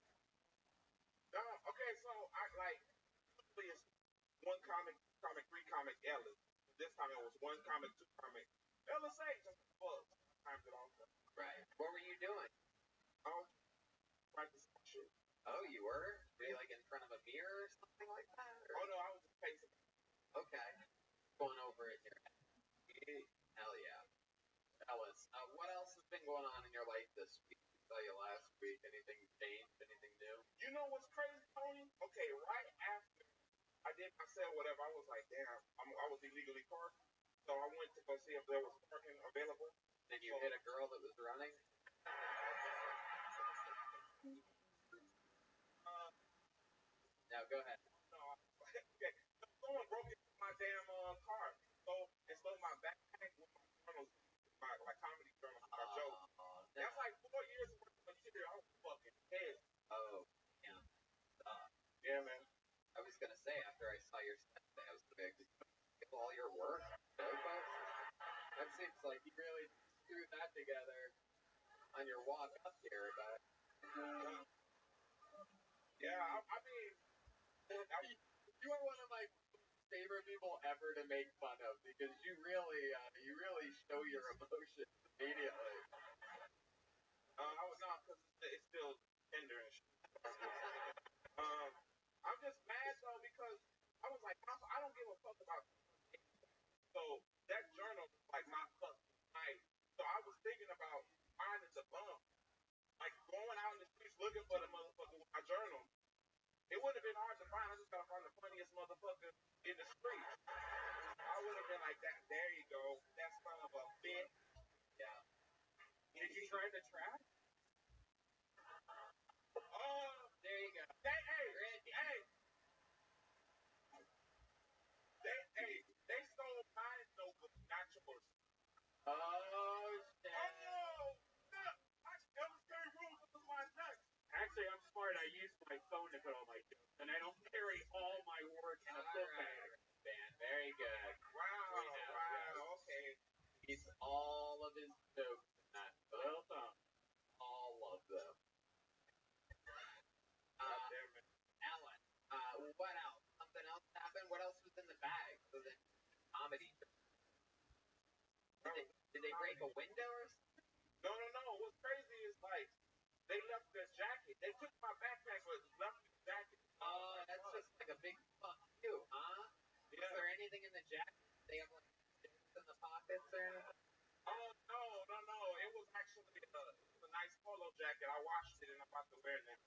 Okay, so I like usually it's one comic, three comic Ellis. This time it was one comic, two comic. Ellis ain't just fuck. Times it also. Right. What were you doing? Oh, practice shit. Oh, you were? Were you like in front of a mirror or something like that? Or? Oh no, I was just pacing. Okay. Going over it in your head. Yeah. Hell yeah. Ellis, what else has been going on in your life this week? I saw you last week. Anything changed? Anything new? You know what's crazy, Tony? Okay, right after I did my sale, whatever, I was like, damn, I was illegally parked. So I went to go see if there was parking available. Then you hit a girl that was running? No, go ahead. No, okay. Someone broke into my damn car. So and stole my backpack with my journals, my comedy journals, my jokes. No. That's like 4 years worth of material. I was fucking pissed. Oh, yeah. Yeah, man. I was gonna say after I saw your set today, I was gonna be like, did you get all your work? That seems like you really threw that together on your walk up here, but Yeah, I mean, you are one of my favorite people ever to make fun of because you really show your emotions immediately. I was not because it's still tender and shit. I'm just mad though because I was like, I don't give a fuck about. So that journal was like my fuck night. So I was thinking about finding the bum, like going out in the streets looking for the motherfucker with my journal. It wouldn't have been hard to find. I just gotta find the funniest motherfucker in the street. I would have been like that. There you go. That son of a bitch. Yeah. Did you try to track? There you go. They stole mine notebook, not yours. Oh shit. Oh, no. That was very rude. This was my text. Actually, I'm smart. I use my phone to put all my jokes, and I don't carry all my work in a book bag. Man, very good. Wow, okay. He's all of his jokes in that. Well done. All of them. Alan, what else? Something else happened? What else was in the bag other than comedy? Did they break a window or something? No. What's crazy is like they left their jacket. They took my backpack but left the jacket. Oh, that's just like a big fuck you, huh? Yeah. Is there anything in the jacket? They have like sticks in the pockets or anything? Oh no. It was actually a nice polo jacket. I washed it and I'm about to wear it now.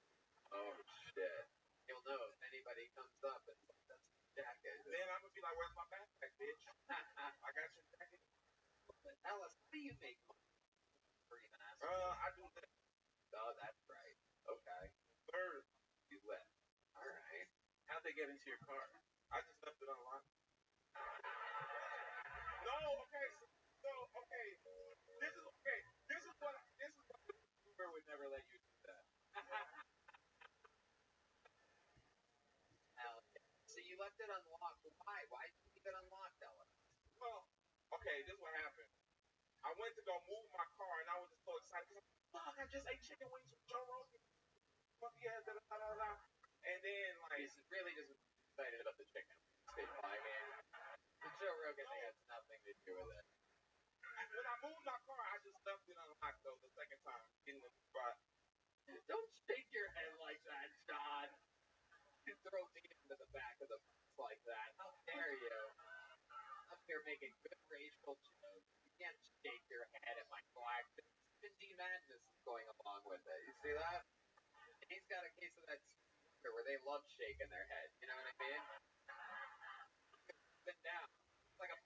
Oh shit. You'll know if anybody comes up and says that's my jacket. Then I'm gonna be like, where's my backpack, bitch? I got your jacket. Alice, how do you make money? For even asking. I do that. Oh, that's right. Okay. Third. You lift. All right. How'd they get into your car? I just left it unlocked. No, okay. So okay. This is what Uber would never let you do that. So you left it unlocked. Why? Why did you leave it unlocked, Ella? well, okay, this is what happened. I went to go move my car and I was just so excited because fuck, I just ate chicken wings from Joe Rogan. Fuck yeah, da. And then like He's really just excited about the chicken. I mean, the Joe Rogan thing has nothing to do with it. when I moved my car, I just left it unlocked though the second time in the spot. Don't shake your head like that, John. You throw me into the back of the bus like that. How dare you? I'm here making good racial jokes. You can't shake your head at my black. Even D Madness is going along with it. You see that? And he's got a case of that where they love shaking their head. You know what I mean? Sit down. It's like a.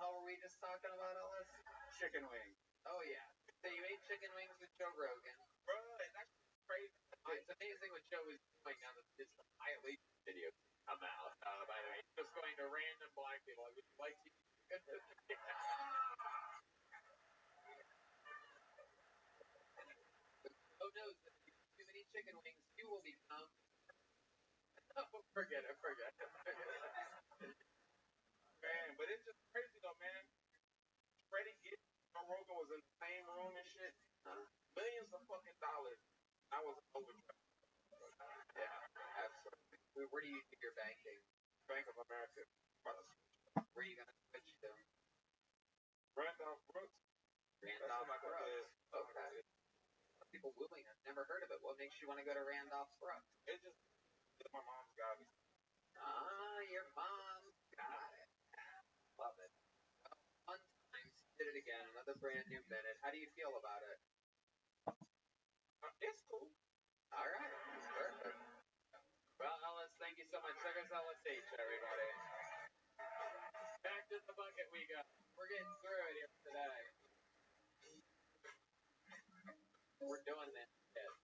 hell were we just talking about, Ellis? Chicken wings. Oh, yeah. So you ate chicken wings with Joe Rogan. Bro, it's actually crazy. It's amazing what Joe is doing now that his violation videos come out. By the way, he's just going to random black people. Would you like to eat chicken with me? Joe knows that if you eat too many chicken wings, you will become... Oh, forget it. Man, but it's just crazy though, man. Freddie Gibbs, Joe Rogan was in the same room and shit. Millions of fucking dollars. I was overdraft. Yeah, absolutely. Where do you do your banking? Bank of America. Where are you going to switch to? Randolph Brooks. Randolph That's what Brooks. Okay. People wooing. I've never heard of it. What makes you want to go to Randolph Brooks? It's just my mom's got me. Ah, your mom's got it. Love it. Well, fun times. Did it again. Another brand new minute. How do you feel about it? It's cool. All right. Perfect. Well, Ellis, thank you so much. Check us out. Let's eat, everybody. Back to the bucket we go. We're getting through it here today. We're doing this shit.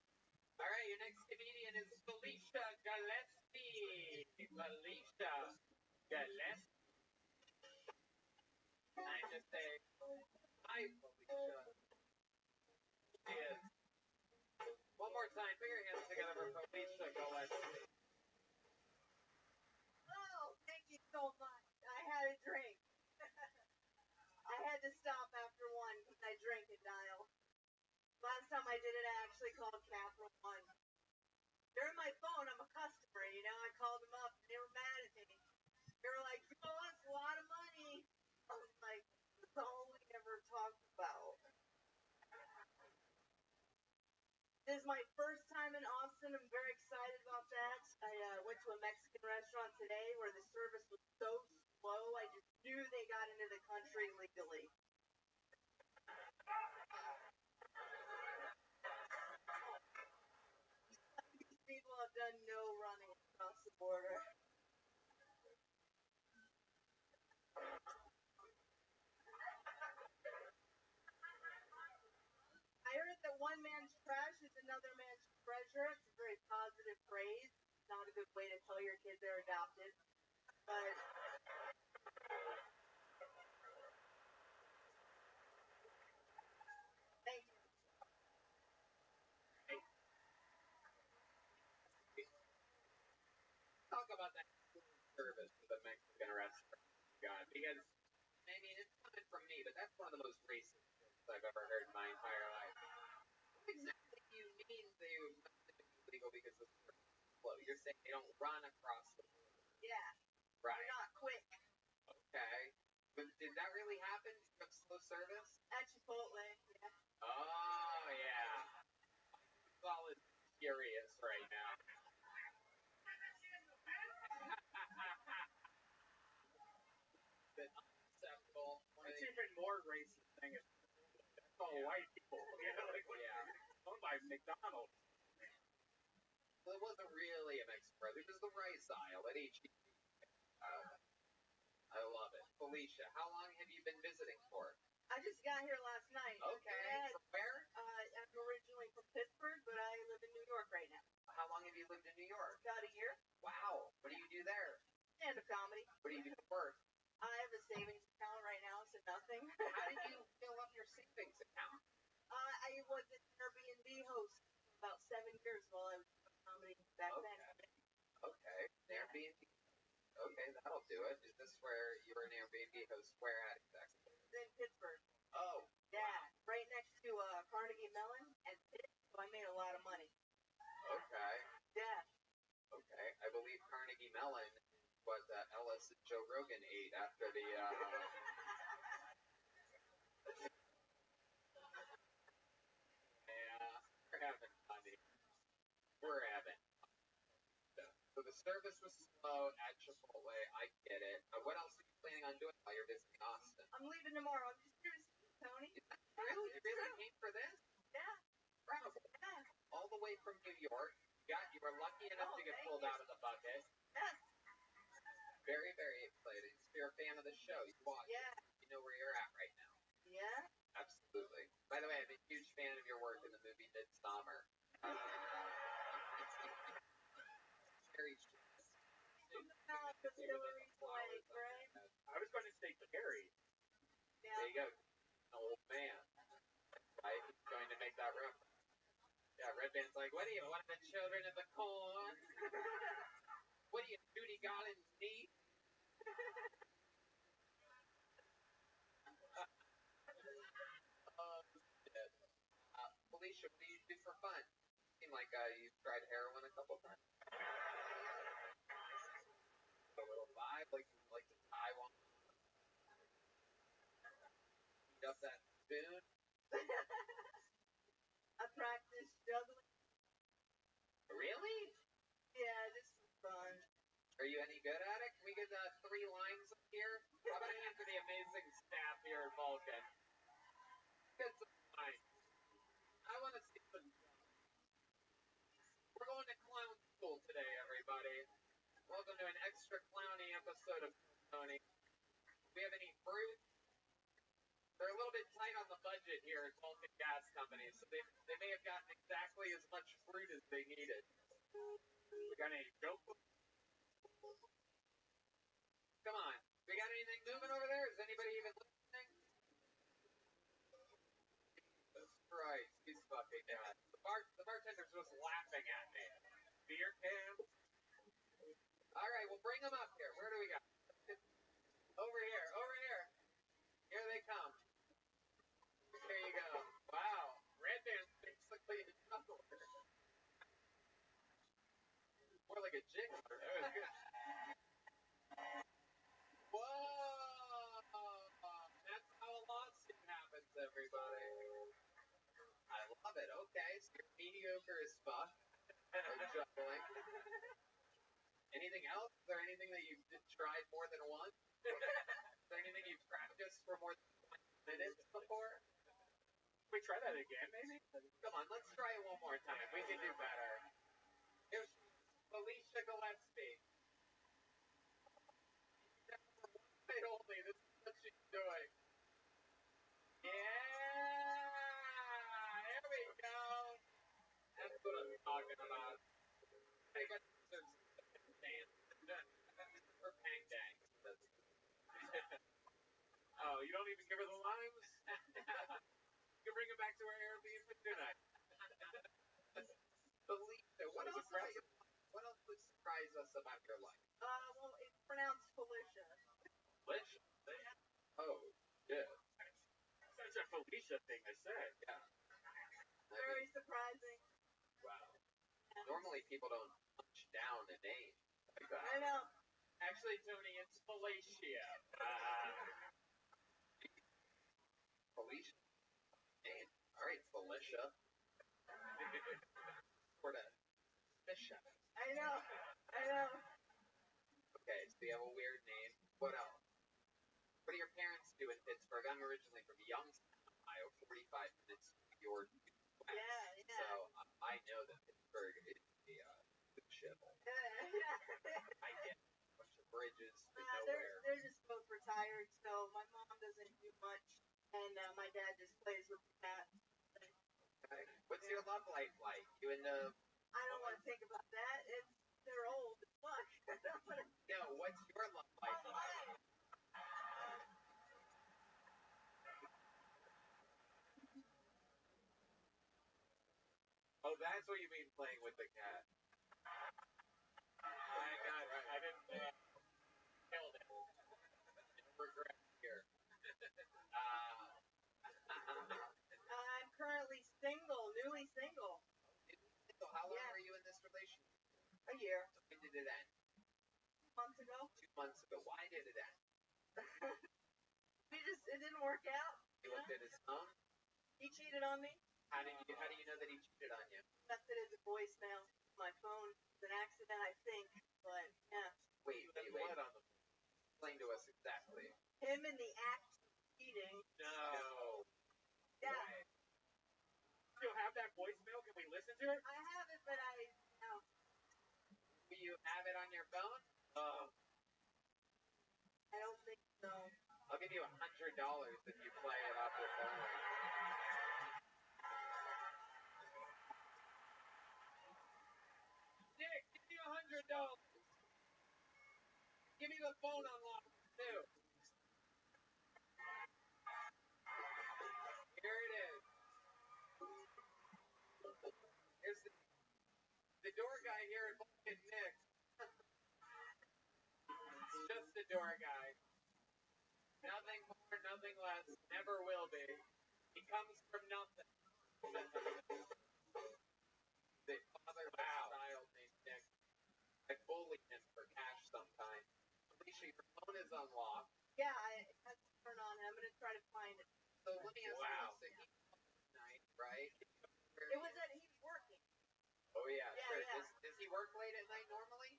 All right, your next comedian is Felicia Gillespie. Felicia Gillespie. I'm just saying, hi, Felicia. She is. One more time, put your hands together for Felicia Gillespie. Oh, thank you so much. I had a drink. I had to stop after one because I drank and dialed. Last time I did it, I actually called Capital One. They're in my phone. I'm a customer, you know. I called them up, and they were mad at me. They were like, you owe us a lot of money. I was like, that's all we ever talked about. This is my first time in Austin. I'm very excited about that. I went to a Mexican restaurant today where the service was so slow. I just knew they got into the country legally. These people have done no running across the border. I heard that one man's trash is another man's treasure. It's a very positive phrase. It's not a good way to tell your kids they're adopted. But thank you. Talk about that service to the Mexican restaurant. God, because I mean, it's coming from me, but that's one of the most racist things I've ever heard in my entire life. What exactly do you mean they must be illegal because the service is slow? You're saying they don't run across the border. Yeah. Right. They're not quick. Okay. But did that really happen? From slow service? At Chipotle, yeah. Oh, yeah. All is furious right now. Unacceptable. It's even more racist thing is it's all white people. You know, like owned by McDonald's. Well, it wasn't really a Mexican restaurant. It was the rice aisle at HEB. I love it. Felicia, how long have you been visiting for? I just got here last night. Okay. Yeah, From where? I'm originally from Pittsburgh, but I live in New York right now. How long have you lived in New York? About a year. Wow. What do you do there? Stand-up comedy. What do you do for work? I have a savings account right now, so nothing. How did you fill up your savings account? I was an Airbnb host for about 7 years while I was doing comedy back then. Okay. Airbnb. Okay, that'll do it. Is this where you were an Airbnb host? Where at exactly? In Pittsburgh. Oh. Yeah, right next to Carnegie Mellon and Pitt, so I made a lot of money. Okay. Yeah. Okay. I believe Carnegie Mellon is what Ellis and Joe Rogan ate after the Yeah, we're having fun here. We're having fun. So the service was slow at Chipotle. I get it. What else are you planning on doing while you're visiting Austin? I'm leaving tomorrow. I'm just here to see you, Tony. Really? You really came for this? Yeah. Incredible. Yeah. All the way from New York. You were lucky enough to get pulled out of the bucket. Yes. Very, very exciting. So you're a fan of the show. You watch it. Yeah. You know By the way, I'm a huge fan of your work in the movie Midsummer. Very Because Hillary's like, right? I was going to say Carrie. Yeah. There you go. An old man. Right? He's going to make that reference. Yeah, Red Band's like, what are you, one of the children of the corn? What are you, Judy Garland's niece? Shit. Felicia, what do you do for fun? Seem like you've tried heroin a couple times. A little vibe, like you like to tie one. Eat up that spoon. I practice juggling. Really? Yeah, just for fun. Are you any good at it? Can we get 3 lines up here? How about a hand for the amazing staff here at Vulcan? Get some lines. I want to see some. We're going to clown school today, everybody. Welcome to an extra clowny episode of Tony. Do we have any fruit? They're a little bit tight on the budget here at Vulcan Gas Company, so they may have gotten exactly as much fruit as they needed. We got any joke? Come on. We got anything moving over there? Is anybody even listening? Jesus Christ, he's fucking dead. The bartender's just laughing at me. Beer can? Alright, well bring them up here. Where do we go? Over here, over here. Here they come. There you go. Wow. Red Band's basically a juggler. More like a jiggler. That was good. Whoa! That's how a lawsuit happens, everybody. I love it. Okay, so you're mediocre as fuck. Juggling. Anything else? Is there anything that you've tried more than once? Is there anything you've practiced for more than 20 minutes before? Can we try that again, maybe? Come on, let's try it one more time. We can do better. Here's Felicia Gillespie. For one night only, this is what she's doing. Yeah! There we go! That's what I'm talking about. I got some dance. Or pang dang. Oh, you don't even give her the limes? You can bring it back to her Airbnb tonight. Felicia, what else would surprise us about your life? Well, it's pronounced Felicia. Felicia? Oh, yeah. Such a Felicia thing to say. Yeah. Very surprising. Wow. Normally people don't punch down a name like that. I know. Actually, Tony, it's Felicia. Felicia? Name. Alright, Felicia. Sort of Fisha. I know. I know. Okay, so you have a weird name. What else? What do your parents do in Pittsburgh? I'm originally from Youngstown, Ohio, 45 minutes north. Yeah. So I know that Pittsburgh is the food shithole. I get a bunch of bridges to nowhere. They're just both retired, so my mom doesn't do much, and my dad just plays with the cat. Okay. What's your love life like? You into... I don't want to think about that. They're old as fuck. No, what's your love life like? Oh, that's what you mean playing with the cat. Thank God, I didn't killed it. No regret here. I'm currently single, newly single. So how long Yeah. were you in this relationship? A year. When did it end? 2 months ago. 2 months ago. Why did it end? It didn't work out. You looked at his phone? He cheated on me. How do you know that he cheated on you? Left it as a voicemail. My phone was an accident, I think, but yeah. Wait. Explain to us exactly. Him in the act of cheating. No. Yeah. Why? Do you have that voicemail? Can we listen to it? I have it, but no. Do you have it on your phone? I don't think so. I'll give you $100 if you play it off your phone. Don't. Give me the phone unlock too. Here it is. Here's the door guy here at fucking Nick's. It's just a door guy. Nothing more, nothing less. Never will be. He comes from nothing. The father of a child named Nick. I bully him for cash sometimes. Alicia, your phone is unlocked. Yeah, I had to turn on. I'm gonna try to find it. So let me ask you this. Night, right? It was that he's working. Oh yeah, Yeah, sure. yeah. Does he work late at night normally?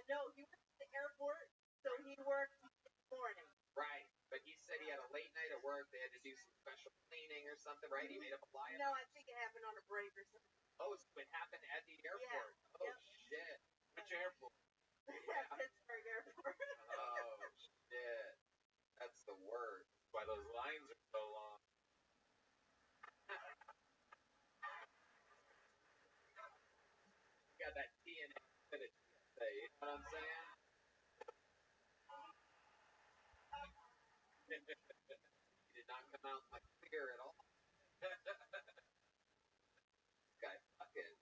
No, he works at the airport, so he worked in the morning. Right. But he said he had a late night at work. They had to do some special cleaning or something, right? He made up a lie. No, I think it happened on a break or something. Oh, so it happened at the airport. Yeah. Oh Yep. shit. Which airport? Pittsburgh Airport. Oh shit. That's the worst. That's why those lines are so long. Got that TNA instead of TSA, you know what I'm saying? He did not come out like clear at all. This guy fucking.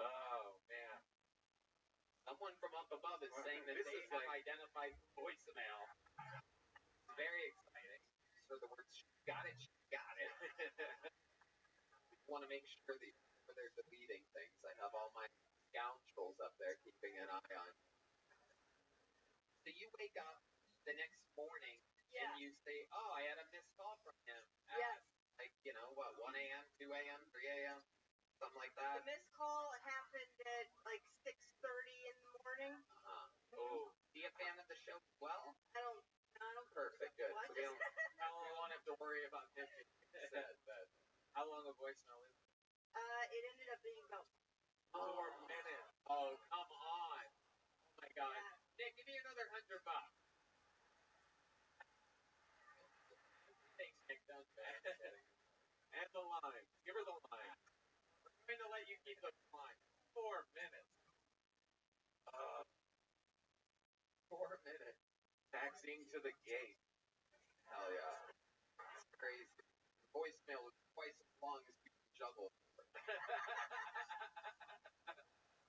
Oh man. Someone from up above is saying that they have identified voicemail. It's very exciting. So the words "she got it, she got it." I want to make sure that they're deleting things. I have all my scoundrels up there keeping an eye on. So you wake up the next morning and you say, "Oh, I had a missed call from him." Yes. Like, you know, what, 1 a.m., 2 a.m., 3 a.m., something like that? The missed call happened at like 6:30 in the morning. Oh, is he a fan of the show as well? I don't. Perfect, good. What? So we won't have to worry about him being said, but how long a voicemail is it? It ended up being about 4 minutes. Oh, come on. Oh my God. Yeah. Nick, give me another $100. Thanks, Nick. Don't do that. And the line. Give her the line. We're going to let you keep the line. 4 minutes. 4 minutes. Taxiing to the gate. Hell yeah. It's crazy. The voicemail was twice as long as you can juggle.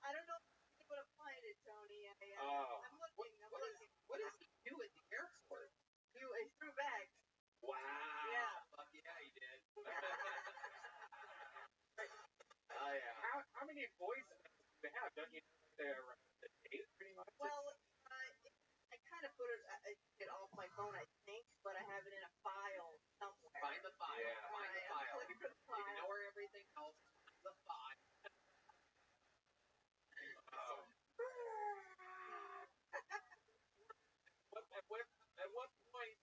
I don't know if I'm able to find it, Tony. I'm looking. What does he do at the airport? He threw bags. Wow. Yeah. Fuck yeah, he did. Oh yeah. How many voicemails do they have? Don't you know they're the date pretty much? Well, I kind of put it off my phone, I think, but I have it in a file somewhere. Find the file. Yeah. Find the I'm file. looking for the file. Ignore everything else. Find the file. Oh. At what point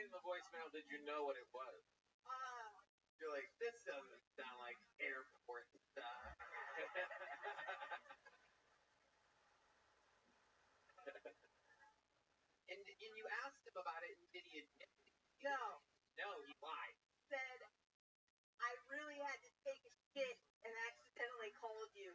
in the voicemail did you know what it was? You're like, this doesn't sound like airport stuff. And you asked him about it, and did he admit it? No. No, he lied. Said, I really had to take a shit and accidentally called you.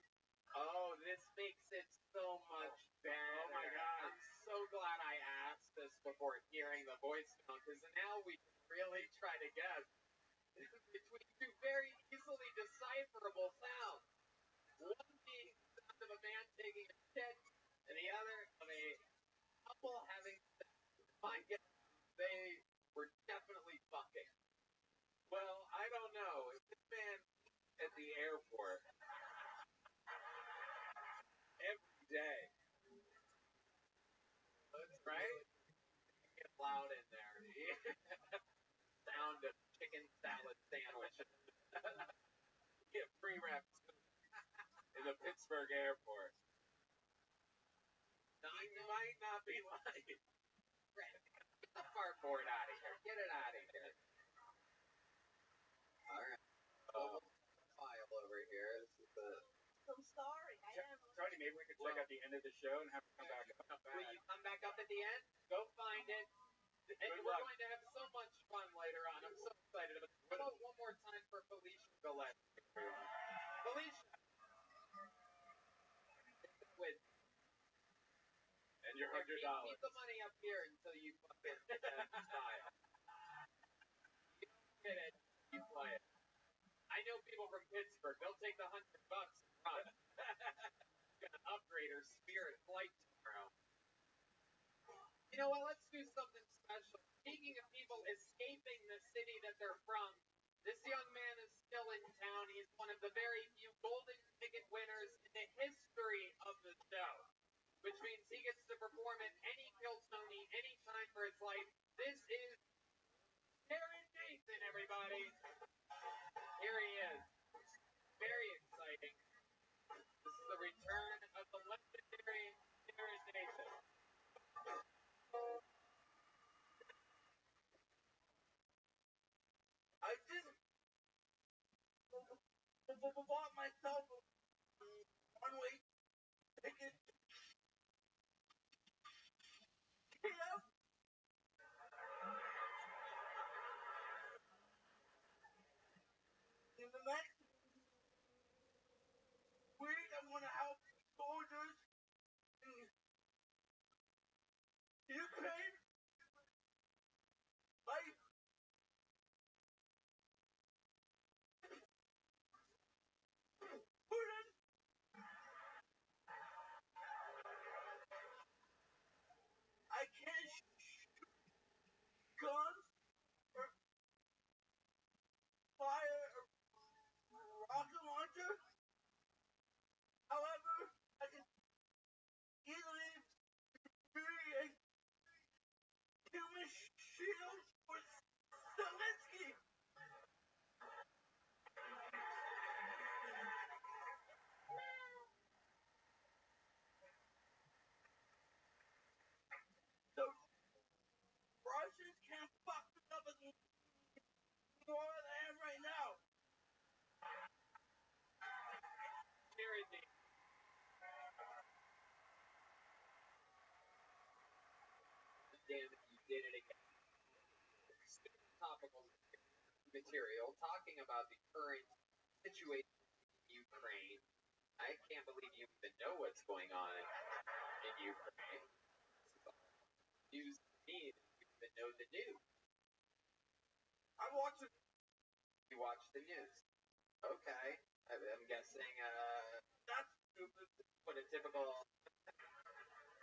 Oh, this makes it so much better. Oh my God. I'm so glad I asked this before hearing the voicemail, because now we can really try to guess between two very easily decipherable sounds. One being the sound of a man taking a shit, and the other of a couple having sex. My guess, they were definitely fucking. Well, I don't know. If this man at the airport every day, right? Get loud in there. Sound of chicken salad sandwiches. Get free reps in the Pittsburgh airport. Now, you might not be lying. Get the fartboard out of here. Get it out of here. Alright. File over here. This is the. I'm sorry. I am. Tony, maybe we could check out the end of the show and have to come back up. Will you come back up at the end? Go find it. And we're going to have so much fun later on. I'm so excited about it. How about one more time for Felicia Gillette? Felicia! With And your Here, $100. keep the money up here until you fucking buy it. You don't get it, you play it. I know people from Pittsburgh. They'll take the $100 and run. Gonna upgrade her Spirit flight tomorrow. You know what? Let's do something special. Speaking of people escaping the city that they're from, this young man is still in town. He's one of the very few golden ticket winners in the history of the show, which means he gets to perform at any Kiltony any time for his life. This is Jared Nathan, everybody. Here he is. Very exciting. This is the return of the legendary Jared Nathan. I just bought myself a one-way ticket. Yeah. In the next week, I'm going to help soldiers in Ukraine fight. Putin. I can't shoot guns or fire a rocket launcher. However, I can easily create human shields for Zelensky. The Russians can't fuck us up as more than I am right now. Jared Nathan. Damn it, you did it again. Topical material talking about the current situation in Ukraine. I can't believe you even know what's going on in Ukraine. News to me that you even know the news. I'm watching. You watch the news. Okay. I'm guessing, That's stupid. what a typical.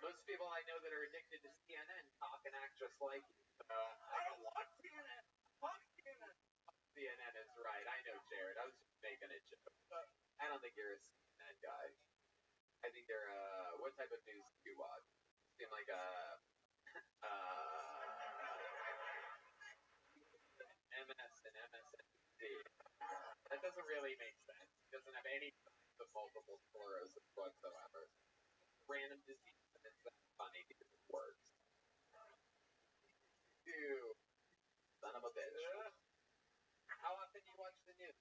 Most people I know that are addicted to CNN talk and act just like you. I don't watch CNN. Fuck CNN. CNN is right. I know, Jared. I was just making a joke. I don't think you're a CNN guy. I think you're, what type of news do you watch? You seem like MS and MSNBC. That doesn't really make sense. It doesn't have any of multiple sclerosis whatsoever. Random disease, and it's funny because it works. You son of a bitch. How often do you watch the news?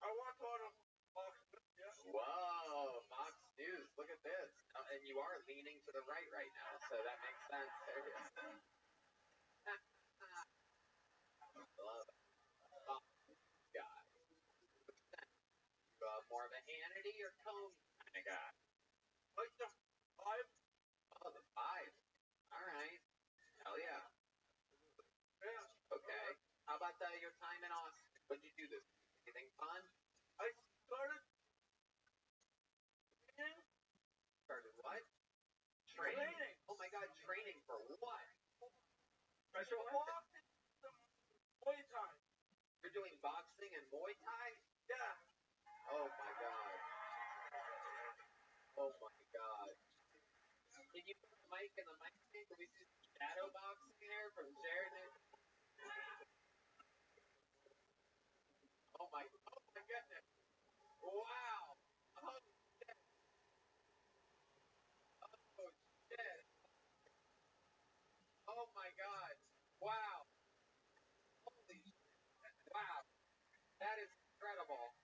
I watch all the Fox News. Yeah. Whoa, Fox News. Look at this. And you are leaning to the right now, so that makes sense. There it is. Love it. Fox News guy. More of a Hannity or Comey kind of guy? Like the 5. Oh, the 5. All right. Hell yeah. Yeah. Okay. How about your time in Austin? What did you do this week? Anything fun? I started training. Started what? Training. Oh my god, training for what? Special boxing. Some Muay Thai. You're doing boxing and Muay Thai? Yeah. Oh my god. Oh my god. Can you put the mic in the mic stand? Can we see some shadow boxing here from Jared? Oh my goodness. Wow. Oh shit. Oh shit. Oh my god. Wow. Holy shit. Wow. That is incredible.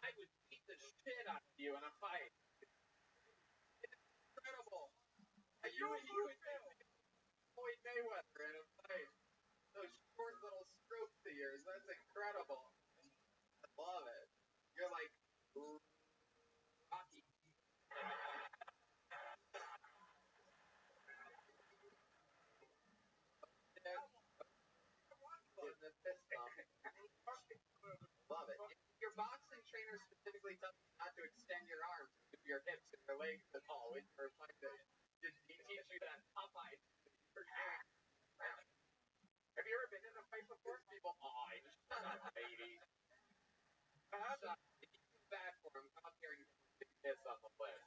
I would beat the shit out of you in a fight. It's incredible. You would Floyd Mayweather in a fight. Those short little strokes of yours, that's incredible. I love it. You're like Rocky. your hips and your legs at all when you're trying to just teach you that Popeye. Have you ever been in a fight before? People, shut up, lady. Shut up. If you feel bad for him, come up here and get this on the list.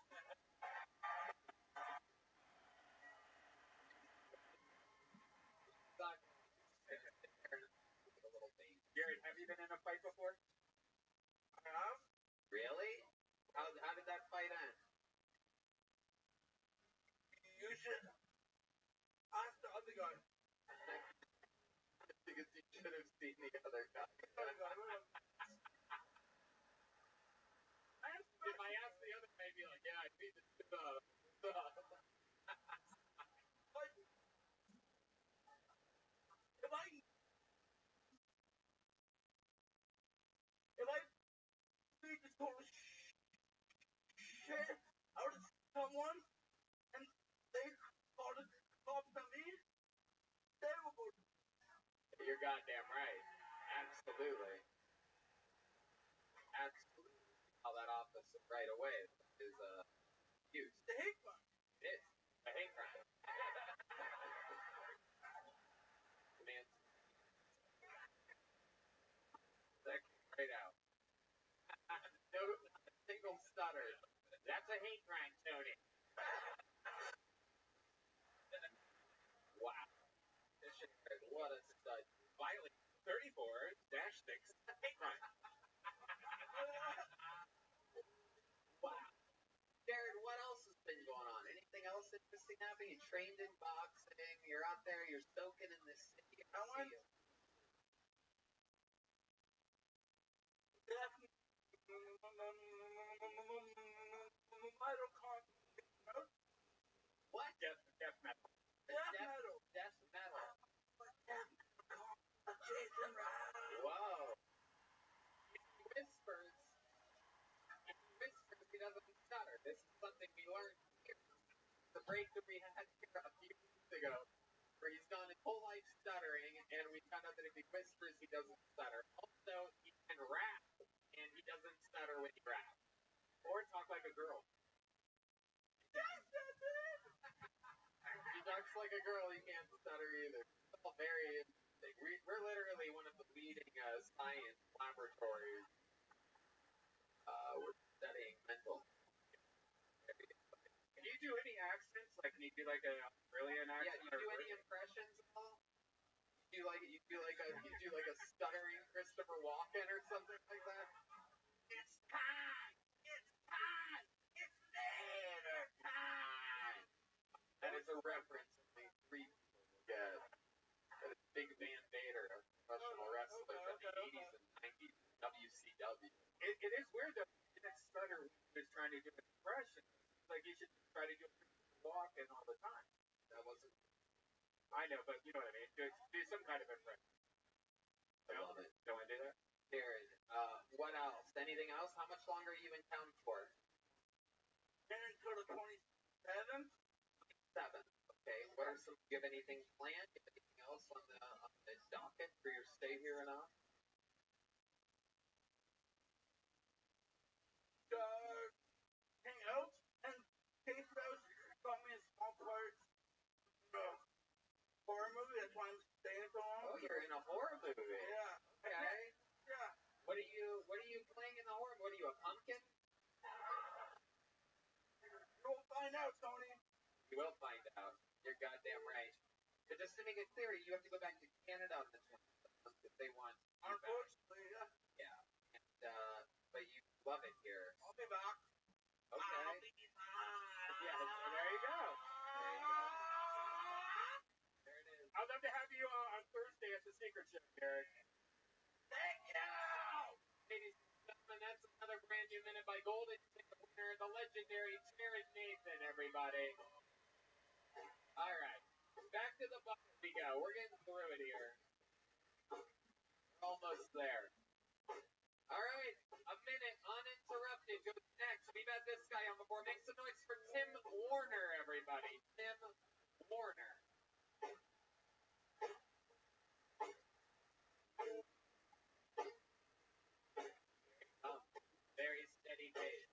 Jared, have you been in a fight before? Really? How did that fight end? You should ask the other guy. Because you should have seen the other guy. If I ask the other guy, I'd be like, yeah, I beat the shit out of him. If I beat the total shit out of someone and they called it cop to me, they will go. You're goddamn right. Absolutely. Absolutely. Call that officer right away is huge. The hate crime. It is a hate crime. Man, that right out. No, not a single stutter. That's a hate crime, Tony. Wow. This shit, what a stud. Violate 34-6 hate crime. Wow. Jared, what else has been going on? Anything else interesting happening? You trained in boxing. You're out there. You're soaking in this city. I see you. What? Death metal. Death metal. Whoa. If he whispers, he doesn't stutter. This is something we learned here. The break that we had here a few weeks ago, where he's gone his whole life stuttering, and we found out that if he whispers, he doesn't stutter. Also, he can rap, and he doesn't stutter when he raps. Or talk like a girl. He talks like a girl, he can't stutter either. It's all very interesting. We're literally one of the leading science laboratories. We're studying mental. Can you do any accents? Like, can you do like a Australian accent? Yeah, you do any impressions at all? You do like a stuttering Christopher Walken or something like that? It's time! It's time! It's dinner time! That is a reference only 3 people get. That is Big Van Vader, a professional wrestler from the 80s and 90s, WCW. It is weird though. He didn't stutter when he was trying to do an impression. Like he should try to do a walk-in all the time. That wasn't. I know, but you know what I mean. Do some kind of impression. I love it. Don't want to do that? Jared, what else? Anything else? How much longer are you in town for? Until the 27th. 7th. Okay. What are some? Do you have anything planned? Do you have anything else on the docket for your stay here and on? Hang out and Case Rose got me a small part horror movie. That's why I'm staying so long. Oh, you're in a horror movie. Yeah. Okay. Yeah. What are you playing in the horror? What are you, a pumpkin? You'll find out, Tony. You will find out. You're goddamn right. But just to make it clear, you have to go back to Canada on the 27th if they want you back. Unfortunately, yeah. Yeah. And but you love it here. I'll be back. Okay. I'll be back. Yeah, there you go. There you go. There it is. I'd love to have you on Thursday at the Secret Show, Derek. Thank you. Ladies and gentlemen, that's another brand new minute by Golden Ticket winner, the legendary Jared Nathan, everybody. All right. Back to the bucket we go. We're getting through it here. We're almost there. All right. A minute uninterrupted goes next. We've had this guy on before. Make some noise for Tim Warner, everybody. Tim Warner. Very steady pace.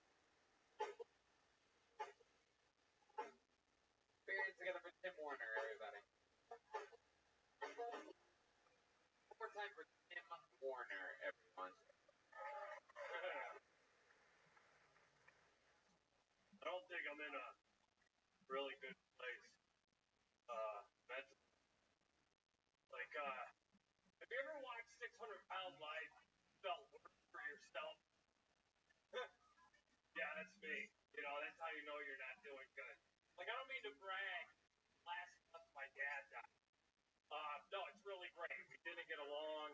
to brag. Last month my dad died. No, it's really great. We didn't get along.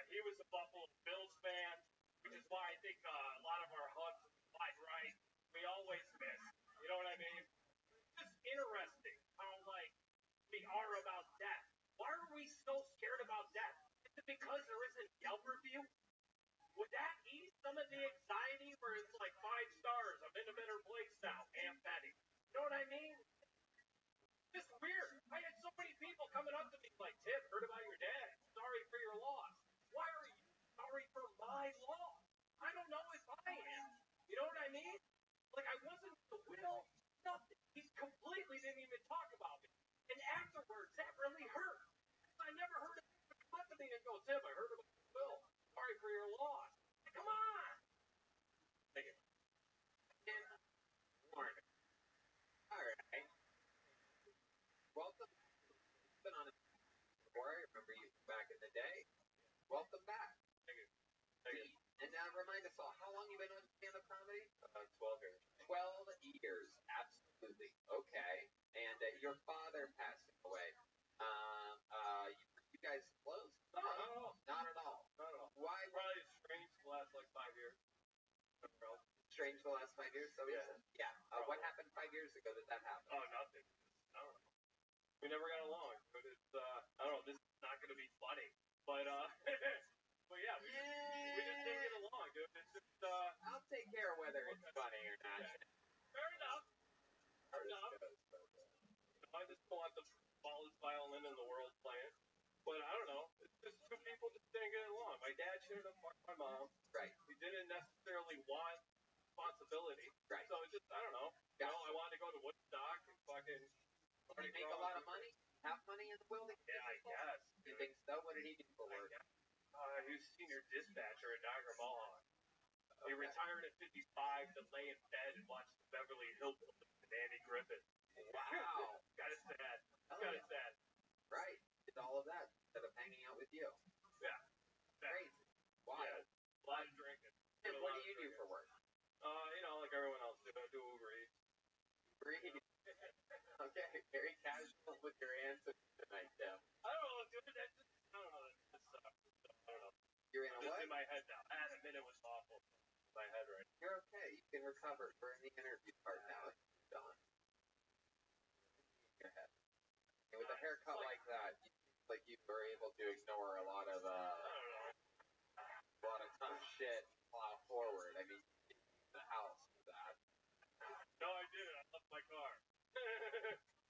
He was a Buffalo Bills fan, which is why I think a lot of our hugs applied right. We always miss. You know what I mean? It's just interesting how like we are about death. Why are we so scared about death? Is it because there isn't Yelp review? Would that ease some of the anxiety where it's like 5 stars? I'm in a better place now. Aunt Betty. You know what I mean? Just weird. I had so many people coming up to me like, Tim, heard about your dad. Sorry for your loss. Why are you sorry for my loss? I don't know if I am. You know what I mean? Like, I wasn't the will. Nothing. He completely didn't even talk about me. And afterwards, that really hurt. I never heard him come up to me and go, Tim, I heard about your will. Sorry for your loss. Come on. Take it. Tim Warner. All right. Welcome. Been on it before. I remember you back in the day. Welcome back. Thank you. And remind us all, how long you been on stand-up comedy? About 12 years. 12 years. Absolutely. Okay. And your father passed away. You guys close? No, not at all. Not at all. Not at all. Why? Probably strange the last like 5 years. Strange the last 5 years? So Yeah. What happened 5 years ago that happen? Oh, nothing. I don't know. We never got along. But it's I don't know. This is not going to be funny. But but yeah, we just didn't get along, dude. It's just I'll take care of whether it's funny or not. fair enough. Fair enough. I just don't want the smallest violin in the world playing. But I don't know. It's just two people just didn't get along. My dad shouldn't have fucked my mom. Right. He didn't necessarily want responsibility. Right. So it's just I don't know. You know, I wanted to go to Woodstock and fucking. Did he make a lot of money? Have money in the will? Yeah, I guess. You think so? What did he do for work? He was senior dispatcher at Niagara Mohawk. He retired at 55 to lay in bed and watch the Beverly Hillbillies and Andy Griffith. Wow. Kind of sad. Oh, Kind of yeah. sad. Right. Did all of that instead of hanging out with you. Yeah. Crazy. Wild. Yeah. A lot of drinking. And what do you do for work? You know, like everyone else do. I do Uber Eats. Breathe. Okay. Very casual with your answer tonight, Tim. I don't know, dude. That just, I don't know. That sucks. I don't know. You're in a Just what? in my head now. I admit it was awful. In my head right now. You're okay. You can recover. We're in the interview part now. It's done. Your head. And with a haircut like that, like you were able to ignore a lot of tough shit, plow forward. I mean, the house with that. No, I did. I left my car.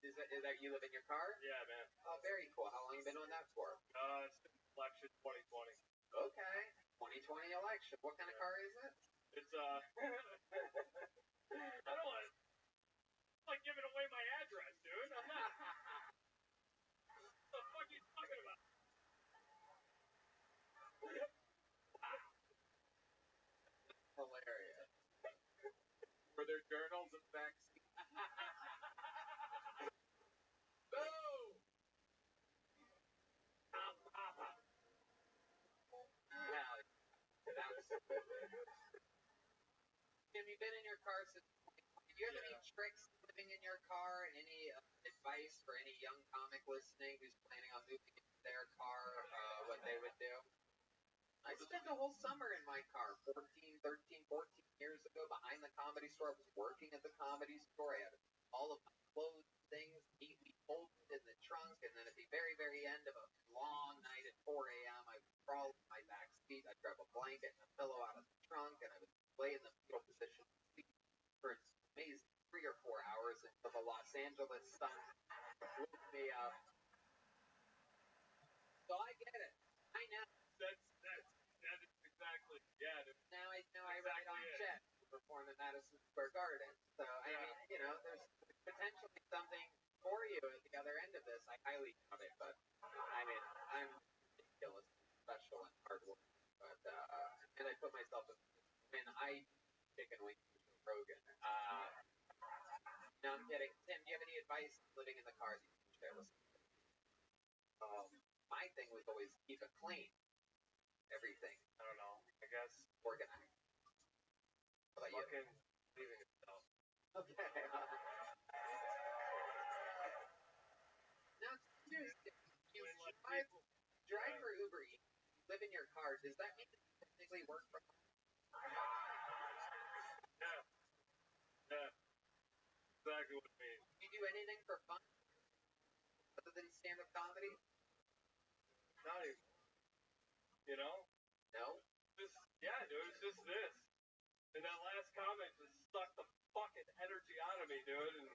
Is that you live in your car? Yeah, man. Oh, very cool. How long you been on that for? It's election 2020. Okay. 2020 election. What kind of car is it? It's I don't want to like giving away my address, dude. I'm not. What the fuck are you talking about? Hilarious. Were there journals in the backseat? Boom! Have you been in your car since? Do you have any tricks living in your car? Any advice for any young comic listening who's planning on moving into their car? What they would do? I spent a whole summer in my car 14 years ago behind the Comedy Store. I was working at the Comedy Store. I had all of my clothes, things neatly folded in the trunk, and then at the very, very end of a long night at 4 a.m., I would crawl in my back seat. I'd grab a blanket and a pillow out of the trunk, and I would lay in the fetal position for an amazing 3 or 4 hours until the Los Angeles sun woke me up. So I get it. I know. That is exactly. Yeah. Now I know I ride on jet to perform at Madison Square Garden. So I mean, you know, there's potentially something for you at the other end of this. I highly doubt it, but I mean, I'm ridiculous, special, and hardworking. But and I put myself in. When I chicken wings with Joe Rogan. No, I'm kidding. Tim, do you have any advice living in the car that you can share with me? My thing was always keep it clean. Everything. I don't know. I guess Organized. How about you? fucking leaving itself. Okay. drive for Uber Eats, live in your car, does that mean that you technically work from home? Yeah. Exactly what it means. Do you do anything for fun other than stand-up comedy? Not even. You know? No. Just yeah, dude. It's just this. And that last comment just sucked the fucking energy out of me, dude. And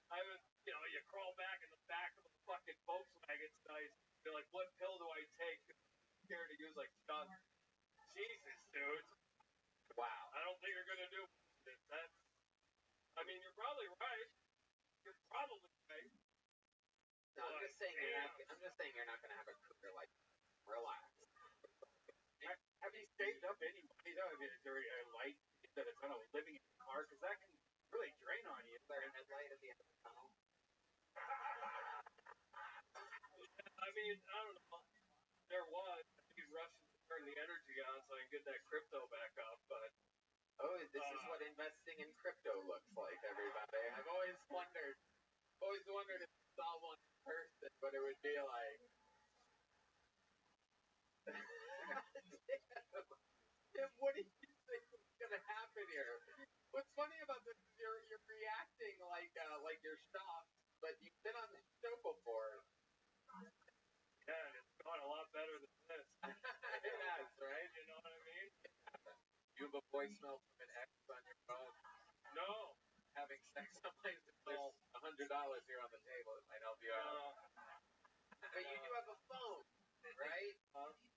I was, you know, you crawl back in the back of the fucking Volkswagen tonight. You're like, what pill do I take? I'm scared to use like stuff. Jesus, dude. Wow. I don't think you're gonna do it. That's. I mean, you're probably right. You're probably right. No, I'm just saying you're not gonna have a career like that. Relax. Have you saved up any money though? I mean, is there a light that it's kind of living in the car? Because that can really drain on you. Is there a headlight at the end of the tunnel? I mean, I don't know. There was. I think he's rushing to turn the energy on so I can get that crypto back up. But oh, this is what investing in crypto looks like, everybody. I've always wondered if you saw one in person, what it would be like. Tim, what do you think is gonna happen here? What's funny about this is you're reacting like you're shocked, but you've been on the show before. yeah, it's gone a lot better than this. It has, right? You know what I mean? You have a voicemail from an ex on your phone. No. Having sex on my phone. $100 here on the table. It might help you out. But you do have a phone, right?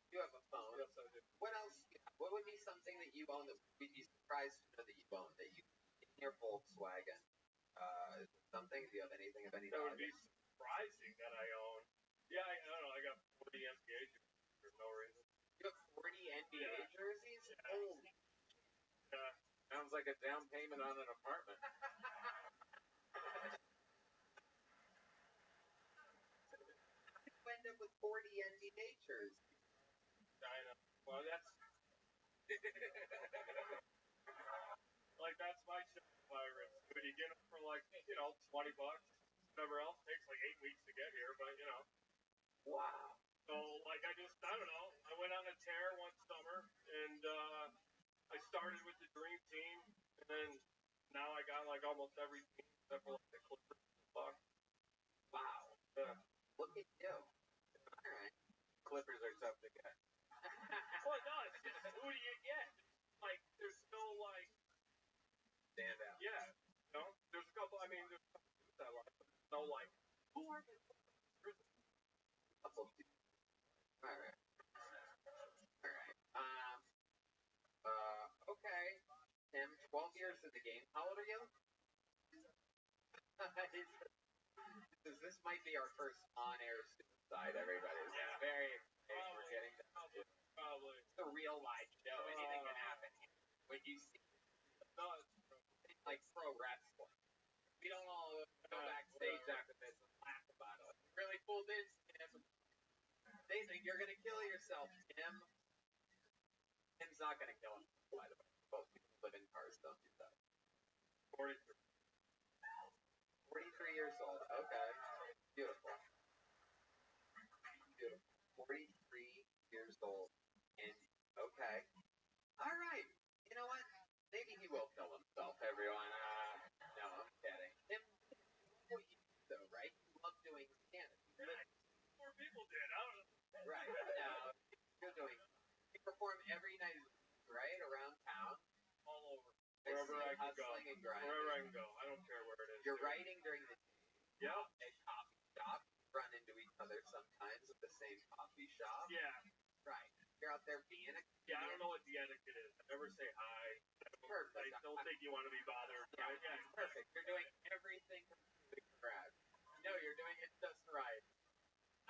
You have a phone. Yes, I do. What else? What would be something that you own that we'd be surprised to know that you own that you in your Volkswagen? Is it something? Do you have anything of any That would value? be surprising that I own. Yeah, I don't know. I got 40 NBA jerseys for no reason. You have 40 NBA jerseys? Yeah. Holy. Yeah. Sounds like a down payment on an apartment. You end up with 40 NBA jerseys. I know. Well, that's like that's my shit virus. But you get them for like $20. Whatever else takes like 8 weeks to get here, but you know. Wow. So like I don't know. I went on a tear one summer and I started with the dream team and then now I got like almost every team except for like the Clippers. Fuck. Wow. Yeah. Look at you. All right. Clippers are tough to get. Well, no, it's just who do you get? Like there's no like Stand out. yeah. You know? There's a couple. I mean, there's a couple that I like, but there's no like who are they? Couple of people. All right. Okay. Tim, 12 years in the game. How old are you? This might be our first on-air suicide, everybody. This is very exciting. We're getting to Probably. it's a real live show. Anything can happen here. When you see like pro wrestling, we don't all go backstage after this and laugh about it. You really pulled in, Tim. They think you're gonna kill yourself, Tim. Tim's not gonna kill himself, by the way. Both people live in cars, don't do that. 43. 43 years old. Okay. Beautiful. Beautiful. 43 years old. And okay. All right. You know what? Maybe he will kill himself, everyone. No, I'm kidding. Tim, what you do, though, right? You love doing stand-up. More people did. I don't know. Right. Now, you're doing. You perform every night, right? Around town. All over. Wherever I can go. Hustling and grinding. Wherever I can go. I don't care where it is. You're writing during the day Yeah. at coffee shop. Run into each other sometimes at the same coffee shop. Yeah. Right. You're out there being a Yeah, I don't know what the etiquette is. I never say hi. Perfect. I don't think you want to be bothered. Yeah, Right? Yeah. perfect. You're doing everything correct. No, you're doing it just right.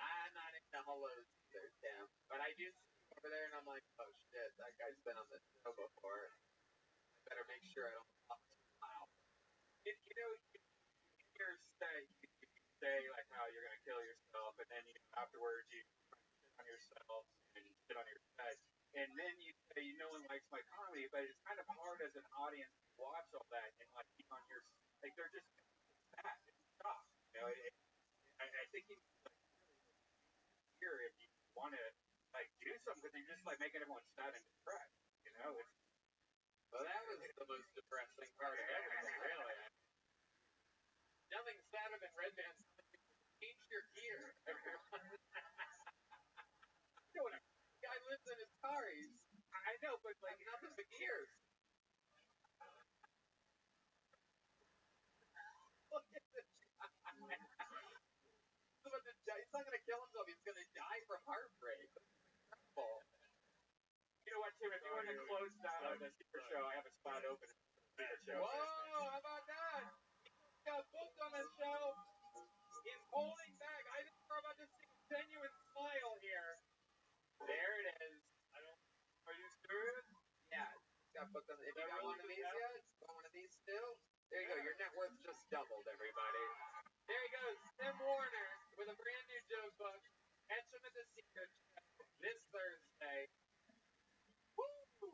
I'm not into hellos either, Tim. But I do see you over there and I'm like, oh shit, that guy's been on the show before. I better make sure I don't talk too loud. You say like how you're gonna kill yourself and then afterwards you sit on yourself and sit on your set. And then you say no one likes my comedy, but it's kind of hard as an audience to watch all that and like be on your like they're just sad and shocked. You know, I think you hear if because you're just like making everyone sad and depressed. You know, Well, that was the most depressing part of everything, really. Nothing sadder than Red Band's change your gear. Everyone. Guy lives in his car. I know, but like nothing but gears. Look at this guy. He's not gonna kill himself. He's gonna die from heartbreak. Incredible. You know what, Tim? If you want to close down the super show, I have a spot open. Whoa! How about that? He got booked on the show. He's holding back. I think we're about to see a genuine smile here. There it is. Are you serious? Yeah, got booked on. If you got one of these yet, got one of these still. There you go. Your net worth just doubled, everybody. There he goes, Tim Warner with a brand new joke book. Catch him at the Secret Show this Thursday. Woo!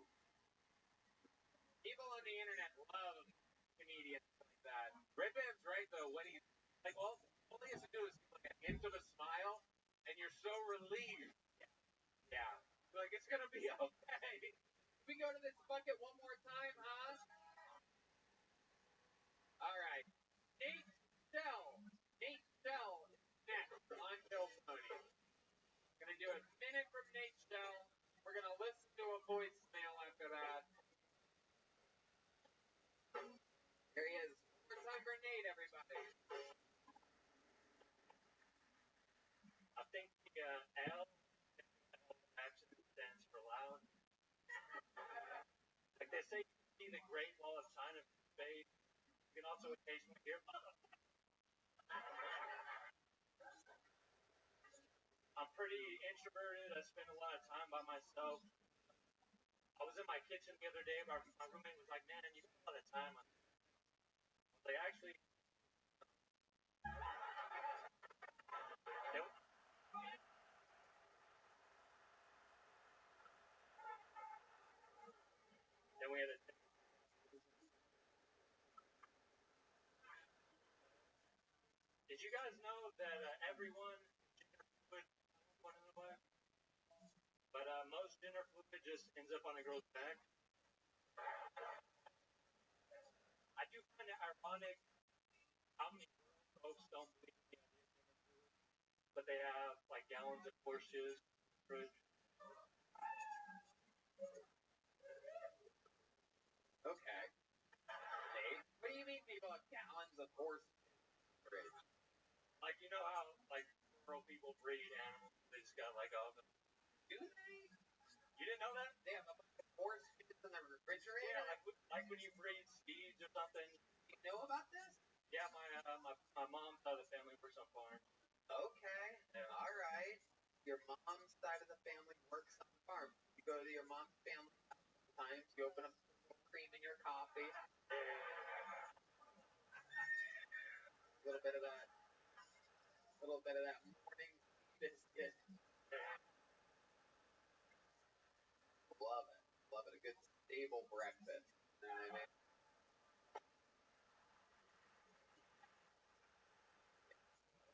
People on the internet love comedians like that. Red Band's right though. When he like all he has to do is like a hint of a smile, and you're so relieved. Yeah. Like, it's gonna be okay. We go to this bucket one more time, huh? Alright. Nate Shell is next on Bill Pony. Gonna do a minute from Nate Shell. We're gonna listen to a voicemail after that. Here he is. One more time for Nate, everybody. I think the L actually stands for loud. Like they say, you see the Great Wall of China from space. You can also occasionally hear. I'm pretty introverted. I spend a lot of time by myself. I was in my kitchen the other day. My roommate was like, "Man, you spend a lot of time." I was like, "Actually." Then we had a. Did you guys know that everyone fluid one in the way? But most gender fluid just ends up on a girl's back. I do find it ironic how many folks don't believe in the idea of gender fluid, but they have like gallons of Porsches, fridge. Okay. Nate, what do you mean people have gallons of horse fridge? Like you know how like rural people breed animals, they just got like all the. Do they? You didn't know that? They have a bunch of horse feeds in the refrigerator? Yeah, like when you breed steeds or something. You know about this? Yeah, my mom's side of the family works on farm. Okay. Yeah. All right. Your mom's side of the family works on the farm. You go to your mom's family sometimes, you open up some cream in your coffee. A little bit of that morning biscuit. Love it. Love it. A good stable breakfast. You know what I mean?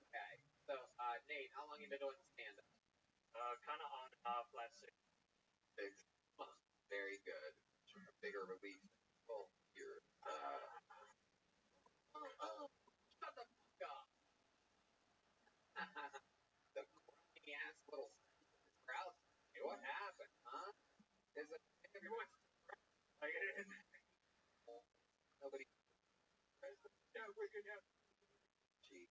Okay. So, Nate, how long have you been doing stand-up? Kind of on and off last 6 months. Very good. A bigger release. Well, here. Shut the fuck up. The crummy ass little crowd. Hey, what happened, huh? Is it everyone? like Nobody. Yeah, we could have. Gee.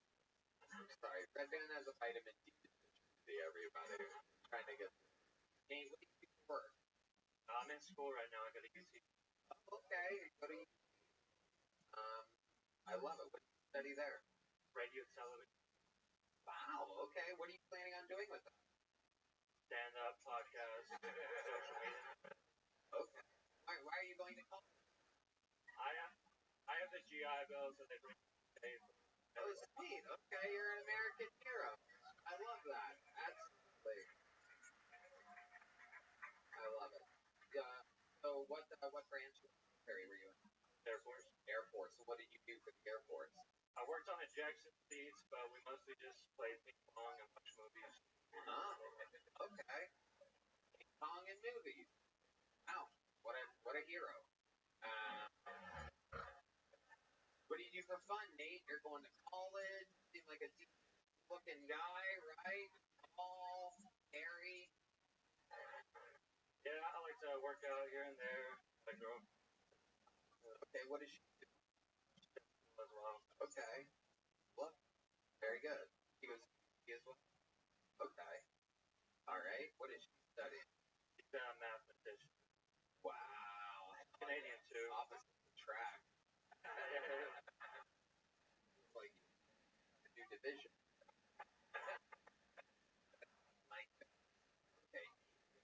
I'm sorry. Red Band has a vitamin D deficiency, everybody. I'm trying to get. Hey, what do you do for work? I'm in school right now. I got a UT. Okay. What do you? I love it. What do you study there? Radio, television, Wow. Okay. What are you planning on doing with it? stand-up, podcast, social media. Okay. Why are you going to college? I have the GI Bill, so they bring me. Oh, sweet. Okay, you're an American hero. I love that. Absolutely. I love it. So what branch of the military were you in? Air Force. Air Force. So what did you do for the Air Force? I worked on ejection seats, but we mostly just played ping pong and watched movies. Oh, okay. song in movies. Wow, what a hero. What do you do for fun, Nate? You're going to college. Seem like a decent-looking guy, right? Tall, hairy. Yeah, I like to work out here and there. I grow up Okay, what does she do as well. Okay. Well, very good. He goes, well, okay. All right. What does she study? She's a mathematician. Wow. Canadian too. Opposite track. Like a new division. Like, okay.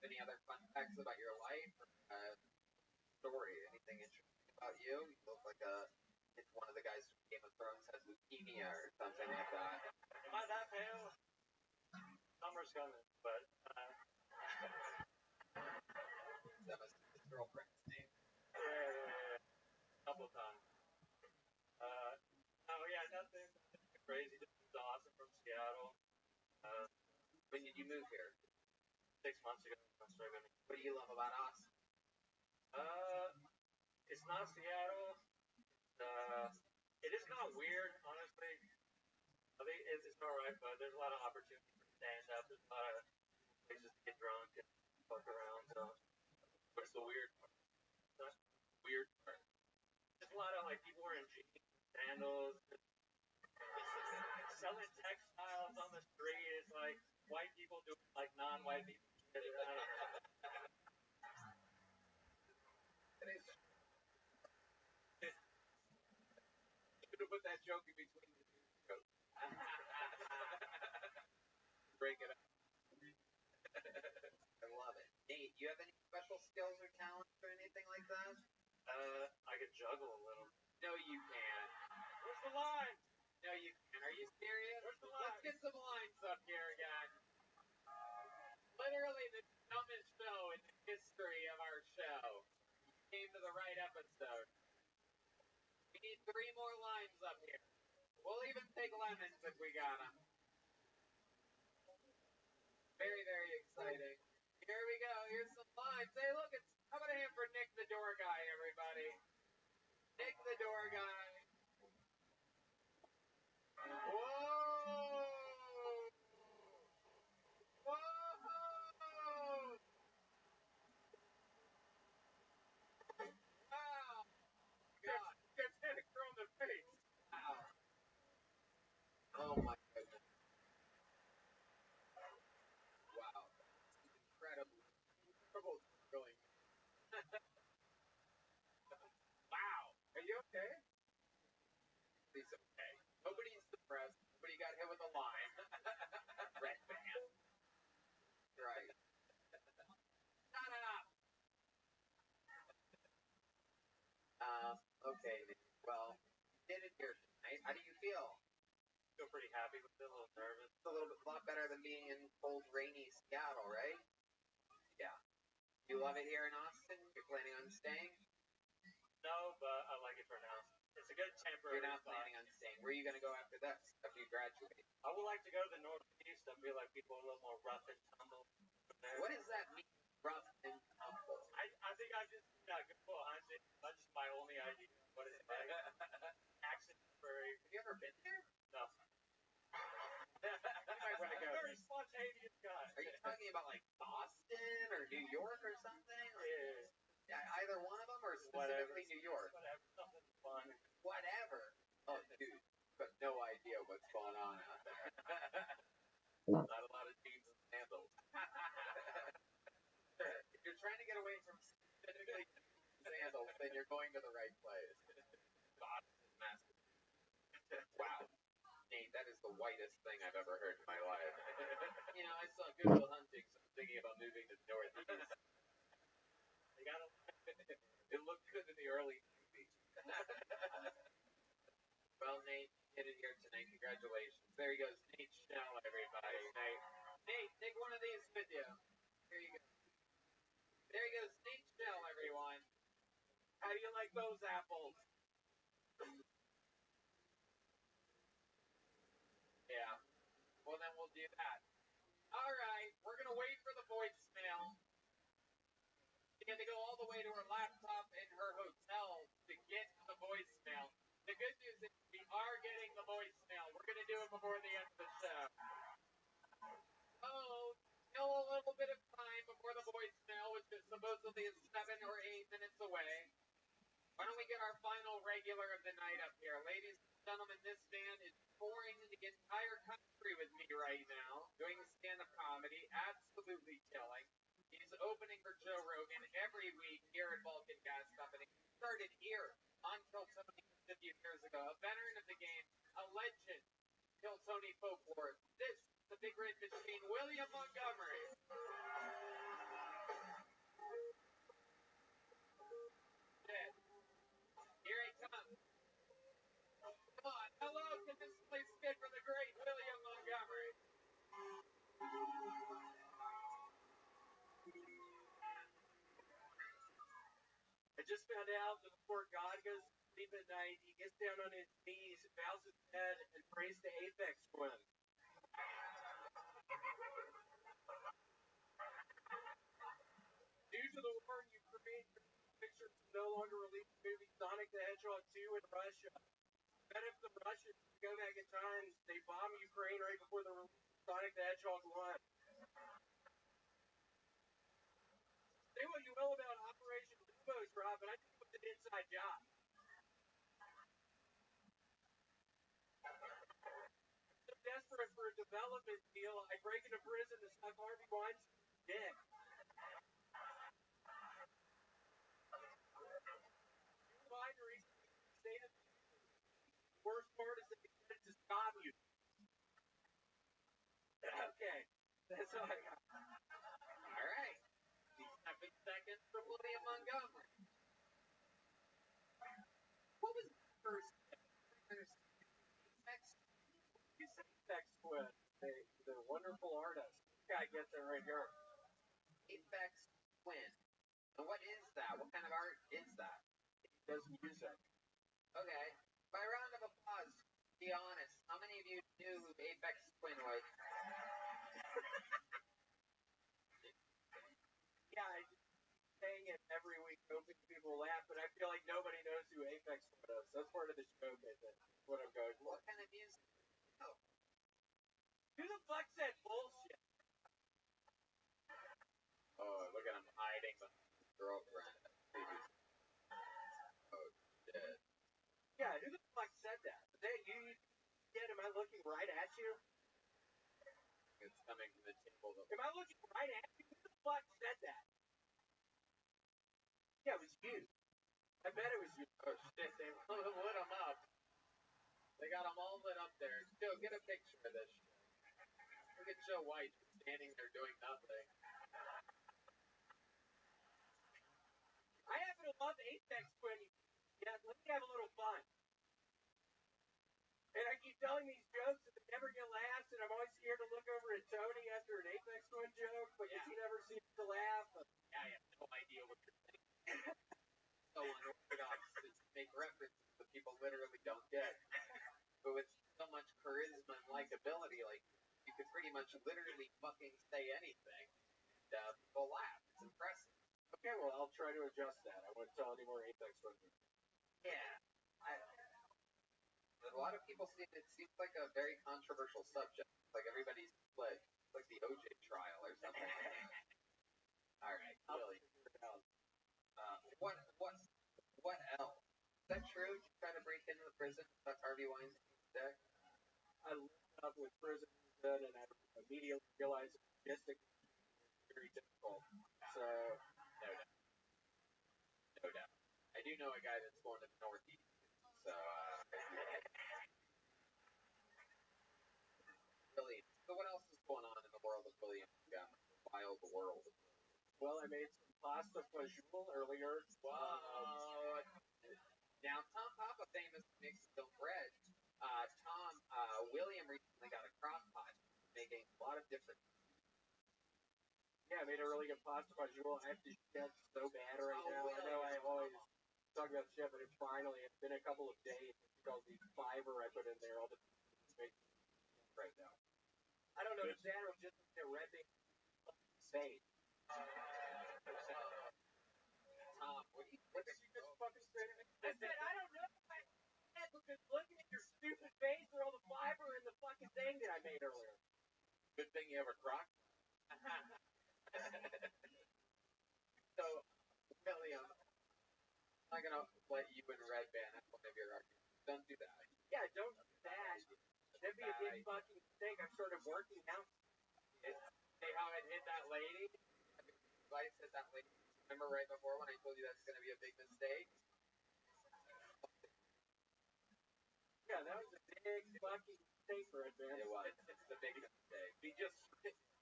Any other fun facts about your life? Story? Anything interesting about you? You look like it's one of the guys from Game of Thrones has leukemia or something like that. Am I that pale? Summer's coming, but That must be his girlfriend's name. yeah, a couple of times. Oh yeah, nothing crazy. This is awesome from Seattle. When did you move here? 6 months ago. What do you love about Austin? It's not Seattle. It is kind of weird, honestly. I think it's alright, but there's a lot of opportunity for stand up. There's a lot of places to get drunk and fuck around. So What's the weird part? weird part. There's a lot of like people wearing jeans, sandals, selling textiles on the street. It's like white people doing like non-white people shit. I don't know. You could have put that joke in between the two jokes. Break it up. I love it. Nate, do you have any special skills or talents or anything like that? I could juggle a little. No, you can't. Where's the line? No, you can't. Are you serious? Where's the Let's line? get some lines up here again. Literally the dumbest show in the history of our show. You came to the right episode. We need 3 more lines up here. We'll even take lemons if we got them. Very, very exciting. Here we go. Here's some lines. Hey, look, how about a hand for Nick the Door Guy, everybody? Nick the Door Guy. Whoa! Whoa! Wow! God. Gets hit across the face. Wow. Oh my goodness. Wow. This is incredible. Incredible going. Wow. Are you okay? He's okay. Nobody's depressed. Nobody got hit with a line. Red band. Right. Shut up. Okay. Well, you did it here tonight. How do you feel? Feel pretty happy with it, a little nervous. It's a lot better than being in cold, rainy Seattle, right? Yeah. You love it here in Austin? You're planning on staying? No, but I like it for now. It's a good temporary You're not spot. planning on staying. Where are you going to go after this? After you graduate? I would like to go to the Northeast. I feel like people are a little more rough and tumble there. What does that mean, rough and tumble? I think I just got good full hunting. That's just my only idea. What is it like? Accent Prairie. Have you ever been there? No. You might want to go. Very spontaneous guy. Are you talking about like Boston or New York or something? Yeah. Either one of them or specifically New York? Whatever. Something fun. Whatever. Oh, dude, you have no idea what's going on out there. Not a lot of jeans and sandals. If you're trying to get away from specifically sandals, then you're going to the right place. Boston, Massachusetts. Wow. Nate, that is the whitest thing I've ever heard in my life. You know, I saw Good Will Hunting, so I'm thinking about moving to the Northeast. You gotta. It looked good in the early 90s. Well, Nate, you did it here tonight. Congratulations. There he goes. Nate Schnell, everybody. Nate, take one of these with you. Here you go. There he goes. Nate Schnell, everyone. How do you like those apples? Yeah. Well, then we'll do that. All right. We're going to wait for the voicemail. She had to go all the way to her laptop in her hotel to get the voicemail. The good news is we are getting the voicemail. We're going to do it before the end of the show. Oh, still a little bit of time before the voicemail, which is supposedly 7 or 8 minutes away. Why don't we get our final regular of the night up here? Ladies and gentlemen, this man is touring the entire country with me right now, doing stand-up comedy, absolutely killing. He's opening for Joe Rogan every week here at Vulcan Gas Company. He started here on Kill Tony a few years ago, a veteran of the game, a legend, Kill Tony folklore. This is the Big Red Machine, William Montgomery. Yeah. Here he comes. Come on, hello, can this place get for the great William Montgomery? I just found out that before God goes to sleep at night, he gets down on his knees, bows his head, and prays to Apex Twin. Due to the war in Ukraine, pictures no longer release the movie Sonic the Hedgehog 2 in Russia. But if the Russians go back in time, they bomb Ukraine right before the release of Sonic the Hedgehog 1. Say what you will about Operation Lumos, Rob, but I think it was an inside job. So desperate for a development deal, I break into prison to suck Harvey Weinstein's dick. Biden recently stated the worst part is that they wanted to stop you. Okay, that's all I got. All right. 7 seconds from William Montgomery. What was the first Apex? You said Apex Twin, the wonderful artist. This guy gets it right here. Apex Twin. And what is that? What kind of art is that? He does music. Okay. By round of applause, be honest, how many of you knew who Apex Twin was? Yeah, I just saying it every week, hoping people laugh, but I feel like nobody knows who Apex Twin is. That's part of the joke, I think. What I'm going, what kind of music? Oh. Who the fuck said bullshit? Oh, look at him hiding the girlfriend. Oh, shit. Yeah, who the fuck said that? Is that you? Am I looking right at you? It's coming from the table. Am I looking right at you? Who the fuck said that? Yeah, it was you. I bet it was you. Oh shit, they lit them up. They got them all lit up there. Joe, get a picture of this shit. Look at Joe White standing there doing nothing. I happen to love Apex Twin. Yeah, let me have a little fun. And I keep telling these jokes and they never get laughs, and I'm always scared to look over at Tony after an Apex Twin joke because he never seems to laugh. Yeah, I have no idea what you're saying. So unorthodox to make references that people literally don't get. But with so much charisma and likability, like, you could pretty much literally fucking say anything. And people laugh. It's impressive. Okay, well, I'll try to adjust that. I won't tell any more Apex Twin jokes. Yeah. A lot of people see it seems like a very controversial subject. Like everybody's split. It's like the OJ trial or something. All right, Billy. What else? Is that true? Did you try to break into the prison with Harvey Weinstein's dick? I looked up with prison and I immediately realized logistics is very difficult. So, no doubt. I do know a guy that's going to the Northeast. So, Billy, so what else is going on in the world of William Montgomery? Wild world. Well, I made some pasta fajoule earlier. Wow. Now, Tom Papa famously makes his own bread. William recently got a crock pot making a lot of different. Yeah, I made a really good pasta fajoule. I have to shit so bad right now. I know I always talk about shit, but it's been a couple of days. All the fiber I put in there, all the right now. I don't know if that or just the red thing. Say. said, I don't know. Because looking at your stupid face for all the fiber in the fucking thing that I made earlier. Good thing you have a crock. So, William, I'm not gonna let you and Red Band have one of your arguments. Don't do that. Yeah, don't do that. That'd be a big fucking mistake. I've started working out. See how I hit that lady? Advice hit that lady. Remember right before when I told you that's gonna be a big mistake? Yeah, that was a big fucking mistake for us, man. It was. It's the biggest mistake.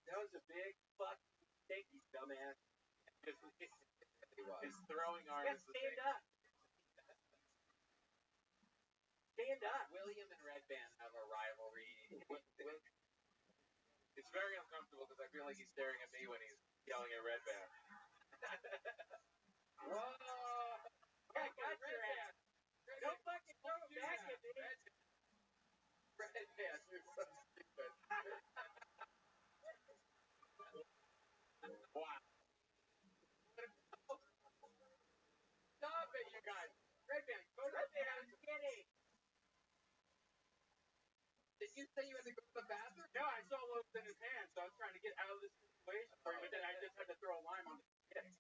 That was a big fucking mistake, you dumbass. His throwing arm is the stand same. up. Stand up. William and Red Band have a rivalry. It's very uncomfortable because I feel like he's staring at me when he's yelling at Red Band. Whoa! I got your ass. Don't fucking throw it back at me. Red Band, you're so stupid. Wow. Stop it, you guys. Red Band, go to the bathroom. Did you say you had to go to the bathroom? No, I saw what was in his hand, so I was trying to get out of this situation for him, but then I just had to throw a lime on the stick.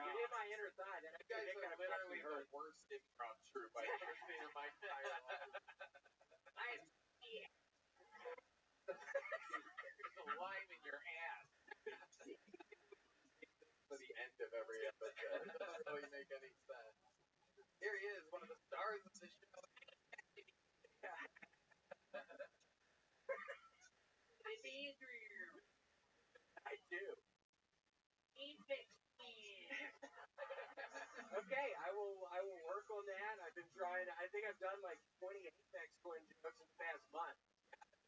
You hit my inner thigh, and I You guys think are I literally hurt. the worst improv troupe I've ever seen in my entire life. There's a lime in your ass. To the end of every episode. It doesn't really make any sense. Here he is, one of the stars of the show. It's Andrew. I do. Okay, I will work on that. I've been trying. I think I've done like 20 Apex Twin jokes in the past month.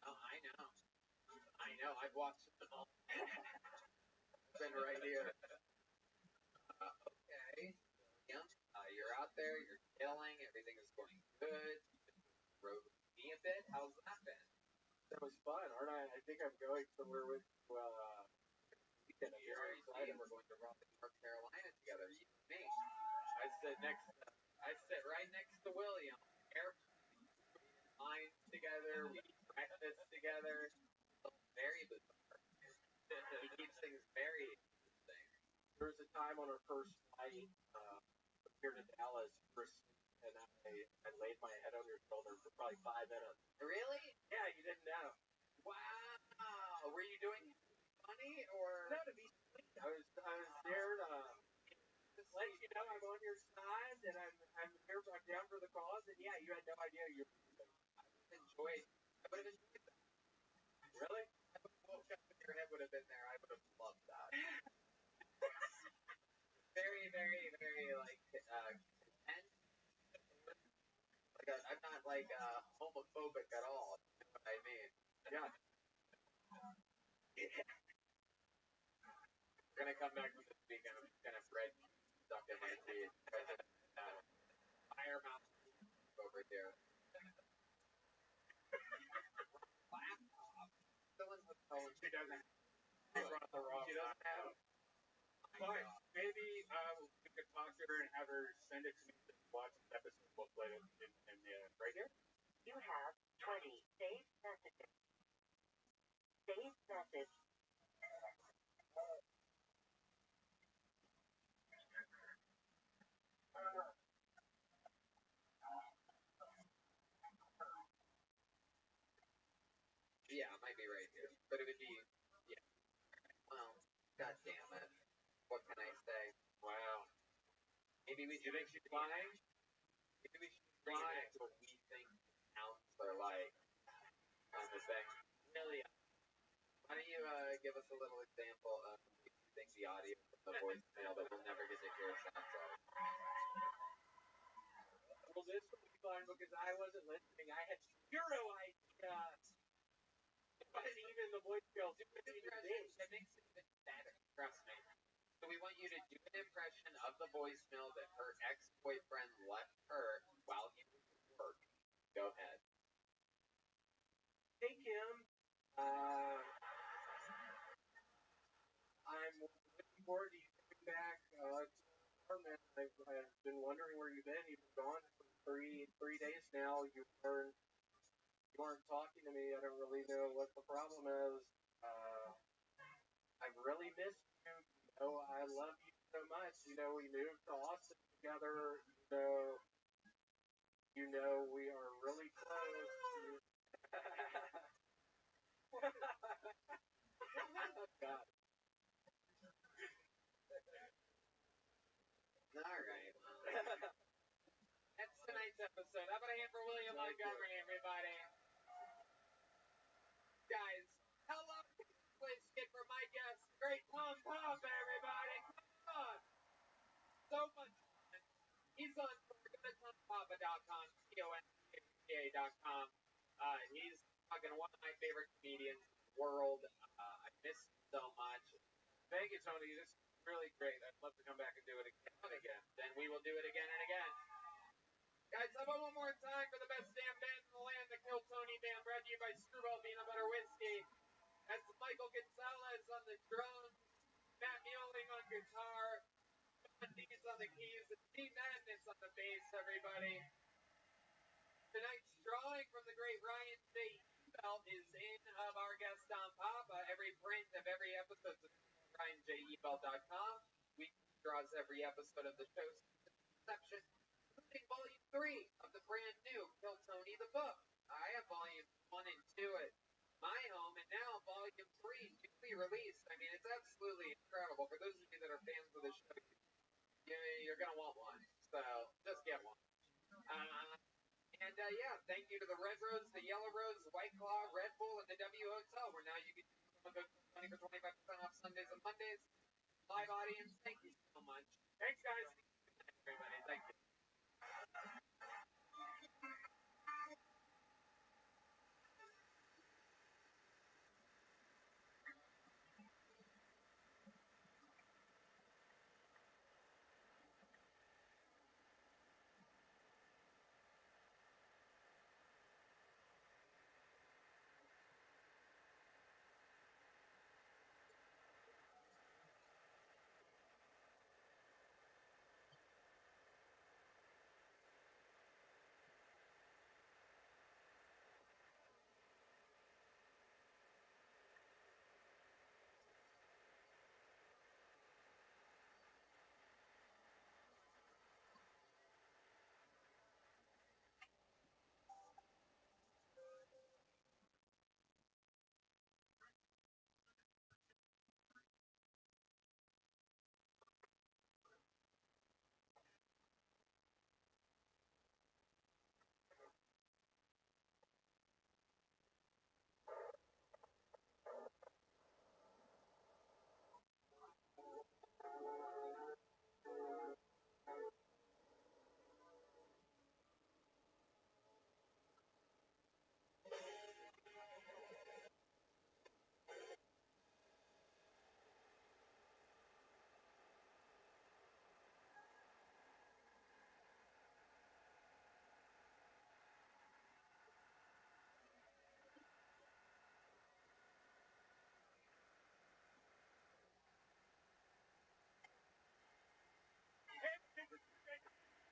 Oh, I know. I've watched them all. Been right here. Okay. Yep. You're out there. You're killing. Everything is going good. You rode with me a bit. How's that been? That was fun, aren't I? I think I'm going somewhere with weekend. You're already excited. We're going to Raleigh, North Carolina together. You and me. I sit right next to William. Airplane, lines together. We eat breakfast together. Very bizarre. He keeps things very interesting. There was a time on our first flight here to Dallas, and I laid my head on your shoulder for probably 5 minutes. Really? Yeah, you didn't know. Wow. Were you doing funny or? No, to be sweet. I was there to let you know I'm on your side, and I'm down for the cause, and yeah, you had no idea you were I would have enjoyed that. Really? I would have woke up and your head would have been there. I would have loved that. Very, very, very like content. Like I'm not like homophobic at all. You know what I mean? Yeah. We're gonna come back from this weekend with kind of red stuck in my teeth. Fire mouth over here. Laptop. Someone's the phone. She doesn't. She brought the raw. She doesn't have. But maybe we could talk to her and have her send it to me to watch this episode. We'll play it in right here. You have 20 saved messages. Saved message. Yeah, it might be right here. But it would be, yeah. Well, god damn it. What can I say? Wow. Maybe we should. You think she's lying? Maybe we should read what we think counts are like on the thing. Amelia, why don't you give us a little example of what you think the audio from the voicemail that we'll never get to hear sounds like? Well, this would be fun because I wasn't listening. I had zero idea. But even the voicemail It makes it even better. Trust me. So we want you to do an impression of the voicemail that her ex-boyfriend left her while he was at work. Go ahead. Hey, Kim. I'm looking forward to you coming back to our man. I've been wondering where you've been. You've been gone for three days now. You aren't talking to me. I don't really know what the problem is. I've really missed you. You know, I love you so much. You know, we moved to Austin together. You know, we are really close. Oh, God. Alright, that's tonight's episode. How about a hand for William Montgomery, everybody? Guys, how long can this get for my guest? Great Tom Pop, everybody. Come on. So much fun. He's on tour. Go to tompapa.com, TOMPA.com. He's fucking one of my favorite comedians in the world. I miss him so much. Thank you, Tony. This is really great. I'd love to come back and do it again and again. Then we will do it again and again. Guys, how about one more time for the best damn band in the land, the Kill Tony Band, brought to you by Screwball Peanut Butter Whiskey. That's Michael Gonzalez on the drums, Matt Mueling on guitar, John Dees on the keys, and Steve Madness on the bass, everybody. Tonight's drawing from the great Ryan J. Ebelt is in of our guest Tom Papa. Every print of every episode is at RyanJEbelt.com. We draws every episode of the show since its inception, including Volume 3 of the brand new Kill Tony the book. I have Volume 1 and 2 at my home, and now Volume 3 newly released. I mean, it's absolutely incredible. For those of you that are fans of the show, you're going to want one. So just get one. Yeah, thank you to the Red Rose, the Yellow Rose, White Claw, Red Bull, and the W Hotel, where now you can go 20 for 25% off Sundays and Mondays. Live audience, thank you so much. Thanks, guys. Everybody, thank you.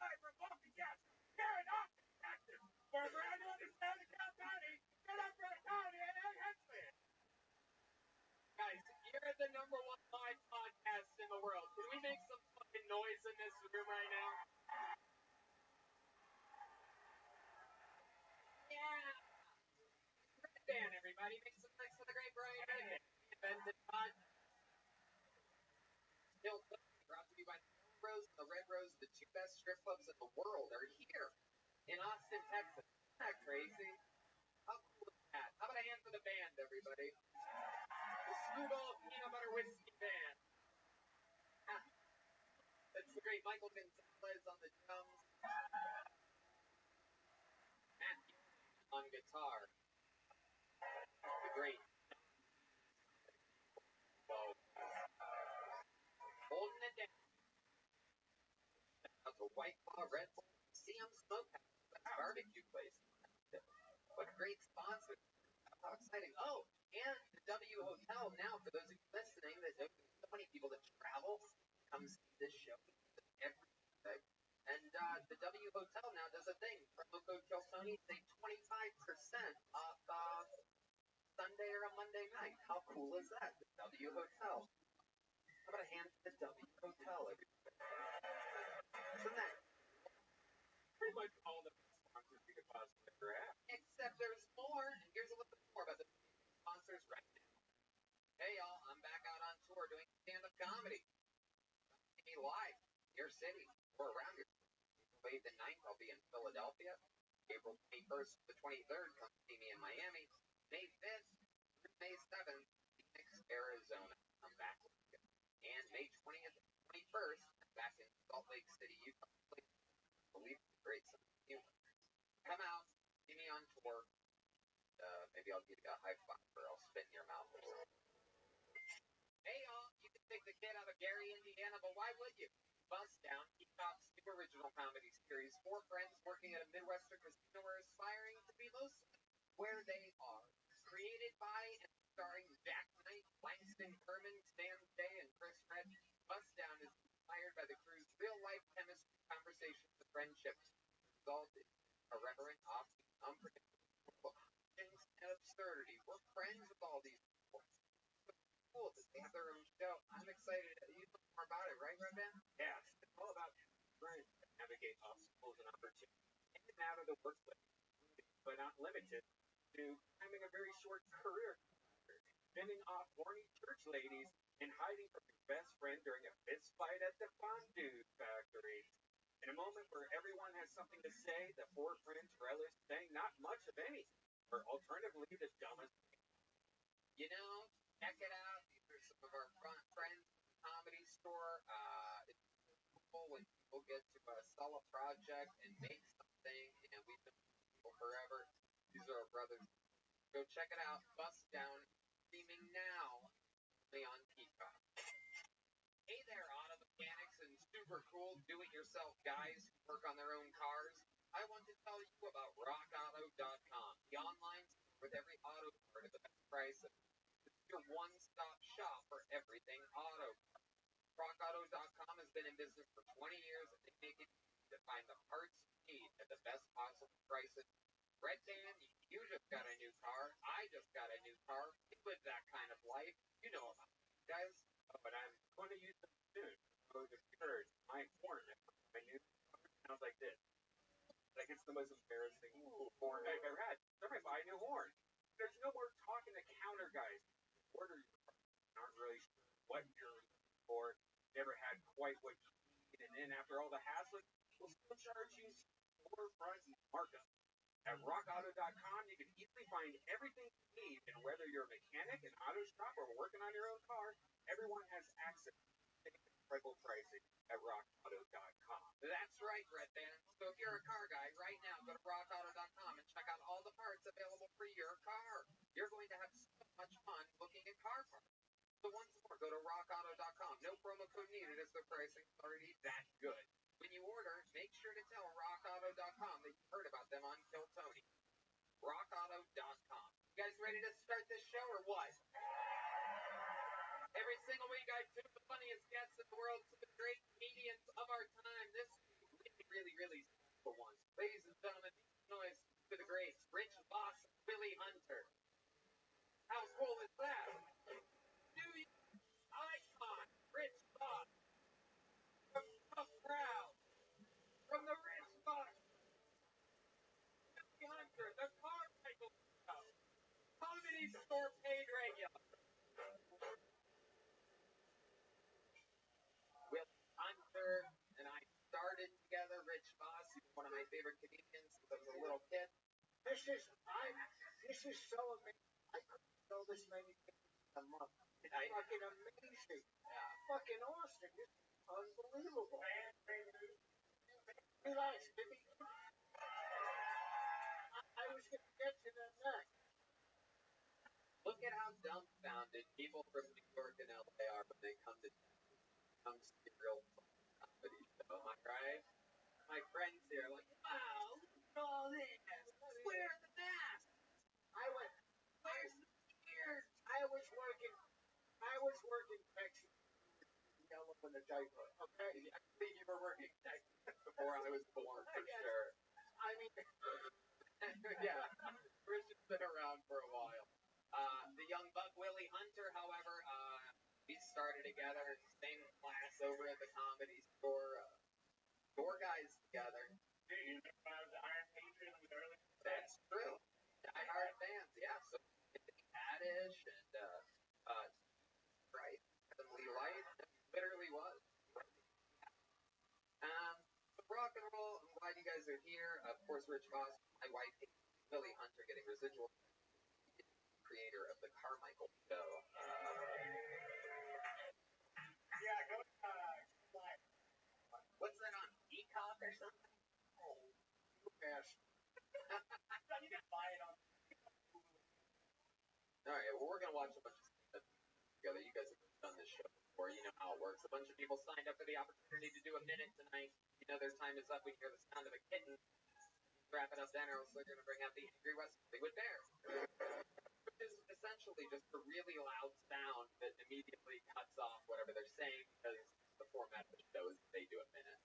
Hi, from Walking Cats. Here in Austin, Texas. For a brand new episode of Count County. Get up for the county and Hensley. Guys, you're the #1 live podcast in the world. Can we make some fucking noise in this room right now? Yeah. Red Band, everybody. Make some noise for the great Brian Red Band. He invented podcast. Still brought to you by the Yellow Rose and the Red Rose, the two best strip clubs in the world, are here in Austin, Texas. Isn't that crazy? How cool is that? How about a hand for the band, everybody? The Screwball Peanut Butter Whiskey Band. That's the great Michael Gonzalez on the drums. Matt on guitar. The great holding it down. Out to White Claw, Red Bull, CM Smokehouse, that barbecue place. What a great sponsor. How exciting. Oh, and the W Hotel now, for those of you listening that know so many people that travel, come see this show every the W Hotel now does a thing. Promo code Kelsoni, save 25% off Sunday or a Monday night. How cool is that? The W Hotel. How about a hand to the W Hotel? Isn't that Pretty much all the sponsors you could possibly ever have. Except there's more, and here's a little bit more about the sponsors right now. Hey y'all, I'm back out on tour doing stand-up comedy. See me live in your city or around your city. May the 9th, I'll be in Philadelphia. April 21st to the 23rd, come see me in Miami. May 5th through May 7th, Phoenix, Arizona. I'm back with you. And May 20th and 21st, I'm back in Salt Lake City, Utah. Believe it's a great sense of humor. Come out, see me on tour. Maybe I'll give you a high five or I'll spit in your mouth or something. Hey y'all, you can take the kid out of Gary, Indiana, but why would you? Bust Down, Peacock's new original comedy series. 4 friends working at a Midwestern casino are aspiring to be mostly where they are. Created by and starring Jack Knight, Langston Kerman, Stan Day, and Chris Red, Bust Down is inspired by the crew's real-life chemistry, conversations, and friendships. Resulted in irreverent, often unpredictable things and absurdity. We're friends with all these people. So cool that they have their own show. I'm excited to you know more about it, right, Red Band? Yes, it's all about trying to navigate obstacles and opportunities in and out of the workplace, but not limited to climbing a very short career, fending off horny church ladies, and hiding from your best friend during a fist fight at the fondue factory. In a moment where everyone has something to say, the 4 friends relish saying not much of anything, or alternatively the dumbest. You know, check it out. These are some of our friends at the Comedy Store. It's cool when people get to sell a project and make something, and we've been people forever. These are our brothers. Go check it out. Bust Down, streaming now, only on Peacock. Hey there, auto mechanics and super cool do-it-yourself guys who work on their own cars. I want to tell you about RockAuto.com, the online store with every auto part at the best prices. It's your one-stop shop for everything auto. RockAuto.com has been in business for 20 years, and they make it easy to find the parts you need at the best possible prices. Red Dan, you just got a new car. I just got a new car. We live that kind of life. You know about it, guys. Oh, but I'm going to use them soon. So if you heard my horn, my new car sounds like this. Like it's the most embarrassing horn I've ever had. Somebody buy a new horn. There's no more talking to counter guys. Order your car. Aren't really sure what you're looking for. Never had quite what you need. And then after all the hassle, we'll still charge you storefront markup. At RockAuto.com, you can easily find everything you need, and whether you're a mechanic, an auto shop, or working on your own car, everyone has access to incredible pricing at RockAuto.com. That's right, Red Band. So if you're a car guy, right now, go to RockAuto.com and check out all the parts available for your car. You're going to have so much fun looking at car parts. So once more, go to RockAuto.com. No promo code needed as the pricing is already that good. When you order, make sure to tell RockAuto.com that you heard about them on Kill Tony. RockAuto.com. You guys ready to start this show or what? Every single week I took the funniest guests in the world, some of the great comedians of our time. This really special ones. Ladies and gentlemen, noise to the greats. Rich Boss, Willie Hunter. How cool is that? New York icon, Rich Boss. From Tough Crowd. From the Rich Boss. Willie Hunter, the Carmichael Show. Comedy Store paid regular. Willie Hunter and I started together. Rich Boss, he was one of my favorite comedians since I was a little kid. This is so amazing. I couldn't sell this many tickets in a month. It's fucking amazing. Fucking awesome. This is unbelievable. Relax, baby. I was gonna get to that next. Look at how dumbfounded people from New York and LA are when they come to see a real comedy show. Am I right? My friends here are like, wow, look at all this. Wear the mask. Where's the beard? I was working Texas. Yellow in the diaper. Okay, I think you were working. before I was born, for sure. I mean, yeah, Christian's been around for a while. The young buck Willie Hunter, however, we started together in the same class over at the comedy store. Door guys together. You know, I was Iron Patriot in the early. That's true. Die Hard fans, yeah. So Haddish and right, Heavenly Light, literally was. So rock and roll. I'm glad you guys are here. Of course, Rich Voss, my wife, Willie Hunter, getting residual. Creator of the Carmichael Show. Yeah, go live. What's that on? Peacock or something? Oh, gosh. You can buy it on. All right, well, we're gonna watch a bunch of stuff together. You guys have done this show before. You know how it works. A bunch of people signed up for the opportunity to do a minute tonight. You know their time is up. We hear the sound of a kitten. Wrap it up then, or else they're gonna bring out the Angry West Hollywood Bear, which is essentially just a really loud sound that immediately cuts off whatever they're saying because the format of the show is they do a minute.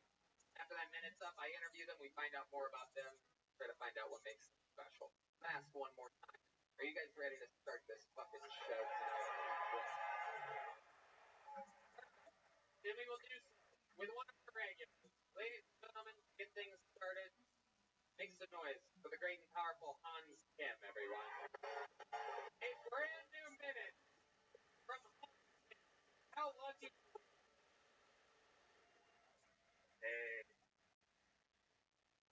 After that minute's up, I interview them. We find out more about them. Try to find out what makes them special. I'm gonna ask one more time. Are you guys ready to start this fucking show tonight? Jimmy will do so with one of the regulars. Ladies and gentlemen, get things started. Make some noise for the great and powerful Hans Kim, everyone. A brand new minute from Hans Kim. How lucky. Hey,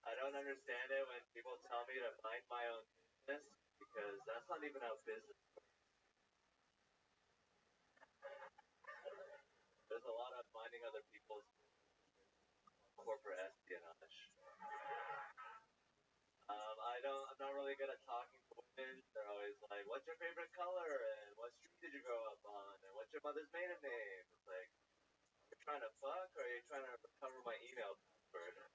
I don't understand it when people tell me to mind my own business because that's not even how business works. There's a lot of minding other people's corporate espionage. I'm not really good at talking to women. They're always like, what's your favorite color? And what street did you grow up on? And what's your mother's maiden name? It's like, are you trying to fuck or are you trying to recover my email password? I've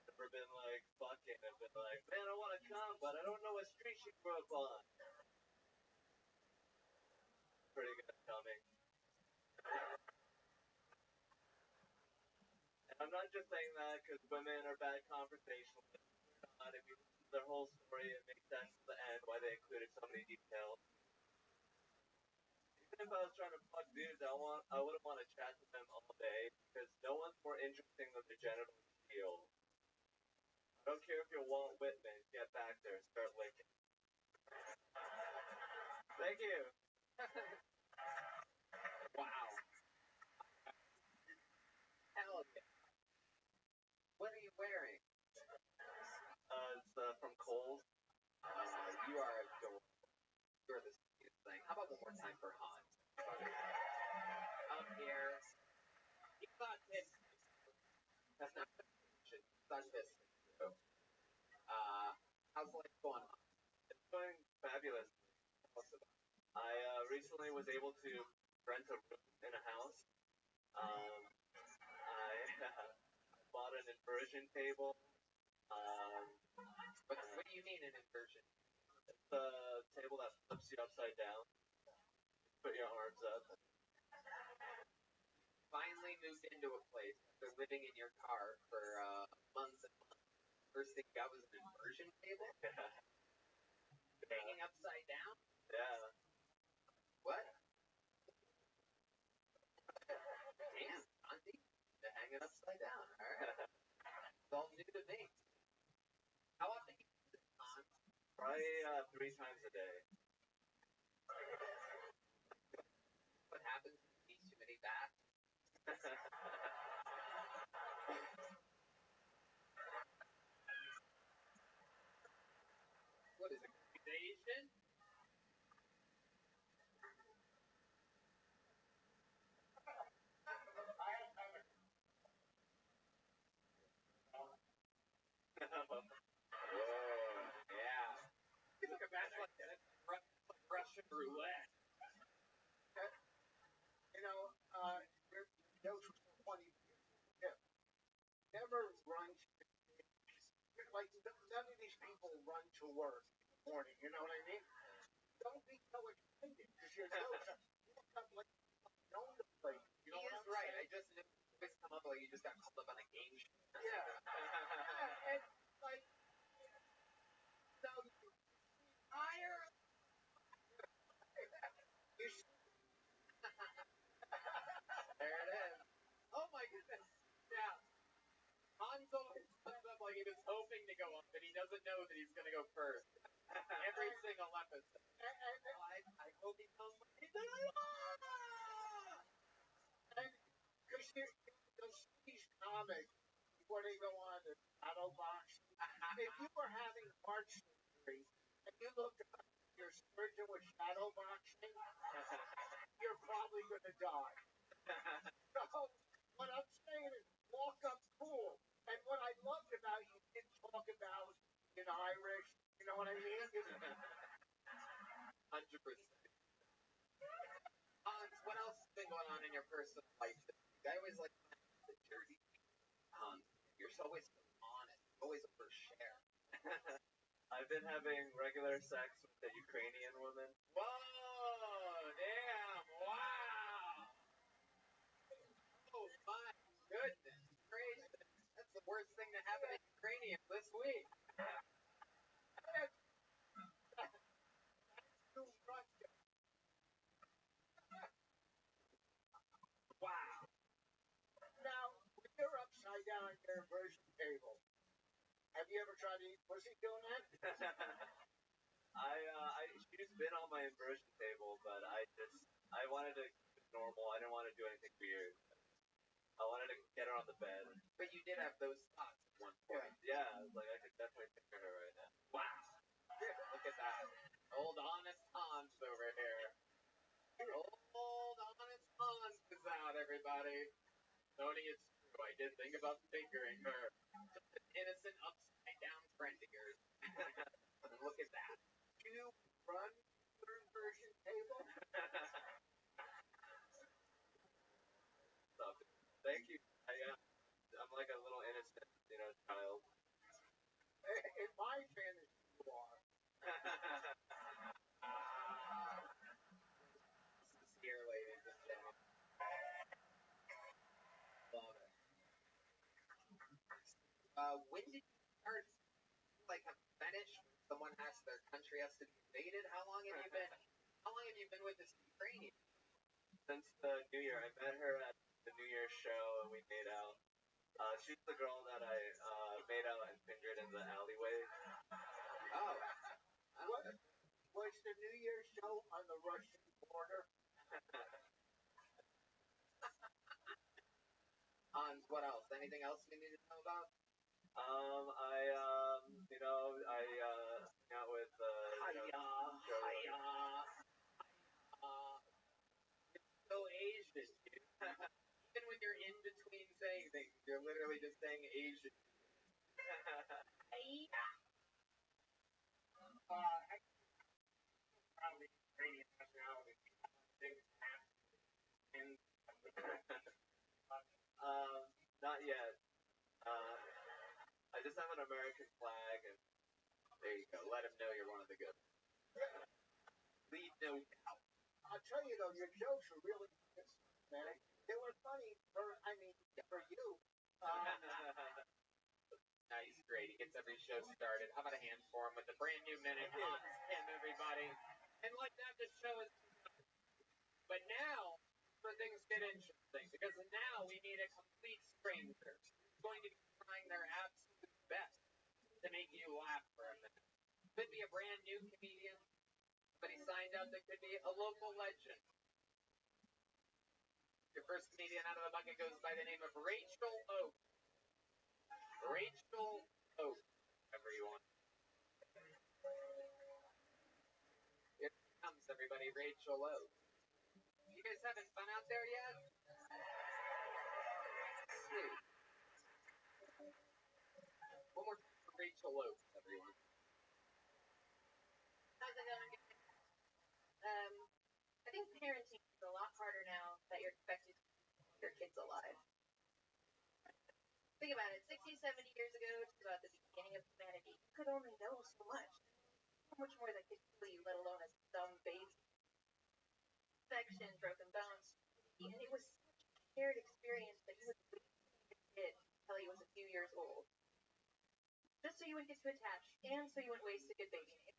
never been like fucking and been like, man, I want to come, but I don't know what street she grew up on. Pretty good at coming. And I'm not just saying that because women are bad conversationalists. If you listen to their whole story, it makes sense to the end why they included so many details. Even if I was trying to fuck dudes, I wouldn't want to chat to them all day because no one's more interesting than their genital feel. I don't care if you're Walt Whitman, get back there and start licking. Thank you. Wow. Hell yeah. What are you wearing? It's from Kohl's. You are adorable. You're the sweetest thing. How about one more time for Hans? Up here. He thought this. That's not shit. He thought this. How's life going on? It's going fabulous. I recently was able to rent a room in a house. I bought an inversion table. What do you mean an inversion? It's a table that flips you upside down. Put your arms up. Finally moved into a place after living in your car for months and months. First thing you got was an inversion table? Hanging upside down? Yeah. What? Damn, Auntie. They're hanging upside down. Alright. It's all new to me. How often do you use it, Hans? Probably 3 times a day. What happens if you eat too many bats? What is it? Invasion? Yeah. Look at that's like Russian roulette. You know, those were so funny. Yeah. Never run to, like, none of these people run to work in the morning, you know what I mean? Don't be so excited, because you're so, you don't have, like, known the place, you know He what is I'm right. saying? I just knew always come up like you just got called up on a game show. Yeah. And like, so you hire. You There it is. Oh my goodness. Yeah. Hans always comes up like he was hoping to go up, but he doesn't know that he's gonna go first. Every single episode. I hope he comes. He's like, because you'll see these comics before they go on the shadow box. If you were having heart surgery and you looked up your surgeon with shadow boxing, you're probably going to die. So what I'm saying is walk up cool. And what I loved about you didn't talk about in Irish, you know what I mean? 100%. Hans, what else has been going on in your personal life? I always like the Jersey. Hans, you're always so honest. You always overshare. I've been having regular sex with the Ukrainian woman. Whoa! Damn! Wow! Oh my goodness gracious! That's the worst thing to happen in Ukrainian this week. Wow! Now, when you're upside down on your inversion table, have you ever tried to eat pussy doing that? She's been on my inversion table, but I wanted to keep it normal. I didn't want to do anything weird. I wanted to get her on the bed. But you did have those thoughts at one point. Yeah, I was like, I could definitely picture her right now. Wow! Look at that. Old honest Hans over here. Old honest Hans is out, everybody. Tony, it's true. I did think about fingering her. Just an innocent upside down friend of yours. Look at that. You run your inversion table? Stop it. Thank you. I'm like a little innocent, child. In my fantasy, you are. Here, ladies and gentlemen. Love it. When did you start, like, have finished? Someone has their country has to be invaded. How long have you been? How long have you been with this Ukrainian? Since the New Year, I met her at the New Year's show, and we made out. She's the girl that I made out and fingered in the alleyway. Oh. What was the New Year's show on the Russian border? Hans, what else? Anything else we need to know about? I hung out with So Asian, dude. Even when you're in between saying things, you're literally just saying Asian. Probably Ukrainian nationality. Not yet. I just have an American flag, and there you go. Let him know you're one of the good. Leave no doubt. I'll tell you though, your jokes were really good, man. They were funny for you. Nice, great. He gets every show started. How about a hand for him with the brand new minute? Hans Kim, everybody. And like that, the show is. But now, where things get interesting, because now we need a complete stranger who's going to be trying their absolute best to make you laugh for a minute. Could be a brand new comedian, but he signed up. That could be a local legend. Your first comedian out of the bucket goes by the name of Rachel Oak. Rachel Oak, everyone. Here comes everybody, Rachel Oak. You guys having fun out there yet? Sweet. One more time for Rachel Oak, everyone. How's it going? I think parenting is a lot harder now that you're expected to keep your kids alive. Think about it. 60, 70 years ago, to about the beginning of humanity, you could only know so much. So much more that could kill you, let alone a dumb baby. Infection, broken bones. And it was such a shared experience that you would was a few years old. Just so you wouldn't get too attached, and so you wouldn't waste a good baby name.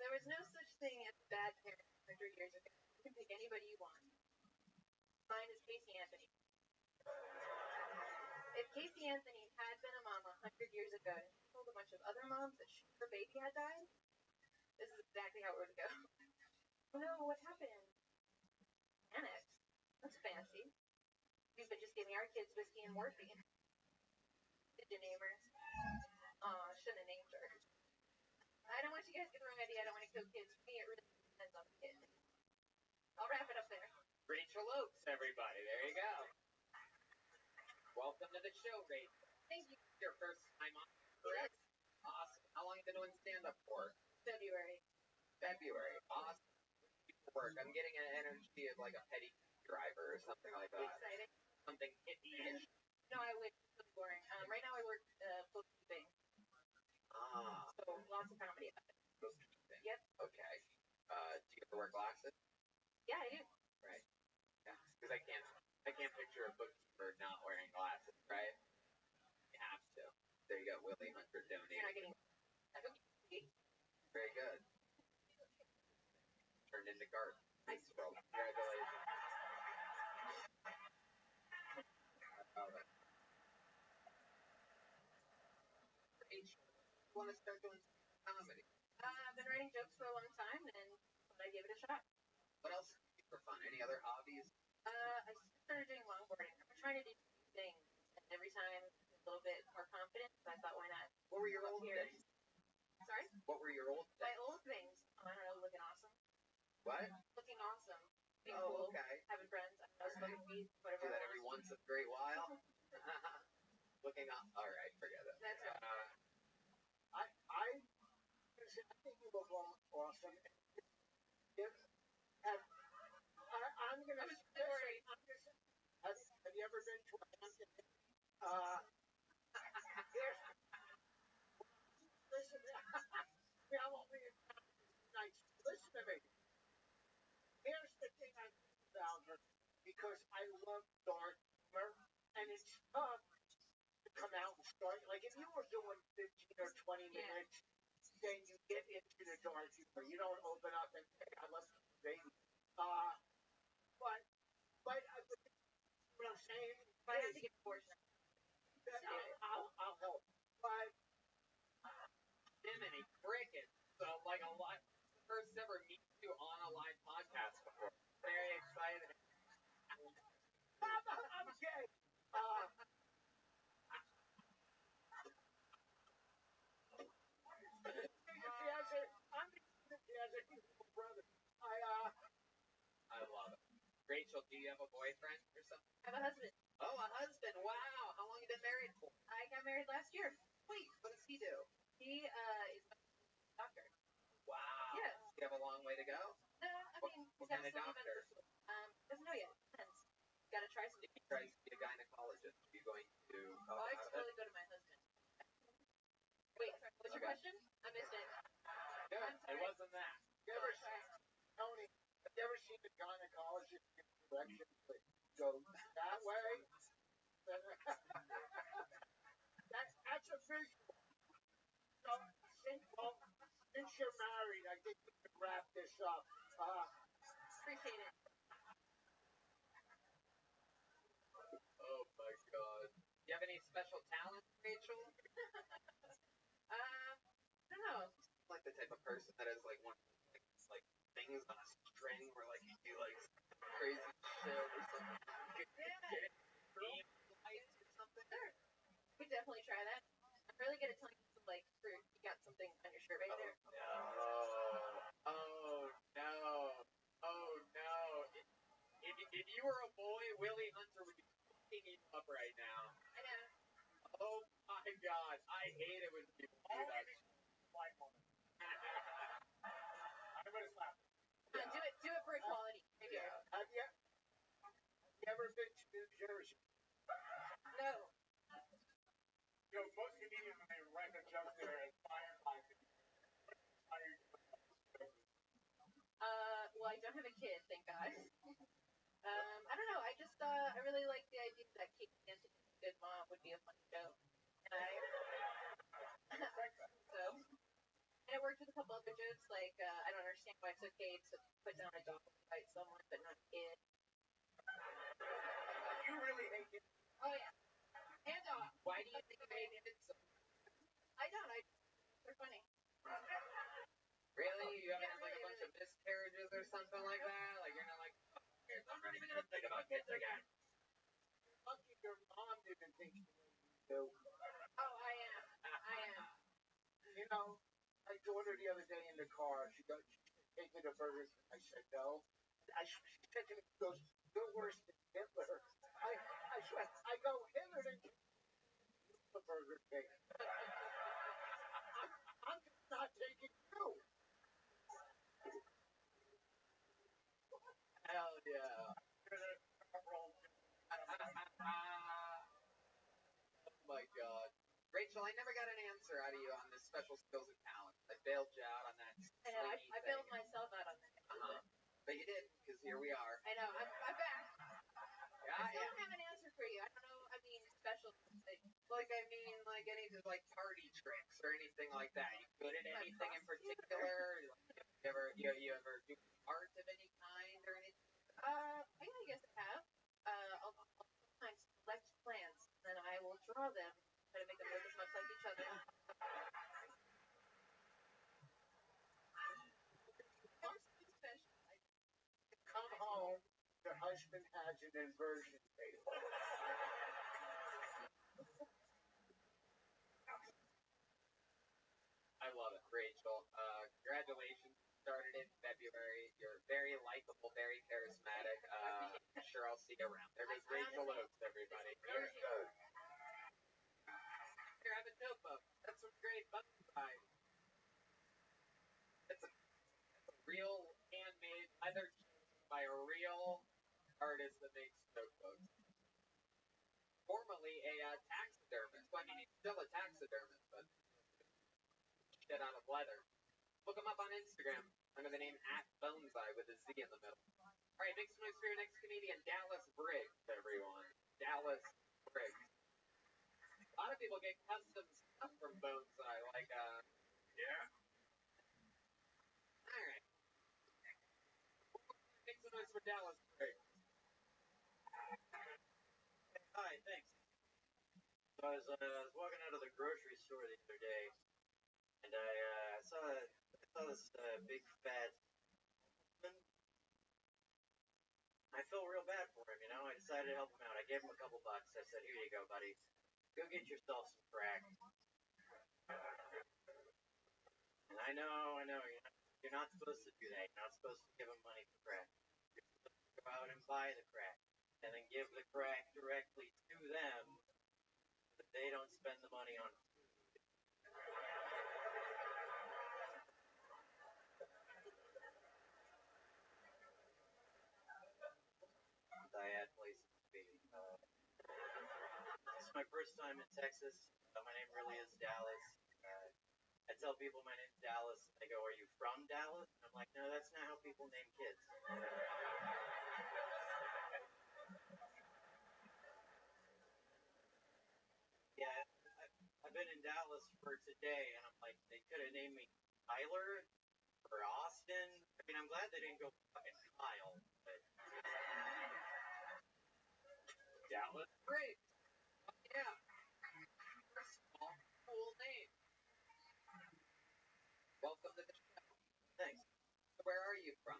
There was no such thing as a bad parent 100 years ago. You can pick anybody you want. Mine is Casey Anthony. If Casey Anthony had been a mama 100 years ago and she told a bunch of other moms that her baby had died, this is exactly how it would go. Oh no, what happened? Annex. That's fancy. You could just give me our kids whiskey and morphine. Did you name her? Aw, shouldn't have named her. I don't want you guys to get the wrong idea. I don't want to kill kids. For me, it really depends on the kid. I'll wrap it up there. Rachel Oakes, everybody. There you go. Welcome to the show, Rachel. Thank you. Your first time on, correct? Awesome. How long have you been doing stand-up for? February. Awesome. Work. I'm getting an energy of like a petty driver or something like that. Exciting. Something hippie-ish. No, I wish it was boring. Right now I work bookkeeping. So lots of comedy. Bookkeeping. Yep. Okay. Do you ever wear glasses? Yeah, I do. Right. Yeah. Because I can't picture a bookkeeper not wearing glasses, right? You have to. There you go, Willie Hunter donated. You're not getting. Very good. Turned into Garth. Nice. Well, congratulations. You want to start doing comedy? I've been writing jokes for a long time, and I gave it a shot. What else do you do for fun? Any other hobbies? I started doing longboarding. I've been trying to do things, and every time a little bit more confident, so I thought, why not? What were your old things? Sorry? What were your old things? My old things. I don't know, looking awesome. What? Looking awesome. Being Oh, cool. okay. Having friends. Smoking weed. Whatever. Do that every once in a great while. Looking up. All right, forget it. That's right. I think you look awesome. I'm gonna say, have you ever been to a Hampton? Listen, I'm only nice. Listen to me. Here's the thing I think about her, because I love dark humor, and it's tough to come out and start. Like if you were doing 15 or 20 minutes, then you get into the dark humor. You don't open up and say, I love you, baby. But what I'm saying, But I have to get fortunate. I'll help. But Jiminy cricket. So like a live, first ever meet you on a live podcast before. Very excited. I'm gay. I'm the brother. I love it. Rachel, do you have a boyfriend or something? I have a husband. Oh, a husband. Wow. How long you been married for? I got married last year. Sweet. What does he do? He is a doctor. Wow. Yes. Do you have a long way to go? No, I mean, What he's kind of absolutely doctor? medical. Doesn't know yet. Depends. Gotta try some. If he tries to be a gynecologist, are you going to talk I about totally it? go to my husband. Wait, sorry, what's your question? I missed it. Good. I'm sorry. It wasn't that. You ever seen Tony? Have you ever seen a gynecologist give directions that go that way? That's a visual. So, since you're married, I think we can wrap this up. Appreciate it. Oh my God. Do you have any special talents, Rachel? I don't know. Like the type of person that has like one like things on a string where like you do like crazy shit or something. Dream lights or something. Sure. We definitely try that. I'm really good at telling people like, you got something on your shirt right there. No. Oh no. Oh no. If you were a boy, Willie Hunter would be picking you up right now. I know. Oh my God. I hate it when people do that. I'm gonna slap. Do it for equality. Right here. Have you ever been to New Jersey? No. You know, most comedians when they write a joke there as firefighters. Well, I don't have a kid, thank God. I don't know. I just I really like the idea that Kate Dancing as a Good Mom would be a fun show. And so and it worked with a couple other jokes like I don't understand why it's okay to put down a dog to fight someone but not a kid. You really hate it. Oh yeah. And Why do you think you hated it so I don't. They're funny. really? You haven't Yeah, had like a really, bunch of miscarriages or something like that? Like you're not like, oh, kids, I'm not even gonna think about kids again. Lucky your mom didn't think you do. Oh, I am. I am. You know, my daughter the other day in the car, she goes, take me to Burger King. I said no. She said to me, she goes, you're worse than Hitler. I swear, I go, Hitler didn't the Burger King. I'm just not taking you. Hell yeah. Oh my god. Rachel, I never got an answer out of you on this special skills and talents. I bailed you out on that. I know. I thing. bailed myself out on that. But you didn't, because here we are. I know. I'm back. Yeah, I still don't have an answer for you. I don't know. I mean, special. Like any like party tricks or anything like that. You good at anything in particular? You ever do art of any kind or anything? I guess I have. I'll sometimes select plants, and then I will draw them, try to make them look as much like each other. Come home, your husband has an inversion table. I love it, Rachel. Congratulations. You started in February. You're very likable, very charismatic. I'm sure I'll see you around. There goes Rachel Oakes, everybody. Very good. Here, have a notebook. That's some great bonsai. It's a real handmade leather by a real artist that makes notebooks. Formerly a taxidermist. Well, I mean, he's still a taxidermist, but shit out of leather. Look him up on Instagram under the name @Bonsai with a Z in the middle. All right, make some noise for your next comedian, Dallas Briggs, everyone. Dallas Briggs. A lot of people get custom stuff from Bonsai, like yeah. All right. Make some noise for Dallas Briggs. Hi, thanks. So I was walking out of the grocery store the other day, and I saw this big fat woman. I felt real bad for him, you know. I decided to help him out. I gave him a couple bucks. I said, "Here you go, buddy. Go get yourself some crack." And I know, you're not supposed to do that. You're not supposed to give him money for crack. You're supposed to go out and buy the crack, and then give the crack directly to them, so that they don't spend the money on diet places to be. This is my first time in Texas. My name really is Dallas. I tell people my name's Dallas, and they go, "Are you from Dallas?" And I'm like, "No, that's not how people name kids." Yeah, I've been in Dallas for today, and I'm like, they could have named me Tyler or Austin. I mean, I'm glad they didn't go fucking Kyle, but Dallas Briggs. Yeah. Small, cool name. Welcome to the show. thanks. So where are you from?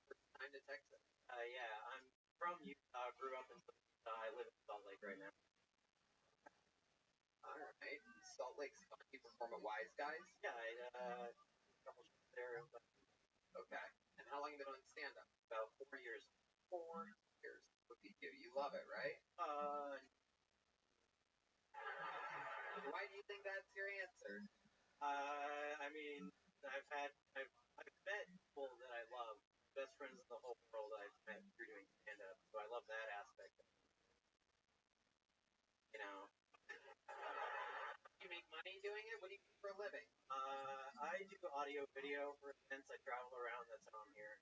First time to Texas. Yeah, I'm from Utah. Grew up in Utah. I live in Salt Lake right now. All right. Salt Lake's fun. You perform at Wise Guys? Yeah, I a couple shows there. Okay. And how long have you been on stand-up? About 4 years. 4 years. Look at you. You love it, right? Why do you think that's your answer? I mean, I've met people that I love. Best friends in the whole world I've met through doing stand-up. So I love that aspect. You know. You make money doing it? What do you do for a living? I do audio video for events. I travel around. That's how I'm here.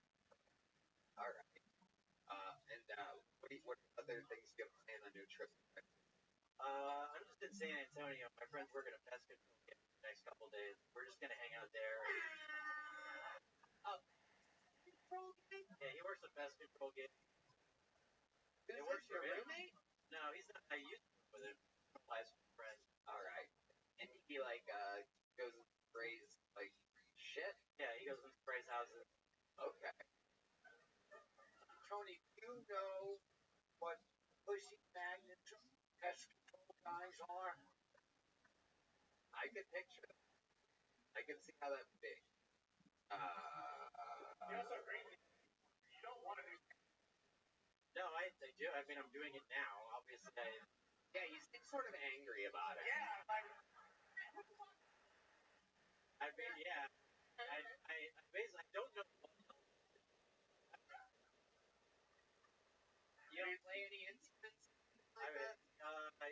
All right. And What other things do you have planned on your trip? I'm just in San Antonio. My friend's working a pest control gig for the next couple of days. We're just gonna hang out there. Yeah, he works a pest control gig. It works for your roommate? No, he's not. I used to work with him. Last friend. All right. And he like goes and sprays like shit. Yeah, he goes and sprays houses. Okay. Tony, do you know what pussy magnets pest control guys are? I can picture them. I can see how that would be. You don't want to do. No, I do. I mean, I'm doing it now. Obviously, Yeah, you seem sort of angry about it. Yeah, like. I mean, yeah. I basically don't know. You don't play any instruments like that?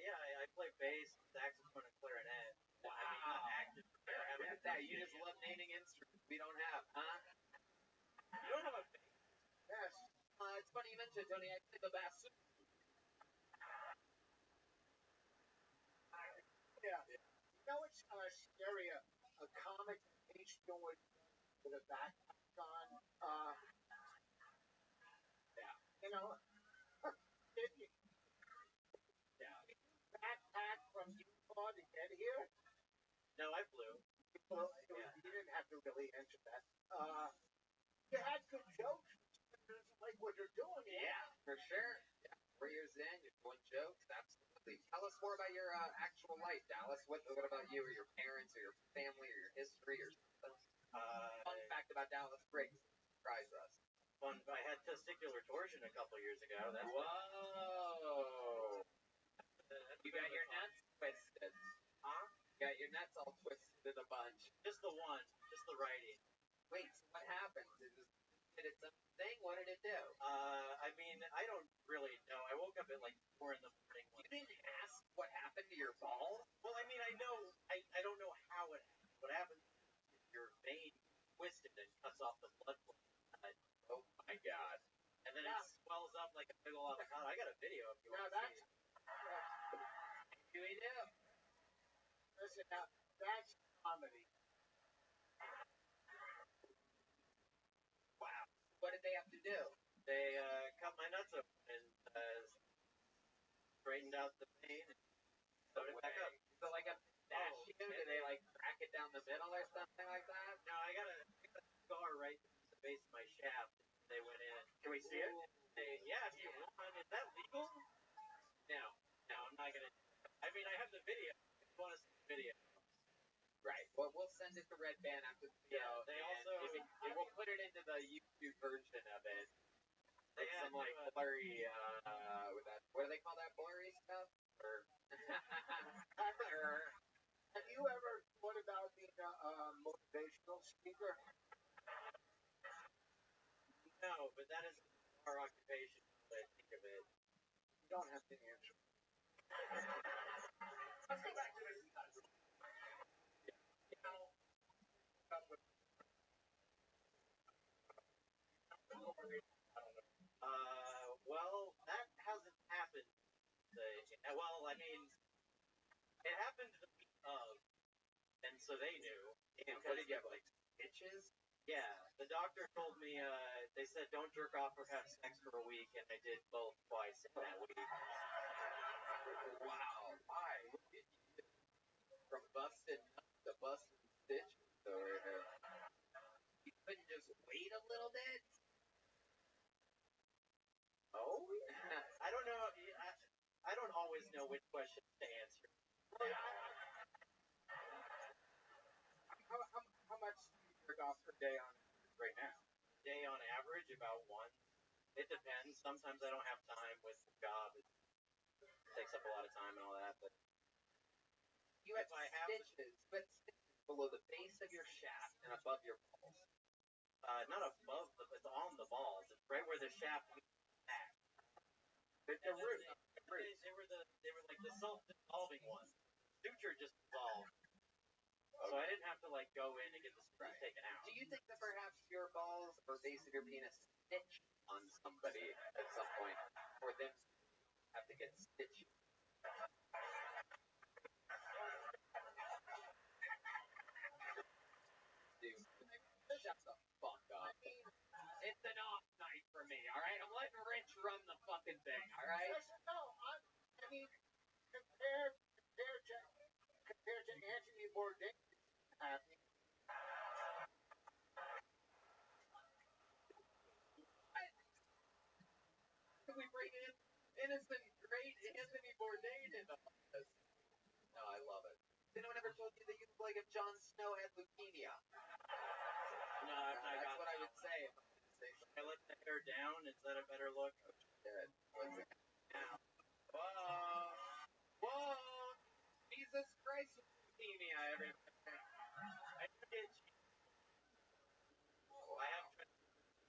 Yeah, I play bass, saxophone, and clarinet. Wow. I mean, not active. Look at that. You just love naming instruments we don't have, huh? You don't have a bass? Yes. It's funny you mentioned, Tony. I play the bassoon. Yeah. You know what's scary? A comic page doing with a backpack on. Yeah. You know. Yeah. Backpack from Utah to get here. No, I flew. Well, you didn't have to really answer that. You had good jokes. Like what you're doing. Yeah, for sure. Yeah. 4 years in, you're doing jokes. Absolutely. Tell us more about your actual life, Dallas. What about you or your parents or your family or your history or something? Fun fact about Dallas Briggs. Surprise us. I had testicular torsion a couple years ago. That's Whoa. You got your nuts twisted. Huh? You got your nuts all twisted in a bunch. Just the one. Just the righty. Wait, so what happened? Did it some thing? What did it do? I mean, I don't really know. I woke up at like 4 in the morning. You didn't ask what happened to your balls? Well, I mean, I know. I don't know how it happened. What happens is your vein twisted and cuts off the blood flow. Oh my God. And then it swells up like a big old avocado. I got a video if you want to see it. Do we do? Listen, now, that's comedy. Wow. What did they have to do? They cut my nuts open and straightened out the vein and sewed it back up. So like a pistachio? Did they like crack it down the middle or something like that? No, I got a scar right at the base of my shaft. They went in. Can we see it? Yeah, if you want. Is that legal? No, I'm not gonna. I mean, I have the video. If you want to see the video. Right. Well, we'll send it to Red Band after the video. Yeah, they also. We'll put it into the YouTube version of it. They Like some like blurry, with that. What do they call that blurry stuff? Or have you ever thought about being a motivational speaker? No, but that is our occupation. I think of it. You don't have to answer. Let's go back to this. Well, that hasn't happened. Well, I mean, it happened the week of, and so they knew. Damn, what did you have, like stitches? Yeah, the doctor told me, they said don't jerk off or have sex for a week, and I did both twice in that week. Wow, why? From busted nuts to busted stitches over here. You couldn't just wait a little bit? Oh? I don't know. I don't always know which questions to answer. How much do you jerk off per day on right now? Day on average, about 1. It depends. Sometimes I don't have time with the job. It takes up a lot of time and all that. But you have stitches, but stitches below the base of your shaft and above your balls. Not above, it's on the balls. It's right where the shaft meets the back. The root. They were like the self-dissolving ones. Suture just dissolved. So I didn't have to like go in and get the suture taken out. Do you think that perhaps your balls or base of your penis stitched on somebody at some point? for them to have to get stitched. Dude, shut the fuck up. It's an off night for me, alright? I'm letting Rich run the fucking thing, alright? No, I mean, compared to Anthony Bourdain, happy. We bring in innocent, great Anthony Bourdain into all this. No, I love it. Has anyone ever told you that you look like if Jon Snow had leukemia? No, That's what I would say. I let the hair down. Is that a better look? Good. Now. Whoa! Whoa! Jesus Christ with leukemia, everybody. I did. Oh, I have tried.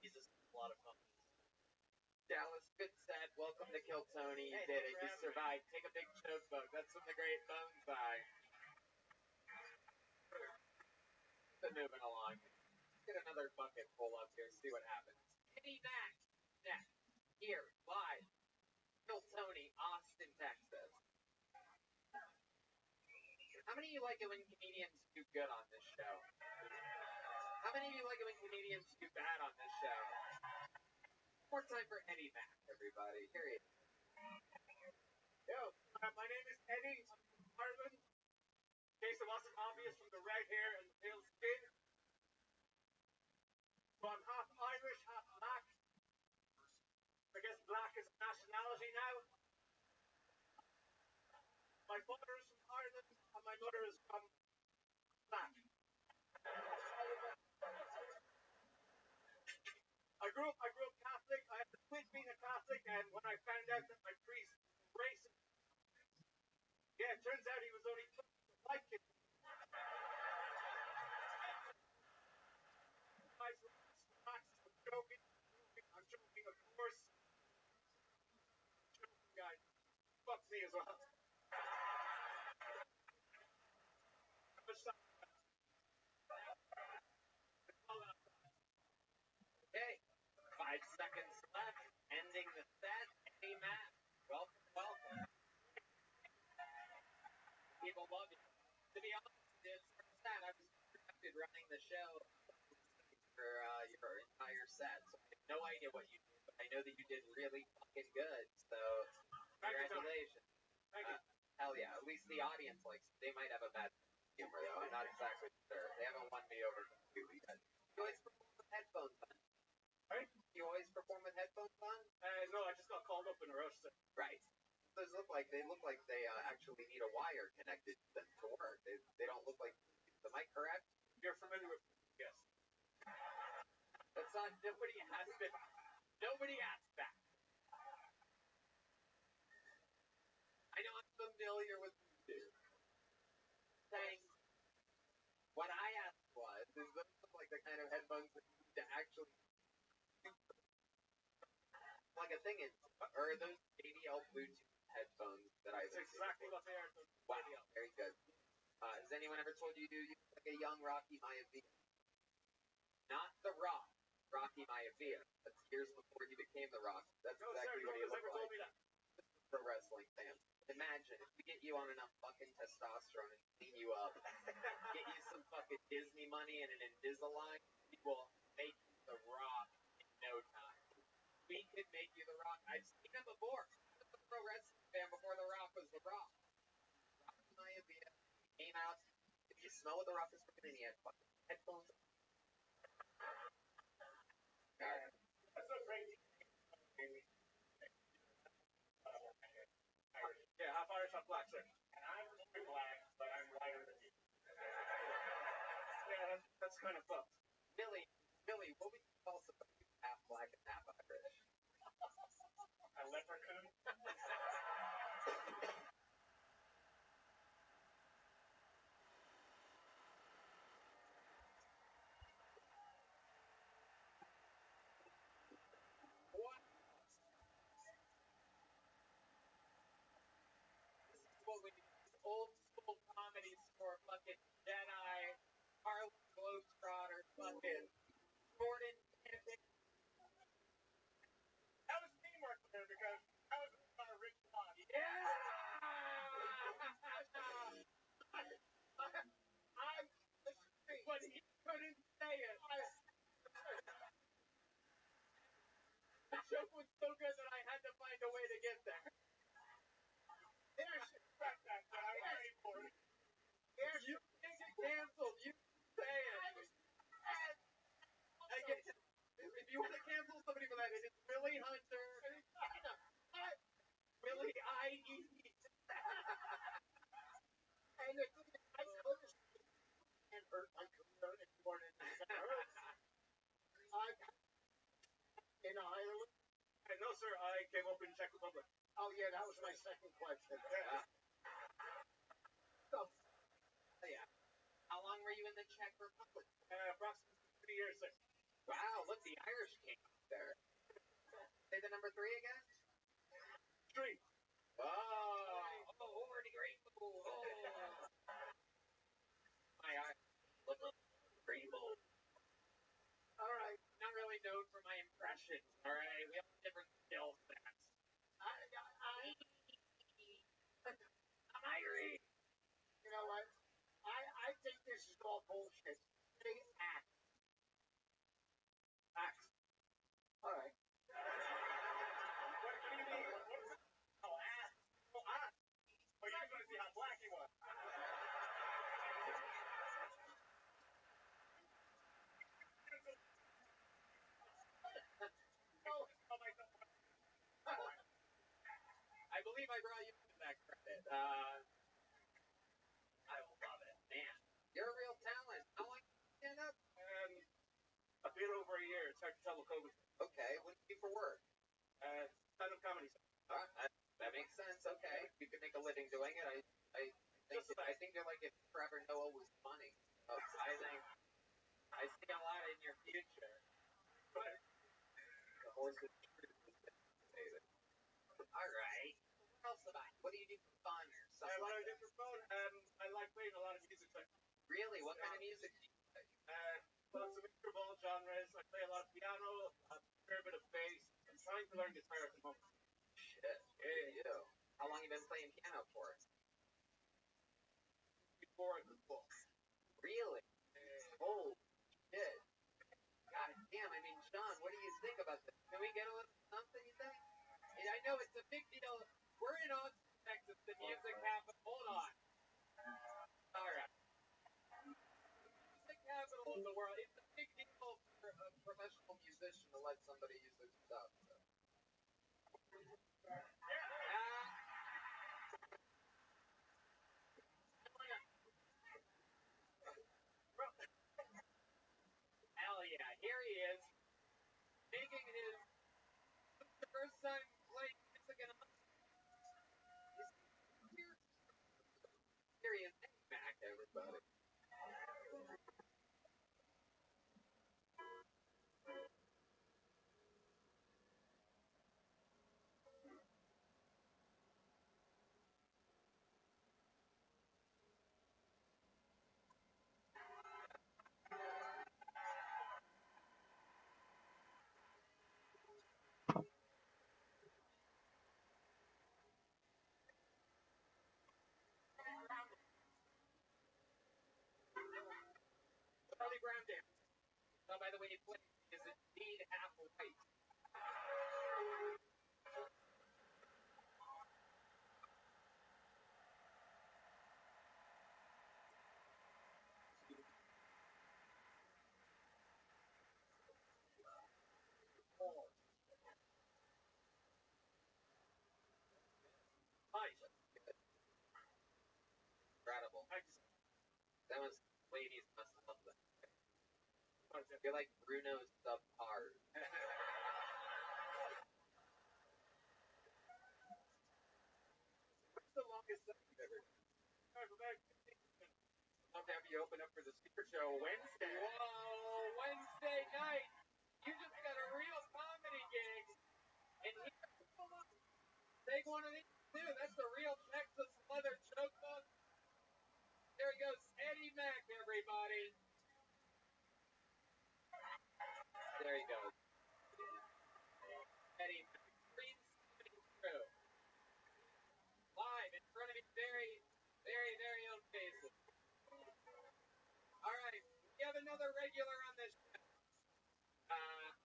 Jesus, a lot of fun. Dallas Fitz said, welcome to Kill Tony. You did it. You survived. Take a big choke bug. That's from the Great Bone Side. Been moving along. Let's get another bucket full up here. See what happens. Kenny Max next. Here, live. Kill Tony, Austin, Texas. How many of you like it when comedians do good on this show? How many of you like it when comedians do bad on this show? More time for Eddie Mac, everybody. Here he is. Yo, my name is Eddie. I'm from Ireland. In case it wasn't obvious from the red hair and the pale skin. So I'm half Irish, half black. I guess black is a nationality now. My father is from Ireland and my mother is from black. I grew up Catholic. I had to quit being a Catholic, and when I found out that my priest was racist, yeah, it turns out he was only like it. Guys, relax, I'm joking, of course. I'm joking, guys. Fuck me as well. Okay, 5 seconds left. Ending the set. Eddie Mac. Welcome, welcome. People love you. To be honest, it's sad. I was distracted running the show for your entire set, so I have no idea what you did, but I know that you did really fucking good. So, congratulations. Thank you. Hell yeah. At least the audience likes it. They might have a bad humor though. I'm not exactly sure. They haven't won me over completely yet. You always perform with headphones on? Right? You always perform with headphones on? No, I just got called up in a roast. Right. Those look like they actually need a wire connected to them to work. They don't look like. Am I correct? You're familiar with? Yes. That's not. Nobody asked it. Nobody asked that. I know I'm familiar with them too. Thanks. What I asked was, is those look like the kind of headphones that you need to actually plug a thing in, or are those JBL Bluetooth headphones that I? That's exactly what they are. Wow, very good. Has anyone ever told you you look like a young Rocky Maivia? Not The Rock, Rocky Maivia. That's years before you became The Rock. That's exactly what he looked like. Told me that. Pro wrestling fans. Imagine if we get you on enough fucking testosterone and clean you up, get you some fucking Disney money and an Invisalign, we will make you The Rock in no time. We could make you The Rock. I've seen him before. I was a pro wrestling fan before The Rock was The Rock. Rocky Maivia came out. If you smell what The Rock is cooking, he had fucking headphones. Alright. That's so crazy. Yeah, half Irish, half black, sir. And I'm black, but I'm lighter than you. Yeah, that's kind of fucked. Billy, what would you call somebody who's half black and half Irish? A leprechaun? What we do is old school comedies for fucking Jedi, Harlem Globetrotter, fucking Jordan Pippen. That was teamwork there because in the Czech Republic? Approximately 3 years, sir. Wow, look, the Irish came up there. Say the number 3 again? Street. Over the rainbow. My eyes look like rainbow. All right. Not really known for my impressions, all right? We have different skill sets. I'm Irish. You know what? I think this is all bullshit. Say act. Axe. All right. What do you mean? Oh, axe. Oh, axe. Oh, you're going to see how black he was. I believe I brought you in that credit. I love it. Man, you're a real talent. How long did you stand up? A bit over a year. It's hard to tell with COVID. Okay, what do you do for work? Stand-up comedy. That makes sense. Okay, you can make a living doing it. I think you're like if Trevor Noah was funny. I see a lot in your future. But The horse is all right. What else about you? What do you do for fun or something? what I Like do for fun, I like playing a lot of music. Like, really? What kind of music do you play? lots of interval genres. I play a lot of piano, a fair bit of bass. I'm trying to learn guitar at the moment. Shit, you do. How long you been playing piano for? Before I could book. Really? Holy shit. God damn, I mean, John, what do you think about this? Can we get a little something, you think? I know it's a big deal. We're in Austin, Texas, the music capital. Hold on. All right. Music capital of the world. It's a big deal for a professional musician to let somebody use their stuff. So. Hell yeah, here he is, making his first time playing music in a Here he is, back, everybody. Charlie Brown dance. Oh, by the way, he plays is indeed half white. Nice. Incredible. That was ladies must love that. You're like Bruno's subpar. What's the longest set you've ever done? Love to have you open up for the Secret Show Wednesday. Whoa, Wednesday night. You just got a real comedy gig. And here, take one of these too. That's the real Texas leather joke book. There he goes, Eddie Mack, everybody. There he goes. Eddie Mack, Green Crew. Live in front of his very, very, very own faces. All right, we have another regular on this show.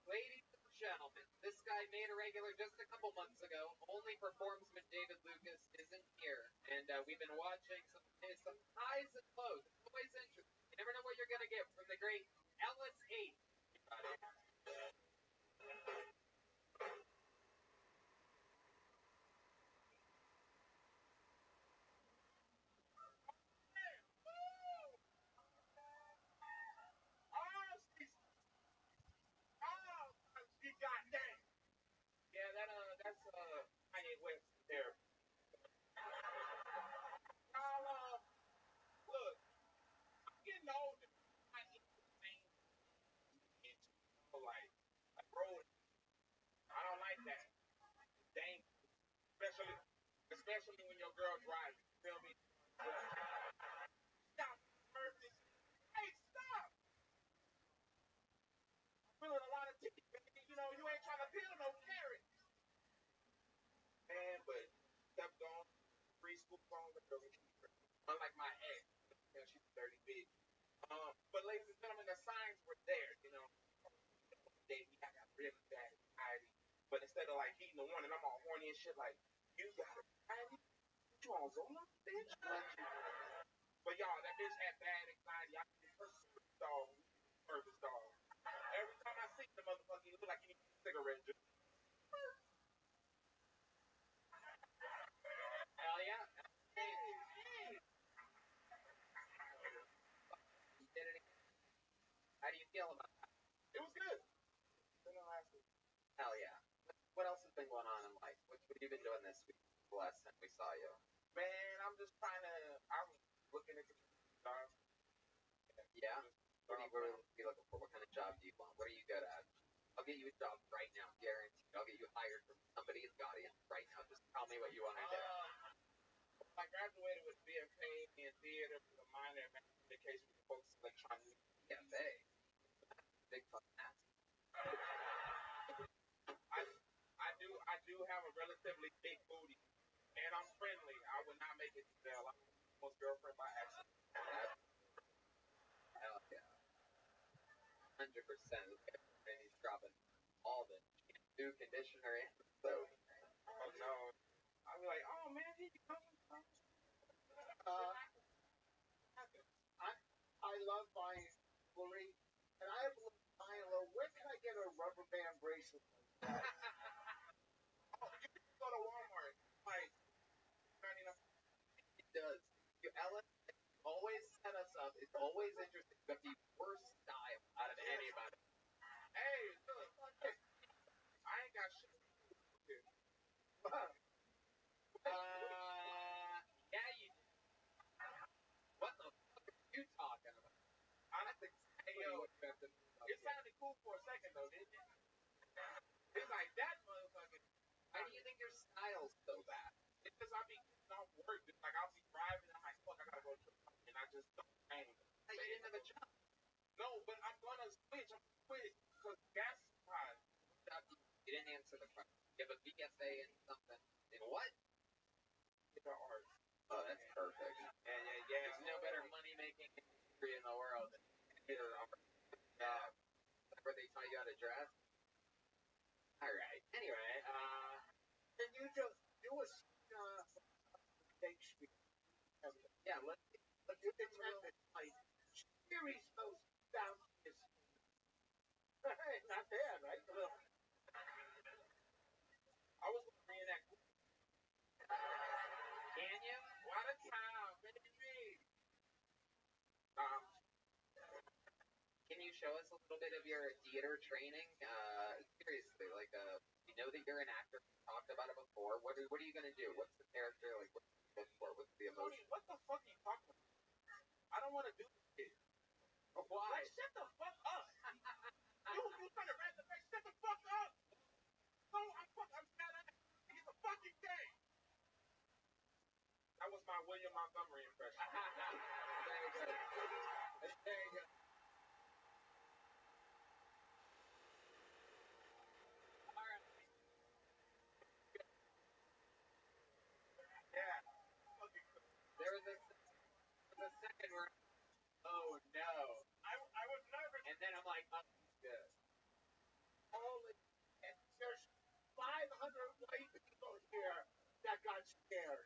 Ladies and gentlemen, this guy made a regular just a couple months ago. Only performs when David Lucas isn't here, and we've been watching some highs and lows. It's always interesting. You never know what you're gonna get from the great LS8. Yeah, that's Kanye West there. Look, But ladies and gentlemen, the signs were there, you know. I got really bad anxiety. But instead of like heating the one and I'm all horny and shit, like, you got anxiety? You all go on, bitch? But y'all, that bitch had bad anxiety. I mean, her service dog. Every time I see the motherfucker, he look like he needs a cigarette. Just Hell yeah. How do you feel about that? it was good. Last week. Hell yeah. What else has been going on in life? What have you been doing this week? The last time we saw you. Man, I'm just trying to. I'm looking into jobs. Yeah. What are you looking for? What kind of job do you want? What are you good at? I'll get you a job right now, guaranteed. I'll get you hired from somebody in the audience right now. Just tell me what you want to do. I graduated with BFA in theater with a minor in mass communication with focus on electronics. BFA. Big fucking ass. I do have a relatively big booty, and I'm friendly. I would not make it to jail. I'm almost girlfriend by accident. Hell yeah. 100%. And he's dropping all the shampoo, conditioner, and soap. Oh no. I'll be like, oh man, here you go. I love buying jewelry, and I have a little Milo. Where can I get a rubber band bracelet? Oh, you can go to Walmart. Like, It does. Ellen always set us up. It's always interesting. You have the worst style out of anybody. hey, look, I ain't got shit. Yeah, you. What the fuck are you talking about? Honestly, hey, yo, it sounded cool for a second though, didn't it? It's like that motherfucker. Why do you think your style's so bad? It's because I be getting off work. It's like I'll be driving and I'm like, fuck, I gotta go to the and I just don't hang. You didn't have a job. No, but I'm gonna switch. I'm gonna quit because gas price. You didn't answer the question. You have a BFA in something. In what? It's art. Oh, that's perfect. Yeah. There's no better money-making industry in the world than theater art. Where they taught you how to dress. All right. Anyway, Can you just do a Shakespeare? yeah, let's You can tell it like series goes down this. Not bad, right? I was gonna reenact. Can you? What a time, baby. Can you show us a little bit of your theater training? Seriously, like, you know that you're an actor. We talked about it before. What are you gonna do? What's the character? Like, what are you looking for? What's the Tony, emotion? what the fuck are you talking about? I don't want to do this shit. Why? Like, shut the fuck up. you trying to rap the face? Shut the fuck up. No, I'm not. It's a fucking game. That was my William Montgomery impression. Very good. That's very good. Yeah. There was a second where, oh no. I was nervous. And then I'm like, oh, good. Holy, there's 500 white people here that got scared.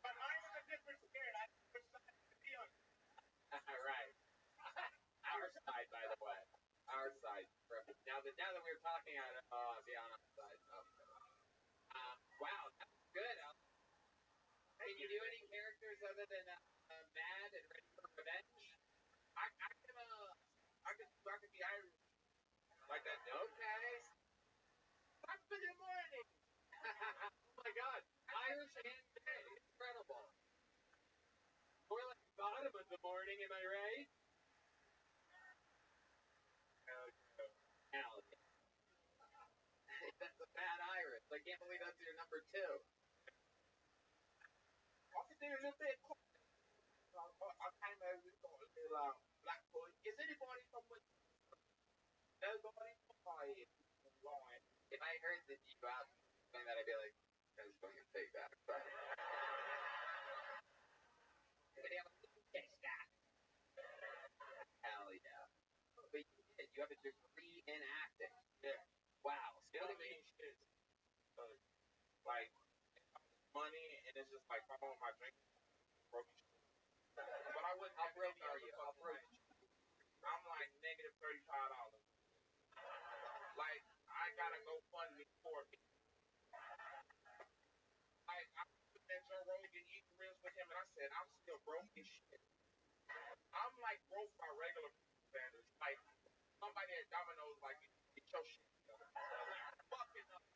But mine was a different scared. I was side. Right. Our side, by the way. Our side. Now that we're talking, I'll be on our side. Wow, that's good. Can you do any characters other than Mad and Ready for Revenge? I could be Irish. Like that. Okay. Top of the morning. Oh my God, Irish and Mad, incredible. More like bottom of the morning, am I right? Hell yeah. That's a bad Irish. I can't believe that's your number 2. Also, there's a little bit. I kind of little black boy. Is anybody from with? Nobody. If I heard that you out doing that, I'd be like, I was going to take that. But anybody have a kick that? degree in acting. Yeah. Wow. So Yeah, what I have you? mean, shit. Like, money, and it's just like, if I want my drink, broke as shit. But I wouldn't How have broke any are other you? How fucking broke? way. I'm like negative $35. Like, I gotta go fund me for me. Like, I was at Joe Rogan eating ribs with him, and I said, I'm still broke as shit. I'm like broke by regular standards. Like, somebody at Domino's, like, get your shit together. Fucking up.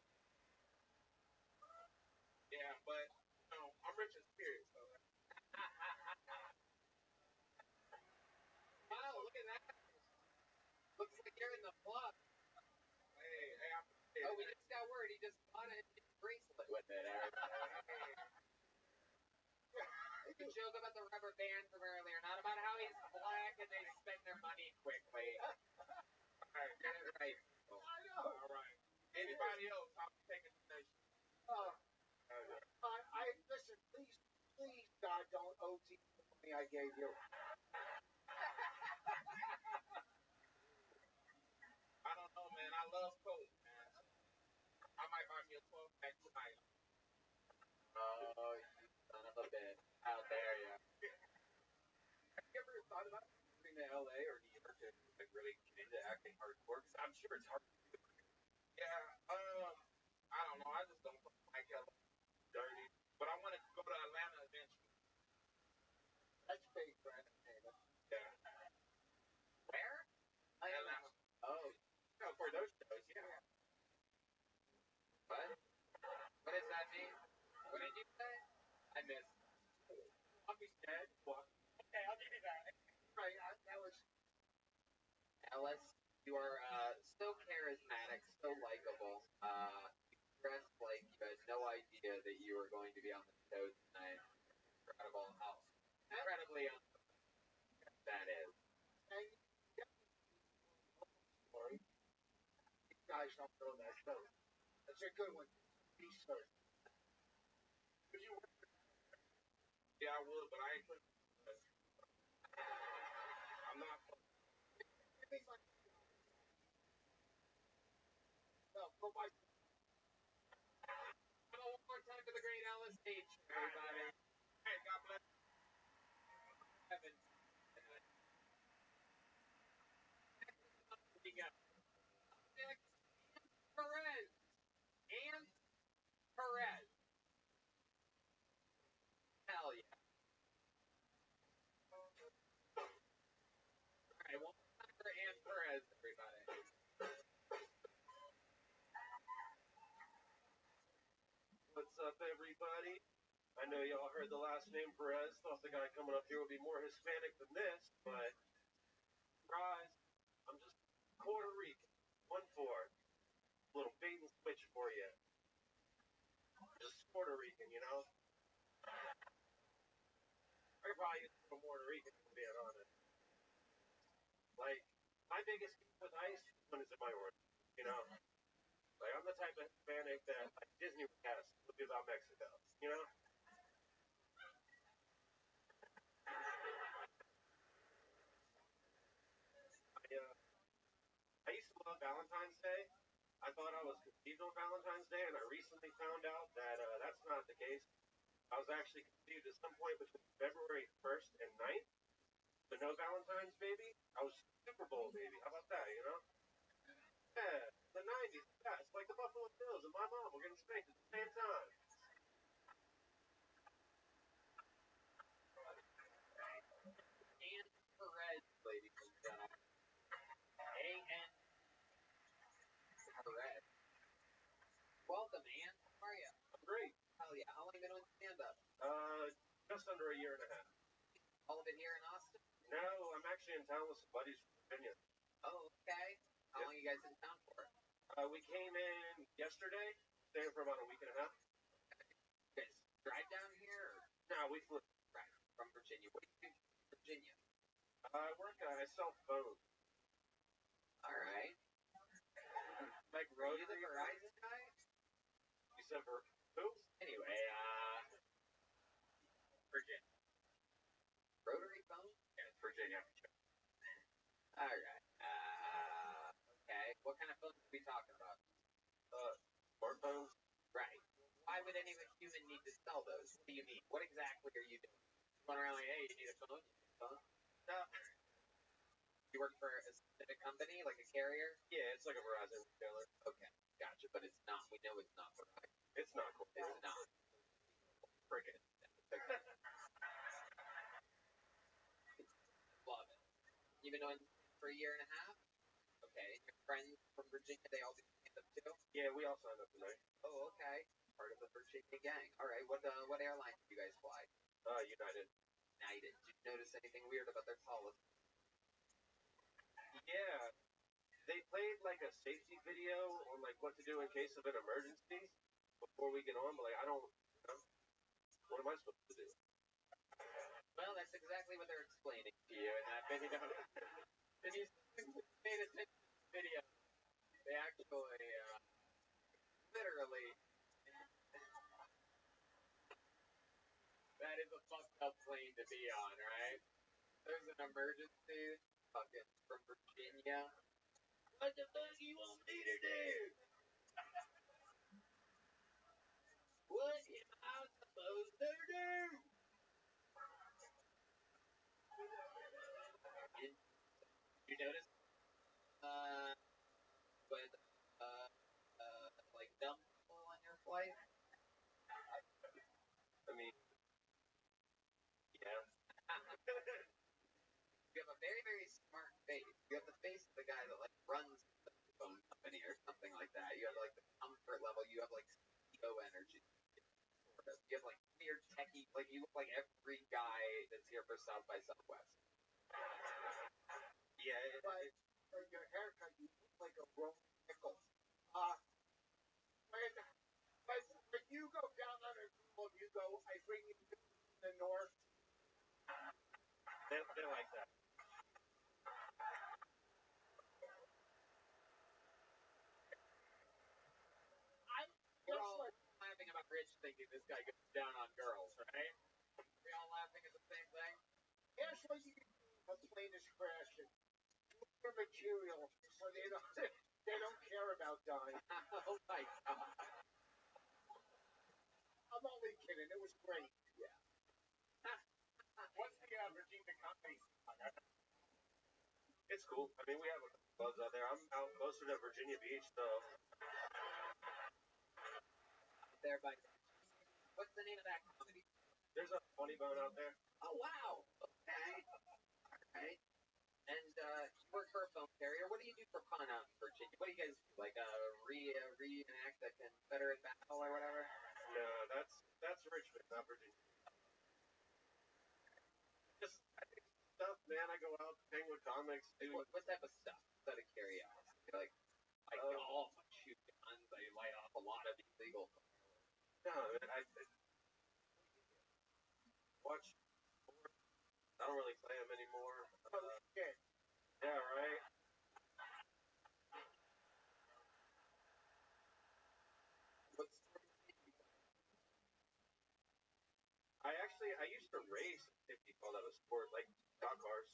Yeah, but, you know, I'm rich in spirit, so. Wow, look at that. Looks like you're in the plus. Hey, I'm. Oh, we just got word he just bought a bracelet with it. The joke about the rubber band from earlier, not about how he's black and they spend their money quickly. Alright, Get it right. I know. alright. Anybody else, I'll be taking donations. I listen. Please, God, don't OT the money I gave you. I don't know, man. I love Coke, man. I might buy me a 12-pack tonight. Oh, you son of a bitch. How dare you? Have you ever thought about moving to LA or New York to like really get into acting hardcore? Because I'm sure it's hard to do. Yeah, I don't know. I just don't like LA dirty. But I want to go to Atlanta eventually. That's big for entertainment. Yeah. Where? Atlanta. Oh, no, for those shows, yeah. What? What does that mean? What did you say? I missed. Poppy's dead. What? Okay, I'll give you that. Right. That was. Ellis, you are so charismatic, so likable. You dress like you had no idea that you were going to be on the show tonight. Incredible how incredibly that is. And story. You guys don't know that show. That's a good one. Research. Would you work? Yeah, I would, but I ain't putting. I'm not. No, go buy. One more time for the great Ellis H, everybody. Hey, God bless. Heaven. We got next, Perez. And Perez. Hell yeah. Alright, one more time for Ann Perez, everybody. What's up, everybody? I know y'all heard the last name Perez. Thought the guy coming up here would be more Hispanic than this, but surprise, I'm just Puerto Rican. 1-4. Little bait and switch for you. Just Puerto Rican, you know? I probably use from Puerto Rican, to be honest. Like, my biggest beef with ice is when it's in my order, you know? Like, I'm the type of Hispanic that, like, Disney would cast a movie about Mexico, you know? I used to love Valentine's Day. I thought I was conceived on Valentine's Day, and I recently found out that that's not the case. I was actually conceived at some point between February 1st and 9th. But no Valentine's, baby. I was Super Bowl, baby. How about that, you know? Yeah, the 90s, yeah, it's like the Buffalo Bills and my mom were getting spanked at the same time. Ann Perez, ladies and gentlemen. A.N. Perez. Welcome, Ann. How are you? I'm great. Hell yeah. How long you been on stand-up? Just under a year and a half. All of it here in Austin? No, I'm actually in town with some buddies from Virginia. Oh, okay. How long you guys in town for? We came in yesterday, staying for about a week and a half. You guys drive down here? Or? No, we flew. Right, from Virginia. What do you do in Virginia? I sell phones. Alright. Like Are you rotary. the Verizon guy? You said for who? Anyway, Virginia. Rotary phone? Yeah, it's Virginia. Alright. talking about? Smartphones. Right. Why would any human need to sell those? What do you need? What exactly are you doing? Going around like, hey, you need a phone? You need a phone? No. You work for a specific company, like a carrier? Yeah, it's like a Verizon retailer. Okay, gotcha. But it's not. We know it's not Verizon. It's not cool. It's not. Friggin'. Love it. You've been doing for a year and a half? Okay. Your friends from Virginia, they all do stand-up too? Yeah, we all signed up tonight. Oh, okay. Part of the Virginia gang. All right. What airline do you guys fly? United. United. Did you notice anything weird about their policy? Yeah. They played like a safety video on like what to do in case of an emergency before we get on, but like I don't, what am I supposed to do? Well, that's exactly what they're explaining to you in that video. If you paid attention to the video, they actually, literally, that is a fucked up plane to be on, right? There's an emergency, fucking from Virginia. What the fuck do you want me to do? What am I supposed to do? And you notice, when, like, dumb people on your flight? I mean, yeah. You have a very, very smart face. You have the face of the guy that, like, runs the phone company or something like that. You have, like, the comfort level. You have, like, CEO energy. Sort of. You have, like, weird techie. Like, you look like every guy that's here for South by Southwest. Yeah, but for your haircut, you look like a Roman pickle. When you go down on a girl, you go, I bring you to the north. They like that. We're all laughing about Rich thinking this guy goes down on girls, right? We all laughing at the same thing? Here's what you can do if a plane is crashing. Your material, so they don't care about dying. Oh my god. I'm only kidding. It was great. Yeah. What's the Virginia comedy? It's cool. I mean, we have a couple clubs out there. I'm out closer to Virginia Beach, so. There by. What's the name of that comedy? There's a Funny Bone out there. Oh wow. Okay. Alright. And you work for a phone carrier. What do you do for fun out in Virginia? What do you guys do? Like reenact the Confederate battle or whatever? No, that's Richmond, not Virginia. Just I think stuff, man. I go out, hang with comics, do What type of stuff? Out of curiosity, like golf, I shoot guns, I light off a lot of illegal. No, man, I watch sports. I don't really play them anymore. Shit. Yeah, right. What's I used to race, if you call that a sport, like stock cars.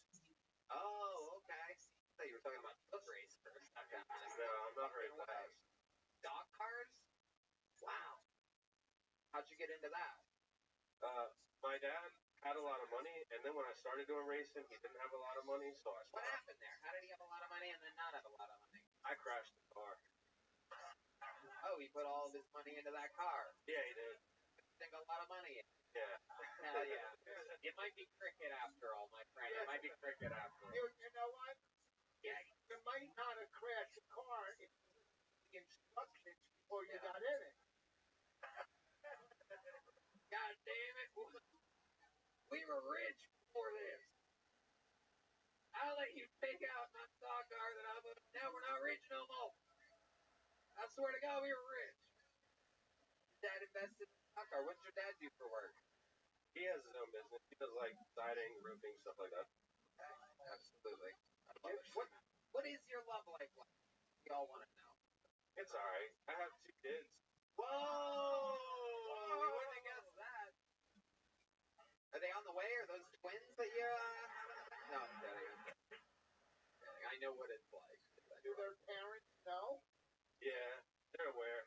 Oh, okay. I thought you were talking about foot race for a second. No, I'm not very fast. Stock cars? Wow. How'd you get into that? My dad had a lot of money, and then when I started doing racing, he didn't have a lot of money, so I What stopped. happened there? How did he have a lot of money and then not have a lot of money? I crashed the car. Oh, he put all of his money into that car. Yeah, he did. Sink a lot of money in. Yeah. Hell yeah. It might be cricket after all, my friend. It might be cricket after all. You know what? Yeah. You might not have crashed the car if you did the instructions before you got in it. God damn it. We were rich before this. I'll let you take out my stock car that I put. Now we're not rich no more. I swear to God, we were rich. Dad invested in stock car. What's your dad do for work? He has his own business. He does like siding, roofing, stuff like that. Absolutely. I love it. What is your love life like? We all want to know. It's alright. I have 2 kids. Whoa! We wouldn't have guessed that. Are they on the way? Are those twins that you No, I'm kidding. I know what it's like. Do their parents know? Yeah, they're aware.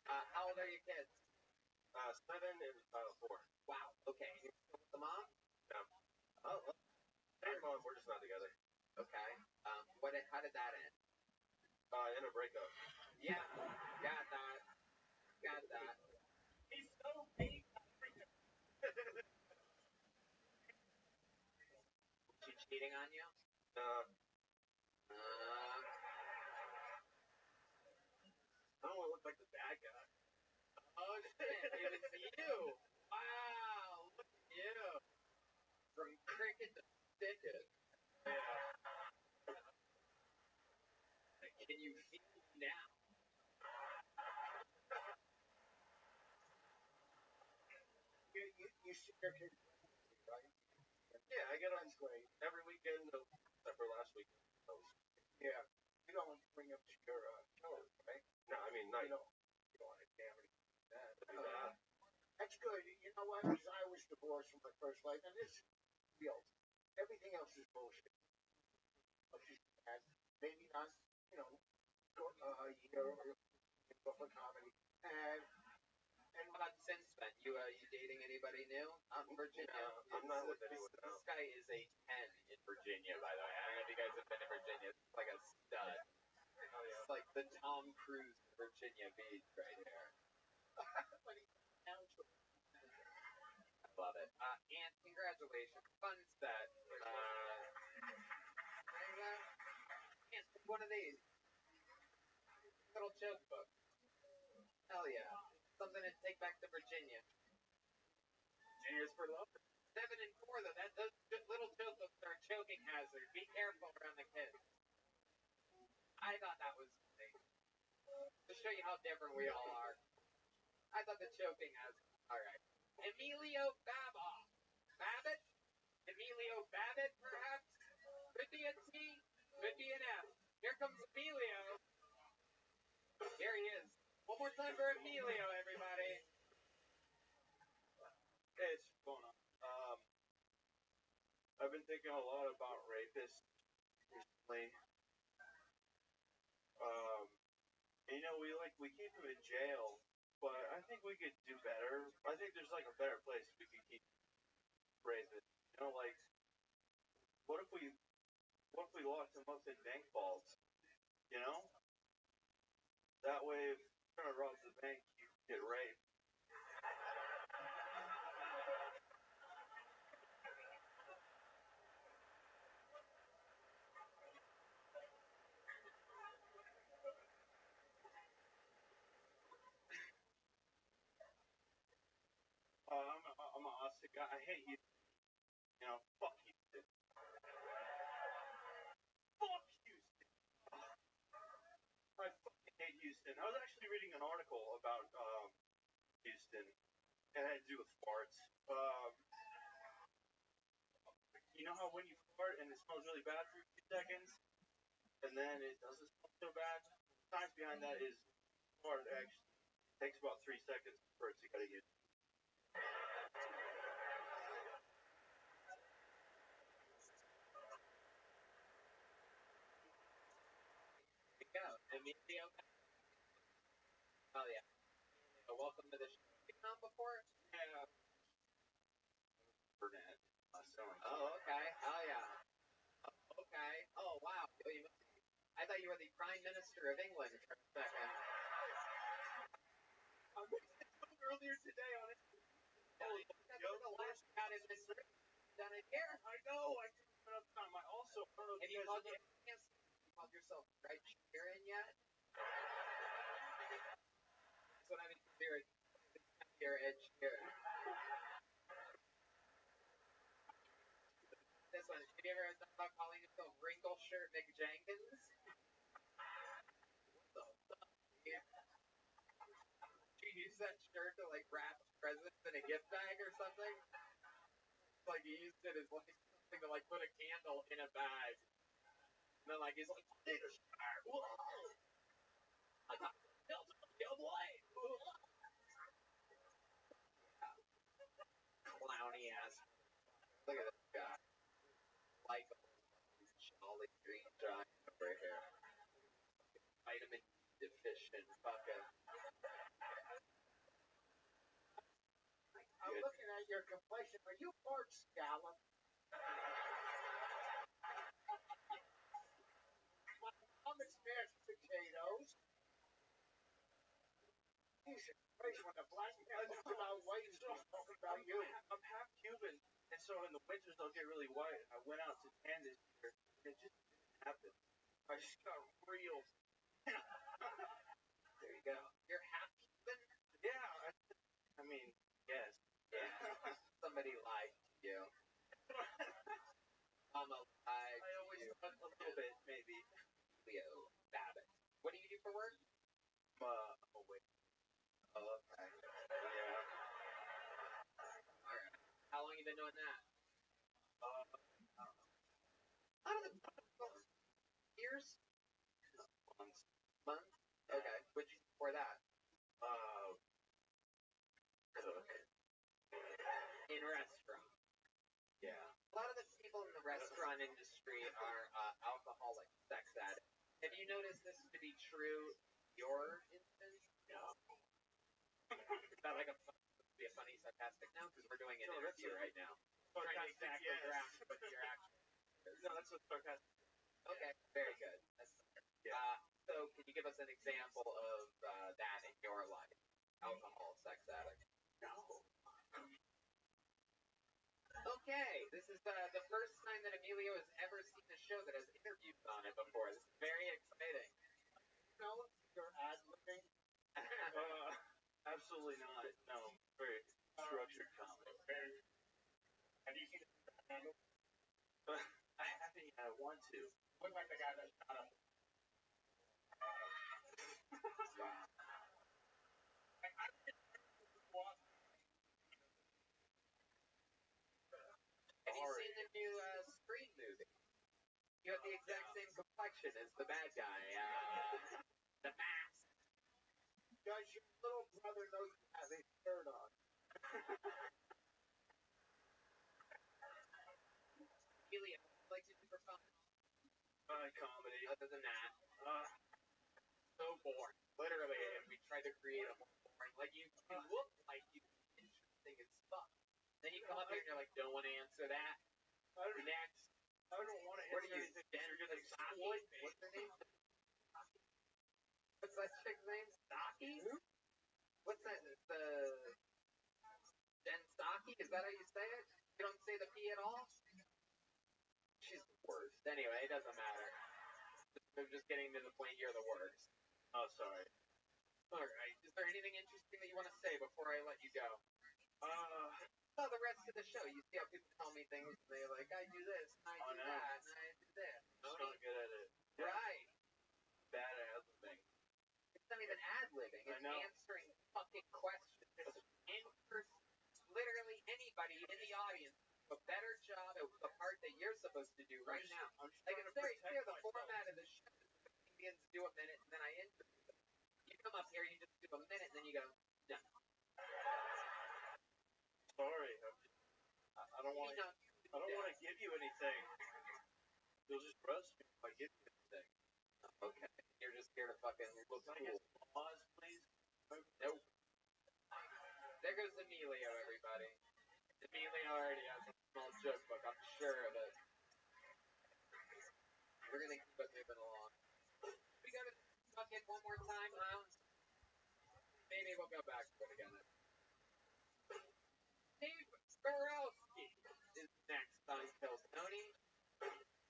How old are your kids? 7 and 4. Wow. Okay. You're still with the mom? Yeah. Oh. Hey, mom, we're just not together. Okay. How did that end? In a breakup. Yeah. Got that. He's so big. She cheating on you? I don't want to look like the bad guy. Oh shit! It was you. Wow. Look at you. From cricket to thicket. Can you feel me now? You see your kids, right? Yeah, I get them That's great. every weekend, except for last weekend. Yeah. You don't bring them to your shows, right? No, I mean, not. You don't want to damn it. That's good. You know what? 'Cause I was divorced from my first wife, and it's real. Everything else is bullshit. And maybe not, you know, a year or go for comedy. And How about since then? You dating anybody new out in Virginia? No, I'm not with anyone now. This guy is a 10 in Virginia, by the way. I don't know if you guys have been to Virginia. It's like a stud. It's like the Tom Cruise of Virginia Beach right here. I love it. And congratulations. Fun set. One of these. Little joke book. Hell yeah. Something to take back to Virginia. Cheers for love. 7 and 4 though. Those little joke books are a choking hazard. Be careful around the kids. I thought that was funny. To show you how different we all are. I thought the choking hazard. Alright. Emilio Babbitt? Emilio Babbitt, perhaps? Could be a T, could be an F. Here comes Emilio. Here he is. One more time for Emilio, everybody. Hey, it's going on. I've been thinking a lot about rapists recently. And, we keep them in jail, but I think we could do better. I think there's a better place we could keep rapists. What if we locked them up in bank vaults? That way, if you're trying to rob the bank, you get raped. I'm an Austin guy. I hate you. Fuck Houston. Fuck Houston. I fucking hate Houston. I was actually reading an article about Houston, and it had to do with farts. You know how when you fart and it smells really bad for a few seconds, and then it doesn't smell so bad? The science behind that is fart actually takes about 3 seconds for it to get used. Emilio. Oh yeah. Welcome to the show. You been on before? Yeah. Burnett. Oh, okay. Oh yeah. Okay. Oh wow. I thought you were the Prime Minister of England for a second. I mixed it up earlier today on it. You're the last cat in this room. Done it here. I know. I took enough time. I also don't know if you guys called yourself Red Sheeran yet? That's what I mean. You're Ed Sheeran. This one. Have you ever thought about calling yourself Wrinkle Shirt McJenkins? What the fuck? Yeah. You use that shirt to wrap presents in a gift bag or something? You used it as something to put a candle in a bag. And then he's like, I need a shirt. Whoa. I got built up your blade. Clowny ass. Look at this guy. Jolly Green Giant over here. at your complexion. Are you part scallop? My mom is mashed potatoes. Jesus Christ, when the black man talks about white, he's talking about you. I'm half Cuban, and so in the winters I'll get really white. I went out to tan this year, and it just didn't happen. I just got real. There you go. You're half Cuban? Yeah, I mean, yes. Yeah. Somebody lied to you. Mama lied I always to you. thought a little bit, maybe. Leo Babbitt. What do you do for work? Oh wait. Oh, okay. Yeah. Alright. How long you been doing that? I don't know. Years? Months. Months? Okay. What'd you do before that? Cook. In restaurant. Yeah. A lot of the people in the restaurant industry are alcoholic sex addicts. Have you noticed this to be true in your instance? No. Is that like be a funny sarcastic now? Because we're doing an interview right now. Trying to exactly grasp what your actual No, that's a sarcastic. Okay, very good. That's Yeah. So can you give us an example of that in your life? Alcohol, sex addict. No. Okay, this is the first time that Emilio has ever seen a show that has interviews on it before. This is very exciting. No, you're ad-libbing. Absolutely not. No. Very structured comedy. Have you seen it? I haven't yet. I want to. Look like the guy that shot him. Have you seen the new Scream movie? You have the exact same complexion as the bad guy, the mask. Does your little brother know you have a shirt on? Emilio, what would you like to do for fun? Comedy. Other than that, so boring. Literally, if we try to create a more boring, like you look like you interesting as fuck. Then you come up here and you're like, don't want to answer that. Next. I don't want to What answer are you, anything. Jen? You're gonna Stocky? exploit me. What's her name? What's that chick's name? Stocky? What's that? The Jen Stocky? Is that how you say it? You don't say the P at all? She's the worst. Anyway, it doesn't matter. I'm just getting to the point you're the worst. Oh, sorry. Alright. Is there anything interesting that you want to say before I let you go? Well, the rest of the show, you see how people tell me things, and they're like, I do this, and I do that, and I do this. I'm not good at it. Right. Bad at ad-libbing. It's not even ad-libbing. I It's know. answering fucking questions. Literally anybody in the audience a better job at the part that you're supposed to do right now. Like, it's very clear the format of the show. The comedians do a minute, and then I interview them. You come up here, you just do a minute, and then you go, no. Sorry. I don't want to. I don't want to give you anything. You'll just roast me if I give you anything. Okay. You're just here to fucking look Can I get cool. some pause, please? Nope. There goes Emilio, everybody. Emilio already has a small joke book, I'm sure of it. We're gonna keep it moving along. We go to fucking one more time, huh? Maybe we'll go back to it again. Steve Borowski is next on Kill Tony.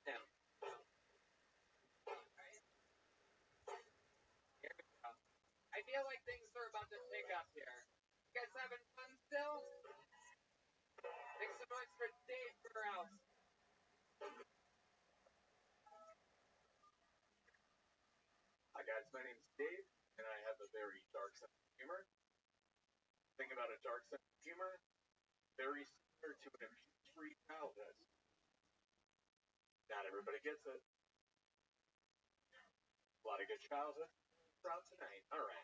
Now. Here we go. I feel like things are about to pick up here. You guys having fun still? Make some noise for Dave Borowski. Hi guys, my name's Dave, and I have a very dark sense of humor. Think about a dark sense of humor, very similar to an abuse-free childhood. Not everybody gets it. A lot of good childhood throughout tonight. Alright.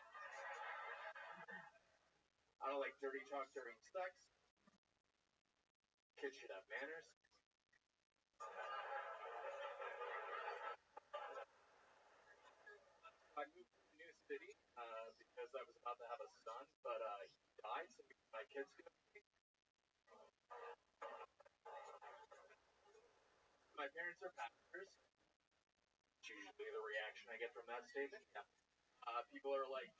I don't like dirty talk during sex. Kids should have manners. I moved to a new city because I was about to have a son, but he died, so my kids could. my parents are pastors. It's usually the reaction I get from that statement. Yeah. People are like,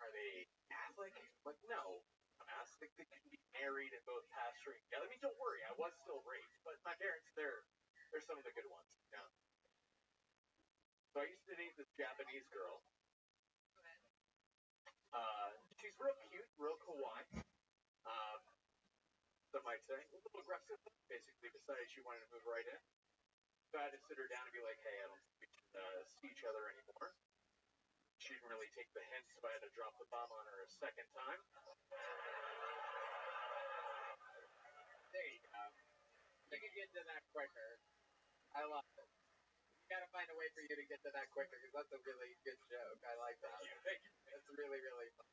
are they Catholic? Like, no. I'm Catholic. They can be married and both pastoring together. I mean, don't worry, I was still raised, but my parents, they're some of the good ones. Yeah. So I used to date this Japanese girl. She's real cute, real kawaii. Some might say a little aggressive. Basically, decided she wanted to move right in. So I had to sit her down and be like, "Hey, I don't think we should see each other anymore." She didn't really take the hint, so I had to drop the bomb on her a second time. There you go. You can get to that quicker. I love it. You gotta find a way for you to get to that quicker, because that's a really good joke. I like that. Thank you. It's really, really fun.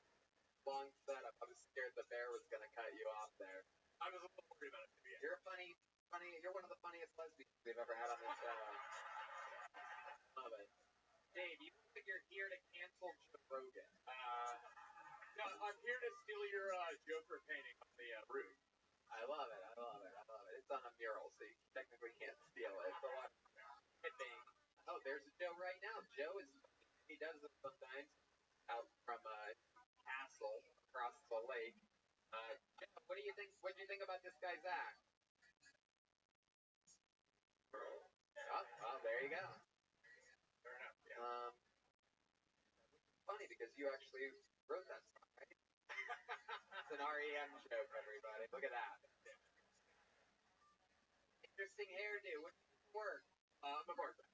Long setup. I was scared the bear was gonna cut you off there. I was a little worried about it to be honest. You're funny. You're one of the funniest lesbians we've ever had on this show. Love it. Dave, you look like you're here to cancel Joe Rogan. No, I'm here to steal your Joker painting on the roof. I love it. I love it. I love it. It's on a mural, so you technically can't steal it. But oh, there's a Joe right now. Joe he does this sometimes out from castle across the lake. Joe, what do you think? What do you think about this guy's act? Oh, there you go. Fair enough. Yeah. Funny because you actually wrote that song, right? It's an REM joke, everybody. Look at that. Interesting hairdo. What's your work? I'm a bartender.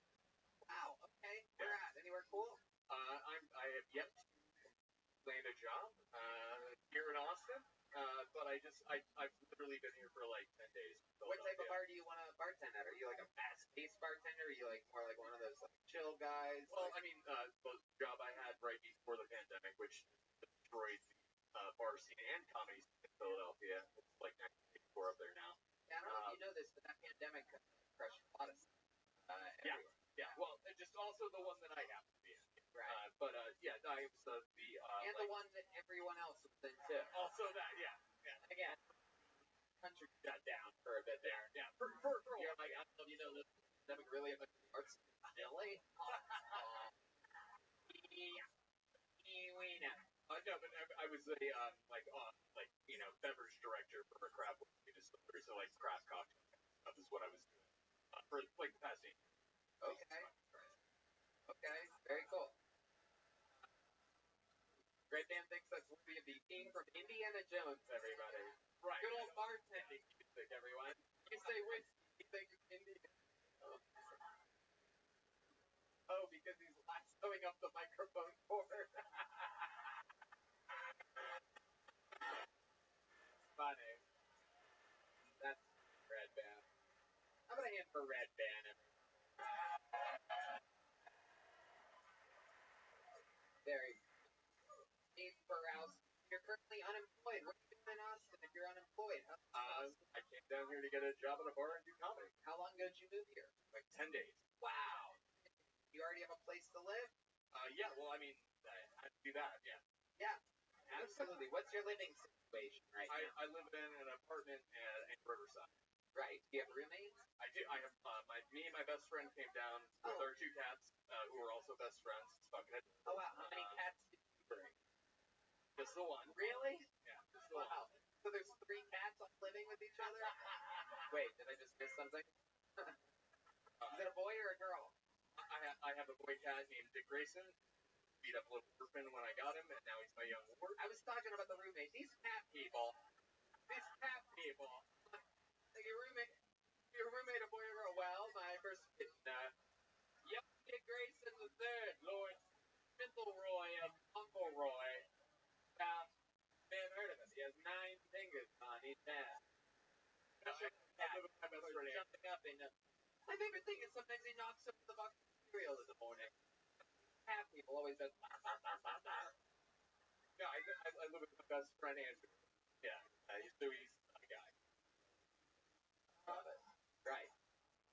Wow. Okay. Where at? Anywhere cool? I have yet to land a job here in Austin, but I've literally been here for like 10 days. What type of bar do you want to bartend at? Are you like a fast-paced bartender? Or are you like more like one of those like chill guys? Well, I mean, the job I had right before the pandemic, which destroyed the bar scene and comedy scene in Philadelphia. It's like 94 up there now. Yeah, I don't know if you know this, but that pandemic crushed a lot of stuff. Yeah. Yeah. Well, just also the one that I happened to be in. Right. But yeah, I was the and the one that everyone else was in too. Also that, yeah. Again, country shut down for a bit there. Yeah. You're like, I don't know if you know this pandemic really affected arts. Really? No, but I was a beverage director for a craft whiskey distillery, so like craft cocktail stuff is what I was doing for like the past 8 years. Okay. Very cool. Red Dan thinks that's worthy of the king from Indiana Jones, everybody. Right. Good old bartending music, everyone. You say whiskey, you think Indiana. Oh, because he's lassoing up the microphone cord. Funny. That's Red Band. How about a hand for Red Band? Very. Steve Burrows, you're currently unemployed. What are you doing in Austin if you're unemployed? I came down here to get a job at a bar and do comedy. How long ago did you move here? Like 10 days. Wow. You already have a place to live? Yeah, well, I mean, I had to do that, yeah. Yeah, absolutely. What's your living situation right now? I live in an apartment in Riverside. Right. Do you have roommates? I do. I have me and my best friend came down with our 2 cats, who are also best friends. Fuckhead. Oh wow. How many cats did you bring? Just the one. Really? Yeah. Just the one. So there's 3 cats all living with each other? Wait, did I just miss something? Is it a boy or a girl? I have a boy cat named Dick Grayson. Beat up little orphan when I got him, and now he's my young ward. I was talking about the roommate. These cat people. Your roommate, a boy or girl? Well, my first kid, young Dick Grayson the third, Lord Fauntleroy of Fauntleroy. May have heard of him. He has 9 fingers on each hand. Jumping up and my favorite thing is sometimes he knocks over the box of cereal in the morning. Cat people always does. Yeah, I live with my best friend Andrew. Yeah, he's a guy. Right.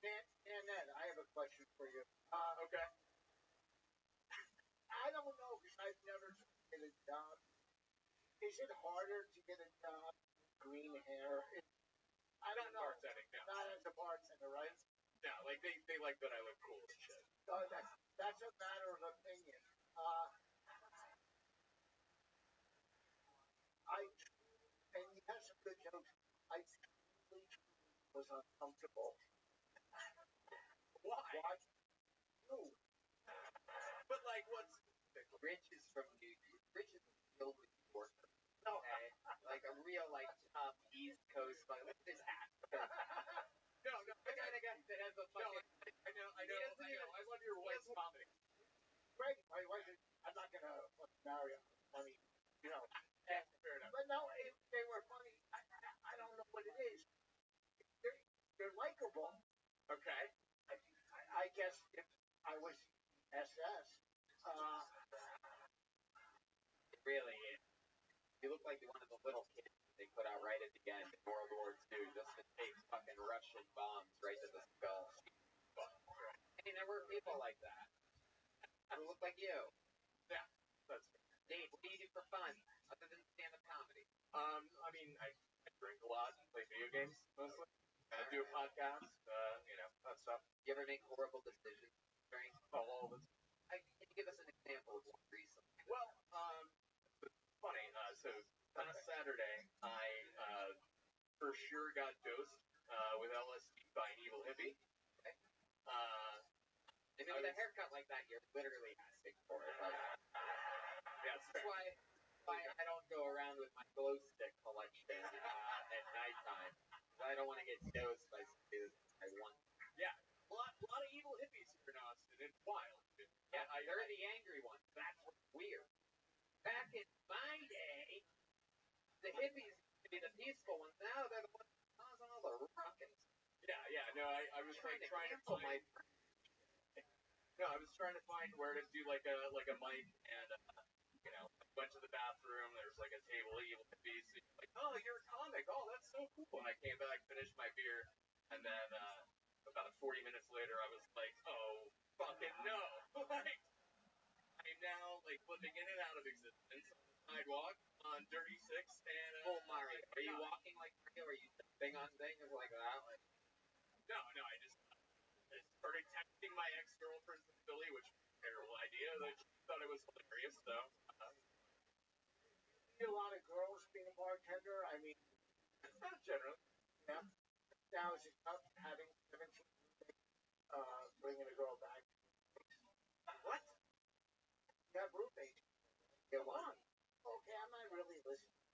And Ed, I have a question for you. Okay. I don't know because I've never tried to get a job. Is it harder to get a job with green hair? I don't know. Bartending, no. Not as a bartender, right? No, like Like they like that I look cool and shit. That's a matter of opinion. And you have some good jokes. I truly was uncomfortable. Why? You. But like, what's Rich is from New York. No. Okay? Like a real like tough East Coast. Like, look at this hat. No, The guy that has a fucking. I know. I love your wife's comedy. Great. My wife is, I'm not gonna marry funny, you know. Fair enough. But no, if they were funny, I don't know what it is. They're likable. Okay. I guess if I was SS, It really is. You look like one of the little kids they put out right at the end in World War II just to take fucking Russian bombs right to the skull. I mean, there were people like that. Who look like you. Yeah, that's fair. Dave, what do you do for fun other than stand-up comedy? I mean, I drink a lot, play video games mostly. I do a podcast, that stuff. You ever make horrible decisions during? Oh, all of it. Can you give us an example of one recently? Well, it's funny. So last Saturday, I for sure got dosed with LSD by an evil hippie. Okay. I mean, with a haircut like that, you're literally asking for it. Yeah, That's why I don't go around with my glow stick collection at nighttime. I don't want to get dosed by somebody that I want. Yeah, a lot of evil hippies here in Austin. It's wild. Yeah, they're the angry ones. That's what's weird. Back in my day, the hippies used to be the peaceful ones. Now they're the ones causing all the ruckus. Yeah. No, I was trying to find. No, I was trying to find where to do like a mic, and went to the bathroom. There was like a table of evil hippies. And like, oh, you're a comic. Oh, that's so cool. And I came back, finished my beer, and then about 40 minutes later, I was like, oh, fucking no! Like, I'm now like flipping in and out of existence on the sidewalk on Dirty Six and. Oh, Mario, are you walking like Mario? Are you jumping on things like that? Like, no, I just started texting my ex-girlfriend from Philly, which was a terrible idea. She thought it was hilarious, though. see a lot of girls being a bartender. I mean, Generally. yeah. Now is it tough having 17 bringing a girl back? what? You have roommates. Go on. Okay, I'm not really listening.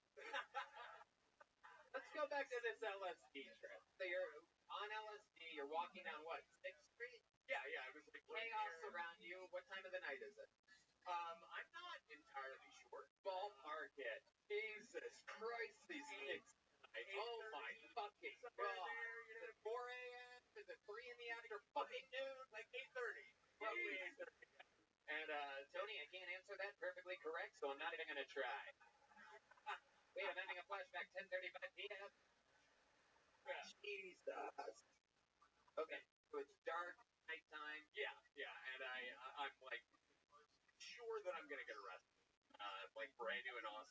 Let's go back to this LSD trip. So you're on LSD, you're walking down what, 6th Street? Yeah, it was like Chaos around you. What time of the night is it? I'm not entirely sure. Ballpark it. Jesus Christ, these kids. Oh my fucking god. Is it 4 a.m.? Is it 3 in the afternoon? Fucking noon? Like 8:30. Roughly 8:30. And Tony, I can't answer that perfectly correct, so I'm not even gonna try. Wait, I'm having a flashback. 10:35 p.m. Yeah. Jesus. Okay, so it's dark, nighttime. Yeah, and I'm like sure that I'm gonna get arrested. Like brand new in Austin.